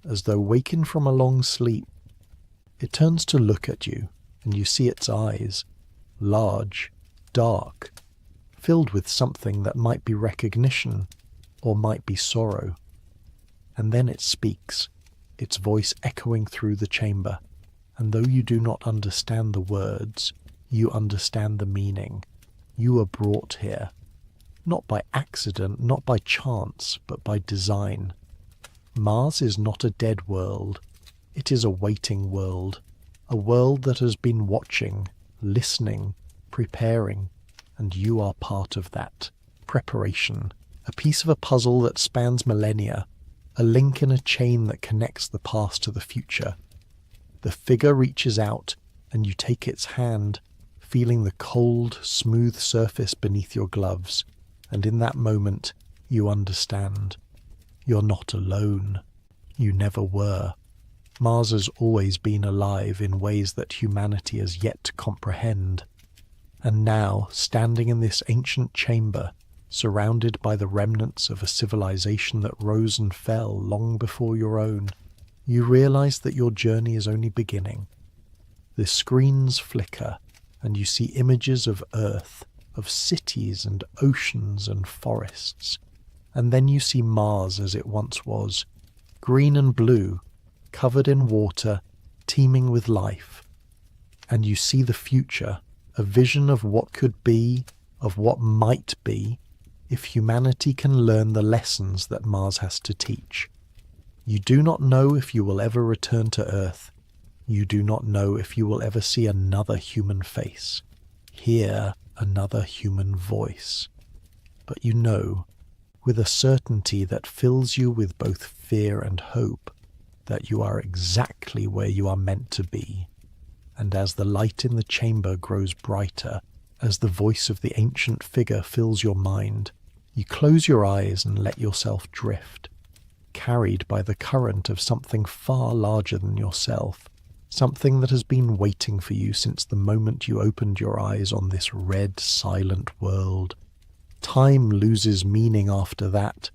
as though waking from a long sleep. It turns to look at you, and you see its eyes, large, dark, filled with something that might be recognition or might be sorrow. And then it speaks, its voice echoing through the chamber, and though you do not understand the words, you understand the meaning. You were brought here, not by accident, not by chance, but by design. Mars is not a dead world. It is a waiting world, a world that has been watching, listening, preparing, and you are part of that preparation, a piece of a puzzle that spans millennia, a link in a chain that connects the past to the future. The figure reaches out, and you take its hand, feeling the cold, smooth surface beneath your gloves, and in that moment, you understand. You're not alone. You never were. Mars has always been alive in ways that humanity has yet to comprehend. And now, standing in this ancient chamber, surrounded by the remnants of a civilization that rose and fell long before your own, you realize that your journey is only beginning. The screens flicker, and you see images of Earth, of cities and oceans and forests. And then you see Mars as it once was, green and blue, covered in water, teeming with life. And you see the future, a vision of what could be, of what might be, if humanity can learn the lessons that Mars has to teach. You do not know if you will ever return to Earth. You do not know if you will ever see another human face, hear another human voice. But you know, with a certainty that fills you with both fear and hope, that you are exactly where you are meant to be. And as the light in the chamber grows brighter, as the voice of the ancient figure fills your mind, you close your eyes and let yourself drift, carried by the current of something far larger than yourself, something that has been waiting for you since the moment you opened your eyes on this red, silent world. Time loses meaning after that.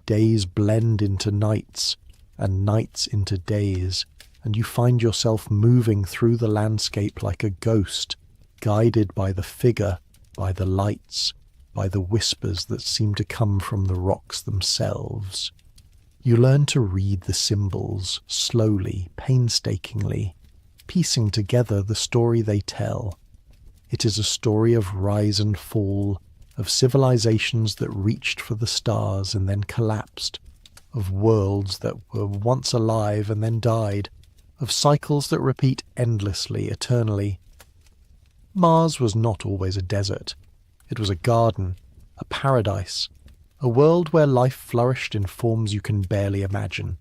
Days blend into nights, and nights into days, and you find yourself moving through the landscape like a ghost, guided by the figure, by the lights, by the whispers that seem to come from the rocks themselves. You learn to read the symbols, slowly, painstakingly, piecing together the story they tell. It is a story of rise and fall, of civilizations that reached for the stars and then collapsed, of worlds that were once alive and then died, of cycles that repeat endlessly, eternally. Mars was not always a desert. It was a garden, a paradise, a world where life flourished in forms you can barely imagine.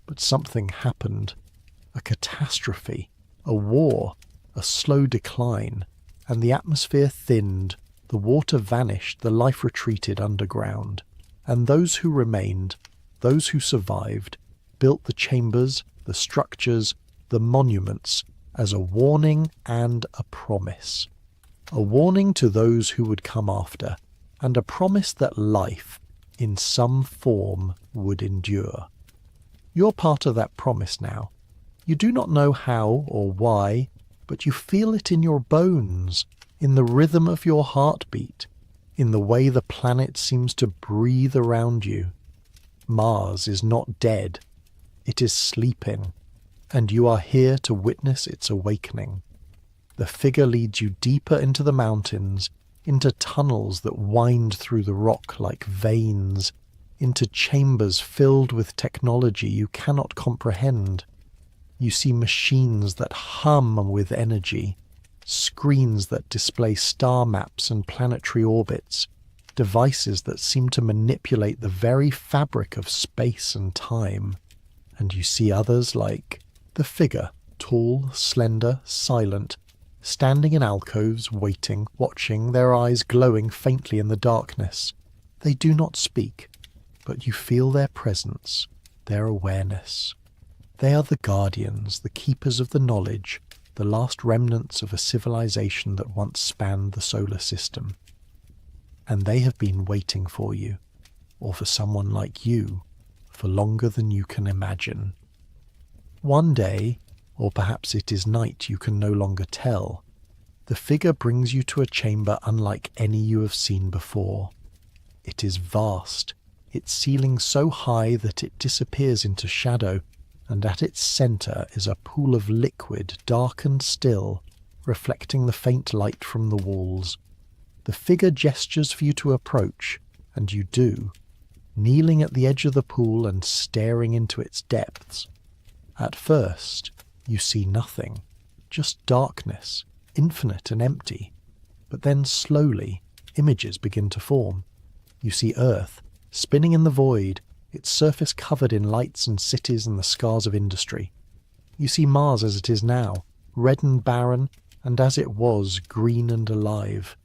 But something happened, a catastrophe, a war, a slow decline, and the atmosphere thinned, the water vanished, the life retreated underground, and those who remained, those who survived, built the chambers, the structures, the monuments as a warning and a promise. A warning to those who would come after, and a promise that life, in some form, would endure. You're part of that promise now. You do not know how or why, but you feel it in your bones, in the rhythm of your heartbeat, in the way the planet seems to breathe around you. Mars is not dead. It is sleeping, and you are here to witness its awakening. The figure leads you deeper into the mountains, into tunnels that wind through the rock like veins, into chambers filled with technology you cannot comprehend. You see machines that hum with energy, screens that display star maps and planetary orbits, devices that seem to manipulate the very fabric of space and time. And you see others like the figure, tall, slender, silent, standing in alcoves, waiting, watching, their eyes glowing faintly in the darkness. They do not speak, but you feel their presence, their awareness. They are the guardians, the keepers of the knowledge, the last remnants of a civilization that once spanned the solar system. And they have been waiting for you, or for someone like you, for longer than you can imagine. One day, or perhaps it is night, you can no longer tell, the figure brings you to a chamber unlike any you have seen before. It is vast, its ceiling so high that it disappears into shadow, and at its centre is a pool of liquid, dark and still, reflecting the faint light from the walls. The figure gestures for you to approach, and you do, kneeling at the edge of the pool and staring into its depths. At first, you see nothing, just darkness, infinite and empty. But then slowly, images begin to form. You see Earth, spinning in the void, its surface covered in lights and cities and the scars of industry. You see Mars as it is now, red and barren, and as it was, green and alive.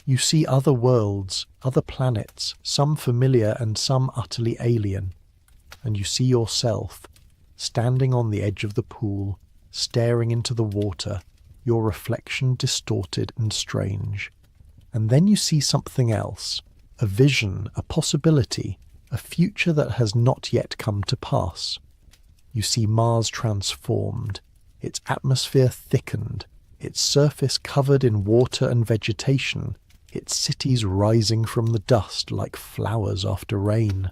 You see other worlds, other planets, some familiar and some utterly alien. And you see yourself, standing on the edge of the pool, staring into the water, your reflection distorted and strange. And then you see something else, a vision, a possibility, a future that has not yet come to pass. You see Mars transformed, its atmosphere thickened, its surface covered in water and vegetation, its cities rising from the dust like flowers after rain.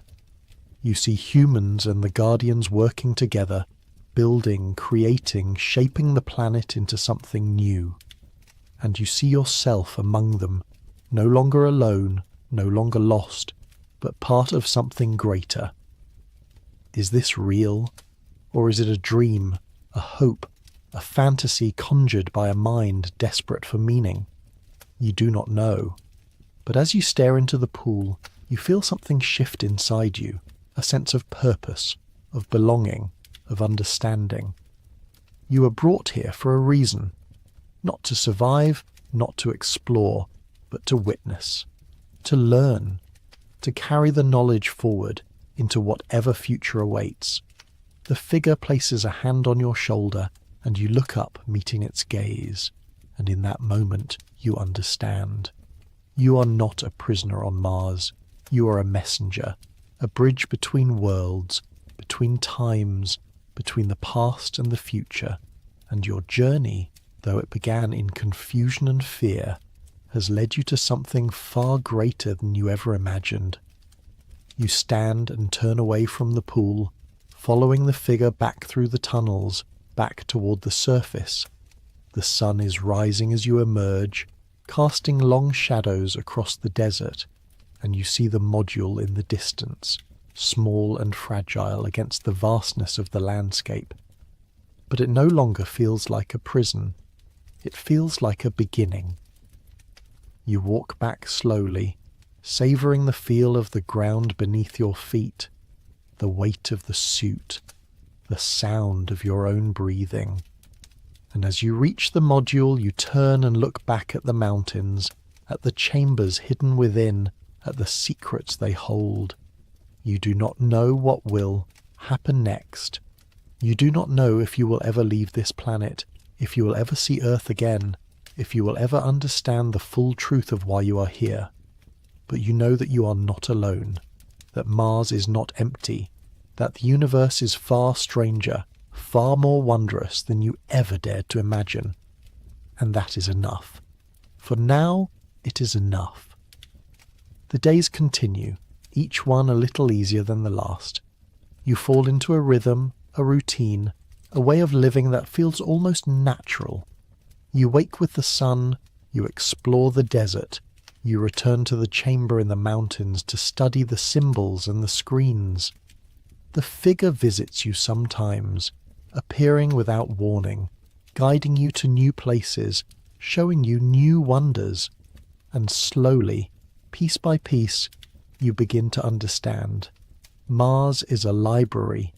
You see humans and the Guardians working together, building, creating, shaping the planet into something new. And you see yourself among them, no longer alone, no longer lost, but part of something greater. Is this real? Or is it a dream, a hope, a fantasy conjured by a mind desperate for meaning? You do not know. But as you stare into the pool, you feel something shift inside you, a sense of purpose, of belonging, of understanding. You were brought here for a reason, not to survive, not to explore, but to witness, to learn, to carry the knowledge forward into whatever future awaits. The figure places a hand on your shoulder, and you look up, meeting its gaze, and in that moment you understand. You are not a prisoner on Mars. You are a messenger, a bridge between worlds, between times, between the past and the future, and your journey, though it began in confusion and fear, has led you to something far greater than you ever imagined. You stand and turn away from the pool, following the figure back through the tunnels, back toward the surface. The sun is rising as you emerge, casting long shadows across the desert, and you see the module in the distance, small and fragile against the vastness of the landscape. But it no longer feels like a prison. It feels like a beginning. You walk back slowly, savouring the feel of the ground beneath your feet, the weight of the suit, the sound of your own breathing. And as you reach the module, you turn and look back at the mountains, at the chambers hidden within, at the secrets they hold. You do not know what will happen next. You do not know if you will ever leave this planet, if you will ever see Earth again, if you will ever understand the full truth of why you are here. But you know that you are not alone, that Mars is not empty, that the universe is far stranger, far more wondrous than you ever dared to imagine. And that is enough. For now, it is enough. The days continue, each one a little easier than the last. You fall into a rhythm, a routine, a way of living that feels almost natural. You wake with the sun, you explore the desert, you return to the chamber in the mountains to study the symbols and the screens. The figure visits you sometimes, appearing without warning, guiding you to new places, showing you new wonders, and slowly, piece by piece, you begin to understand. Mars is a library,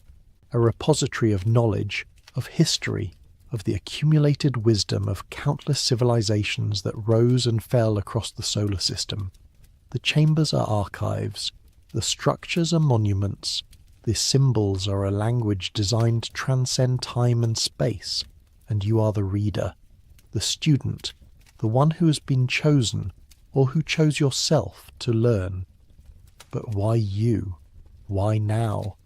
a repository of knowledge, of history, of the accumulated wisdom of countless civilizations that rose and fell across the solar system. The chambers are archives, the structures are monuments, the symbols are a language designed to transcend time and space, and you are the reader, the student, the one who has been chosen, or who chose yourself to learn. But why you? Why now?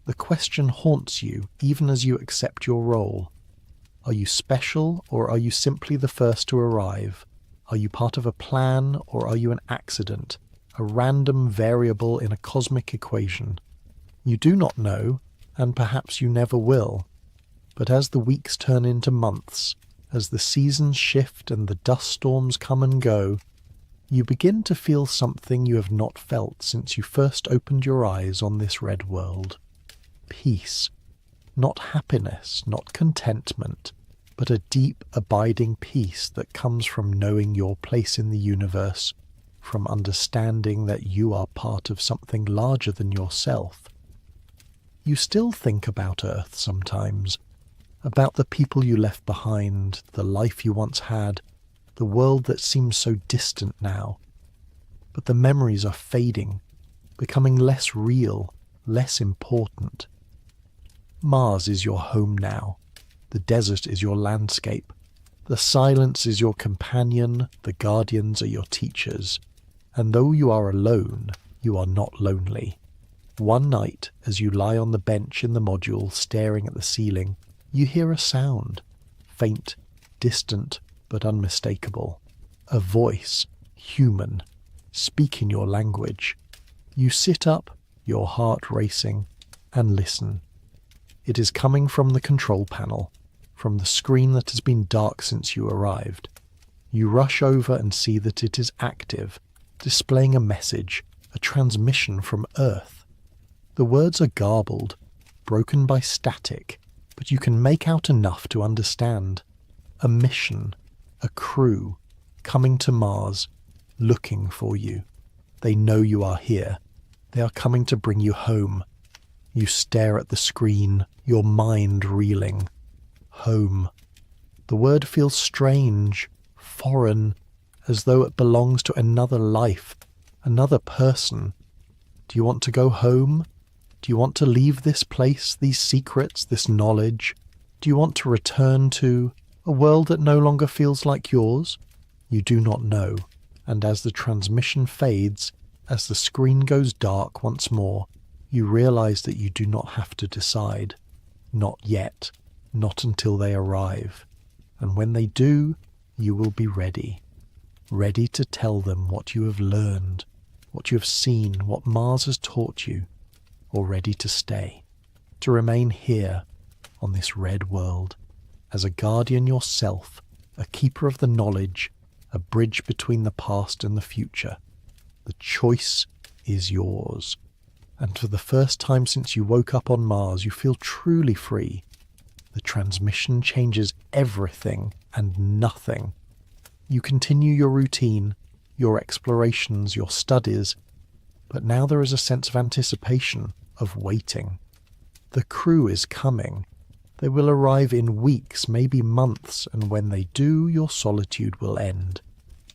The question haunts you even as you accept your role. Are you special, or are you simply the first to arrive? Are you part of a plan, or are you an accident, a random variable in a cosmic equation? You do not know, and perhaps you never will. But as the weeks turn into months, as the seasons shift and the dust storms come and go, you begin to feel something you have not felt since you first opened your eyes on this red world. Peace. Not happiness, not contentment, but a deep, abiding peace that comes from knowing your place in the universe, from understanding that you are part of something larger than yourself. You still think about Earth sometimes, about the people you left behind, the life you once had, the world that seems so distant now. But the memories are fading, becoming less real, less important. Mars is your home now. The desert is your landscape. The silence is your companion. The guardians are your teachers. And though you are alone, you are not lonely. One night, as you lie on the bench in the module staring at the ceiling, you hear a sound, faint, distant, but unmistakable. A voice, human, speaking your language. You sit up, your heart racing, and listen. It is coming from the control panel, from the screen that has been dark since you arrived. You rush over and see that it is active, displaying a message, a transmission from Earth. The words are garbled, broken by static, but you can make out enough to understand. A mission, a crew, coming to Mars, looking for you. They know you are here. They are coming to bring you home. You stare at the screen, your mind reeling. Home. The word feels strange, foreign, as though it belongs to another life, another person. Do you want to go home? Do you want to leave this place, these secrets, this knowledge? Do you want to return to a world that no longer feels like yours? You do not know, and as the transmission fades, as the screen goes dark once more, you realize that you do not have to decide. Not yet, not until they arrive. And when they do, you will be ready. Ready to tell them what you have learned, what you have seen, what Mars has taught you, or ready to stay, to remain here on this red world, as a guardian yourself, a keeper of the knowledge, a bridge between the past and the future. The choice is yours. And for the first time since you woke up on Mars, you feel truly free. The transmission changes everything and nothing. You continue your routine, your explorations, your studies, but now there is a sense of anticipation, of waiting. The crew is coming. They will arrive in weeks, maybe months, and when they do, your solitude will end.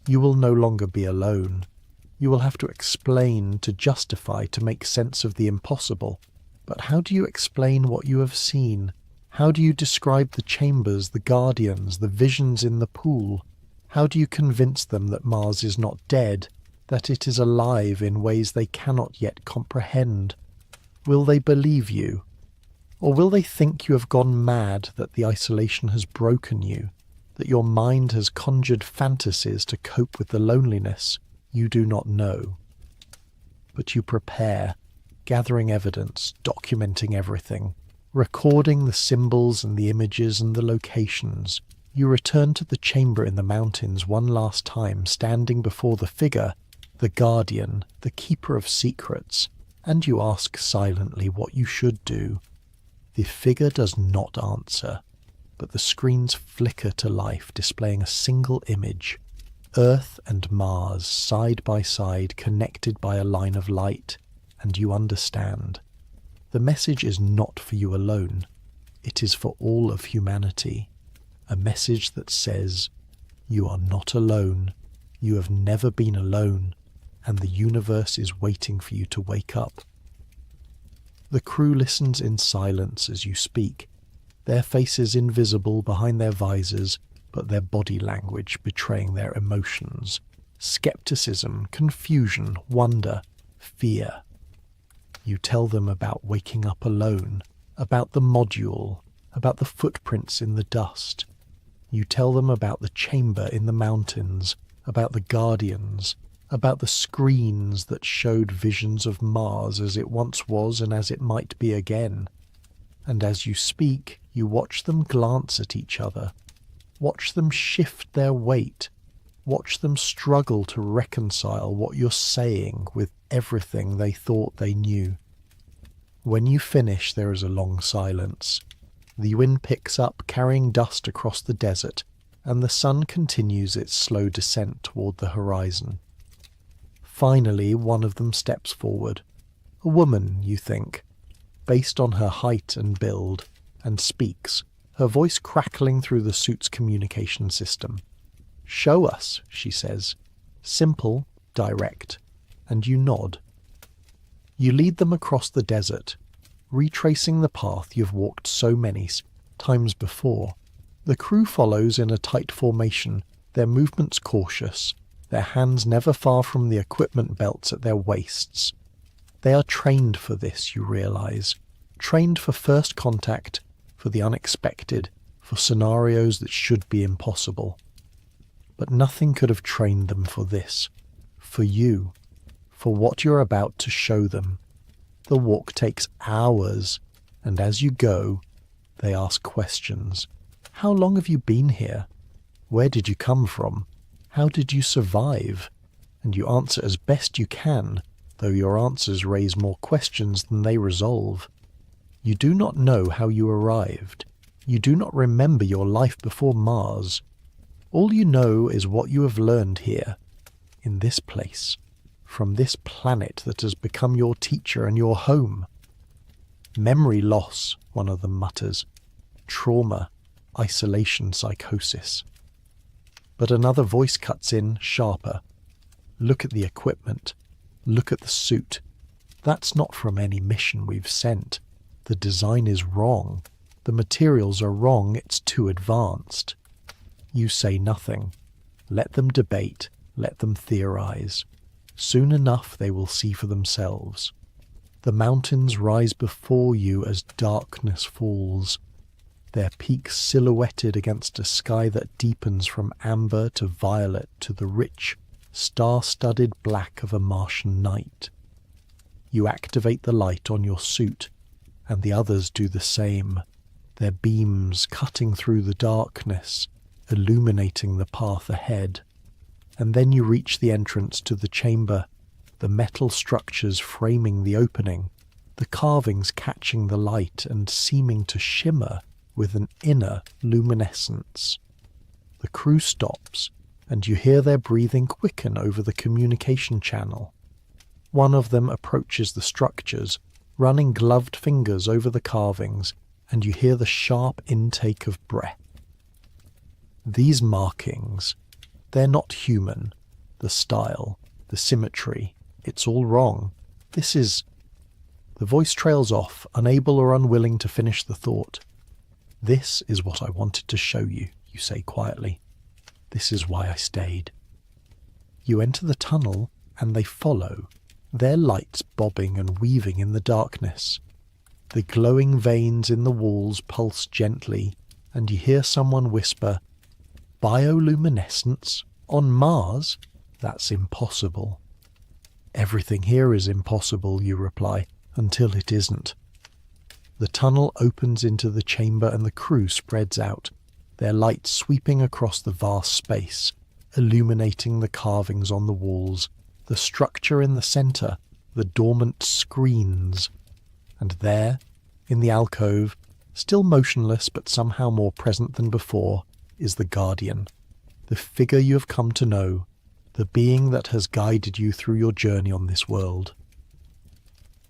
You will no longer be alone. You will have to explain, to justify, to make sense of the impossible. But how do you explain what you have seen? How do you describe the chambers, the guardians, the visions in the pool? How do you convince them that Mars is not dead, that it is alive in ways they cannot yet comprehend? Will they believe you? Or will they think you have gone mad, that the isolation has broken you, that your mind has conjured fantasies to cope with the loneliness? You do not know. But you prepare, gathering evidence, documenting everything, recording the symbols and the images and the locations. You return to the chamber in the mountains one last time, standing before the figure, the guardian, the keeper of secrets, and you ask silently what you should do. The figure does not answer, but the screens flicker to life, displaying a single image. Earth and Mars, side by side, connected by a line of light, and you understand. The message is not for you alone. It is for all of humanity. A message that says, you are not alone, you have never been alone, and the universe is waiting for you to wake up. The crew listens in silence as you speak, their faces invisible behind their visors, but their body language betraying their emotions. Skepticism, confusion, wonder, fear. You tell them about waking up alone, about the module, about the footprints in the dust. You tell them about the chamber in the mountains, about the guardians, about the screens that showed visions of Mars as it once was and as it might be again. And as you speak, you watch them glance at each other, watch them shift their weight, watch them struggle to reconcile what you're saying with everything they thought they knew. When you finish, there is a long silence. The wind picks up, carrying dust across the desert, and the sun continues its slow descent toward the horizon. Finally, one of them steps forward. A woman, you think, based on her height and build, and speaks, her voice crackling through the suit's communication system. "Show us," she says. Simple, direct, and you nod. You lead them across the desert, retracing the path you've walked so many times before. The crew follows in a tight formation, their movements cautious, their hands never far from the equipment belts at their waists. They are trained for this, you realize. Trained for first contact, for the unexpected, for scenarios that should be impossible. But nothing could have trained them for this. For you. For what you're about to show them. The walk takes hours, and as you go, they ask questions. How long have you been here? Where did you come from? How did you survive? And you answer as best you can, though your answers raise more questions than they resolve. You do not know how you arrived. You do not remember your life before Mars. All you know is what you have learned here, in this place, from this planet that has become your teacher and your home. Memory loss, one of them mutters. Trauma, isolation psychosis. But another voice cuts in, sharper. Look at the equipment. Look at the suit. That's not from any mission we've sent. The design is wrong. The materials are wrong. It's too advanced. You say nothing. Let them debate. Let them theorize. Soon enough they will see for themselves. The mountains rise before you as darkness falls, their peaks silhouetted against a sky that deepens from amber to violet to the rich, star-studded black of a Martian night. You activate the light on your suit, and the others do the same, their beams cutting through the darkness, illuminating the path ahead. And then you reach the entrance to the chamber, the metal structures framing the opening, the carvings catching the light and seeming to shimmer with an inner luminescence. The crew stops, and you hear their breathing quicken over the communication channel. One of them approaches the structures, running gloved fingers over the carvings, and you hear the sharp intake of breath. These markings, they're not human. The style, the symmetry, it's all wrong. This is... The voice trails off, unable or unwilling to finish the thought. This is what I wanted to show you, you say quietly. This is why I stayed. You enter the tunnel, and they follow, their lights bobbing and weaving in the darkness. The glowing veins in the walls pulse gently, and you hear someone whisper, "Bioluminescence? On Mars? That's impossible." "Everything here is impossible," you reply, "until it isn't." The tunnel opens into the chamber and the crew spreads out, their light sweeping across the vast space, illuminating the carvings on the walls, the structure in the center, the dormant screens. And there, in the alcove, still motionless but somehow more present than before, is the Guardian, the figure you have come to know, the being that has guided you through your journey on this world.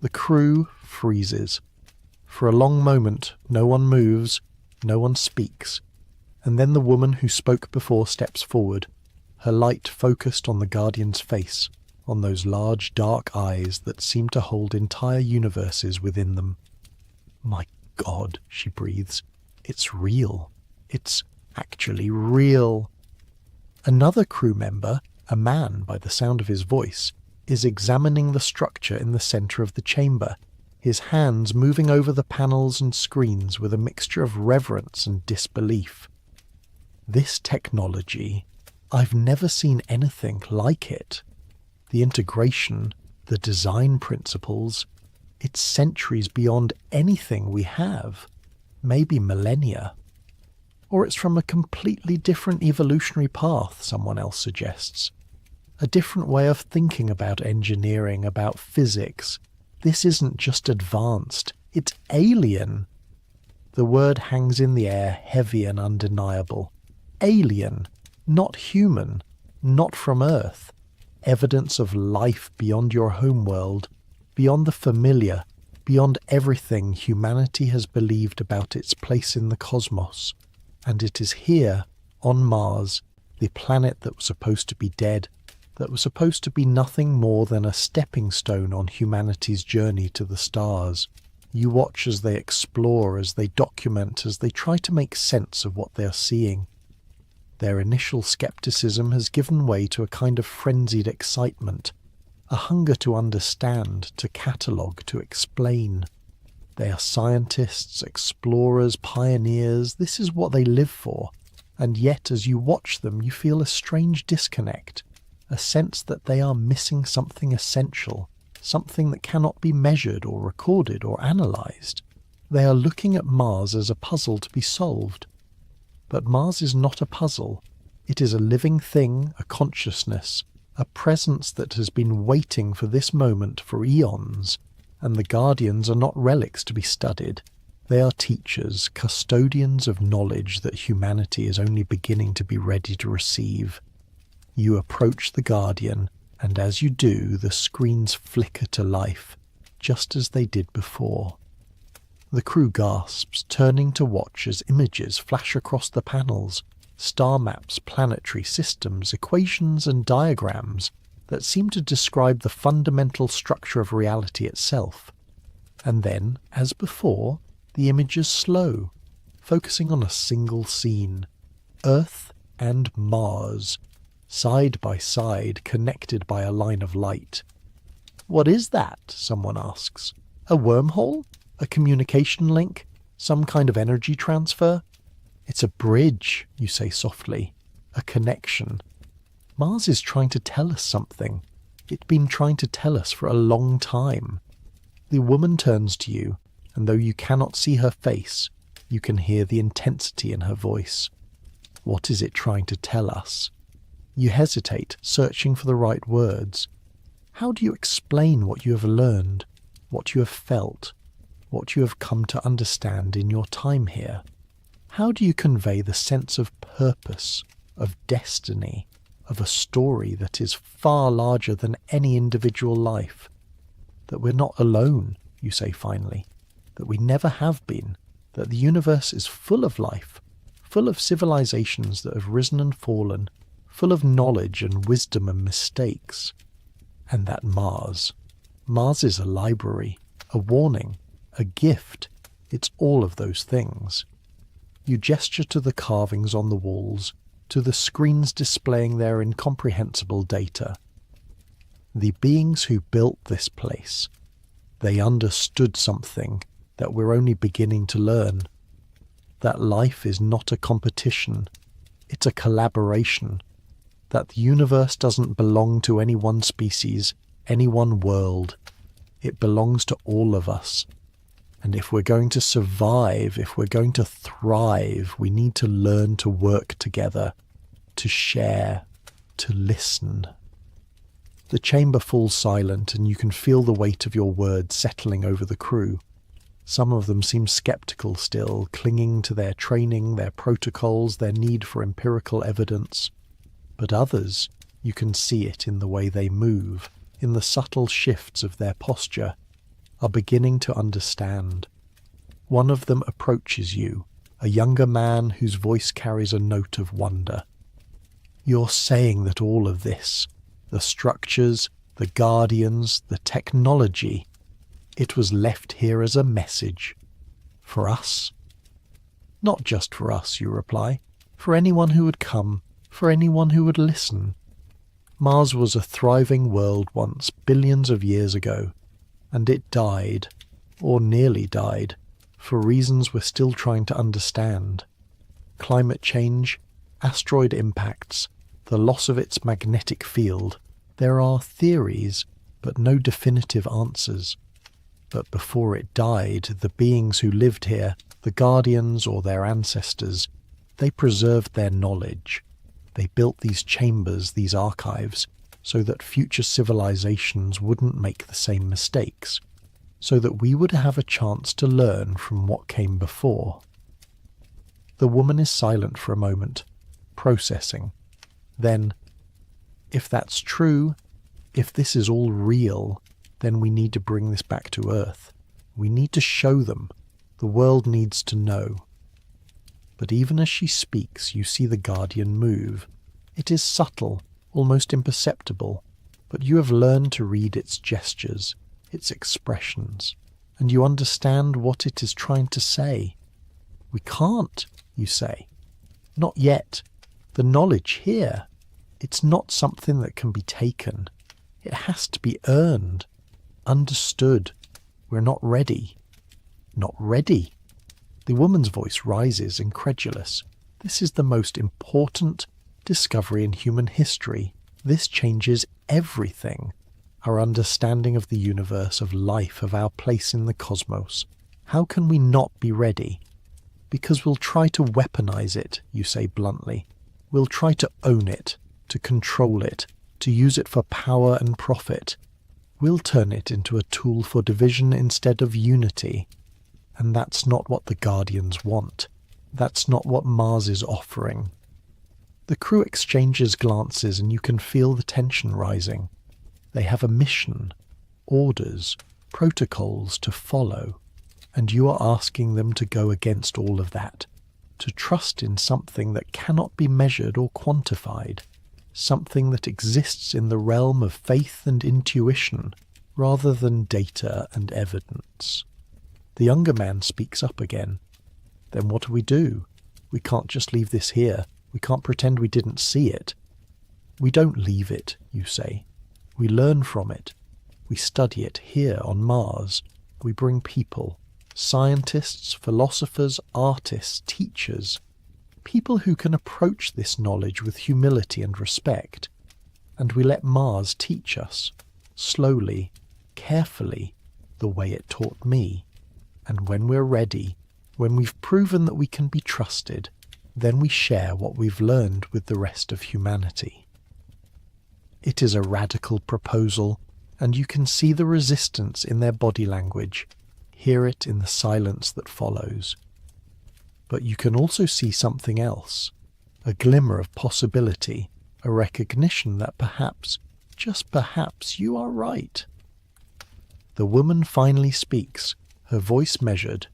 The crew freezes. For a long moment, no one moves, no one speaks, and then the woman who spoke before steps forward, her light focused on the Guardian's face, on those large dark eyes that seem to hold entire universes within them. "My God," she breathes, "it's real. It's actually real." Another crew member, a man by the sound of his voice, is examining the structure in the center of the chamber, his hands moving over the panels and screens with a mixture of reverence and disbelief. This technology, I've never seen anything like it. The integration, the design principles, it's centuries beyond anything we have, maybe millennia. Or it's from a completely different evolutionary path, someone else suggests. A different way of thinking about engineering, about physics. This isn't just advanced, it's alien. The word hangs in the air, heavy and undeniable. Alien, not human, not from Earth. Evidence of life beyond your homeworld, beyond the familiar, beyond everything humanity has believed about its place in the cosmos. And it is here, on Mars, the planet that was supposed to be dead, that was supposed to be nothing more than a stepping stone on humanity's journey to the stars. You watch as they explore, as they document, as they try to make sense of what they are seeing. Their initial skepticism has given way to a kind of frenzied excitement, a hunger to understand, to catalogue, to explain. They are scientists, explorers, pioneers. This is what they live for. And yet, as you watch them, you feel a strange disconnect, a sense that they are missing something essential, something that cannot be measured or recorded or analysed. They are looking at Mars as a puzzle to be solved. But Mars is not a puzzle. It is a living thing, a consciousness, a presence that has been waiting for this moment for eons. And the Guardians are not relics to be studied. They are teachers, custodians of knowledge that humanity is only beginning to be ready to receive. You approach the Guardian, and as you do, the screens flicker to life, just as they did before. The crew gasps, turning to watch as images flash across the panels, star maps, planetary systems, equations and diagrams that seem to describe the fundamental structure of reality itself. And then, as before, the images slow, focusing on a single scene, Earth and Mars, side by side, connected by a line of light. "What is that?" someone asks. "A wormhole? A communication link? Some kind of energy transfer?" "It's a bridge," you say softly. "A connection." Mars is trying to tell us something. It's been trying to tell us for a long time. The woman turns to you, and though you cannot see her face, you can hear the intensity in her voice. What is it trying to tell us? You hesitate, searching for the right words. How do you explain what you have learned, what you have felt, what you have come to understand in your time here? How do you convey the sense of purpose, of destiny, of a story that is far larger than any individual life? That we're not alone, you say finally, that we never have been, that the universe is full of life, full of civilizations that have risen and fallen, full of knowledge and wisdom and mistakes. And that Mars is a library, a warning, a gift. It's all of those things. You gesture to the carvings on the walls, to the screens displaying their incomprehensible data. The beings who built this place, they understood something that we're only beginning to learn. That life is not a competition, it's a collaboration. That the universe doesn't belong to any one species, any one world. It belongs to all of us. And if we're going to survive, if we're going to thrive, we need to learn to work together, to share, to listen. The chamber falls silent, and you can feel the weight of your words settling over the crew. Some of them seem skeptical still, clinging to their training, their protocols, their need for empirical evidence. But others, you can see it in the way they move, in the subtle shifts of their posture, are beginning to understand. One of them approaches you, a younger man whose voice carries a note of wonder. "You're saying that all of this, the structures, the guardians, the technology, it was left here as a message. For us?" "Not just for us," you reply. "For anyone who would come, for anyone who would listen." Mars was a thriving world once, billions of years ago, and it died, or nearly died, for reasons we're still trying to understand. Climate change, asteroid impacts, the loss of its magnetic field. There are theories, but no definitive answers. But before it died, the beings who lived here, the Guardians or their ancestors, they preserved their knowledge. They built these chambers, these archives, so that future civilizations wouldn't make the same mistakes, so that we would have a chance to learn from what came before. The woman is silent for a moment, processing. Then, if that's true, if this is all real, then we need to bring this back to Earth. We need to show them. The world needs to know. But even as she speaks, you see the Guardian move. It is subtle, almost imperceptible, but you have learned to read its gestures, its expressions, and you understand what it is trying to say. We can't, you say. Not yet. The knowledge here, it's not something that can be taken. It has to be earned, understood. We're not ready. Not ready. The woman's voice rises, incredulous. This is the most important discovery in human history. This changes everything. Our understanding of the universe, of life, of our place in the cosmos. How can we not be ready? Because we'll try to weaponize it, you say bluntly. We'll try to own it, to control it, to use it for power and profit. We'll turn it into a tool for division instead of unity. And that's not what the Guardians want. That's not what Mars is offering. The crew exchanges glances and you can feel the tension rising. They have a mission, orders, protocols to follow, and you are asking them to go against all of that, to trust in something that cannot be measured or quantified, something that exists in the realm of faith and intuition, rather than data and evidence. The younger man speaks up again. Then what do we do? We can't just leave this here. We can't pretend we didn't see it. We don't leave it, you say. We learn from it. We study it here on Mars. We bring people, scientists, philosophers, artists, teachers, people who can approach this knowledge with humility and respect. And we let Mars teach us, slowly, carefully, the way it taught me. And when we're ready, when we've proven that we can be trusted, then we share what we've learned with the rest of humanity. It is a radical proposal, and you can see the resistance in their body language, hear it in the silence that follows. But you can also see something else, a glimmer of possibility, a recognition that perhaps, just perhaps, you are right. The woman finally speaks, her voice measured.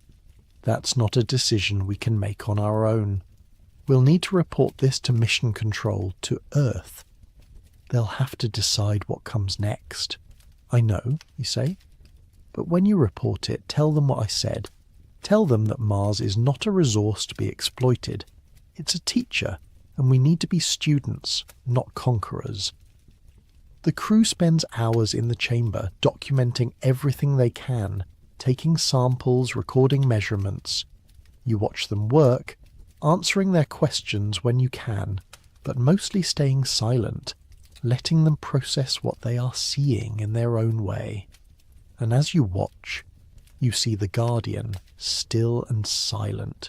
That's not a decision we can make on our own. We'll need to report this to Mission Control, to Earth. They'll have to decide what comes next. I know, you say. But when you report it, tell them what I said. Tell them that Mars is not a resource to be exploited. It's a teacher, and we need to be students, not conquerors. The crew spends hours in the chamber, documenting everything they can, taking samples, recording measurements. You watch them work, answering their questions when you can, but mostly staying silent, letting them process what they are seeing in their own way. And as you watch, you see the Guardian, still and silent,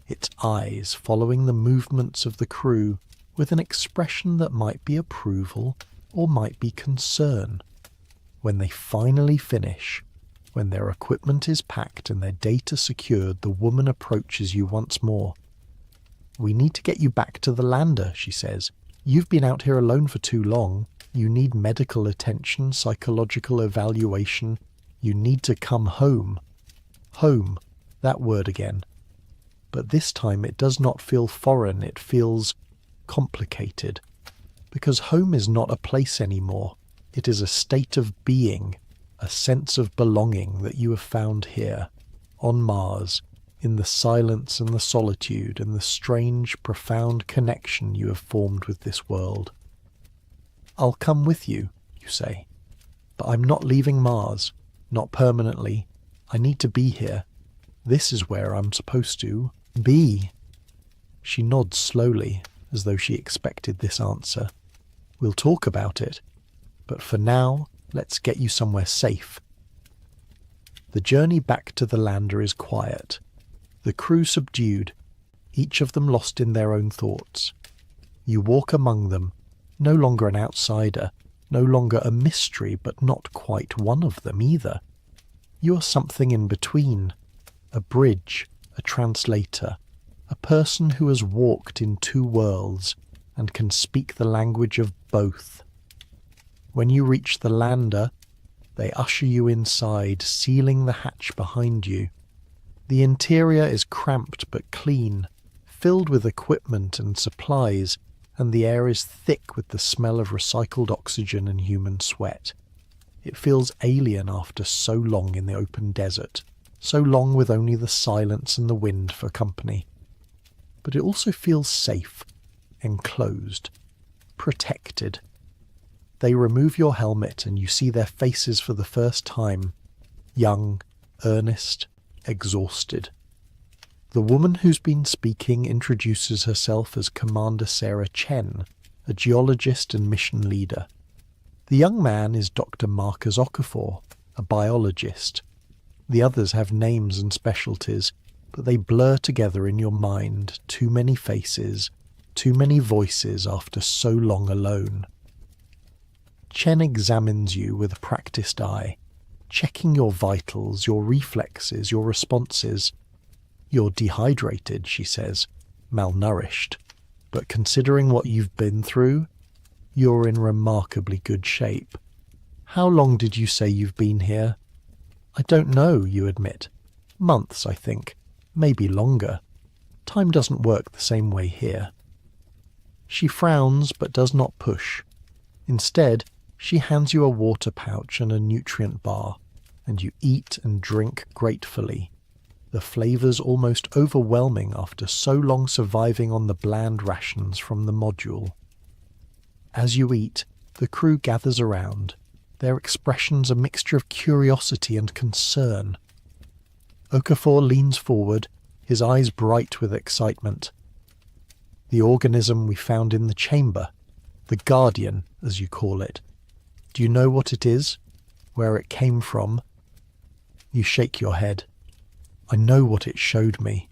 its eyes following the movements of the crew with an expression that might be approval or might be concern. When they finally finish, when their equipment is packed and their data secured, the woman approaches you once more. "We need to get you back to the lander," she says. "You've been out here alone for too long. You need medical attention, psychological evaluation. You need to come home." Home, that word again. But this time it does not feel foreign, it feels complicated. Because home is not a place anymore. It is a state of being, a sense of belonging that you have found here, on Mars, in the silence and the solitude and the strange, profound connection you have formed with this world. I'll come with you, you say. But I'm not leaving Mars. Not permanently. I need to be here. This is where I'm supposed to be. She nods slowly, as though she expected this answer. We'll talk about it. But for now, let's get you somewhere safe. The journey back to the lander is quiet. The crew subdued, each of them lost in their own thoughts. You walk among them, no longer an outsider, no longer a mystery, but not quite one of them either. You are something in between, a bridge, a translator, a person who has walked in two worlds and can speak the language of both. When you reach the lander, they usher you inside, sealing the hatch behind you. The interior is cramped but clean, filled with equipment and supplies, and the air is thick with the smell of recycled oxygen and human sweat. It feels alien after so long in the open desert, so long with only the silence and the wind for company. But it also feels safe, enclosed, protected. They remove your helmet and you see their faces for the first time, young, earnest, exhausted. The woman who's been speaking introduces herself as Commander Sarah Chen, a geologist and mission leader. The young man is Dr. Marcus Okafor, a biologist. The others have names and specialties, but they blur together in your mind, too many faces, too many voices after so long alone. Chen examines you with a practiced eye, checking your vitals, your reflexes, your responses. You're dehydrated, she says, malnourished, but considering what you've been through, you're in remarkably good shape. How long did you say you've been here? I don't know, you admit. Months, I think. Maybe longer. Time doesn't work the same way here. She frowns but does not push. Instead, she hands you a water pouch and a nutrient bar, and you eat and drink gratefully. The flavours almost overwhelming after so long surviving on the bland rations from the module. As you eat, the crew gathers around, their expressions a mixture of curiosity and concern. Okafor leans forward, his eyes bright with excitement. The organism we found in the chamber, the Guardian, as you call it. Do you know what it is? Where it came from? You shake your head. I know what it showed me.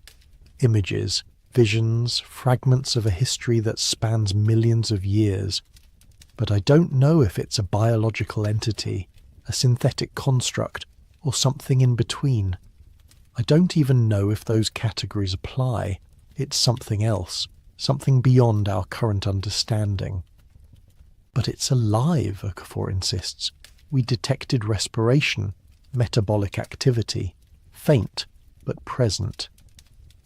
Images, visions, fragments of a history that spans millions of years. But I don't know if it's a biological entity, a synthetic construct, or something in between. I don't even know if those categories apply. It's something else, something beyond our current understanding. But it's alive, Okafor insists. We detected respiration, metabolic activity, faint but present.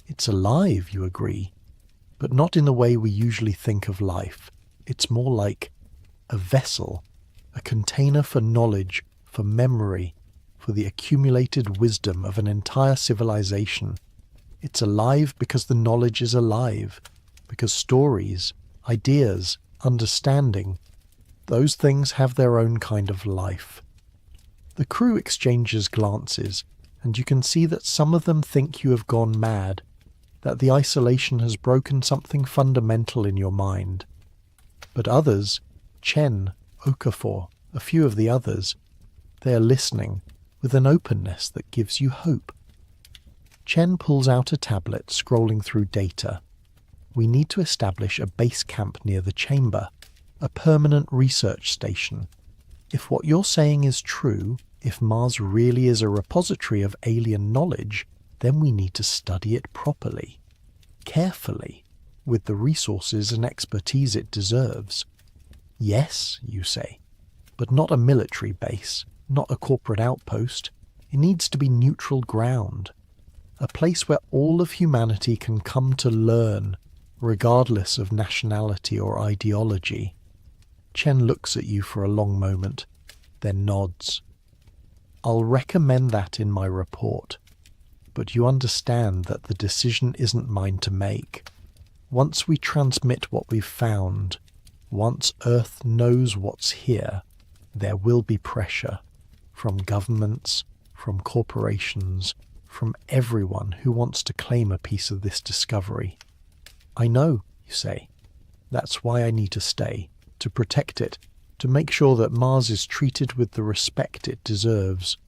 It's alive, you agree, but not in the way we usually think of life. It's more like a vessel, a container for knowledge, for memory, for the accumulated wisdom of an entire civilization. It's alive because the knowledge is alive, because stories, ideas, understanding, those things have their own kind of life. The crew exchanges glances, and you can see that some of them think you have gone mad, that the isolation has broken something fundamental in your mind. But others, Chen, Okafor, a few of the others, they are listening with an openness that gives you hope. Chen pulls out a tablet, scrolling through data. We need to establish a base camp near the chamber, a permanent research station. If what you're saying is true, if Mars really is a repository of alien knowledge, then we need to study it properly, carefully, with the resources and expertise it deserves. Yes, you say, but not a military base, not a corporate outpost. It needs to be neutral ground, a place where all of humanity can come to learn, regardless of nationality or ideology. Chen looks at you for a long moment, then nods. I'll recommend that in my report, but you understand that the decision isn't mine to make. Once we transmit what we've found, Once Earth knows what's here, there will be pressure from governments, from corporations, from everyone who wants to claim a piece of this discovery. I know, you say. That's why I need to stay, to protect it, to make sure that Mars is treated with the respect it deserves.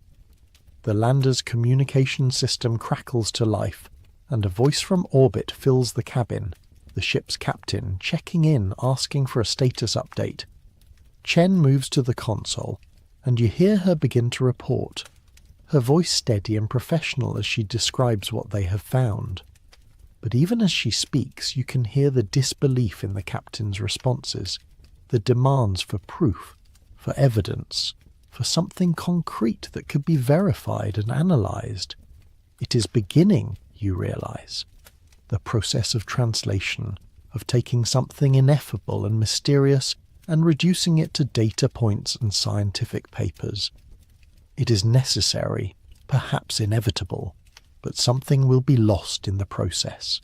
The lander's communication system crackles to life, and a voice from orbit fills the cabin, the ship's captain checking in, asking for a status update. Chen moves to the console, and you hear her begin to report, her voice steady and professional as she describes what they have found. But even as she speaks, you can hear the disbelief in the captain's responses, the demands for proof, for evidence, for something concrete that could be verified and analysed. It is beginning, you realise. The process of translation, of taking something ineffable and mysterious and reducing it to data points and scientific papers. It is necessary, perhaps inevitable, but something will be lost in the process.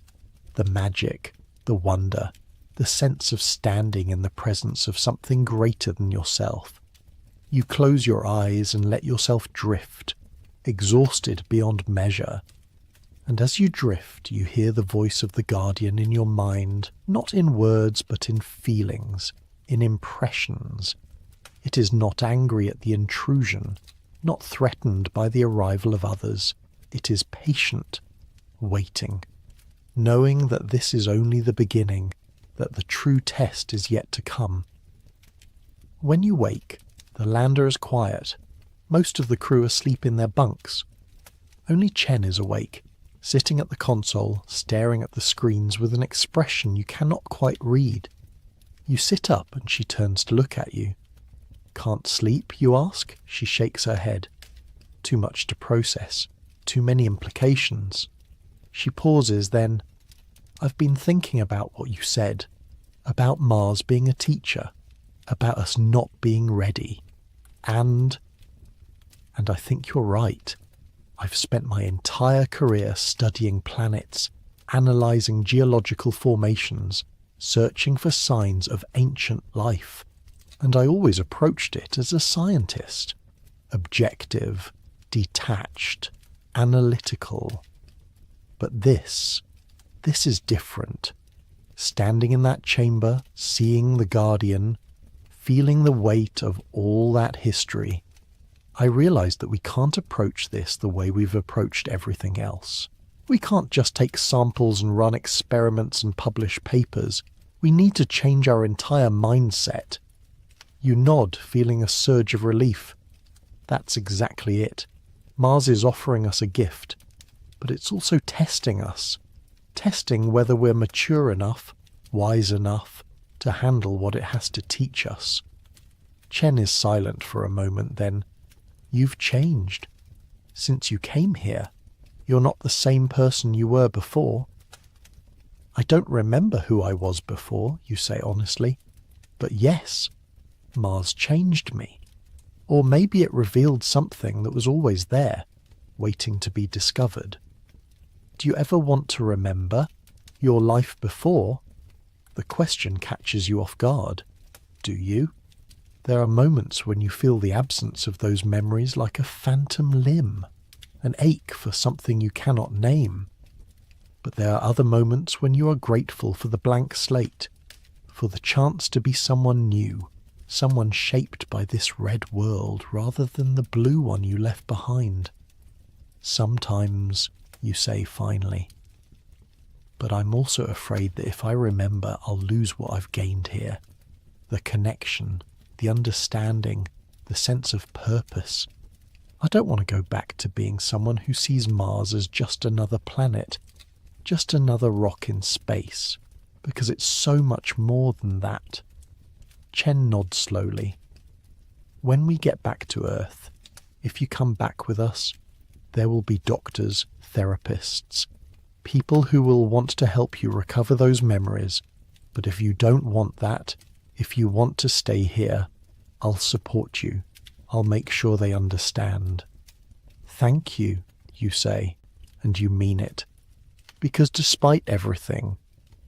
The magic, the wonder, the sense of standing in the presence of something greater than yourself. You close your eyes and let yourself drift, exhausted beyond measure. And as you drift, you hear the voice of the Guardian in your mind, not in words but in feelings, in impressions. It is not angry at the intrusion, not threatened by the arrival of others. It is patient, waiting, knowing that this is only the beginning, that the true test is yet to come. When you wake, the lander is quiet. Most of the crew are asleep in their bunks. Only Chen is awake, sitting at the console, staring at the screens with an expression you cannot quite read. You sit up and she turns to look at you. Can't sleep, you ask? She shakes her head. Too much to process, too many implications. She pauses, then, I've been thinking about what you said, about Mars being a teacher, about us not being ready. And I think you're right. I've spent my entire career studying planets, analysing geological formations, searching for signs of ancient life, and I always approached it as a scientist. Objective, detached, analytical. But this is different. Standing in that chamber, seeing the Guardian, feeling the weight of all that history, I realised that we can't approach this the way we've approached everything else. We can't just take samples and run experiments and publish papers. We need to change our entire mindset. You nod, feeling a surge of relief. That's exactly it. Mars is offering us a gift, but it's also testing us. Testing whether we're mature enough, wise enough, to handle what it has to teach us. Chen is silent for a moment, then, you've changed. Since you came here, you're not the same person you were before. I don't remember who I was before, you say honestly. But yes, Mars changed me. Or maybe it revealed something that was always there, waiting to be discovered. Do you ever want to remember your life before? The question catches you off guard. Do you? There are moments when you feel the absence of those memories like a phantom limb, an ache for something you cannot name. But there are other moments when you are grateful for the blank slate, for the chance to be someone new, someone shaped by this red world rather than the blue one you left behind. Sometimes, you say finally. But I'm also afraid that if I remember, I'll lose what I've gained here. The connection, the understanding, the sense of purpose. I don't want to go back to being someone who sees Mars as just another planet, just another rock in space, because it's so much more than that. Chen nods slowly. When we get back to Earth, if you come back with us, there will be doctors, therapists, people who will want to help you recover those memories. But if you don't want that, if you want to stay here, I'll support you. I'll make sure they understand. Thank you, you say, and you mean it. Because despite everything,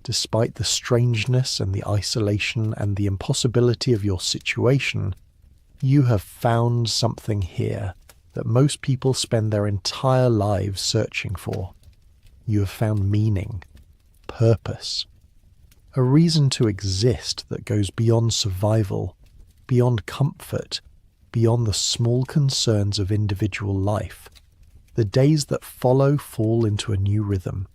Despite the strangeness and the isolation and the impossibility of your situation, you have found something here that most people spend their entire lives searching for. You have found meaning, purpose, a reason to exist that goes beyond survival, beyond comfort, beyond the small concerns of individual life. The days that follow fall into a new rhythm.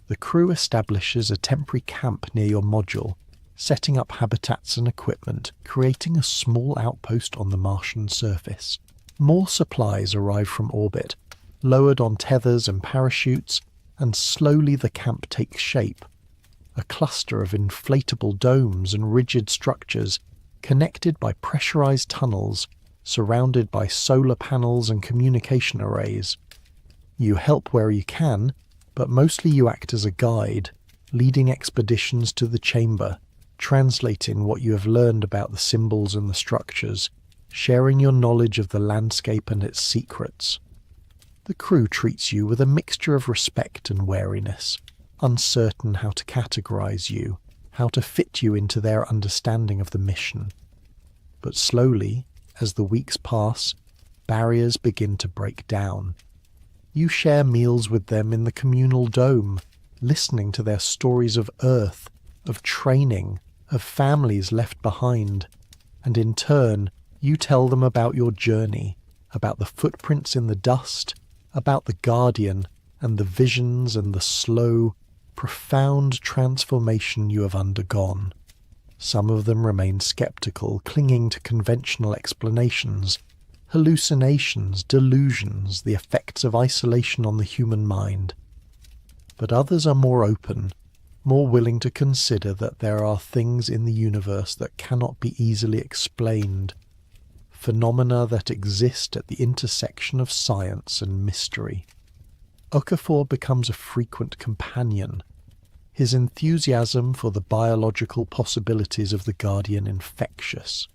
The crew establishes a temporary camp near your module, setting up habitats and equipment, creating a small outpost on the Martian surface. More supplies arrive from orbit, lowered on tethers and parachutes, and slowly the camp takes shape. A cluster of inflatable domes and rigid structures, connected by pressurized tunnels, surrounded by solar panels and communication arrays. You help where you can, but mostly you act as a guide, leading expeditions to the chamber, translating what you have learned about the symbols and the structures, sharing your knowledge of the landscape and its secrets. The crew treats you with a mixture of respect and wariness, uncertain how to categorize you, how to fit you into their understanding of the mission. But slowly, as the weeks pass, barriers begin to break down. You share meals with them in the communal dome, listening to their stories of Earth, of training, of families left behind, and in turn, you tell them about your journey, about the footprints in the dust, about the Guardian, and the visions and the slow, profound transformation you have undergone. Some of them remain skeptical, clinging to conventional explanations, hallucinations, delusions, the effects of isolation on the human mind. But others are more open, more willing to consider that there are things in the universe that cannot be easily explained, phenomena that exist at the intersection of science and mystery. Okafor becomes a frequent companion, his enthusiasm for the biological possibilities of the Guardian infectious.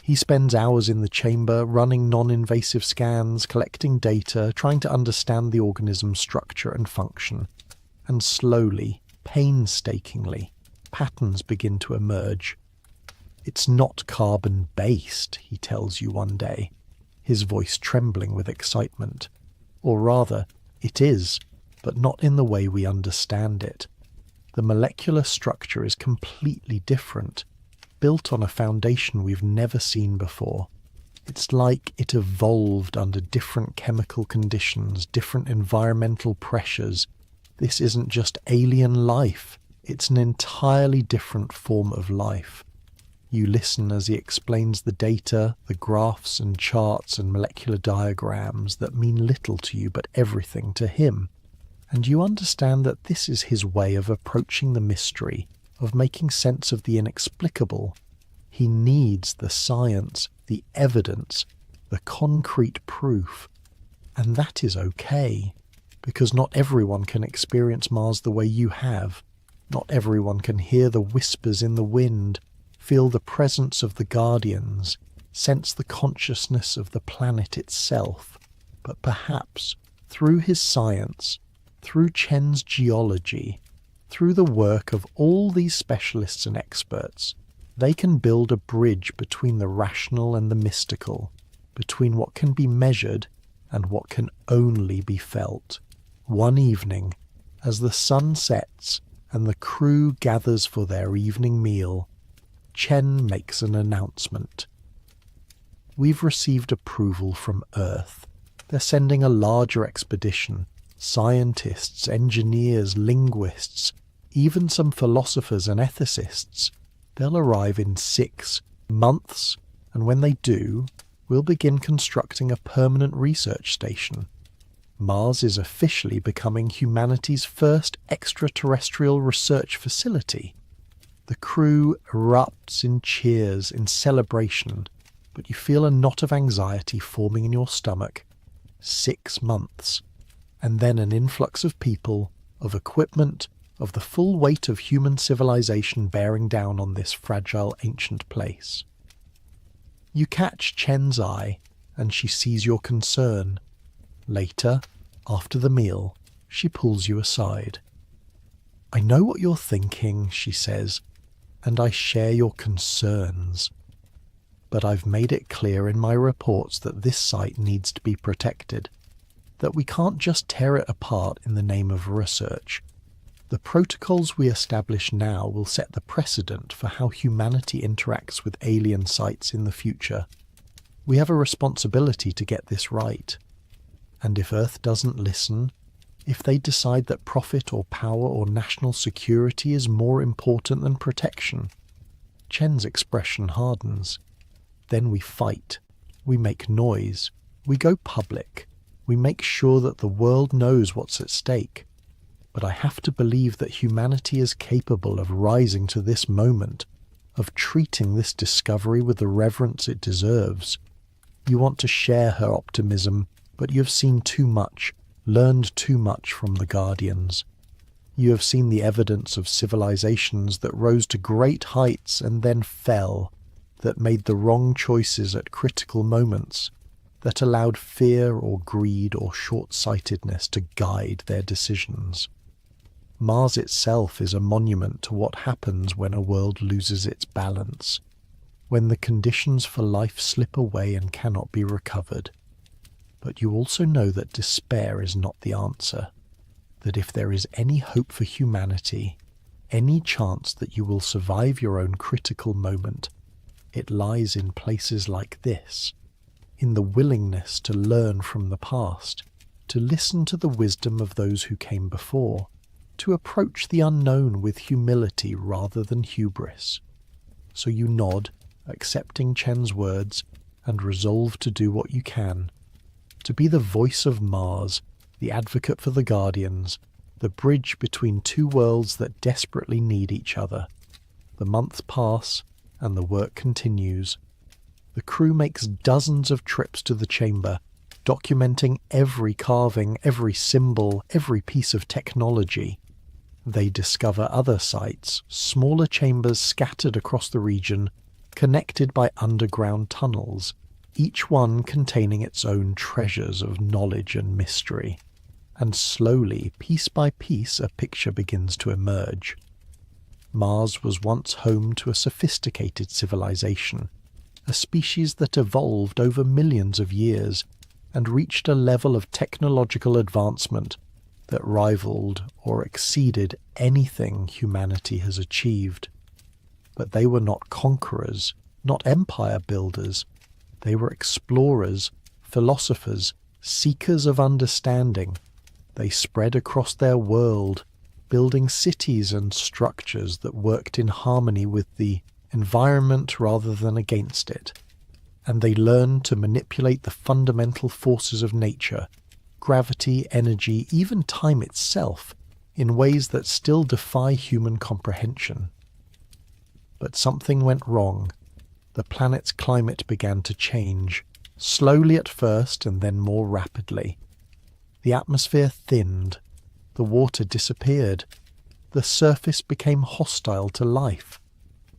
He spends hours in the chamber, running non-invasive scans, collecting data, trying to understand the organism's structure and function. And slowly, painstakingly, patterns begin to emerge. "It's not carbon-based," he tells you one day, his voice trembling with excitement. Or rather, it is, but not in the way we understand it. The molecular structure is completely different, built on a foundation we've never seen before. It's like it evolved under different chemical conditions, different environmental pressures. This isn't just alien life, it's an entirely different form of life. You listen as he explains the data, the graphs and charts and molecular diagrams that mean little to you but everything to him. And you understand that this is his way of approaching the mystery, of making sense of the inexplicable. He needs the science, the evidence, the concrete proof. And that is okay, because not everyone can experience Mars the way you have. Not everyone can hear the whispers in the wind, feel the presence of the Guardians, sense the consciousness of the planet itself. But perhaps, through his science, through Chen's geology, through the work of all these specialists and experts, they can build a bridge between the rational and the mystical, between what can be measured and what can only be felt. One evening, as the sun sets and the crew gathers for their evening meal, Chen makes an announcement. "We've received approval from Earth. They're sending a larger expedition. Scientists, engineers, linguists, even some philosophers and ethicists. They'll arrive in 6 months, and when they do, we'll begin constructing a permanent research station. Mars is officially becoming humanity's first extraterrestrial research facility." The crew erupts in cheers, in celebration, but you feel a knot of anxiety forming in your stomach. 6 months. And then an influx of people, of equipment, of the full weight of human civilization bearing down on this fragile ancient place. You catch Chen's eye, and she sees your concern. Later, after the meal, she pulls you aside. I know what you're thinking, she says, and I share your concerns. But I've made it clear in my reports that this site needs to be protected, that we can't just tear it apart in the name of research. The protocols we establish now will set the precedent for how humanity interacts with alien sites in the future. We have a responsibility to get this right. And if Earth doesn't listen, if they decide that profit or power or national security is more important than protection, Chen's expression hardens. Then we fight, we make noise, we go public, we make sure that the world knows what's at stake. But I have to believe that humanity is capable of rising to this moment, of treating this discovery with the reverence it deserves. You want to share her optimism, but you have seen too much, learned too much from the Guardians. You have seen the evidence of civilizations that rose to great heights and then fell, that made the wrong choices at critical moments, that allowed fear or greed or short-sightedness to guide their decisions. Mars itself is a monument to what happens when a world loses its balance, when the conditions for life slip away and cannot be recovered. But you also know that despair is not the answer, that if there is any hope for humanity, any chance that you will survive your own critical moment, it lies in places like this, in the willingness to learn from the past, to listen to the wisdom of those who came before, to approach the unknown with humility rather than hubris. So you nod, accepting Chen's words, and resolve to do what you can, to be the voice of Mars, the advocate for the Guardians, the bridge between two worlds that desperately need each other. The months pass, and the work continues. The crew makes dozens of trips to the chamber, documenting every carving, every symbol, every piece of technology. They discover other sites, smaller chambers scattered across the region, connected by underground tunnels, each one containing its own treasures of knowledge and mystery. And slowly, piece by piece, a picture begins to emerge. Mars was once home to a sophisticated civilization, a species that evolved over millions of years and reached a level of technological advancement that rivaled or exceeded anything humanity has achieved. But they were not conquerors, not empire builders. They were explorers, philosophers, seekers of understanding. They spread across their world, building cities and structures that worked in harmony with the environment rather than against it. And they learned to manipulate the fundamental forces of nature, gravity, energy, even time itself, in ways that still defy human comprehension. But something went wrong. The planet's climate began to change, slowly at first and then more rapidly. The atmosphere thinned, the water disappeared, the surface became hostile to life,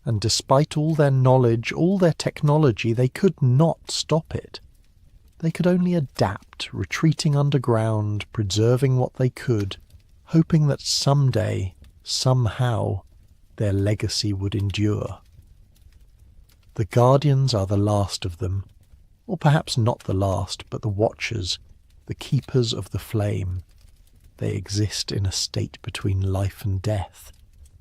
and despite all their knowledge, all their technology, they could not stop it. They could only adapt, retreating underground, preserving what they could, hoping that someday, somehow, their legacy would endure. The Guardians are the last of them, or perhaps not the last, but the Watchers, the keepers of the flame. They exist in a state between life and death,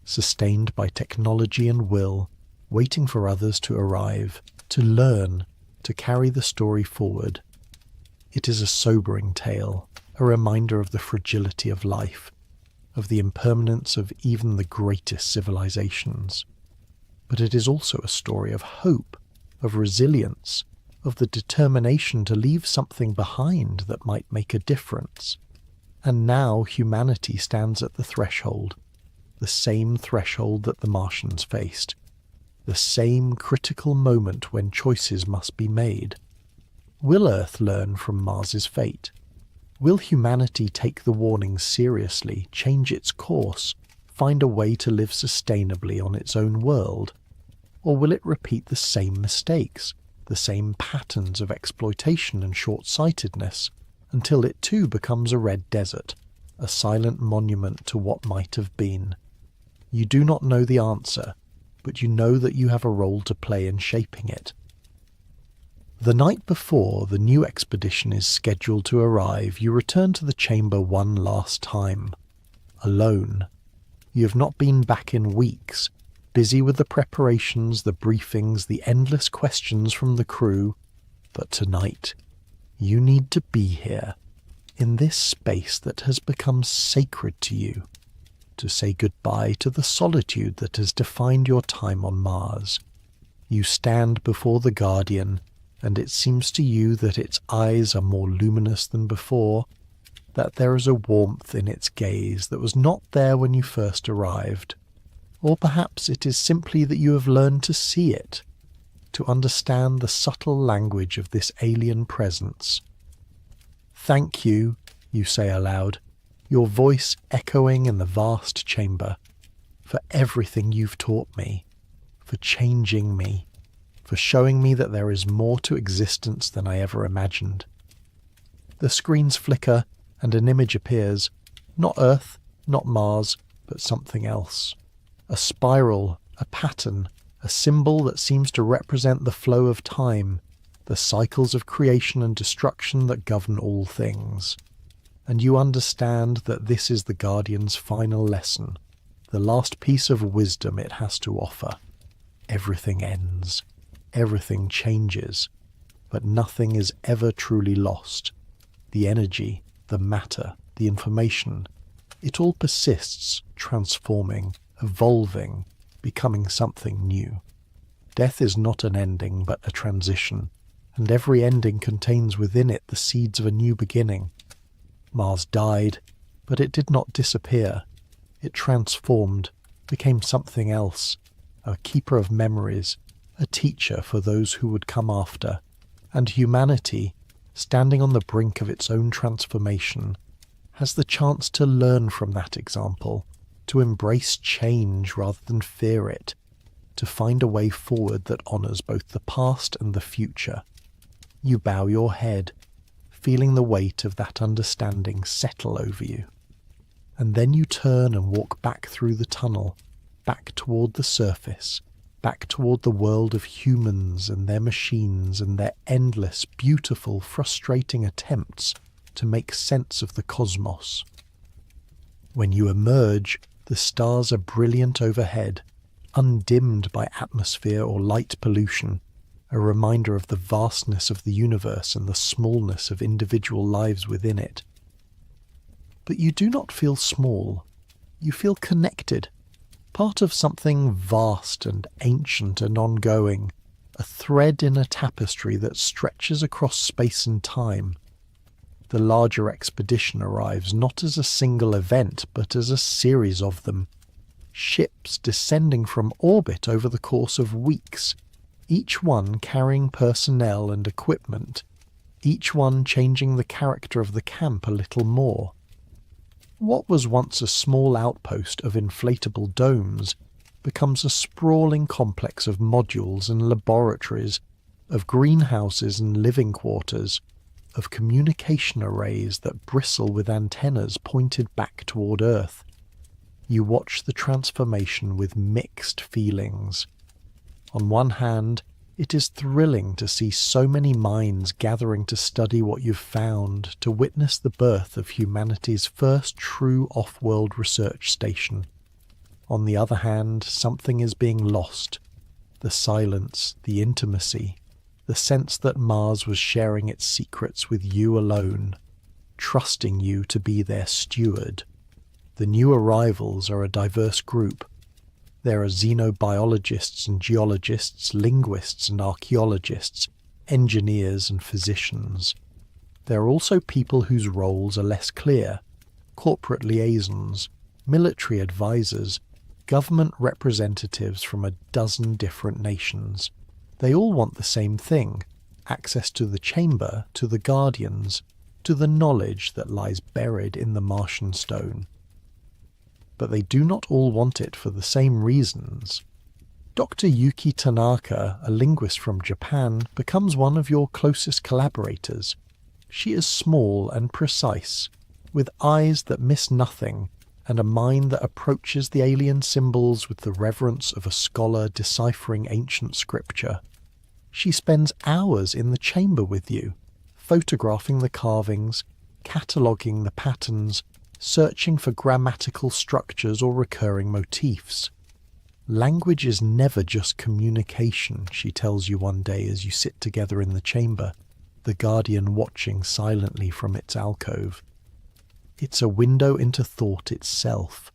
sustained by technology and will, waiting for others to arrive, to learn, to carry the story forward. It is a sobering tale, a reminder of the fragility of life, of the impermanence of even the greatest civilizations. But it is also a story of hope, of resilience, of the determination to leave something behind that might make a difference. And now humanity stands at the threshold, the same threshold that the Martians faced, the same critical moment when choices must be made. Will Earth learn from Mars's fate? Will humanity take the warnings seriously, change its course, find a way to live sustainably on its own world? Or will it repeat the same mistakes, the same patterns of exploitation and short-sightedness, until it too becomes a red desert, a silent monument to what might have been. You do not know the answer, but you know that you have a role to play in shaping it. The night before the new expedition is scheduled to arrive, you return to the chamber one last time, alone. You have not been back in weeks, busy with the preparations, the briefings, the endless questions from the crew, but tonight you need to be here, in this space that has become sacred to you, to say goodbye to the solitude that has defined your time on Mars. You stand before the Guardian, and it seems to you that its eyes are more luminous than before, that there is a warmth in its gaze that was not there when you first arrived. Or perhaps it is simply that you have learned to see it, to understand the subtle language of this alien presence. "Thank you," you say aloud, your voice echoing in the vast chamber, "for everything you've taught me, for changing me, for showing me that there is more to existence than I ever imagined." The screens flicker and an image appears, not Earth, not Mars, but something else. A spiral, a pattern, a symbol that seems to represent the flow of time, the cycles of creation and destruction that govern all things. And you understand that this is the Guardian's final lesson, the last piece of wisdom it has to offer. Everything ends, everything changes, but nothing is ever truly lost. The energy, the matter, the information, it all persists, transforming, evolving, becoming something new. Death is not an ending, but a transition, and every ending contains within it the seeds of a new beginning. Mars died, but it did not disappear. It transformed, became something else, a keeper of memories, a teacher for those who would come after, and humanity, standing on the brink of its own transformation, has the chance to learn from that example, to embrace change rather than fear it, to find a way forward that honours both the past and the future. You bow your head, feeling the weight of that understanding settle over you. And then you turn and walk back through the tunnel, back toward the surface, back toward the world of humans and their machines and their endless, beautiful, frustrating attempts to make sense of the cosmos. When you emerge, the stars are brilliant overhead, undimmed by atmosphere or light pollution, a reminder of the vastness of the universe and the smallness of individual lives within it. But you do not feel small. You feel connected, part of something vast and ancient and ongoing, a thread in a tapestry that stretches across space and time. The larger expedition arrives not as a single event, but as a series of them. Ships descending from orbit over the course of weeks, each one carrying personnel and equipment, each one changing the character of the camp a little more. What was once a small outpost of inflatable domes becomes a sprawling complex of modules and laboratories, of greenhouses and living quarters, of communication arrays that bristle with antennas pointed back toward Earth. You watch the transformation with mixed feelings. On one hand, it is thrilling to see so many minds gathering to study what you've found, to witness the birth of humanity's first true off-world research station. On the other hand, something is being lost. The silence, the intimacy, the sense that Mars was sharing its secrets with you alone, trusting you to be their steward. The new arrivals are a diverse group. There are xenobiologists and geologists, linguists and archaeologists, engineers and physicians. There are also people whose roles are less clear: corporate liaisons, military advisors, government representatives from a dozen different nations. They all want the same thing: access to the chamber, to the Guardians, to the knowledge that lies buried in the Martian stone. But they do not all want it for the same reasons. Dr. Yuki Tanaka, a linguist from Japan, becomes one of your closest collaborators. She is small and precise, with eyes that miss nothing and a mind that approaches the alien symbols with the reverence of a scholar deciphering ancient scripture. She spends hours in the chamber with you, photographing the carvings, cataloguing the patterns, searching for grammatical structures or recurring motifs. Language is never just communication, she tells you one day as you sit together in the chamber, the guardian watching silently from its alcove. It's a window into thought itself.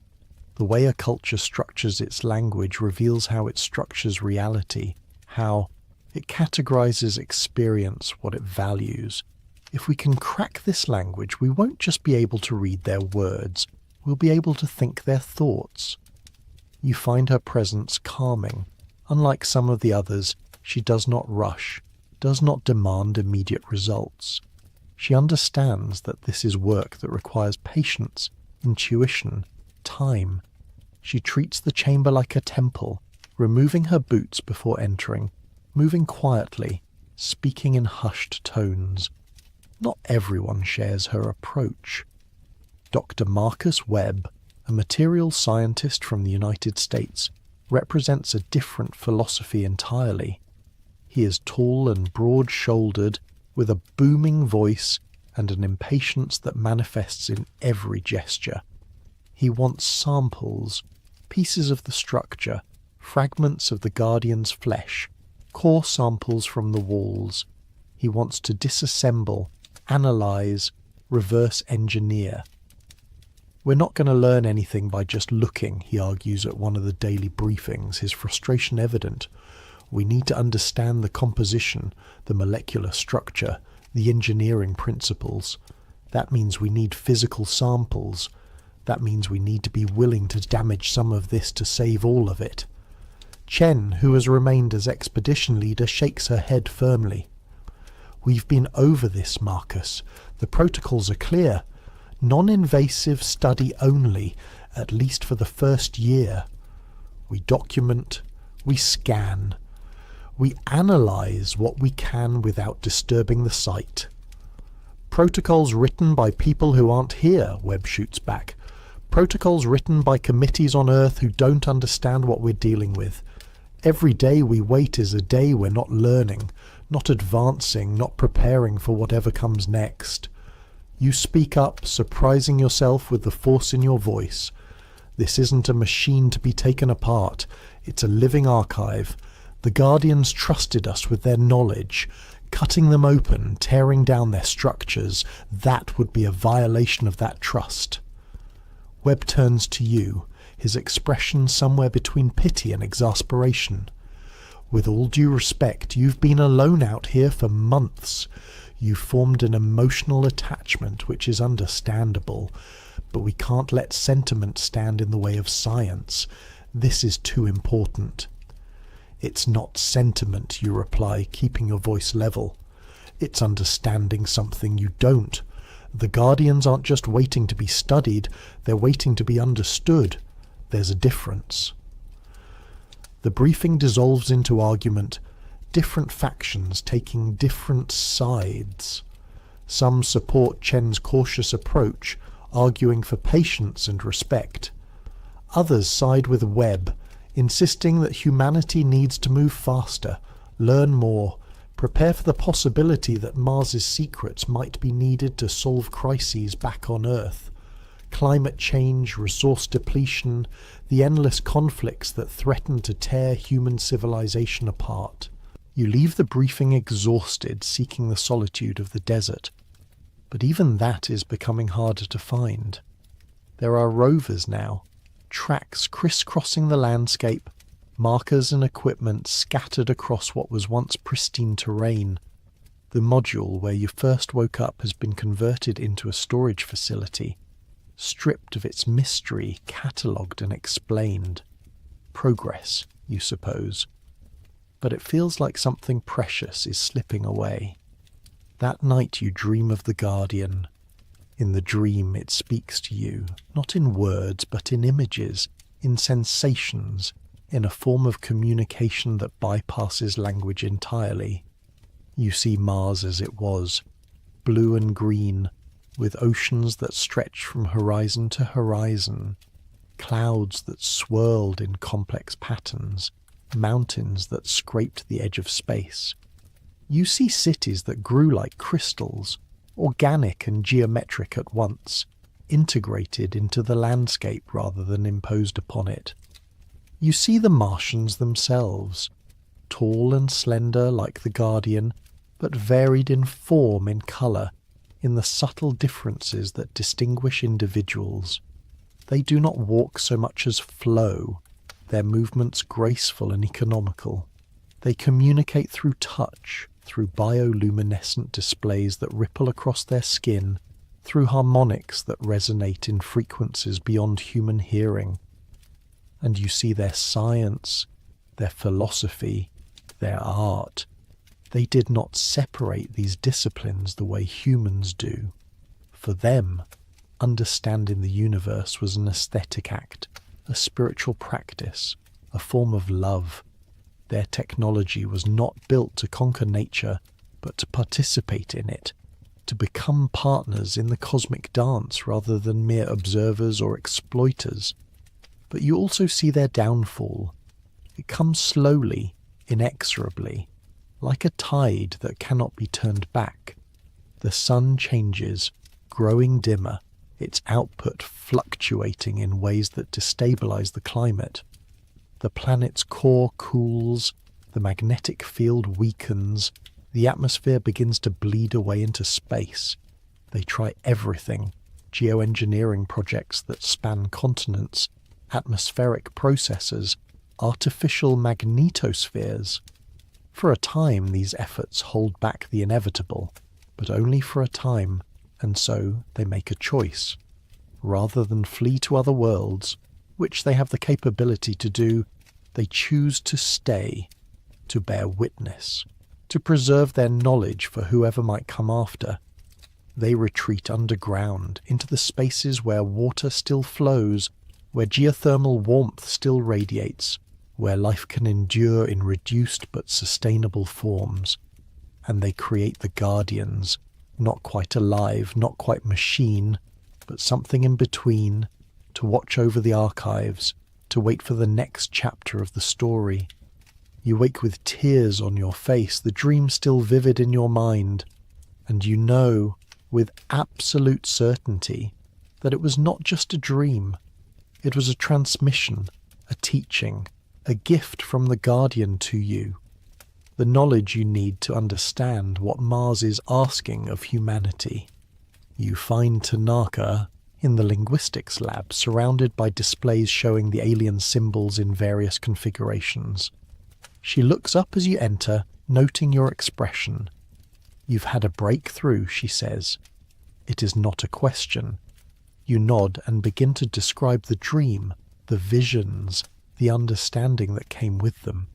The way a culture structures its language reveals how it structures reality, how it categorizes experience, what it values. If we can crack this language, we won't just be able to read their words, we'll be able to think their thoughts. You find her presence calming. Unlike some of the others, she does not rush, does not demand immediate results. She understands that this is work that requires patience, intuition, time. She treats the chamber like a temple, removing her boots before entering, moving quietly, speaking in hushed tones. Not everyone shares her approach. Dr. Marcus Webb, a materials scientist from the United States, represents a different philosophy entirely. He is tall and broad-shouldered, with a booming voice and an impatience that manifests in every gesture. He wants samples, pieces of the structure, fragments of the guardian's flesh, core samples from the walls. He wants to disassemble, analyze, reverse engineer. We're not going to learn anything by just looking, he argues at one of the daily briefings, his frustration evident. We need to understand the composition, the molecular structure, the engineering principles. That means we need physical samples. That means we need to be willing to damage some of this to save all of it. Chen, who has remained as expedition leader, shakes her head firmly. We've been over this, Marcus. The protocols are clear. Non-invasive study only, at least for the first year. We document, we scan. We analyze what we can without disturbing the site. Protocols written by people who aren't here, Webb shoots back. Protocols written by committees on Earth who don't understand what we're dealing with. Every day we wait is a day we're not learning, not advancing, not preparing for whatever comes next. You speak up, surprising yourself with the force in your voice. This isn't a machine to be taken apart. It's a living archive. The Guardians trusted us with their knowledge. Cutting them open, tearing down their structures, that would be a violation of that trust. Webb turns to you, his expression somewhere between pity and exasperation. With all due respect, you've been alone out here for months. You've formed an emotional attachment which is understandable, but we can't let sentiment stand in the way of science. This is too important. It's not sentiment, you reply, keeping your voice level. It's understanding something you don't. The Guardians aren't just waiting to be studied, they're waiting to be understood. There's a difference. The briefing dissolves into argument, different factions taking different sides. Some support Chen's cautious approach, arguing for patience and respect. Others side with Webb, insisting that humanity needs to move faster, learn more, prepare for the possibility that Mars's secrets might be needed to solve crises back on Earth. Climate change, resource depletion, the endless conflicts that threaten to tear human civilization apart. You leave the briefing exhausted, seeking the solitude of the desert. But even that is becoming harder to find. There are rovers now, tracks crisscrossing the landscape, markers and equipment scattered across what was once pristine terrain. The module where you first woke up has been converted into a storage facility, stripped of its mystery, catalogued and explained. Progress, you suppose. But it feels like something precious is slipping away. That night you dream of the Guardian. In the dream it speaks to you, not in words but in images, in sensations, in a form of communication that bypasses language entirely. You see Mars as it was, blue and green, with oceans that stretched from horizon to horizon, clouds that swirled in complex patterns, mountains that scraped the edge of space. You see cities that grew like crystals, organic and geometric at once, integrated into the landscape rather than imposed upon it. You see the Martians themselves, tall and slender like the Guardian, but varied in form, in colour, in the subtle differences that distinguish individuals. They do not walk so much as flow, their movements graceful and economical. They communicate through touch, through bioluminescent displays that ripple across their skin, through harmonics that resonate in frequencies beyond human hearing. And you see their science, their philosophy, their art. They did not separate these disciplines the way humans do. For them, understanding the universe was an aesthetic act, a spiritual practice, a form of love. Their technology was not built to conquer nature, but to participate in it, to become partners in the cosmic dance rather than mere observers or exploiters. But you also see their downfall. It comes slowly, inexorably, like a tide that cannot be turned back. The sun changes, growing dimmer, its output fluctuating in ways that destabilize the climate. The planet's core cools, the magnetic field weakens, the atmosphere begins to bleed away into space. They try everything, geoengineering projects that span continents, atmospheric processes, artificial magnetospheres. For a time, these efforts hold back the inevitable, but only for a time, and so they make a choice. Rather than flee to other worlds, which they have the capability to do, they choose to stay, to bear witness, to preserve their knowledge for whoever might come after. They retreat underground into the spaces where water still flows, where geothermal warmth still radiates, where life can endure in reduced but sustainable forms. And they create the Guardians, not quite alive, not quite machine, but something in between, to watch over the archives, to wait for the next chapter of the story. You wake with tears on your face, the dream still vivid in your mind, and you know, with absolute certainty, that it was not just a dream. It was a transmission, a teaching, a gift from the Guardian to you. The knowledge you need to understand what Mars is asking of humanity. You find Tanaka in the linguistics lab, surrounded by displays showing the alien symbols in various configurations. She looks up as you enter, noting your expression. "You've had a breakthrough," she says. It is not a question. You nod and begin to describe the dream, the visions, the understanding that came with them.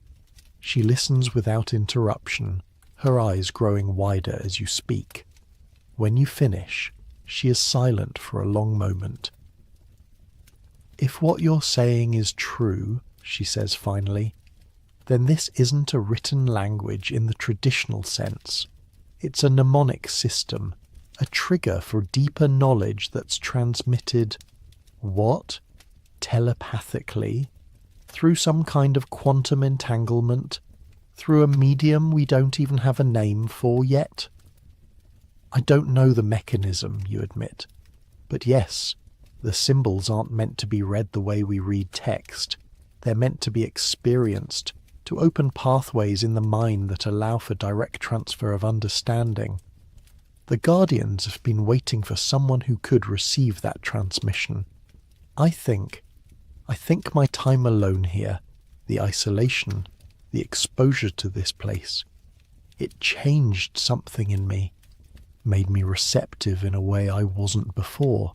She listens without interruption, her eyes growing wider as you speak. When you finish, she is silent for a long moment. "If what you're saying is true," she says finally, "then this isn't a written language in the traditional sense. It's a mnemonic system, a trigger for deeper knowledge that's transmitted, what? Telepathically? Through some kind of quantum entanglement? Through a medium we don't even have a name for yet?" "I don't know the mechanism," you admit. "But yes, the symbols aren't meant to be read the way we read text. They're meant to be experienced, to open pathways in the mind that allow for direct transfer of understanding. The Guardians have been waiting for someone who could receive that transmission. I think my time alone here, the isolation, the exposure to this place, it changed something in me, made me receptive in a way I wasn't before."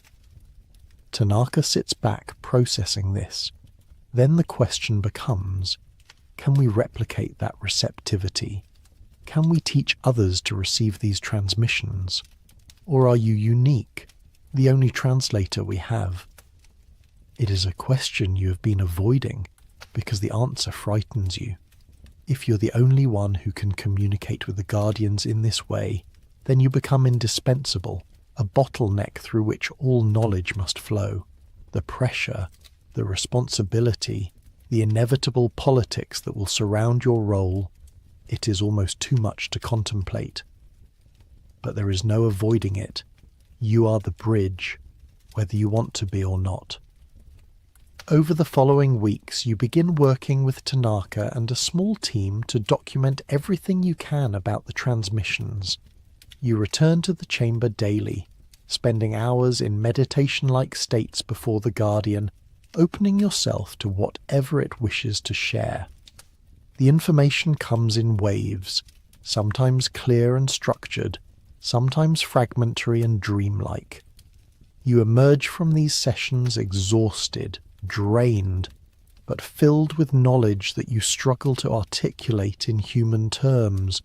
Tanaka sits back, processing this. Then the question becomes, can we replicate that receptivity? Can we teach others to receive these transmissions? Or are you unique, the only translator we have? It is a question you have been avoiding because the answer frightens you. If you're the only one who can communicate with the Guardians in this way, then you become indispensable, a bottleneck through which all knowledge must flow. The pressure, the responsibility, the inevitable politics that will surround your role, it is almost too much to contemplate. But there is no avoiding it. You are the bridge, whether you want to be or not. Over the following weeks, you begin working with Tanaka and a small team to document everything you can about the transmissions. You return to the chamber daily, spending hours in meditation-like states before the Guardian, opening yourself to whatever it wishes to share. The information comes in waves, sometimes clear and structured, sometimes fragmentary and dreamlike. You emerge from these sessions exhausted, drained, but filled with knowledge that you struggle to articulate in human terms.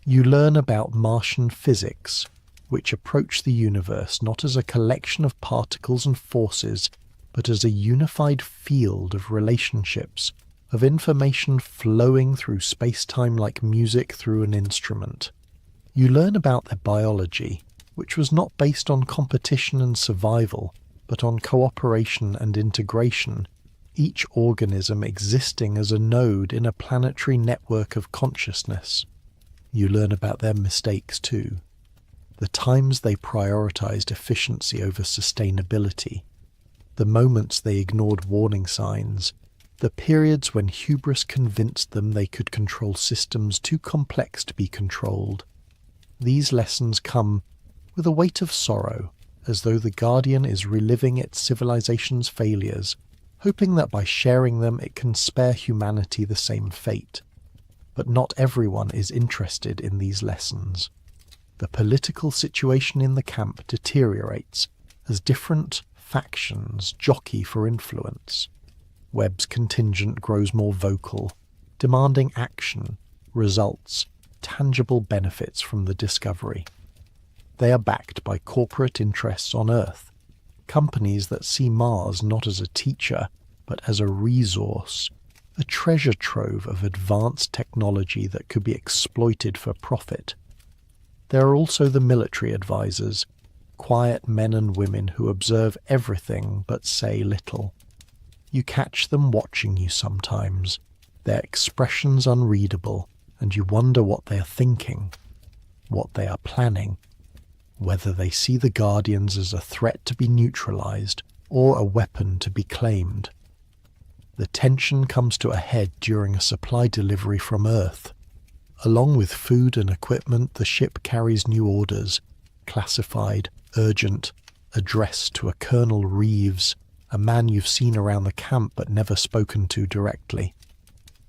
You learn about Martian physics, which approach the universe not as a collection of particles and forces, but as a unified field of relationships, of information flowing through space-time like music through an instrument. You learn about their biology, which was not based on competition and survival, but on cooperation and integration, each organism existing as a node in a planetary network of consciousness. You learn about their mistakes too, the times they prioritized efficiency over sustainability, the moments they ignored warning signs, the periods when hubris convinced them they could control systems too complex to be controlled. These lessons come with a weight of sorrow, as though the Guardian is reliving its civilization's failures, hoping that by sharing them it can spare humanity the same fate. But not everyone is interested in these lessons. The political situation in the camp deteriorates as different factions jockey for influence. Webb's contingent grows more vocal, demanding action, results, tangible benefits from the discovery. They are backed by corporate interests on Earth, companies that see Mars not as a teacher, but as a resource, a treasure trove of advanced technology that could be exploited for profit. There are also the military advisors, quiet men and women who observe everything but say little. You catch them watching you sometimes, their expressions unreadable, and you wonder what they are thinking, what they are planning, whether they see the Guardians as a threat to be neutralized or a weapon to be claimed. The tension comes to a head during a supply delivery from Earth. Along with food and equipment, the ship carries new orders, classified, urgent, addressed to a Colonel Reeves, a man you've seen around the camp but never spoken to directly.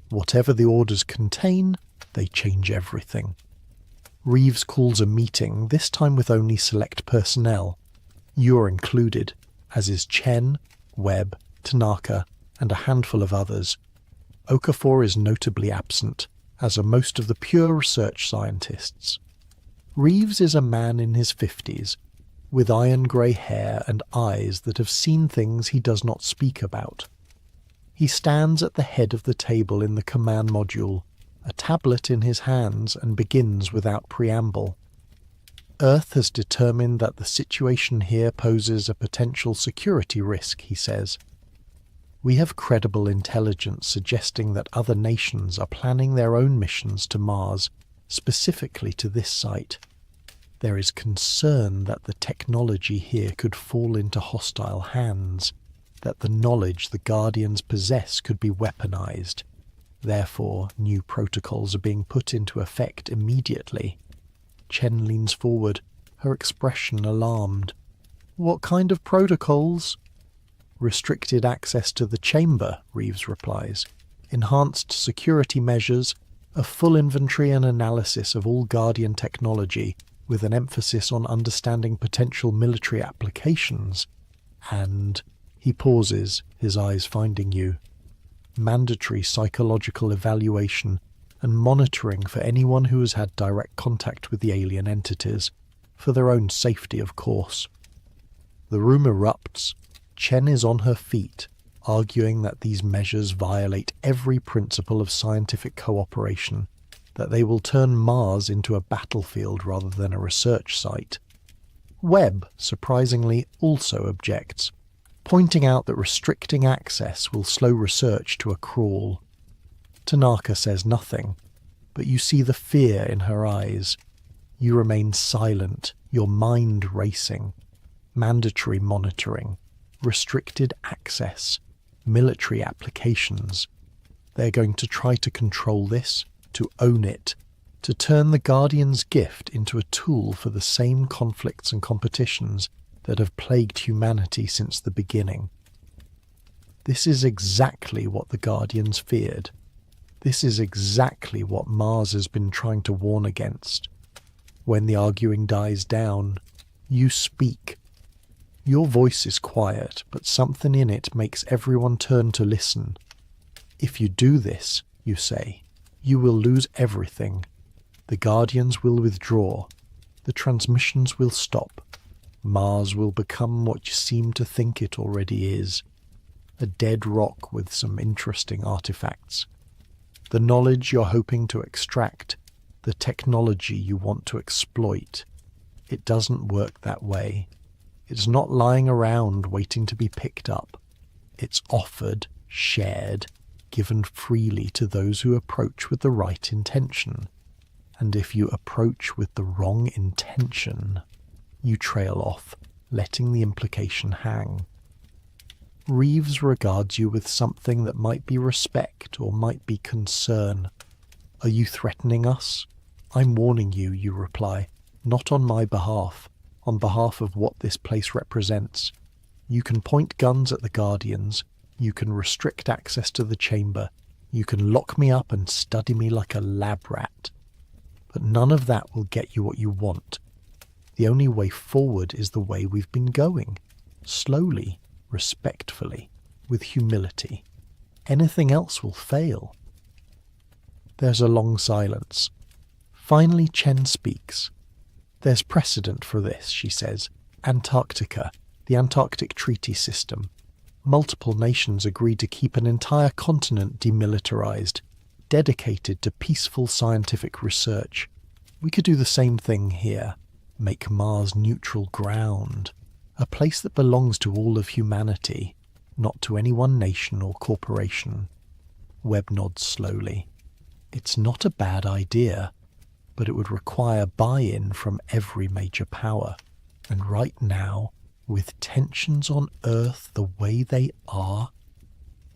Whatever the orders contain, they change everything. Reeves calls a meeting, this time with only select personnel. You're included, as is Chen, Webb, Tanaka, and a handful of others. Okafor is notably absent, as are most of the pure research scientists. Reeves is a man in his 50s, with iron-grey hair and eyes that have seen things he does not speak about. He stands at the head of the table in the command module, a tablet in his hands, and begins without preamble. Earth has determined that the situation here poses a potential security risk, he says. We have credible intelligence suggesting that other nations are planning their own missions to Mars, specifically to this site. There is concern that the technology here could fall into hostile hands, that the knowledge the Guardians possess could be weaponized. Therefore, new protocols are being put into effect immediately. Chen leans forward, her expression alarmed. What kind of protocols? Restricted access to the chamber, Reeves replies. Enhanced security measures, a full inventory and analysis of all Guardian technology, with an emphasis on understanding potential military applications. And he pauses, his eyes finding you. Mandatory psychological evaluation and monitoring for anyone who has had direct contact with the alien entities, for their own safety, of course. The room erupts. Chen is on her feet, arguing that these measures violate every principle of scientific cooperation, that they will turn Mars into a battlefield rather than a research site. Webb, surprisingly, also objects, pointing out that restricting access will slow research to a crawl. Tanaka says nothing, but you see the fear in her eyes. You remain silent, your mind racing. Mandatory monitoring, restricted access, military applications. They're going to try to control this, to own it, to turn the Guardian's gift into a tool for the same conflicts and competitions that have plagued humanity since the beginning. This is exactly what the Guardians feared. This is exactly what Mars has been trying to warn against. When the arguing dies down, you speak. Your voice is quiet, but something in it makes everyone turn to listen. If you do this, you say, you will lose everything. The Guardians will withdraw. The transmissions will stop. Mars will become what you seem to think it already is. A dead rock with some interesting artifacts. The knowledge you're hoping to extract, the technology you want to exploit. It doesn't work that way. It's not lying around waiting to be picked up. It's offered, shared, given freely to those who approach with the right intention. And if you approach with the wrong intention, you trail off, letting the implication hang. Reeves regards you with something that might be respect or might be concern. Are you threatening us? I'm warning you, you reply, not on my behalf, on behalf of what this place represents. You can point guns at the Guardians, you can restrict access to the chamber, you can lock me up and study me like a lab rat. But none of that will get you what you want. The only way forward is the way we've been going. Slowly, respectfully, with humility. Anything else will fail. There's a long silence. Finally, Chen speaks. There's precedent for this, she says. Antarctica, the Antarctic Treaty System. Multiple nations agreed to keep an entire continent demilitarized, dedicated to peaceful scientific research. We could do the same thing here. Make Mars neutral ground. A place that belongs to all of humanity, not to any one nation or corporation. Webb nods slowly. It's not a bad idea, but it would require buy-in from every major power. And right now, with tensions on Earth the way they are,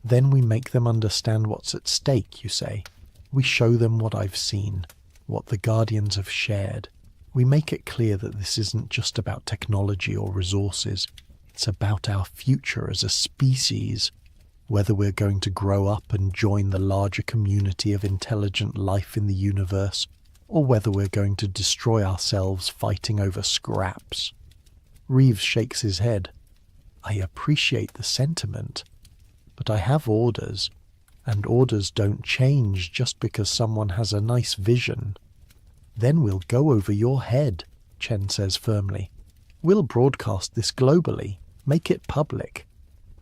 then we make them understand what's at stake, you say. We show them what I've seen, what the Guardians have shared. We make it clear that this isn't just about technology or resources. It's about our future as a species, whether we're going to grow up and join the larger community of intelligent life in the universe, or whether we're going to destroy ourselves fighting over scraps. Reeves shakes his head. I appreciate the sentiment, but I have orders, and orders don't change just because someone has a nice vision. Then we'll go over your head, Chen says firmly. We'll broadcast this globally, make it public.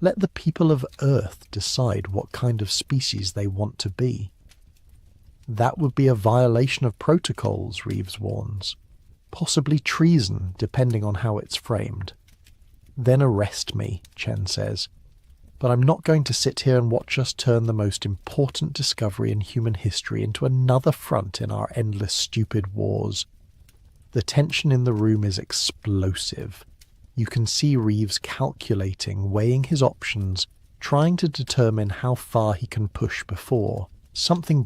Let the people of Earth decide what kind of species they want to be. That would be a violation of protocols, Reeves warns. Possibly treason, depending on how it's framed. Then arrest me, Chen says. But I'm not going to sit here and watch us turn the most important discovery in human history into another front in our endless stupid wars. The tension in the room is explosive. You can see Reeves calculating, weighing his options, trying to determine how far he can push before something